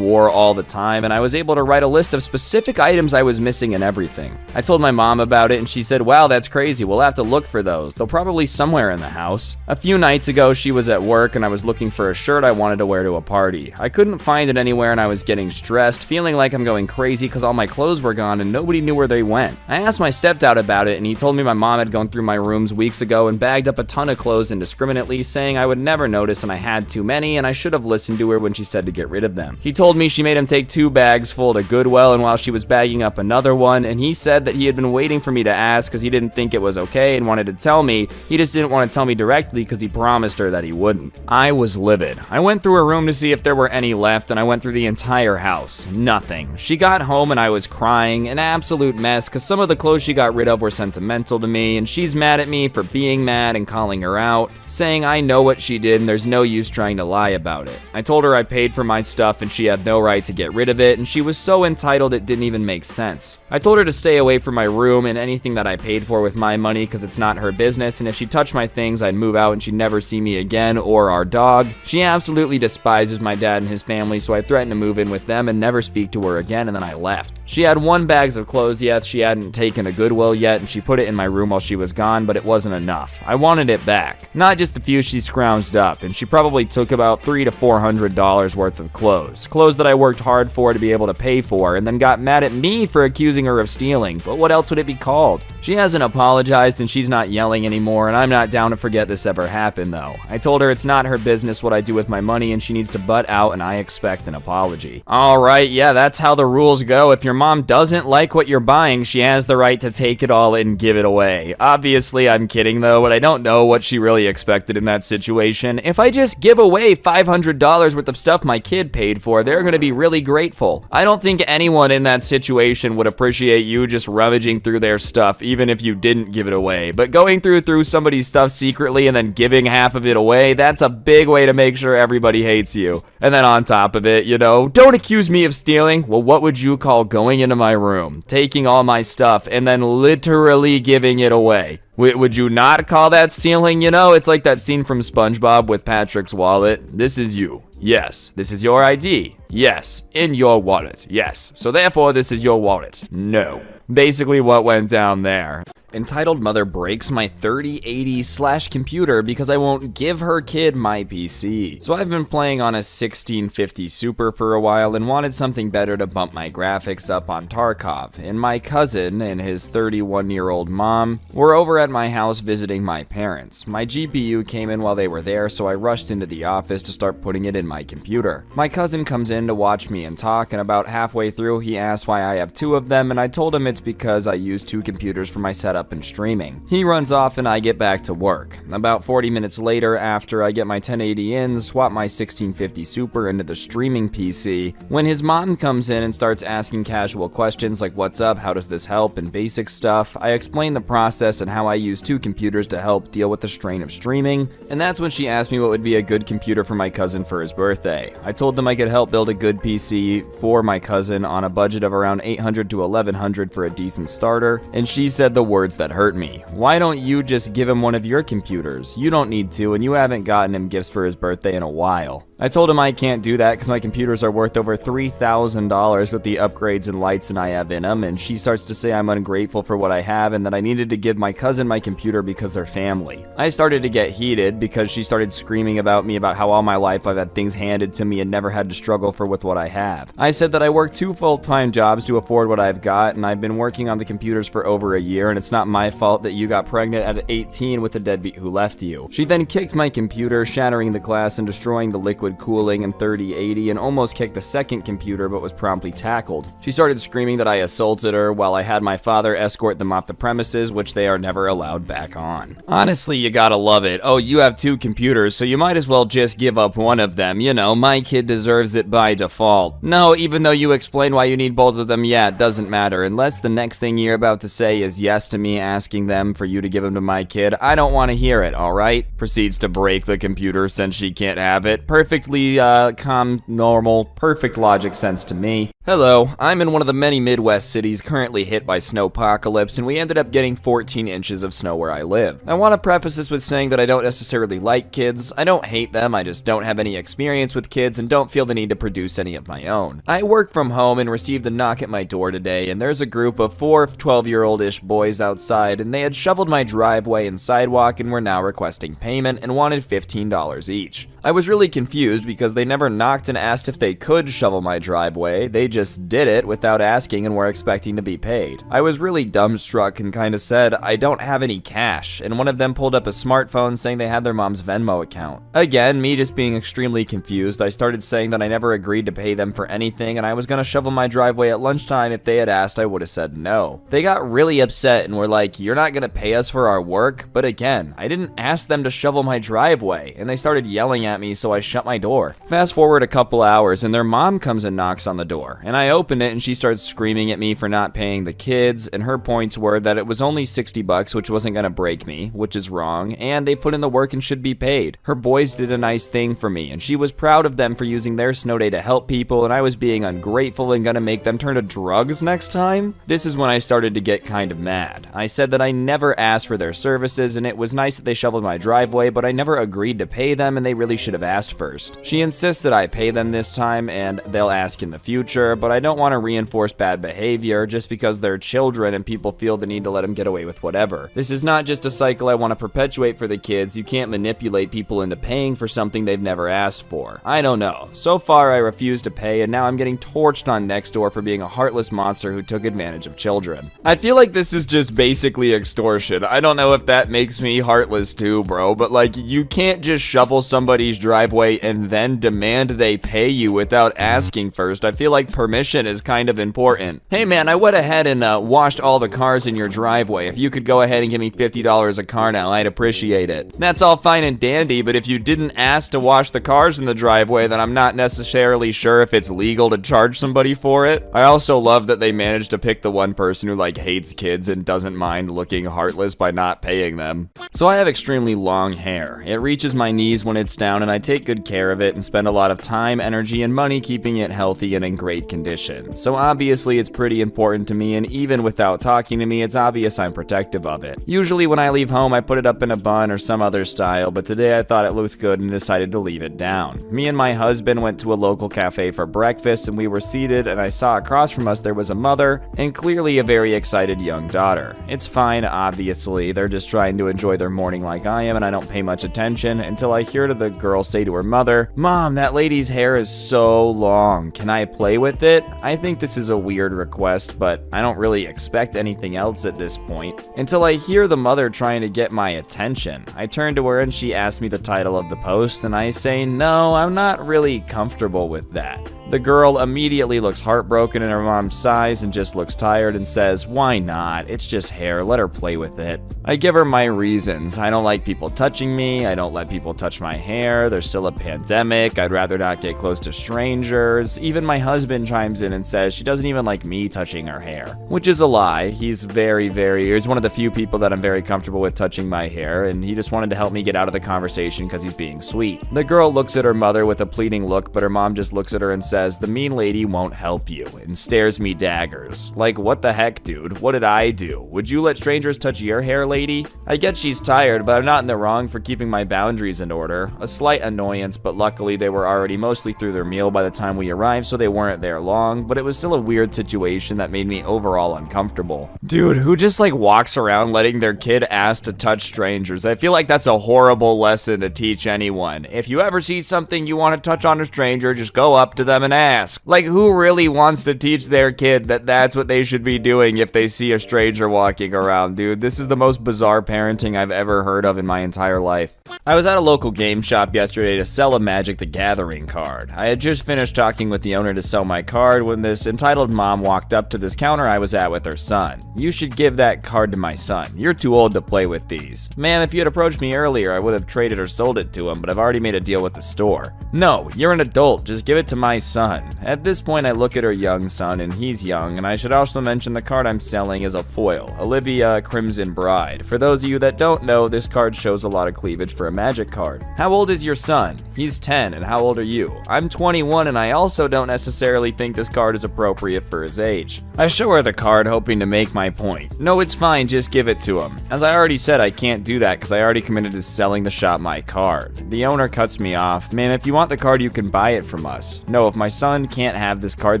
wore all the time, and I was able to to write a list of specific items I was missing and everything. I told my mom about it and she said, wow, that's crazy, we'll have to look for those. They're probably somewhere in the house. A few nights ago, she was at work and I was looking for a shirt I wanted to wear to a party. I couldn't find it anywhere and I was getting stressed, feeling like I'm going crazy because all my clothes were gone and nobody knew where they went. I asked my stepdad about it and he told me my mom had gone through my rooms weeks ago and bagged up a ton of clothes indiscriminately, saying I would never notice and I had too many and I should have listened to her when she said to get rid of them. He told me she made him take 2 bags full to Goodwill and while she was bagging up another one, and he said that he had been waiting for me to ask because he didn't think it was okay and wanted to tell me. He just didn't want to tell me directly because he promised her that he wouldn't. I was livid. I went through her room to see if there were any left and I went through the entire house. Nothing. She got home and I was crying, an absolute mess because some of the clothes she got rid of were sentimental to me and she's mad at me for being mad and calling her out, saying I know what she did and there's no use trying to lie about it. I told her I paid for my stuff and she had no right to get rid of it and she was so entitled it didn't even make sense. I told her to stay away from my room and anything that I paid for with my money because it's not her business, and if she touched my things I'd move out and she'd never see me again or our dog. She absolutely despises my dad and his family, so I threatened to move in with them and never speak to her again, and then I left. She had 1 bag of clothes yet she hadn't taken to Goodwill yet and she put it in my room while she was gone, but it wasn't enough. I wanted it back. Not just the few she scrounged up, and she probably took about $300 to $400 worth of clothes. Clothes that I worked hard for to be able to pay for, and then got mad at me for accusing her of stealing, but what else would it be called? She hasn't apologized and she's not yelling anymore, and I'm not down to forget this ever happened though. I told her it's not her business what I do with my money and she needs to butt out and I expect an apology. Alright, yeah, that's how the rules go. If your mom doesn't like what you're buying, she has the right to take it all and give it away. Obviously, I'm kidding though, but I don't know what she really expected in that situation. If I just give away $500 worth of stuff my kid paid for, they're gonna be really grateful. I don't think anyone in that situation would appreciate you just rummaging through their stuff, even if you didn't give it away. But going through somebody's stuff secretly and then giving half of it away, that's a big way to make sure everybody hates you. And then on top of it, you know, don't accuse me of stealing. Well, what would you call going into my room, taking all my stuff, and then literally giving it away? Would you not call that stealing? You know, it's like that scene from SpongeBob with Patrick's wallet. This is you. Yes. This is your ID. Yes. In your wallet. Yes. So therefore, this is your wallet. No. Basically what went down there. Entitled mother breaks my 3080/computer because I won't give her kid my PC. So I've been playing on a 1650 Super for a while and wanted something better to bump my graphics up on Tarkov. And my cousin and his 31-year-old mom were over at my house visiting my parents. My GPU came in while they were there, so I rushed into the office to start putting it in my computer. My cousin comes in to watch me and talk, and about halfway through he asked why I have 2 of them, and I told him it's because I use 2 computers for my setup and streaming. He runs off and I get back to work. About 40 minutes later, after I get my 1080 in, swap my 1650 Super into the streaming PC, when his mom comes in and starts asking casual questions like what's up, how does this help, and basic stuff, I explain the process and how I use 2 computers to help deal with the strain of streaming, and that's when she asked me what would be a good computer for my cousin for his birthday. I told them I could help build a good PC for my cousin on a budget of around $800 to $1,100 for a decent starter, and she said the words that hurt me. Why don't you just give him one of your computers? You don't need to, and you haven't gotten him gifts for his birthday in a while. I told him I can't do that because my computers are worth over $3,000 with the upgrades and lights and I have in them, and she starts to say I'm ungrateful for what I have and that I needed to give my cousin my computer because they're family. I started to get heated because she started screaming about me about how all my life I've had things handed to me and never had to struggle for with what I have. I said that I work 2 full-time jobs to afford what I've got, and I've been working on the computers for over a year, and it's not my fault that you got pregnant at 18 with a deadbeat who left you. She then kicked my computer, shattering the glass and destroying the liquid cooling and 3080, and almost kicked the second computer but was promptly tackled. She started screaming that I assaulted her while I had my father escort them off the premises, which they are never allowed back on. Honestly, you gotta love it. Oh, you have 2 computers, so you might as well just give up one of them. You know, my kid deserves it by default. No, even though you explain why you need both of them, yeah, it doesn't matter. Unless the next thing you're about to say is yes to me asking them for you to give them to my kid, I don't want to hear it, alright? Proceeds to break the computer since she can't have it. Perfect perfectly calm, normal, perfect logic sense to me. Hello, I'm in one of the many Midwest cities currently hit by snowpocalypse, and we ended up getting 14 inches of snow where I live. I want to preface this with saying that I don't necessarily like kids. I don't hate them, I just don't have any experience with kids and don't feel the need to produce any of my own. I work from home and received a knock at my door today, and there's a group of 4 12-year-old-ish boys outside, and they had shoveled my driveway and sidewalk and were now requesting payment and wanted $15 each. I was really confused because they never knocked and asked if they could shovel my driveway. They just did it without asking and were expecting to be paid. I was really dumbstruck and kind of said, I don't have any cash, and one of them pulled up a smartphone saying they had their mom's Venmo account. Again, me just being extremely confused, I started saying that I never agreed to pay them for anything and I was gonna shovel my driveway at lunchtime. If they had asked, I would have said no. They got really upset and were like, you're not gonna pay us for our work? But again, I didn't ask them to shovel my driveway, and they started yelling at me, so I shut my door. Fast forward a couple hours and their mom comes and knocks on the door, and I open it and she starts screaming at me for not paying the kids, and her points were that it was only $60, which wasn't gonna break me, which is wrong, and they put in the work and should be paid. Her boys did a nice thing for me, and she was proud of them for using their snow day to help people, and I was being ungrateful and gonna make them turn to drugs next time? This is when I started to get kind of mad. I said that I never asked for their services, and it was nice that they shoveled my driveway, but I never agreed to pay them, and they really should have asked first. She insists that I pay them this time, and they'll ask in the future, but I don't want to reinforce bad behavior just because they're children and people feel the need to let them get away with whatever. This is not just a cycle I want to perpetuate for the kids. You can't manipulate people into paying for something they've never asked for. I don't know. So far, I refuse to pay, and now I'm getting torched on Nextdoor for being a heartless monster who took advantage of children. I feel like this is just basically extortion. I don't know if that makes me heartless too, bro, but like, you can't just shovel somebody's driveway and then demand they pay you without asking first. I feel like permission is kind of important. Hey man, I went ahead and washed all the cars in your driveway. If you could go ahead and give me $50 a car now, I'd appreciate it. That's all fine and dandy, but if you didn't ask to wash the cars in the driveway, then I'm not necessarily sure if it's legal to charge somebody for it. I also love that they managed to pick the one person who like hates kids and doesn't mind looking heartless by not paying them. So I have extremely long hair. It reaches my knees when it's down, and I take good care of it and spend a lot of time, energy, and money keeping it healthy and in great condition. So obviously it's pretty important to me, and even without talking to me, it's obvious I'm protective of it. Usually when I leave home, I put it up in a bun or some other style, but today I thought it looked good and decided to leave it down. Me and my husband went to a local cafe for breakfast, and we were seated, and I saw across from us there was a mother and clearly a very excited young daughter. It's fine, obviously. They're just trying to enjoy their morning like I am, and I don't pay much attention until I hear the girl say to her mother, "Mom, that lady's hair is so long. Can I play with it?" I think this is a weird request, but I don't really expect anything else at this point. Until I hear the mother trying to get my attention. I turn to her and she asks me the title of the post, and I say, no, I'm not really comfortable with that. The girl immediately looks heartbroken, and her mom sighs and just looks tired and says, why not? It's just hair, let her play with it. I give her my reasons. I don't like people touching me, I don't let people touch my hair, there's still a pandemic, I'd rather not get close to strangers. Even my husband chimes in and says she doesn't even like me touching her hair. Which is a lie. He's one of the few people that I'm very comfortable with touching my hair, and he just wanted to help me get out of the conversation because he's being sweet. The girl looks at her mother with a pleading look, but her mom just looks at her and says, the mean lady won't help you, and stares me daggers. Like, what the heck, dude? What did I do? Would you let strangers touch your hair, lady? I get she's tired, but I'm not in the wrong for keeping my boundaries in order. A slight annoyance, but luckily they were already mostly through their meal by the time we arrived, so they weren't there long, but it was still a weird situation that made me overall uncomfortable. Dude, who just like walks around letting their kid ask to touch strangers? I feel like that's a horrible lesson to teach anyone. If you ever see something you want to touch on a stranger, just go up to them and ask. Like, who really wants to teach their kid that that's what they should be doing if they see a stranger walking around, dude? This is the most bizarre parenting I've ever heard of in my entire life. I was at a local game shop yesterday to sell a Magic the Gathering card. I had just finished talking with the owner to sell my card when this entitled mom walked up to this counter I was at with her son. You should give that card to my son. You're too old to play with these. Ma'am, if you had approached me earlier, I would have traded or sold it to him, but I've already made a deal with the store. No, you're an adult. Just give it to my son. son. At this point, I look at her young son, and he's young, and I should also mention the card I'm selling is a foil, Olivia Crimson Bride. For those of you that don't know, this card shows a lot of cleavage for a magic card. How old is your son? He's 10, and how old are you? I'm 21, and I also don't necessarily think this card is appropriate for his age. I show her the card, hoping to make my point. No, it's fine, just give it to him. As I already said, I can't do that because I already committed to selling the shop my card. The owner cuts me off. Ma'am, if you want the card, you can buy it from us. No, if my son can't have this card,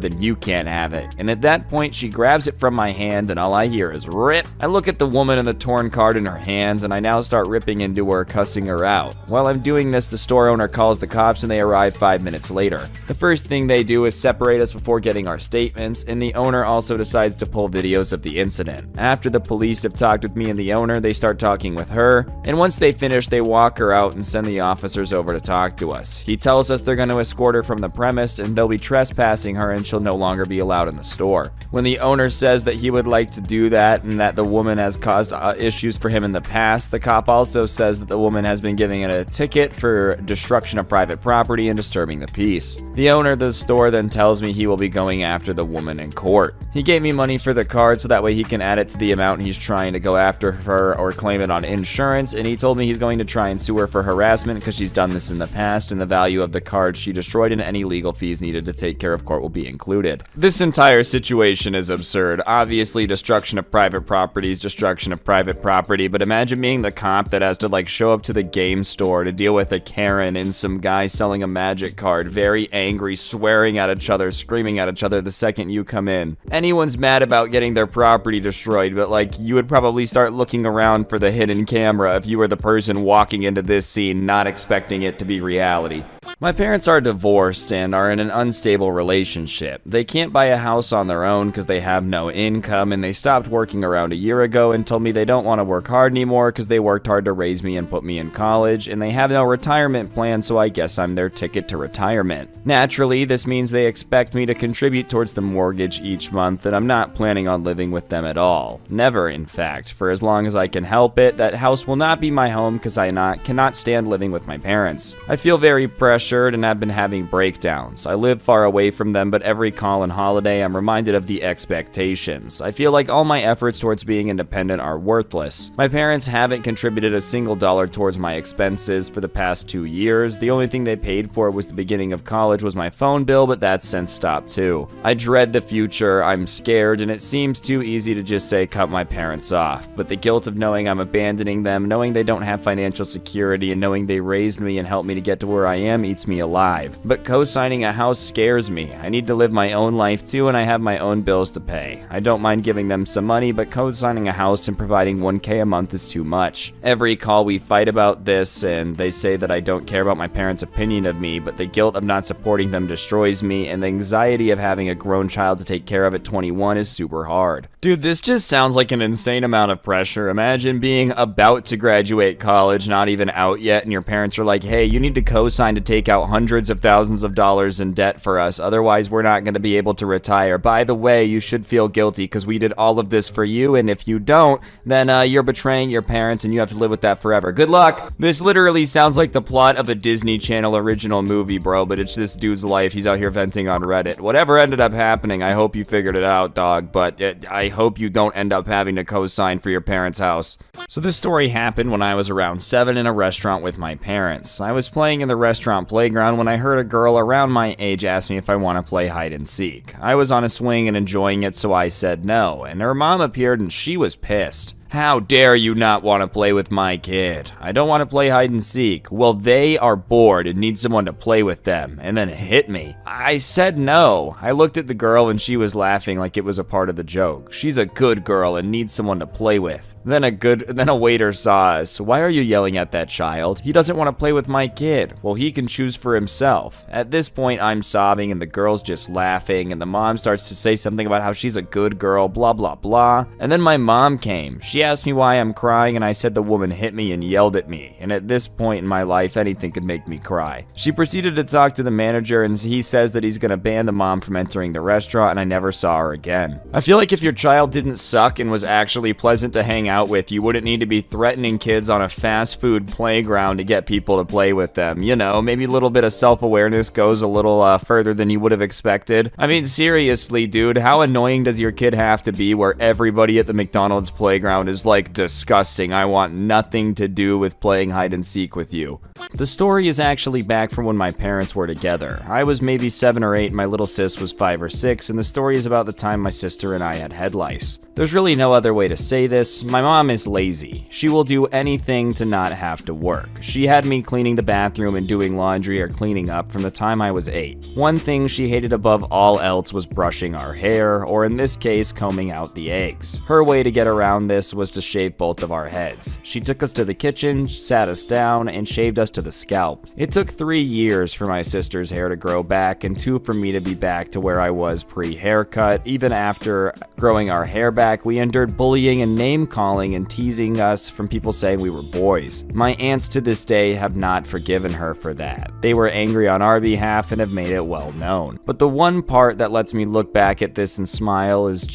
then you can't have it. And at that point, she grabs it from my hand, and all I hear is rip. I look at the woman and the torn card in her hands, and I now start ripping into her, cussing her out. While I'm doing this, the store owner calls the cops, and they arrive 5 minutes later. The first thing they do is separate us before getting our statements, and the owner also decides to pull videos of the incident. After the police have talked with me and the owner, they start talking with her, and once they finish, they walk her out and send the officers over to talk to us. He tells us they're going to escort her from the premise, and they'll be trespassing her, and she'll no longer be allowed in the store. When the owner says that he would like to do that and that the woman has caused issues for him in the past, the cop also says that the woman has been giving it a ticket for destruction of private property and disturbing the peace. The owner of the store then tells me he will be going after the woman in court. He gave me money for the card so that way he can add it to the amount he's trying to go after her or claim it on insurance, and he told me he's going to try and sue her for harassment because she's done this in the past, and the value of the card she destroyed and any legal fees needed to take care of court will be included. This entire situation is absurd. Obviously, destruction of private property is destruction of private property, but imagine being the cop that has to show up to the game store to deal with a Karen and some guy selling a magic card, very angry, swearing at each other, screaming at each other the second you come in. Anyone's mad about getting their property destroyed, but you would probably start looking around for the hidden camera if you were the person walking into this scene not expecting it to be reality. My parents are divorced and are in an unstable relationship. They can't buy a house on their own because they have no income, and they stopped working around a year ago and told me they don't want to work hard anymore because they worked hard to raise me and put me in college, and they have no retirement plan, so I guess I'm their ticket to retirement. Naturally, this means they expect me to contribute towards the mortgage each month, and I'm not planning on living with them at all. Never, in fact. For as long as I can help it, that house will not be my home because I cannot stand living with my parents. I feel very pressured and have been having breakdowns. I live far away from them, but every call and holiday I'm reminded of the expectations. I feel like all my efforts towards being independent are worthless. My parents haven't contributed a single dollar towards my expenses for the past 2 years. The only thing they paid for was the beginning of college was my phone bill, but that's since stopped too. I dread the future, I'm scared, and it seems too easy to just say cut my parents off. But the guilt of knowing I'm abandoning them, knowing they don't have financial security, and knowing they raised me and helped me to get to where I am eats me alive. But co-signing a house scares me. I need to live my own life too, and I have my own bills to pay. I don't mind giving them some money, but co-signing a house and providing $1K a month is too much. Every call we fight about this, and they say that I don't care about my parents' opinion of me, but the guilt of not supporting them destroys me, and the anxiety of having a grown child to take care of at 21 is super hard. Dude, this just sounds like an insane amount of pressure. Imagine being about to graduate college, not even out yet, and your parents are like, hey, you need to co-sign to take out hundreds of thousands of dollars in debt for us, otherwise we're not going to be able to retire. By the way, you should feel guilty because we did all of this for you, and if you don't, then you're betraying your parents and you have to live with that forever. Good luck! This literally sounds like the plot of a Disney Channel original movie, bro, but it's this dude's life. He's out here venting on Reddit. Whatever ended up happening, I hope you figured it out, dog, but I hope you don't end up having to co-sign for your parents' house. So this story happened when I was around 7 in a restaurant with my parents. I was playing in the restaurant playground when I heard a girl around my age ask me if I want to play hide and seek. I was on a swing and enjoying it, so I said no, and her mom appeared and she was pissed. How dare you not want to play with my kid? I don't want to play hide and seek. Well, they are bored and need someone to play with them, and then hit me. I said no. I looked at the girl and she was laughing like it was a part of the joke. She's a good girl and needs someone to play with. Then a waiter saw us. Why are you yelling at that child? He doesn't want to play with my kid. Well, he can choose for himself. At this point, I'm sobbing and the girl's just laughing, and the mom starts to say something about how she's a good girl, blah, blah, blah. And then my mom came. She She asked me why I'm crying, and I said the woman hit me and yelled at me, and at this point in my life, anything could make me cry. She proceeded to talk to the manager, and he says that he's gonna ban the mom from entering the restaurant, and I never saw her again. I feel like if your child didn't suck and was actually pleasant to hang out with, you wouldn't need to be threatening kids on a fast food playground to get people to play with them. You know, maybe a little bit of self-awareness goes a little further than you would have expected. I mean, seriously, dude, how annoying does your kid have to be where everybody at the McDonald's playground is like, disgusting, I want nothing to do with playing hide and seek with you? The story is actually back from when my parents were together. I was maybe 7 or 8, my little sis was 5 or 6, and the story is about the time my sister and I had head lice. There's really no other way to say this. My mom is lazy. She will do anything to not have to work. She had me cleaning the bathroom and doing laundry or cleaning up from the time I was 8. One thing she hated above all else was brushing our hair, or in this case, combing out the eggs. Her way to get around this was to shave both of our heads. She took us to the kitchen, sat us down, and shaved us to the scalp. It took 3 years for my sister's hair to grow back, and 2 for me to be back to where I was pre-haircut. Even after growing our hair back, we endured bullying and name-calling and teasing us from people saying we were boys. My aunts to this day have not forgiven her for that. They were angry on our behalf and have made it well known. But the one part that lets me look back at this and smile is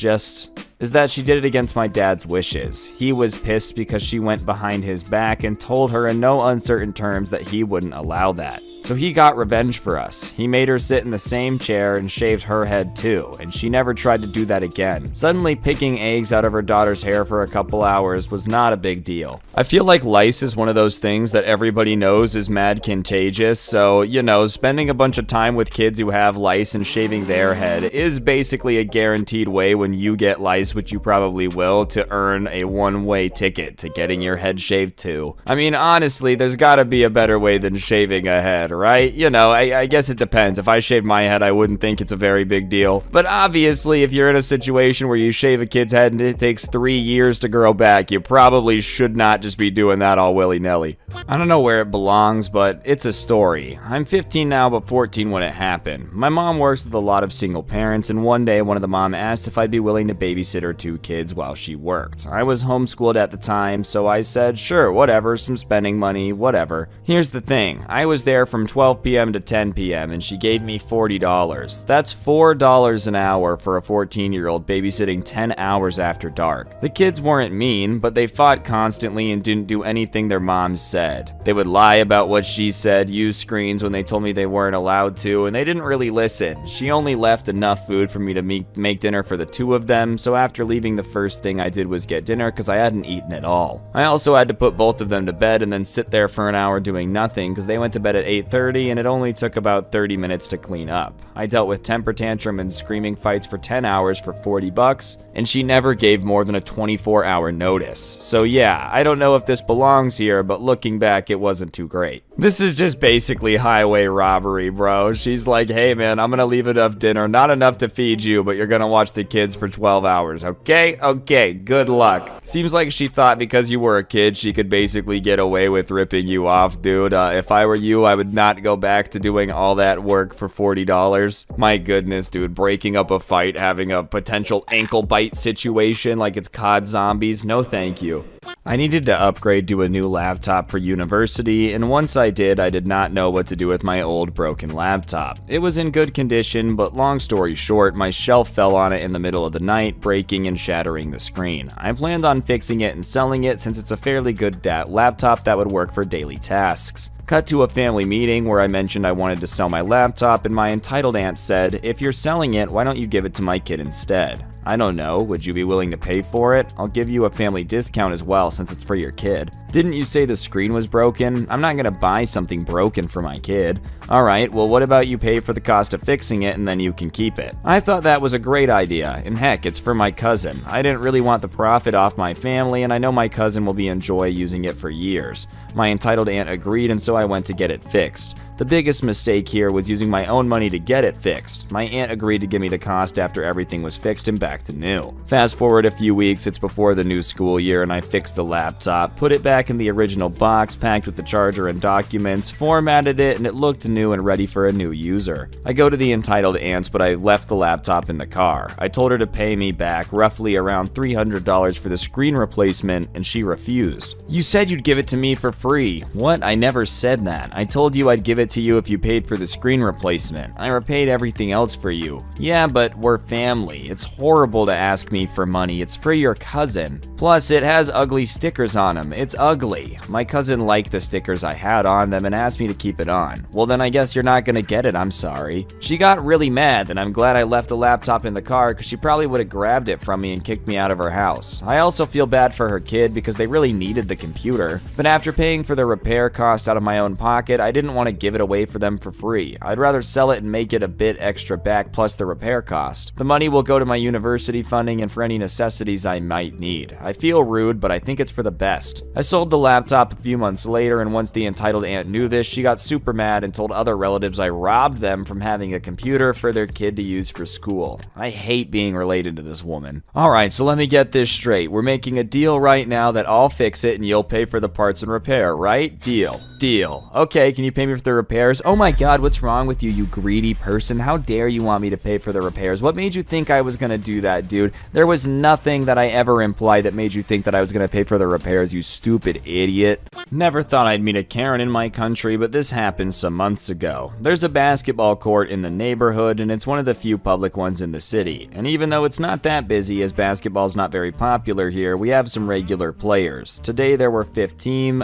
that she did it against my dad's wishes. He was pissed because she went behind his back and told her in no uncertain terms that he wouldn't allow that. So he got revenge for us. He made her sit in the same chair and shaved her head too, and she never tried to do that again. Suddenly picking eggs out of her daughter's hair for a couple hours was not a big deal. I feel like lice is one of those things that everybody knows is mad contagious, so, you know, spending a bunch of time with kids who have lice and shaving their head is basically a guaranteed way when you get lice, which you probably will, to earn a one-way ticket to getting your head shaved too. I mean, honestly, there's gotta be a better way than shaving a head, right? You know, I guess it depends. If I shaved my head, I wouldn't think it's a very big deal. But obviously, if you're in a situation where you shave a kid's head and it takes 3 years to grow back, you probably should not just be doing that all willy-nilly. I don't know where it belongs, but it's a story. I'm 15 now, but 14 when it happened. My mom works with a lot of single parents, and one day one of the mom asked if I'd be willing to babysit her 2 kids while she worked. I was homeschooled at the time, so I said, sure, whatever, some spending money, whatever. Here's the thing, I was there from 12 p.m. to 10 p.m. and she gave me $40. That's $4 an hour for a 14-year-old babysitting 10 hours after dark. The kids weren't mean, but they fought constantly and didn't do anything their moms said. They would lie about what she said, use screens when they told me they weren't allowed to, and they didn't really listen. She only left enough food for me to make dinner for the 2 of them, so after leaving, the first thing I did was get dinner because I hadn't eaten at all. I also had to put both of them to bed and then sit there for an hour doing nothing because they went to bed at 8:30 and it only took about 30 minutes to clean up. I dealt with temper tantrum and screaming fights for 10 hours for $40, and she never gave more than a 24-hour notice. So yeah, I don't know if this belongs here, but looking back, it wasn't too great. This is just basically highway robbery, bro. She's like, hey man, I'm gonna leave enough dinner, not enough to feed you, but you're gonna watch the kids for 12 hours, okay? Okay, good luck. Seems like she thought because you were a kid, she could basically get away with ripping you off, dude. If I were you, I would not go back to doing all that work for $40. My goodness, dude, breaking up a fight, having a potential ankle bite situation like it's COD Zombies, no thank you. I needed to upgrade to a new laptop for university, and once I did not know what to do with my old broken laptop. It was in good condition, but long story short, my shelf fell on it in the middle of the night, breaking and shattering the screen. I planned on fixing it and selling it since it's a fairly good laptop that would work for daily tasks. Cut to a family meeting where I mentioned I wanted to sell my laptop, and my entitled aunt said, if you're selling it, why don't you give it to my kid instead? I don't know, would you be willing to pay for it? I'll give you a family discount as well since it's for your kid. Didn't you say the screen was broken? I'm not gonna buy something broken for my kid. Alright, well what about you pay for the cost of fixing it and then you can keep it? I thought that was a great idea, and heck, it's for my cousin. I didn't really want the profit off my family, and I know my cousin will enjoy using it for years. My entitled aunt agreed, and so I went to get it fixed. The biggest mistake here was using my own money to get it fixed. My aunt agreed to give me the cost after everything was fixed and back to new. Fast forward a few weeks, it's before the new school year, and I fixed the laptop, put it back in the original box packed with the charger and documents, formatted it, and it looked new and ready for a new user. I go to the entitled aunts, but I left the laptop in the car. I told her to pay me back roughly around $300 for the screen replacement, and she refused. You said you'd give it to me for free. What? I never said that. I told you I'd give it to you if you paid for the screen replacement. I repaid everything else for you. Yeah, but we're family. It's horrible to ask me for money. It's for your cousin. Plus, it has ugly stickers on them. It's ugly. My cousin liked the stickers I had on them and asked me to keep it on. Well, then I guess you're not gonna get it. I'm sorry. She got really mad, and I'm glad I left the laptop in the car because she probably would have grabbed it from me and kicked me out of her house. I also feel bad for her kid because they really needed the computer. But after paying for the repair cost out of my own pocket, I didn't want to give it away for them for free. I'd rather sell it and make it a bit extra back plus the repair cost. The money will go to my university funding and for any necessities I might need. I feel rude, but I think it's for the best. I sold the laptop a few months later, and once the entitled aunt knew this, she got super mad and told other relatives I robbed them from having a computer for their kid to use for school. I hate being related to this woman. Alright, so let me get this straight. We're making a deal right now that I'll fix it and you'll pay for the parts and repair, right? Deal. Deal. Okay, can you pay me for the repairs? Oh my god, what's wrong with you, you greedy person? How dare you want me to pay for the repairs? What made you think I was gonna do that, dude? There was nothing that I ever implied that made you think that I was gonna pay for the repairs, you stupid idiot. Never thought I'd meet a Karen in my country, but this happened some months ago. There's a basketball court in the neighborhood, and it's one of the few public ones in the city. And even though it's not that busy, as basketball's not very popular here, we have some regular players. Today there were 15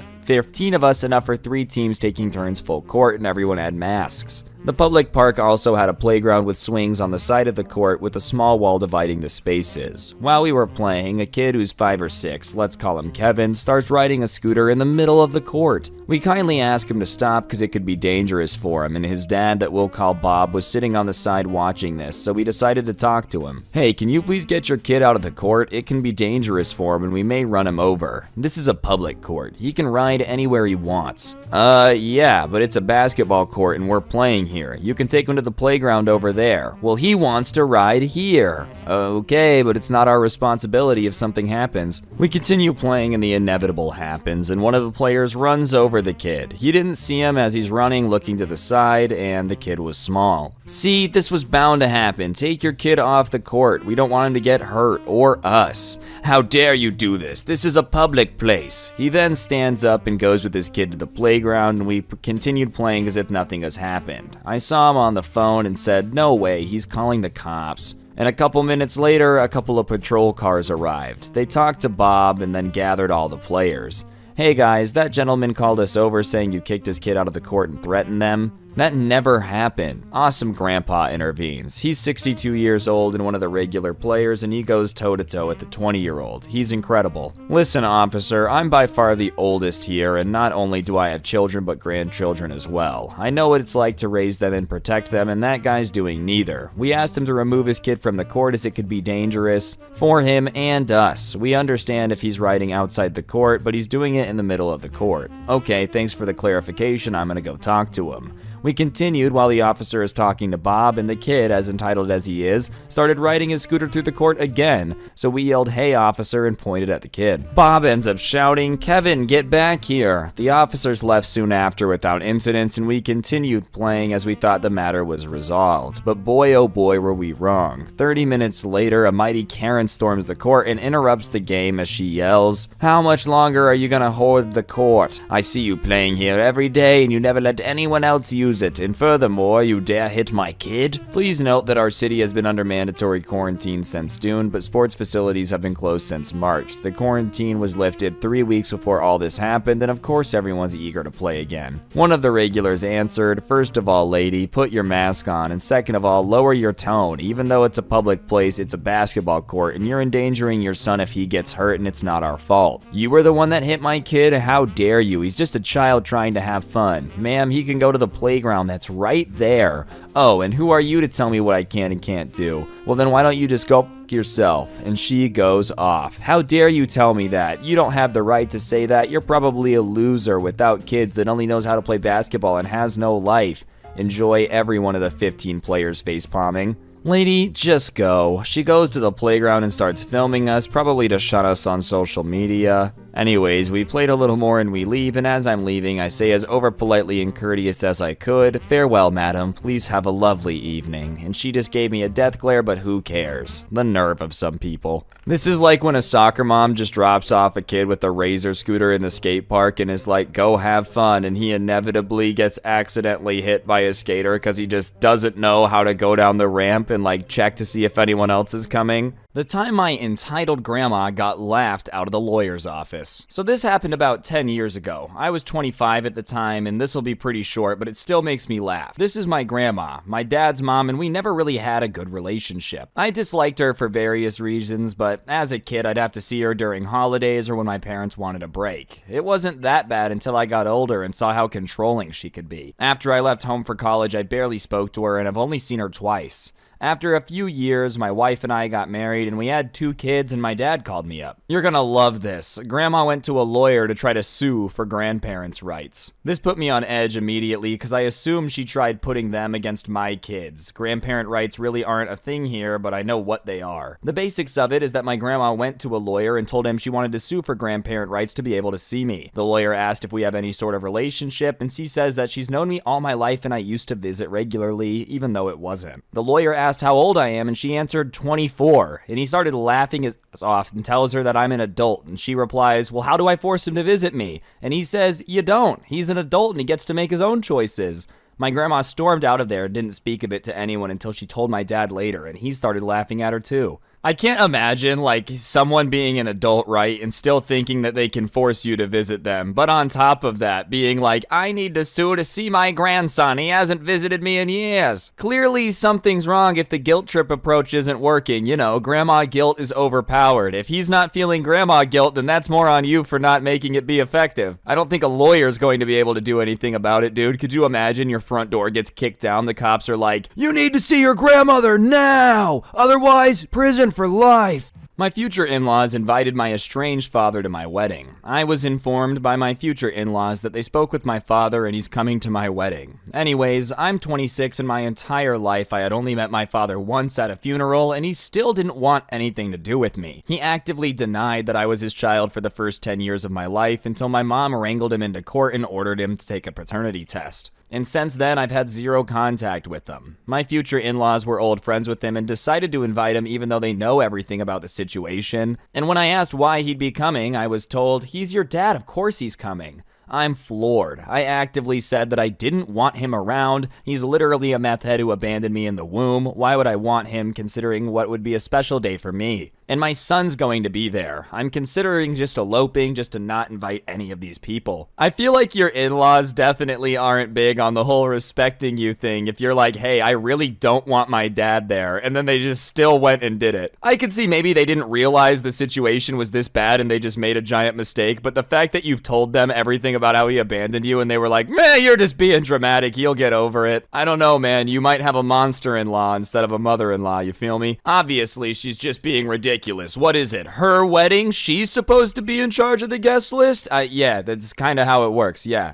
of us, enough for 3 teams taking turns full court, and everyone had masks. The public park also had a playground with swings on the side of the court with a small wall dividing the spaces. While we were playing, a kid who's 5 or 6, let's call him Kevin, starts riding a scooter in the middle of the court. We kindly ask him to stop because it could be dangerous for him, and his dad, that we'll call Bob, was sitting on the side watching this, so we decided to talk to him. Hey, can you please get your kid out of the court? It can be dangerous for him and we may run him over. This is a public court. He can ride anywhere he wants. Yeah, but it's a basketball court and we're playing here. You can take him to the playground over there. Well, he wants to ride here. Okay, but it's not our responsibility if something happens. We continue playing and the inevitable happens, and one of the players runs over the kid. He didn't see him as he's running, looking to the side, and the kid was small. See, this was bound to happen. Take your kid off the court. We don't want him to get hurt, or us. How dare you do this? This is a public place. He then stands up and goes with his kid to the playground, and we continued playing as if nothing has happened. I saw him on the phone and said, no way, he's calling the cops. And a couple minutes later, a couple of patrol cars arrived. They talked to Bob and then gathered all the players. Hey guys, that gentleman called us over saying you kicked his kid out of the court and threatened them. That never happened. Awesome Grandpa intervenes. He's 62 years old and one of the regular players, and he goes toe-to-toe with the 20-year-old. He's incredible. Listen, officer, I'm by far the oldest here, and not only do I have children, but grandchildren as well. I know what it's like to raise them and protect them, and that guy's doing neither. We asked him to remove his kid from the court as it could be dangerous for him and us. We understand if he's riding outside the court, but he's doing it in the middle of the court. Okay, thanks for the clarification. I'm gonna go talk to him. We continued while the officer is talking to Bob, and the kid, as entitled as he is, started riding his scooter through the court again, so we yelled, "Hey, officer," and pointed at the kid. Bob ends up shouting, "Kevin, get back here." The officers left soon after without incidents, and we continued playing as we thought the matter was resolved. But boy, oh boy, were we wrong. 30 minutes later, a mighty Karen storms the court and interrupts the game as she yells, "How much longer are you gonna hoard the court? I see you playing here every day, and you never let anyone else use it, and furthermore, you dare hit my kid?" Please note that our city has been under mandatory quarantine since June, but sports facilities have been closed since March. The quarantine was lifted 3 weeks before all this happened, and of course everyone's eager to play again. One of the regulars answered, "First of all, lady, put your mask on, and second of all, lower your tone. Even though it's a public place, it's a basketball court, and you're endangering your son if he gets hurt, and it's not our fault. You were the one that hit my kid? How dare you? He's just a child trying to have fun. Ma'am, he can go to the playground playground that's right there. Oh, and who are you to tell me what I can and can't do? Well, then why don't you just go yourself? And she goes off. How dare you tell me that? You don't have the right to say that. You're probably a loser without kids that only knows how to play basketball and has no life. Enjoy every one of the 15 players facepalming. Lady, just go. She goes to the playground and starts filming us, probably to shut us on social media. Anyways, we played a little more and we leave, and as I'm leaving, I say as over politely and courteous as I could, "Farewell, madam, please have a lovely evening." And she just gave me a death glare, but who cares? The nerve of some people. This is like when a soccer mom just drops off a kid with a razor scooter in the skate park and is like, "Go have fun," and he inevitably gets accidentally hit by a skater because he just doesn't know how to go down the ramp and like check to see if anyone else is coming. The time my entitled grandma got laughed out of the lawyer's office. So this happened about 10 years ago. I was 25 at the time, and this'll be pretty short, but it still makes me laugh. This is my grandma, my dad's mom, and we never really had a good relationship. I disliked her for various reasons, but as a kid, I'd have to see her during holidays or when my parents wanted a break. It wasn't that bad until I got older and saw how controlling she could be. After I left home for college, I barely spoke to her, and I've only seen her twice. After a few years, my wife and I got married and we had 2 kids, and my dad called me up. You're gonna love this. Grandma went to a lawyer to try to sue for grandparents' rights. This put me on edge immediately because I assumed she tried putting them against my kids. Grandparent rights really aren't a thing here, but I know what they are. The basics of it is that my grandma went to a lawyer and told him she wanted to sue for grandparent rights to be able to see me. The lawyer asked if we have any sort of relationship, and she says that she's known me all my life and I used to visit regularly, even though it wasn't. The lawyer asked how old I am, and she answered 24, and he started laughing his off and tells her that I'm an adult, and she replies, "Well, how do I force him to visit me?" And he says, "You don't. He's an adult and he gets to make his own choices." My grandma stormed out of there and didn't speak of it to anyone until she told my dad later, and he started laughing at her too. I can't imagine, like, someone being an adult, right, and still thinking that they can force you to visit them. But on top of that, being like, "I need to sue to see my grandson. He hasn't visited me in years." Clearly, something's wrong if the guilt trip approach isn't working. You know, grandma guilt is overpowered. If he's not feeling grandma guilt, then that's more on you for not making it be effective. I don't think a lawyer's going to be able to do anything about it, dude. Could you imagine your front door gets kicked down? The cops are like, "You need to see your grandmother now! Otherwise, prison for life." My future in-laws invited my estranged father to my wedding. I was informed by my future in-laws that they spoke with my father and he's coming to my wedding. Anyways, I'm 26 and my entire life I had only met my father once at a funeral, and he still didn't want anything to do with me. He actively denied that I was his child for the first 10 years of my life until my mom wrangled him into court and ordered him to take a paternity test. And since then, I've had zero contact with them. My future in-laws were old friends with him and decided to invite him even though they know everything about the situation. And when I asked why he'd be coming, I was told, "He's your dad, of course he's coming." I'm floored. I actively said that I didn't want him around. He's literally a meth head who abandoned me in the womb. Why would I want him considering what would be a special day for me? And my son's going to be there. I'm considering just eloping just to not invite any of these people. I feel like your in-laws definitely aren't big on the whole respecting you thing. If you're like, "Hey, I really don't want my dad there," and then they just still went and did it. I could see maybe they didn't realize the situation was this bad and they just made a giant mistake, but the fact that you've told them everything about how he abandoned you and they were like, "Man, you're just being dramatic, he'll get over it." I don't know, man. You might have a monster-in-law instead of a mother-in-law, you feel me? Obviously, she's just being ridiculous. What is it? Her wedding? She's supposed to be in charge of the guest list? Yeah, that's kind of how it works. Yeah,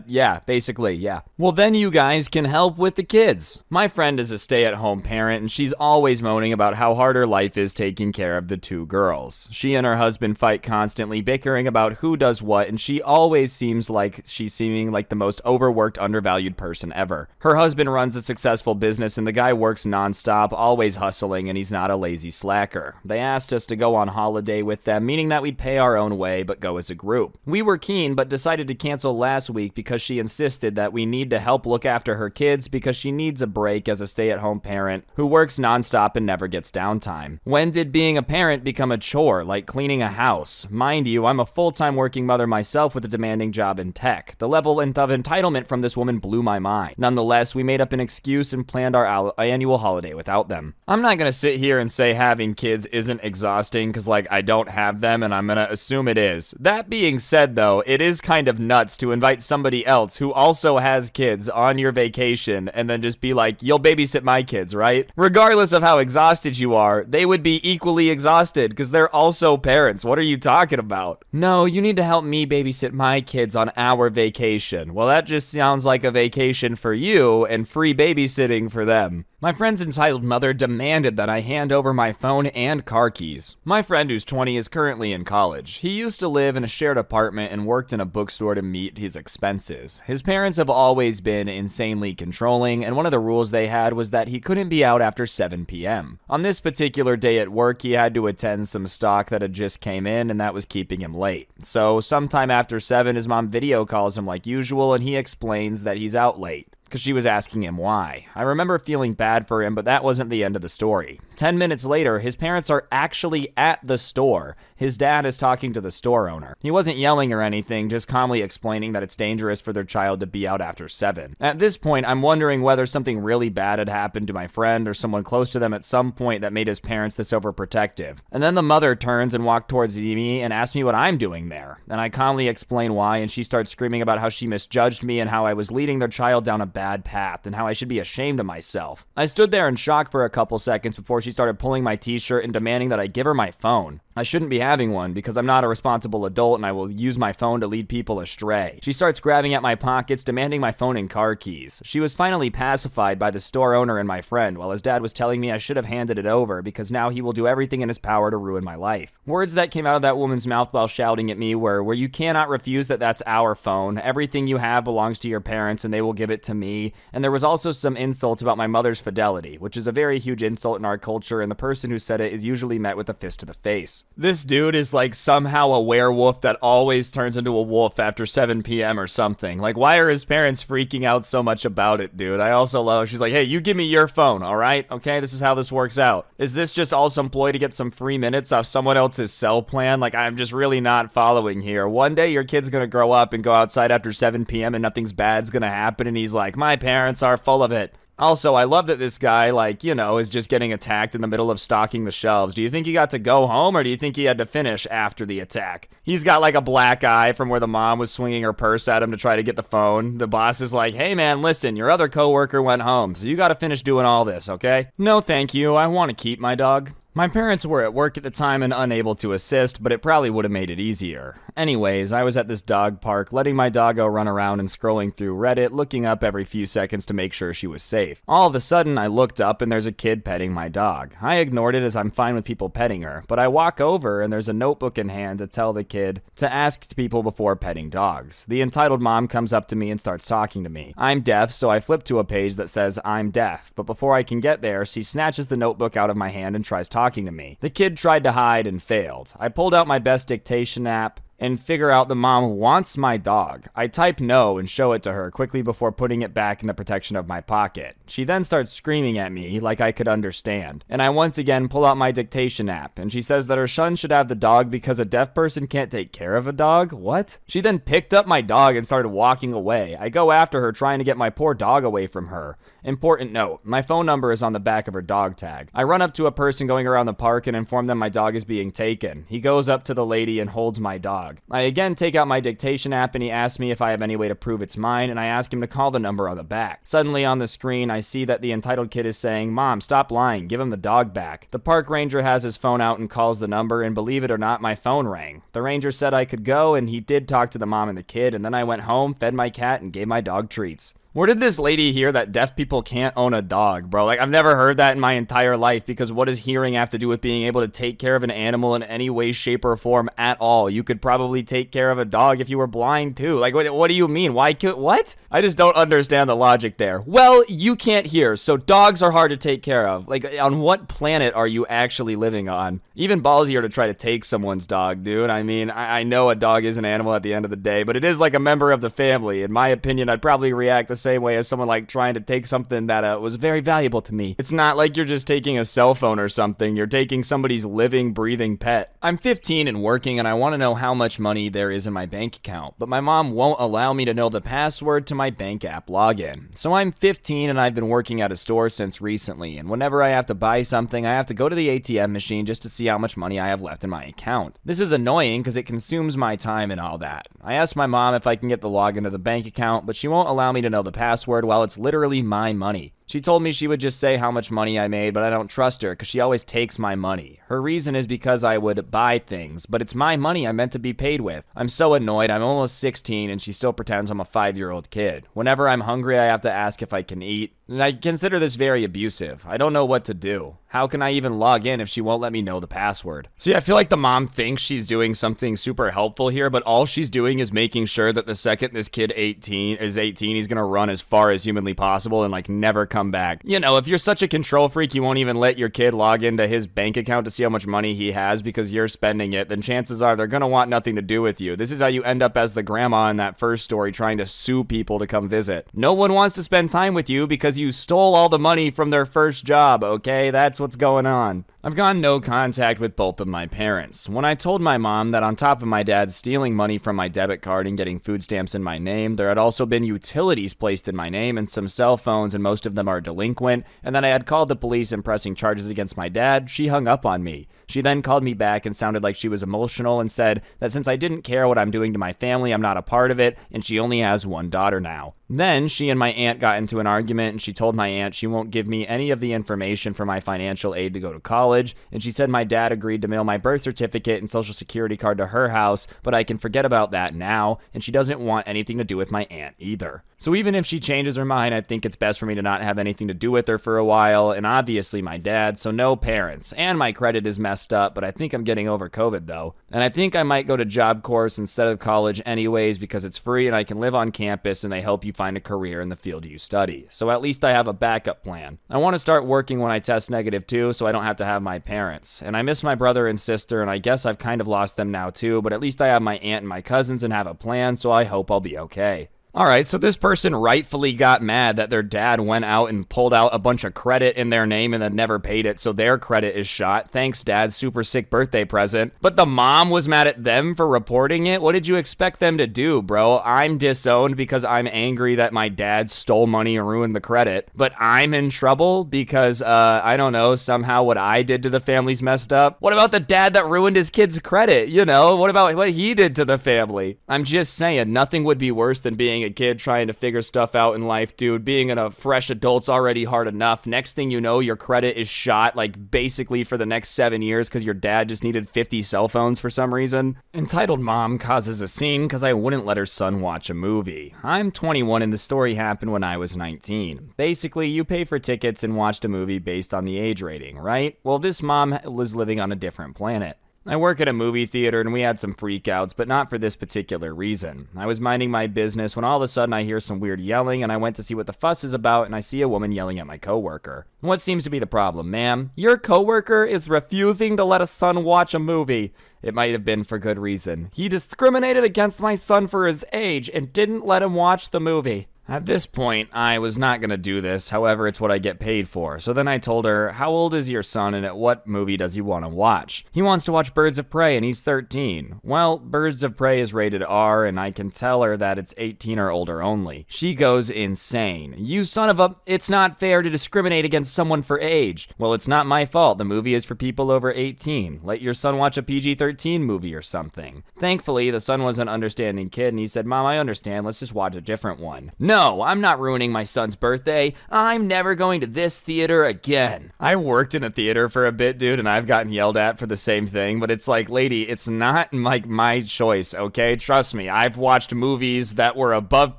yeah, basically, yeah. Well, then you guys can help with the kids. My friend is a stay-at-home parent, and she's always moaning about how hard her life is taking care of the 2 girls. She and her husband fight constantly, bickering about who does what, and she always seems like she's seeming like the most overworked, undervalued person ever. Her husband runs a successful business, and the guy works nonstop, always hustling, and he's not a lazy slacker. They asked us to go on holiday with them, meaning that we'd pay our own way but go as a group. We were keen but decided to cancel last week because she insisted that we need to help look after her kids because she needs a break as a stay-at-home parent who works nonstop and never gets downtime. When did being a parent become a chore, like cleaning a house? Mind you, I'm a full-time working mother myself with a demanding job in tech. The level of entitlement from this woman blew my mind. Nonetheless, we made up an excuse and planned our annual holiday without them. I'm not gonna sit here and say having kids isn't not exhausting because, like, I don't have them, and I'm gonna assume it is. That being said, though, it is kind of nuts to invite somebody else who also has kids on your vacation and then just be like, you'll babysit my kids, right? Regardless of how exhausted you are, they would be equally exhausted because they're also parents. What are you talking about? No, you need to help me babysit my kids on our vacation. Well, that just sounds like a vacation for you and free babysitting for them. My friend's entitled mother demanded that I hand over my phone and car keys. My friend, who's 20, is currently in college. He used to live in a shared apartment and worked in a bookstore to meet his expenses. His parents have always been insanely controlling, and one of the rules they had was that he couldn't be out after 7 p.m. On this particular day at work, he had to attend some stock that had just came in, and that was keeping him late. So sometime after 7, his mom video calls him like usual, and he explains that he's out late, because she was asking him why. I remember feeling bad for him, but that wasn't the end of the story. 10 minutes later, his parents are actually at the store. His dad is talking to the store owner. He wasn't yelling or anything, just calmly explaining that it's dangerous for their child to be out after 7. At this point, I'm wondering whether something really bad had happened to my friend or someone close to them at some point that made his parents this overprotective. And then the mother turns and walks towards me and asks me what I'm doing there. And I calmly explain why, and she starts screaming about how she misjudged me and how I was leading their child down a bad path and how I should be ashamed of myself. I stood there in shock for a couple seconds before she started pulling my t-shirt and demanding that I give her my phone. I shouldn't be having one because I'm not a responsible adult and I will use my phone to lead people astray. She starts grabbing at my pockets, demanding my phone and car keys. She was finally pacified by the store owner and my friend, while his dad was telling me I should have handed it over because now he will do everything in his power to ruin my life. Words that came out of that woman's mouth while shouting at me were, where you cannot refuse that's our phone. Everything you have belongs to your parents and they will give it to me. And there was also some insults about my mother's fidelity, which is a very huge insult in our culture, and the person who said it is usually met with a fist to the face. This dude is like somehow a werewolf that always turns into a wolf after 7 p.m. or something. Like, why are his parents freaking out so much about it, dude? I also love, she's like, hey, you give me your phone, all right? Okay, this is how this works out. Is this just all some ploy to get some free minutes off someone else's cell plan? Like, I'm just really not following here. One day your kid's gonna grow up and go outside after 7 p.m. and nothing's bad's gonna happen, and he's like, my parents are full of it. Also, I love that this guy, like, you know, is just getting attacked in the middle of stocking the shelves. Do you think he got to go home, or do you think he had to finish after the attack? He's got, like, a black eye from where the mom was swinging her purse at him to try to get the phone. The boss is like, hey, man, listen, your other coworker went home, so you gotta finish doing all this, okay? No, thank you. I want to keep my dog. My parents were at work at the time and unable to assist, but it probably would have made it easier. Anyways, I was at this dog park, letting my doggo run around and scrolling through Reddit, looking up every few seconds to make sure she was safe. All of a sudden, I looked up and there's a kid petting my dog. I ignored it as I'm fine with people petting her, but I walk over and there's a notebook in hand to tell the kid to ask people before petting dogs. The entitled mom comes up to me and starts talking to me. I'm deaf, so I flip to a page that says I'm deaf, but before I can get there, she snatches the notebook out of my hand and tries talking to me. The kid tried to hide and failed. I pulled out my best dictation app and figure out the mom wants my dog. I type no and show it to her quickly before putting it back in the protection of my pocket. She then starts screaming at me like I could understand. And I once again pull out my dictation app, and she says that her son should have the dog because a deaf person can't take care of a dog? What? She then picked up my dog and started walking away. I go after her trying to get my poor dog away from her. Important note, my phone number is on the back of her dog tag. I run up to a person going around the park and inform them my dog is being taken. He goes up to the lady and holds my dog. I again take out my dictation app and he asks me if I have any way to prove it's mine, and I ask him to call the number on the back. Suddenly on the screen, I see that the entitled kid is saying, Mom, stop lying, give him the dog back. The park ranger has his phone out and calls the number, and believe it or not, my phone rang. The ranger said I could go, and he did talk to the mom and the kid, and then I went home, fed my cat, and gave my dog treats. Where did this lady hear that deaf people can't own a dog, bro? Like, I've never heard that in my entire life, because what does hearing have to do with being able to take care of an animal in any way, shape, or form at all? You could probably take care of a dog if you were blind, too. Like, what do you mean? What? I just don't understand the logic there. Well, you can't hear, so dogs are hard to take care of. Like, on what planet are you actually living on? Even ballsier to try to take someone's dog, dude. I mean, I know a dog is an animal at the end of the day, but it is like a member of the family. In my opinion, I'd probably react the same way as someone like trying to take something that was very valuable to me. It's not like you're just taking a cell phone or something. You're taking somebody's living, breathing pet. I'm 15 and working, and I want to know how much money there is in my bank account, but my mom won't allow me to know the password to my bank app login. So I'm 15 and I've been working at a store since recently, and whenever I have to buy something, I have to go to the ATM machine just to see how much money I have left in my account. This is annoying because it consumes my time and all that. I asked my mom if I can get the login to the bank account, but she won't allow me to know the password while it's literally my money. She told me she would just say how much money I made, but I don't trust her because she always takes my money. Her reason is because I would buy things, but it's my money I'm meant to be paid with. I'm so annoyed. I'm almost 16 and she still pretends I'm a 5-year-old kid. Whenever I'm hungry, I have to ask if I can eat. And I consider this very abusive. I don't know what to do. How can I even log in if she won't let me know the password? See, I feel like the mom thinks she's doing something super helpful here, but all she's doing is making sure that the second this kid is 18, he's gonna run as far as humanly possible and like never come back. You know, if you're such a control freak, you won't even let your kid log into his bank account to see how much money he has because you're spending it, then chances are they're gonna want nothing to do with you. This is how you end up as the grandma in that first story trying to sue people to come visit. No one wants to spend time with you because you stole all the money from their first job, okay? That's what's going on. I've gone no contact with both of my parents. When I told my mom that on top of my dad stealing money from my debit card and getting food stamps in my name, there had also been utilities placed in my name and some cell phones, and most of them are delinquent, and that I had called the police and pressing charges against my dad, she hung up on me. She then called me back and sounded like she was emotional and said that since I didn't care what I'm doing to my family, I'm not a part of it, and she only has one daughter now. Then she and my aunt got into an argument, and she told my aunt she won't give me any of the information for my financial aid to go to college, and she said my dad agreed to mail my birth certificate and social security card to her house, but I can forget about that now, and she doesn't want anything to do with my aunt either. So even if she changes her mind, I think it's best for me to not have anything to do with her for a while, and obviously my dad, so no parents. And my credit is messed up, but I think I'm getting over COVID though. And I think I might go to Job Corps instead of college anyways because it's free and I can live on campus and they help you find a career in the field you study. So at least I have a backup plan. I want to start working when I test negative too, so I don't have to have my parents. And I miss my brother and sister, and I guess I've kind of lost them now too, but at least I have my aunt and my cousins and have a plan, so I hope I'll be okay. Alright, so this person rightfully got mad that their dad went out and pulled out a bunch of credit in their name and then never paid it, so their credit is shot. Thanks, Dad, super sick birthday present. But the mom was mad at them for reporting it? What did you expect them to do, bro? I'm disowned because I'm angry that my dad stole money and ruined the credit, but I'm in trouble because, I don't know, somehow what I did to the family's messed up? What about the dad that ruined his kid's credit? You know, what about what he did to the family? I'm just saying, nothing would be worse than being a kid trying to figure stuff out in life, dude. Being a fresh adult's already hard enough. Next thing you know, your credit is shot, like, basically for the next 7 years because your dad just needed 50 cell phones for some reason. Entitled mom causes a scene because I wouldn't let her son watch a movie. I'm 21 and the story happened when I was 19. Basically, you pay for tickets and watched a movie based on the age rating, right? Well, this mom was living on a different planet. I work at a movie theater and we had some freakouts, but not for this particular reason. I was minding my business when all of a sudden I hear some weird yelling and I went to see what the fuss is about and I see a woman yelling at my coworker. What seems to be the problem, ma'am? Your coworker is refusing to let a son watch a movie. It might have been for good reason. He discriminated against my son for his age and didn't let him watch the movie. At this point, I was not going to do this, however, it's what I get paid for. So then I told her, how old is your son and at what movie does he want to watch? He wants to watch Birds of Prey and he's 13. Well, Birds of Prey is rated R and I can tell her that it's 18 or older only. She goes insane. You son of a... It's not fair to discriminate against someone for age. Well, it's not my fault. The movie is for people over 18. Let your son watch a PG-13 movie or something. Thankfully, the son was an understanding kid and he said, Mom, I understand. Let's just watch a different one. No, I'm not ruining my son's birthday. I'm never going to this theater again. I worked in a theater for a bit, dude, and I've gotten yelled at for the same thing, but it's like, lady, it's not like my choice, okay? Trust me, I've watched movies that were above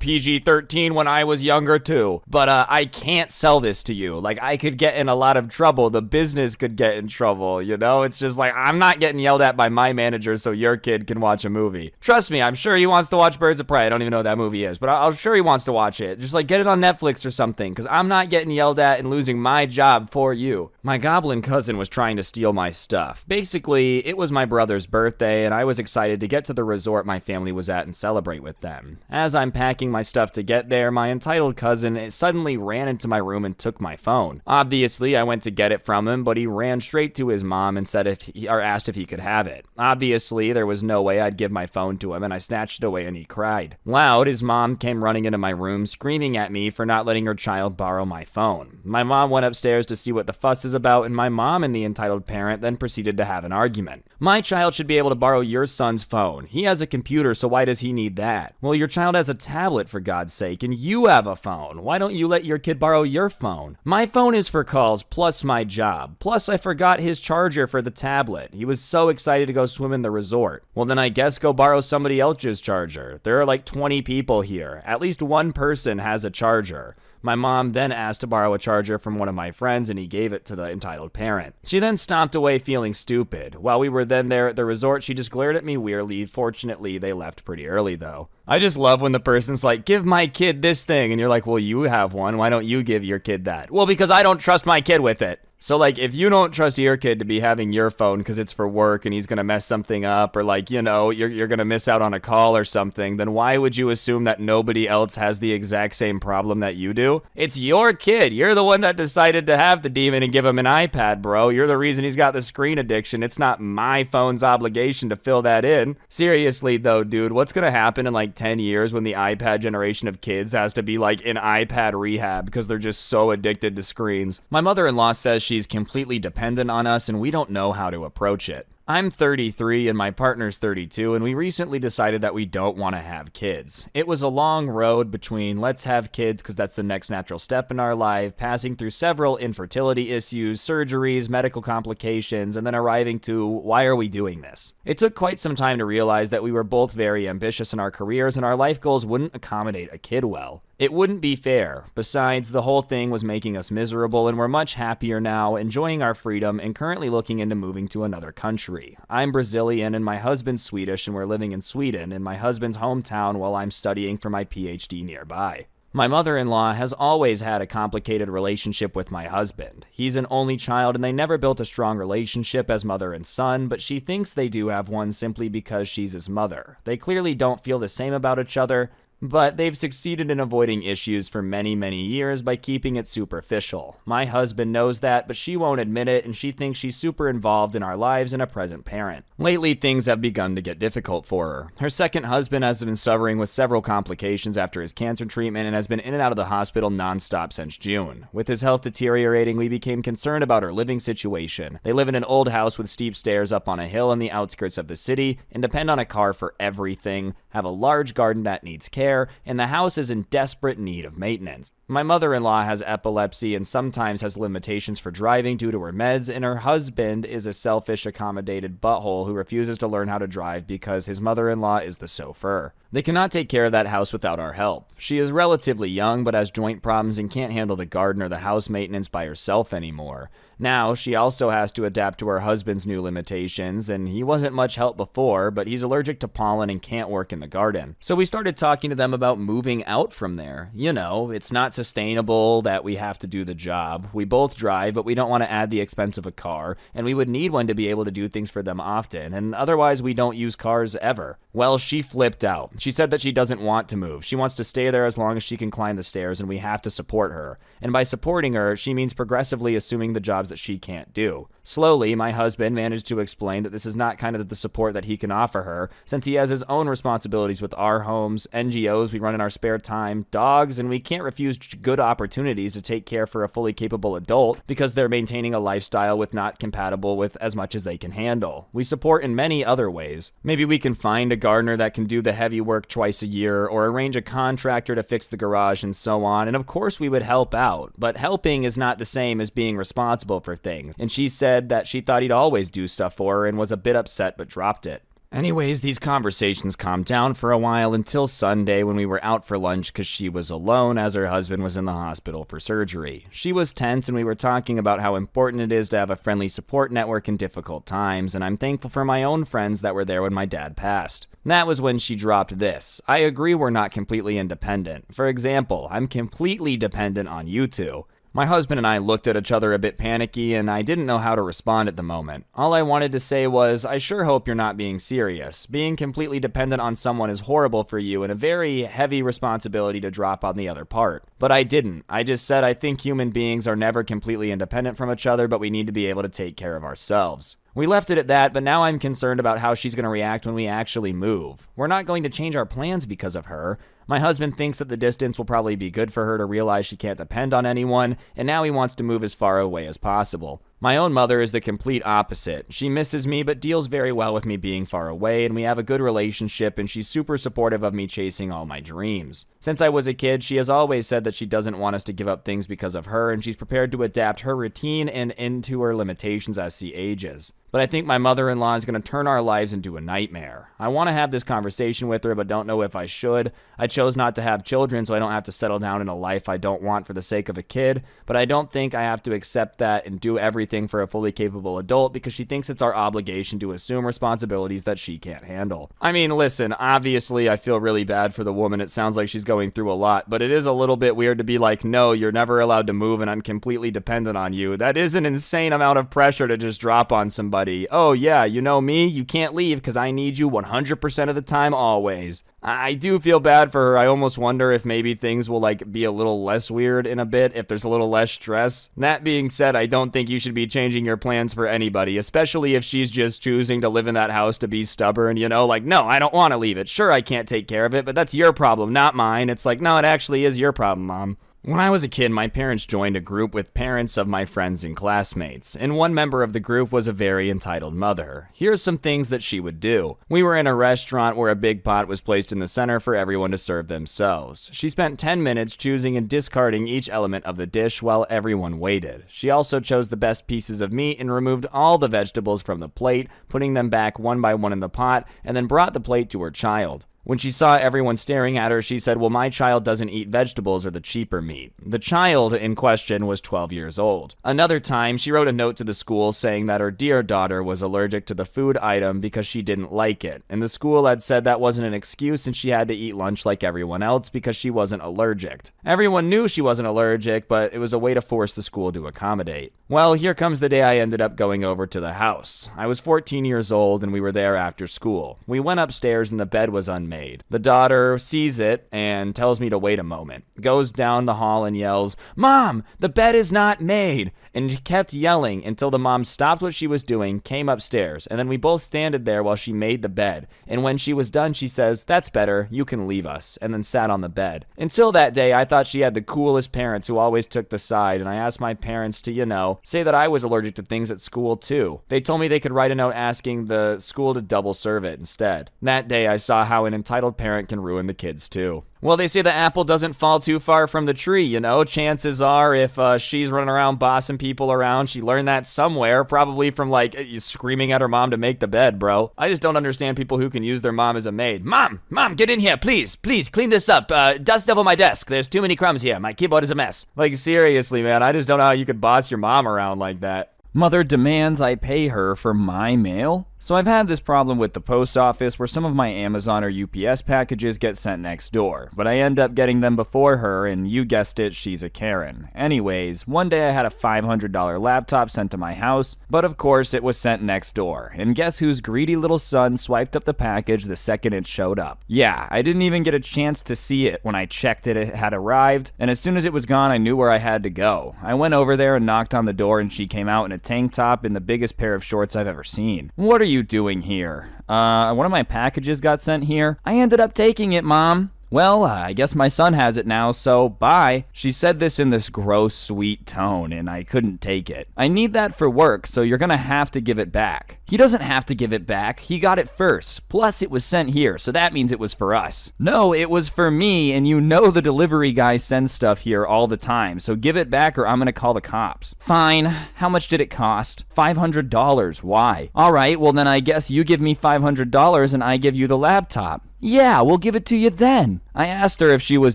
PG-13 when I was younger too, but I can't sell this to you. Like, I could get in a lot of trouble. The business could get in trouble, you know? It's just like, I'm not getting yelled at by my manager so your kid can watch a movie. Trust me, I'm sure he wants to watch Birds of Prey. I don't even know what that movie is, but I'm sure he wants to watch watch it. Just like get it on Netflix or something, because I'm not getting yelled at and losing my job for you. My goblin cousin was trying to steal my stuff. Basically, it was my brother's birthday, and I was excited to get to the resort my family was at and celebrate with them. As I'm packing my stuff to get there, my entitled cousin suddenly ran into my room and took my phone. Obviously, I went to get it from him, but he ran straight to his mom and asked if he could have it. Obviously, there was no way I'd give my phone to him, and I snatched it away and he cried. Loud, his mom came running into my room, screaming at me for not letting her child borrow my phone. My mom went upstairs to see what the fuss is about, and my mom and the entitled parent then proceeded to have an argument. My child should be able to borrow your son's phone. He has a computer, so why does he need that? Well, your child has a tablet, for God's sake, and you have a phone. Why don't you let your kid borrow your phone? My phone is for calls, plus my job. Plus, I forgot his charger for the tablet. He was so excited to go swim in the resort. Well, then I guess go borrow somebody else's charger. There are like 20 people here. At least one person has a charger. My mom then asked to borrow a charger from one of my friends, and he gave it to the entitled parent. She then stomped away feeling stupid. While we were then there at the resort, she just glared at me weirdly. Fortunately, they left pretty early, though. I just love when the person's like, give my kid this thing, and you're like, well, you have one. Why don't you give your kid that? Well, because I don't trust my kid with it. So, like, if you don't trust your kid to be having your phone because it's for work and he's going to mess something up, or, like, you know, you're going to miss out on a call or something, then why would you assume that nobody else has the exact same problem that you do? It's your kid. You're the one that decided to have the demon and give him an iPad, bro. You're the reason he's got the screen addiction. It's not my phone's obligation to fill that in. Seriously, though, dude, what's going to happen in, like, 10 years when the iPad generation of kids has to be, like, in iPad rehab because they're just so addicted to screens? My mother-in-law says she's completely dependent on us and we don't know how to approach it. I'm 33 and my partner's 32, and we recently decided that we don't want to have kids. It was a long road between let's have kids because that's the next natural step in our life, passing through several infertility issues, surgeries, medical complications, and then arriving to why are we doing this? It took quite some time to realize that we were both very ambitious in our careers and our life goals wouldn't accommodate a kid well. It wouldn't be fair. Besides, the whole thing was making us miserable and we're much happier now, enjoying our freedom and currently looking into moving to another country. I'm Brazilian and my husband's Swedish and we're living in Sweden, in my husband's hometown while I'm studying for my PhD nearby. My mother-in-law has always had a complicated relationship with my husband. He's an only child and they never built a strong relationship as mother and son, but she thinks they do have one simply because she's his mother. They clearly don't feel the same about each other, but they've succeeded in avoiding issues for many, many years by keeping it superficial. My husband knows that, but she won't admit it, and she thinks she's super involved in our lives and a present parent. Lately, things have begun to get difficult for her. Her second husband has been suffering with several complications after his cancer treatment and has been in and out of the hospital nonstop since June. With his health deteriorating, we became concerned about her living situation. They live in an old house with steep stairs up on a hill in the outskirts of the city and depend on a car for everything, have a large garden that needs care, and the house is in desperate need of maintenance. My mother-in-law has epilepsy and sometimes has limitations for driving due to her meds, and her husband is a selfish, accommodated butthole who refuses to learn how to drive because his mother-in-law is the chauffeur. They cannot take care of that house without our help. She is relatively young but has joint problems and can't handle the garden or the house maintenance by herself anymore. Now, she also has to adapt to her husband's new limitations, and he wasn't much help before, but he's allergic to pollen and can't work in the garden. So we started talking to them about moving out from there. You know, it's not sustainable that we have to do the job. We both drive, but we don't want to add the expense of a car, and we would need one to be able to do things for them often, and otherwise we don't use cars ever. Well, she flipped out. She said that she doesn't want to move. She wants to stay there as long as she can climb the stairs, and we have to support her. And by supporting her, she means progressively assuming the jobs that she can't do. Slowly, my husband managed to explain that this is not kind of the support that he can offer her, since he has his own responsibilities with our homes, NGOs we run in our spare time, dogs, and we can't refuse good opportunities to take care for a fully capable adult because they're maintaining a lifestyle with not compatible with as much as they can handle. We support in many other ways. Maybe we can find a gardener that can do the heavy work twice a year, or arrange a contractor to fix the garage and so on, and of course we would help out, but helping is not the same as being responsible for things, and she said that she thought he'd always do stuff for her and was a bit upset but dropped it. Anyways, these conversations calmed down for a while until Sunday when we were out for lunch because she was alone as her husband was in the hospital for surgery. She was tense and we were talking about how important it is to have a friendly support network in difficult times, and I'm thankful for my own friends that were there when my dad passed. That was when she dropped this. I agree we're not completely independent. For example, I'm completely dependent on you two. My husband and I looked at each other a bit panicky, and I didn't know how to respond at the moment. All I wanted to say was, I sure hope you're not being serious. Being completely dependent on someone is horrible for you and a very heavy responsibility to drop on the other part. But I didn't. I just said I think human beings are never completely independent from each other, but we need to be able to take care of ourselves. We left it at that, but now I'm concerned about how she's going to react when we actually move. We're not going to change our plans because of her. My husband thinks that the distance will probably be good for her to realize she can't depend on anyone, and now he wants to move as far away as possible. My own mother is the complete opposite. She misses me but deals very well with me being far away, and we have a good relationship, and she's super supportive of me chasing all my dreams. Since I was a kid, she has always said that she doesn't want us to give up things because of her, and she's prepared to adapt her routine and into her limitations as she ages. But I think my mother-in-law is going to turn our lives into a nightmare. I want to have this conversation with her, but don't know if I should. I chose not to have children, so I don't have to settle down in a life I don't want for the sake of a kid, but I don't think I have to accept that and do everything for a fully capable adult because she thinks it's our obligation to assume responsibilities that she can't handle. I mean, listen, obviously I feel really bad for the woman. It sounds like she's going through a lot, but it is a little bit weird to be like, no, you're never allowed to move and I'm completely dependent on you. That is an insane amount of pressure to just drop on somebody. Oh yeah, you know me, you can't leave because I need you 100% of the time always. I do feel bad for her. I almost wonder if maybe things will be a little less weird in a bit, if there's a little less stress. That being said, I don't think you should be changing your plans for anybody, especially if she's just choosing to live in that house to be stubborn, no, I don't want to leave it. Sure, I can't take care of it, but that's your problem, not mine. It's like, no, it actually is your problem, Mom. When I was a kid, my parents joined a group with parents of my friends and classmates, and one member of the group was a very entitled mother. Here's some things that she would do. We were in a restaurant where a big pot was placed in the center for everyone to serve themselves. She spent 10 minutes choosing and discarding each element of the dish while everyone waited. She also chose the best pieces of meat and removed all the vegetables from the plate, putting them back one by one in the pot, and then brought the plate to her child. When she saw everyone staring at her, she said, well, my child doesn't eat vegetables or the cheaper meat. The child in question was 12 years old. Another time, she wrote a note to the school saying that her dear daughter was allergic to the food item because she didn't like it. And the school had said that wasn't an excuse and she had to eat lunch like everyone else because she wasn't allergic. Everyone knew she wasn't allergic, but it was a way to force the school to accommodate. Well, here comes the day I ended up going over to the house. I was 14 years old and we were there after school. We went upstairs and the bed was unmade. The daughter sees it and tells me to wait a moment, goes down the hall and yells, "Mom, the bed is not made," and kept yelling until the mom stopped what she was doing, came upstairs, and then we both standed there while she made the bed. And when she was done, she says, "That's better, you can leave us," and then sat on the bed. Until that day, I thought she had the coolest parents who always took the side, and I asked my parents to, say that I was allergic to things at school too. They told me they could write a note asking the school to double serve it instead. That day, I saw how an entitled parent can ruin the kids too. Well, they say the apple doesn't fall too far from the tree, Chances are if she's running around bossing people around, she learned that somewhere, probably from screaming at her mom to make the bed, bro. I just don't understand people who can use their mom as a maid. Mom, get in here, please, clean this up. Dust over my desk. There's too many crumbs here. My keyboard is a mess. Seriously, man, I just don't know how you could boss your mom around like that. Mother demands I pay her for my mail? So I've had this problem with the post office where some of my Amazon or UPS packages get sent next door, but I end up getting them before her, and you guessed it, she's a Karen. Anyways, one day I had a $500 laptop sent to my house, but of course it was sent next door, and guess whose greedy little son swiped up the package the second it showed up? Yeah, I didn't even get a chance to see it when I checked it had arrived, and as soon as it was gone I knew where I had to go. I went over there and knocked on the door, and she came out in a tank top and the biggest pair of shorts I've ever seen. What are you doing here? One of my packages got sent here. I ended up taking it, Mom. Well, I guess my son has it now, so bye. She said this in this gross, sweet tone, and I couldn't take it. I need that for work, so you're gonna have to give it back. He doesn't have to give it back. He got it first. Plus, it was sent here, so that means it was for us. No, it was for me, and you know the delivery guy sends stuff here all the time, so give it back or I'm gonna call the cops. Fine. How much did it cost? $500. Why? Alright, well then I guess you give me $500 and I give you the laptop. Yeah, we'll give it to you then. I asked her if she was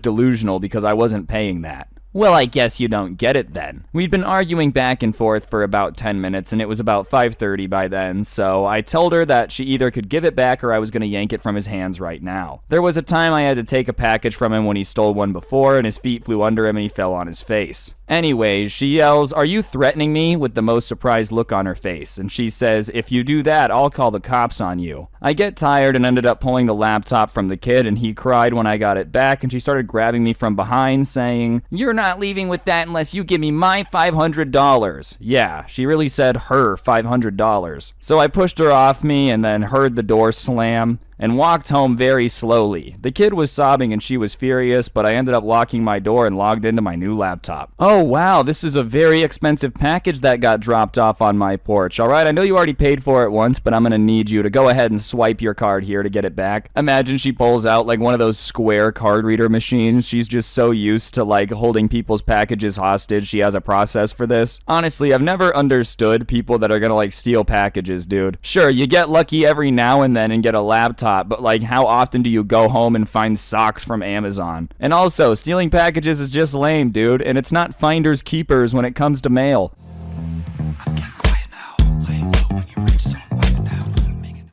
delusional because I wasn't paying that. Well, I guess you don't get it then. We'd been arguing back and forth for about 10 minutes and it was about 5:30 by then, so I told her that she either could give it back or I was going to yank it from his hands right now. There was a time I had to take a package from him when he stole one before and his feet flew under him and he fell on his face. Anyways, she yells, "Are you threatening me?" with the most surprised look on her face, and she says, "If you do that, I'll call the cops on you." I get tired and ended up pulling the laptop from the kid, and he cried when I got it back, and she started grabbing me from behind, saying, "You're not leaving with that unless you give me my $500. Yeah, she really said her $500. So I pushed her off me and then heard the door slam and walked home very slowly. The kid was sobbing and she was furious, but I ended up locking my door and logged into my new laptop. Oh wow, this is a very expensive package that got dropped off on my porch. Alright, I know you already paid for it once, but I'm gonna need you to go ahead and swipe your card here to get it back. Imagine she pulls out like one of those square card reader machines. She's just so used to like holding people's packages hostage, she has a process for this. Honestly, I've never understood people that are gonna like steal packages, dude. Sure, you get lucky every now and then and get a laptop, but like how often do you go home and find socks from Amazon? And also, stealing packages is just lame, dude, and it's not finders keepers when it comes to mail.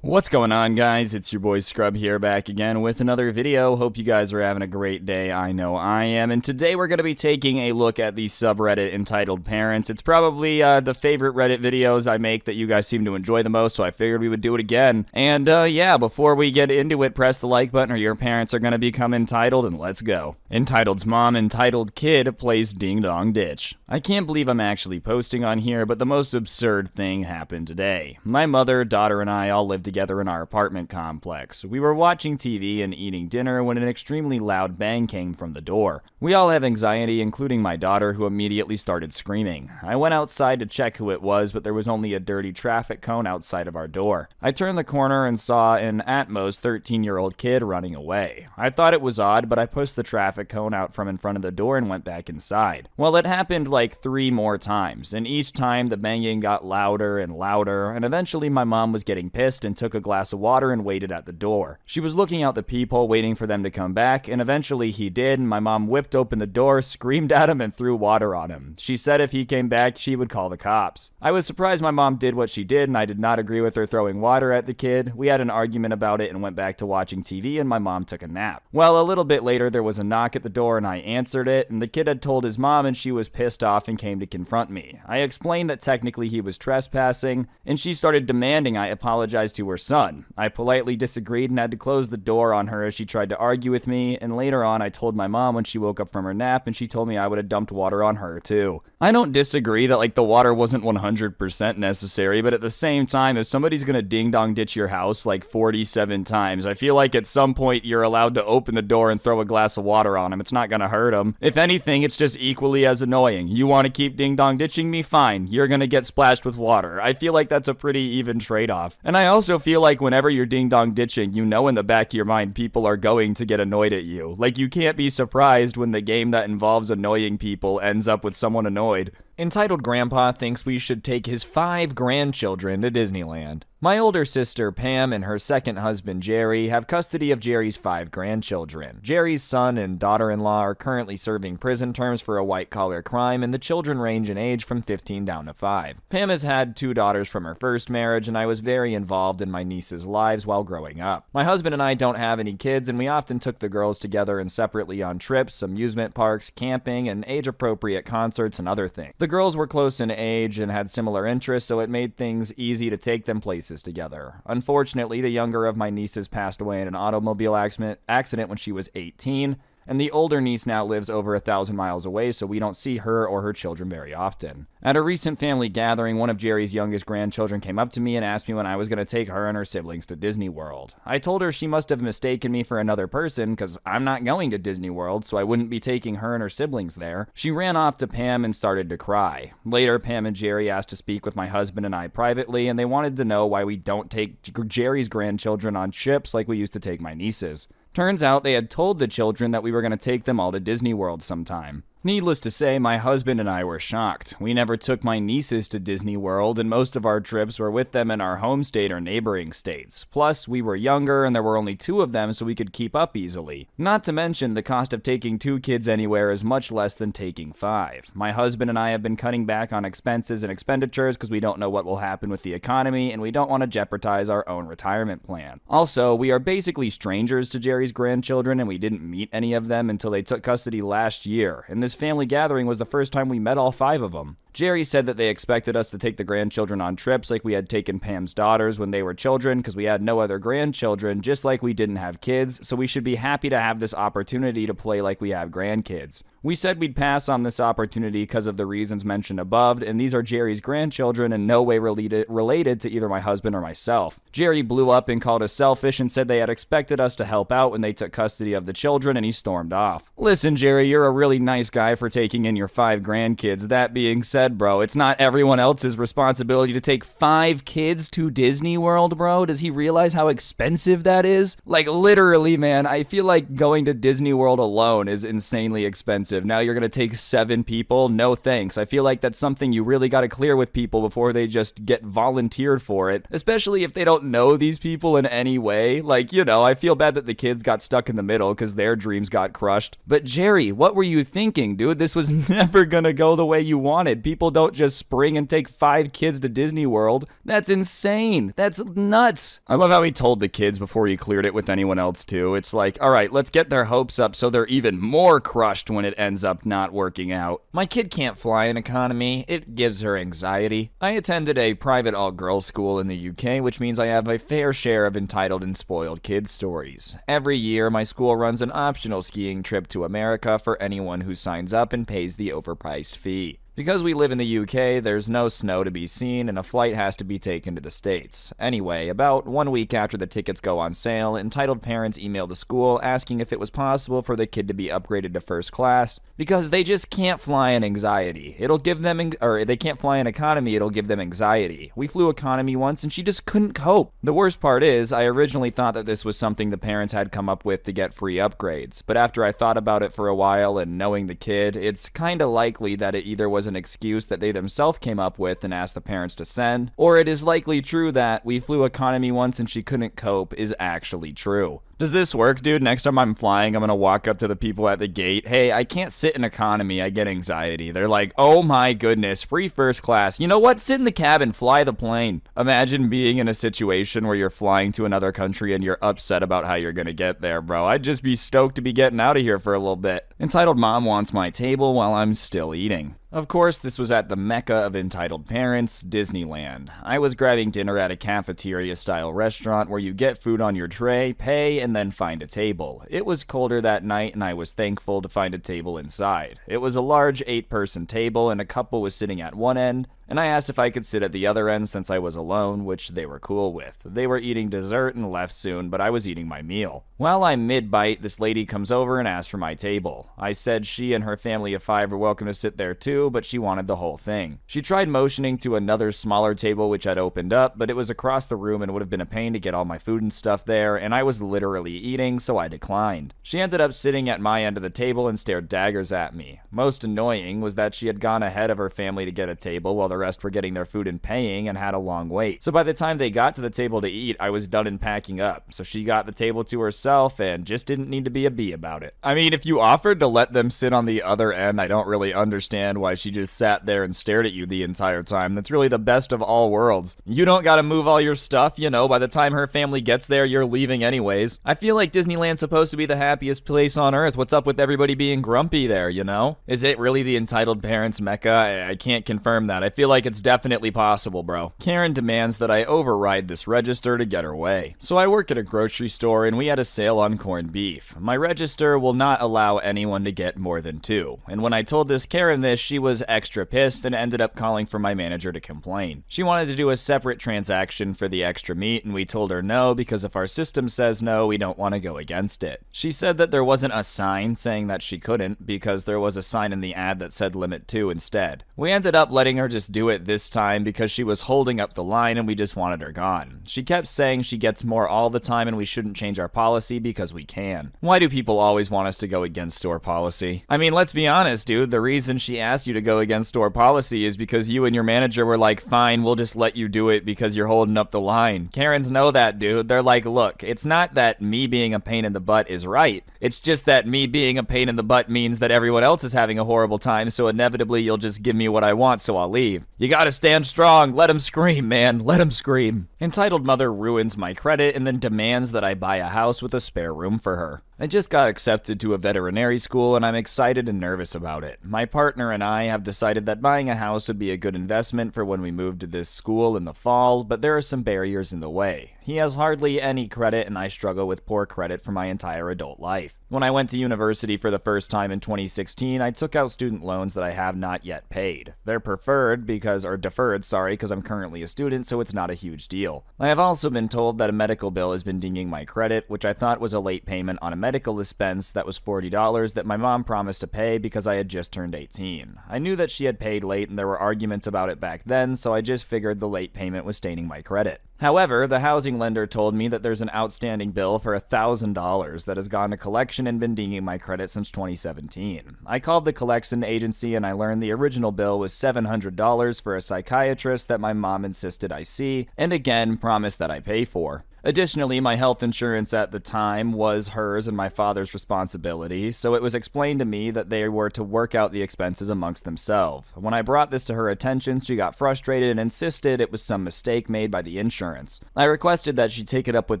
What's going on, guys? It's your boy Scrub here, back again with another video. Hope you guys are having a great day. I know I am. And today we're going to be taking a look at the subreddit entitled Parents. It's probably the favorite Reddit videos I make that you guys seem to enjoy the most, so I figured we would do it again. And yeah, before we get into it, press the like button or your parents are going to become entitled, and let's go. Entitled's mom, entitled kid, plays Ding Dong Ditch. I can't believe I'm actually posting on here, but the most absurd thing happened today. My mother, daughter, and I all lived together in our apartment complex. We were watching TV and eating dinner when an extremely loud bang came from the door. We all have anxiety, including my daughter, who immediately started screaming. I went outside to check who it was, but there was only a dirty traffic cone outside of our door. I turned the corner and saw an at most 13-year-old kid running away. I thought it was odd, but I pushed the traffic cone out from in front of the door and went back inside. Well, it happened like 3 more times, and each time the banging got louder and louder, and eventually my mom was getting pissed and took a glass of water and waited at the door. She was looking out the peephole waiting for them to come back, and eventually he did, and my mom whipped open the door, screamed at him, and threw water on him. She said if he came back, she would call the cops. I was surprised my mom did what she did, and I did not agree with her throwing water at the kid. We had an argument about it and went back to watching TV, and my mom took a nap. Well, a little bit later, there was a knock at the door, and I answered it, and the kid had told his mom, and she was pissed off and came to confront me. I explained that technically he was trespassing, and she started demanding I apologize to her son. I politely disagreed and had to close the door on her as she tried to argue with me, and later on I told my mom when she woke up from her nap, and she told me I would have dumped water on her too. I don't disagree that like the water wasn't 100% necessary, but at the same time, if somebody's gonna ding dong ditch your house like 47 times, I feel like at some point you're allowed to open the door and throw a glass of water on him. It's not gonna hurt him. If anything, it's just equally as annoying. You want to keep ding dong ditching me? Fine. You're gonna get splashed with water. I feel like that's a pretty even trade-off. And I also feel like whenever you're ding dong ditching, you know in the back of your mind people are going to get annoyed at you. Like you can't be surprised when the game that involves annoying people ends up with someone annoyed. Entitled Grandpa thinks we should take his 5 grandchildren to Disneyland. My older sister, Pam, and her second husband, Jerry, have custody of Jerry's 5 grandchildren. Jerry's son and daughter-in-law are currently serving prison terms for a white-collar crime, and the children range in age from 15 down to 5. Pam has had 2 daughters from her first marriage, and I was very involved in my nieces' lives while growing up. My husband and I don't have any kids, and we often took the girls together and separately on trips, amusement parks, camping, and age-appropriate concerts and other things. The girls were close in age and had similar interests, so it made things easy to take them places together. Unfortunately, the younger of my nieces passed away in an automobile accident when she was 18. and the older niece now lives over 1,000 miles away, so we don't see her or her children very often. At a recent family gathering, one of Jerry's youngest grandchildren came up to me and asked me when I was going to take her and her siblings to Disney World. I told her she must have mistaken me for another person because I'm not going to Disney World, so I wouldn't be taking her and her siblings there. She ran off to Pam and started to cry. Later, Pam and Jerry asked to speak with my husband and I privately, and they wanted to know why we don't take Jerry's grandchildren on trips like we used to take my nieces. Turns out they had told the children that we were going to take them all to Disney World sometime. Needless to say, my husband and I were shocked. We never took my nieces to Disney World, and most of our trips were with them in our home state or neighboring states. Plus, we were younger, and there were only 2 of them, so we could keep up easily. Not to mention, the cost of taking 2 kids anywhere is much less than taking 5. My husband and I have been cutting back on expenses and expenditures because we don't know what will happen with the economy, and we don't want to jeopardize our own retirement plan. Also, we are basically strangers to Jerry's grandchildren, and we didn't meet any of them until they took custody last year, and this family gathering was the first time we met all 5 of them. Jerry said that they expected us to take the grandchildren on trips like we had taken Pam's daughters when they were children because we had no other grandchildren, just like we didn't have kids, so we should be happy to have this opportunity to play like we have grandkids. We said we'd pass on this opportunity because of the reasons mentioned above, and these are Jerry's grandchildren in no way related to either my husband or myself. Jerry blew up and called us selfish and said they had expected us to help out when they took custody of the children, and he stormed off. Listen, Jerry, you're a really nice guy for taking in your 5 grandkids. That being said, bro, it's not everyone else's responsibility to take 5 kids to Disney World, bro. Does he realize how expensive that is? Like, literally, man, I feel like going to Disney World alone is insanely expensive. Now you're gonna take 7 people? No thanks. I feel like that's something you really gotta clear with people before they just get volunteered for it, especially if they don't know these people in any way. Like, you know, I feel bad that the kids got stuck in the middle because their dreams got crushed. But Jerry, what were you thinking, dude? This was never gonna go the way you wanted. People don't just spring and take 5 kids to Disney World. That's insane. That's nuts. I love how he told the kids before he cleared it with anyone else too. It's like, all right, let's get their hopes up so they're even more crushed when it ends up not working out. My kid can't fly in economy. It gives her anxiety. I attended a private all-girls school in the UK, which means I have a fair share of entitled and spoiled kids stories. Every year, my school runs an optional skiing trip to America for anyone who signs up and pays the overpriced fee. Because we live in the UK, there's no snow to be seen and a flight has to be taken to the States. Anyway, about 1 week after the tickets go on sale, entitled parents email the school asking if it was possible for the kid to be upgraded to first class because they just can't fly in anxiety. They can't fly in economy, it'll give them anxiety. We flew economy once and she just couldn't cope. The worst part is, I originally thought that this was something the parents had come up with to get free upgrades, but after I thought about it for a while and knowing the kid, it's kinda likely that it either was an excuse that they themselves came up with and asked the parents to send, or it is likely true that we flew economy once and she couldn't cope is actually true. Does this work, dude? Next time I'm flying, I'm gonna walk up to the people at the gate. Hey, I can't sit in economy. I get anxiety. They're like, oh my goodness, free first class. You know what? Sit in the cabin, fly the plane. Imagine being in a situation where you're flying to another country and you're upset about how you're gonna get there, bro. I'd just be stoked to be getting out of here for a little bit. Entitled mom wants my table while I'm still eating. Of course, this was at the mecca of entitled parents, Disneyland. I was grabbing dinner at a cafeteria-style restaurant where you get food on your tray, pay, and then find a table. It was colder that night, and I was thankful to find a table inside. It was a large 8-person table, and a couple was sitting at one end, and I asked if I could sit at the other end since I was alone, which they were cool with. They were eating dessert and left soon, but I was eating my meal. While I'm mid-bite, this lady comes over and asks for my table. I said she and her family of 5 were welcome to sit there too, but she wanted the whole thing. She tried motioning to another smaller table which had opened up, but it was across the room and would have been a pain to get all my food and stuff there, and I was literally eating, so I declined. She ended up sitting at my end of the table and stared daggers at me. Most annoying was that she had gone ahead of her family to get a table while the rest were getting their food and paying and had a long wait. So by the time they got to the table to eat, I was done and packing up. So she got the table to herself and just didn't need to be a bee about it. I mean, if you offered to let them sit on the other end, I don't really understand why she just sat there and stared at you the entire time. That's really the best of all worlds. You don't gotta move all your stuff, you know, by the time her family gets there, you're leaving anyways. I feel like Disneyland's supposed to be the happiest place on earth. What's up with everybody being grumpy there, you know? Is it really the entitled parents' mecca? I can't confirm that. I feel feel like it's definitely possible, bro. Karen demands that I override this register to get her way. So I work at a grocery store and we had a sale on corned beef. My register will not allow anyone to get more than 2. And when I told this Karen this, she was extra pissed and ended up calling for my manager to complain. She wanted to do a separate transaction for the extra meat and we told her no because if our system says no, we don't want to go against it. She said that there wasn't a sign saying that she couldn't because there was a sign in the ad that said limit 2 instead. We ended up letting her just do it this time because she was holding up the line and we just wanted her gone. She kept saying she gets more all the time and we shouldn't change our policy because we can. Why do people always want us to go against store policy? I mean, let's be honest, dude. The reason she asked you to go against store policy is because you and your manager were like, fine, we'll just let you do it because you're holding up the line. Karens know that, dude. They're like, look, it's not that me being a pain in the butt is right. It's just that me being a pain in the butt means that everyone else is having a horrible time, so inevitably you'll just give me what I want, so I'll leave. You gotta stand strong. Let him scream, man. Let him scream. Entitled mother ruins my credit and then demands that I buy a house with a spare room for her. I just got accepted to a veterinary school and I'm excited and nervous about it. My partner and I have decided that buying a house would be a good investment for when we move to this school in the fall, but there are some barriers in the way. He has hardly any credit and I struggle with poor credit for my entire adult life. When I went to university for the first time in 2016, I took out student loans that I have not yet paid. They're deferred because I'm currently a student, so it's not a huge deal. I have also been told that a medical bill has been dinging my credit, which I thought was a late payment on a medical expense that was $40 that my mom promised to pay because I had just turned 18. I knew that she had paid late and there were arguments about it back then, so I just figured the late payment was staining my credit. However, the housing lender told me that there's an outstanding bill for $1,000 that has gone to collection and been dinging my credit since 2017. I called the collection agency and I learned the original bill was $700 for a psychiatrist that my mom insisted I see, and again promised that I pay for. Additionally, my health insurance at the time was hers and my father's responsibility, so it was explained to me that they were to work out the expenses amongst themselves. When I brought this to her attention, she got frustrated and insisted it was some mistake made by the insurance. I requested that she take it up with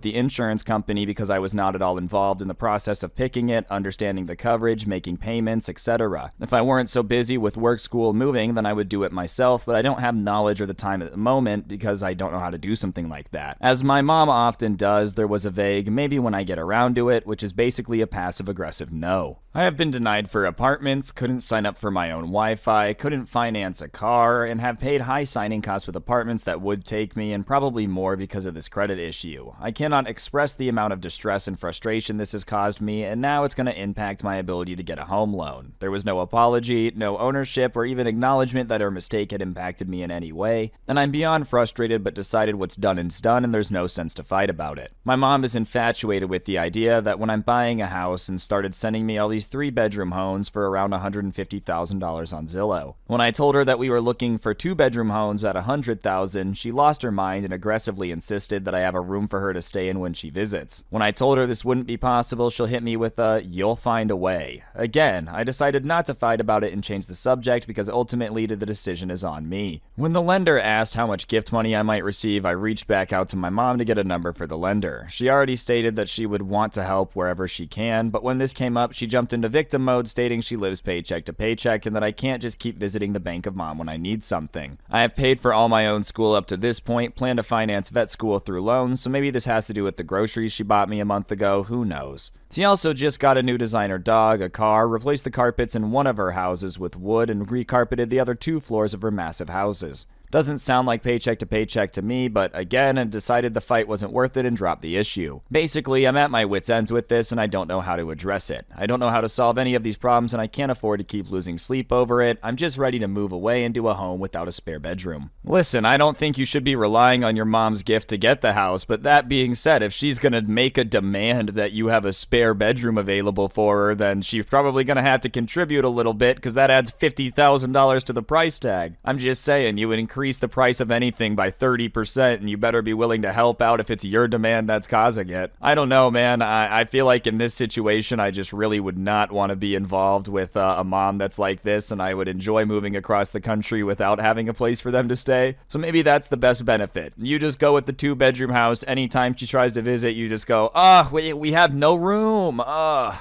the insurance company because I was not at all involved in the process of picking it, understanding the coverage, making payments, etc. If I weren't so busy with work, school, moving, then I would do it myself, but I don't have knowledge or the time at the moment because I don't know how to do something like that. As my mom often does, there was a vague maybe when I get around to it, which is basically a passive-aggressive no. I have been denied for apartments, couldn't sign up for my own Wi-Fi, couldn't finance a car, and have paid high signing costs with apartments that would take me and probably more because of this credit issue. I cannot express the amount of distress and frustration this has caused me, and now it's going to impact my ability to get a home loan. There was no apology, no ownership, or even acknowledgement that her mistake had impacted me in any way, and I'm beyond frustrated but decided what's done is done and there's no sense to fight about it. My mom is infatuated with the idea that when I'm buying a house and started sending me all these 3-bedroom homes for around $150,000 on Zillow. When I told her that we were looking for 2-bedroom homes at $100,000, she lost her mind and aggressively insisted that I have a room for her to stay in when she visits. When I told her this wouldn't be possible, she'll hit me with a, "You'll find a way." Again, I decided not to fight about it and change the subject because ultimately the decision is on me. When the lender asked how much gift money I might receive, I reached back out to my mom to get a number for the lender. She already stated that she would want to help wherever she can, but when this came up, she jumped into victim mode, stating she lives paycheck to paycheck and that I can't just keep visiting the bank of mom when I need something. I have paid for all my own school up to this point, plan to finance vet school through loans, so maybe this has to do with the groceries she bought me a month ago, who knows. She also just got a new designer dog, a car, replaced the carpets in one of her houses with wood, and recarpeted the other 2 floors of her massive houses. Doesn't sound like paycheck to paycheck to me, but again, I decided the fight wasn't worth it and dropped the issue. Basically, I'm at my wit's ends with this and I don't know how to address it. I don't know how to solve any of these problems and I can't afford to keep losing sleep over it. I'm just ready to move away and do a home without a spare bedroom. Listen, I don't think you should be relying on your mom's gift to get the house, but that being said, if she's gonna make a demand that you have a spare bedroom available for her, then she's probably gonna have to contribute a little bit because that adds $50,000 to the price tag. I'm just saying, you would increase increase the price of anything by 30%, and you better be willing to help out if it's your demand that's causing it. I don't know, man. I feel like in this situation, I just really would not want to be involved with a mom that's like this, and I would enjoy moving across the country without having a place for them to stay. So maybe that's the best benefit. You just go with the 2-bedroom house. Anytime she tries to visit, you just go, we have no room.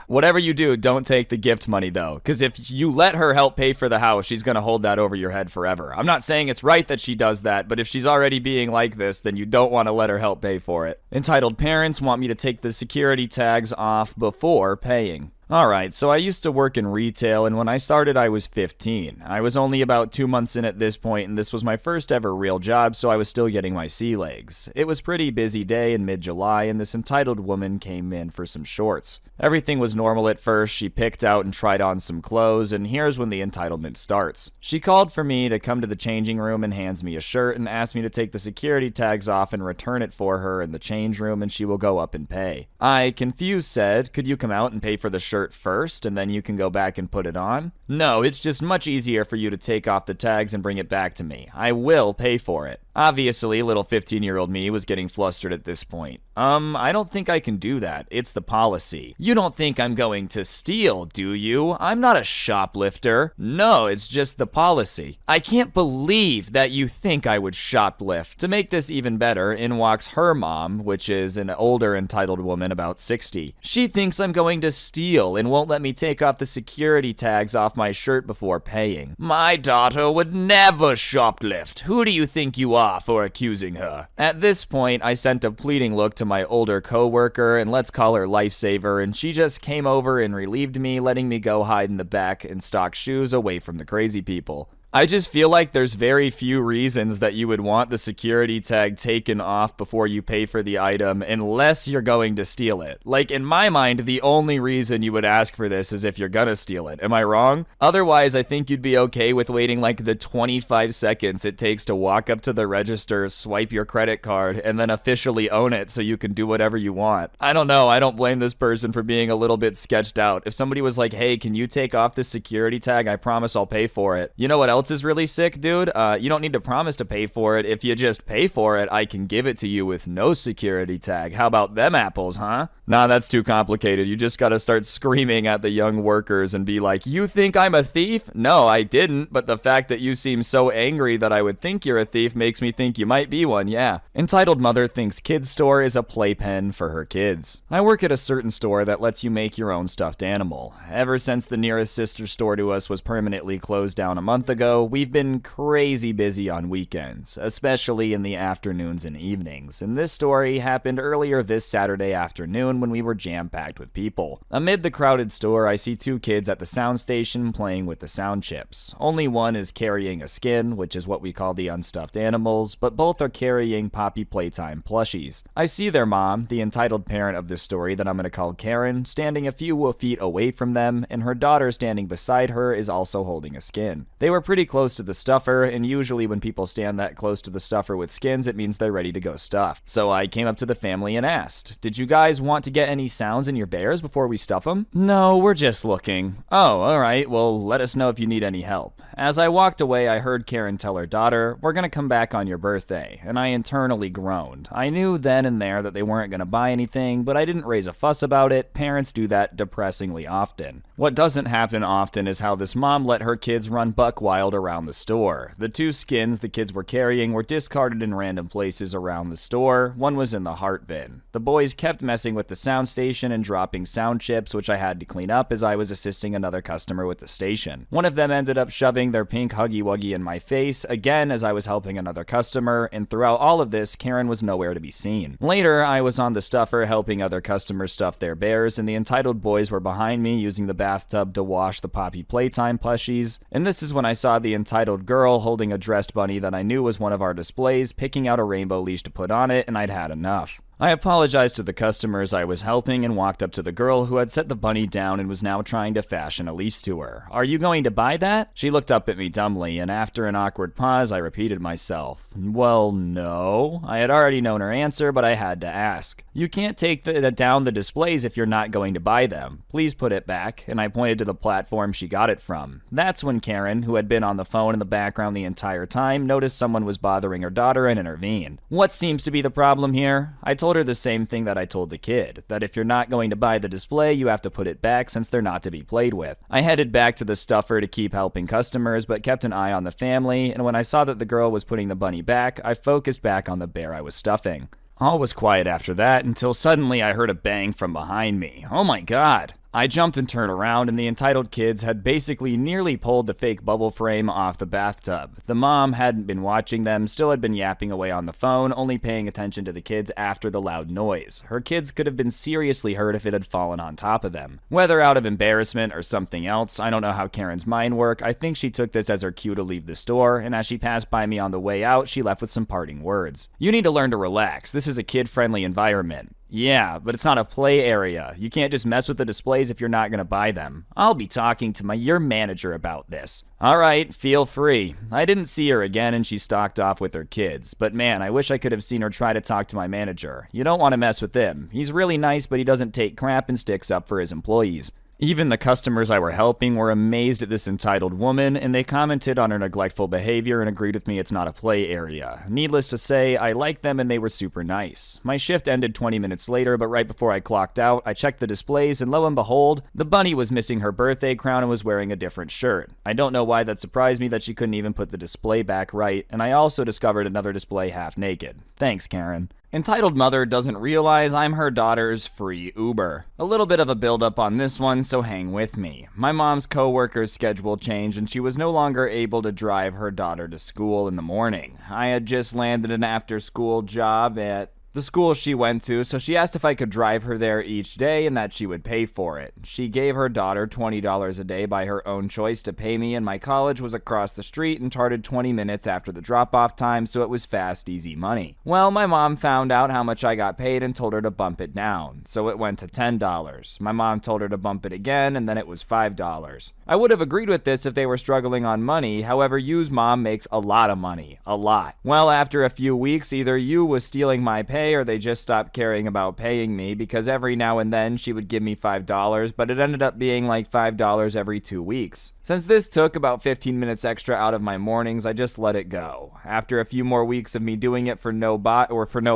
Whatever you do, don't take the gift money, though, because if you let her help pay for the house, she's going to hold that over your head forever. I'm not saying it's right that she does that, but if she's already being like this, then you don't want to let her help pay for it. Entitled parents want me to take the security tags off before paying. Alright, so I used to work in retail, and when I started I was 15. I was only about 2 months in at this point, and this was my first ever real job, so I was still getting my sea legs. It was a pretty busy day in mid-July, and this entitled woman came in for some shorts. Everything was normal at first. She picked out and tried on some clothes, and here's when the entitlement starts. She called for me to come to the changing room and hands me a shirt and asked me to take the security tags off and return it for her in the change room, and she will go up and pay. I, confused, said, "Could you come out and pay for the shirt first, and then you can go back and put it on?" "No, it's just much easier for you to take off the tags and bring it back to me. I will pay for it." Obviously, little 15-year-old me was getting flustered at this point. I don't think I can do that. It's the policy." "You don't think I'm going to steal, do you? I'm not a shoplifter." "No, it's just the policy." "I can't believe that you think I would shoplift." To make this even better, in walks her mom, which is an older entitled woman about 60. "She thinks I'm going to steal and won't let me take off the security tags off my shirt before paying." "My daughter would never shoplift. Who do you think you are for accusing her?" At this point, I sent a pleading look to my older co-worker, and let's call her Lifesaver, and she just came over and relieved me, letting me go hide in the back and stock shoes away from the crazy people. I just feel like there's very few reasons that you would want the security tag taken off before you pay for the item unless you're going to steal it. Like, in my mind, the only reason you would ask for this is if you're gonna steal it. Am I wrong? Otherwise, I think you'd be okay with waiting like the 25 seconds it takes to walk up to the register, swipe your credit card, and then officially own it so you can do whatever you want. I don't know. I don't blame this person for being a little bit sketched out. If somebody was like, "Hey, can you take off this security tag? I promise I'll pay for it." You know what else is really sick, dude? You don't need to promise to pay for it. If you just pay for it, I can give it to you with no security tag. How about them apples, huh? Nah, that's too complicated. You just gotta start screaming at the young workers and be like, "You think I'm a thief?" "No, I didn't, but the fact that you seem so angry that I would think you're a thief makes me think you might be one, yeah." Entitled mother thinks kids store is a playpen for her kids. I work at a certain store that lets you make your own stuffed animal. Ever since the nearest sister store to us was permanently closed down a month ago, we've been crazy busy on weekends, especially in the afternoons and evenings, and this story happened earlier this Saturday afternoon when we were jam-packed with people. Amid the crowded store, I see 2 kids at the sound station playing with the sound chips. Only one is carrying a skin, which is what we call the unstuffed animals, but both are carrying Poppy Playtime plushies. I see their mom, the entitled parent of this story that I'm going to call Karen, standing a few feet away from them, and her daughter standing beside her is also holding a skin. They were pretty close to the stuffer, and usually when people stand that close to the stuffer with skins, it means they're ready to go stuff. So I came up to the family and asked, "Did you guys want to get any sounds in your bears before we stuff them?" "No, we're just looking." "Oh, alright, well, let us know if you need any help." As I walked away, I heard Karen tell her daughter, "We're gonna come back on your birthday," and I internally groaned. I knew then and there that they weren't gonna buy anything, but I didn't raise a fuss about it. Parents do that depressingly often. What doesn't happen often is how this mom let her kids run buck wild around the store. The 2 skins the kids were carrying were discarded in random places around the store. One was in the heart bin. The boys kept messing with the sound station and dropping sound chips, which I had to clean up as I was assisting another customer with the station. One of them ended up shoving their pink Huggy Wuggy in my face, again as I was helping another customer, and throughout all of this, Karen was nowhere to be seen. Later, I was on the stuffer helping other customers stuff their bears, and the entitled boys were behind me using the bathtub to wash the Poppy Playtime plushies, and this is when I saw the entitled girl holding a dressed bunny that I knew was one of our displays, picking out a rainbow leash to put on it, and I'd had enough. I apologized to the customers I was helping and walked up to the girl who had set the bunny down and was now trying to fashion a lease to her. Are you going to buy that? She looked up at me dumbly, and after an awkward pause, I repeated myself. Well, no. I had already known her answer, but I had to ask. You can't take down the displays if you're not going to buy them. Please put it back, and I pointed to the platform she got it from. That's when Karen, who had been on the phone in the background the entire time, noticed someone was bothering her daughter and intervened. What seems to be the problem here? I told her the same thing that I told the kid, that if you're not going to buy the display, you have to put it back since they're not to be played with. I headed back to the stuffer to keep helping customers, but kept an eye on the family, and when I saw that the girl was putting the bunny back, I focused back on the bear I was stuffing. All was quiet after that until suddenly I heard a bang from behind me. Oh my god! I jumped and turned around, and the entitled kids had basically nearly pulled the fake bubble frame off the bathtub. The mom hadn't been watching them, still had been yapping away on the phone, only paying attention to the kids after the loud noise. Her kids could have been seriously hurt if it had fallen on top of them. Whether out of embarrassment or something else, I don't know how Karen's mind works. I think she took this as her cue to leave the store, and as she passed by me on the way out, she left with some parting words. You need to learn to relax. This is a kid-friendly environment. Yeah, but it's not a play area. You can't just mess with the displays if you're not going to buy them. I'll be talking to your manager about this. Alright, feel free. I didn't see her again and she stalked off with her kids. But man, I wish I could have seen her try to talk to my manager. You don't want to mess with him. He's really nice, but he doesn't take crap and sticks up for his employees. Even the customers I were helping were amazed at this entitled woman, and they commented on her neglectful behavior and agreed with me it's not a play area. Needless to say, I liked them and they were super nice. My shift ended 20 minutes later, but right before I clocked out, I checked the displays, and lo and behold, the bunny was missing her birthday crown and was wearing a different shirt. I don't know why that surprised me that she couldn't even put the display back right, and I also discovered another display half naked. Thanks, Karen. Entitled mother doesn't realize I'm her daughter's free Uber. A little bit of a build-up on this one, so hang with me. My mom's co-worker's schedule changed and she was no longer able to drive her daughter to school in the morning. I had just landed an after-school job at the school she went to, so she asked if I could drive her there each day and that she would pay for it. She gave her daughter $20 a day by her own choice to pay me, and my college was across the street and charted 20 minutes after the drop-off time, so it was fast, easy money. Well, my mom found out how much I got paid and told her to bump it down, so it went to $10. My mom told her to bump it again, and then it was $5. I would have agreed with this if they were struggling on money, however, Yu's mom makes a lot of money. A lot. Well, after a few weeks, either Yu was stealing my pay or they just stopped caring about paying me, because every now and then she would give me $5, but it ended up being like $5 every 2 weeks. Since this took about 15 minutes extra out of my mornings, I just let it go. After a few more weeks of me doing it for no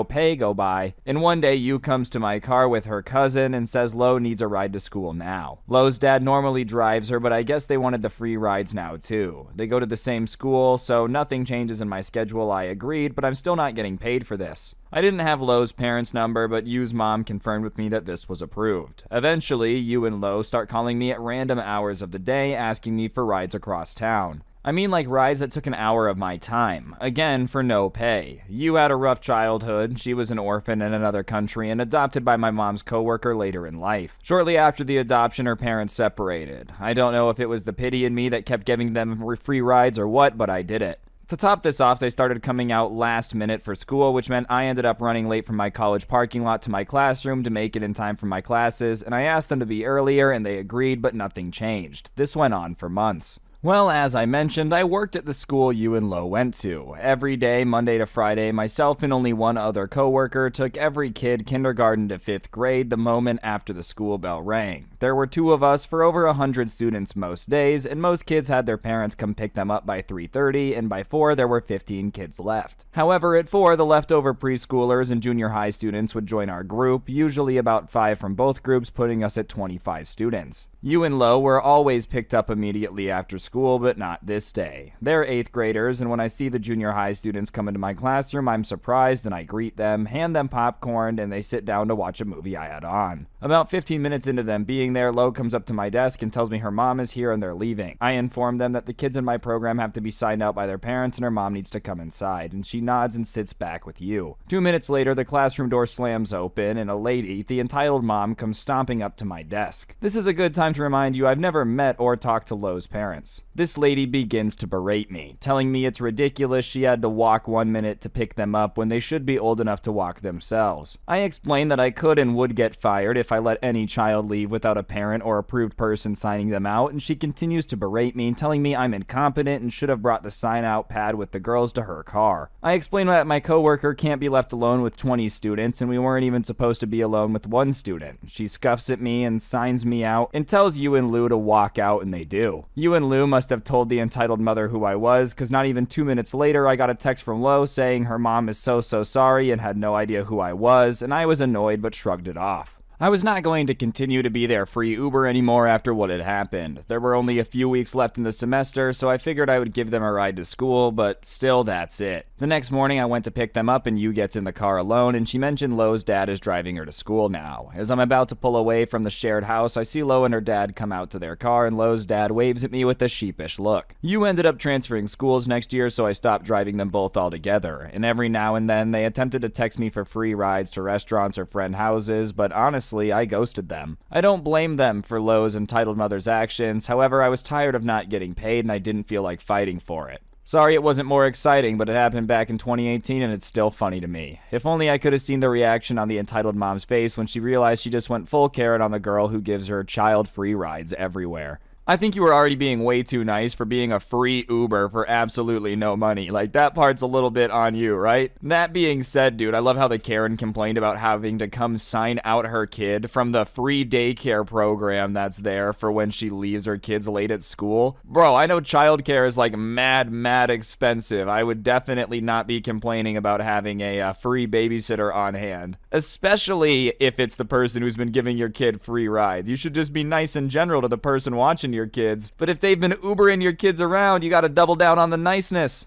pay go by, and one day Yu comes to my car with her cousin and says Lo needs a ride to school now. Lo's dad normally drives her, but I guess they wanted the free rides now too. They go to the same school, so nothing changes in my schedule. I agreed, but I'm still not getting paid for this. I didn't have Lo's parents' number, but Yu's mom confirmed with me that this was approved. Eventually, Yu and Lo start calling me at random hours of the day, asking me for rides across town. I mean like rides that took an hour of my time. Again, for no pay. Yu had a rough childhood. She was an orphan in another country and adopted by my mom's coworker later in life. Shortly after the adoption, her parents separated. I don't know if it was the pity in me that kept giving them free rides or what, but I did it. To top this off, they started coming out last minute for school, which meant I ended up running late from my college parking lot to my classroom to make it in time for my classes, and I asked them to be earlier and they agreed, but nothing changed. This went on for months. Well, as I mentioned, I worked at the school Yu and Lo went to. Every day, Monday to Friday, myself and only one other coworker took every kid kindergarten to 5th grade the moment after the school bell rang. There were 2 of us for over 100 students most days, and most kids had their parents come pick them up by 3:30, and by 4 there were 15 kids left. However, at 4, the leftover preschoolers and junior high students would join our group, usually about 5 from both groups, putting us at 25 students. Yu and Lo were always picked up immediately after school, but not this day. They're 8th graders, and when I see the junior high students come into my classroom, I'm surprised and I greet them, hand them popcorn, and they sit down to watch a movie I had on. About 15 minutes into them being there, Lo comes up to my desk and tells me her mom is here and they're leaving. I inform them that the kids in my program have to be signed out by their parents and her mom needs to come inside, and she nods and sits back with Yu. 2 minutes later, the classroom door slams open and a lady, the entitled mom, comes stomping up to my desk. This is a good time to remind you I've never met or talked to Lo's parents. this. This lady begins to berate me, telling me it's ridiculous she had to walk 1 minute to pick them up when they should be old enough to walk themselves. I explained that I could and would get fired if I let any child leave without a parent or approved person signing them out, and she continues to berate me, telling me I'm incompetent and should have brought the sign-out pad with the girls to her car. I explained that my coworker can't be left alone with 20 students, and we weren't even supposed to be alone with one student. She scuffs at me and signs me out and tells you and Lou to walk out, and they do. You and Lou must have told the entitled mother who I was, because not even 2 minutes later I got a text from Lo saying her mom is so sorry and had no idea who I was, and I was annoyed but shrugged it off. I was not going to continue to be their free Uber anymore after what had happened. There were only a few weeks left in the semester, so I figured I would give them a ride to school, but still, that's it. The next morning, I went to pick them up, and Yu gets in the car alone, and she mentioned Lo's dad is driving her to school now. As I'm about to pull away from the shared house, I see Lo and her dad come out to their car, and Lo's dad waves at me with a sheepish look. Yu ended up transferring schools next year, so I stopped driving them both altogether, and every now and then, they attempted to text me for free rides to restaurants or friend houses, but honestly, I ghosted them. I don't blame them for Lo's entitled mother's actions, however, I was tired of not getting paid and I didn't feel like fighting for it. Sorry it wasn't more exciting, but it happened back in 2018 and it's still funny to me. If only I could have seen the reaction on the entitled mom's face when she realized she just went full carrot on the girl who gives her child free rides everywhere. I think you were already being way too nice for being a free Uber for absolutely no money. Like, that part's a little bit on you, right? That being said, dude, I love how the Karen complained about having to come sign out her kid from the free daycare program that's there for when she leaves her kids late at school. Bro, I know childcare is like mad expensive. I would definitely not be complaining about having a free babysitter on hand, especially if it's the person who's been giving your kid free rides. You should just be nice in general to the person watching your kids, but if they've been Ubering your kids around, you gotta double down on the niceness.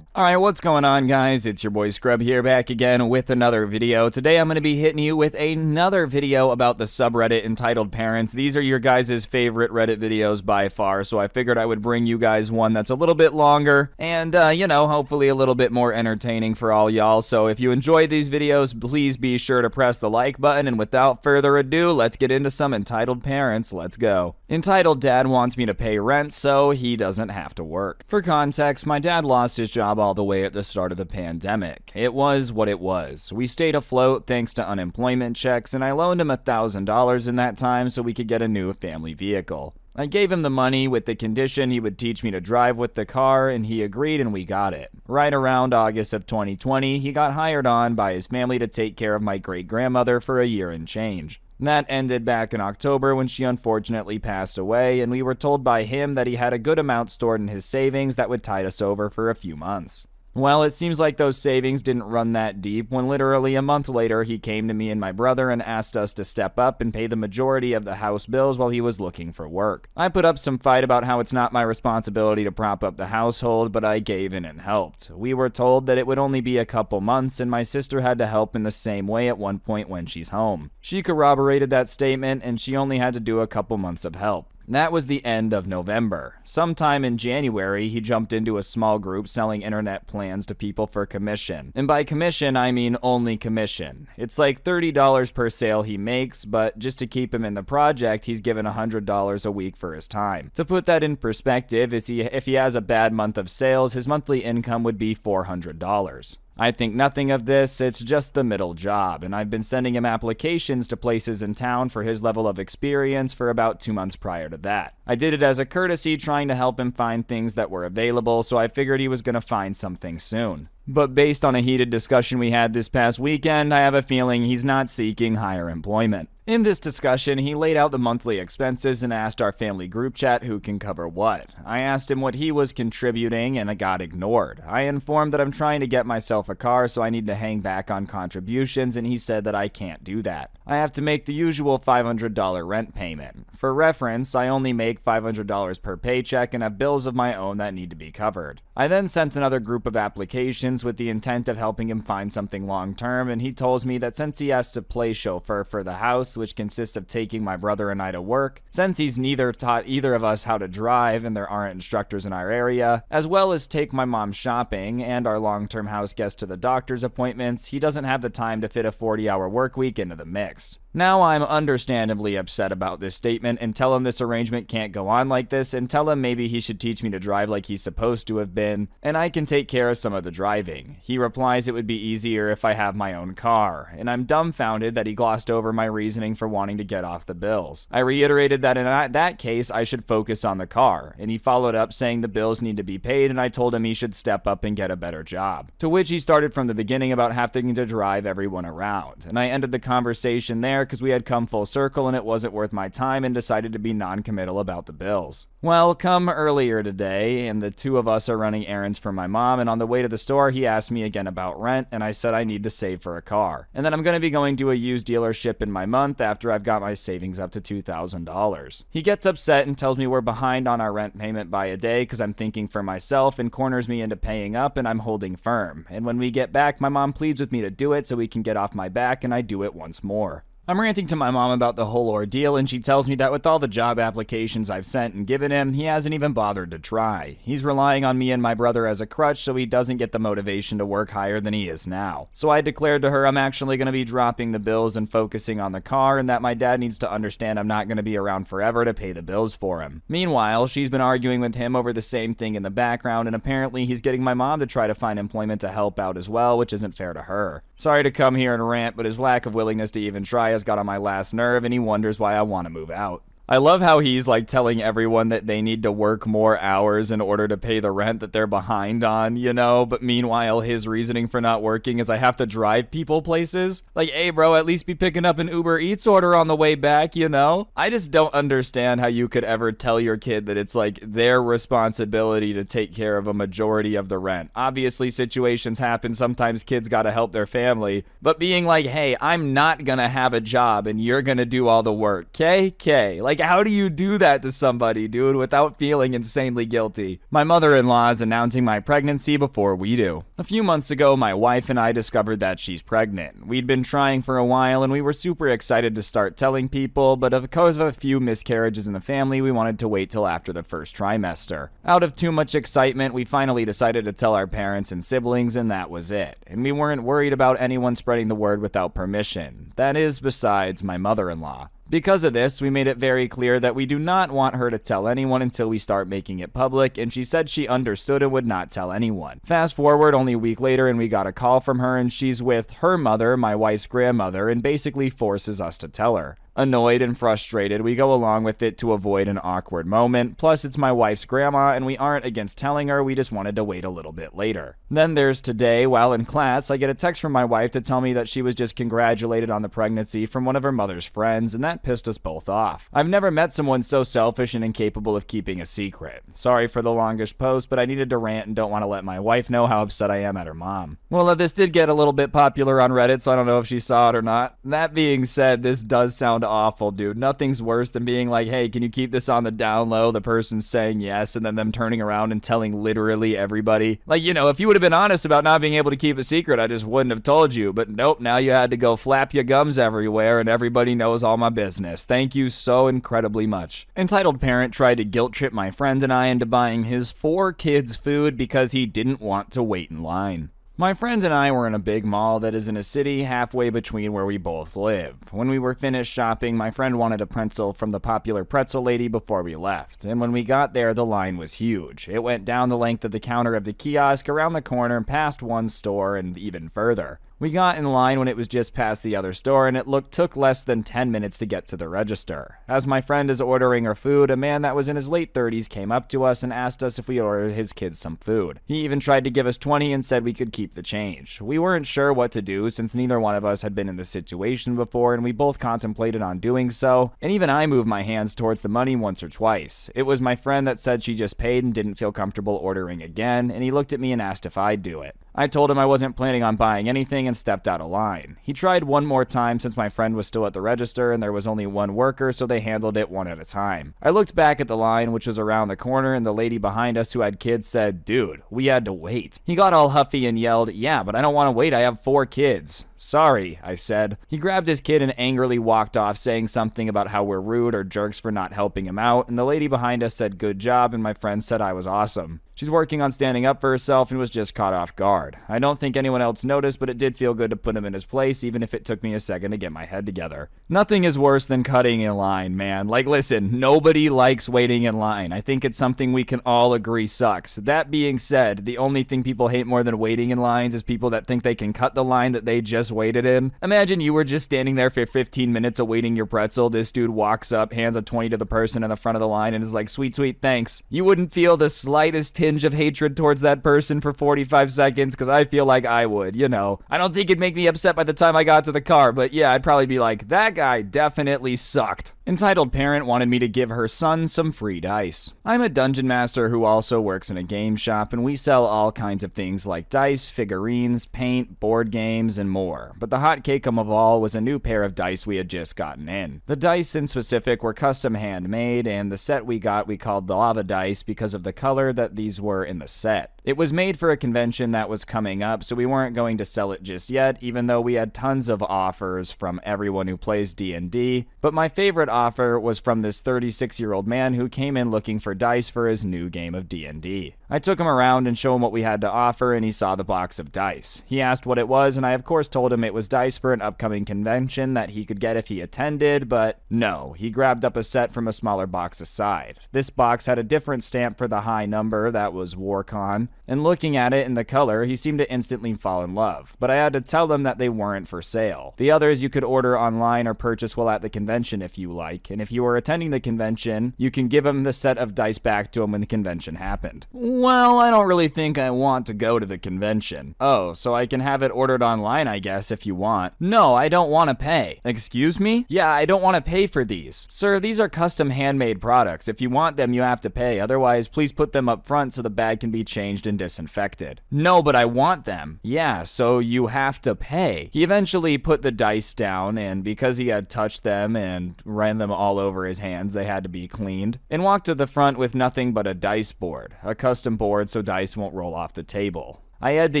Alright, what's going on, guys? It's your boy Scrub here, back again with another video. Today I'm going to be hitting you with another video about the subreddit entitled Parents. These are your guys' favorite Reddit videos by far, so I figured I would bring you guys one that's a little bit longer and, you know, hopefully a little bit more entertaining for all y'all. So if you enjoyed these videos, please be sure to press the like button, and without further ado, let's get into some entitled Parents. Let's go. Entitled Dad wants me to pay rent so he doesn't have to work. For context, my dad lost his job all the way at the start of the pandemic. It was what it was. We stayed afloat thanks to unemployment checks, and I loaned him $1,000 in that time so we could get a new family vehicle. I gave him the money with the condition he would teach me to drive with the car, and he agreed and we got it. Right around August of 2020, he got hired on by his family to take care of my great-grandmother for a year and change. That ended back in October when she unfortunately passed away, and we were told by him that he had a good amount stored in his savings that would tide us over for a few months. Well, it seems like those savings didn't run that deep when literally a month later he came to me and my brother and asked us to step up and pay the majority of the house bills while he was looking for work. I put up some fight about how it's not my responsibility to prop up the household, but I gave in and helped. We were told that it would only be a couple months, and my sister had to help in the same way at one point when she's home. She corroborated that statement, and she only had to do a couple months of help. That was the end of November. Sometime in January, he jumped into a small group selling internet plans to people for commission. And by commission, I mean only commission. It's like $30 per sale he makes, but just to keep him in the project, he's given $100 a week for his time. To put that in perspective, if he has a bad month of sales, his monthly income would be $400. I think nothing of this, it's just the middle job, and I've been sending him applications to places in town for his level of experience for about 2 months prior to that. I did it as a courtesy, trying to help him find things that were available, so I figured he was going to find something soon. But based on a heated discussion we had this past weekend, I have a feeling he's not seeking higher employment. In this discussion, he laid out the monthly expenses and asked our family group chat who can cover what. I asked him what he was contributing, and I got ignored. I informed that I'm trying to get myself a car, so I need to hang back on contributions, and he said that I can't do that. I have to make the usual $500 rent payment. For reference, I only make $500 per paycheck and have bills of my own that need to be covered. I then sent another group of applications with the intent of helping him find something long-term, and he told me that since he has to play chauffeur for the house, house, which consists of taking my brother and I to work, since he's neither taught either of us how to drive and there aren't instructors in our area, as well as take my mom shopping and our long-term house guest to the doctor's appointments. He doesn't have the time to fit a 40-hour work week into the mix. Now I'm understandably upset about this statement and tell him this arrangement can't go on like this, and tell him maybe he should teach me to drive like he's supposed to have been, and I can take care of some of the driving. He replies it would be easier if I have my own car, and I'm dumbfounded that he glossed over my reasoning for wanting to get off the bills. I reiterated that in that case I should focus on the car, and he followed up saying the bills need to be paid, and I told him he should step up and get a better job. To which he started from the beginning about having to drive everyone around, and I ended the conversation there because we had come full circle and it wasn't worth my time, and decided to be non-committal about the bills. Well, come earlier today, and the two of us are running errands for my mom, and on the way to the store, he asked me again about rent, and I said I need to save for a car, and then I'm going to be going to a used dealership in my month after I've got my savings up to $2,000. He gets upset and tells me we're behind on our rent payment by a day because I'm thinking for myself, and corners me into paying up, and I'm holding firm. And when we get back, my mom pleads with me to do it so we can get off my back, and I do it once more. I'm ranting to my mom about the whole ordeal, and she tells me that with all the job applications I've sent and given him, he hasn't even bothered to try. He's relying on me and my brother as a crutch so he doesn't get the motivation to work higher than he is now. So I declared to her I'm actually going to be dropping the bills and focusing on the car, and that my dad needs to understand I'm not going to be around forever to pay the bills for him. Meanwhile, she's been arguing with him over the same thing in the background, and apparently he's getting my mom to try to find employment to help out as well, which isn't fair to her. Sorry to come here and rant, but his lack of willingness to even try has got on my last nerve, and he wonders why I want to move out. I love how he's like telling everyone that they need to work more hours in order to pay the rent that they're behind on, you know, but meanwhile his reasoning for not working is I have to drive people places. Like, hey bro, at least be picking up an Uber Eats order on the way back, you know? I just don't understand how you could ever tell your kid that it's like their responsibility to take care of a majority of the rent. Obviously situations happen, sometimes kids gotta help their family, but being like, hey, I'm not gonna have a job and you're gonna do all the work, K? Like, how do you do that to somebody, dude, without feeling insanely guilty? My mother-in-law is announcing my pregnancy before we do. A few months ago, my wife and I discovered that she's pregnant. We'd been trying for a while, and we were super excited to start telling people, but because of a few miscarriages in the family, we wanted to wait till after the first trimester. Out of too much excitement, we finally decided to tell our parents and siblings, and that was it. And we weren't worried about anyone spreading the word without permission. That is, besides my mother-in-law. Because of this, we made it very clear that we do not want her to tell anyone until we start making it public, and she said she understood and would not tell anyone. Fast forward only a week later, and we got a call from her, and she's with her mother, my wife's grandmother, and basically forces us to tell her. Annoyed and frustrated, we go along with it to avoid an awkward moment. Plus, it's my wife's grandma, and we aren't against telling her, we just wanted to wait a little bit later. Then there's today, while in class, I get a text from my wife to tell me that she was just congratulated on the pregnancy from one of her mother's friends, and that pissed us both off. I've never met someone so selfish and incapable of keeping a secret. Sorry for the longish post, but I needed to rant and don't want to let my wife know how upset I am at her mom. Well, this did get a little bit popular on Reddit, so I don't know if she saw it or not. That being said, this does sound awful, dude. Nothing's worse than being like, hey, can you keep this on the down low? The person's saying yes, and then them turning around and telling literally everybody. Like, you know, if you would have been honest about not being able to keep a secret, I just wouldn't have told you. But nope, now you had to go flap your gums everywhere, and everybody knows all my business. Thank you so incredibly much. Entitled parent tried to guilt trip my friend and I into buying his 4 kids food because he didn't want to wait in line. My friend and I were in a big mall that is in a city halfway between where we both live. When we were finished shopping, my friend wanted a pretzel from the popular pretzel lady before we left, and when we got there, the line was huge. It went down the length of the counter of the kiosk, around the corner, past one store, and even further. We got in line when it was just past the other store, and it took less than 10 minutes to get to the register. As my friend is ordering her food, a man that was in his late 30s came up to us and asked us if we ordered his kids some food. He even tried to give us 20 and said we could keep the change. We weren't sure what to do since neither one of us had been in this situation before, and we both contemplated on doing so, and even I moved my hands towards the money once or twice. It was my friend that said she just paid and didn't feel comfortable ordering again, and he looked at me and asked if I'd do it. I told him I wasn't planning on buying anything and stepped out of line. He tried one more time since my friend was still at the register and there was only one worker, so they handled it one at a time. I looked back at the line, which was around the corner, and the lady behind us who had kids said, "Dude, we had to wait." He got all huffy and yelled, "Yeah, but I don't want to wait, I have 4 kids." Sorry, I said. He grabbed his kid and angrily walked off, saying something about how we're rude or jerks for not helping him out, and the lady behind us said good job, and my friend said I was awesome. She's working on standing up for herself and was just caught off guard. I don't think anyone else noticed, but it did feel good to put him in his place, even if it took me a second to get my head together. Nothing is worse than cutting in line, man. Like, listen, nobody likes waiting in line. I think it's something we can all agree sucks. That being said, the only thing people hate more than waiting in lines is people that think they can cut the line that they just waited in. Imagine you were just standing there for 15 minutes awaiting your pretzel. This dude walks up, hands a 20 to the person in the front of the line, and is like, sweet, sweet, thanks. You wouldn't feel the slightest tinge of hatred towards that person for 45 seconds, because I feel like I would, you know. I don't think it'd make me upset by the time I got to the car, but yeah, I'd probably be like, that guy definitely sucked. Entitled parent wanted me to give her son some free dice. I'm a dungeon master who also works in a game shop, and we sell all kinds of things like dice, figurines, paint, board games, and more. But the hot cake of all was a new pair of dice we had just gotten in. The dice in specific were custom handmade, and the set we got we called the lava dice because of the color that these were in the set. It was made for a convention that was coming up, so we weren't going to sell it just yet, even though we had tons of offers from everyone who plays D&D, but my favorite offer was from this 36-year-old man who came in looking for dice for his new game of D&D. I took him around and showed him what we had to offer, and he saw the box of dice. He asked what it was, and I of course told him it was dice for an upcoming convention that he could get if he attended, but no, he grabbed up a set from a smaller box aside. This box had a different stamp for the high number, that was Warcon, and looking at it and the color, he seemed to instantly fall in love, but I had to tell them that they weren't for sale. The others you could order online or purchase while at the convention if you like, and if you were attending the convention, you can give him the set of dice back to him when the convention happened. Well, I don't really think I want to go to the convention. Oh, so I can have it ordered online, I guess, if you want. No, I don't want to pay. Excuse me? Yeah, I don't want to pay for these. Sir, these are custom handmade products. If you want them, you have to pay. Otherwise, please put them up front so the bag can be changed and disinfected. No, but I want them. Yeah, so you have to pay. He eventually put the dice down, and because he had touched them and ran them all over his hands, they had to be cleaned, and walked to the front with nothing but a dice board, a custom board so dice won't roll off the table. I had to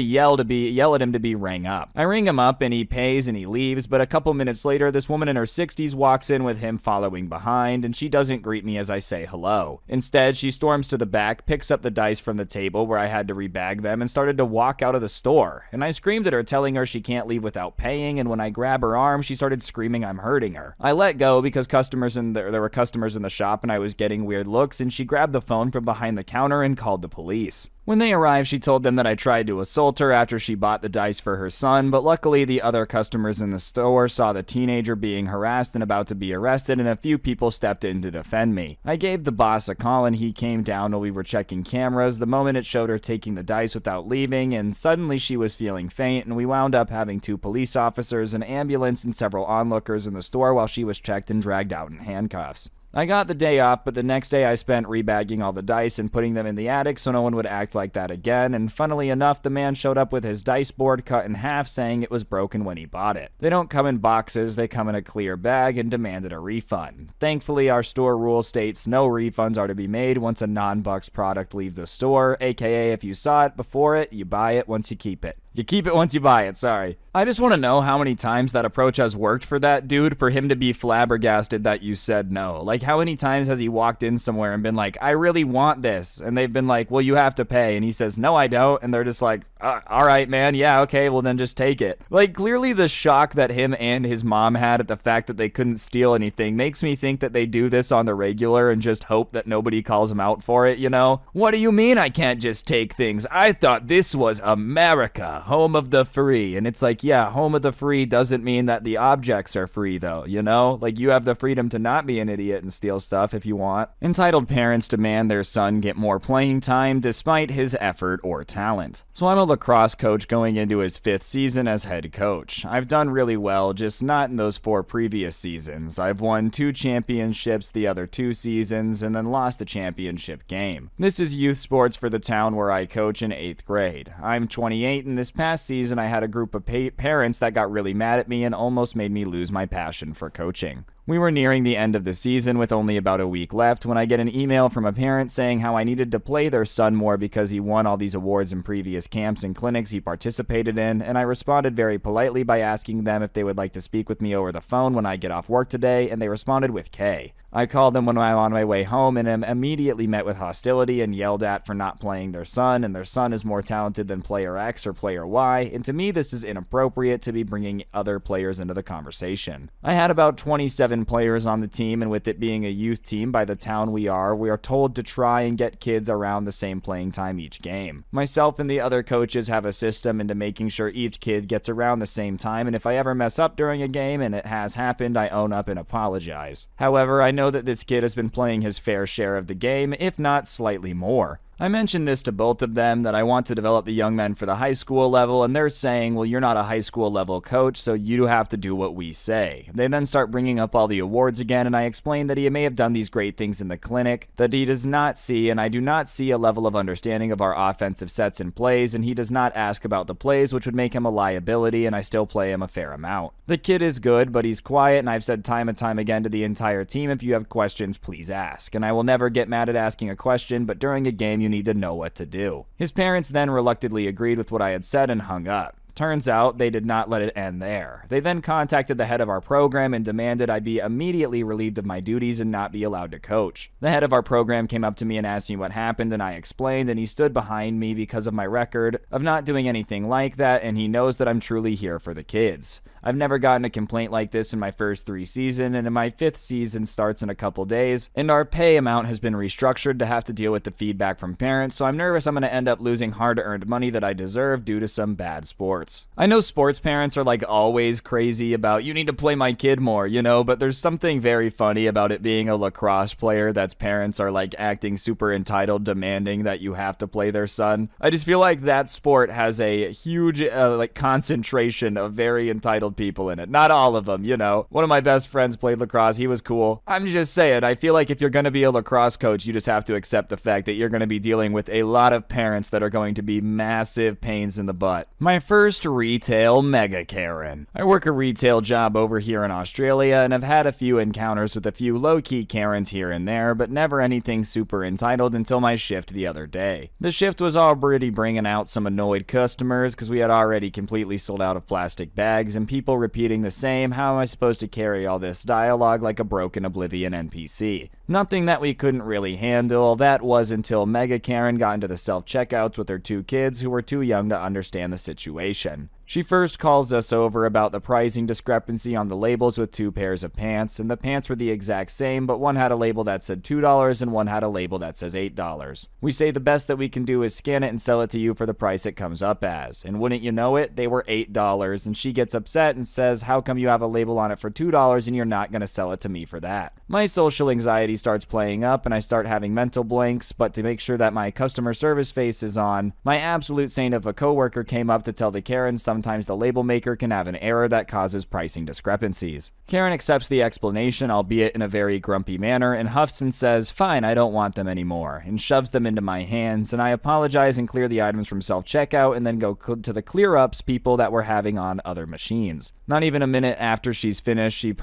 yell at him to be rang up. I ring him up and he pays and he leaves, but a couple minutes later, this woman in her 60s walks in with him following behind, and she doesn't greet me as I say hello. Instead, she storms to the back, picks up the dice from the table where I had to rebag them, and started to walk out of the store. And I screamed at her, telling her she can't leave without paying, and when I grab her arm, she started screaming I'm hurting her. I let go because there were customers in the shop and I was getting weird looks, and she grabbed the phone from behind the counter and called the police. When they arrived, she told them that I tried to assault her after she bought the dice for her son, but luckily the other customers in the store saw the teenager being harassed and about to be arrested, and a few people stepped in to defend me. I gave the boss a call and he came down while we were checking cameras the moment it showed her taking the dice without leaving, and suddenly she was feeling faint, and we wound up having 2 police officers, an ambulance, and several onlookers in the store while she was checked and dragged out in handcuffs. I got the day off, but the next day I spent rebagging all the dice and putting them in the attic so no one would act like that again, and funnily enough, the man showed up with his dice board cut in half, saying it was broken when he bought it. They don't come in boxes, they come in a clear bag, and demanded a refund. Thankfully, our store rule states no refunds are to be made once a non-Bucks product leaves the store, aka if you saw it before it, you buy it once you keep it. You keep it once you buy it, sorry. I just want to know how many times that approach has worked for that dude for him to be flabbergasted that you said no. Like, how many times has he walked in somewhere and been like, I really want this, and they've been like, well, you have to pay, and he says, no, I don't, and they're just like, all right, man, yeah, okay, well, then just take it. Like, clearly the shock that him and his mom had at the fact that they couldn't steal anything makes me think that they do this on the regular and just hope that nobody calls them out for it, you know? What do you mean I can't just take things? I thought this was America. Home of the free. And it's like, yeah, home of the free doesn't mean that the objects are free though, you know? Like, you have the freedom to not be an idiot and steal stuff if you want. Entitled parents demand their son get more playing time despite his effort or talent. So I'm a lacrosse coach going into his 5th season as head coach. I've done really well, just not in those 4 previous seasons. I've won 2 championships the other 2 seasons and then lost the championship game. This is youth sports for the town where I coach in 8th grade. I'm 28, and this past season I had a group of parents that got really mad at me and almost made me lose my passion for coaching. We were nearing the end of the season with only about a week left when I get an email from a parent saying how I needed to play their son more because he won all these awards in previous camps and clinics he participated in, and I responded very politely by asking them if they would like to speak with me over the phone when I get off work today, and they responded with K. I called them when I'm on my way home and am immediately met with hostility and yelled at for not playing their son, and their son is more talented than player X or player Y, and to me this is inappropriate to be bringing other players into the conversation. I had about 27 players on the team, and with it being a youth team by the town we are told to try and get kids around the same playing time each game. Myself and the other coaches have a system into making sure each kid gets around the same time, and if I ever mess up during a game, and it has happened, I own up and apologize. However, I know that this kid has been playing his fair share of the game, if not slightly more. I mentioned this to both of them, that I want to develop the young men for the high school level, and they're saying, well, you're not a high school level coach, so you have to do what we say. They then start bringing up all the awards again, and I explain that he may have done these great things in the clinic, that he does not see, and I do not see a level of understanding of our offensive sets and plays, and he does not ask about the plays, which would make him a liability, and I still play him a fair amount. The kid is good, but he's quiet, and I've said time and time again to the entire team, if you have questions, please ask. And I will never get mad at asking a question, but during a game, you need to know what to do. His parents then reluctantly agreed with what I had said and hung up. Turns out they did not let it end there. They then contacted the head of our program and demanded I be immediately relieved of my duties and not be allowed to coach. The head of our program came up to me and asked me what happened, and I explained, and he stood behind me because of my record of not doing anything like that, and he knows that I'm truly here for the kids. I've never gotten a complaint like this in my first 3 seasons, and in my 5th season starts in a couple days, and our pay amount has been restructured to have to deal with the feedback from parents, so I'm nervous I'm going to end up losing hard-earned money that I deserve due to some bad sports. I know sports parents are like always crazy about, you need to play my kid more, you know, but there's something very funny about it being a lacrosse player that's parents are like acting super entitled, demanding that you have to play their son. I just feel like that sport has a huge like concentration of very entitled people in it. Not all of them, you know. One of my best friends played lacrosse. He was cool. I'm just saying, I feel like if you're going to be a lacrosse coach, you just have to accept the fact that you're going to be dealing with a lot of parents that are going to be massive pains in the butt. My first retail mega Karen. I work a retail job over here in Australia and have had a few encounters with a few low-key Karens here and there, but never anything super entitled until my shift the other day. The shift was already bringing out some annoyed customers because we had already completely sold out of plastic bags and people repeating the same, how am I supposed to carry all this dialogue like a broken Oblivion NPC? Nothing that we couldn't really handle. That was until Mega Karen got into the self-checkouts with her 2 kids who were too young to understand the situation. She first calls us over about the pricing discrepancy on the labels with 2 pairs of pants, and the pants were the exact same, but one had a label that said $2 and one had a label that says $8. We say the best that we can do is scan it and sell it to you for the price it comes up as, and wouldn't you know it, they were $8, and she gets upset and says, how come you have a label on it for $2 and you're not going to sell it to me for that? My social anxiety starts playing up and I start having mental blanks, but to make sure that my customer service face is on, my absolute saint of a coworker came up to tell the Karen sometimes the label maker can have an error that causes pricing discrepancies. Karen accepts the explanation, albeit in a very grumpy manner, and huffs and says, fine, I don't want them anymore, and shoves them into my hands, and I apologize and clear the items from self-checkout and then go to the clear-ups people that were having on other machines. Not even a minute after she's finished, she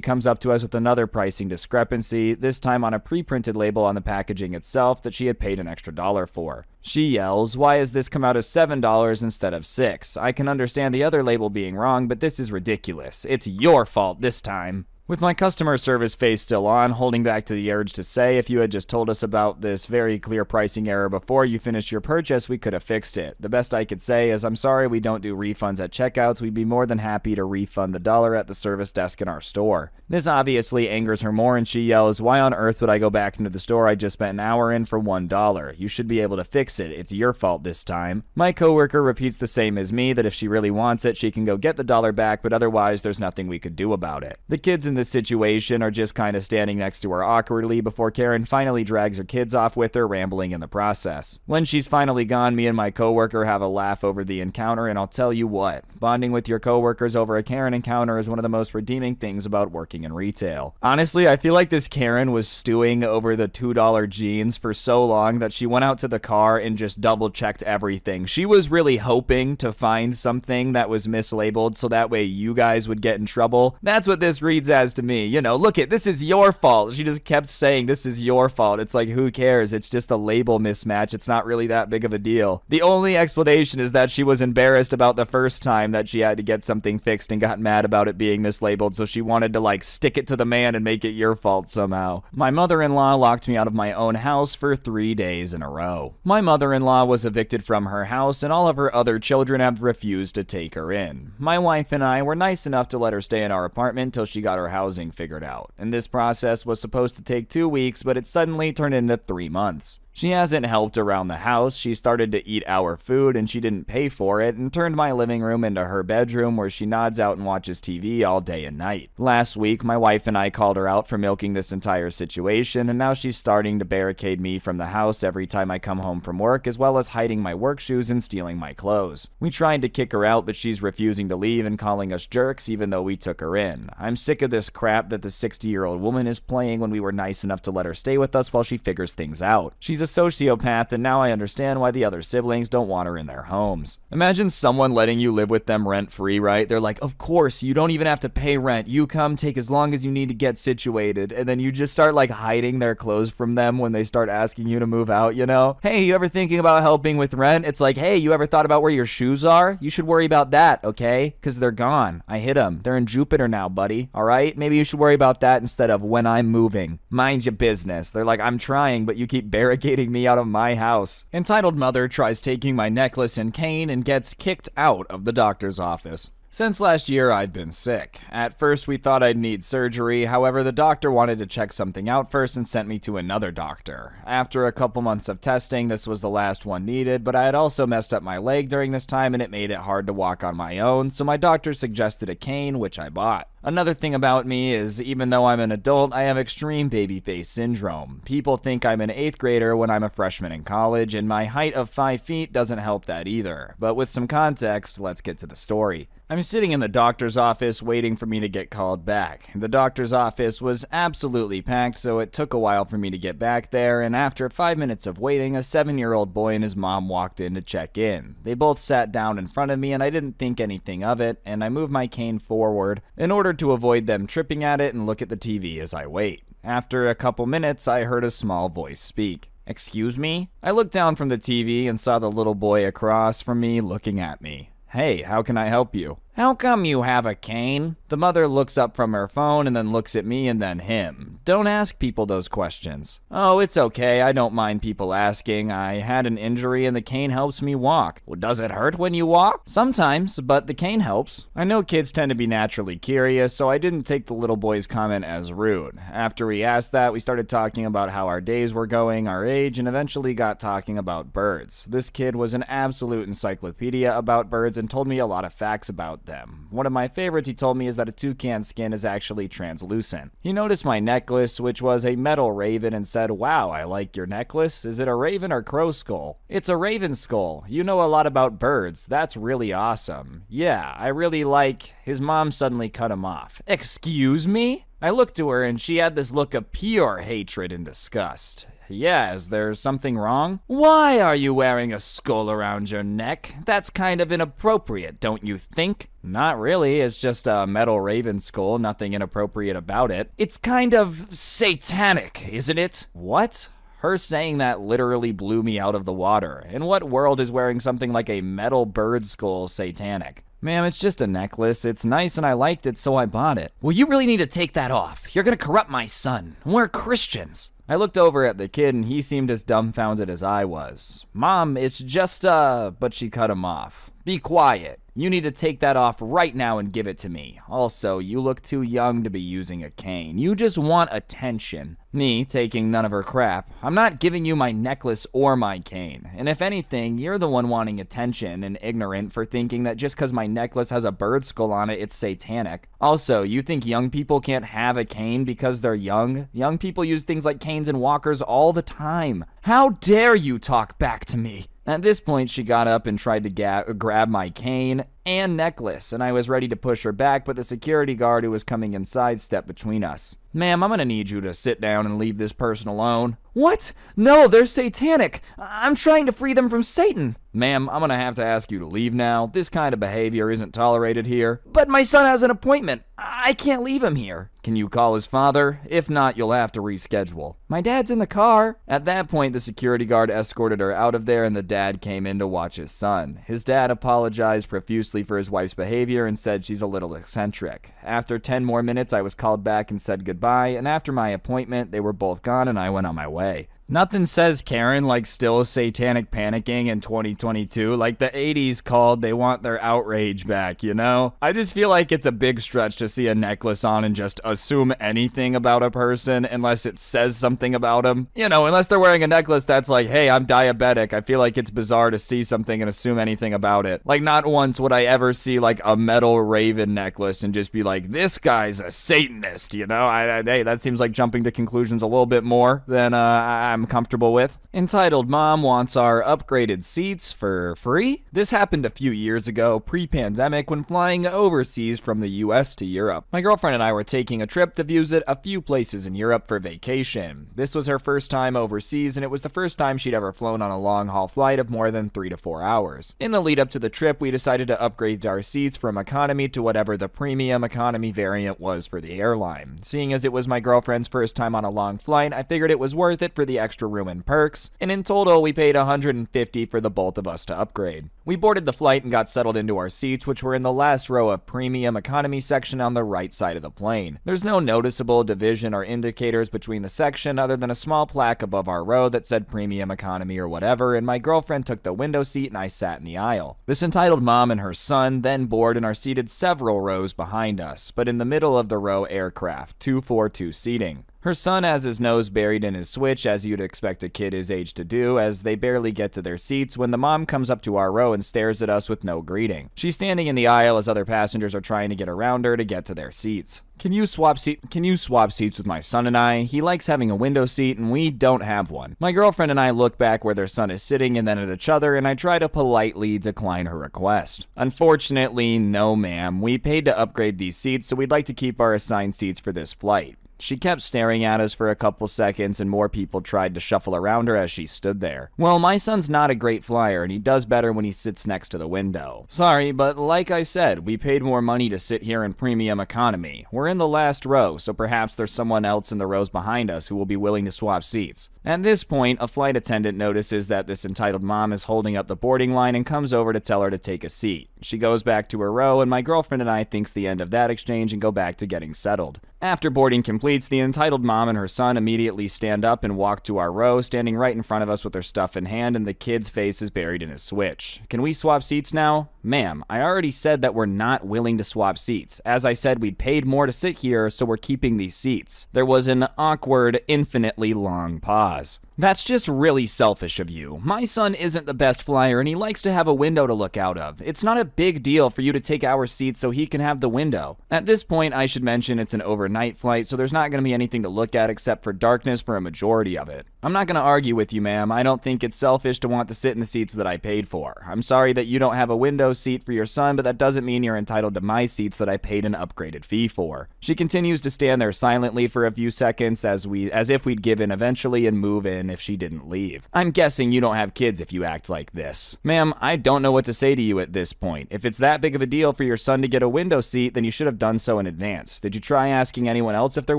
comes up to us with another pricing discrepancy, this time on a pre-printed label on the packaging itself that she had paid an extra $1 for. She yells, why has this come out as $7 instead of $6? I can understand the other label being wrong, but this is ridiculous. It's your fault this time. With my customer service face still on, holding back to the urge to say, if you had just told us about this very clear pricing error before you finished your purchase, we could have fixed it. The best I could say is, I'm sorry we don't do refunds at checkouts. We'd be more than happy to refund the $1 at the service desk in our store. This obviously angers her more and she yells, why on earth would I go back into the store I just spent an hour in for $1? You should be able to fix it. It's your fault this time. My coworker repeats the same as me, that if she really wants it, she can go get the $1 back, but otherwise there's nothing we could do about it. The kids in this situation are just kind of standing next to her awkwardly before Karen finally drags her kids off with her, rambling in the process. When she's finally gone, me and my coworker have a laugh over the encounter, and I'll tell you what, bonding with your coworkers over a Karen encounter is one of the most redeeming things about working in retail. Honestly, I feel like this Karen was stewing over the $2 jeans for so long that she went out to the car and just double checked everything. She was really hoping to find something that was mislabeled so that way you guys would get in trouble. That's what this reads as has to me. You know, look this is your fault. She just kept saying this is your fault. It's like, who cares? It's just a label mismatch. It's not really that big of a deal. The only explanation is that she was embarrassed about the first time that she had to get something fixed and got mad about it being mislabeled, so she wanted to like stick it to the man and make it your fault somehow. My mother-in-law locked me out of my own house for 3 days in a row. My mother-in-law was evicted from her house and all of her other children have refused to take her in. My wife and I were nice enough to let her stay in our apartment till she got her housing figured out, and this process was supposed to take 2 weeks, but it suddenly turned into 3 months. She hasn't helped around the house. She started to eat our food and she didn't pay for it and turned my living room into her bedroom where she nods out and watches TV all day and night. Last week, my wife and I called her out for milking this entire situation, and now she's starting to barricade me from the house every time I come home from work, as well as hiding my work shoes and stealing my clothes. We tried to kick her out, but she's refusing to leave and calling us jerks even though we took her in. I'm sick of this crap that the 60-year-old woman is playing when we were nice enough to let her stay with us while she figures things out. She's a sociopath, and now I understand why the other siblings don't want her in their homes. Imagine someone letting you live with them rent-free, right? They're like, of course, you don't even have to pay rent. You come, take as long as you need to get situated, and then you just start like hiding their clothes from them when they start asking you to move out, you know? Hey, you ever thinking about helping with rent? It's like, hey, you ever thought about where your shoes are? You should worry about that, okay? Because they're gone. I hid them. They're in Jupiter now, buddy, all right? Maybe you should worry about that instead of when I'm moving. Mind your business. They're like, I'm trying, but you keep barricading me out of my house. Entitled mother tries taking my necklace and cane and gets kicked out of the doctor's office. Since last year, I've been sick. At first, we thought I'd need surgery. However, the doctor wanted to check something out first and sent me to another doctor. After a couple months of testing, this was the last one needed, but I had also messed up my leg during this time and it made it hard to walk on my own, so my doctor suggested a cane, which I bought. Another thing about me is, even though I'm an adult, I have extreme baby face syndrome. People think I'm an 8th grader when I'm a freshman in college, and my height of 5 feet doesn't help that either. But with some context, let's get to the story. I'm sitting in the doctor's office waiting for me to get called back. The doctor's office was absolutely packed, so it took a while for me to get back there, and after 5 minutes of waiting, a 7-year-old boy and his mom walked in to check in. They both sat down in front of me, and I didn't think anything of it, and I moved my cane forward in order to avoid them tripping at it and look at the TV as I wait. After a couple minutes, I heard a small voice speak. Excuse me? I looked down from the TV and saw the little boy across from me looking at me. Hey, how can I help you? How come you have a cane? The mother looks up from her phone and then looks at me and then him. Don't ask people those questions. Oh, it's okay. I don't mind people asking. I had an injury and the cane helps me walk. Well, does it hurt when you walk? Sometimes, but the cane helps. I know kids tend to be naturally curious, so I didn't take the little boy's comment as rude. After we asked that, we started talking about how our days were going, our age, and eventually got talking about birds. This kid was an absolute encyclopedia about birds and told me a lot of facts about them. One of my favorites he told me is that a toucan's skin is actually translucent. He noticed my necklace, which was a metal raven, and said, "Wow, I like your necklace. Is it a raven or crow skull?" "It's a raven skull. You know a lot about birds. That's really awesome." "Yeah, I really like..." His mom suddenly cut him off. "Excuse me?" I looked to her and she had this look of pure hatred and disgust. "Yeah, is there something wrong?" "Why are you wearing a skull around your neck? That's kind of inappropriate, don't you think?" "Not really, it's just a metal raven skull, nothing inappropriate about it." "It's kind of satanic, isn't it?" "What?" Her saying that literally blew me out of the water. In what world is wearing something like a metal bird skull satanic? "Ma'am, it's just a necklace. It's nice and I liked it, so I bought it." "Well, you really need to take that off. You're gonna corrupt my son. We're Christians." I looked over at the kid and he seemed as dumbfounded as I was. "Mom, it's just but she cut him off. "Be quiet. You need to take that off right now and give it to me. Also, you look too young to be using a cane. You just want attention." Me taking none of her crap. "I'm not giving you my necklace or my cane. And if anything, you're the one wanting attention and ignorant for thinking that just because my necklace has a bird skull on it, it's satanic. Also, you think young people can't have a cane because they're young? Young people use things like canes and walkers all the time. How dare you talk back to me?" At this point, she got up and tried to grab my cane, and necklace, and I was ready to push her back, but the security guard who was coming inside stepped between us. Ma'am, I'm gonna need you to sit down and leave this person alone. What? No, they're satanic. I'm trying to free them from Satan. Ma'am, I'm gonna have to ask you to leave now. This kind of behavior isn't tolerated here. But my son has an appointment. I can't leave him here. Can you call his father? If not, you'll have to reschedule. My dad's in the car. At that point, the security guard escorted her out of there and the dad came in to watch his son. His dad apologized profusely for his wife's behavior and said she's a little eccentric. After 10 more minutes, I was called back and said goodbye, and after my appointment, they were both gone and I went on my way. Nothing says Karen like still satanic panicking in 2022. Like the 80s called, they want their outrage back, you know? I just feel like it's a big stretch to see a necklace on and just assume anything about a person unless it says something about them. You know, unless they're wearing a necklace that's like, hey, I'm diabetic. I feel like it's bizarre to see something and assume anything about it. Like not once would I ever see like a metal raven necklace and just be like, this guy's a Satanist, you know? Hey, that seems like jumping to conclusions a little bit more than I'm comfortable with. Entitled Mom Wants Our Upgraded Seats for Free. This happened a few years ago, pre-pandemic, when flying overseas from the US to Europe. My girlfriend and I were taking a trip to visit a few places in Europe for vacation. This was her first time overseas, and it was the first time she'd ever flown on a long-haul flight of more than 3 to 4 hours. In the lead up to the trip, we decided to upgrade our seats from economy to whatever the premium economy variant was for the airline. Seeing as it was my girlfriend's first time on a long flight, I figured it was worth it for the extra room and perks, and in total we paid $150 for the both of us to upgrade. We boarded the flight and got settled into our seats, which were in the last row of premium economy section on the right side of the plane. There's no noticeable division or indicators between the section other than a small plaque above our row that said premium economy or whatever, and my girlfriend took the window seat and I sat in the aisle. This entitled mom and her son then board and are seated several rows behind us, but in the middle of the row aircraft, 2-4-2 seating. Her son has his nose buried in his Switch, as you'd expect a kid his age to do, as they barely get to their seats when the mom comes up to our row and stares at us with no greeting. She's standing in the aisle as other passengers are trying to get around her to get to their seats. Can you swap seats with my son and I? He likes having a window seat and we don't have one. My girlfriend and I look back where their son is sitting and then at each other, and I try to politely decline her request. Unfortunately, no ma'am. We paid to upgrade these seats, so we'd like to keep our assigned seats for this flight. She kept staring at us for a couple seconds and more people tried to shuffle around her as she stood there. Well, my son's not a great flyer and he does better when he sits next to the window. Sorry, but like I said, we paid more money to sit here in premium economy. We're in the last row, so perhaps there's someone else in the rows behind us who will be willing to swap seats. At this point, a flight attendant notices that this entitled mom is holding up the boarding line and comes over to tell her to take a seat. She goes back to her row, and my girlfriend and I thinks the end of that exchange and go back to getting settled. After boarding completes, the entitled mom and her son immediately stand up and walk to our row, standing right in front of us with their stuff in hand, and the kid's face is buried in his Switch. Can we swap seats now? Ma'am, I already said that we're not willing to swap seats. As I said, we'd paid more to sit here, so we're keeping these seats. There was an awkward, infinitely long pause. That's just really selfish of you. My son isn't the best flyer and he likes to have a window to look out of. It's not a big deal for you to take our seat so he can have the window. At this point, I should mention it's an overnight flight, so there's not going to be anything to look at except for darkness for a majority of it. I'm not going to argue with you, ma'am. I don't think it's selfish to want to sit in the seats that I paid for. I'm sorry that you don't have a window seat for your son, but that doesn't mean you're entitled to my seats that I paid an upgraded fee for. She continues to stand there silently for a few seconds as if we'd give in eventually and move in if she didn't leave. I'm guessing you don't have kids if you act like this. Ma'am, I don't know what to say to you at this point. If it's that big of a deal for your son to get a window seat, then you should have done so in advance. Did you try asking anyone else if they're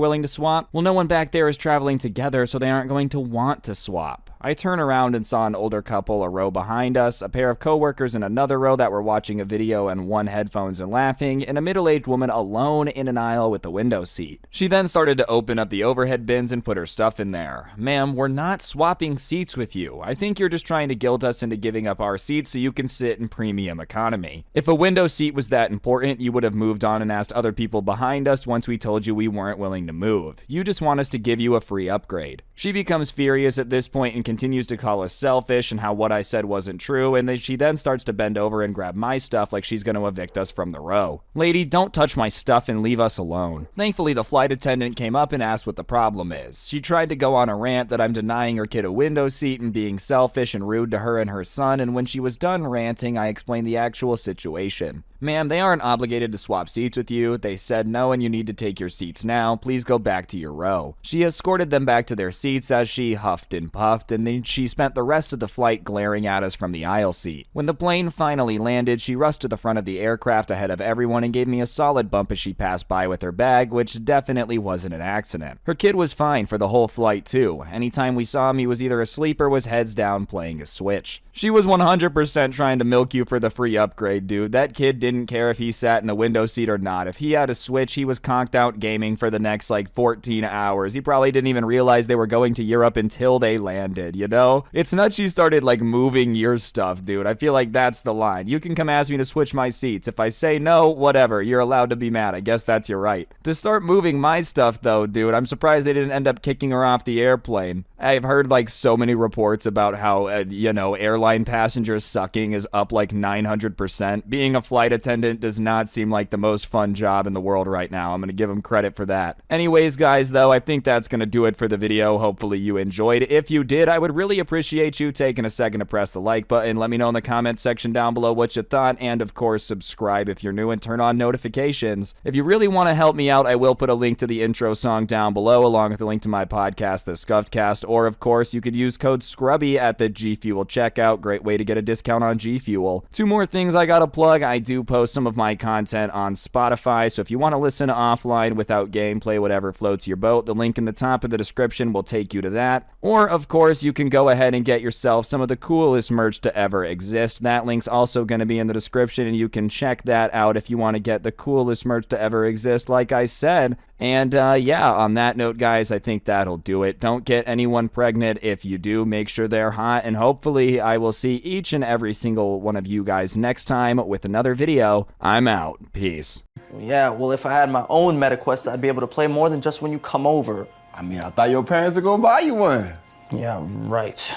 willing to swap? Well, no one back there is traveling together, so they aren't going to want to swap. I turn around and saw an older couple a row behind us, a pair of coworkers in another row that were watching a video and one headphones and laughing, and a middle-aged woman alone in an aisle with the window seat. She then started to open up the overhead bins and put her stuff in there. Ma'am, we're not swapping seats with you. I think you're just trying to guilt us into giving up our seats so you can sit in premium economy. If a window seat was that important, you would have moved on and asked other people behind us once we told you we weren't willing to move. You just want us to give you a free upgrade. She becomes furious at this point and continues to call us selfish and how what I said wasn't true, and then she then starts to bend over and grab my stuff like she's going to evict us from the row. Lady, don't touch my stuff and leave us alone. Thankfully, the flight attendant came up and asked what the problem is. She tried to go on a rant that I'm denying her kid a window seat and being selfish and rude to her and her son, and when she was done ranting, I explained the actual situation. Ma'am, they aren't obligated to swap seats with you. They said no and you need to take your seats now. Please go back to your row. She escorted them back to their seats as she huffed and puffed, and then she spent the rest of the flight glaring at us from the aisle seat. When the plane finally landed, she rushed to the front of the aircraft ahead of everyone and gave me a solid bump as she passed by with her bag, which definitely wasn't an accident. Her kid was fine for the whole flight too. Anytime we saw him, he was either asleep or was heads down playing a Switch. She was 100% trying to milk you for the free upgrade, dude. That kid didn't care if he sat in the window seat or not. If he had a Switch, he was conked out gaming for the next 14 hours. He probably didn't even realize they were going to Europe until they landed, you know? It's nuts she started moving your stuff, dude. I feel like that's the line. You can come ask me to switch my seats. If I say no, whatever. You're allowed to be mad. I guess that's your right. To start moving my stuff though, dude, I'm surprised they didn't end up kicking her off the airplane. I've heard so many reports about how, airline passengers sucking is up 900%. Being a flight attendant does not seem like the most fun job in the world right now. I'm going to give them credit for that. Anyways, guys, though, I think that's going to do it for the video. Hopefully you enjoyed. If you did, I would really appreciate you taking a second to press the like button. Let me know in the comment section down below what you thought. And, of course, subscribe if you're new and turn on notifications. If you really want to help me out, I will put a link to the intro song down below, along with a link to my podcast, The Scuffed Cast. Or, of course, you could use code Scrubby at the G Fuel checkout. Great way to get a discount on G Fuel. Two more things I gotta plug. I do post some of my content on Spotify, so if you want to listen offline without gameplay, whatever floats your boat, the link in the top of the description will take you to that. Or, of course, you can go ahead and get yourself some of the coolest merch to ever exist. That link's also going to be in the description, and you can check that out if you want to get the coolest merch to ever exist, like I said. And yeah, on that note, guys, I think that'll do it. Don't get anyone pregnant. If you do, make sure they're hot, and hopefully I will see each and every single one of you guys next time with another video. I'm out. Peace. Yeah, well, if I had my own MetaQuest, I'd be able to play more than just when you come over. I mean, I thought your parents were gonna buy you one. Yeah, right.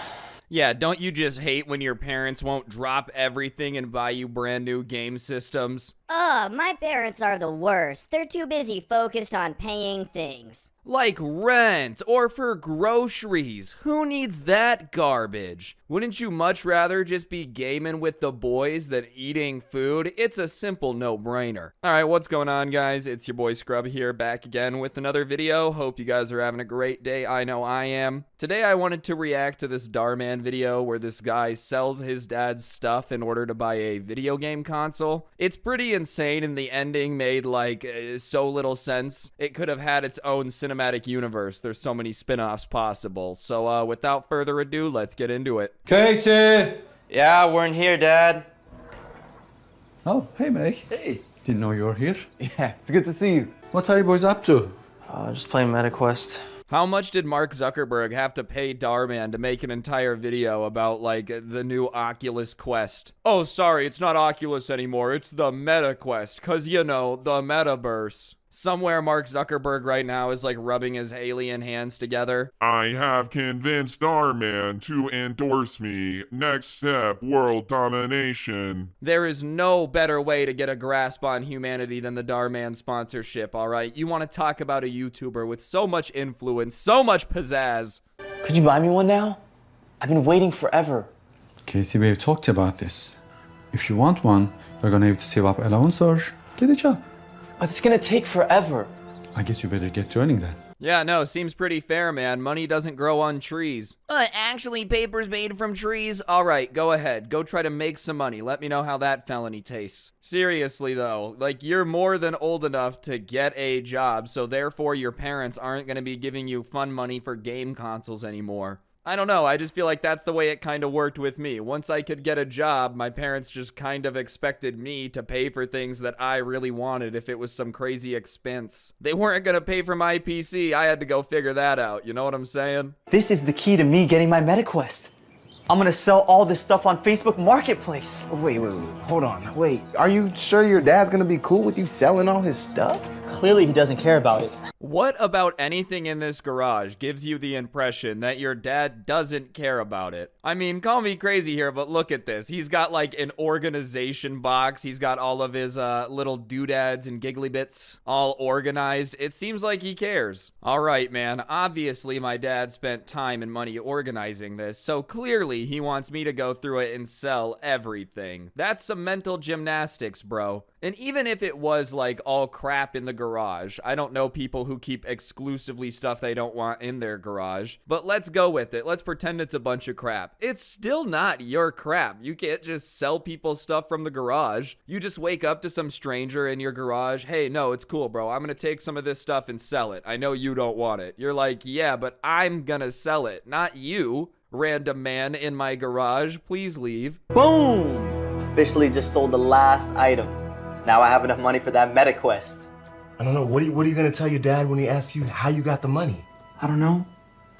Yeah, don't you just hate when your parents won't drop everything and buy you brand new game systems? My parents are the worst. They're too busy focused on paying things. Like rent, or for groceries. Who needs that garbage? Wouldn't you much rather just be gaming with the boys than eating food? It's a simple no-brainer. Alright, what's going on, guys? It's your boy Scrubby here, back again with another video. Hope you guys are having a great day. I know I am. Today I wanted to react to this Darman video where this guy sells his dad's stuff in order to buy a video game console. It's pretty insane, and the ending made so little sense. It could have had its own cinematic universe. There's so many spin-offs possible. So without further ado, let's get into it. Casey! Yeah, we're in here, Dad. Oh, hey, Meg. Hey. Didn't know you were here. Yeah, it's good to see you. What are you boys up to? Just playing MetaQuest. How much did Mark Zuckerberg have to pay Darman to make an entire video about, the new Oculus Quest? Oh, sorry, it's not Oculus anymore. It's the Meta Quest, 'cause, the metaverse. Somewhere Mark Zuckerberg right now is rubbing his alien hands together. I have convinced Darman to endorse me. Next step, world domination. There is no better way to get a grasp on humanity than the Darman sponsorship, alright? You want to talk about a YouTuber with so much influence, so much pizzazz. Could you buy me one now? I've been waiting forever. Casey, we've talked about this. If you want one, you're gonna have to save up allowance or get a job. But it's gonna take forever. I guess you better get joining then. Yeah, no, seems pretty fair, man. Money doesn't grow on trees. Actually, paper's made from trees? Alright, go ahead. Go try to make some money. Let me know how that felony tastes. Seriously, though, you're more than old enough to get a job, so therefore your parents aren't gonna be giving you fun money for game consoles anymore. I don't know, I just feel like that's the way it kind of worked with me. Once I could get a job, my parents just kind of expected me to pay for things that I really wanted if it was some crazy expense. They weren't gonna pay for my PC, I had to go figure that out, you know what I'm saying? This is the key to me getting my MetaQuest. I'm gonna sell all this stuff on Facebook Marketplace. Wait, hold on. Wait, are you sure your dad's gonna be cool with you selling all his stuff? Clearly he doesn't care about it. What about anything in this garage gives you the impression that your dad doesn't care about it? I mean, call me crazy here, but look at this. He's got an organization box. He's got all of his little doodads and giggly bits all organized. It seems like he cares. All right, man. Obviously, my dad spent time and money organizing this, so clearly clearly he wants me to go through it and sell everything. That's some mental gymnastics, bro. And even if it was like all crap in the garage, I don't know people who keep exclusively stuff they don't want in their garage, but let's go with it. Let's pretend it's a bunch of crap. It's still not your crap. You can't just sell people stuff from the garage. You just wake up to some stranger in your garage. Hey, no, it's cool, bro. I'm gonna take some of this stuff and sell it. I know you don't want it. You're like, yeah, but I'm gonna sell it, not you. Random man in my garage, please leave. Boom! Officially just sold the last item. Now I have enough money for that meta quest. I don't know. What are you gonna tell your dad when he asks you how you got the money? I don't know.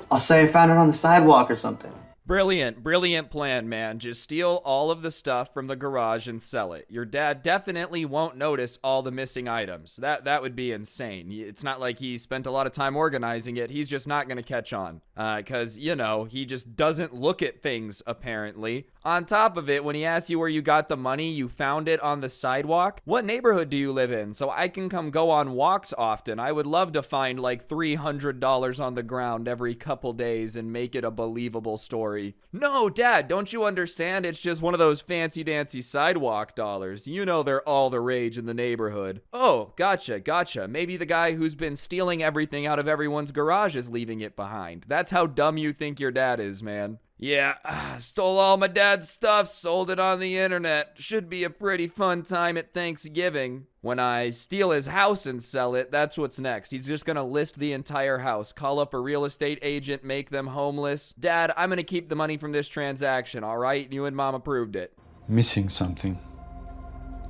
I'll say I found it on the sidewalk or something. Brilliant plan, man. Just steal all of the stuff from the garage and sell it. Your dad definitely won't notice all the missing items. That would be insane. It's not like he spent a lot of time organizing it. He's just not gonna catch on. Cause, you know, he just doesn't look at things, apparently. On top of it, when he asks you where you got the money, you found it on the sidewalk. What neighborhood do you live in? So I can come go on walks often. I would love to find like $300 on the ground every couple days and make it a believable story. No, Dad, don't you understand? It's just one of those fancy dancy sidewalk dollars. You know they're all the rage in the neighborhood. Oh, gotcha. Maybe the guy who's been stealing everything out of everyone's garage is leaving it behind. That's how dumb you think your dad is, man. Yeah, stole all my dad's stuff, sold it on the internet. Should be a pretty fun time at Thanksgiving. When I steal his house and sell it, that's what's next. He's just gonna list the entire house, call up a real estate agent, make them homeless. Dad, I'm gonna keep the money from this transaction, all right? You and Mom approved it. Missing something.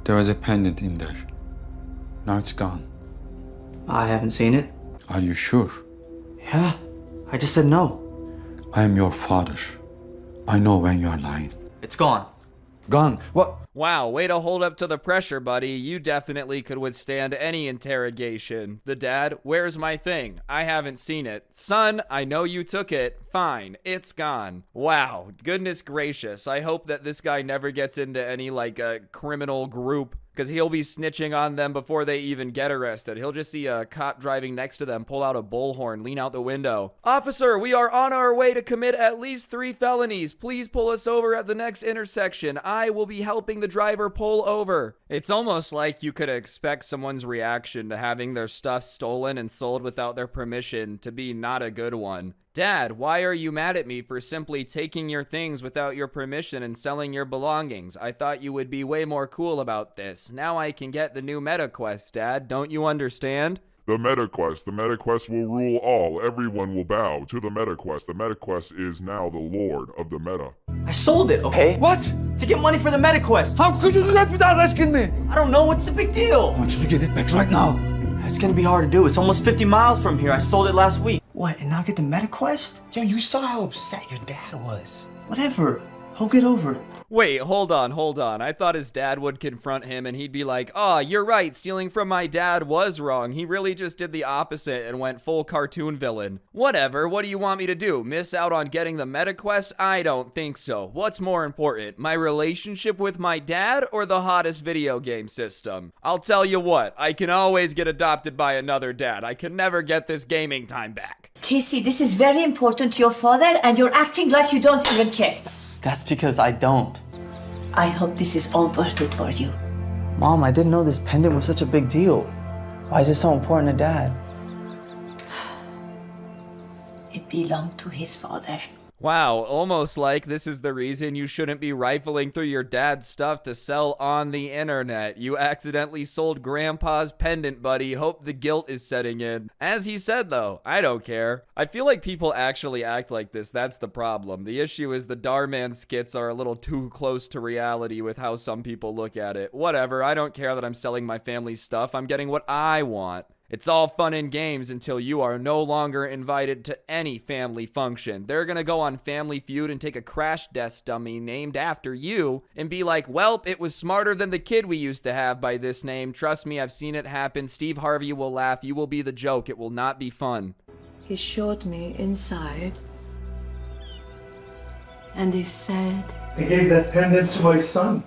There was a pendant in there. Now it's gone. I haven't seen it. Are you sure? Yeah, I just said no. I am your father. I know when you are lying. It's gone. Gone. What? Wow, way to hold up to the pressure, buddy. You definitely could withstand any interrogation. The dad, where's my thing? I haven't seen it. Son, I know you took it. Fine, it's gone. Wow, goodness gracious. I hope that this guy never gets into any, like, criminal group, because he'll be snitching on them before they even get arrested. He'll just see a cop driving next to them, pull out a bullhorn, lean out the window. Officer, we are on our way to commit at least 3 felonies. Please pull us over at the next intersection. I will be helping the driver pull over. It's almost like you could expect someone's reaction to having their stuff stolen and sold without their permission to be not a good one. Dad, why are you mad at me for simply taking your things without your permission and selling your belongings? I thought you would be way more cool about this. Now I can get the new meta quest, Dad. Don't you understand? The MetaQuest will rule all. Everyone will bow to the MetaQuest. The MetaQuest is now the lord of the meta. I sold it, okay? What? To get money for the meta quest. How could you do that without asking me? I don't know, what's the big deal? I want you to get it back right now. It's gonna be hard to do. It's almost 50 miles from here. I sold it last week. What, and now get the meta quest? Yo, you saw how upset your dad was. Whatever. He'll get over it. Wait, hold on. I thought his dad would confront him and he'd be like, "Oh, you're right, stealing from my dad was wrong. He really just did the opposite and went full cartoon villain." Whatever, what do you want me to do? Miss out on getting the meta quest? I don't think so. What's more important, my relationship with my dad or the hottest video game system? I'll tell you what, I can always get adopted by another dad. I can never get this gaming time back. Casey, this is very important to your father and you're acting like you don't even care. That's because I don't. I hope this is all worth it for you. Mom, I didn't know this pendant was such a big deal. Why is it so important to Dad? It belonged to his father. Wow, almost like this is the reason you shouldn't be rifling through your dad's stuff to sell on the internet. You accidentally sold Grandpa's pendant, buddy. Hope the guilt is setting in. As he said, though, I don't care. I feel like people actually act like this. That's the problem. The issue is the Darman skits are a little too close to reality with how some people look at it. Whatever, I don't care that I'm selling my family's stuff. I'm getting what I want. It's all fun and games until you are no longer invited to any family function. They're gonna go on Family Feud and take a crash desk dummy named after you and be like, "Welp, it was smarter than the kid we used to have by this name. Trust me, I've seen it happen. Steve Harvey will laugh. You will be the joke. It will not be fun." He showed me inside. And he said, I gave that pendant to my son.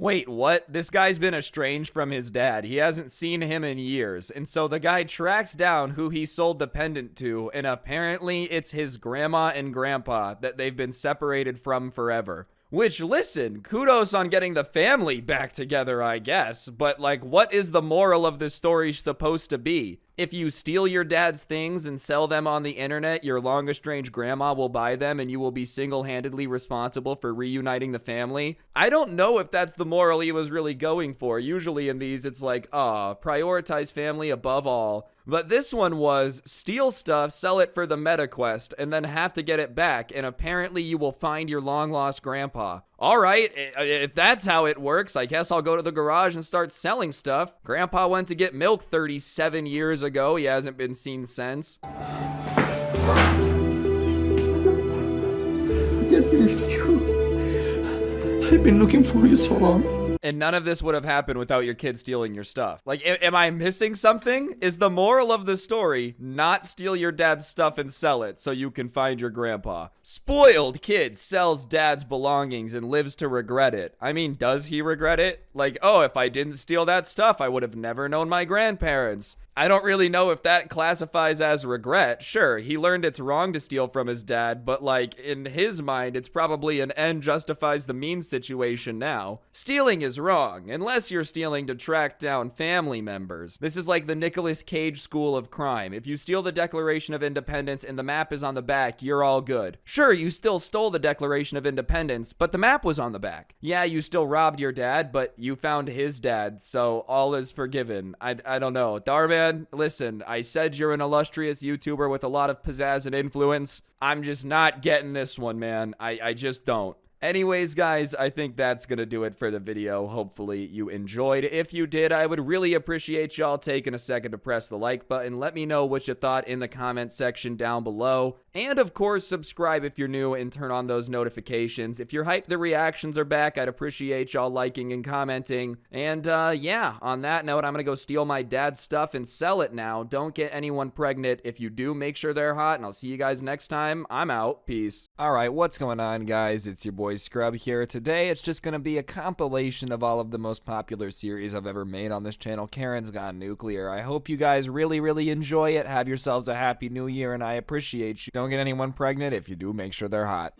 Wait, what? This guy's been estranged from his dad. He hasn't seen him in years. And so the guy tracks down who he sold the pendant to, and apparently it's his grandma and grandpa that they've been separated from forever. Which, listen, kudos on getting the family back together, I guess. But, like, what is the moral of this story supposed to be? If you steal your dad's things and sell them on the internet, your long-estranged grandma will buy them and you will be single-handedly responsible for reuniting the family. I don't know if that's the moral he was really going for. Usually in these, it's like, prioritize family above all. But this one was steal stuff, sell it for the MetaQuest, and then have to get it back, and apparently you will find your long-lost grandpa. All right, if that's how it works, I guess I'll go to the garage and start selling stuff. Grandpa went to get milk 37 years ago. He hasn't been seen since. I've been looking for you so long. And none of this would have happened without your kid stealing your stuff. Like, am I missing something? Is the moral of the story not steal your dad's stuff and sell it so you can find your grandpa? Spoiled kid sells dad's belongings and lives to regret it. I mean, does he regret it? Like, oh, if I didn't steal that stuff, I would have never known my grandparents. I don't really know if that classifies as regret. Sure, he learned it's wrong to steal from his dad, but like, in his mind, it's probably an end justifies the means situation now. Stealing is wrong, unless you're stealing to track down family members. This is like the Nicolas Cage school of crime. If you steal the Declaration of Independence and the map is on the back, you're all good. Sure, you still stole the Declaration of Independence, but the map was on the back. Yeah, you still robbed your dad, but you found his dad, so all is forgiven. I don't know. Darman, listen, I said you're an illustrious YouTuber with a lot of pizzazz and influence. I'm just not getting this one, man. I just don't. Anyways, guys, I think that's gonna do it for the video. Hopefully you enjoyed. If you did, I would really appreciate y'all taking a second to press the like button. Let me know what you thought in the comment section down below. And of course, subscribe if you're new and turn on those notifications. If you're hyped the reactions are back, I'd appreciate y'all liking and commenting. And yeah, on that note, I'm gonna go steal my dad's stuff and sell it now. Don't get anyone pregnant. If you do, make sure they're hot, and I'll see you guys next time. I'm out. Peace. All right, what's going on, guys? It's your boy Scrub here. Today, it's just gonna be a compilation of all of the most popular series I've ever made on this channel. Karen's Gone Nuclear. I hope you guys really enjoy it. Have yourselves a happy new year, and I appreciate you. Don't get anyone pregnant. If you do, make sure they're hot.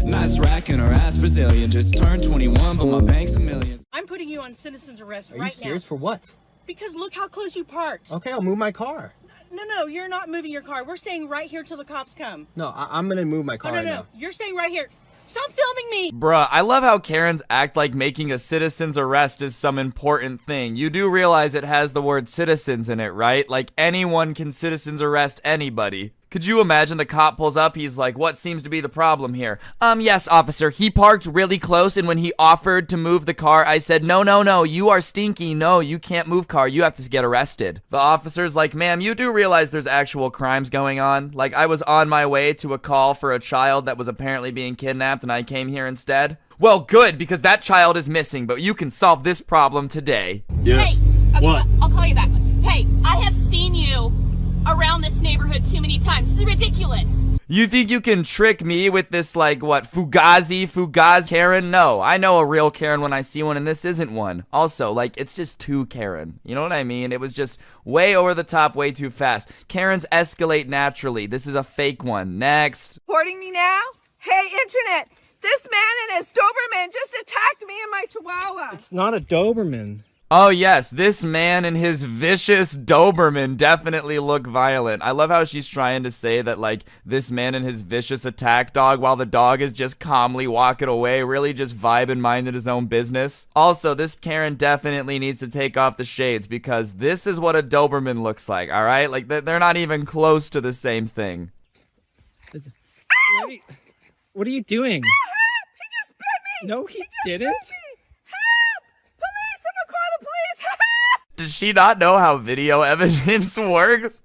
Nice rack and her ass Brazilian. Just turned 21, but my bank's a million. I'm putting you on citizen's arrest right now. Are you serious? For what? Because look how close you parked. Okay, I'll move my car. No, you're not moving your car. We're staying right here till the cops come. No, I'm gonna move my car right now. You're staying right here. Stop filming me! Bruh, I love how Karens act like making a citizen's arrest is some important thing. You do realize it has the word citizens in it, right? Like, anyone can citizen's arrest anybody. Could you imagine the cop pulls up, he's like, what seems to be the problem here? Yes, officer, he parked really close, and when he offered to move the car, I said, no, you are stinky, no, you can't move car, you have to get arrested. The officer's like, ma'am, you do realize there's actual crimes going on? Like, I was on my way to a call for a child that was apparently being kidnapped, and I came here instead? Well, good, because that child is missing, but you can solve this problem today. Yes. Hey, okay, what? I'll call you back. Hey, I have seen you around this neighborhood too many times. This is ridiculous. You think you can trick me with this, like, what, Fugaz Karen? No, I know a real Karen when I see one, and this isn't one. Also, like, it's just too Karen. You know what I mean? It was just way over the top, way too fast. Karens escalate naturally. This is a fake one. Next. Reporting me now? Hey, internet, this man and his Doberman just attacked me and my Chihuahua. It's not a Doberman. Oh yes, this man and his vicious Doberman definitely look violent. I love how she's trying to say that, like, this man and his vicious attack dog, while the dog is just calmly walking away, really just vibing, minding his own business. Also, this Karen definitely needs to take off the shades, because this is what a Doberman looks like, alright? Like, they're not even close to the same thing. What are you doing? Help! He just bit me! No, he didn't. Does she not know how video evidence works?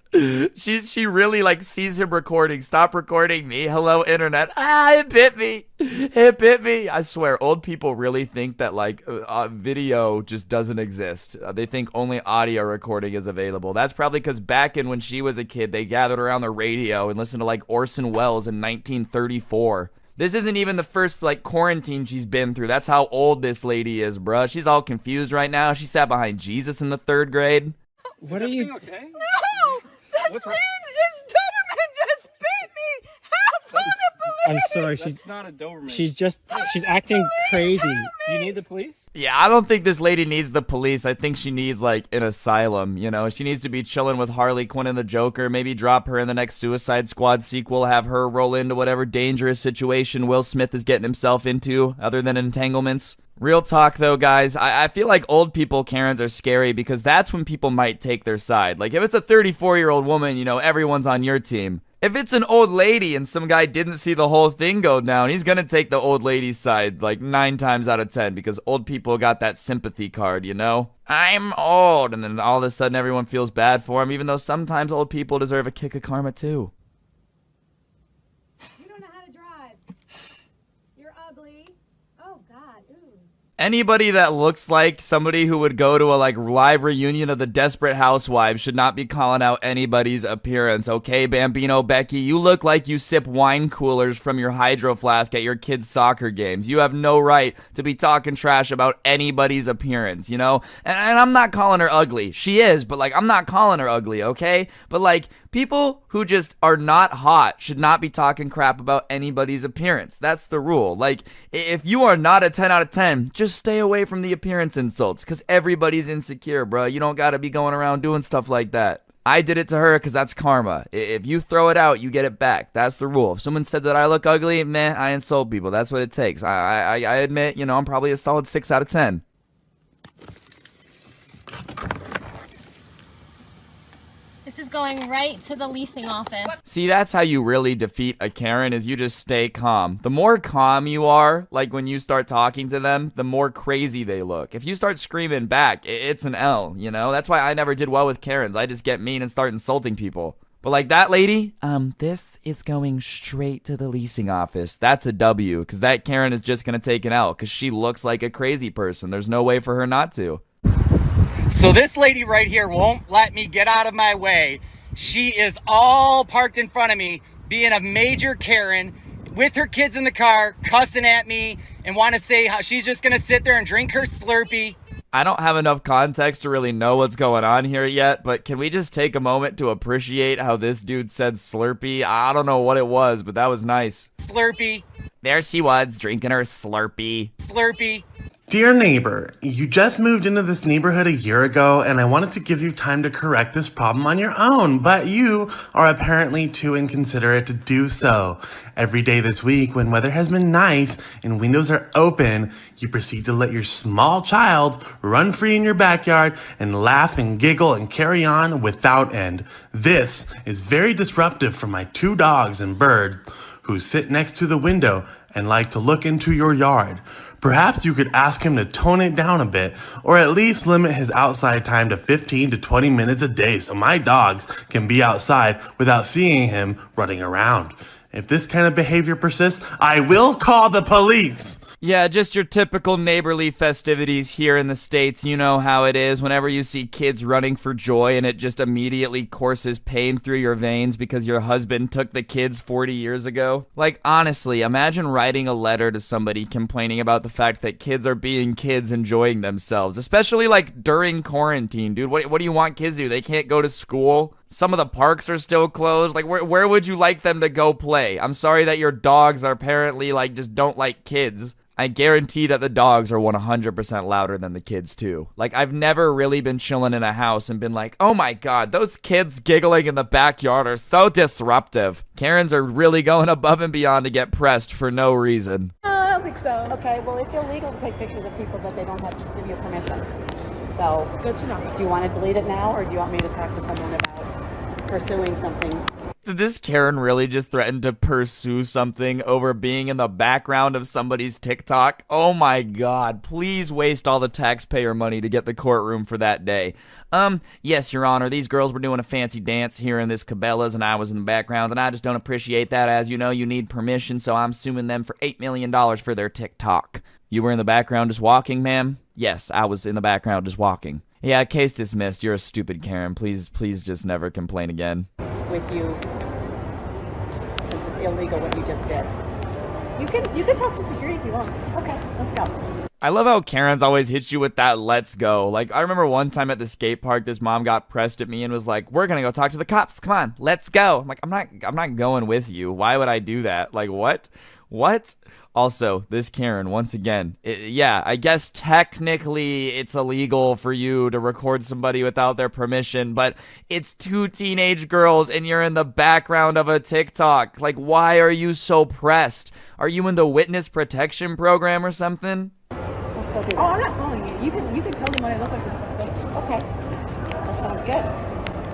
She really, like, sees him recording. Stop recording me. Hello, internet. It bit me. It bit me. I swear, old people really think that, like, video just doesn't exist. They think only audio recording is available. That's probably because back in when she was a kid, they gathered around the radio and listened to, like, Orson Welles in 1934. This isn't even the first, like, quarantine she's been through. That's how old this lady is, bruh. She's all confused right now. She sat behind Jesus in the 3rd grade. What are you? No! This man is Doberman just beat me! Help on the police! I'm sorry. She's not a Doberman. She's acting crazy. Do you need the police? Yeah, I don't think this lady needs the police. I think she needs, like, an asylum, you know? She needs to be chilling with Harley Quinn and the Joker. Maybe drop her in the next Suicide Squad sequel, have her roll into whatever dangerous situation Will Smith is getting himself into, other than entanglements. Real talk, though, guys, I feel like old people Karens are scary because that's when people might take their side. Like, if it's a 34-year-old woman, you know, everyone's on your team. If it's an old lady and some guy didn't see the whole thing go down, he's gonna take the old lady's side like 9 times out of 10 because old people got that sympathy card, you know? I'm old, and then all of a sudden everyone feels bad for him, even though sometimes old people deserve a kick of karma too. You don't know how to drive. You're ugly. Oh, God. Ooh. Anybody that looks like somebody who would go to a like live reunion of the Desperate Housewives should not be calling out anybody's appearance, okay, Bambino Becky? You look like you sip wine coolers from your hydro flask at your kids' soccer games. You have no right to be talking trash about anybody's appearance, you know? And I'm not calling her ugly. She is, but like, I'm not calling her ugly, okay? But like, people who just are not hot should not be talking crap about anybody's appearance. That's the rule. Like, if you are not a 10 out of 10, just stay away from the appearance insults, because everybody's insecure, bro. You don't gotta be going around doing stuff like that. I did it to her because that's karma. If you throw it out, you get it back. That's the rule. If someone said that I look ugly, man, I insult people. That's what it takes. I admit, you know, I'm probably a solid 6 out of 10. This is going right to the leasing office. See, that's how you really defeat a Karen, is you just stay calm. The more calm you are, like when you start talking to them, the more crazy they look. If you start screaming back, it's an L, you know? That's why I never did well with Karens. I just get mean and start insulting people. But like that lady, this is going straight to the leasing office. That's a W, because that Karen is just going to take an L, because she looks like a crazy person. There's no way for her not to. So this lady right here won't let me get out of my way. She is all parked in front of me, being a major Karen, with her kids in the car, cussing at me, and want to say how she's just going to sit there and drink her Slurpee. I don't have enough context to really know what's going on here yet, but can we just take a moment to appreciate how this dude said Slurpee? I don't know what it was, but that was nice. Slurpee. There she was, drinking her Slurpee. Slurpee. Dear neighbor, you just moved into this neighborhood a year ago, and I wanted to give you time to correct this problem on your own, but you are apparently too inconsiderate to do so. Every day this week, when weather has been nice and windows are open, you proceed to let your small child run free in your backyard and laugh and giggle and carry on without end. This is very disruptive for my 2 dogs and bird who sit next to the window and like to look into your yard. Perhaps you could ask him to tone it down a bit, or at least limit his outside time to 15 to 20 minutes a day so my dogs can be outside without seeing him running around. If this kind of behavior persists, I will call the police. Yeah, just your typical neighborly festivities here in the States. You know how it is whenever you see kids running for joy and it just immediately courses pain through your veins because your husband took the kids 40 years ago. Like, honestly, imagine writing a letter to somebody complaining about the fact that kids are being kids enjoying themselves, especially like during quarantine, dude. What do you want kids to do? They can't go to school. Some of the parks are still closed. Like, where would you like them to go play? I'm sorry that your dogs are apparently like just don't like kids. I guarantee that the dogs are 100% louder than the kids too. Like, I've never really been chilling in a house and been like, oh my god, those kids giggling in the backyard are so disruptive. Karens are really going above and beyond to get pressed for no reason. I don't think so. Okay, well, it's illegal to take pictures of people that they don't have to give you permission. So, good to know. Do you want to delete it now, or do you want me to talk to someone about pursuing something? Did this Karen really just threaten to pursue something over being in the background of somebody's TikTok? Oh my god, please waste all the taxpayer money to get the courtroom for that day. Yes, Your Honor, these girls were doing a fancy dance here in this Cabela's and I was in the background, and I just don't appreciate that. As you know, you need permission, so I'm suing them for $8 million for their TikTok. You were in the background just walking, ma'am? Yes, I was in the background just walking. Yeah, case dismissed. You're a stupid Karen. Please just never complain again. With you, since it's illegal what you just did. You can talk to security if you want. Okay, let's go. I love how Karen's always hits you with that let's go. Like, I remember one time at the skate park, this mom got pressed at me and was like, we're gonna go talk to the cops. Come on, let's go. I'm like, I'm not going with you. Why would I do that? Like, what? Also, this Karen, once again, yeah, I guess technically it's illegal for you to record somebody without their permission, but it's 2 teenage girls and you're in the background of a TikTok. Like, why are you so pressed? Are you in the witness protection program or something? Oh, I'm not calling you. You can tell them what I look like or something. Okay, that sounds good.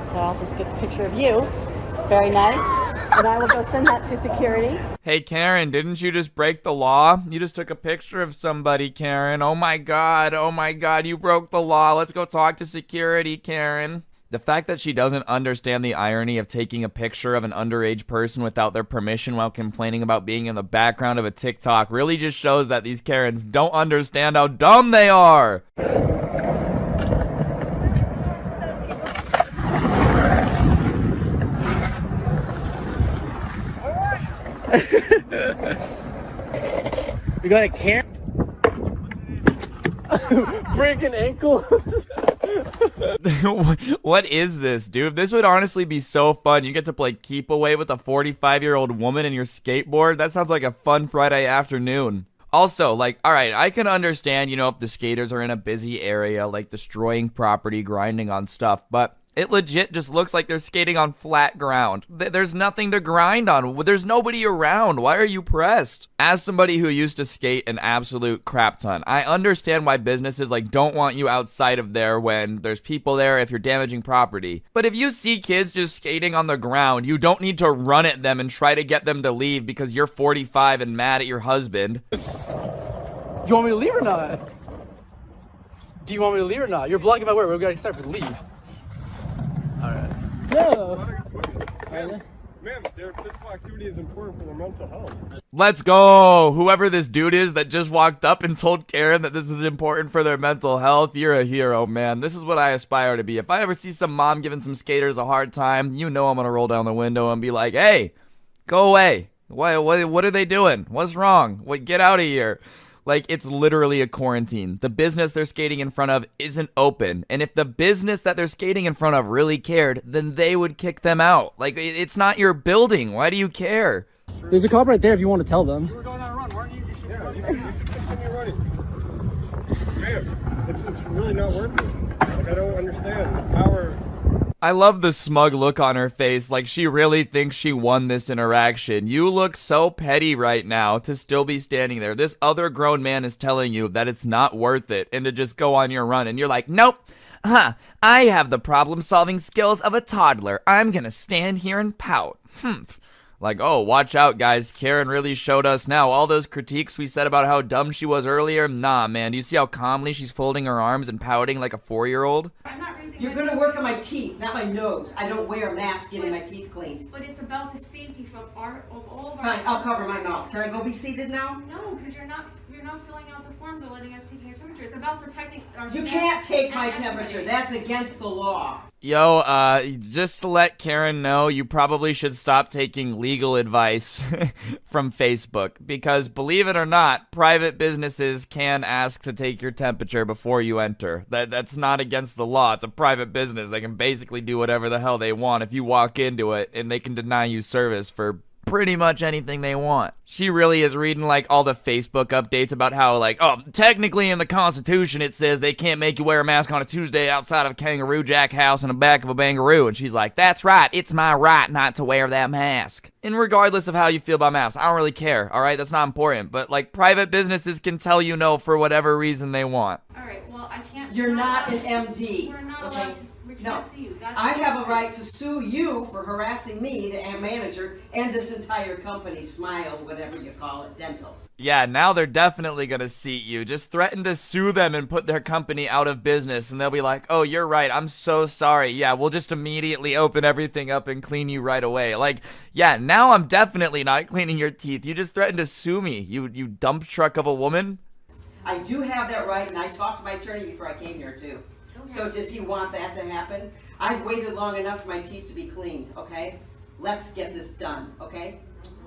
So I'll just get a picture of you. Very nice. And I will go send that to security. Hey, Karen, didn't you just break the law? You just took a picture of somebody, Karen. Oh my god, you broke the law. Let's go talk to security, Karen. The fact that she doesn't understand the irony of taking a picture of an underage person without their permission while complaining about being in the background of a TikTok really just shows that these Karens don't understand how dumb they are. We got a Karen. Break an ankle. What is this, dude? This would honestly be so fun. You get to play keep away with a 45-year-old woman in your skateboard. That sounds like a fun Friday afternoon. Also, like, all right, I can understand, you know, if the skaters are in a busy area, like destroying property, grinding on stuff, but it legit just looks like they're skating on flat ground. There's nothing to grind on. There's nobody around. Why are you pressed? As somebody who used to skate an absolute crap ton, I understand why businesses like don't want you outside of there when there's people there if you're damaging property. But if you see kids just skating on the ground, you don't need to run at them and try to get them to leave because you're 45 and mad at your husband. Do you want me to leave or not? Do you want me to leave or not? You're blocking my way. We're going to start to leave. Alright. No! Ma'am, their physical activity is important for their mental health. Let's go! Whoever this dude is that just walked up and told Karen that this is important for their mental health, you're a hero, man. This is what I aspire to be. If I ever see some mom giving some skaters a hard time, you know I'm gonna roll down the window and be like, hey, go away. What are they doing? What's wrong? Get out of here. Like, it's literally a quarantine. The business they're skating in front of isn't open. And if the business that they're skating in front of really cared, then they would kick them out. Like, it's not your building. Why do you care? There's a cop right there if you want to tell them. You were going on a run, weren't you? Yeah, you should continue running. Ma'am, it's really not worth it. Like, I don't understand the power. I love the smug look on her face, like she really thinks she won this interaction. You look so petty right now to still be standing there. This other grown man is telling you that it's not worth it and to just go on your run. And you're like, nope. I have the problem-solving skills of a toddler. I'm gonna stand here and pout. Like, oh, watch out, guys. Karen really showed us now. All those critiques we said about how dumb she was earlier, nah, man. Do you see how calmly she's folding her arms and pouting like a 4-year-old? You're gonna work on my teeth, not my nose. I don't wear a mask getting my teeth cleaned. But it's about the safety of all of our... Fine, I'll cover my mouth. Can I go be seated now? No, because you're not filling out the forms or letting us take your temperature. It's about protecting our You staff can't take my and everybody. temperature. That's against the law. Yo, just to let Karen know, you probably should stop taking legal advice from Facebook because, believe it or not, private businesses can ask to take your temperature before you enter. That's not against the law. It's a private business. They can basically do whatever the hell they want if you walk into it, and they can deny you service for pretty much anything they want. She really is reading like all the Facebook updates about how like, oh, technically in the Constitution it says they can't make you wear a mask on a Tuesday outside of a Kangaroo Jack house in the back of a Bangaroo. And she's like, that's right, it's my right not to wear that mask. And regardless of how you feel about masks, I don't really care, all right? That's not important. But like private businesses can tell you no for whatever reason they want. All right, well, I can't... You're not an MD. We're not okay? allowed to... We can't see you. I have a right to sue you for harassing me, the manager, and this entire company, Smile, whatever you call it, Dental. Yeah, now they're definitely gonna seat you. Just threaten to sue them and put their company out of business, and they'll be like, oh, you're right, I'm so sorry. Yeah, we'll just immediately open everything up and clean you right away. Like, yeah, now I'm definitely not cleaning your teeth. You just threatened to sue me, you dump truck of a woman. I do have that right, and I talked to my attorney before I came here, too. Okay. So does he want that to happen? I've waited long enough for my teeth to be cleaned, okay? Let's get this done, okay?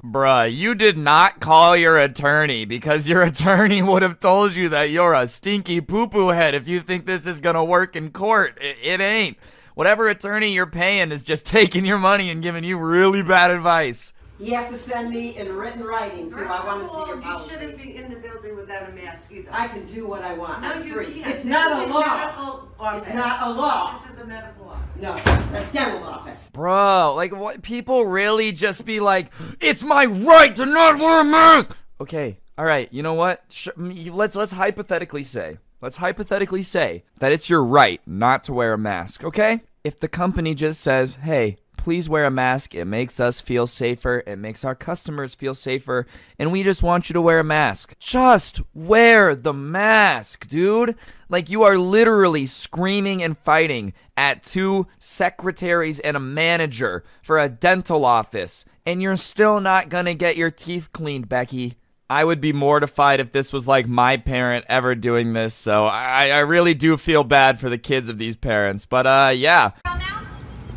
Bruh, you did not call your attorney because your attorney would have told you that you're a stinky poo-poo head if you think this is gonna work in court. It ain't. Whatever attorney you're paying is just taking your money and giving you really bad advice. You have to send me in written writing too. I want to see your policy. You shouldn't be in the building without a mask either. I can do what I want. No, I'm you free. can't. It's not a law. Medical office. It's not a law. This is a medical office. No, it's a dental office. Bro, like what? People really just be like, it's my right to not wear a mask. Okay, all right. You know what? Let's hypothetically say. Let's hypothetically say that it's your right not to wear a mask. Okay? If the company just says, hey, please wear a mask. It makes us feel safer. It makes our customers feel safer. And we just want you to wear a mask. Just wear the mask, dude. Like you are literally screaming and fighting at 2 secretaries and a manager for a dental office. And you're still not gonna get your teeth cleaned, Becky. I would be mortified if this was like my parent ever doing this. So I really do feel bad for the kids of these parents. But yeah.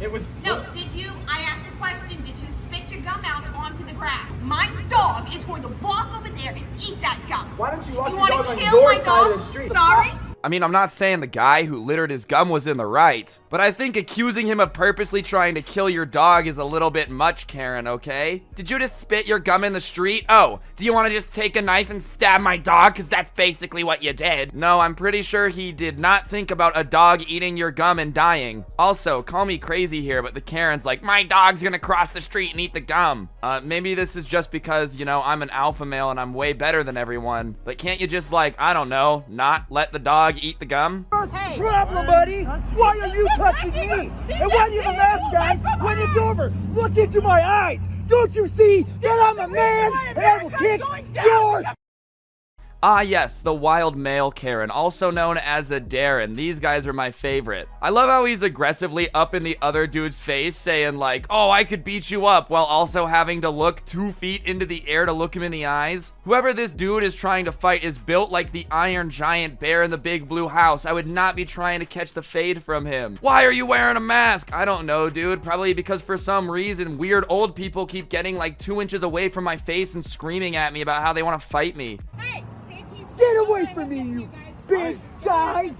It was. No, did you? I asked a question. Did you spit your gum out onto the grass? My dog is going to walk over there and eat that gum. Why don't you walk You your dog want on to your kill my door side of dog? the street? Sorry? I mean, I'm not saying the guy who littered his gum was in the right, but I think accusing him of purposely trying to kill your dog is a little bit much, Karen, okay? Did you just spit your gum in the street? Oh, do you want to just take a knife and stab my dog? Because that's basically what you did. No, I'm pretty sure he did not think about a dog eating your gum and dying. Also, call me crazy here, but the Karen's like, my dog's gonna cross the street and eat the gum. Maybe this is just because, you know, I'm an alpha male and I'm way better than everyone. But can't you just like, I don't know, not let the dog eat the gum? Hey. Problem, buddy? Why are you touching me? And why do you have a mask on when it's over? Look into my eyes. Don't you see that I'm a man and I will kick your... Ah yes, the wild male Karen, also known as a Darren. These guys are my favorite. I love how he's aggressively up in the other dude's face saying like, oh, I could beat you up, while also having to look 2 feet into the air to look him in the eyes. Whoever this dude is trying to fight is built like the Iron Giant bear in the Big Blue House. I would not be trying to catch the fade from him. Why are you wearing a mask? I don't know, dude. Probably because for some reason, weird old people keep getting like 2 inches away from my face and screaming at me about how they want to fight me. Get away from me, you big guy!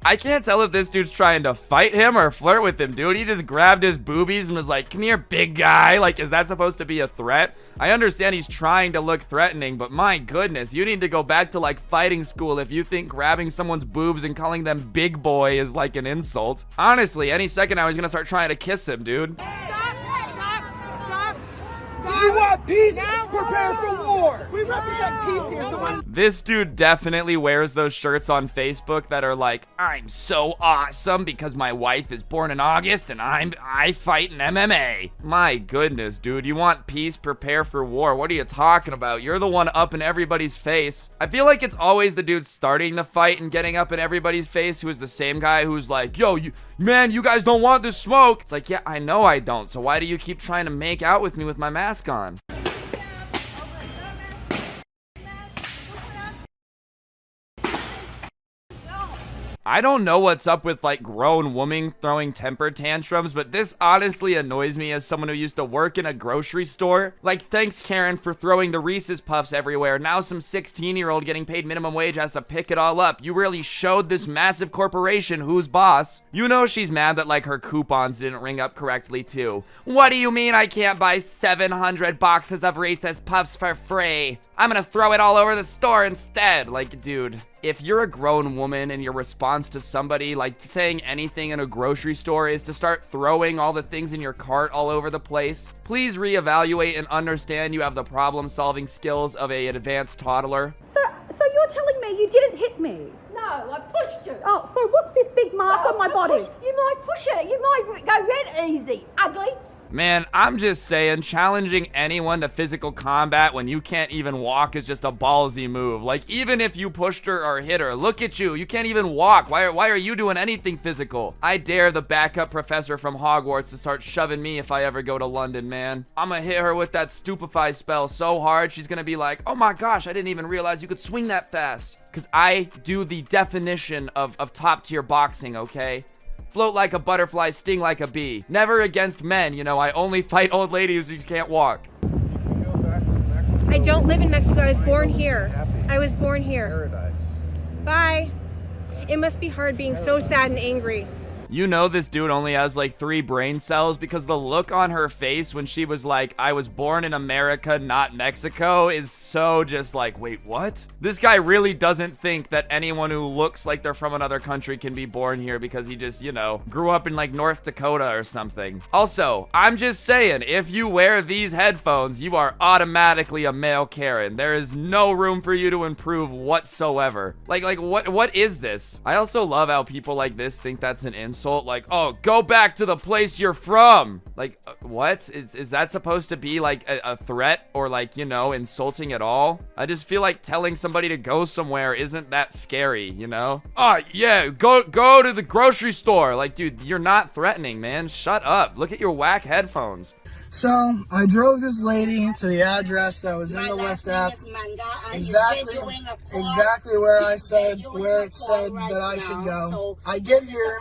I can't tell if this dude's trying to fight him or flirt with him, dude. He just grabbed his boobies and was like, come here, big guy. Like, is that supposed to be a threat? I understand he's trying to look threatening, but my goodness, you need to go back to like fighting school if you think grabbing someone's boobs and calling them big boy is like an insult. Honestly, any second now he's gonna start trying to kiss him, dude. You want peace? Prepare for war! We represent peace here, so when... This dude definitely wears those shirts on Facebook that are like, I'm so awesome because my wife is born in August and I fight in MMA. My goodness, dude, you want peace? Prepare for war. What are you talking about? You're the one up in everybody's face. I feel like it's always the dude starting the fight and getting up in everybody's face who is the same guy who's like, yo, man, you guys don't want this smoke. It's like, yeah, I know I don't. So why do you keep trying to make out with me with my mask on? I don't know what's up with like grown women throwing temper tantrums, but this honestly annoys me as someone who used to work in a grocery store. Like, thanks Karen for throwing the Reese's Puffs everywhere. Now some 16-year-old getting paid minimum wage has to pick it all up. You really showed this massive corporation who's boss. You know she's mad that like her coupons didn't ring up correctly too. What do you mean I can't buy 700 boxes of Reese's Puffs for free? I'm gonna throw it all over the store instead. Like, dude. If you're a grown woman and your response to somebody like saying anything in a grocery store is to start throwing all the things in your cart all over the place, please reevaluate and understand you have the problem-solving skills of an advanced toddler. So you're telling me you didn't hit me? No, I pushed you. Oh, so what's this big mark on my body? You might push it. You might go red easy. Ugly. Man, I'm just saying, challenging anyone to physical combat when you can't even walk is just a ballsy move. Like, even if you pushed her or hit her, look at you. You can't even walk. Why are you doing anything physical? I dare the backup professor from Hogwarts to start shoving me if I ever go to London, man. I'm gonna hit her with that stupefy spell so hard, she's gonna be like, oh my gosh, I didn't even realize you could swing that fast. Because I do the definition of top-tier boxing, okay? Float like a butterfly, sting like a bee. Never against men, you know, I only fight old ladies who can't walk. I don't live in Mexico. I was born here. I was born here. Bye. It must be hard being so sad and angry. You know this dude only has like 3 brain cells because the look on her face when she was like, I was born in America, not Mexico, is so just like, wait, what? This guy really doesn't think that anyone who looks like they're from another country can be born here because he just, you know, grew up in like North Dakota or something. Also, I'm just saying, if you wear these headphones, you are automatically a male Karen. There is no room for you to improve whatsoever. Like what is this? I also love how people like this think that's an insult. Like, oh, go back to the place you're from. Like, what? Is that supposed to be like a threat or like, you know, insulting at all? I just feel like telling somebody to go somewhere isn't that scary, you know? Oh, yeah, go to the grocery store. Like, dude, you're not threatening, man. Shut up. Look at your whack headphones. So, I drove this lady to the address that was in the Lyft app. Exactly where it said that I should go. I get here.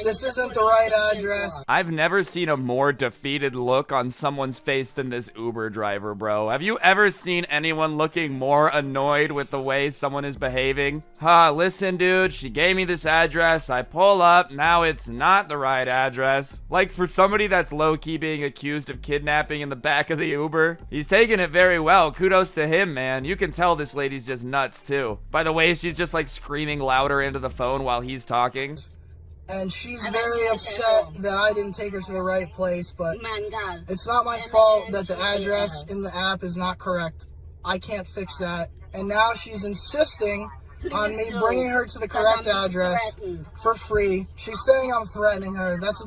This isn't the right address. I've never seen a more defeated look on someone's face than this Uber driver, bro. Have you ever seen anyone looking more annoyed with the way someone is behaving? Listen, dude, she gave me this address. I pull up. Now it's not the right address. Like, for somebody that's low-key being accused of kidnapping in the back of the Uber, he's taking it very well. Kudos to him, man. You can tell this lady's just nuts, too. By the way, she's just, like, screaming louder into the phone while he's talking. And she's very upset that I didn't take her to the right place, but it's not my fault that the address in the app is not correct. I can't fix that. And now she's insisting on me bringing her to the correct address for free. She's saying I'm threatening her. That's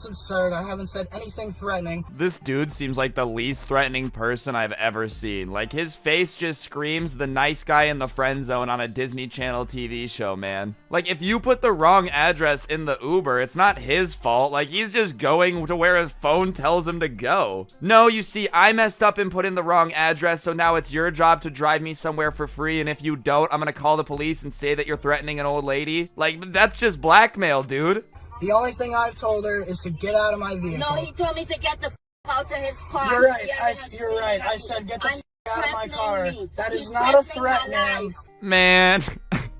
absurd. I haven't said anything threatening. This dude seems like the least threatening person I've ever seen. Like, his face just screams the nice guy in the friend zone on a Disney Channel TV show, man. Like, if you put the wrong address in the Uber, it's not his fault. Like, he's just going to where his phone tells him to go. No, you see, I messed up and put in the wrong address, so now it's your job to drive me somewhere for free, and if you don't, I'm gonna call the police and say that you're threatening an old lady. Like, that's just blackmail, dude. The only thing I've told her is to get out of my vehicle. No, he told me to get the out of his car. You're right. You're right. I said get the out of my car. That is not a threat, man. Man,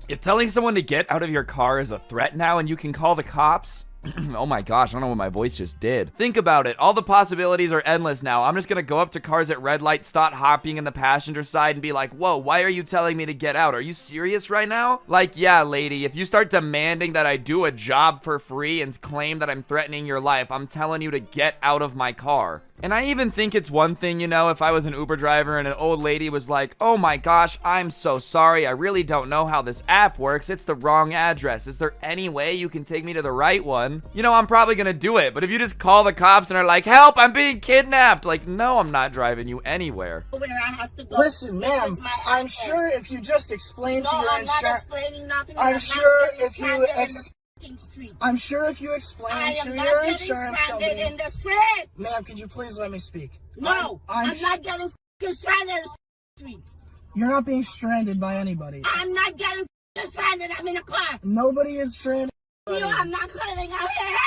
you're telling someone to get out of your car is a threat now, and you can call the cops? Oh my gosh, I don't know what my voice just did. Think about it. All the possibilities are endless now. I'm just gonna go up to cars at red lights, start hopping in the passenger side and be like, whoa, why are you telling me to get out? Are you serious right now? Like, yeah, lady, if you start demanding that I do a job for free and claim that I'm threatening your life, I'm telling you to get out of my car. And I even think it's one thing, you know, if I was an Uber driver and an old lady was like, oh my gosh, I'm so sorry. I really don't know how this app works. It's the wrong address. Is there any way you can take me to the right one? You know, I'm probably gonna do it. But if you just call the cops and are like, help, I'm being kidnapped. Like, no, I'm not driving you anywhere. Listen, ma'am, I'm sure if you just explain to your insurance, I'm sure if you explain to your insurance company. In the street. Ma'am, could you please let me speak? No, I'm not getting stranded in the street. You're not being stranded by anybody. I'm not getting stranded. I'm in a car. Nobody is stranded. I'm not cutting out here.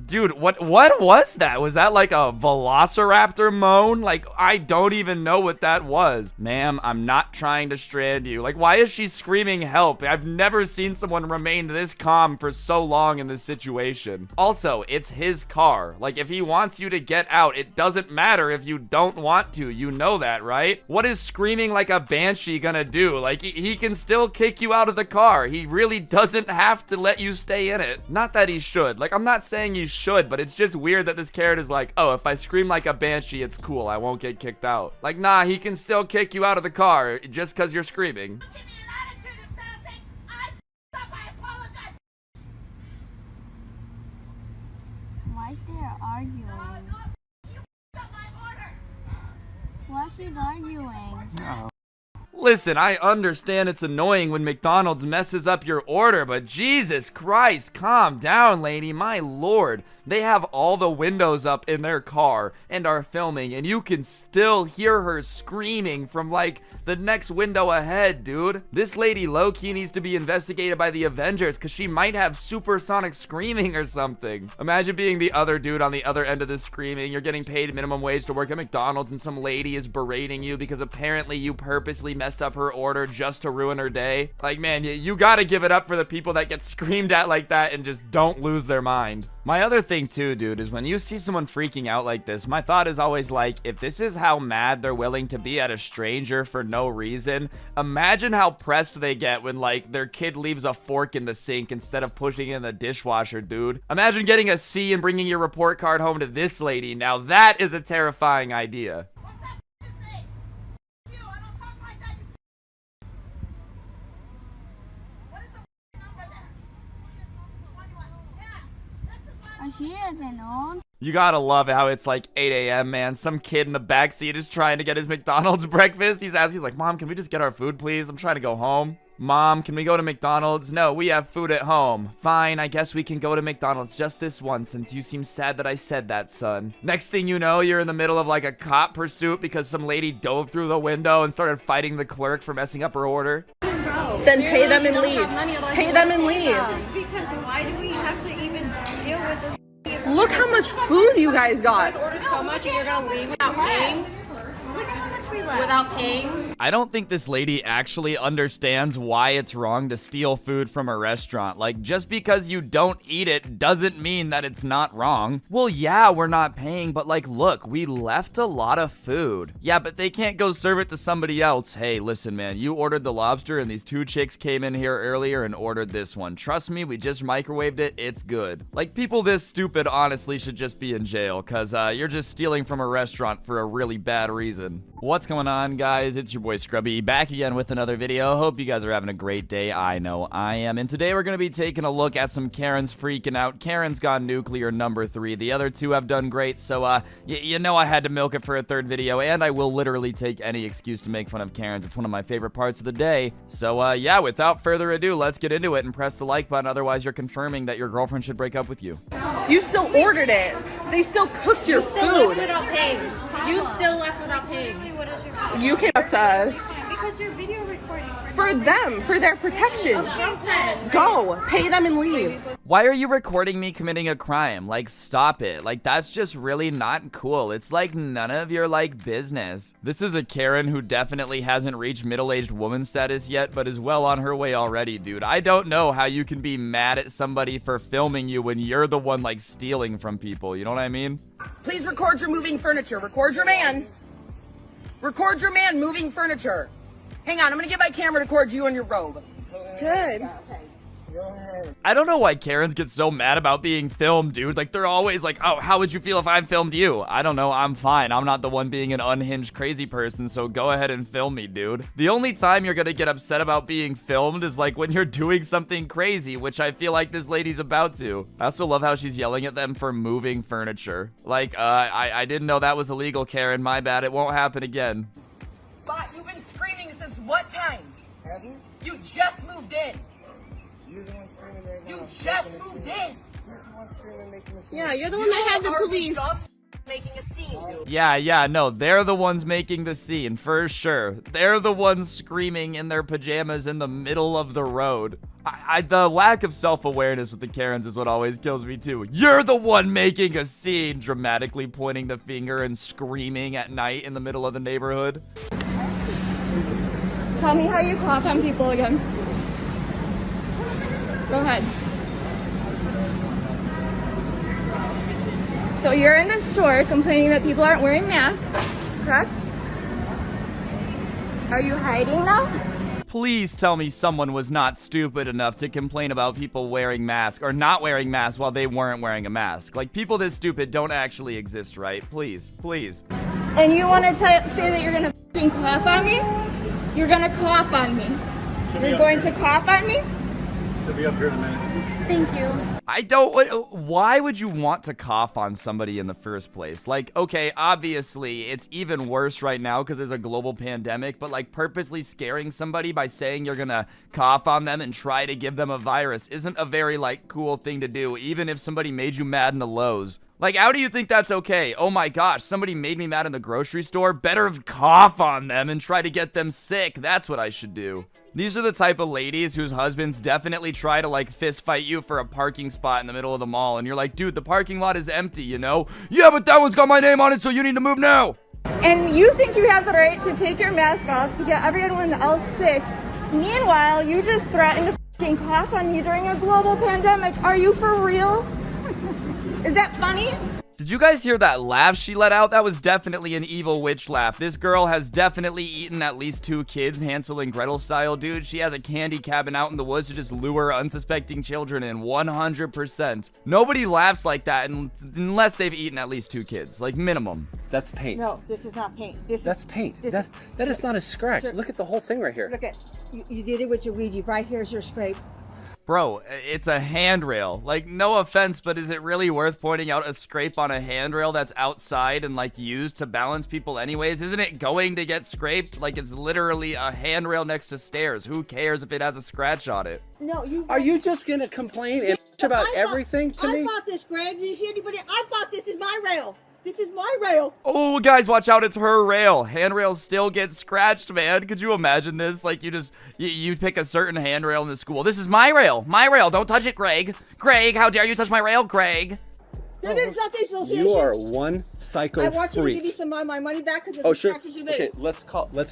Dude, what was that? Was that like a velociraptor moan? Like, I don't even know what that was. Ma'am, I'm not trying to strand you. Like, why is she screaming help? I've never seen someone remain this calm for so long in this situation. Also, it's his car. Like, if he wants you to get out, it doesn't matter if you don't want to. You know that, right? What is screaming like a banshee gonna do? Like, he can still kick you out of the car. He really doesn't have to let you stay in it. Not that he should. Like, I'm not saying you should, but it's just weird that this carrot is like, oh, if I scream like a banshee, it's cool. I won't get kicked out. Like, nah, he can still kick you out of the car just because you're screaming. Why they're arguing? Why she's arguing? Oh. Listen, I understand it's annoying when McDonald's messes up your order, but Jesus Christ, calm down, lady. My lord. They have all the windows up in their car and are filming, and you can still hear her screaming from, like, the next window ahead, dude. This lady low-key needs to be investigated by the Avengers because she might have supersonic screaming or something. Imagine being the other dude on the other end of the screaming. You're getting paid minimum wage to work at McDonald's, and some lady is berating you because apparently you purposely messed up her order just to ruin her day. Like, man, you gotta give it up for the people that get screamed at like that and just don't lose their mind. My other thing too, dude, is when you see someone freaking out like this, my thought is always like, if this is how mad they're willing to be at a stranger for no reason, imagine how pressed they get when, like, their kid leaves a fork in the sink instead of pushing it in the dishwasher, dude. Imagine getting a C and bringing your report card home to this lady. Now that is a terrifying idea. You gotta love how it's like 8 a.m., man. Some kid in the backseat is trying to get his McDonald's breakfast. He's like, Mom, can we just get our food, please? I'm trying to go home. Mom, can we go to McDonald's? No, we have food at home. Fine, I guess we can go to McDonald's just this once since you seem sad that I said that, son. Next thing you know, you're in the middle of like a cop pursuit because some lady dove through the window and started fighting the clerk for messing up her order. Then pay them and leave. Pay them and leave. Because why do we have to even deal with this? Look how much food you guys got. Ordered so much and you're gonna leave without paying? Look at how much we left. Without paying? I don't think this lady actually understands why it's wrong to steal food from a restaurant. Like, just because you don't eat it doesn't mean that it's not wrong. Well, yeah, we're not paying, but like, look, we left a lot of food. Yeah, but they can't go serve it to somebody else. Hey, listen, man, you ordered the lobster and these two chicks came in here earlier and ordered this one. Trust me, we just microwaved it. It's good. Like, people this stupid honestly should just be in jail because you're just stealing from a restaurant for a really bad reason. What's going on, guys? It's your boy Scrubby back again with another video. Hope you guys are having a great day. I know I am. And today we're going to be taking a look at some Karens freaking out. Karen's gone nuclear number 3. The other 2 have done great. So, you know I had to milk it for a 3rd video. And I will literally take any excuse to make fun of Karens. It's one of my favorite parts of the day. So, yeah, without further ado, let's get into it and press the like button. Otherwise, you're confirming that your girlfriend should break up with you. You still ordered it. They still cooked your food. Without paying. You still left without paying. You came up to us. Because you're video recording. For them, for their protection. Go, pay them and leave. Why are you recording me committing a crime? Like, stop it. Like, that's just really not cool. It's like none of your, like, business. This is a Karen who definitely hasn't reached middle-aged woman status yet, but is well on her way already, dude. I don't know how you can be mad at somebody for filming you when you're the one, like, stealing from people. You know what I mean? Please record your moving furniture. Record your man. Record your man moving furniture. Hang on, I'm gonna get my camera to record you in your robe. Good. I don't know why Karens get so mad about being filmed, dude. Like, they're always like, oh, how would you feel if I filmed you? I don't know, I'm fine. I'm not the one being an unhinged crazy person, so go ahead and film me, dude. The only time you're gonna get upset about being filmed is like when you're doing something crazy, which I feel like this lady's about to. I also love how she's yelling at them for moving furniture. Like, I didn't know that was illegal, Karen. My bad, it won't happen again. But you've been screaming since what time? You just moved in. You just moved in. Yeah, you're the one that had the police. Making a scene, dude. Yeah, no, they're the ones making the scene, for sure. They're the ones screaming in their pajamas in the middle of the road. The lack of self-awareness with the Karens is what always kills me, too. You're the one making a scene, dramatically pointing the finger and screaming at night in the middle of the neighborhood. Tell me how you clap on people again. Go ahead. So you're in the store complaining that people aren't wearing masks, correct? Are you hiding now? Please tell me someone was not stupid enough to complain about people wearing masks or not wearing masks while they weren't wearing a mask. Like, people this stupid don't actually exist, right? Please, please. And you want to say that you're going to f***ing cough on me? You're going to cough on me. You're going to cough on me? She'll be up here in a minute. Thank you. I don't. Why would you want to cough on somebody in the first place? Like, okay, obviously it's even worse right now because there's a global pandemic, but like purposely scaring somebody by saying you're gonna cough on them and try to give them a virus isn't a very like cool thing to do, even if somebody made you mad in the Lowe's. Like, how do you think that's okay? Oh my gosh, somebody made me mad in the grocery store. Better cough on them and try to get them sick. That's what I should do. These are the type of ladies whose husbands definitely try to like fist fight you for a parking spot in the middle of the mall. And you're like, dude, the parking lot is empty, you know? Yeah, but that one's got my name on it, so you need to move now. And you think you have the right to take your mask off to get everyone else sick. Meanwhile, you just threatened to f***ing cough on me during a global pandemic. Are you for real? Is that funny? Did you guys hear that laugh she let out? That was definitely an evil witch laugh. This girl has definitely eaten at least 2 kids, Hansel and Gretel style, dude. She has a candy cabin out in the woods to just lure unsuspecting children in, 100%. Nobody laughs like that unless they've eaten at least 2 kids, like minimum. That's paint. No, this is not paint. That's paint. That is not a scratch. Sir, look at the whole thing right here. Look at, you did it with your Ouija. Right here's your scrape. Bro, it's a handrail. Like, no offense, but is it really worth pointing out a scrape on a handrail that's outside and, like, used to balance people anyways? Isn't it going to get scraped? Like, it's literally a handrail next to stairs. Who cares if it has a scratch on it? No, you... Are you just gonna complain and about everything to me? I bought this, Greg. Did you see anybody? I bought this in my rail. This is my rail. Oh, guys, watch out. It's her rail. Handrails still get scratched, man. Could you imagine this? Like, you pick a certain handrail in the school. This is my rail. My rail. Don't touch it, Greg. Greg, how dare you touch my rail, Greg? There's nothing association. You are one psycho freak. I want you to give me some of my money back because of the scratches you made. Okay, let's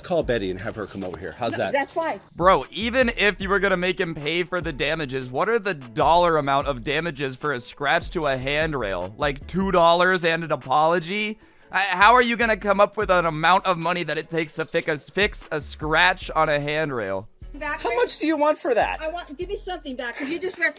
call Betty and have her come over here. How's that? That's fine. Bro, even if you were gonna make him pay for the damages, what are the dollar amount of damages for a scratch to a handrail? Like $2 and an apology? How are you gonna come up with an amount of money that it takes to fix a scratch on a handrail? How much do you want for that? Give me something back because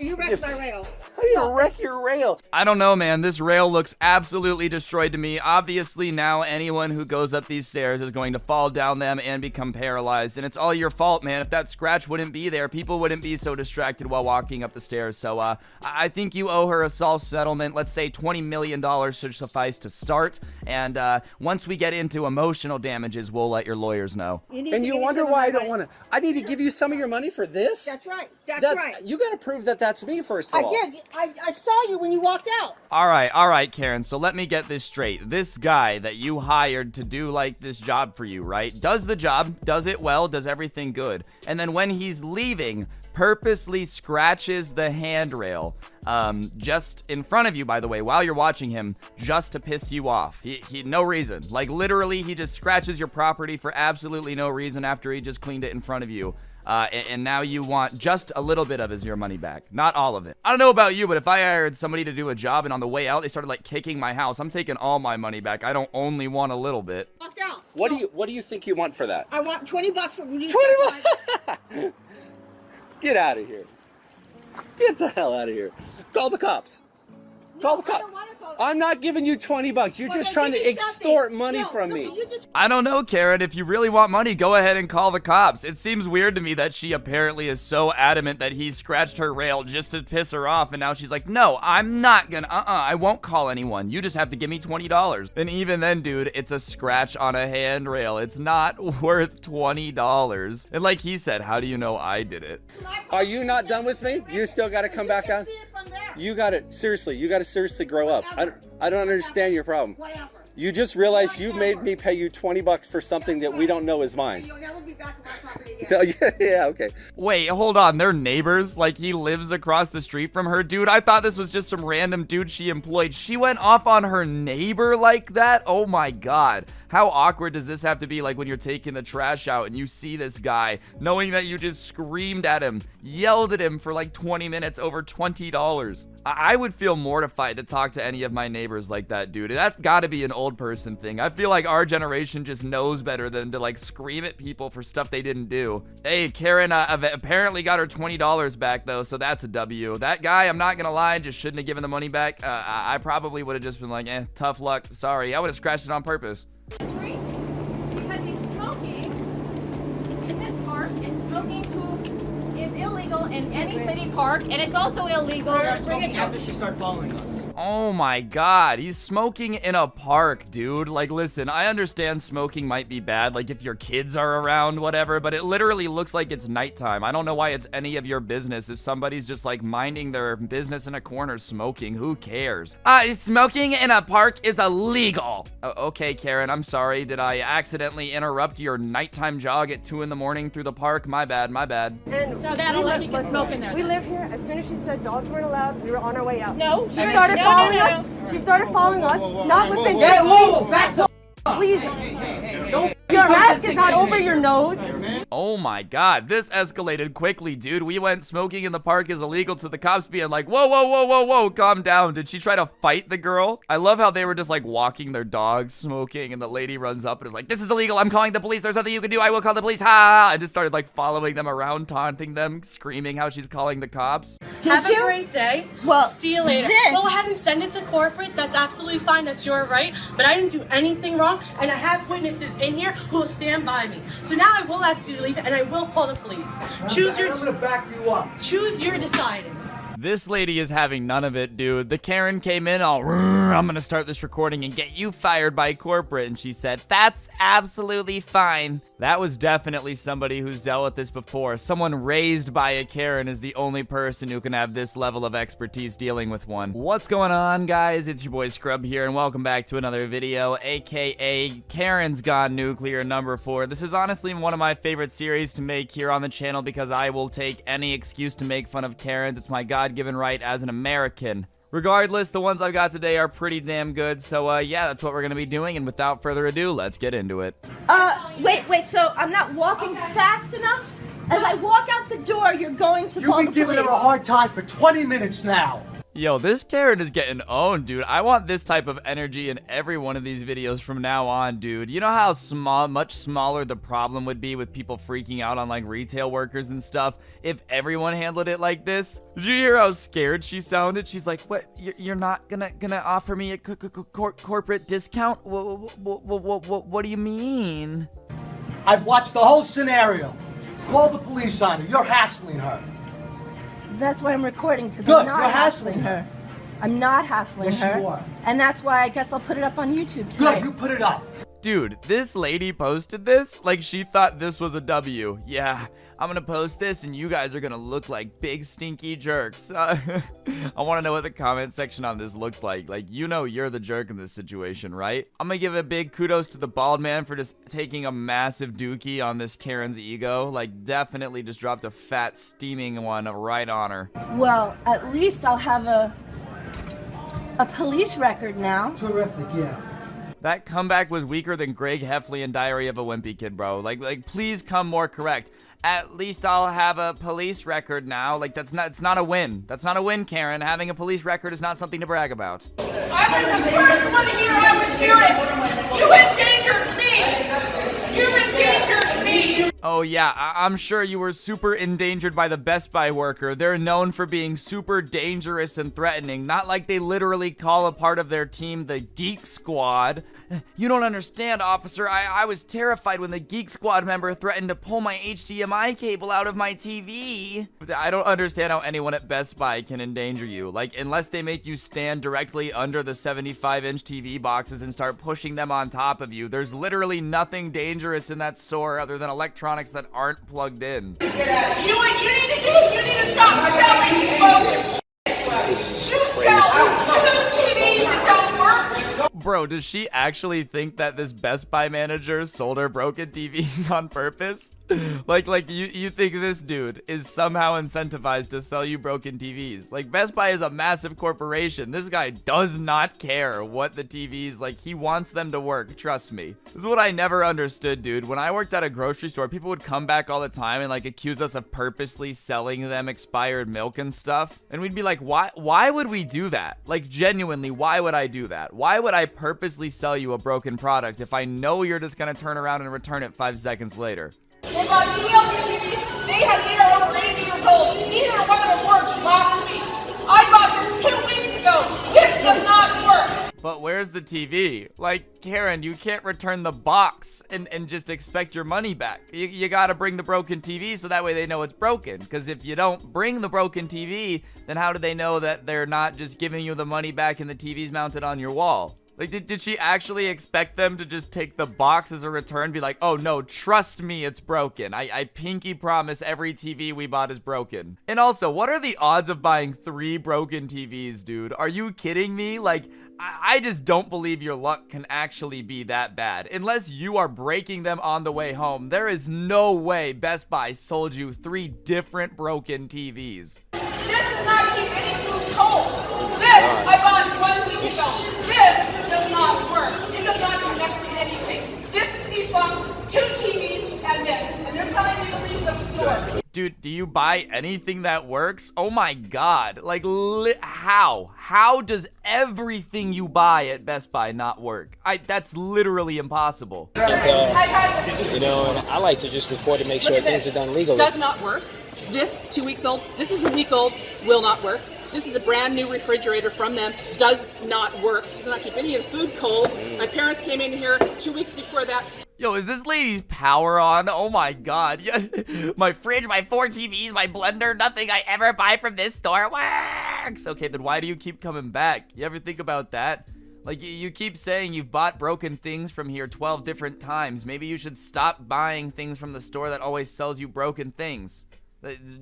you wrecked my rail. How do you wreck your rail? I don't know, man. This rail looks absolutely destroyed to me. Obviously, now anyone who goes up these stairs is going to fall down them and become paralyzed. And it's all your fault, man. If that scratch wouldn't be there, people wouldn't be so distracted while walking up the stairs. So, I think you owe her a small settlement. Let's say $20 million should suffice to start. And once we get into emotional damages, we'll let your lawyers know. And you wonder why I don't want to. I need to give you some of your money for this? That's right. That's right. You got to prove that that's me, first of all. I did. I saw you when you walked out. All right, Karen. So let me get this straight. This guy that you hired to do like this job for you, right? Does the job, does it well, does everything good. And then when he's leaving, purposely scratches the handrail just in front of you, by the way, while you're watching him, just to piss you off. He no reason. Like, literally, he just scratches your property for absolutely no reason after he just cleaned it in front of you. And now you want just a little bit of your money back, not all of it. I don't know about you, but if I hired somebody to do a job and on the way out they started like kicking my house, I'm taking all my money back. I don't only want a little bit. Walked out. What do you think you want for that? I want $20 for you. 20 bucks. Get out of here. Get the hell out of here. Call the cops. Call the cops. I'm not giving you 20 bucks. You're just trying to extort money from me. I don't know, Karen. If you really want money, go ahead and call the cops. It seems weird to me that she apparently is so adamant that he scratched her rail just to piss her off, and now she's like, no, I'm not gonna, I won't call anyone. You just have to give me $20. And even then, dude, it's a scratch on a handrail. It's not worth $20. And like he said, how do you know I did it? Are you not done with me? You still gotta come back out? You gotta, seriously grow up. I don't understand your problem. You just realized you made me pay you 20 bucks for something that we don't know is mine. You'll never be back on my property again. Yeah, okay. Wait, hold on. They're neighbors? Like, he lives across the street from her? Dude, I thought this was just some random dude she employed. She went off on her neighbor like that? Oh my god. How awkward does this have to be, like, when you're taking the trash out and you see this guy, knowing that you just screamed at him, yelled at him for like 20 minutes over $20? I would feel mortified to talk to any of my neighbors like that, dude. That's gotta be an old person thing. I feel like our generation just knows better than to, like, scream at people for stuff they didn't do. Hey, Karen apparently got her $20 back, though, so that's a W. That guy, I'm not gonna lie, just shouldn't have given the money back. I probably would have just been like, tough luck. Sorry. I would have scratched it on purpose. Because he's smoking in this park, and smoking is illegal. illegal in any city park, and it's also illegal to bring a After she started following us. Oh my god, he's smoking in a park, dude. Like, listen, I understand smoking might be bad, like if your kids are around, whatever, but it literally looks like it's nighttime. I don't know why it's any of your business if somebody's just like minding their business in a corner smoking. Who cares? Smoking in a park is illegal. Okay, Karen, I'm sorry. Did I accidentally interrupt your nighttime jog at 2 in the morning through the park? My bad, my bad. And so that'll let you can smoke in there. We live here. As soon as she said dogs weren't allowed, we were on our way out. No, she started following us. She started following us. Not within 6 feet. Back the Please. Your mask is not over your nose. Oh my god, this escalated quickly, dude. We went smoking in the park is illegal to the cops being like, whoa, whoa, whoa, whoa, whoa, calm down. Did she try to fight the girl? I love how they were just like walking their dogs smoking, and the lady runs up and is like, this is illegal. I'm calling the police. There's nothing you can do. I will call the police. Ha! I just started like following them around, taunting them, screaming how she's calling the cops. Have a great day. Well, see you later. Go ahead and send it to corporate. That's absolutely fine. That's your right. But I didn't do anything wrong, and I have witnesses in here who will stand by me. So now I will ask you to leave, and I will call the police. Choose your. I'm gonna back you up. Choose your deciding. This lady is having none of it, dude. The Karen came in all, I'm gonna start this recording and get you fired by corporate. And she said, that's absolutely fine. That was definitely somebody who's dealt with this before. Someone raised by a Karen is the only person who can have this level of expertise dealing with one. What's going on, guys? It's your boy Scrub here, and welcome back to another video, aka Karen's Gone Nuclear number 4. This is honestly one of my favorite series to make here on the channel because I will take any excuse to make fun of Karens. It's my God-given right as an American. Regardless, the ones I've got today are pretty damn good, so yeah, that's what we're gonna be doing, and without further ado, let's get into it. Wait, so I'm not walking fast enough? As I walk out the door, you're going to call the police. You've been giving her a hard time for 20 minutes now. Yo, this Karen is getting owned, dude. I want this type of energy in every one of these videos from now on, dude. You know how much smaller the problem would be with people freaking out on, like, retail workers and stuff if everyone handled it like this? Did you hear how scared she sounded? She's like, what? You're not gonna offer me a corporate discount? What do you mean? I've watched the whole scenario. Call the police on her. You're hassling her. That's why I'm recording, because Good, I'm not you're hassling her. I'm not hassling Yes, her. you are. And that's why I guess I'll put it up on YouTube today. Good, you put it up. Dude, this lady posted this like she thought this was a W. Yeah, I'm gonna post this and you guys are gonna look like big stinky jerks. I want to know what the comment section on this looked like. Like, you know you're the jerk in this situation, right? I'm gonna give a big kudos to the bald man for just taking a massive dookie on this Karen's ego. Like, definitely just dropped a fat steaming one right on her. Well, at least I'll have a police record now. Terrific, yeah. That comeback was weaker than Greg Heffley and Diary of a Wimpy Kid, bro. Like, please come more correct. At least I'll have a police record now. Like, it's not a win. That's not a win, Karen. Having a police record is not something to brag about. I was the first one to hear I was hearing. You endangered me. You endangered me. Oh yeah, I'm sure you were super endangered by the Best Buy worker. They're known for being super dangerous and threatening. Not like they literally call a part of their team the Geek Squad. You don't understand, officer. I was terrified when the Geek Squad member threatened to pull my HDMI cable out of my TV. I don't understand how anyone at Best Buy can endanger you. Like, unless they make you stand directly under the 75-inch TV boxes and start pushing them on top of you. There's literally nothing dangerous in that store other than electronics that aren't plugged in. You know what you need to do? You need to stop selling bogus. This is crazy. You sell TVs to sell work. Bro, does she actually think that this Best Buy manager sold her broken TVs on purpose? Like you think this dude is somehow incentivized to sell you broken TVs? Like, Best Buy is a massive corporation. This guy does not care what the TVs, like, he wants them to work, trust me. This is what I never understood, dude. When I worked at a grocery store, people would come back all the time and, like, accuse us of purposely selling them expired milk and stuff. And we'd be like, why would we do that? Like, genuinely, why would I do that? Why would I purposely sell you a broken product if I know you're just gonna turn around and return it 5 seconds later? They bought TLC TVs. They are over 80 years old. Neither one of them worked last week. I bought this 2 weeks ago. This does not work. But where's the TV? Like, Karen, you can't return the box and just expect your money back. You gotta bring the broken TV so that way they know it's broken. Because if you don't bring the broken TV, then how do they know that they're not just giving you the money back and the TV's mounted on your wall? Like, did she actually expect them to just take the box as a return, be like, oh no, trust me, it's broken. I pinky promise every TV we bought is broken. And also, what are the odds of buying 3 broken TVs, dude? Are you kidding me? Like, I just don't believe your luck can actually be that bad. Unless you are breaking them on the way home, there is no way Best Buy sold you 3 different broken TVs. This does not keep any food cold. This I bought 1 week ago. This does not work. It does not connect to anything. This is defunct, 2 TVs and this. And they're telling me to leave the store. Dude, do you buy anything that works? Oh my god. Like, how? How does everything you buy at Best Buy not work? That's literally impossible. And I like to just record and make sure things are done legally. Does not work. This, 2 weeks old. This is a week old. Will not work. This is a brand new refrigerator from them. Does not work. Does not keep any of the food cold. My parents came in here 2 weeks before that. Yo, is this lady's power on? Oh my god. Yeah. My fridge, my 4 TVs, my blender, nothing I ever buy from this store works. Okay, then why do you keep coming back? You ever think about that? Like, you keep saying you've bought broken things from here 12 different times. Maybe you should stop buying things from the store that always sells you broken things.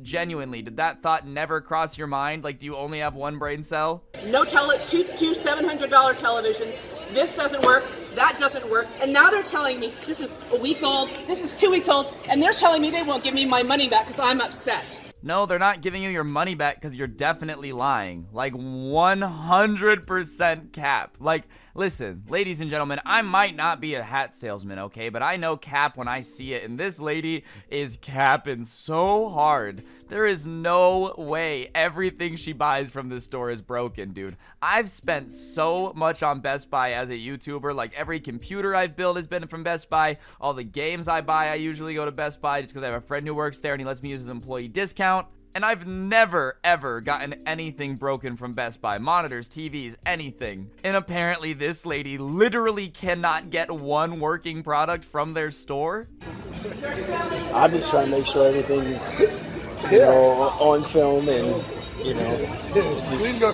Genuinely, did that thought never cross your mind? Like, do you only have 1 brain cell? No two $700 televisions. This doesn't work. That doesn't work. And now they're telling me this is a week old. This is 2 weeks old. And they're telling me they won't give me my money back because I'm upset. No, they're not giving you your money back because you're definitely lying. Like 100% cap. Like, listen, ladies and gentlemen, I might not be a hat salesman, okay? But I know cap when I see it. And this lady is capping so hard. There is no way everything she buys from this store is broken, dude. I've spent so much on Best Buy as a YouTuber. Like, every computer I've built has been from Best Buy. All the games I buy, I usually go to Best Buy just because I have a friend who works there and he lets me use his employee discount. And I've never, ever gotten anything broken from Best Buy. Monitors, TVs, anything. And apparently this lady literally cannot get 1 working product from their store. I'm just trying to make sure everything is, on film and,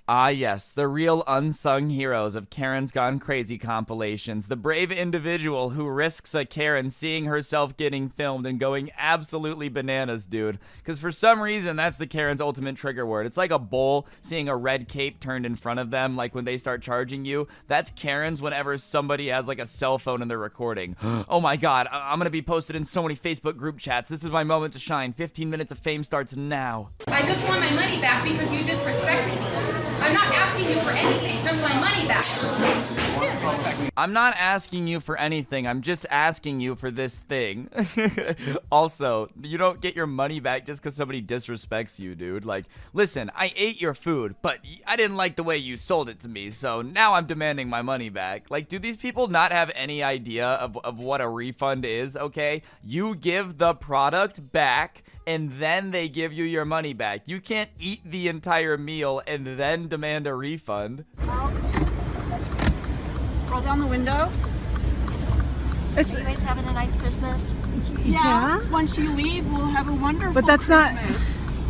Ah, yes, the real unsung heroes of Karen's Gone Crazy compilations. The brave individual who risks a Karen seeing herself getting filmed and going absolutely bananas, dude. Because for some reason, that's the Karen's ultimate trigger word. It's like a bull seeing a red cape turned in front of them, like when they start charging you. That's Karen's whenever somebody has like a cell phone and they're recording. Oh my god, I'm gonna be posted in so many Facebook group chats. This is my moment to shine. 15 minutes of fame starts now. I just want my money back because you disrespected me. I'm not asking you for anything, just my money back. I'm not asking you for anything. I'm just asking you for this thing. Also, you don't get your money back just because somebody disrespects you, dude. Like, listen, I ate your food, but I didn't like the way you sold it to me, so now I'm demanding my money back. Like, do these people not have any idea of what a refund is, okay? You give the product back, and then they give you your money back. You can't eat the entire meal and then demand a refund. Roll down the window. Are you guys having a nice Christmas? Yeah. Once you leave, we'll have a wonderful But that's Christmas. not.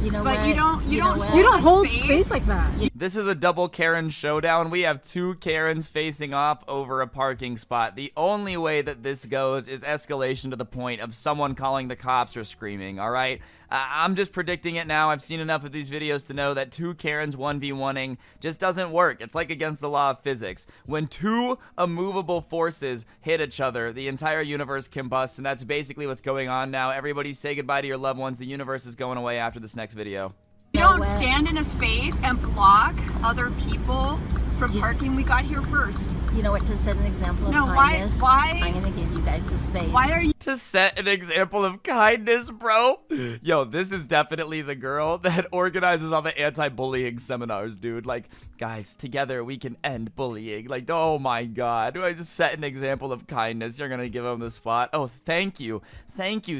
You know But what? you don't hold space like that. This is a double Karen showdown. We have 2 Karens facing off over a parking spot. The only way that this goes is escalation to the point of someone calling the cops or screaming, all right? I'm just predicting it now. I've seen enough of these videos to know that 2 Karens 1v1ing just doesn't work. It's like against the law of physics. When 2 immovable forces hit each other, the entire universe combusts, and that's basically what's going on now. Everybody say goodbye to your loved ones. The universe is going away after this next video. You don't stand in a space and block other people from parking. We got here first. You know what, to set an example of kindness, I'm gonna give you guys the space. Why are you to set an example of kindness, bro? Yo, this is definitely the girl that organizes all the anti-bullying seminars, dude. Like, guys, together we can end bullying. Like, oh my god, do I just set an example of kindness? You're gonna give him the spot? Oh, thank you,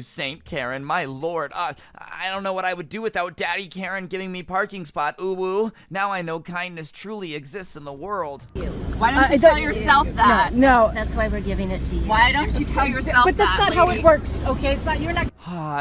Saint Karen, my lord. I don't know what I would do without Daddy Karen giving me parking spot. Ooh, now I know kindness truly exists in the the world. Why don't you tell yourself that? No. That's why we're giving it to you. Why don't you tell yourself that? But that's not how it works, okay? It's not, you're not.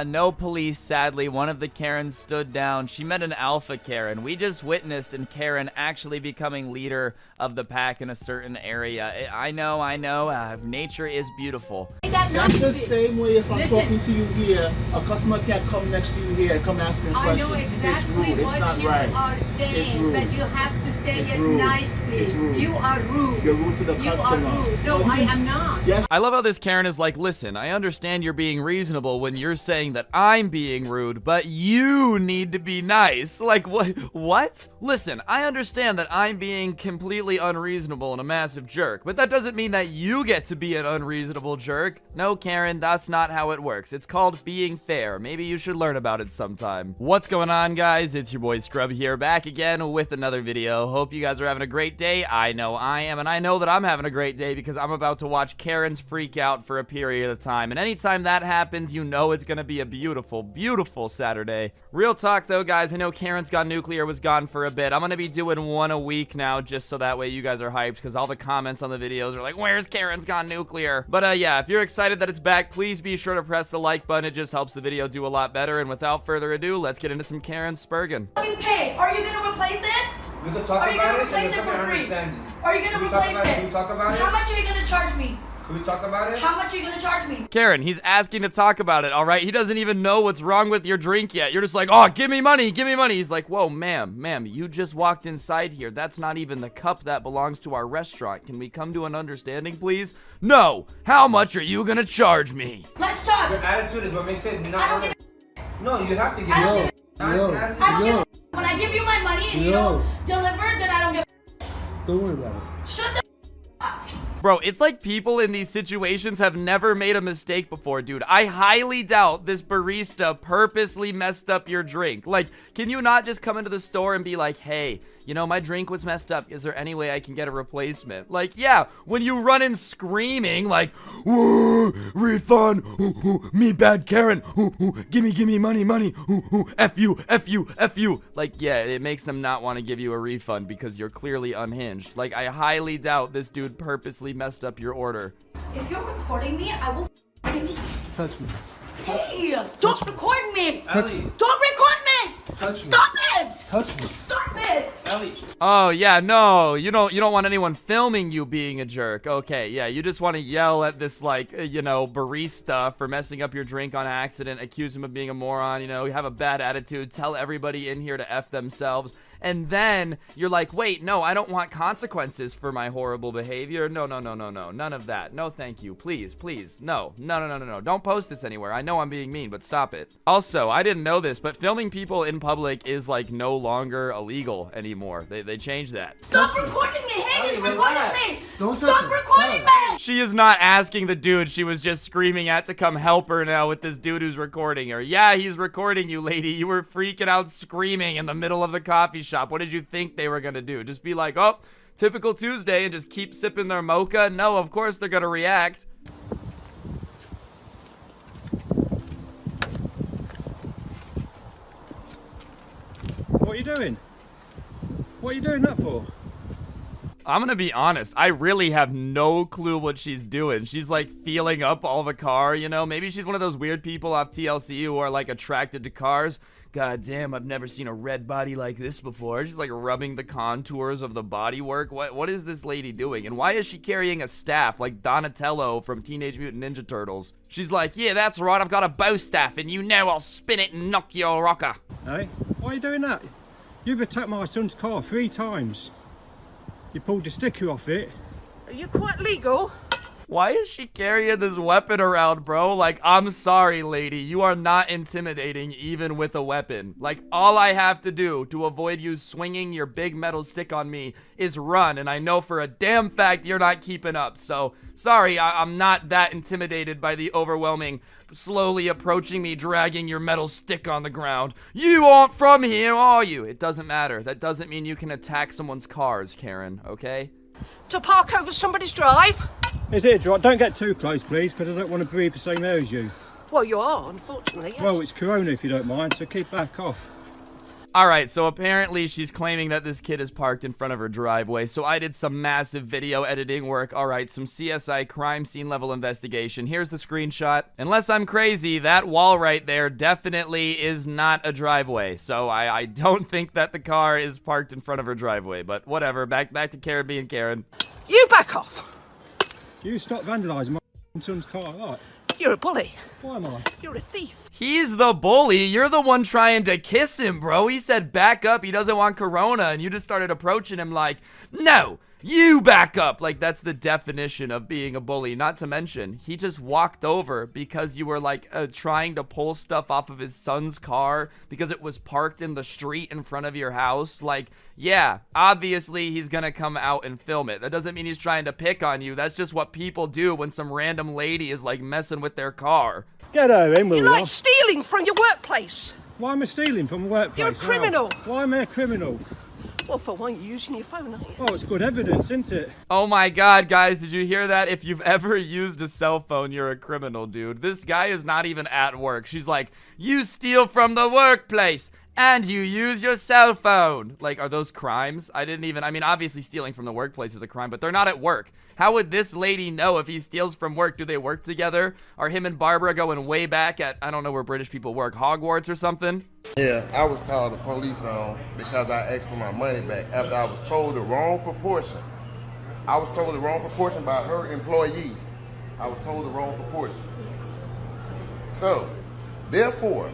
No police, sadly. One of the Karens stood down. She met an alpha Karen. We just witnessed a Karen actually becoming leader of the pack in a certain area. I know. Nature is beautiful. That's the same way if I'm talking to you here, a customer can't come next to you here and come ask me a question. I know exactly it's rude. It's not what right. you are saying, it's rude. but you have to say it's it rude. nicely. It's rude. You are rude. You're rude to the you customer. Are rude. No, I am not. Yes. I love how this Karen is like, listen, I understand you're being reasonable when you're saying that I'm being rude, but you need to be nice. Like, what? Listen, I understand that I'm being completely unreasonable and a massive jerk, but that doesn't mean that you get to be an unreasonable jerk. No, Karen, that's not how it works. It's called being fair. Maybe you should learn about it sometime. What's going on, guys? It's your boy Scrubby here, back again with another video. Hope you guys are having a great day. I know I am, and I know that I'm having a great day because I'm about to watch Karens freak out for a period of time. And anytime that happens, you know it's gonna be a beautiful, beautiful Saturday. Real talk though, guys, I know Karen's Gone Nuclear was gone for a bit. I'm gonna be doing one a week now, just so that way you guys are hyped, because all the comments on the videos are like, where's Karen's Gone Nuclear? But yeah, if you're excited that it's back, please be sure to press the like button. It just helps the video do a lot better. And without further ado, let's get into some Karen Spurgeon. Pay. Are you gonna replace it? We could talk Are you about gonna it. replace it for free? Are you gonna Can we replace talk about it? Can we talk about it? How much are you gonna charge me? Can we talk about it? How much are you gonna charge me? Karen, he's asking to talk about it, all right? He doesn't even know what's wrong with your drink yet. You're just like, oh, give me money, give me money. He's like, whoa, ma'am, you just walked inside here. That's not even the cup that belongs to our restaurant. Can we come to an understanding, please? No. How much are you gonna charge me? Let's talk. Your attitude is what makes it not. I don't give No, you have to give I don't it. I don't give When I give you my money and you don't deliver, then I don't give Don't worry about it. Shut the Bro, it's like people in these situations have never made a mistake before, dude. I highly doubt this barista purposely messed up your drink. Like, can you not just come into the store and be like, hey, you know, my drink was messed up. Is there any way I can get a replacement? Like, yeah, when you run in screaming, like, refund, me bad Karen, gimme money, F you. Like, yeah, it makes them not want to give you a refund because you're clearly unhinged. Like, I highly doubt this dude purposely messed up your order. If you're recording me, I will Touch me. Hey, don't record me! Ellie. Don't record me! Touch me. Stop it! Touch me. Stop it! Ellie. Oh, yeah, no, you don't want anyone filming you being a jerk. Okay, yeah, you just want to yell at this, like, you know, barista for messing up your drink on accident, accuse him of being a moron, you know, have a bad attitude, tell everybody in here to F themselves, and then you're like, wait, no, I don't want consequences for my horrible behavior. No, none of that. No, thank you. Please, no, don't post this anywhere. I know I'm being mean, but stop it. Also, I didn't know this, but filming people in public is, like, no longer illegal anymore. They changed that. Stop recording me! Hey, he's recording me! Don't Stop recording me! She is not asking the dude she was just screaming at to come help her now with this dude who's recording her. Yeah, he's recording you, lady. You were freaking out screaming in the middle of the coffee shop. What did you think they were gonna do? Just be like, oh, typical Tuesday and just keep sipping their mocha? No, of course they're gonna react. What are you doing? What are you doing that for? I'm gonna be honest, I really have no clue what she's doing. She's like feeling up all the car, you know? Maybe she's one of those weird people off TLC who are like attracted to cars. God damn, I've never seen a red body like this before. She's like rubbing the contours of the bodywork. What is this lady doing? And why is she carrying a staff like Donatello from Teenage Mutant Ninja Turtles? She's like, yeah, that's right, I've got a bow staff and you know I'll spin it and knock your rocker. Hey, why are you doing that? You've attacked my son's car 3 times. You pulled the sticker off it. Are you quite legal? Why is she carrying this weapon around, bro? Like, I'm sorry, lady. You are not intimidating even with a weapon. Like, all I have to do to avoid you swinging your big metal stick on me is run. And I know for a damn fact you're not keeping up. So, sorry, I'm not that intimidated by the overwhelming, slowly approaching me, dragging your metal stick on the ground. You aren't from here, are you? It doesn't matter. That doesn't mean you can attack someone's cars, Karen, okay? To park over somebody's drive? Is it a drive? Don't get too close, please, because I don't want to breathe the same air as you. Well, you are, unfortunately. Yes. Well, it's Corona, if you don't mind, so keep back off. Alright, so apparently she's claiming that this kid is parked in front of her driveway, so I did some massive video editing work. Alright, some CSI crime scene level investigation. Here's the screenshot. Unless I'm crazy, that wall right there definitely is not a driveway, so I don't think that the car is parked in front of her driveway, but whatever. Back to Karen being Karen. You back off! You stop vandalising my son's car, right? You're a bully. Why am I? You're a thief. He's the bully. You're the one trying to kiss him, bro. He said back up. He doesn't want Corona, and you just started approaching him like, no, you back up. Like, that's the definition of being a bully. Not to mention, he just walked over because you were like trying to pull stuff off of his son's car because it was parked in the street in front of your house. Like, yeah, obviously he's gonna come out and film it. That doesn't mean he's trying to pick on you. That's just what people do when some random lady is like messing with their car. Get over him, will you? You're like stealing from your workplace. Why am I stealing from a workplace? You're a criminal. Why am I a criminal? Well, for one, you're using your phone, aren't you? Oh, it's good evidence, isn't it? Oh my god, guys, did you hear that? If you've ever used a cell phone, you're a criminal, dude. This guy is not even at work. She's like, you steal from the workplace and you use your cell phone. Like, are those crimes? I mean, obviously stealing from the workplace is a crime, but they're not at work. How would this lady know if he steals from work? Do they work together? Are him and Barbara going way back at, I don't know where British people work, Hogwarts or something? Yeah, I was called the police on because I asked for my money back after I was told the wrong proportion. I was told the wrong proportion by her employee. I was told the wrong proportion. So, therefore,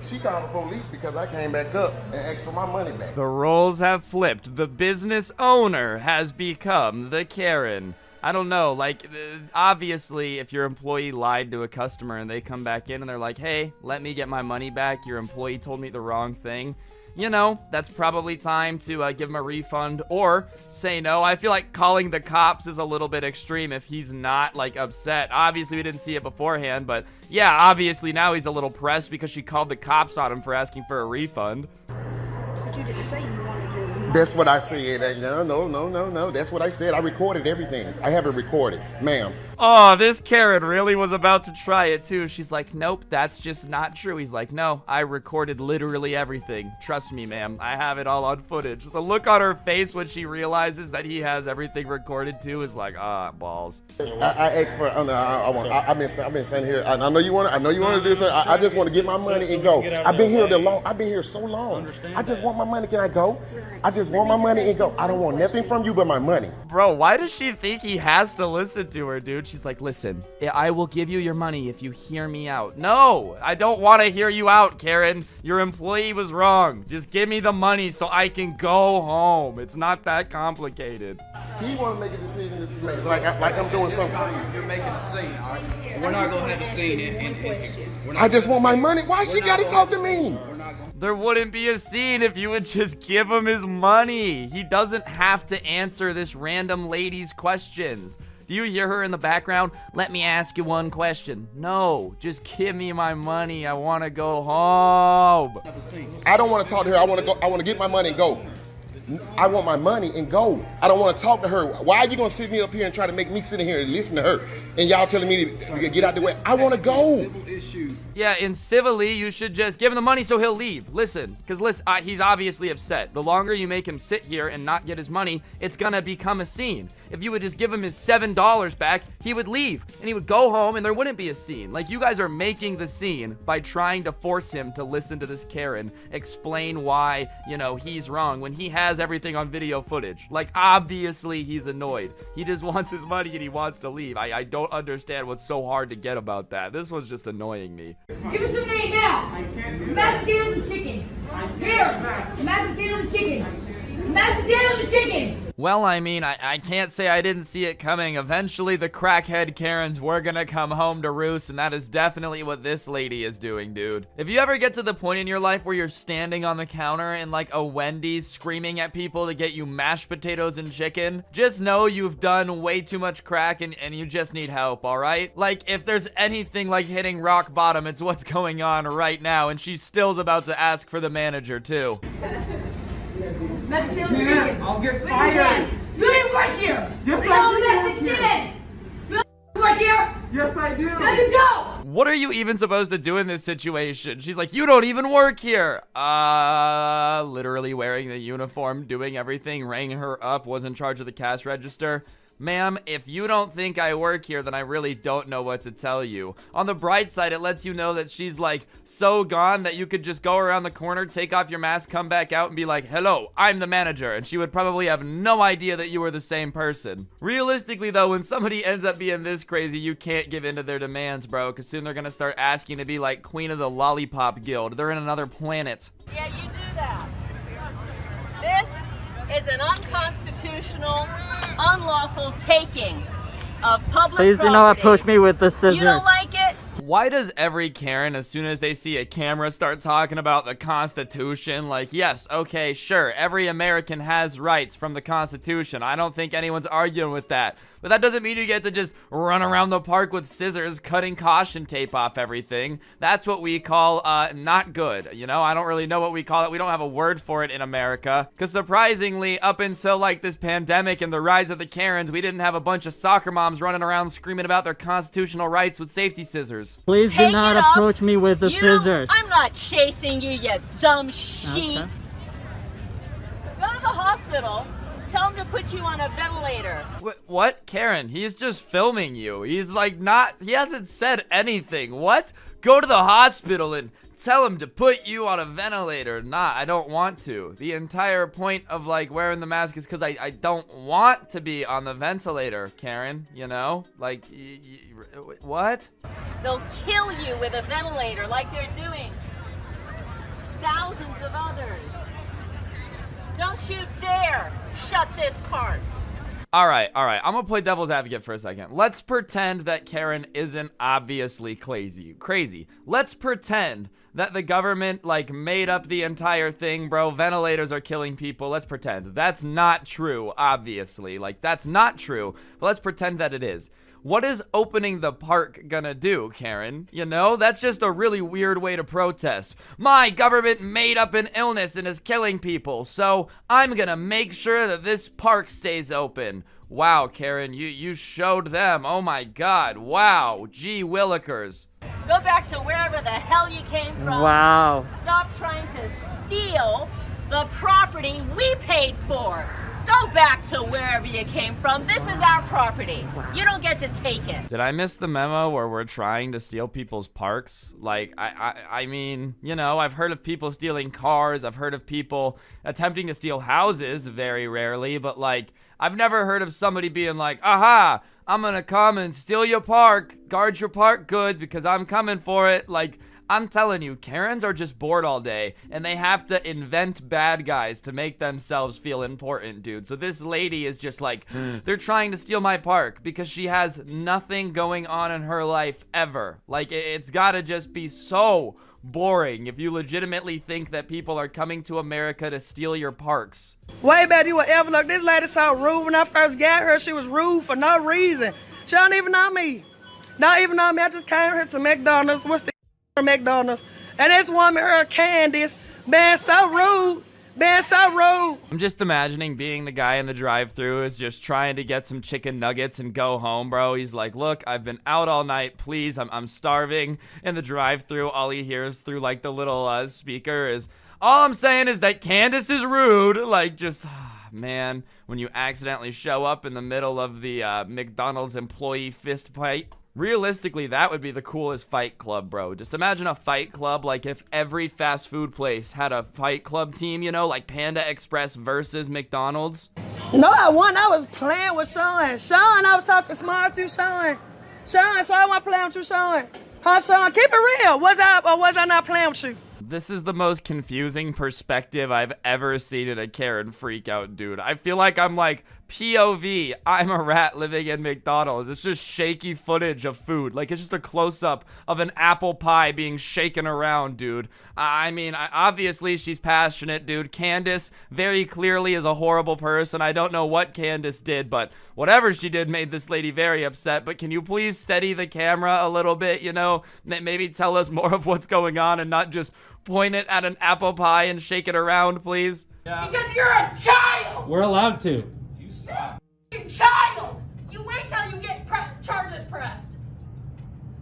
she called the police because I came back up and asked for my money back. The roles have flipped. The business owner has become the Karen. I don't know, like, obviously, if your employee lied to a customer and they come back in and they're like, hey, let me get my money back, your employee told me the wrong thing, you know, that's probably time to give him a refund or say no. I feel like calling the cops is a little bit extreme if he's not, like, upset. Obviously, we didn't see it beforehand, but yeah, obviously now he's a little pressed because she called the cops on him for asking for a refund. But you didn't say you wanted your... That's what I said. No. That's what I said. I recorded everything. I have it recorded, ma'am. Oh, this Karen really was about to try it too. She's like, nope, that's just not true. He's like, no, I recorded literally everything. Trust me, ma'am. I have it all on footage. The look on her face when she realizes that he has everything recorded too is like, balls. I asked for. I've been standing here. I know you want to do this. I just want to get my money and go. I've been here so long. I just want my money. Can I go? I just want my money and go. I don't want nothing from you but my money. Bro, why does she think he has to listen to her, dude? She's like, listen, I will give you your money if you hear me out. No, I don't want to hear you out, Karen. Your employee was wrong. Just give me the money so I can go home. It's not that complicated. He want to make a decision to make, like I'm doing something. You're making a scene, all right? We're not going to have a scene. I just want my money. Why she got to talk to me? There wouldn't be a scene if you would just give him his money. He doesn't have to answer this random lady's questions. Do you hear her in the background? Let me ask you one question. No, just give me my money. I want to go home. I don't want to talk to her. I want to go. I want to get my money and go. I want my money and go. I don't want to talk to her. Why are you going to sit me up here and try to make me sit in here and listen to her? And y'all telling me to get out the way. I want to go. Yeah, in civilly, you should just give him the money so he'll leave. Listen, because he's obviously upset. The longer you make him sit here and not get his money, it's going to become a scene. If you would just give him his $7 back, he would leave. And he would go home and there wouldn't be a scene. Like, you guys are making the scene by trying to force him to listen to this Karen explain why, you know, he's wrong when he has everything on video footage. Like, obviously he's annoyed. He just wants his money and he wants to leave. I don't understand what's so hard to get about that. This was just annoying me. Give us some name now. Mashed potatoes and chicken. Here. Mashed potatoes and chicken. Mashed potatoes and chicken. Well, I mean, I can't say I didn't see it coming. Eventually, the crackhead Karens were gonna come home to roost, and that is definitely what this lady is doing, dude. If you ever get to the point in your life where you're standing on the counter in like a Wendy's screaming at people to get you mashed potatoes and chicken, just know you've done way too much crack and you just need help, all right? Like, if there's anything like hitting rock bottom, it's what's going on right now, and she still's about to ask for the manager, too. Mashed potatoes and chicken. I'll get fired. You didn't work here. Yes, I do. You don't work here. Yes, I do. No, you don't. What are you even supposed to do in this situation? She's like, you don't even work here. Literally wearing the uniform, doing everything, rang her up, was in charge of the cash register. Ma'am, if you don't think I work here, then I really don't know what to tell you. On the bright side, it lets you know that she's like so gone that you could just go around the corner, take off your mask, come back out and be like, hello, I'm the manager. And she would probably have no idea that you were the same person. Realistically though, when somebody ends up being this crazy, you can't give in to their demands, bro, because soon they're gonna start asking to be like Queen of the Lollipop Guild. They're in another planet. Yeah, you do that. This is an unconstitutional, unlawful taking of public property. Please do not approach me with the scissors. You don't like it? Why does every Karen, as soon as they see a camera, start talking about the Constitution? Like, yes, okay, sure, every American has rights from the Constitution. I don't think anyone's arguing with that. But that doesn't mean you get to just run around the park with scissors, cutting caution tape off everything. That's what we call not good. You know, I don't really know what we call it. We don't have a word for it in America. Because surprisingly, up until like this pandemic and the rise of the Karens, we didn't have a bunch of soccer moms running around screaming about their constitutional rights with safety scissors. Please do not approach me with the scissors. I'm not chasing you, you dumb sheep. Okay. Go to the hospital. Tell him to put you on a ventilator. What? Karen, he's just filming you. He's like he hasn't said anything. What? Go to the hospital and tell him to put you on a ventilator. Nah, I don't want to. The entire point of like wearing the mask is because I don't want to be on the ventilator, Karen, you know? Like, what? They'll kill you with a ventilator like they're doing thousands of others. Don't you dare shut this park. All right. I'm gonna play devil's advocate for a second. Let's pretend that Karen isn't obviously crazy. Let's pretend that the government like made up the entire thing, bro. Ventilators are killing people. Let's pretend. That's not true, obviously. Like, that's not true. But let's pretend that it is. What is opening the park gonna do, Karen? You know, that's just a really weird way to protest. My government made up an illness and is killing people, so I'm gonna make sure that this park stays open. Wow, Karen, you showed them. Oh my God, wow, gee willikers. Go back to wherever the hell you came from. Wow. Stop trying to steal the property we paid for. Go back to wherever you came from. This is our property. You don't get to take it. Did I miss the memo where we're trying to steal people's parks? Like, I mean, you know, I've heard of people stealing cars. I've heard of people attempting to steal houses, very rarely. But, like, I've never heard of somebody being like, aha, I'm gonna come and steal your park. Guard your park good because I'm coming for it. Like, I'm telling you, Karens are just bored all day, and they have to invent bad guys to make themselves feel important, dude. So this lady is just like, they're trying to steal my park because she has nothing going on in her life ever. Like, it's gotta just be so boring if you legitimately think that people are coming to America to steal your parks. Way better you would ever look. This lady so rude when I first got her. She was rude for no reason. She don't even know me. Don't even know me. I just came here to McDonald's. What's the McDonald's? And this woman, her Candace, being so rude. I'm just imagining being the guy in the drive-thru is just trying to get some chicken nuggets and go home, bro. He's like, look, I've been out all night. Please, I'm starving. In the drive-thru, all he hears through like the little speaker is, all I'm saying is that Candace is rude. Like, just, man, when you accidentally show up in the middle of the McDonald's employee fist fight. Realistically, that would be the coolest fight club, bro. Just imagine a fight club, like if every fast food place had a fight club team, you know, like Panda Express versus McDonald's. No, I was playing with Sean. Sean, I was talking smart to Sean. Sean, so I want to play with you, Sean. Huh, Sean? Keep it real. Was I not playing with you? This is the most confusing perspective I've ever seen in a Karen freakout, dude. I feel like I'm like, POV, I'm a rat living in McDonald's. It's just shaky footage of food. Like, it's just a close-up of an apple pie being shaken around, dude. I mean, obviously she's passionate, dude. Candace very clearly is a horrible person. I don't know what Candace did, but whatever she did made this lady very upset. But can you please steady the camera a little bit, you know? Maybe tell us more of what's going on and not just point it at an apple pie and shake it around, please. Because you're a child! We're allowed to. You child! You wait till you get charges pressed.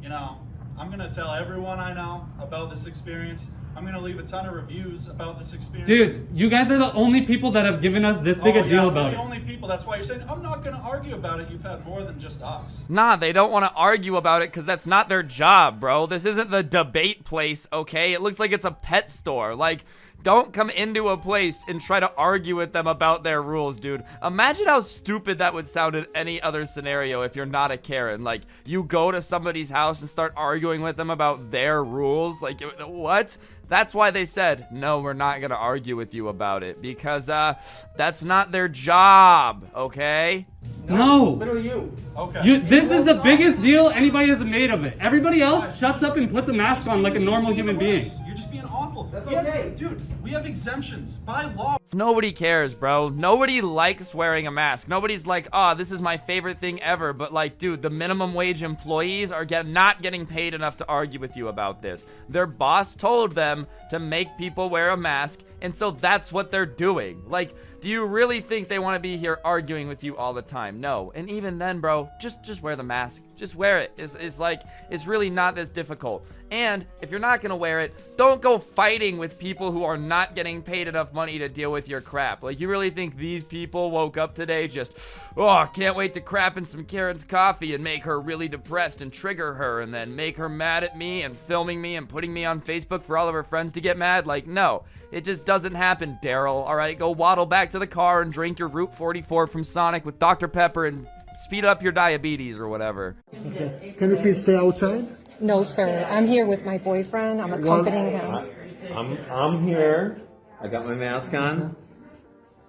You know, I'm gonna tell everyone I know about this experience. I'm gonna leave a ton of reviews about this experience. Dude, you guys are the only people that have given us this big a deal about it. We're the only people. That's why you're saying I'm not gonna argue about it. You've had more than just us. Nah, they don't want to argue about it because that's not their job, bro. This isn't the debate place, okay? It looks like it's a pet store. Like, don't come into a place and try to argue with them about their rules, dude. Imagine how stupid that would sound in any other scenario if you're not a Karen. Like, you go to somebody's house and start arguing with them about their rules. Like, what? That's why they said, no, we're not gonna argue with you about it. Because, that's not their job, okay? No. Literally you. Okay. This is the biggest deal anybody has made of it. Everybody else shuts up and puts a mask on like a normal human being. You're just being awful. That's okay. Dude, we have exemptions by law. Nobody cares, bro. Nobody likes wearing a mask. Nobody's like, oh, this is my favorite thing ever. But like, dude, the minimum wage employees are not getting paid enough to argue with you about this. Their boss told them to make people wear a mask, and so that's what they're doing. Like, do you really think they want to be here arguing with you all the time? No. And even then, bro, just wear the mask. Just wear it. It's like, it's really not this difficult. And if you're not going to wear it, don't go fighting with people who are not getting paid enough money to deal with your crap. Like, you really think these people woke up today just, oh, can't wait to crap in some Karen's coffee and make her really depressed and trigger her and then make her mad at me and filming me and putting me on Facebook for all of her friends to get mad? Like, no. It just doesn't happen, Daryl. All right, go waddle back to the car and drink your Route 44 from Sonic with Dr. Pepper and speed up your diabetes or whatever. Okay. Can you please stay outside? No, sir. I'm here with my boyfriend. I'm accompanying him. I'm here. I got my mask on.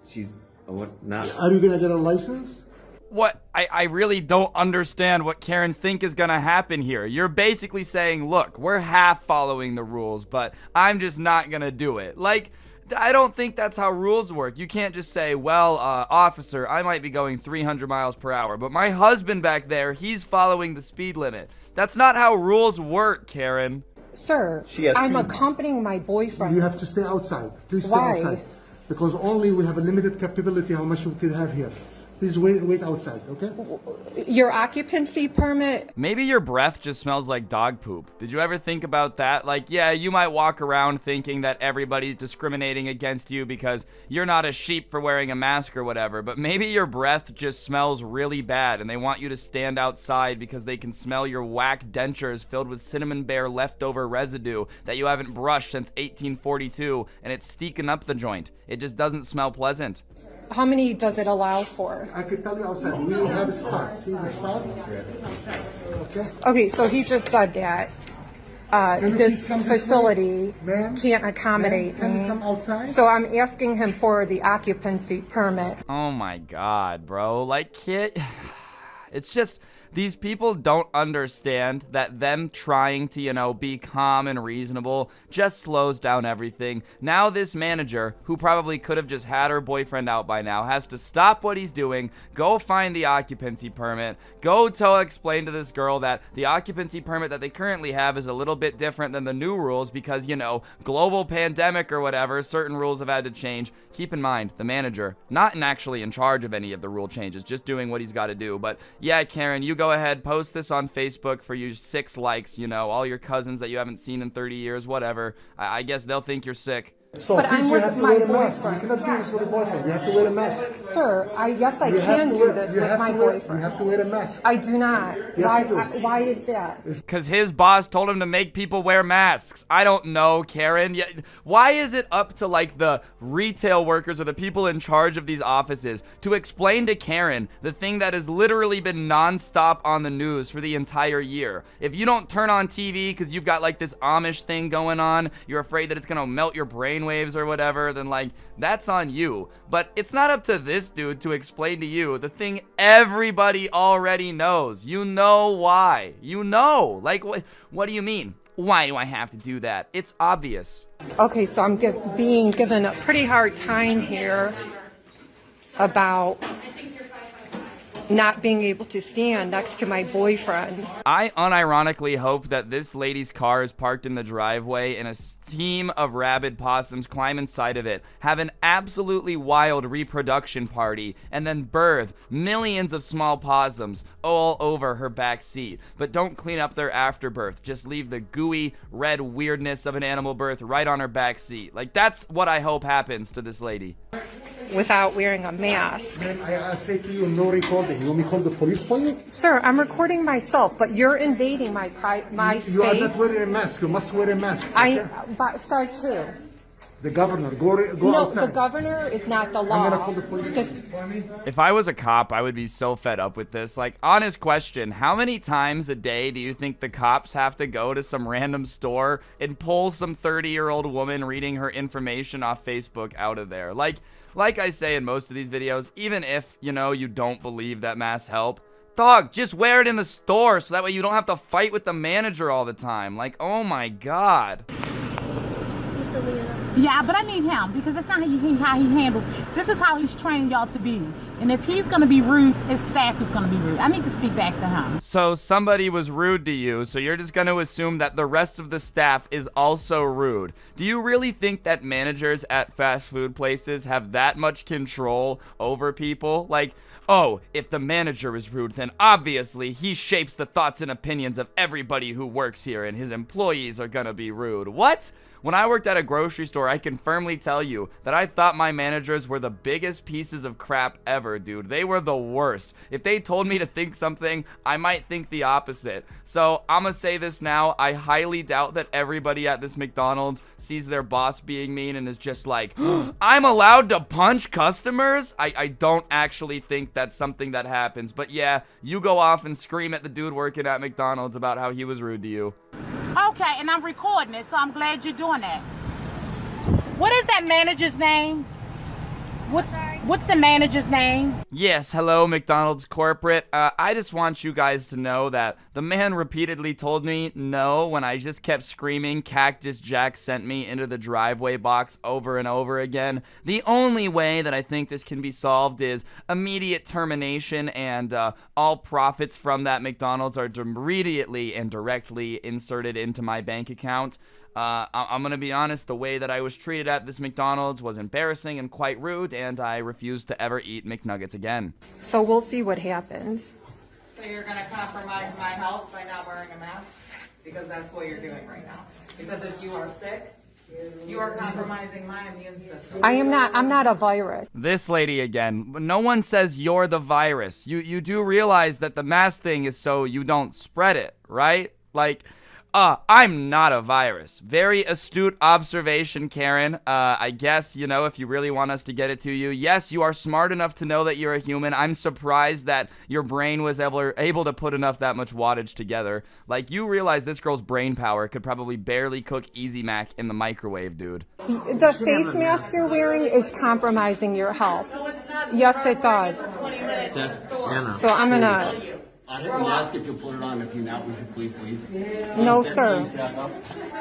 She's not. Are you gonna get a license? What? I really don't understand what Karens think is gonna happen here. You're basically saying, look, we're half following the rules, but I'm just not gonna do it. Like, I don't think that's how rules work. You can't just say, well, officer, I might be going 300 miles per hour, but my husband back there, he's following the speed limit. That's not how rules work, Karen. Sir, I'm accompanying my boyfriend. You have to stay outside. Please stay outside. Because only we have a limited capability how much we can have here. Please wait outside, okay? Your occupancy permit? Maybe your breath just smells like dog poop. Did you ever think about that? Like, yeah, you might walk around thinking that everybody's discriminating against you because you're not a sheep for wearing a mask or whatever, but maybe your breath just smells really bad and they want you to stand outside because they can smell your whack dentures filled with cinnamon bear leftover residue that you haven't brushed since 1842, and it's steaking up the joint. It just doesn't smell pleasant. How many does it allow for? I could tell you outside. We have spots. See the spots? Okay. Okay, so he just said that this facility can't accommodate Can you me. come outside? So I'm asking him for the occupancy permit. Oh my God, bro. Like, it's just, these people don't understand that them trying to, you know, be calm and reasonable just slows down everything. Now this manager, who probably could have just had her boyfriend out by now, has to stop what he's doing, go find the occupancy permit, go explain to this girl that the occupancy permit that they currently have is a little bit different than the new rules because, you know, global pandemic or whatever, certain rules have had to change. Keep in mind, the manager, not actually in charge of any of the rule changes, just doing what he's got to do. But yeah, Karen, you go ahead, post this on Facebook for you 6 likes, you know, all your cousins that you haven't seen in 30 years, whatever. I guess they'll think you're sick. So but please, I'm you have with to my wear a mask. boyfriend. You cannot do this with a boyfriend. You have to wear a mask. Sir, I can do this with my boyfriend. You have to wear a mask. I do not. Yes, Why is that? Because his boss told him to make people wear masks. I don't know, Karen. Why is it up to, like, the retail workers or the people in charge of these offices to explain to Karen the thing that has literally been nonstop on the news for the entire year? If you don't turn on TV because you've got, like, this Amish thing going on, you're afraid that it's going to melt your brainwaves or whatever, then, like, that's on you. But it's not up to this dude to explain to you the thing everybody already knows. You know why. You know. Like, what do you mean? Why do I have to do that? It's obvious. Okay, so I'm being given a pretty hard time here about not being able to stand next to my boyfriend. I unironically hope that this lady's car is parked in the driveway and a team of rabid possums climb inside of it, have an absolutely wild reproduction party, and then birth millions of small possums all over her back seat. But don't clean up their afterbirth. Just leave the gooey, red weirdness of an animal birth right on her back seat. Like, that's what I hope happens to this lady. Without wearing a mask. Ma'am, I say to you, no recording. You want me to call the police for you? Sir, I'm recording myself, but you're invading my space. You are not wearing a mask. You must wear a mask. Okay? Besides who? The governor. Go no, outside. the governor is not the law. I'm gonna call the police. If I was a cop, I would be so fed up with this. Like, honest question, how many times a day do you think the cops have to go to some random store and pull some 30-year-old woman reading her information off Facebook out of there? Like I say in most of these videos, even if, you know, you don't believe that masks help, dog, just wear it in the store so that way you don't have to fight with the manager all the time. Like, oh my God. Yeah, but I need him because that's not how he handles. This is how he's training y'all to be. And if he's going to be rude, his staff is going to be rude. I need to speak back to him. So somebody was rude to you, so you're just going to assume that the rest of the staff is also rude. Do you really think that managers at fast food places have that much control over people? Like, oh, if the manager is rude, then obviously he shapes the thoughts and opinions of everybody who works here, and his employees are gonna be rude. What? When I worked at a grocery store, I can firmly tell you that I thought my managers were the biggest pieces of crap ever, dude. They were the worst. If they told me to think something, I might think the opposite. So I'm gonna say this now. I highly doubt that everybody at this McDonald's sees their boss being mean and is just like, I'm allowed to punch customers? I don't actually think that's something that happens. But yeah, you go off and scream at the dude working at McDonald's about how he was rude to you. Okay, and I'm recording it, so I'm glad you're doing that. What is that manager's name? What's the manager's name? Yes, hello, McDonald's corporate. I just want you guys to know that the man repeatedly told me no when I just kept screaming Cactus Jack sent me into the driveway box over and over again. The only way that I think this can be solved is immediate termination, and all profits from that McDonald's are immediately and directly inserted into my bank account. I'm gonna be honest, the way that I was treated at this McDonald's was embarrassing and quite rude, and I refuse to ever eat McNuggets again. So we'll see what happens. So you're gonna compromise my health by not wearing a mask? Because that's what you're doing right now. Because if you are sick, you are compromising my immune system. I'm not a virus. This lady again. No one says you're the virus. You do realize that the mask thing is so you don't spread it, right? Like, I'm not a virus. Very astute observation, Karen. I guess, you know, if you really want us to get it to you, yes, you are smart enough to know that you're a human. I'm surprised that your brain was able to put that much wattage together. Like, you realize this girl's brain power could probably barely cook Easy Mac in the microwave, dude. The face mask you're wearing is compromising your health. Yes, it does. So I'm gonna... I didn't ask if you put it on. If you not, would you please leave? No, sir.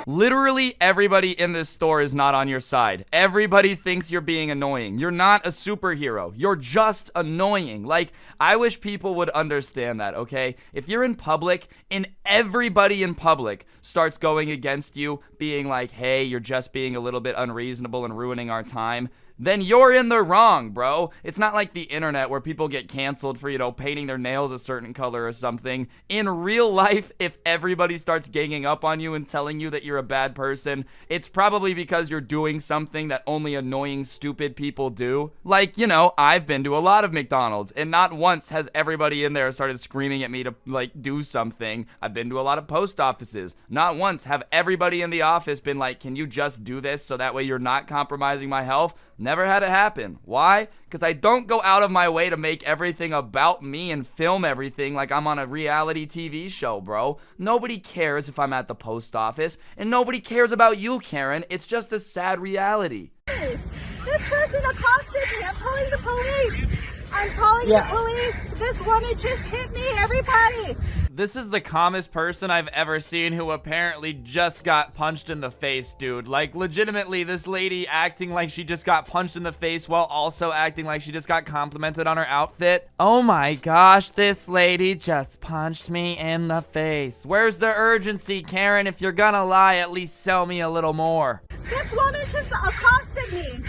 Literally everybody in this store is not on your side. Everybody thinks you're being annoying. You're not a superhero. You're just annoying. Like, I wish people would understand that, okay? If you're in public and everybody in public starts going against you, being like, hey, you're just being a little bit unreasonable and ruining our time, then you're in the wrong, bro. It's not like the internet where people get canceled for, you know, painting their nails a certain color or something. In real life, if everybody starts ganging up on you and telling you that you're a bad person, it's probably because you're doing something that only annoying, stupid people do. Like, you know, I've been to a lot of McDonald's, and not once has everybody in there started screaming at me to, like, do something. I've been to a lot of post offices. Not once have everybody in the office been like, can you just do this so that way you're not compromising my health? Never had it happen. Why? Because I don't go out of my way to make everything about me and film everything like I'm on a reality TV show, bro. Nobody cares if I'm at the post office, and nobody cares about you, Karen. It's just a sad reality. Hey, this person accosted me. I'm calling the police. I'm calling the police. This woman just hit me, everybody. This is the calmest person I've ever seen who apparently just got punched in the face, dude. Like, legitimately, this lady acting like she just got punched in the face while also acting like she just got complimented on her outfit. Oh my gosh, this lady just punched me in the face. Where's the urgency, Karen? If you're gonna lie, at least sell me a little more. This woman just accosted me.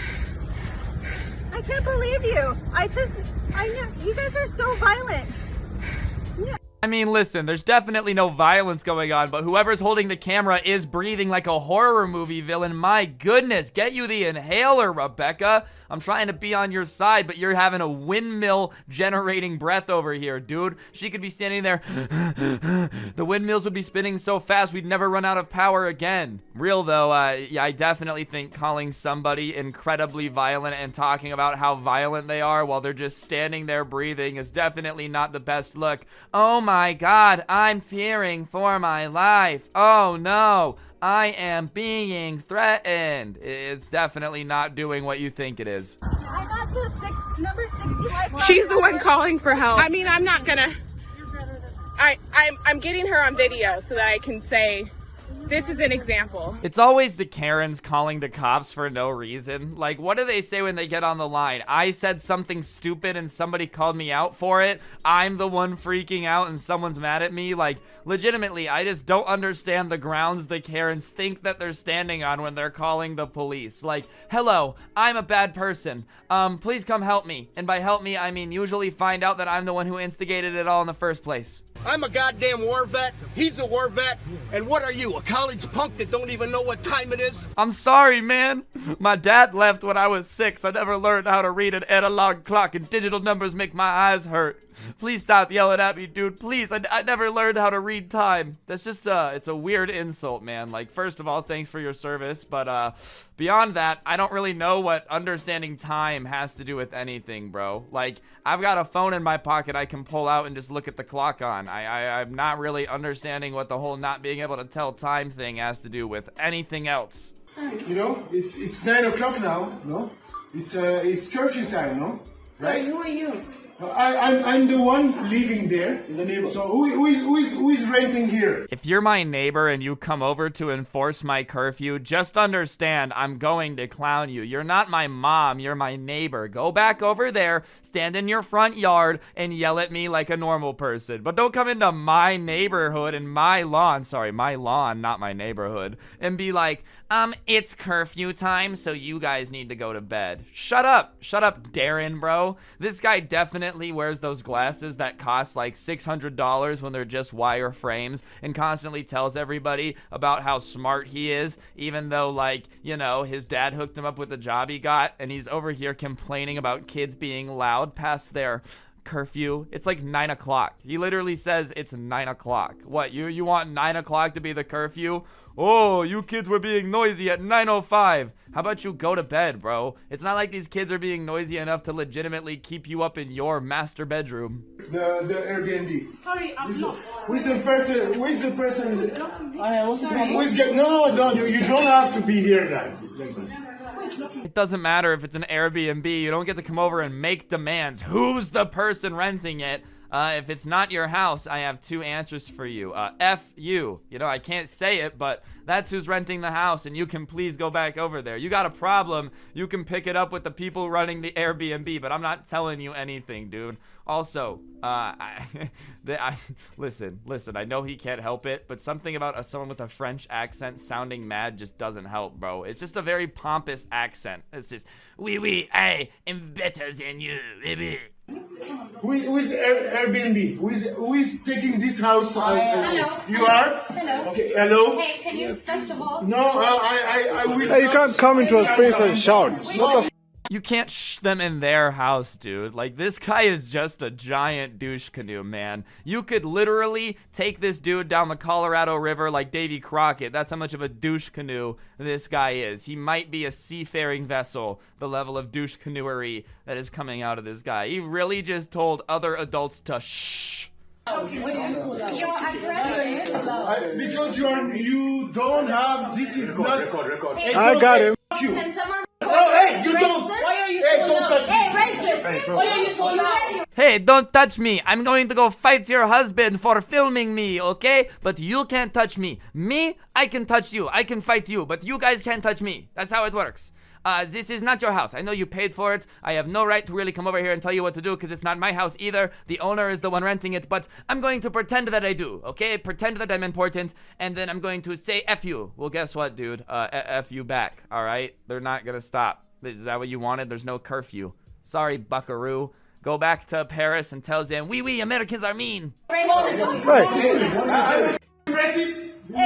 I can't believe you. I know, you guys are so violent. Yeah. I mean, listen, there's definitely no violence going on, but whoever's holding the camera is breathing like a horror movie villain. My goodness, get you the inhaler, Rebecca. I'm trying to be on your side, but you're having a windmill generating breath over here, dude. She could be standing there. The windmills would be spinning so fast we'd never run out of power again. Real though, yeah, I definitely think calling somebody incredibly violent and talking about how violent they are while they're just standing there breathing is definitely not the best look. Oh my God, I'm fearing for my life. Oh no. I am being threatened. It's definitely not doing what you think it is. I'm at the number 60 life. She's the one calling for help. I mean, I'm not gonna. I'm getting her on video so that I can say, this is an example. It's always the Karens calling the cops for no reason. Like, what do they say when they get on the line? I said something stupid and somebody called me out for it. I'm the one freaking out and someone's mad at me. Like, legitimately, I just don't understand the grounds the Karens think that they're standing on when they're calling the police. Like, hello, I'm a bad person. Please come help me. And by help me, I mean usually find out that I'm the one who instigated it all in the first place. I'm a goddamn war vet. He's a war vet. And what are you, a college punk that don't even know what time it is? I'm sorry, man. My dad left when I was 6. I never learned how to read an analog clock, and digital numbers make my eyes hurt. Please stop yelling at me, dude. Please, I never learned how to read time. That's just, it's a weird insult, man. Like, first of all, thanks for your service, but, beyond that, I don't really know what understanding time has to do with anything, bro. Like, I've got a phone in my pocket I can pull out and just look at the clock on. I'm not really understanding what the whole not being able to tell time thing has to do with anything else. You know, it's 9 o'clock now, no? It's curfew time, no? Sorry, who are you? I'm the one living there in the neighborhood. So who is renting here? If you're my neighbor and you come over to enforce my curfew, just understand I'm going to clown you. You're not my mom, you're my neighbor. Go back over there, stand in your front yard, and yell at me like a normal person. But don't come into my neighborhood and my lawn, sorry, my lawn, not my neighborhood, and be like, it's curfew time, so you guys need to go to bed. Shut up, Darren, bro. This guy definitely wears those glasses that cost like $600 when they're just wire frames and constantly tells everybody about how smart he is, even though, like, you know, his dad hooked him up with the job he got, and he's over here complaining about kids being loud past their curfew. It's like 9 o'clock. He literally says it's 9 o'clock. What, you want 9 o'clock to be the curfew? Oh, you kids were being noisy at 9:05. How about you go to bed, bro? It's not like these kids are being noisy enough to legitimately keep you up in your master bedroom. The Airbnb. Sorry, I'm not. Who is the person? No, you don't have to be here, guys. It doesn't matter if it's an Airbnb. You don't get to come over and make demands. Who's the person renting it? If it's not your house, I have 2 answers for you. F you. You know, I can't say it, but that's who's renting the house, and you can please go back over there. You got a problem, you can pick it up with the people running the Airbnb, but I'm not telling you anything, dude. Also, listen, I know he can't help it, but something about someone with a French accent sounding mad just doesn't help, bro. It's just a very pompous accent. It's just, oui, I am better than you, baby. Who is Airbnb? Who is taking this house? Hello. You are? Hello. Okay, hello. Hey, can you, first of all? No, I will. Hey, you can't come into a space and shout. What the You can't shh them in their house, dude. Like, this guy is just a giant douche canoe, man. You could literally take this dude down the Colorado River like Davy Crockett. That's how much of a douche canoe this guy is. He might be a seafaring vessel, the level of douche canoery that is coming out of this guy. He really just told other adults to shh. Your address? Because you don't have. This is not. I got him. Can someone No, hey, you don't. Why are you Hey, don't touch me. Hey, racist! Hey, don't touch me. I'm going to go fight your husband for filming me, okay? But you can't touch me. Me, I can touch you. I can fight you, but you guys can't touch me. That's how it works. This is not your house. I know you paid for it. I have no right to really come over here and tell you what to do because it's not my house either. The owner is the one renting it, but I'm going to pretend that I do, okay? Pretend that I'm important, and then I'm going to say F you. Well, guess what, dude? F you back, all right? They're not gonna stop. Is that what you wanted? There's no curfew. Sorry, buckaroo. Go back to Paris and tell them, oui, Americans are mean. Right. Racist. You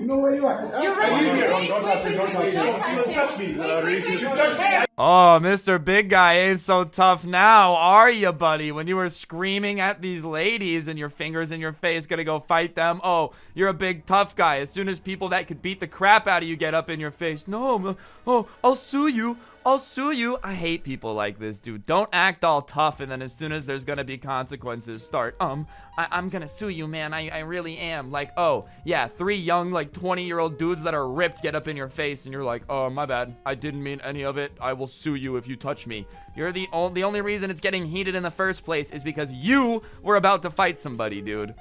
know where you are. Oh, Mr. Big Guy ain't so tough now, are you, buddy? When you were screaming at these ladies and your fingers in your face gonna go fight them, oh, you're a big tough guy. As soon as people that could beat the crap out of you get up in your face, no, oh, I'll sue you. I'll sue you. I hate people like this, dude. Don't act all tough and then as soon as there's gonna be consequences, start, I'm gonna sue you, man. I really am. Like, oh, yeah, 3 young, like, 20-year-old dudes that are ripped get up in your face and you're like, oh, my bad. I didn't mean any of it. I will sue you if you touch me. You're the only reason it's getting heated in the first place is because you were about to fight somebody, dude.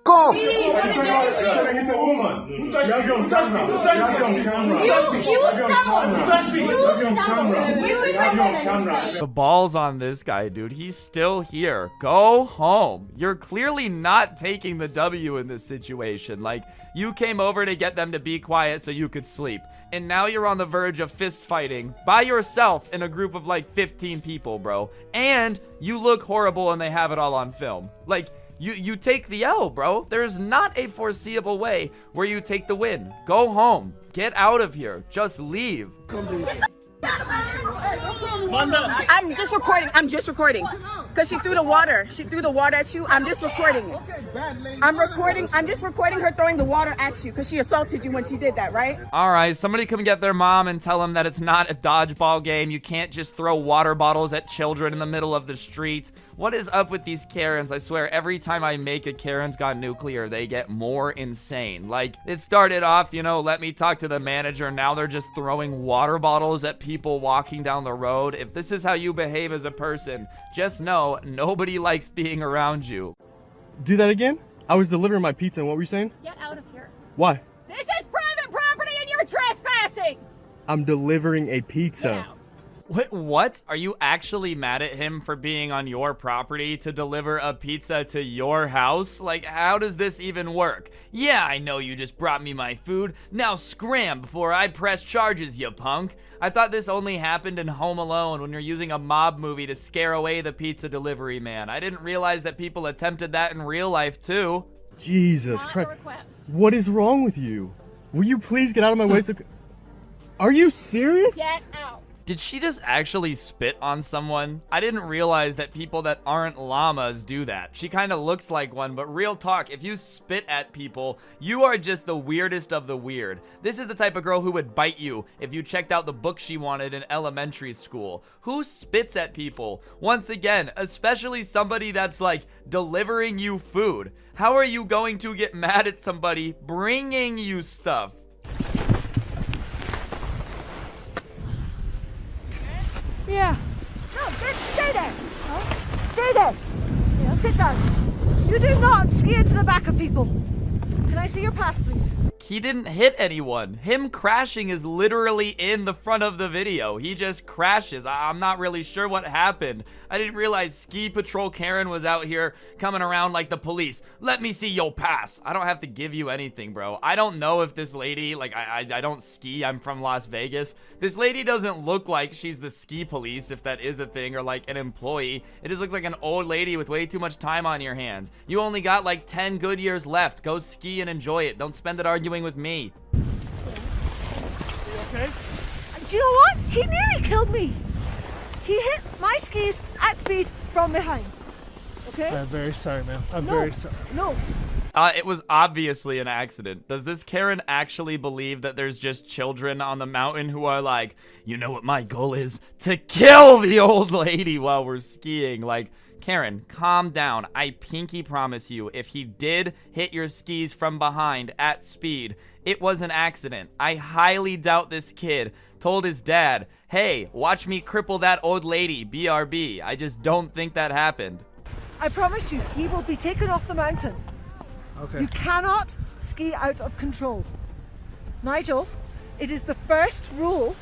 Cough. The balls on this guy, dude. He's still here. Go home. You're clearly not taking the W in this situation. Like, you came over to get them to be quiet so you could sleep. And now you're on the verge of fist fighting by yourself in a group of like 15 people, bro. And you look horrible and they have it all on film. Like, you take the L, bro. There's not a foreseeable way where you take the win. Go home. Get out of here. Just leave. I'm just recording. I'm just recording. Because she threw the water. She threw the water at you. I'm just recording it. I'm recording. I'm just recording her throwing the water at you because she assaulted you when she did that, right? All right, somebody come get their mom and tell them that it's not a dodgeball game. You can't just throw water bottles at children in the middle of the street. What is up with these Karens? I swear, every time I make a Karen's Gone Nuclear, they get more insane. Like, it started off, you know, let me talk to the manager. Now they're just throwing water bottles at people walking down the road. If this is how you behave as a person, just know nobody likes being around you. Do that again? I was delivering my pizza and what were you saying? Get out of here. Why? This is private property and you're trespassing. I'm delivering a pizza. Yeah. Wait, what? Are you actually mad at him for being on your property to deliver a pizza to your house? Like, how does this even work? Yeah, I know you just brought me my food. Now scram before I press charges, you punk. I thought this only happened in Home Alone when you're using a mob movie to scare away the pizza delivery man. I didn't realize that people attempted that in real life too. Jesus Christ. What is wrong with you? Will you please get out of my way? Are you serious? Get out. Did she just actually spit on someone? I didn't realize that people that aren't llamas do that. She kind of looks like one, but real talk, if you spit at people, you are just the weirdest of the weird. This is the type of girl who would bite you if you checked out the book she wanted in elementary school. Who spits at people? Once again, especially somebody that's like delivering you food. How are you going to get mad at somebody bringing you stuff? Yeah. No, just stay there. Huh? Stay there. Yeah. Sit down. You do not ski into the back of people. Can I see your pass, please? He didn't hit anyone. Him crashing is literally in the front of the video. He just crashes. I'm not really sure what happened. I didn't realize Ski Patrol Karen was out here coming around like the police. Let me see your pass. I don't have to give you anything, bro. I don't know if this lady, like, I don't ski. I'm from Las Vegas. This lady doesn't look like she's the ski police, if that is a thing, or like an employee. It just looks like an old lady with way too much time on your hands. You only got like 10 good years left. Go ski and enjoy it. Don't spend it arguing with me. You okay? Do you know what? He nearly killed me. He hit my skis at speed from behind. Okay? I'm very sorry, ma'am. I'm very sorry. No. It was obviously an accident. Does this Karen actually believe that there's just children on the mountain who are like, you know what my goal is? To kill the old lady while we're skiing. Like, Karen, calm down. I pinky promise you, if he did hit your skis from behind at speed, it was an accident. I highly doubt this kid told his dad, hey, watch me cripple that old lady, BRB. I just don't think that happened. I promise you, he will be taken off the mountain. Okay. You cannot ski out of control. Nigel, it is the first rule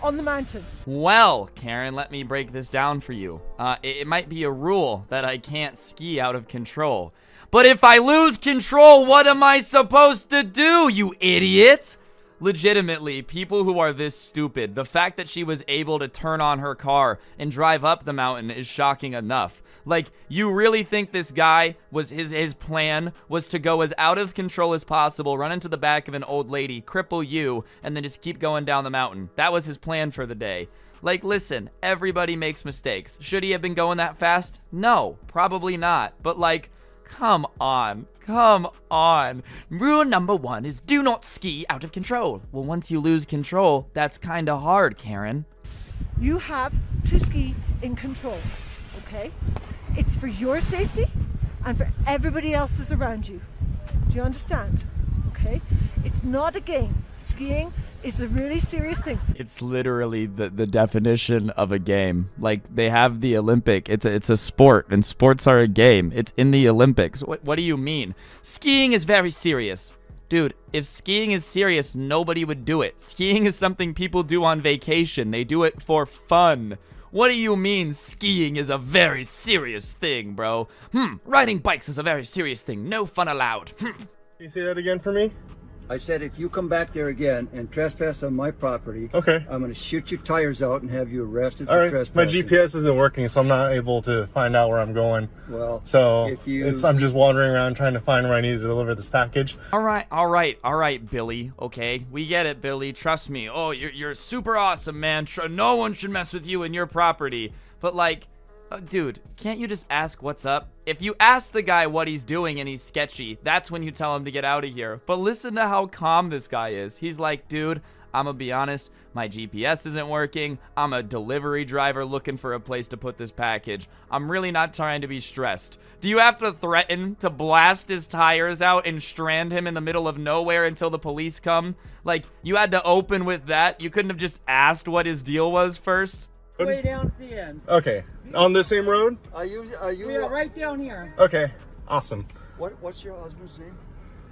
on the mountain. Well, Karen, let me break this down for you. It might be a rule that I can't ski out of control. But if I lose control, what am I supposed to do, you idiot? Legitimately, people who are this stupid, the fact that she was able to turn on her car and drive up the mountain is shocking enough. Like, you really think this guy was his plan was to go as out of control as possible, run into the back of an old lady, cripple you, and then just keep going down the mountain? That was his plan for the day. Like, listen, everybody makes mistakes. Should he have been going that fast? No, probably not. But like, come on. Come on. Rule number 1 is do not ski out of control. Well, once you lose control, that's kind of hard, Karen. You have to ski in control, okay? It's for your safety and for everybody else's around you. Do you understand? Okay? It's not a game. Skiing is a really serious thing. It's literally the definition of a game. Like, they have the Olympic. It's a sport, and sports are a game. It's in the Olympics. What do you mean? Skiing is very serious. Dude, if skiing is serious, nobody would do it. Skiing is something people do on vacation. They do it for fun. What do you mean skiing is a very serious thing, bro? Riding bikes is a very serious thing. No fun allowed. Can you say that again for me? I said if you come back there again and trespass on my property, okay, I'm going to shoot your tires out and have you arrested for all right. trespassing. My GPS isn't working, so I'm not able to find out where I'm going. Well, so if you... I'm just wandering around trying to find where I need to deliver this package. All right, Billy. Okay, we get it, Billy. Trust me. Oh, you're super awesome, man. No one should mess with you and your property. But like, dude, can't you just ask what's up? If you ask the guy what he's doing and he's sketchy, that's when you tell him to get out of here. But listen to how calm this guy is. He's like, dude, I'm gonna be honest, my GPS isn't working. I'm a delivery driver looking for a place to put this package. I'm really not trying to be stressed. Do you have to threaten to blast his tires out and strand him in the middle of nowhere until the police come? Like, you had to open with that? You couldn't have just asked what his deal was first? Way down at the end. Okay, on the same road? Are you Yeah, right down here. Okay, awesome. What's your husband's name?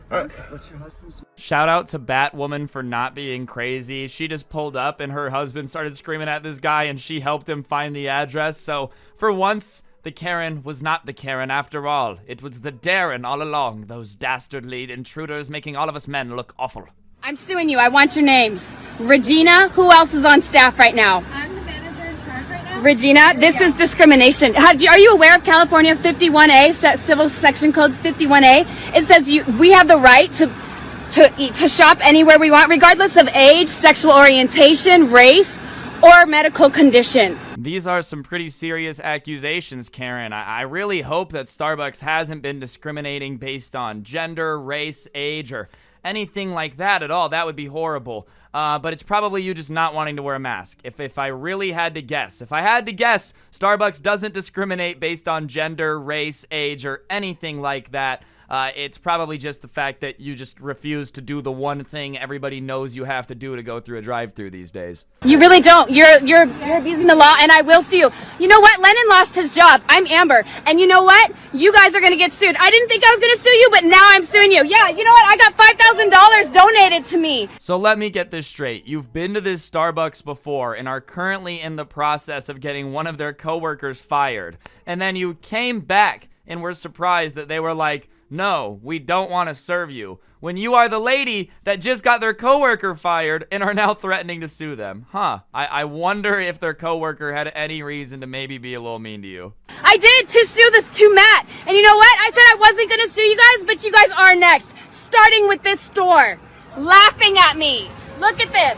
What's your husband's name? Shout out to Batwoman for not being crazy. She just pulled up and her husband started screaming at this guy and she helped him find the address. So for once, the Karen was not the Karen after all. It was the Darren all along. Those dastardly intruders making all of us men look awful. I'm suing you. I want your names. Regina, who else is on staff right now? I'm the manager in charge right now. Regina, this is discrimination. Are you aware of California 51A, Civil Section Codes 51A? It says we have the right to shop anywhere we want, regardless of age, sexual orientation, race, or medical condition. These are some pretty serious accusations, Karen. I really hope that Starbucks hasn't been discriminating based on gender, race, age, or anything like that at all. That would be horrible. But it's probably you just not wanting to wear a mask. If I really had to guess, Starbucks doesn't discriminate based on gender, race, age, or anything like that. It's probably just the fact that you just refuse to do the one thing everybody knows you have to do to go through a drive-thru these days. You really don't. You're abusing the law, and I will sue you. You know what? Lennon lost his job. I'm Amber, and you know what? You guys are gonna get sued. I didn't think I was gonna sue you, but now I'm suing you. Yeah, you know what? I got $5,000 donated to me. So let me get this straight. You've been to this Starbucks before and are currently in the process of getting one of their coworkers fired, and then you came back and were surprised that they were like, no, we don't want to serve you, when you are the lady that just got their coworker fired and are now threatening to sue them. I wonder if their coworker had any reason to maybe be a little mean to you. I did to Matt. And you know what? I said I wasn't going to sue you guys, but you guys are next. Starting with this store. Laughing at me. Look at them.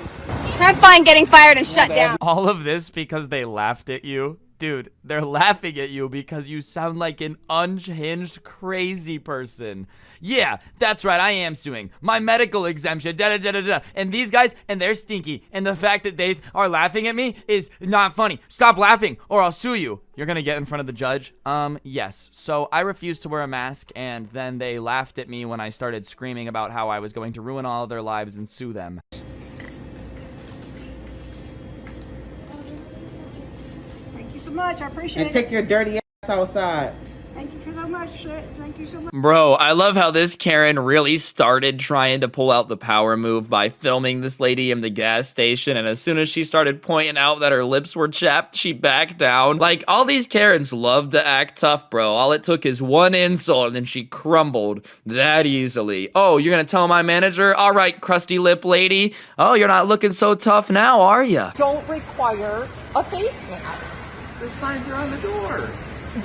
I'm fine getting fired and shut down. All of this because they laughed at you? Dude, they're laughing at you because you sound like an unhinged, crazy person. Yeah, that's right, I am suing. My medical exemption, da-da-da-da-da. And these guys, and they're stinky. And the fact that they are laughing at me is not funny. Stop laughing, or I'll sue you. You're gonna get in front of the judge? Yes. So I refused to wear a mask, and then they laughed at me when I started screaming about how I was going to ruin all of their lives and sue them. Thank you so much. I appreciate it. And take your dirty ass outside. Thank you so much. Thank you so much. Bro, I love how this Karen really started trying to pull out the power move by filming this lady in the gas station, and as soon as she started pointing out that her lips were chapped, she backed down. Like, all these Karens love to act tough, bro. All it took is one insult, and then she crumbled that easily. Oh, you're gonna tell my manager? All right, crusty lip lady. Oh, you're not looking so tough now, are ya? Don't require a face mask. The signs are on the door.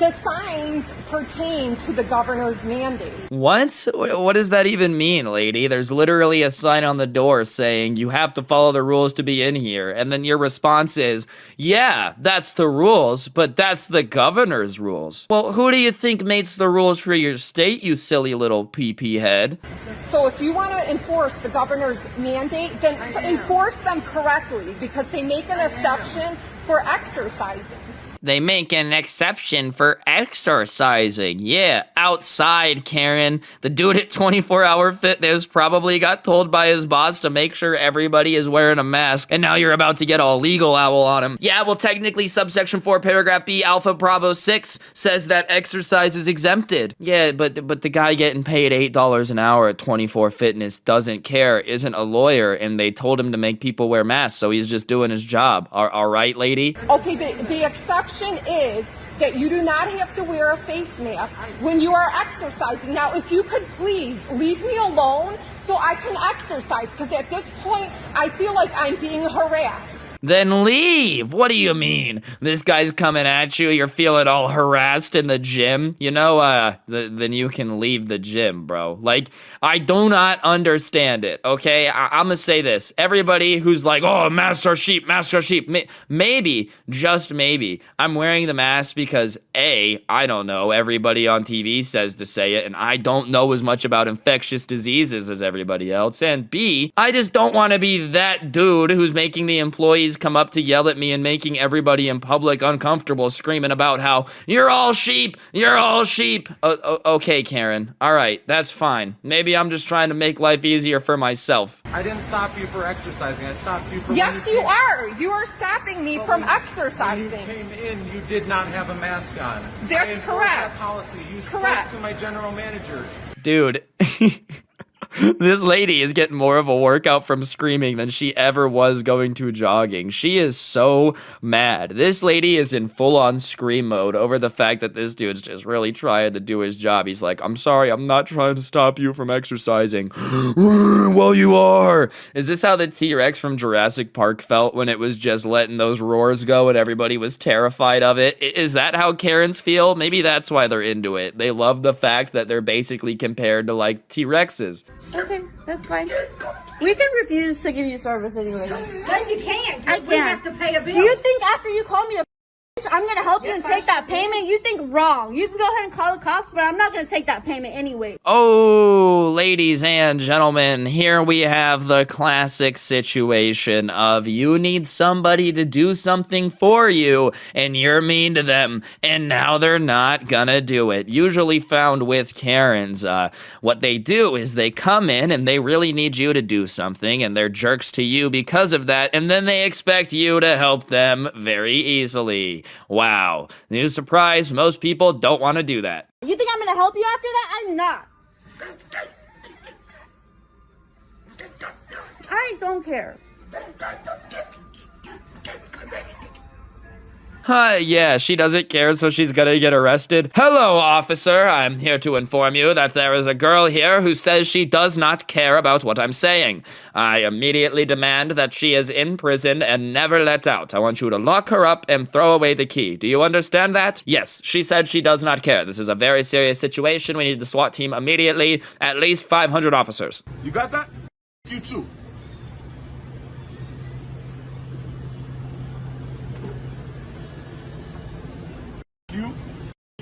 The signs pertain to the governor's mandate. What? What does that even mean, lady? There's literally a sign on the door saying you have to follow the rules to be in here. And then your response is, yeah, that's the rules, but that's the governor's rules. Well, who do you think makes the rules for your state, you silly little pee-pee head? So if you want to enforce the governor's mandate, then enforce them correctly, because they make an exception for exercising. They make an exception for exercising. Yeah, outside, Karen. The dude at 24-Hour Fitness probably got told by his boss to make sure everybody is wearing a mask, and now you're about to get all legal owl on him. Yeah, well, technically, subsection 4, paragraph B, alpha bravo 6 says that exercise is exempted. Yeah, but the guy getting paid $8 an hour at 24 Fitness doesn't care, isn't a lawyer, and they told him to make people wear masks, so he's just doing his job. All right, lady? Okay, the exception is that you do not have to wear a face mask when you are exercising. Now, if you could please leave me alone so I can exercise, because at this point, I feel like I'm being harassed. Then leave. What do you mean? This guy's coming at you, you're feeling all harassed in the gym? You know, then you can leave the gym, bro. Like, I do not understand it, okay? I'm gonna say this. Everybody who's like, oh, masks are sheep, maybe, just maybe, I'm wearing the mask because A, I don't know, everybody on TV says to say it, and I don't know as much about infectious diseases as everybody else, and B, I just don't want to be that dude who's making the employees come up to yell at me and making everybody in public uncomfortable, screaming about how you're all sheep. Okay, Karen. All right, that's fine. Maybe I'm just trying to make life easier for myself. I didn't stop you for exercising. I stopped you for Yes, you are. You are stopping me from exercising. When you came in, you did not have a mask on. That's correct. That policy. You spoke to my general manager. Dude. This lady is getting more of a workout from screaming than she ever was going to jogging. She is so mad. This lady is in full-on scream mode over the fact that this dude's just really trying to do his job. He's like, I'm sorry, I'm not trying to stop you from exercising. Well, you are. Is this how the T-Rex from Jurassic Park felt when it was just letting those roars go and everybody was terrified of it? Is that how Karens feel? Maybe that's why they're into it. They love the fact that they're basically compared to, like, T-Rexes. Okay, that's fine. We can refuse to give you service anyway. No, you can't. I can't. We have to pay a bill. Do you think after you call me a bitch, I'm going to help you and take that payment? You think wrong. You can go ahead and call the cops, but I'm not going to take that payment anyway. Oh, ladies and gentlemen, here we have the classic situation of you need somebody to do something for you, and you're mean to them, and now they're not gonna do it. Usually found with Karens. What they do is they come in and they really need you to do something, and they're jerks to you because of that, and then they expect you to help them very easily. Wow. New surprise, most people don't want to do that. You think I'm going to help you after that? I'm not. I don't care. Yeah, she doesn't care, so she's gonna get arrested. Hello, officer. I'm here to inform you that there is a girl here who says she does not care about what I'm saying. I immediately demand that she is in prison and never let out. I want you to lock her up and throw away the key. Do you understand that? Yes, she said she does not care. This is a very serious situation. We need the SWAT team immediately. At least 500 officers. You got that? You too.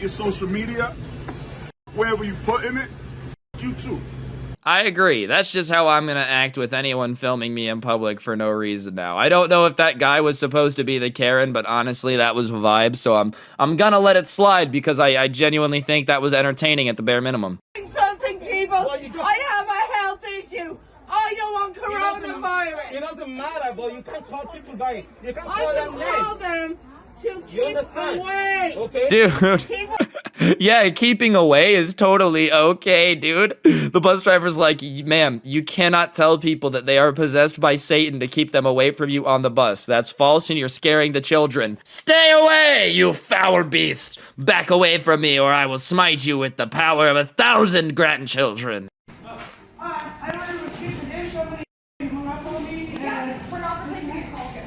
your social media, wherever you put in it, you too. I agree. That's just how I'm gonna act with anyone filming me in public for no reason now. I don't know if that guy was supposed to be the Karen, but honestly, that was a vibe, so I'm gonna let it slide because I genuinely think that was entertaining at the bare minimum. Insulting people. I have a health issue. I don't want coronavirus. It doesn't matter, but you can't call people guys. You can't I call can them call names. them to You keep understand? away. Okay? Dude. Yeah, keeping away is totally okay, dude. The bus driver's like, ma'am, you cannot tell people that they are possessed by Satan to keep them away from you on the bus. That's false and you're scaring the children. Stay away, you foul beast. Back away from me or I will smite you with the power of 1,000 grandchildren. I don't know what's keeping it. Somebody hung up on me. We're not replacing it, call Skip.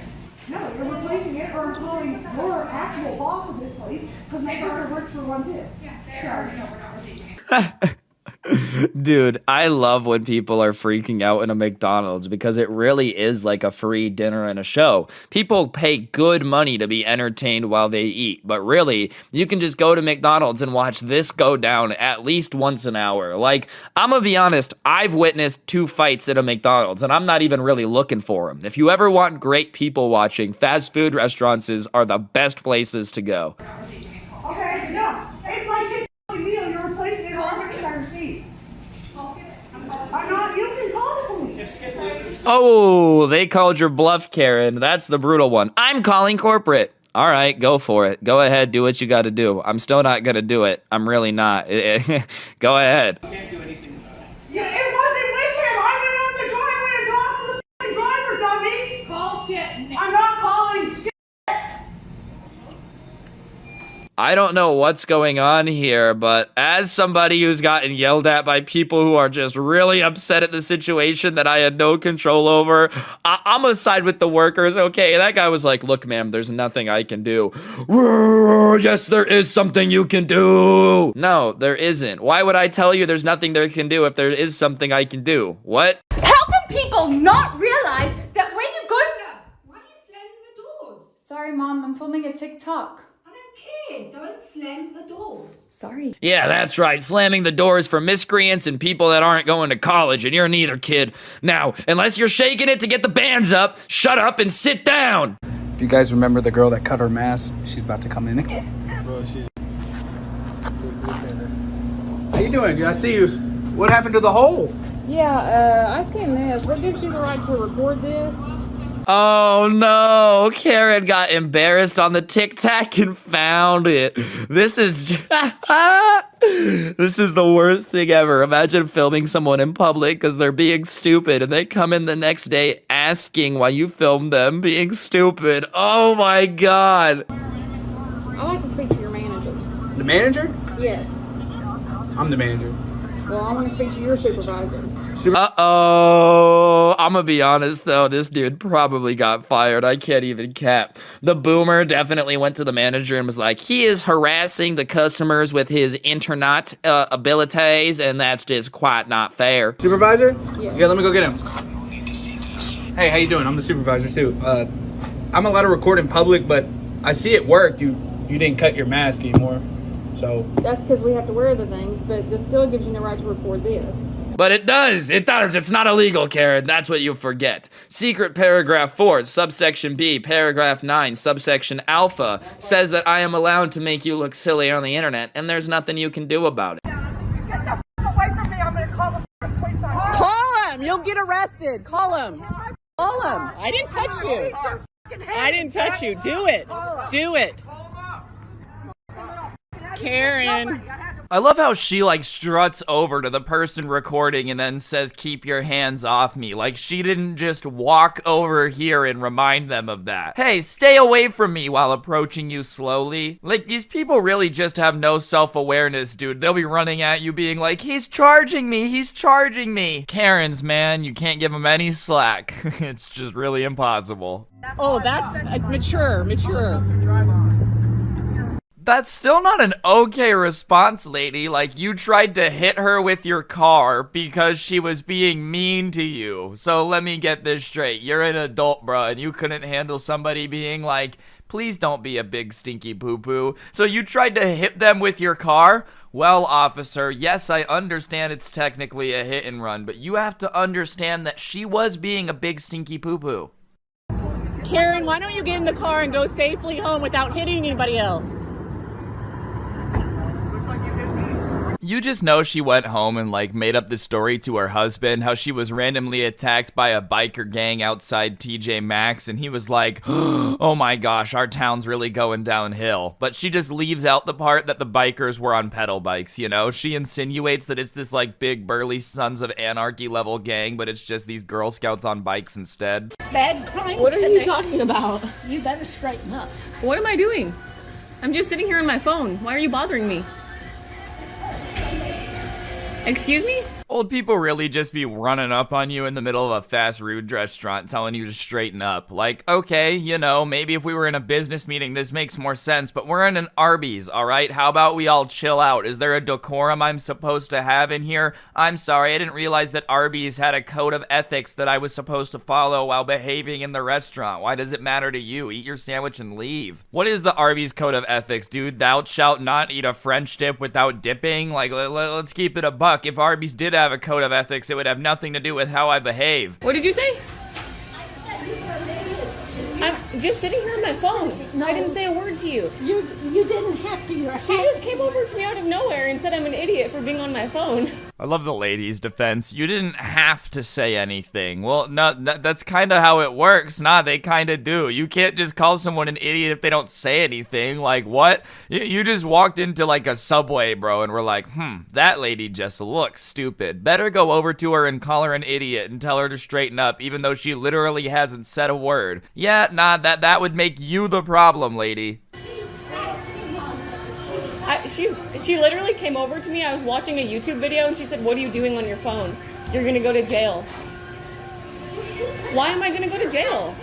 No, you're replacing it or calling your actual boss of this place because my daughter works for one too. Yeah, sorry. No, we're not replacing it. Dude, I love when people are freaking out in a McDonald's because it really is like a free dinner and a show. People pay good money to be entertained while they eat, but really, you can just go to McDonald's and watch this go down at least once an hour. Like, I'm gonna be honest, I've witnessed 2 fights at a McDonald's, and I'm not even really looking for them. If you ever want great people watching, fast food restaurants are the best places to go. Okay, no. It's my kid's meal. You're replacing it or I'm going to try to receipt. I'm not. You can call the police. Oh, they called your bluff, Karen. That's the brutal one. I'm calling corporate. All right, go for it. Go ahead, do what you got to do. I'm still not going to do it. I'm really not. Go ahead. Yeah, it wasn't with him. I went out the driveway and talked to the f***ing driver, dummy. Call Skip. I'm not calling Skip. I don't know what's going on here, but as somebody who's gotten yelled at by people who are just really upset at the situation that I had no control over, I'm gonna side with the workers, okay? That guy was like, look, ma'am, there's nothing I can do. Yes, there is something you can do. No, there isn't. Why would I tell you there's nothing there can do if there is something I can do? What? How can people not realize that when you go... Why are you slamming the doors? Sorry, Mom. I'm filming a TikTok. I don't care. Don't slam the doors. Sorry. Yeah, that's right. Slamming the doors for miscreants and people that aren't going to college, and you're neither, kid. Now, unless you're shaking it to get the bands up, shut up and sit down. If you guys remember the girl that cut her mask, she's about to come in again. How you doing? I see you. What happened to the hole? Yeah, I seen this. What gives you the right to record this? Oh no, Karen got embarrassed on the TikTok and found it. This is this is the worst thing ever. Imagine filming someone in public because they're being stupid and they come in the next day asking why you filmed them being stupid. Oh my god. I'd like to speak to your manager. The manager? Yes. I'm the manager. Well, I want to speak to your supervisor. Uh-oh. I'm gonna be honest, though. This dude probably got fired. I can't even cap. The boomer definitely went to the manager and was like, he is harassing the customers with his internet abilities, and that's just quite not fair. Supervisor? Yes. Yeah, let me go get him. Hey, how you doing? I'm the supervisor, too. I'm allowed to record in public, but I see it worked. You didn't cut your mask anymore, so... That's because we have to wear the things, but this still gives you no right to record this. But it does. It's not illegal, Karen. That's what you forget. Secret paragraph 4, subsection B, paragraph 9, subsection alpha, says that I am allowed to make you look silly on the internet, and there's nothing you can do about it. Get the f*** away from me. I'm going to call the police on you. Call him! You'll get arrested. Call him. Call him. I didn't touch you. I didn't touch you. Do it. Do it. Karen. I love how she like struts over to the person recording and then says, keep your hands off me. Like she didn't just walk over here and remind them of that. Hey, stay away from me while approaching you slowly. Like these people really just have no self-awareness, dude. They'll be running at you being like, he's charging me, he's charging me. Karens, man, you can't give them any slack. It's just really impossible. Oh, that's mature. That's still not an okay response, lady. Like, you tried to hit her with your car because she was being mean to you. So let me get this straight. You're an adult, bruh, and you couldn't handle somebody being like, Please don't be a big stinky poo-poo. So you tried to hit them with your car? Well, officer, yes, I understand it's technically a hit and run, but you have to understand that she was being a big stinky poo-poo. Karen, why don't you get in the car and go safely home without hitting anybody else? You just know she went home and like made up this story to her husband, how she was randomly attacked by a biker gang outside TJ Maxx, and he was like, oh my gosh, our town's really going downhill. But she just leaves out the part that the bikers were on pedal bikes, you know? She insinuates that it's this like big burly Sons of Anarchy level gang, but it's just these Girl Scouts on bikes instead. Bad crime. What are you talking about? You better straighten up. What am I doing? I'm just sitting here on my phone. Why are you bothering me? Excuse me? Old people really just be running up on you in the middle of a fast food restaurant telling you to straighten up. Like, okay, you know, maybe if we were in a business meeting this makes more sense, but we're in an Arby's, alright? How about we all chill out? Is there a decorum I'm supposed to have in here? I'm sorry, I didn't realize that Arby's had a code of ethics that I was supposed to follow while behaving in the restaurant. Why does it matter to you? Eat your sandwich and leave. What is the Arby's code of ethics, dude? Thou shalt not eat a French dip without dipping? Like, let's keep it a buck. If Arby's did have a code of ethics, it would have nothing to do with how I behave. What did you say? I'm just sitting here on my phone. No, I didn't say a word to you. You didn't have to. She just came over to me out of nowhere and said I'm an idiot for being on my phone. I love the lady's defense. You didn't have to say anything. Well, no, that's kind of how it works. Nah, they kind of do. You can't just call someone an idiot if they don't say anything. Like, what? You just walked into, like, a Subway, bro, and were like, that lady just looks stupid. Better go over to her and call her an idiot and tell her to straighten up, even though she literally hasn't said a word. Yeah, nah, that would make you the problem, lady. She literally came over to me. I was watching a YouTube video and she said, what are you doing on your phone? You're gonna go to jail. Why am I gonna go to jail?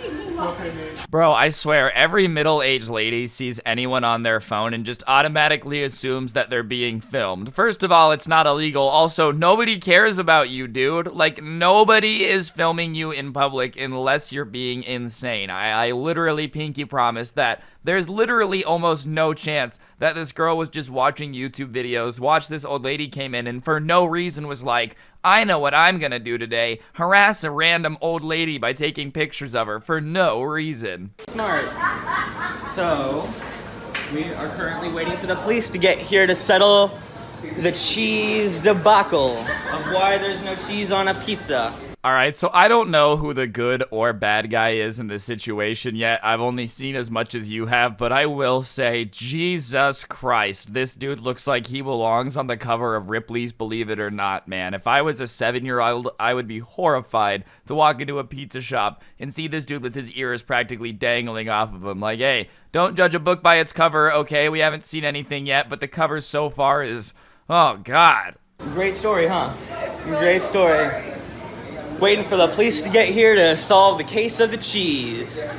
Bro, I swear, every middle-aged lady sees anyone on their phone and just automatically assumes that they're being filmed. First of all, it's not illegal. Also, nobody cares about you, dude. Like, nobody is filming you in public unless you're being insane. I literally pinky promise that there's literally almost no chance that this girl was just watching YouTube videos, watched this old lady came in, and for no reason was like, I know what I'm gonna do today. Harass a random old lady by taking pictures of her for no reason. Smart. So, we are currently waiting for the police to get here to settle the cheese debacle of why there's no cheese on a pizza. Alright, so I don't know who the good or bad guy is in this situation yet. I've only seen as much as you have, but I will say, Jesus Christ, this dude looks like he belongs on the cover of Ripley's Believe It or Not, man. If I was a 7-year-old, I would be horrified to walk into a pizza shop and see this dude with his ears practically dangling off of him. Like, hey, don't judge a book by its cover, okay? We haven't seen anything yet, but the cover so far is, oh, God. Great story, huh? Great story. Waiting for the police to get here to solve the case of the cheese.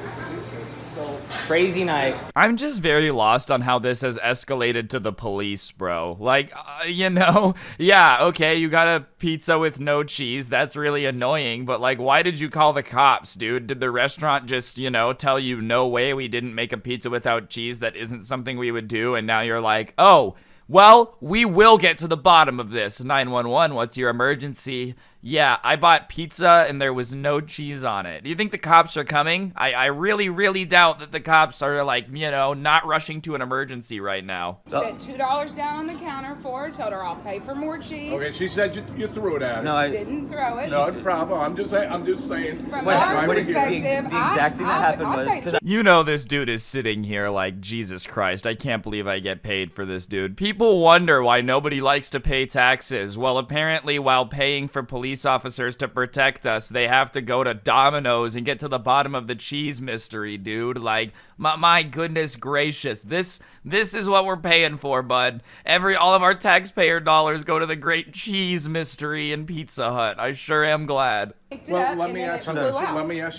Crazy night. I'm just very lost on how this has escalated to the police, bro. Like, you know, yeah, okay, you got a pizza with no cheese. That's really annoying, but like, why did you call the cops, dude? Did the restaurant just, you know, tell you, no way, we didn't make a pizza without cheese? That isn't something we would do, and now you're like, oh, well, we will get to the bottom of this. 911, what's your emergency? Yeah, I bought pizza and there was no cheese on it. Do you think the cops are coming? I really, really doubt that the cops are, like, you know, not rushing to an emergency right now. Set $2 down on the counter for her. Told her I'll pay for more cheese. Okay, she said you threw it at her. No, I didn't throw it. No problem. I'm just saying. From our perspective, the exact thing that happened was. You know this dude is sitting here like, Jesus Christ, I can't believe I get paid for this dude. People wonder why nobody likes to pay taxes. Well, apparently while paying for police officers to protect us, they have to go to Domino's and get to the bottom of the cheese mystery, dude. Like, my goodness gracious, this is what we're paying for, bud. All of our taxpayer dollars go to the great cheese mystery in Pizza Hut. I sure am glad. Well, let me ask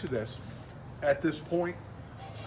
you this. At this point,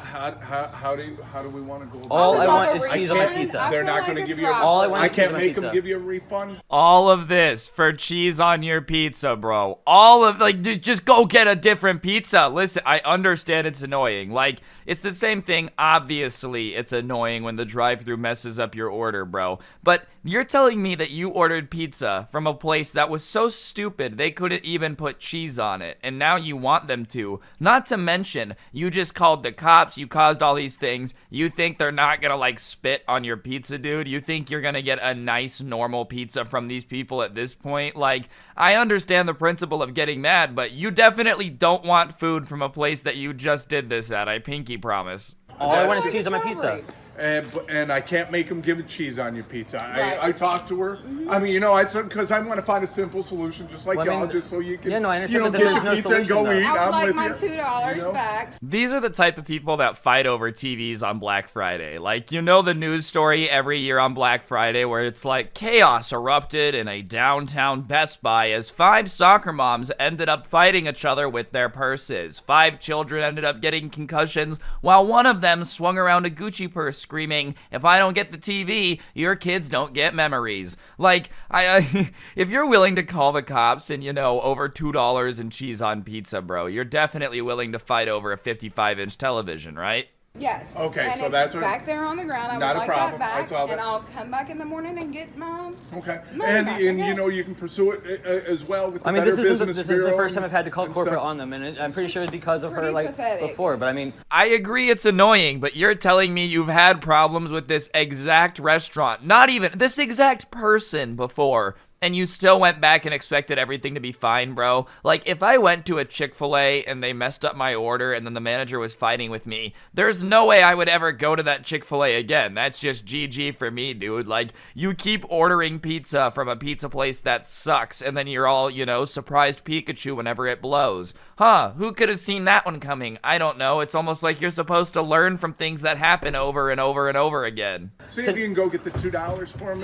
how do we want to go about All I want is cheese on my pizza. They're not going to give you I can't make them give you a refund. All of this for cheese on your pizza, bro. All of, like, just go get a different pizza. Listen, I understand it's annoying. Like, It's the same thing. Obviously, it's annoying when the drive-thru messes up your order, bro. But you're telling me that you ordered pizza from a place that was so stupid they couldn't even put cheese on it, and now you want them to. Not to mention, you just called the cops, you caused all these things. You think they're not gonna, like, spit on your pizza, dude? You think you're gonna get a nice, normal pizza from these people at this point? Like, I understand the principle of getting mad, but you definitely don't want food from a place that you just did this at, I pinky promise. All I want is cheese on my pizza. And I can't make them give it cheese on your pizza. Right. I talked to her. I mean, because I want to find a simple solution, just like y'all, just so you can, yeah, no, I understand get that there's your no pizza solution, and go though. eat. I would I'm like my with you. $2 back. These are the type of people that fight over TVs on Black Friday. Like, the news story every year on Black Friday where it's like, chaos erupted in a downtown Best Buy as 5 soccer moms ended up fighting each other with their purses. 5 children ended up getting concussions while one of them swung around a Gucci purse screaming, "If I don't get the TV, your kids don't get memories." Like, if you're willing to call the cops and, over $2 in cheese on pizza, bro, you're definitely willing to fight over a 55-inch television, right? Yes. Okay, and so it's that's back there on the ground. I not would a like problem. that I back, saw that. and I'll come back in the morning and get my Okay, money and back, and I guess. you can pursue it as well with the I mean, Better this is Business the Bureau first time I've had to call and corporate stuff. on them, and I'm pretty sure it's because of her, Pretty like, pathetic. before, but I mean... I agree it's annoying, but you're telling me you've had problems with this exact restaurant, not even this exact person before, and you still went back and expected everything to be fine, bro. Like, if I went to a Chick-fil-A and they messed up my order and then the manager was fighting with me, there's no way I would ever go to that Chick-fil-A again. That's just GG for me, dude. Like, you keep ordering pizza from a pizza place that sucks, and then you're all, surprised Pikachu whenever it blows. Huh, who could have seen that one coming? I don't know. It's almost like you're supposed to learn from things that happen over and over and over again. See if you can go get the $2 for me.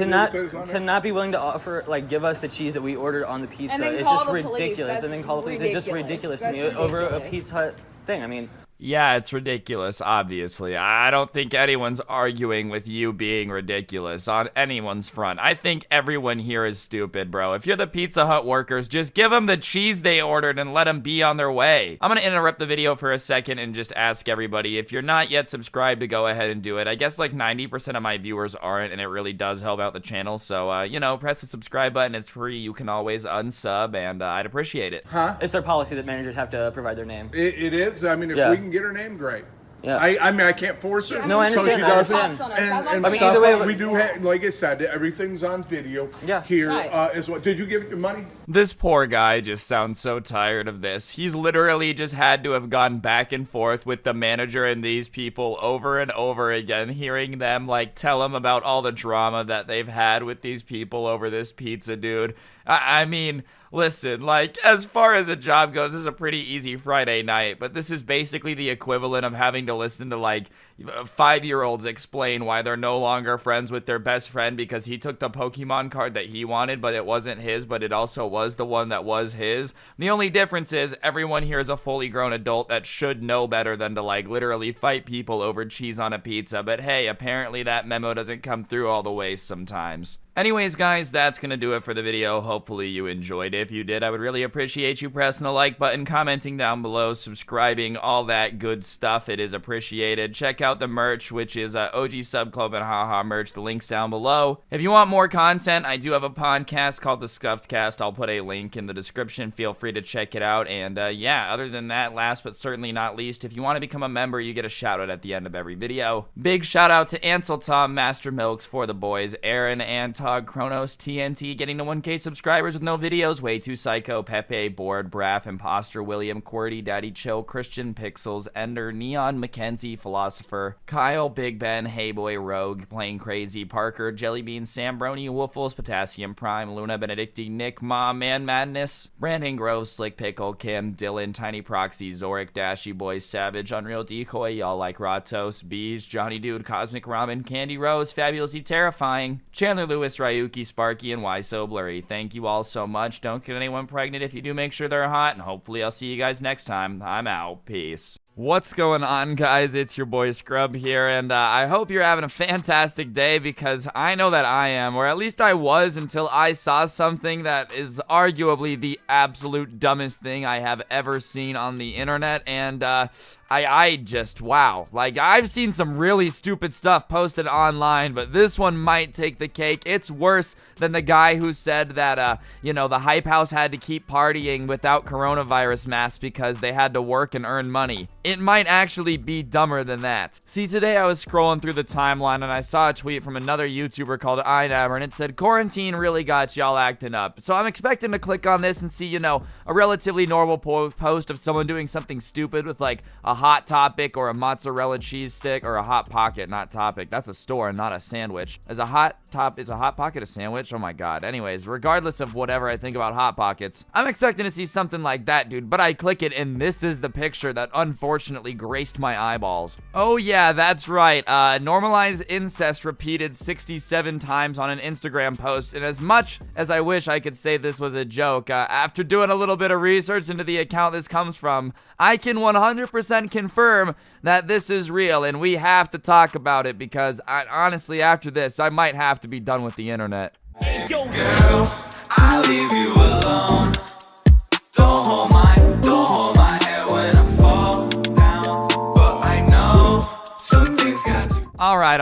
To not be willing to offer, like, give us the cheese that we ordered on the pizza, And then it's call just the police. ridiculous. And then call the police. It's just ridiculous to me over a Pizza Hut thing. I mean... Yeah, it's ridiculous, obviously. I don't think anyone's arguing with you being ridiculous on anyone's front. I think everyone here is stupid, bro. If you're the Pizza Hut workers, just give them the cheese they ordered and let them be on their way. I'm gonna interrupt the video for a second and just ask everybody, if you're not yet subscribed, to go ahead and do it. I guess like 90% of my viewers aren't, and it really does help out the channel. So, press the subscribe button. It's free. You can always unsub, and I'd appreciate it. Huh? It's their policy that managers have to provide their name. It is. I mean, if Yeah. we can get her name, great. Yeah. I mean, I can't force her. No, I so she understand, doesn't. I understand. And I mean, stuff, either way, we do have, like I said, everything's on video here Right. as well. Did you give it your money? This poor guy just sounds so tired of this. He's literally just had to have gone back and forth with the manager and these people over and over again, hearing them like tell him about all the drama that they've had with these people over this pizza, dude. I mean, listen, like, as far as a job goes, this is a pretty easy Friday night, but this is basically the equivalent of having to listen to, like, 5-year-olds explain why they're no longer friends with their best friend because he took the Pokemon card that he wanted, but it wasn't his, but it also was the one that was his. The only difference is everyone here is a fully grown adult that should know better than to, like, literally fight people over cheese on a pizza, but hey, apparently that memo doesn't come through all the way sometimes. Anyways, guys, that's gonna do it for the video. Hopefully you enjoyed it. If you did, I would really appreciate you pressing the like button, commenting down below, subscribing, all that good stuff. It is appreciated. Check out the merch, which is OG Sub Club and Haha merch. The link's down below. If you want more content, I do have a podcast called The Scuffed Cast. I'll put a link in the description. Feel free to check it out. And yeah, other than that, last but certainly not least, if you want to become a member, you get a shout out at the end of every video. Big shout out to Ansel, Tom, Master Milks, For the Boys, Aaron, Antog, Kronos, TNT, getting to 1K subscribers with no videos, Way Too Psycho, Pepe, Bored, Braff, Imposter, William, QWERTY, Daddy Chill, Christian, Pixels, Ender, Neon, Mackenzie, Philosopher, Kyle, Big Ben, Hey Boy, Rogue, Playing Crazy, Parker, Jellybean, Sam, Brony, Woofles, Potassium Prime, Luna, Benedicti, Nick, Mom, Man Madness, Brandon Grove, Slick Pickle, Kim, Dylan, Tiny Proxy, Zorik, Dashy Boy, Savage, Unreal Decoy, Y'all Like Ratos, Bees, Johnny Dude, Cosmic Ramen, Candy Rose, Fabulously Terrifying, Chandler Lewis, Ryuki, Sparky, and Why So Blurry. Thank you all so much. Don't get anyone pregnant. If you do, make sure they're hot, and hopefully I'll see you guys next time. I'm out. Peace. What's going on, guys? It's your boy Scrub here, and I hope you're having a fantastic day, because I know that I am, or at least I was until I saw something that is arguably the absolute dumbest thing I have ever seen on the internet, and I just, wow. Like, I've seen some really stupid stuff posted online, but this one might take the cake. It's worse than the guy who said that, you know, the Hype House had to keep partying without coronavirus masks because they had to work and earn money. It might actually be dumber than that. See, today I was scrolling through the timeline and I saw a tweet from another YouTuber called iNabber, and it said, quarantine really got y'all acting up. So I'm expecting to click on this and see, you know, a relatively normal post of someone doing something stupid with like a Hot Topic or a mozzarella cheese stick, or a Hot Pocket, not Topic. That's a store, not a sandwich. Is a Hot Pocket a sandwich? Oh my god. Anyways, regardless of whatever I think about Hot Pockets, I'm expecting to see something like that, dude. But I click it and this is the picture that unfortunately graced my eyeballs. Oh yeah, that's right. Normalize incest repeated 67 times on an Instagram post. And as much as I wish I could say this was a joke, after doing a little bit of research into the account this comes from, I can 100% confirm that this is real, and we have to talk about it because honestly, after this, I might have to be done with the internet. Hey, yo, girl, I'll leave you alone. Don't hold my head when I fall down, but I know something's got to. All right.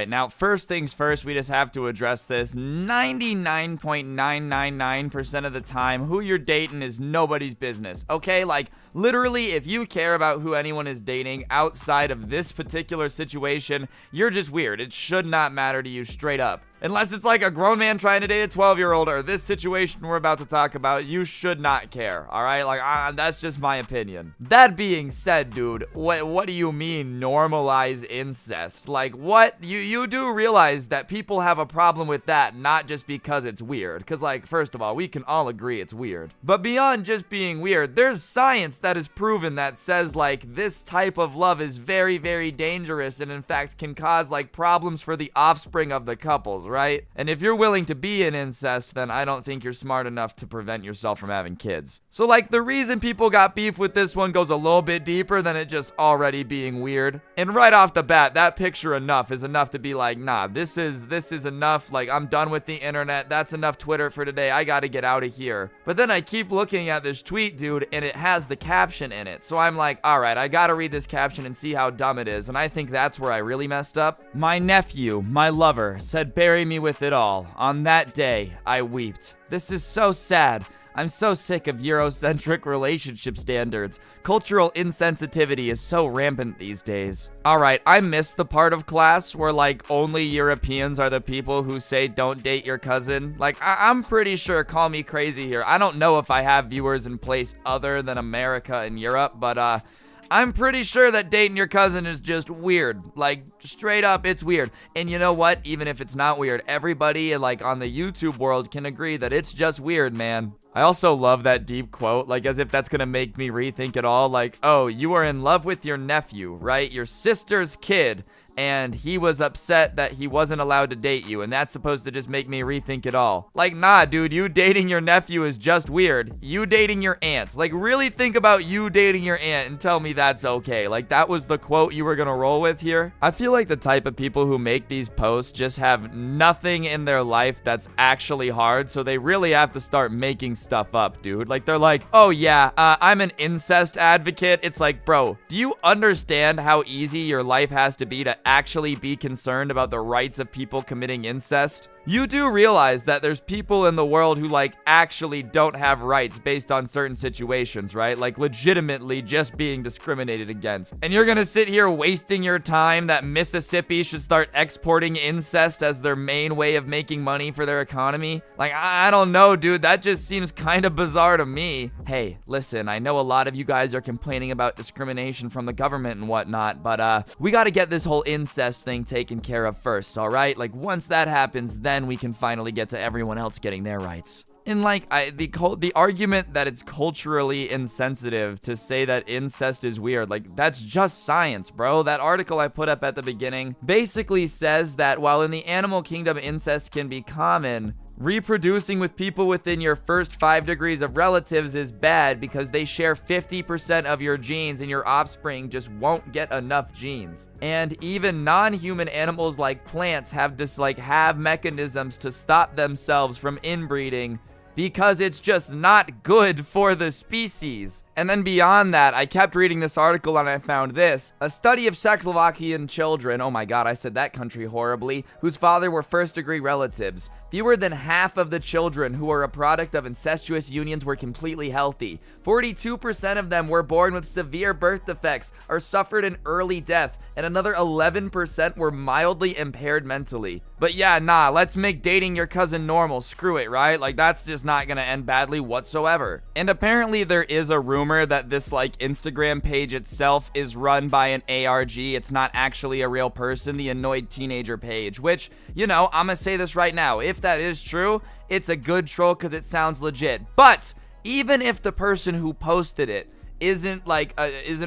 Now, first things first, we just have to address this. 99.999% of the time, who you're dating is nobody's business, okay? Like, literally, if you care about who anyone is dating outside of this particular situation, you're just weird. It should not matter to you straight up. Unless it's like a grown man trying to date a 12-year-old or this situation we're about to talk about, you should not care, all right? Like, that's just my opinion. That being said, dude, what do you mean normalize incest? Like, what? You do realize that people have a problem with that, not just because it's weird. Because, like, first of all, we can all agree it's weird. But beyond just being weird, there's science that is proven that says, like, this type of love is very, very dangerous and, in fact, can cause, like, problems for the offspring of the couples, right? And if you're willing to be in incest, then I don't think you're smart enough to prevent yourself from having kids. So, like, the reason people got beef with this one goes a little bit deeper than it just already being weird. And right off the bat, that picture is enough to be like, nah, this is enough. Like, I'm done with the internet. That's enough Twitter for today. I gotta get out of here. But then I keep looking at this tweet, dude, and it has the caption in it. So I'm like, all right, I gotta read this caption and see how dumb it is. And I think that's where I really messed up. My nephew, my lover, said bury me with it all. On that day, I wept. This is so sad. I'm so sick of Eurocentric relationship standards. Cultural insensitivity is so rampant these days. Alright, I missed the part of class where, like, only Europeans are the people who say don't date your cousin. Like, I'm pretty sure, call me crazy here, I don't know if I have viewers in place other than America and Europe, but, I'm pretty sure that dating your cousin is just weird. Like, straight up, it's weird. And you know what? Even if it's not weird, everybody, like, on the YouTube world can agree that it's just weird, man. I also love that deep quote, like, as if that's gonna make me rethink it all. Like, oh, you are in love with your nephew, right? Your sister's kid. And he was upset that he wasn't allowed to date you, and that's supposed to just make me rethink it all. Like, nah, dude, you dating your nephew is just weird. You dating your aunt. Like, really think about you dating your aunt and tell me that's okay. Like, that was the quote you were gonna roll with here? I feel like the type of people who make these posts just have nothing in their life that's actually hard, so they really have to start making stuff up, dude. Like, they're like, oh yeah, I'm an incest advocate. It's like, bro, do you understand how easy your life has to be to actually be concerned about the rights of people committing incest? You do realize that there's people in the world who, like, actually don't have rights based on certain situations, right? Like, legitimately just being discriminated against. And you're gonna sit here wasting your time that Mississippi should start exporting incest as their main way of making money for their economy? Like, I don't know, dude. That just seems kind of bizarre to me. Hey, listen, I know a lot of you guys are complaining about discrimination from the government and whatnot, but we gotta get this whole incest thing taken care of first, all right? Like, once that happens, then we can finally get to everyone else getting their rights. And, like, the argument that it's culturally insensitive to say that incest is weird, like, that's just science, bro. That article I put up at the beginning basically says that while in the animal kingdom incest can be common, reproducing with people within your first 5 degrees of relatives is bad because they share 50% of your genes and your offspring just won't get enough genes. And even non-human animals like plants have mechanisms to stop themselves from inbreeding because it's just not good for the species. And then beyond that, I kept reading this article and I found this. A study of Czechoslovakian children, oh my god, I said that country horribly, whose father were first-degree relatives. Fewer than half of the children who were a product of incestuous unions were completely healthy. 42% of them were born with severe birth defects or suffered an early death, and another 11% were mildly impaired mentally. But yeah, nah, let's make dating your cousin normal. Screw it, right? Like, that's just not gonna end badly whatsoever. And apparently there is a rumor that this, like, Instagram page itself is run by an ARG. It's not actually a real person, the annoyed teenager page, which, you know, I'm gonna say this right now. If that is true, it's a good troll because it sounds legit. But even if the person who posted it isn't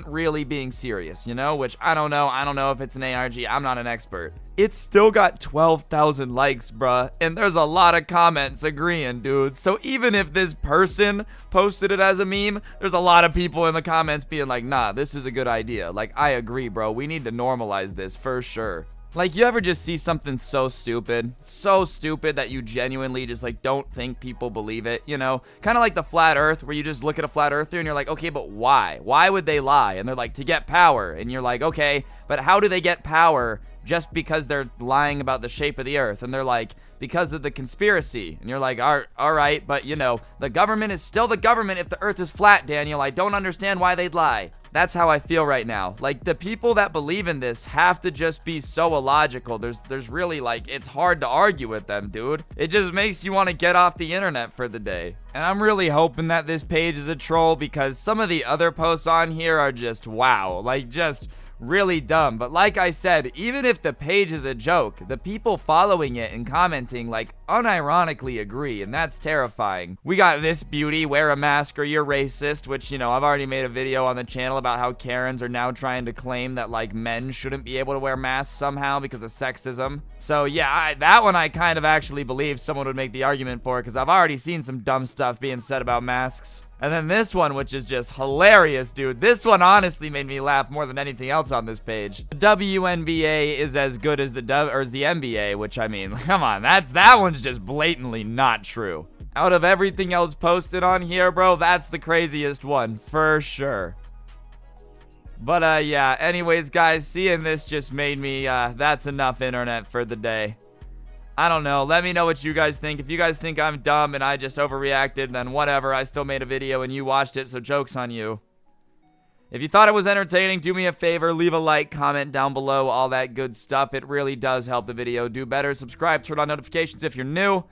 really being serious, you know, which I don't know if it's an ARG, I'm not an expert. It's still got 12,000 likes, bruh, and there's a lot of comments agreeing, dude. So even if this person posted it as a meme, there's a lot of people in the comments being like, nah, this is a good idea. Like, I agree, bro. We need to normalize this for sure. Like, you ever just see something so stupid that you genuinely just, like, don't think people believe it, you know? Kind of like the flat earth, where you just look at a flat earther and you're like, okay, but why? Why would they lie? And they're like, to get power. And you're like, okay, but how do they get power just because they're lying about the shape of the earth? And they're like, because of the conspiracy. And you're like, all right, but, you know, the government is still the government if the earth is flat, Daniel. I don't understand why they'd lie. That's how I feel right now. Like, the people that believe in this have to just be so illogical. There's really, like, it's hard to argue with them, dude. It just makes you want to get off the internet for the day. And I'm really hoping that this page is a troll, because some of the other posts on here are just wow. Like, just really dumb. But like I said, even if the page is a joke, the people following it and commenting, like, unironically agree, and that's terrifying. We got this beauty, wear a mask or you're racist, which, you know, I've already made a video on the channel about how Karens are now trying to claim that, like, men shouldn't be able to wear masks somehow because of sexism. So yeah, that one I kind of actually believe someone would make the argument for, because I've already seen some dumb stuff being said about masks. And then this one, which is just hilarious, dude. This one honestly made me laugh more than anything else on this page. The WNBA is as good as the NBA, which, I mean, come on, that one's just blatantly not true. Out of everything else posted on here, bro, that's the craziest one, for sure. But, yeah, anyways, guys, seeing this just made me, that's enough internet for the day. I don't know. Let me know what you guys think. If you guys think I'm dumb and I just overreacted, then whatever. I still made a video and you watched it, so joke's on you. If you thought it was entertaining, do me a favor. Leave a like, comment down below, all that good stuff. It really does help the video do better. Subscribe, turn on notifications if you're new.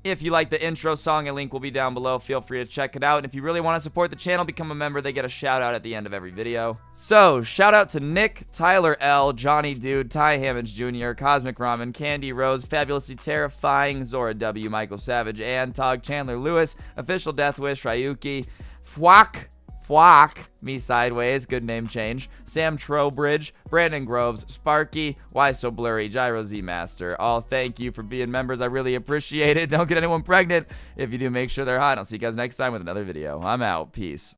If you like the intro song, a link will be down below. Feel free to check it out. And if you really want to support the channel, become a member. They get a shout out at the end of every video. So, shout out to Nick, Tyler L, Johnny Dude, Ty Hammond Jr., Cosmic Ramen, Candy Rose, Fabulously Terrifying, Zora W, Michael Savage, and Tog Chandler Lewis, Official Death Wish, Ryuki, Fwak, Me Sideways, good name change, Sam Trowbridge, Brandon Groves, Sparky, Why So Blurry, Gyro Z Master. All thank you for being members. I really appreciate it. Don't get anyone pregnant. If you do, make sure they're hot. I'll see you guys next time with another video. I'm out. Peace.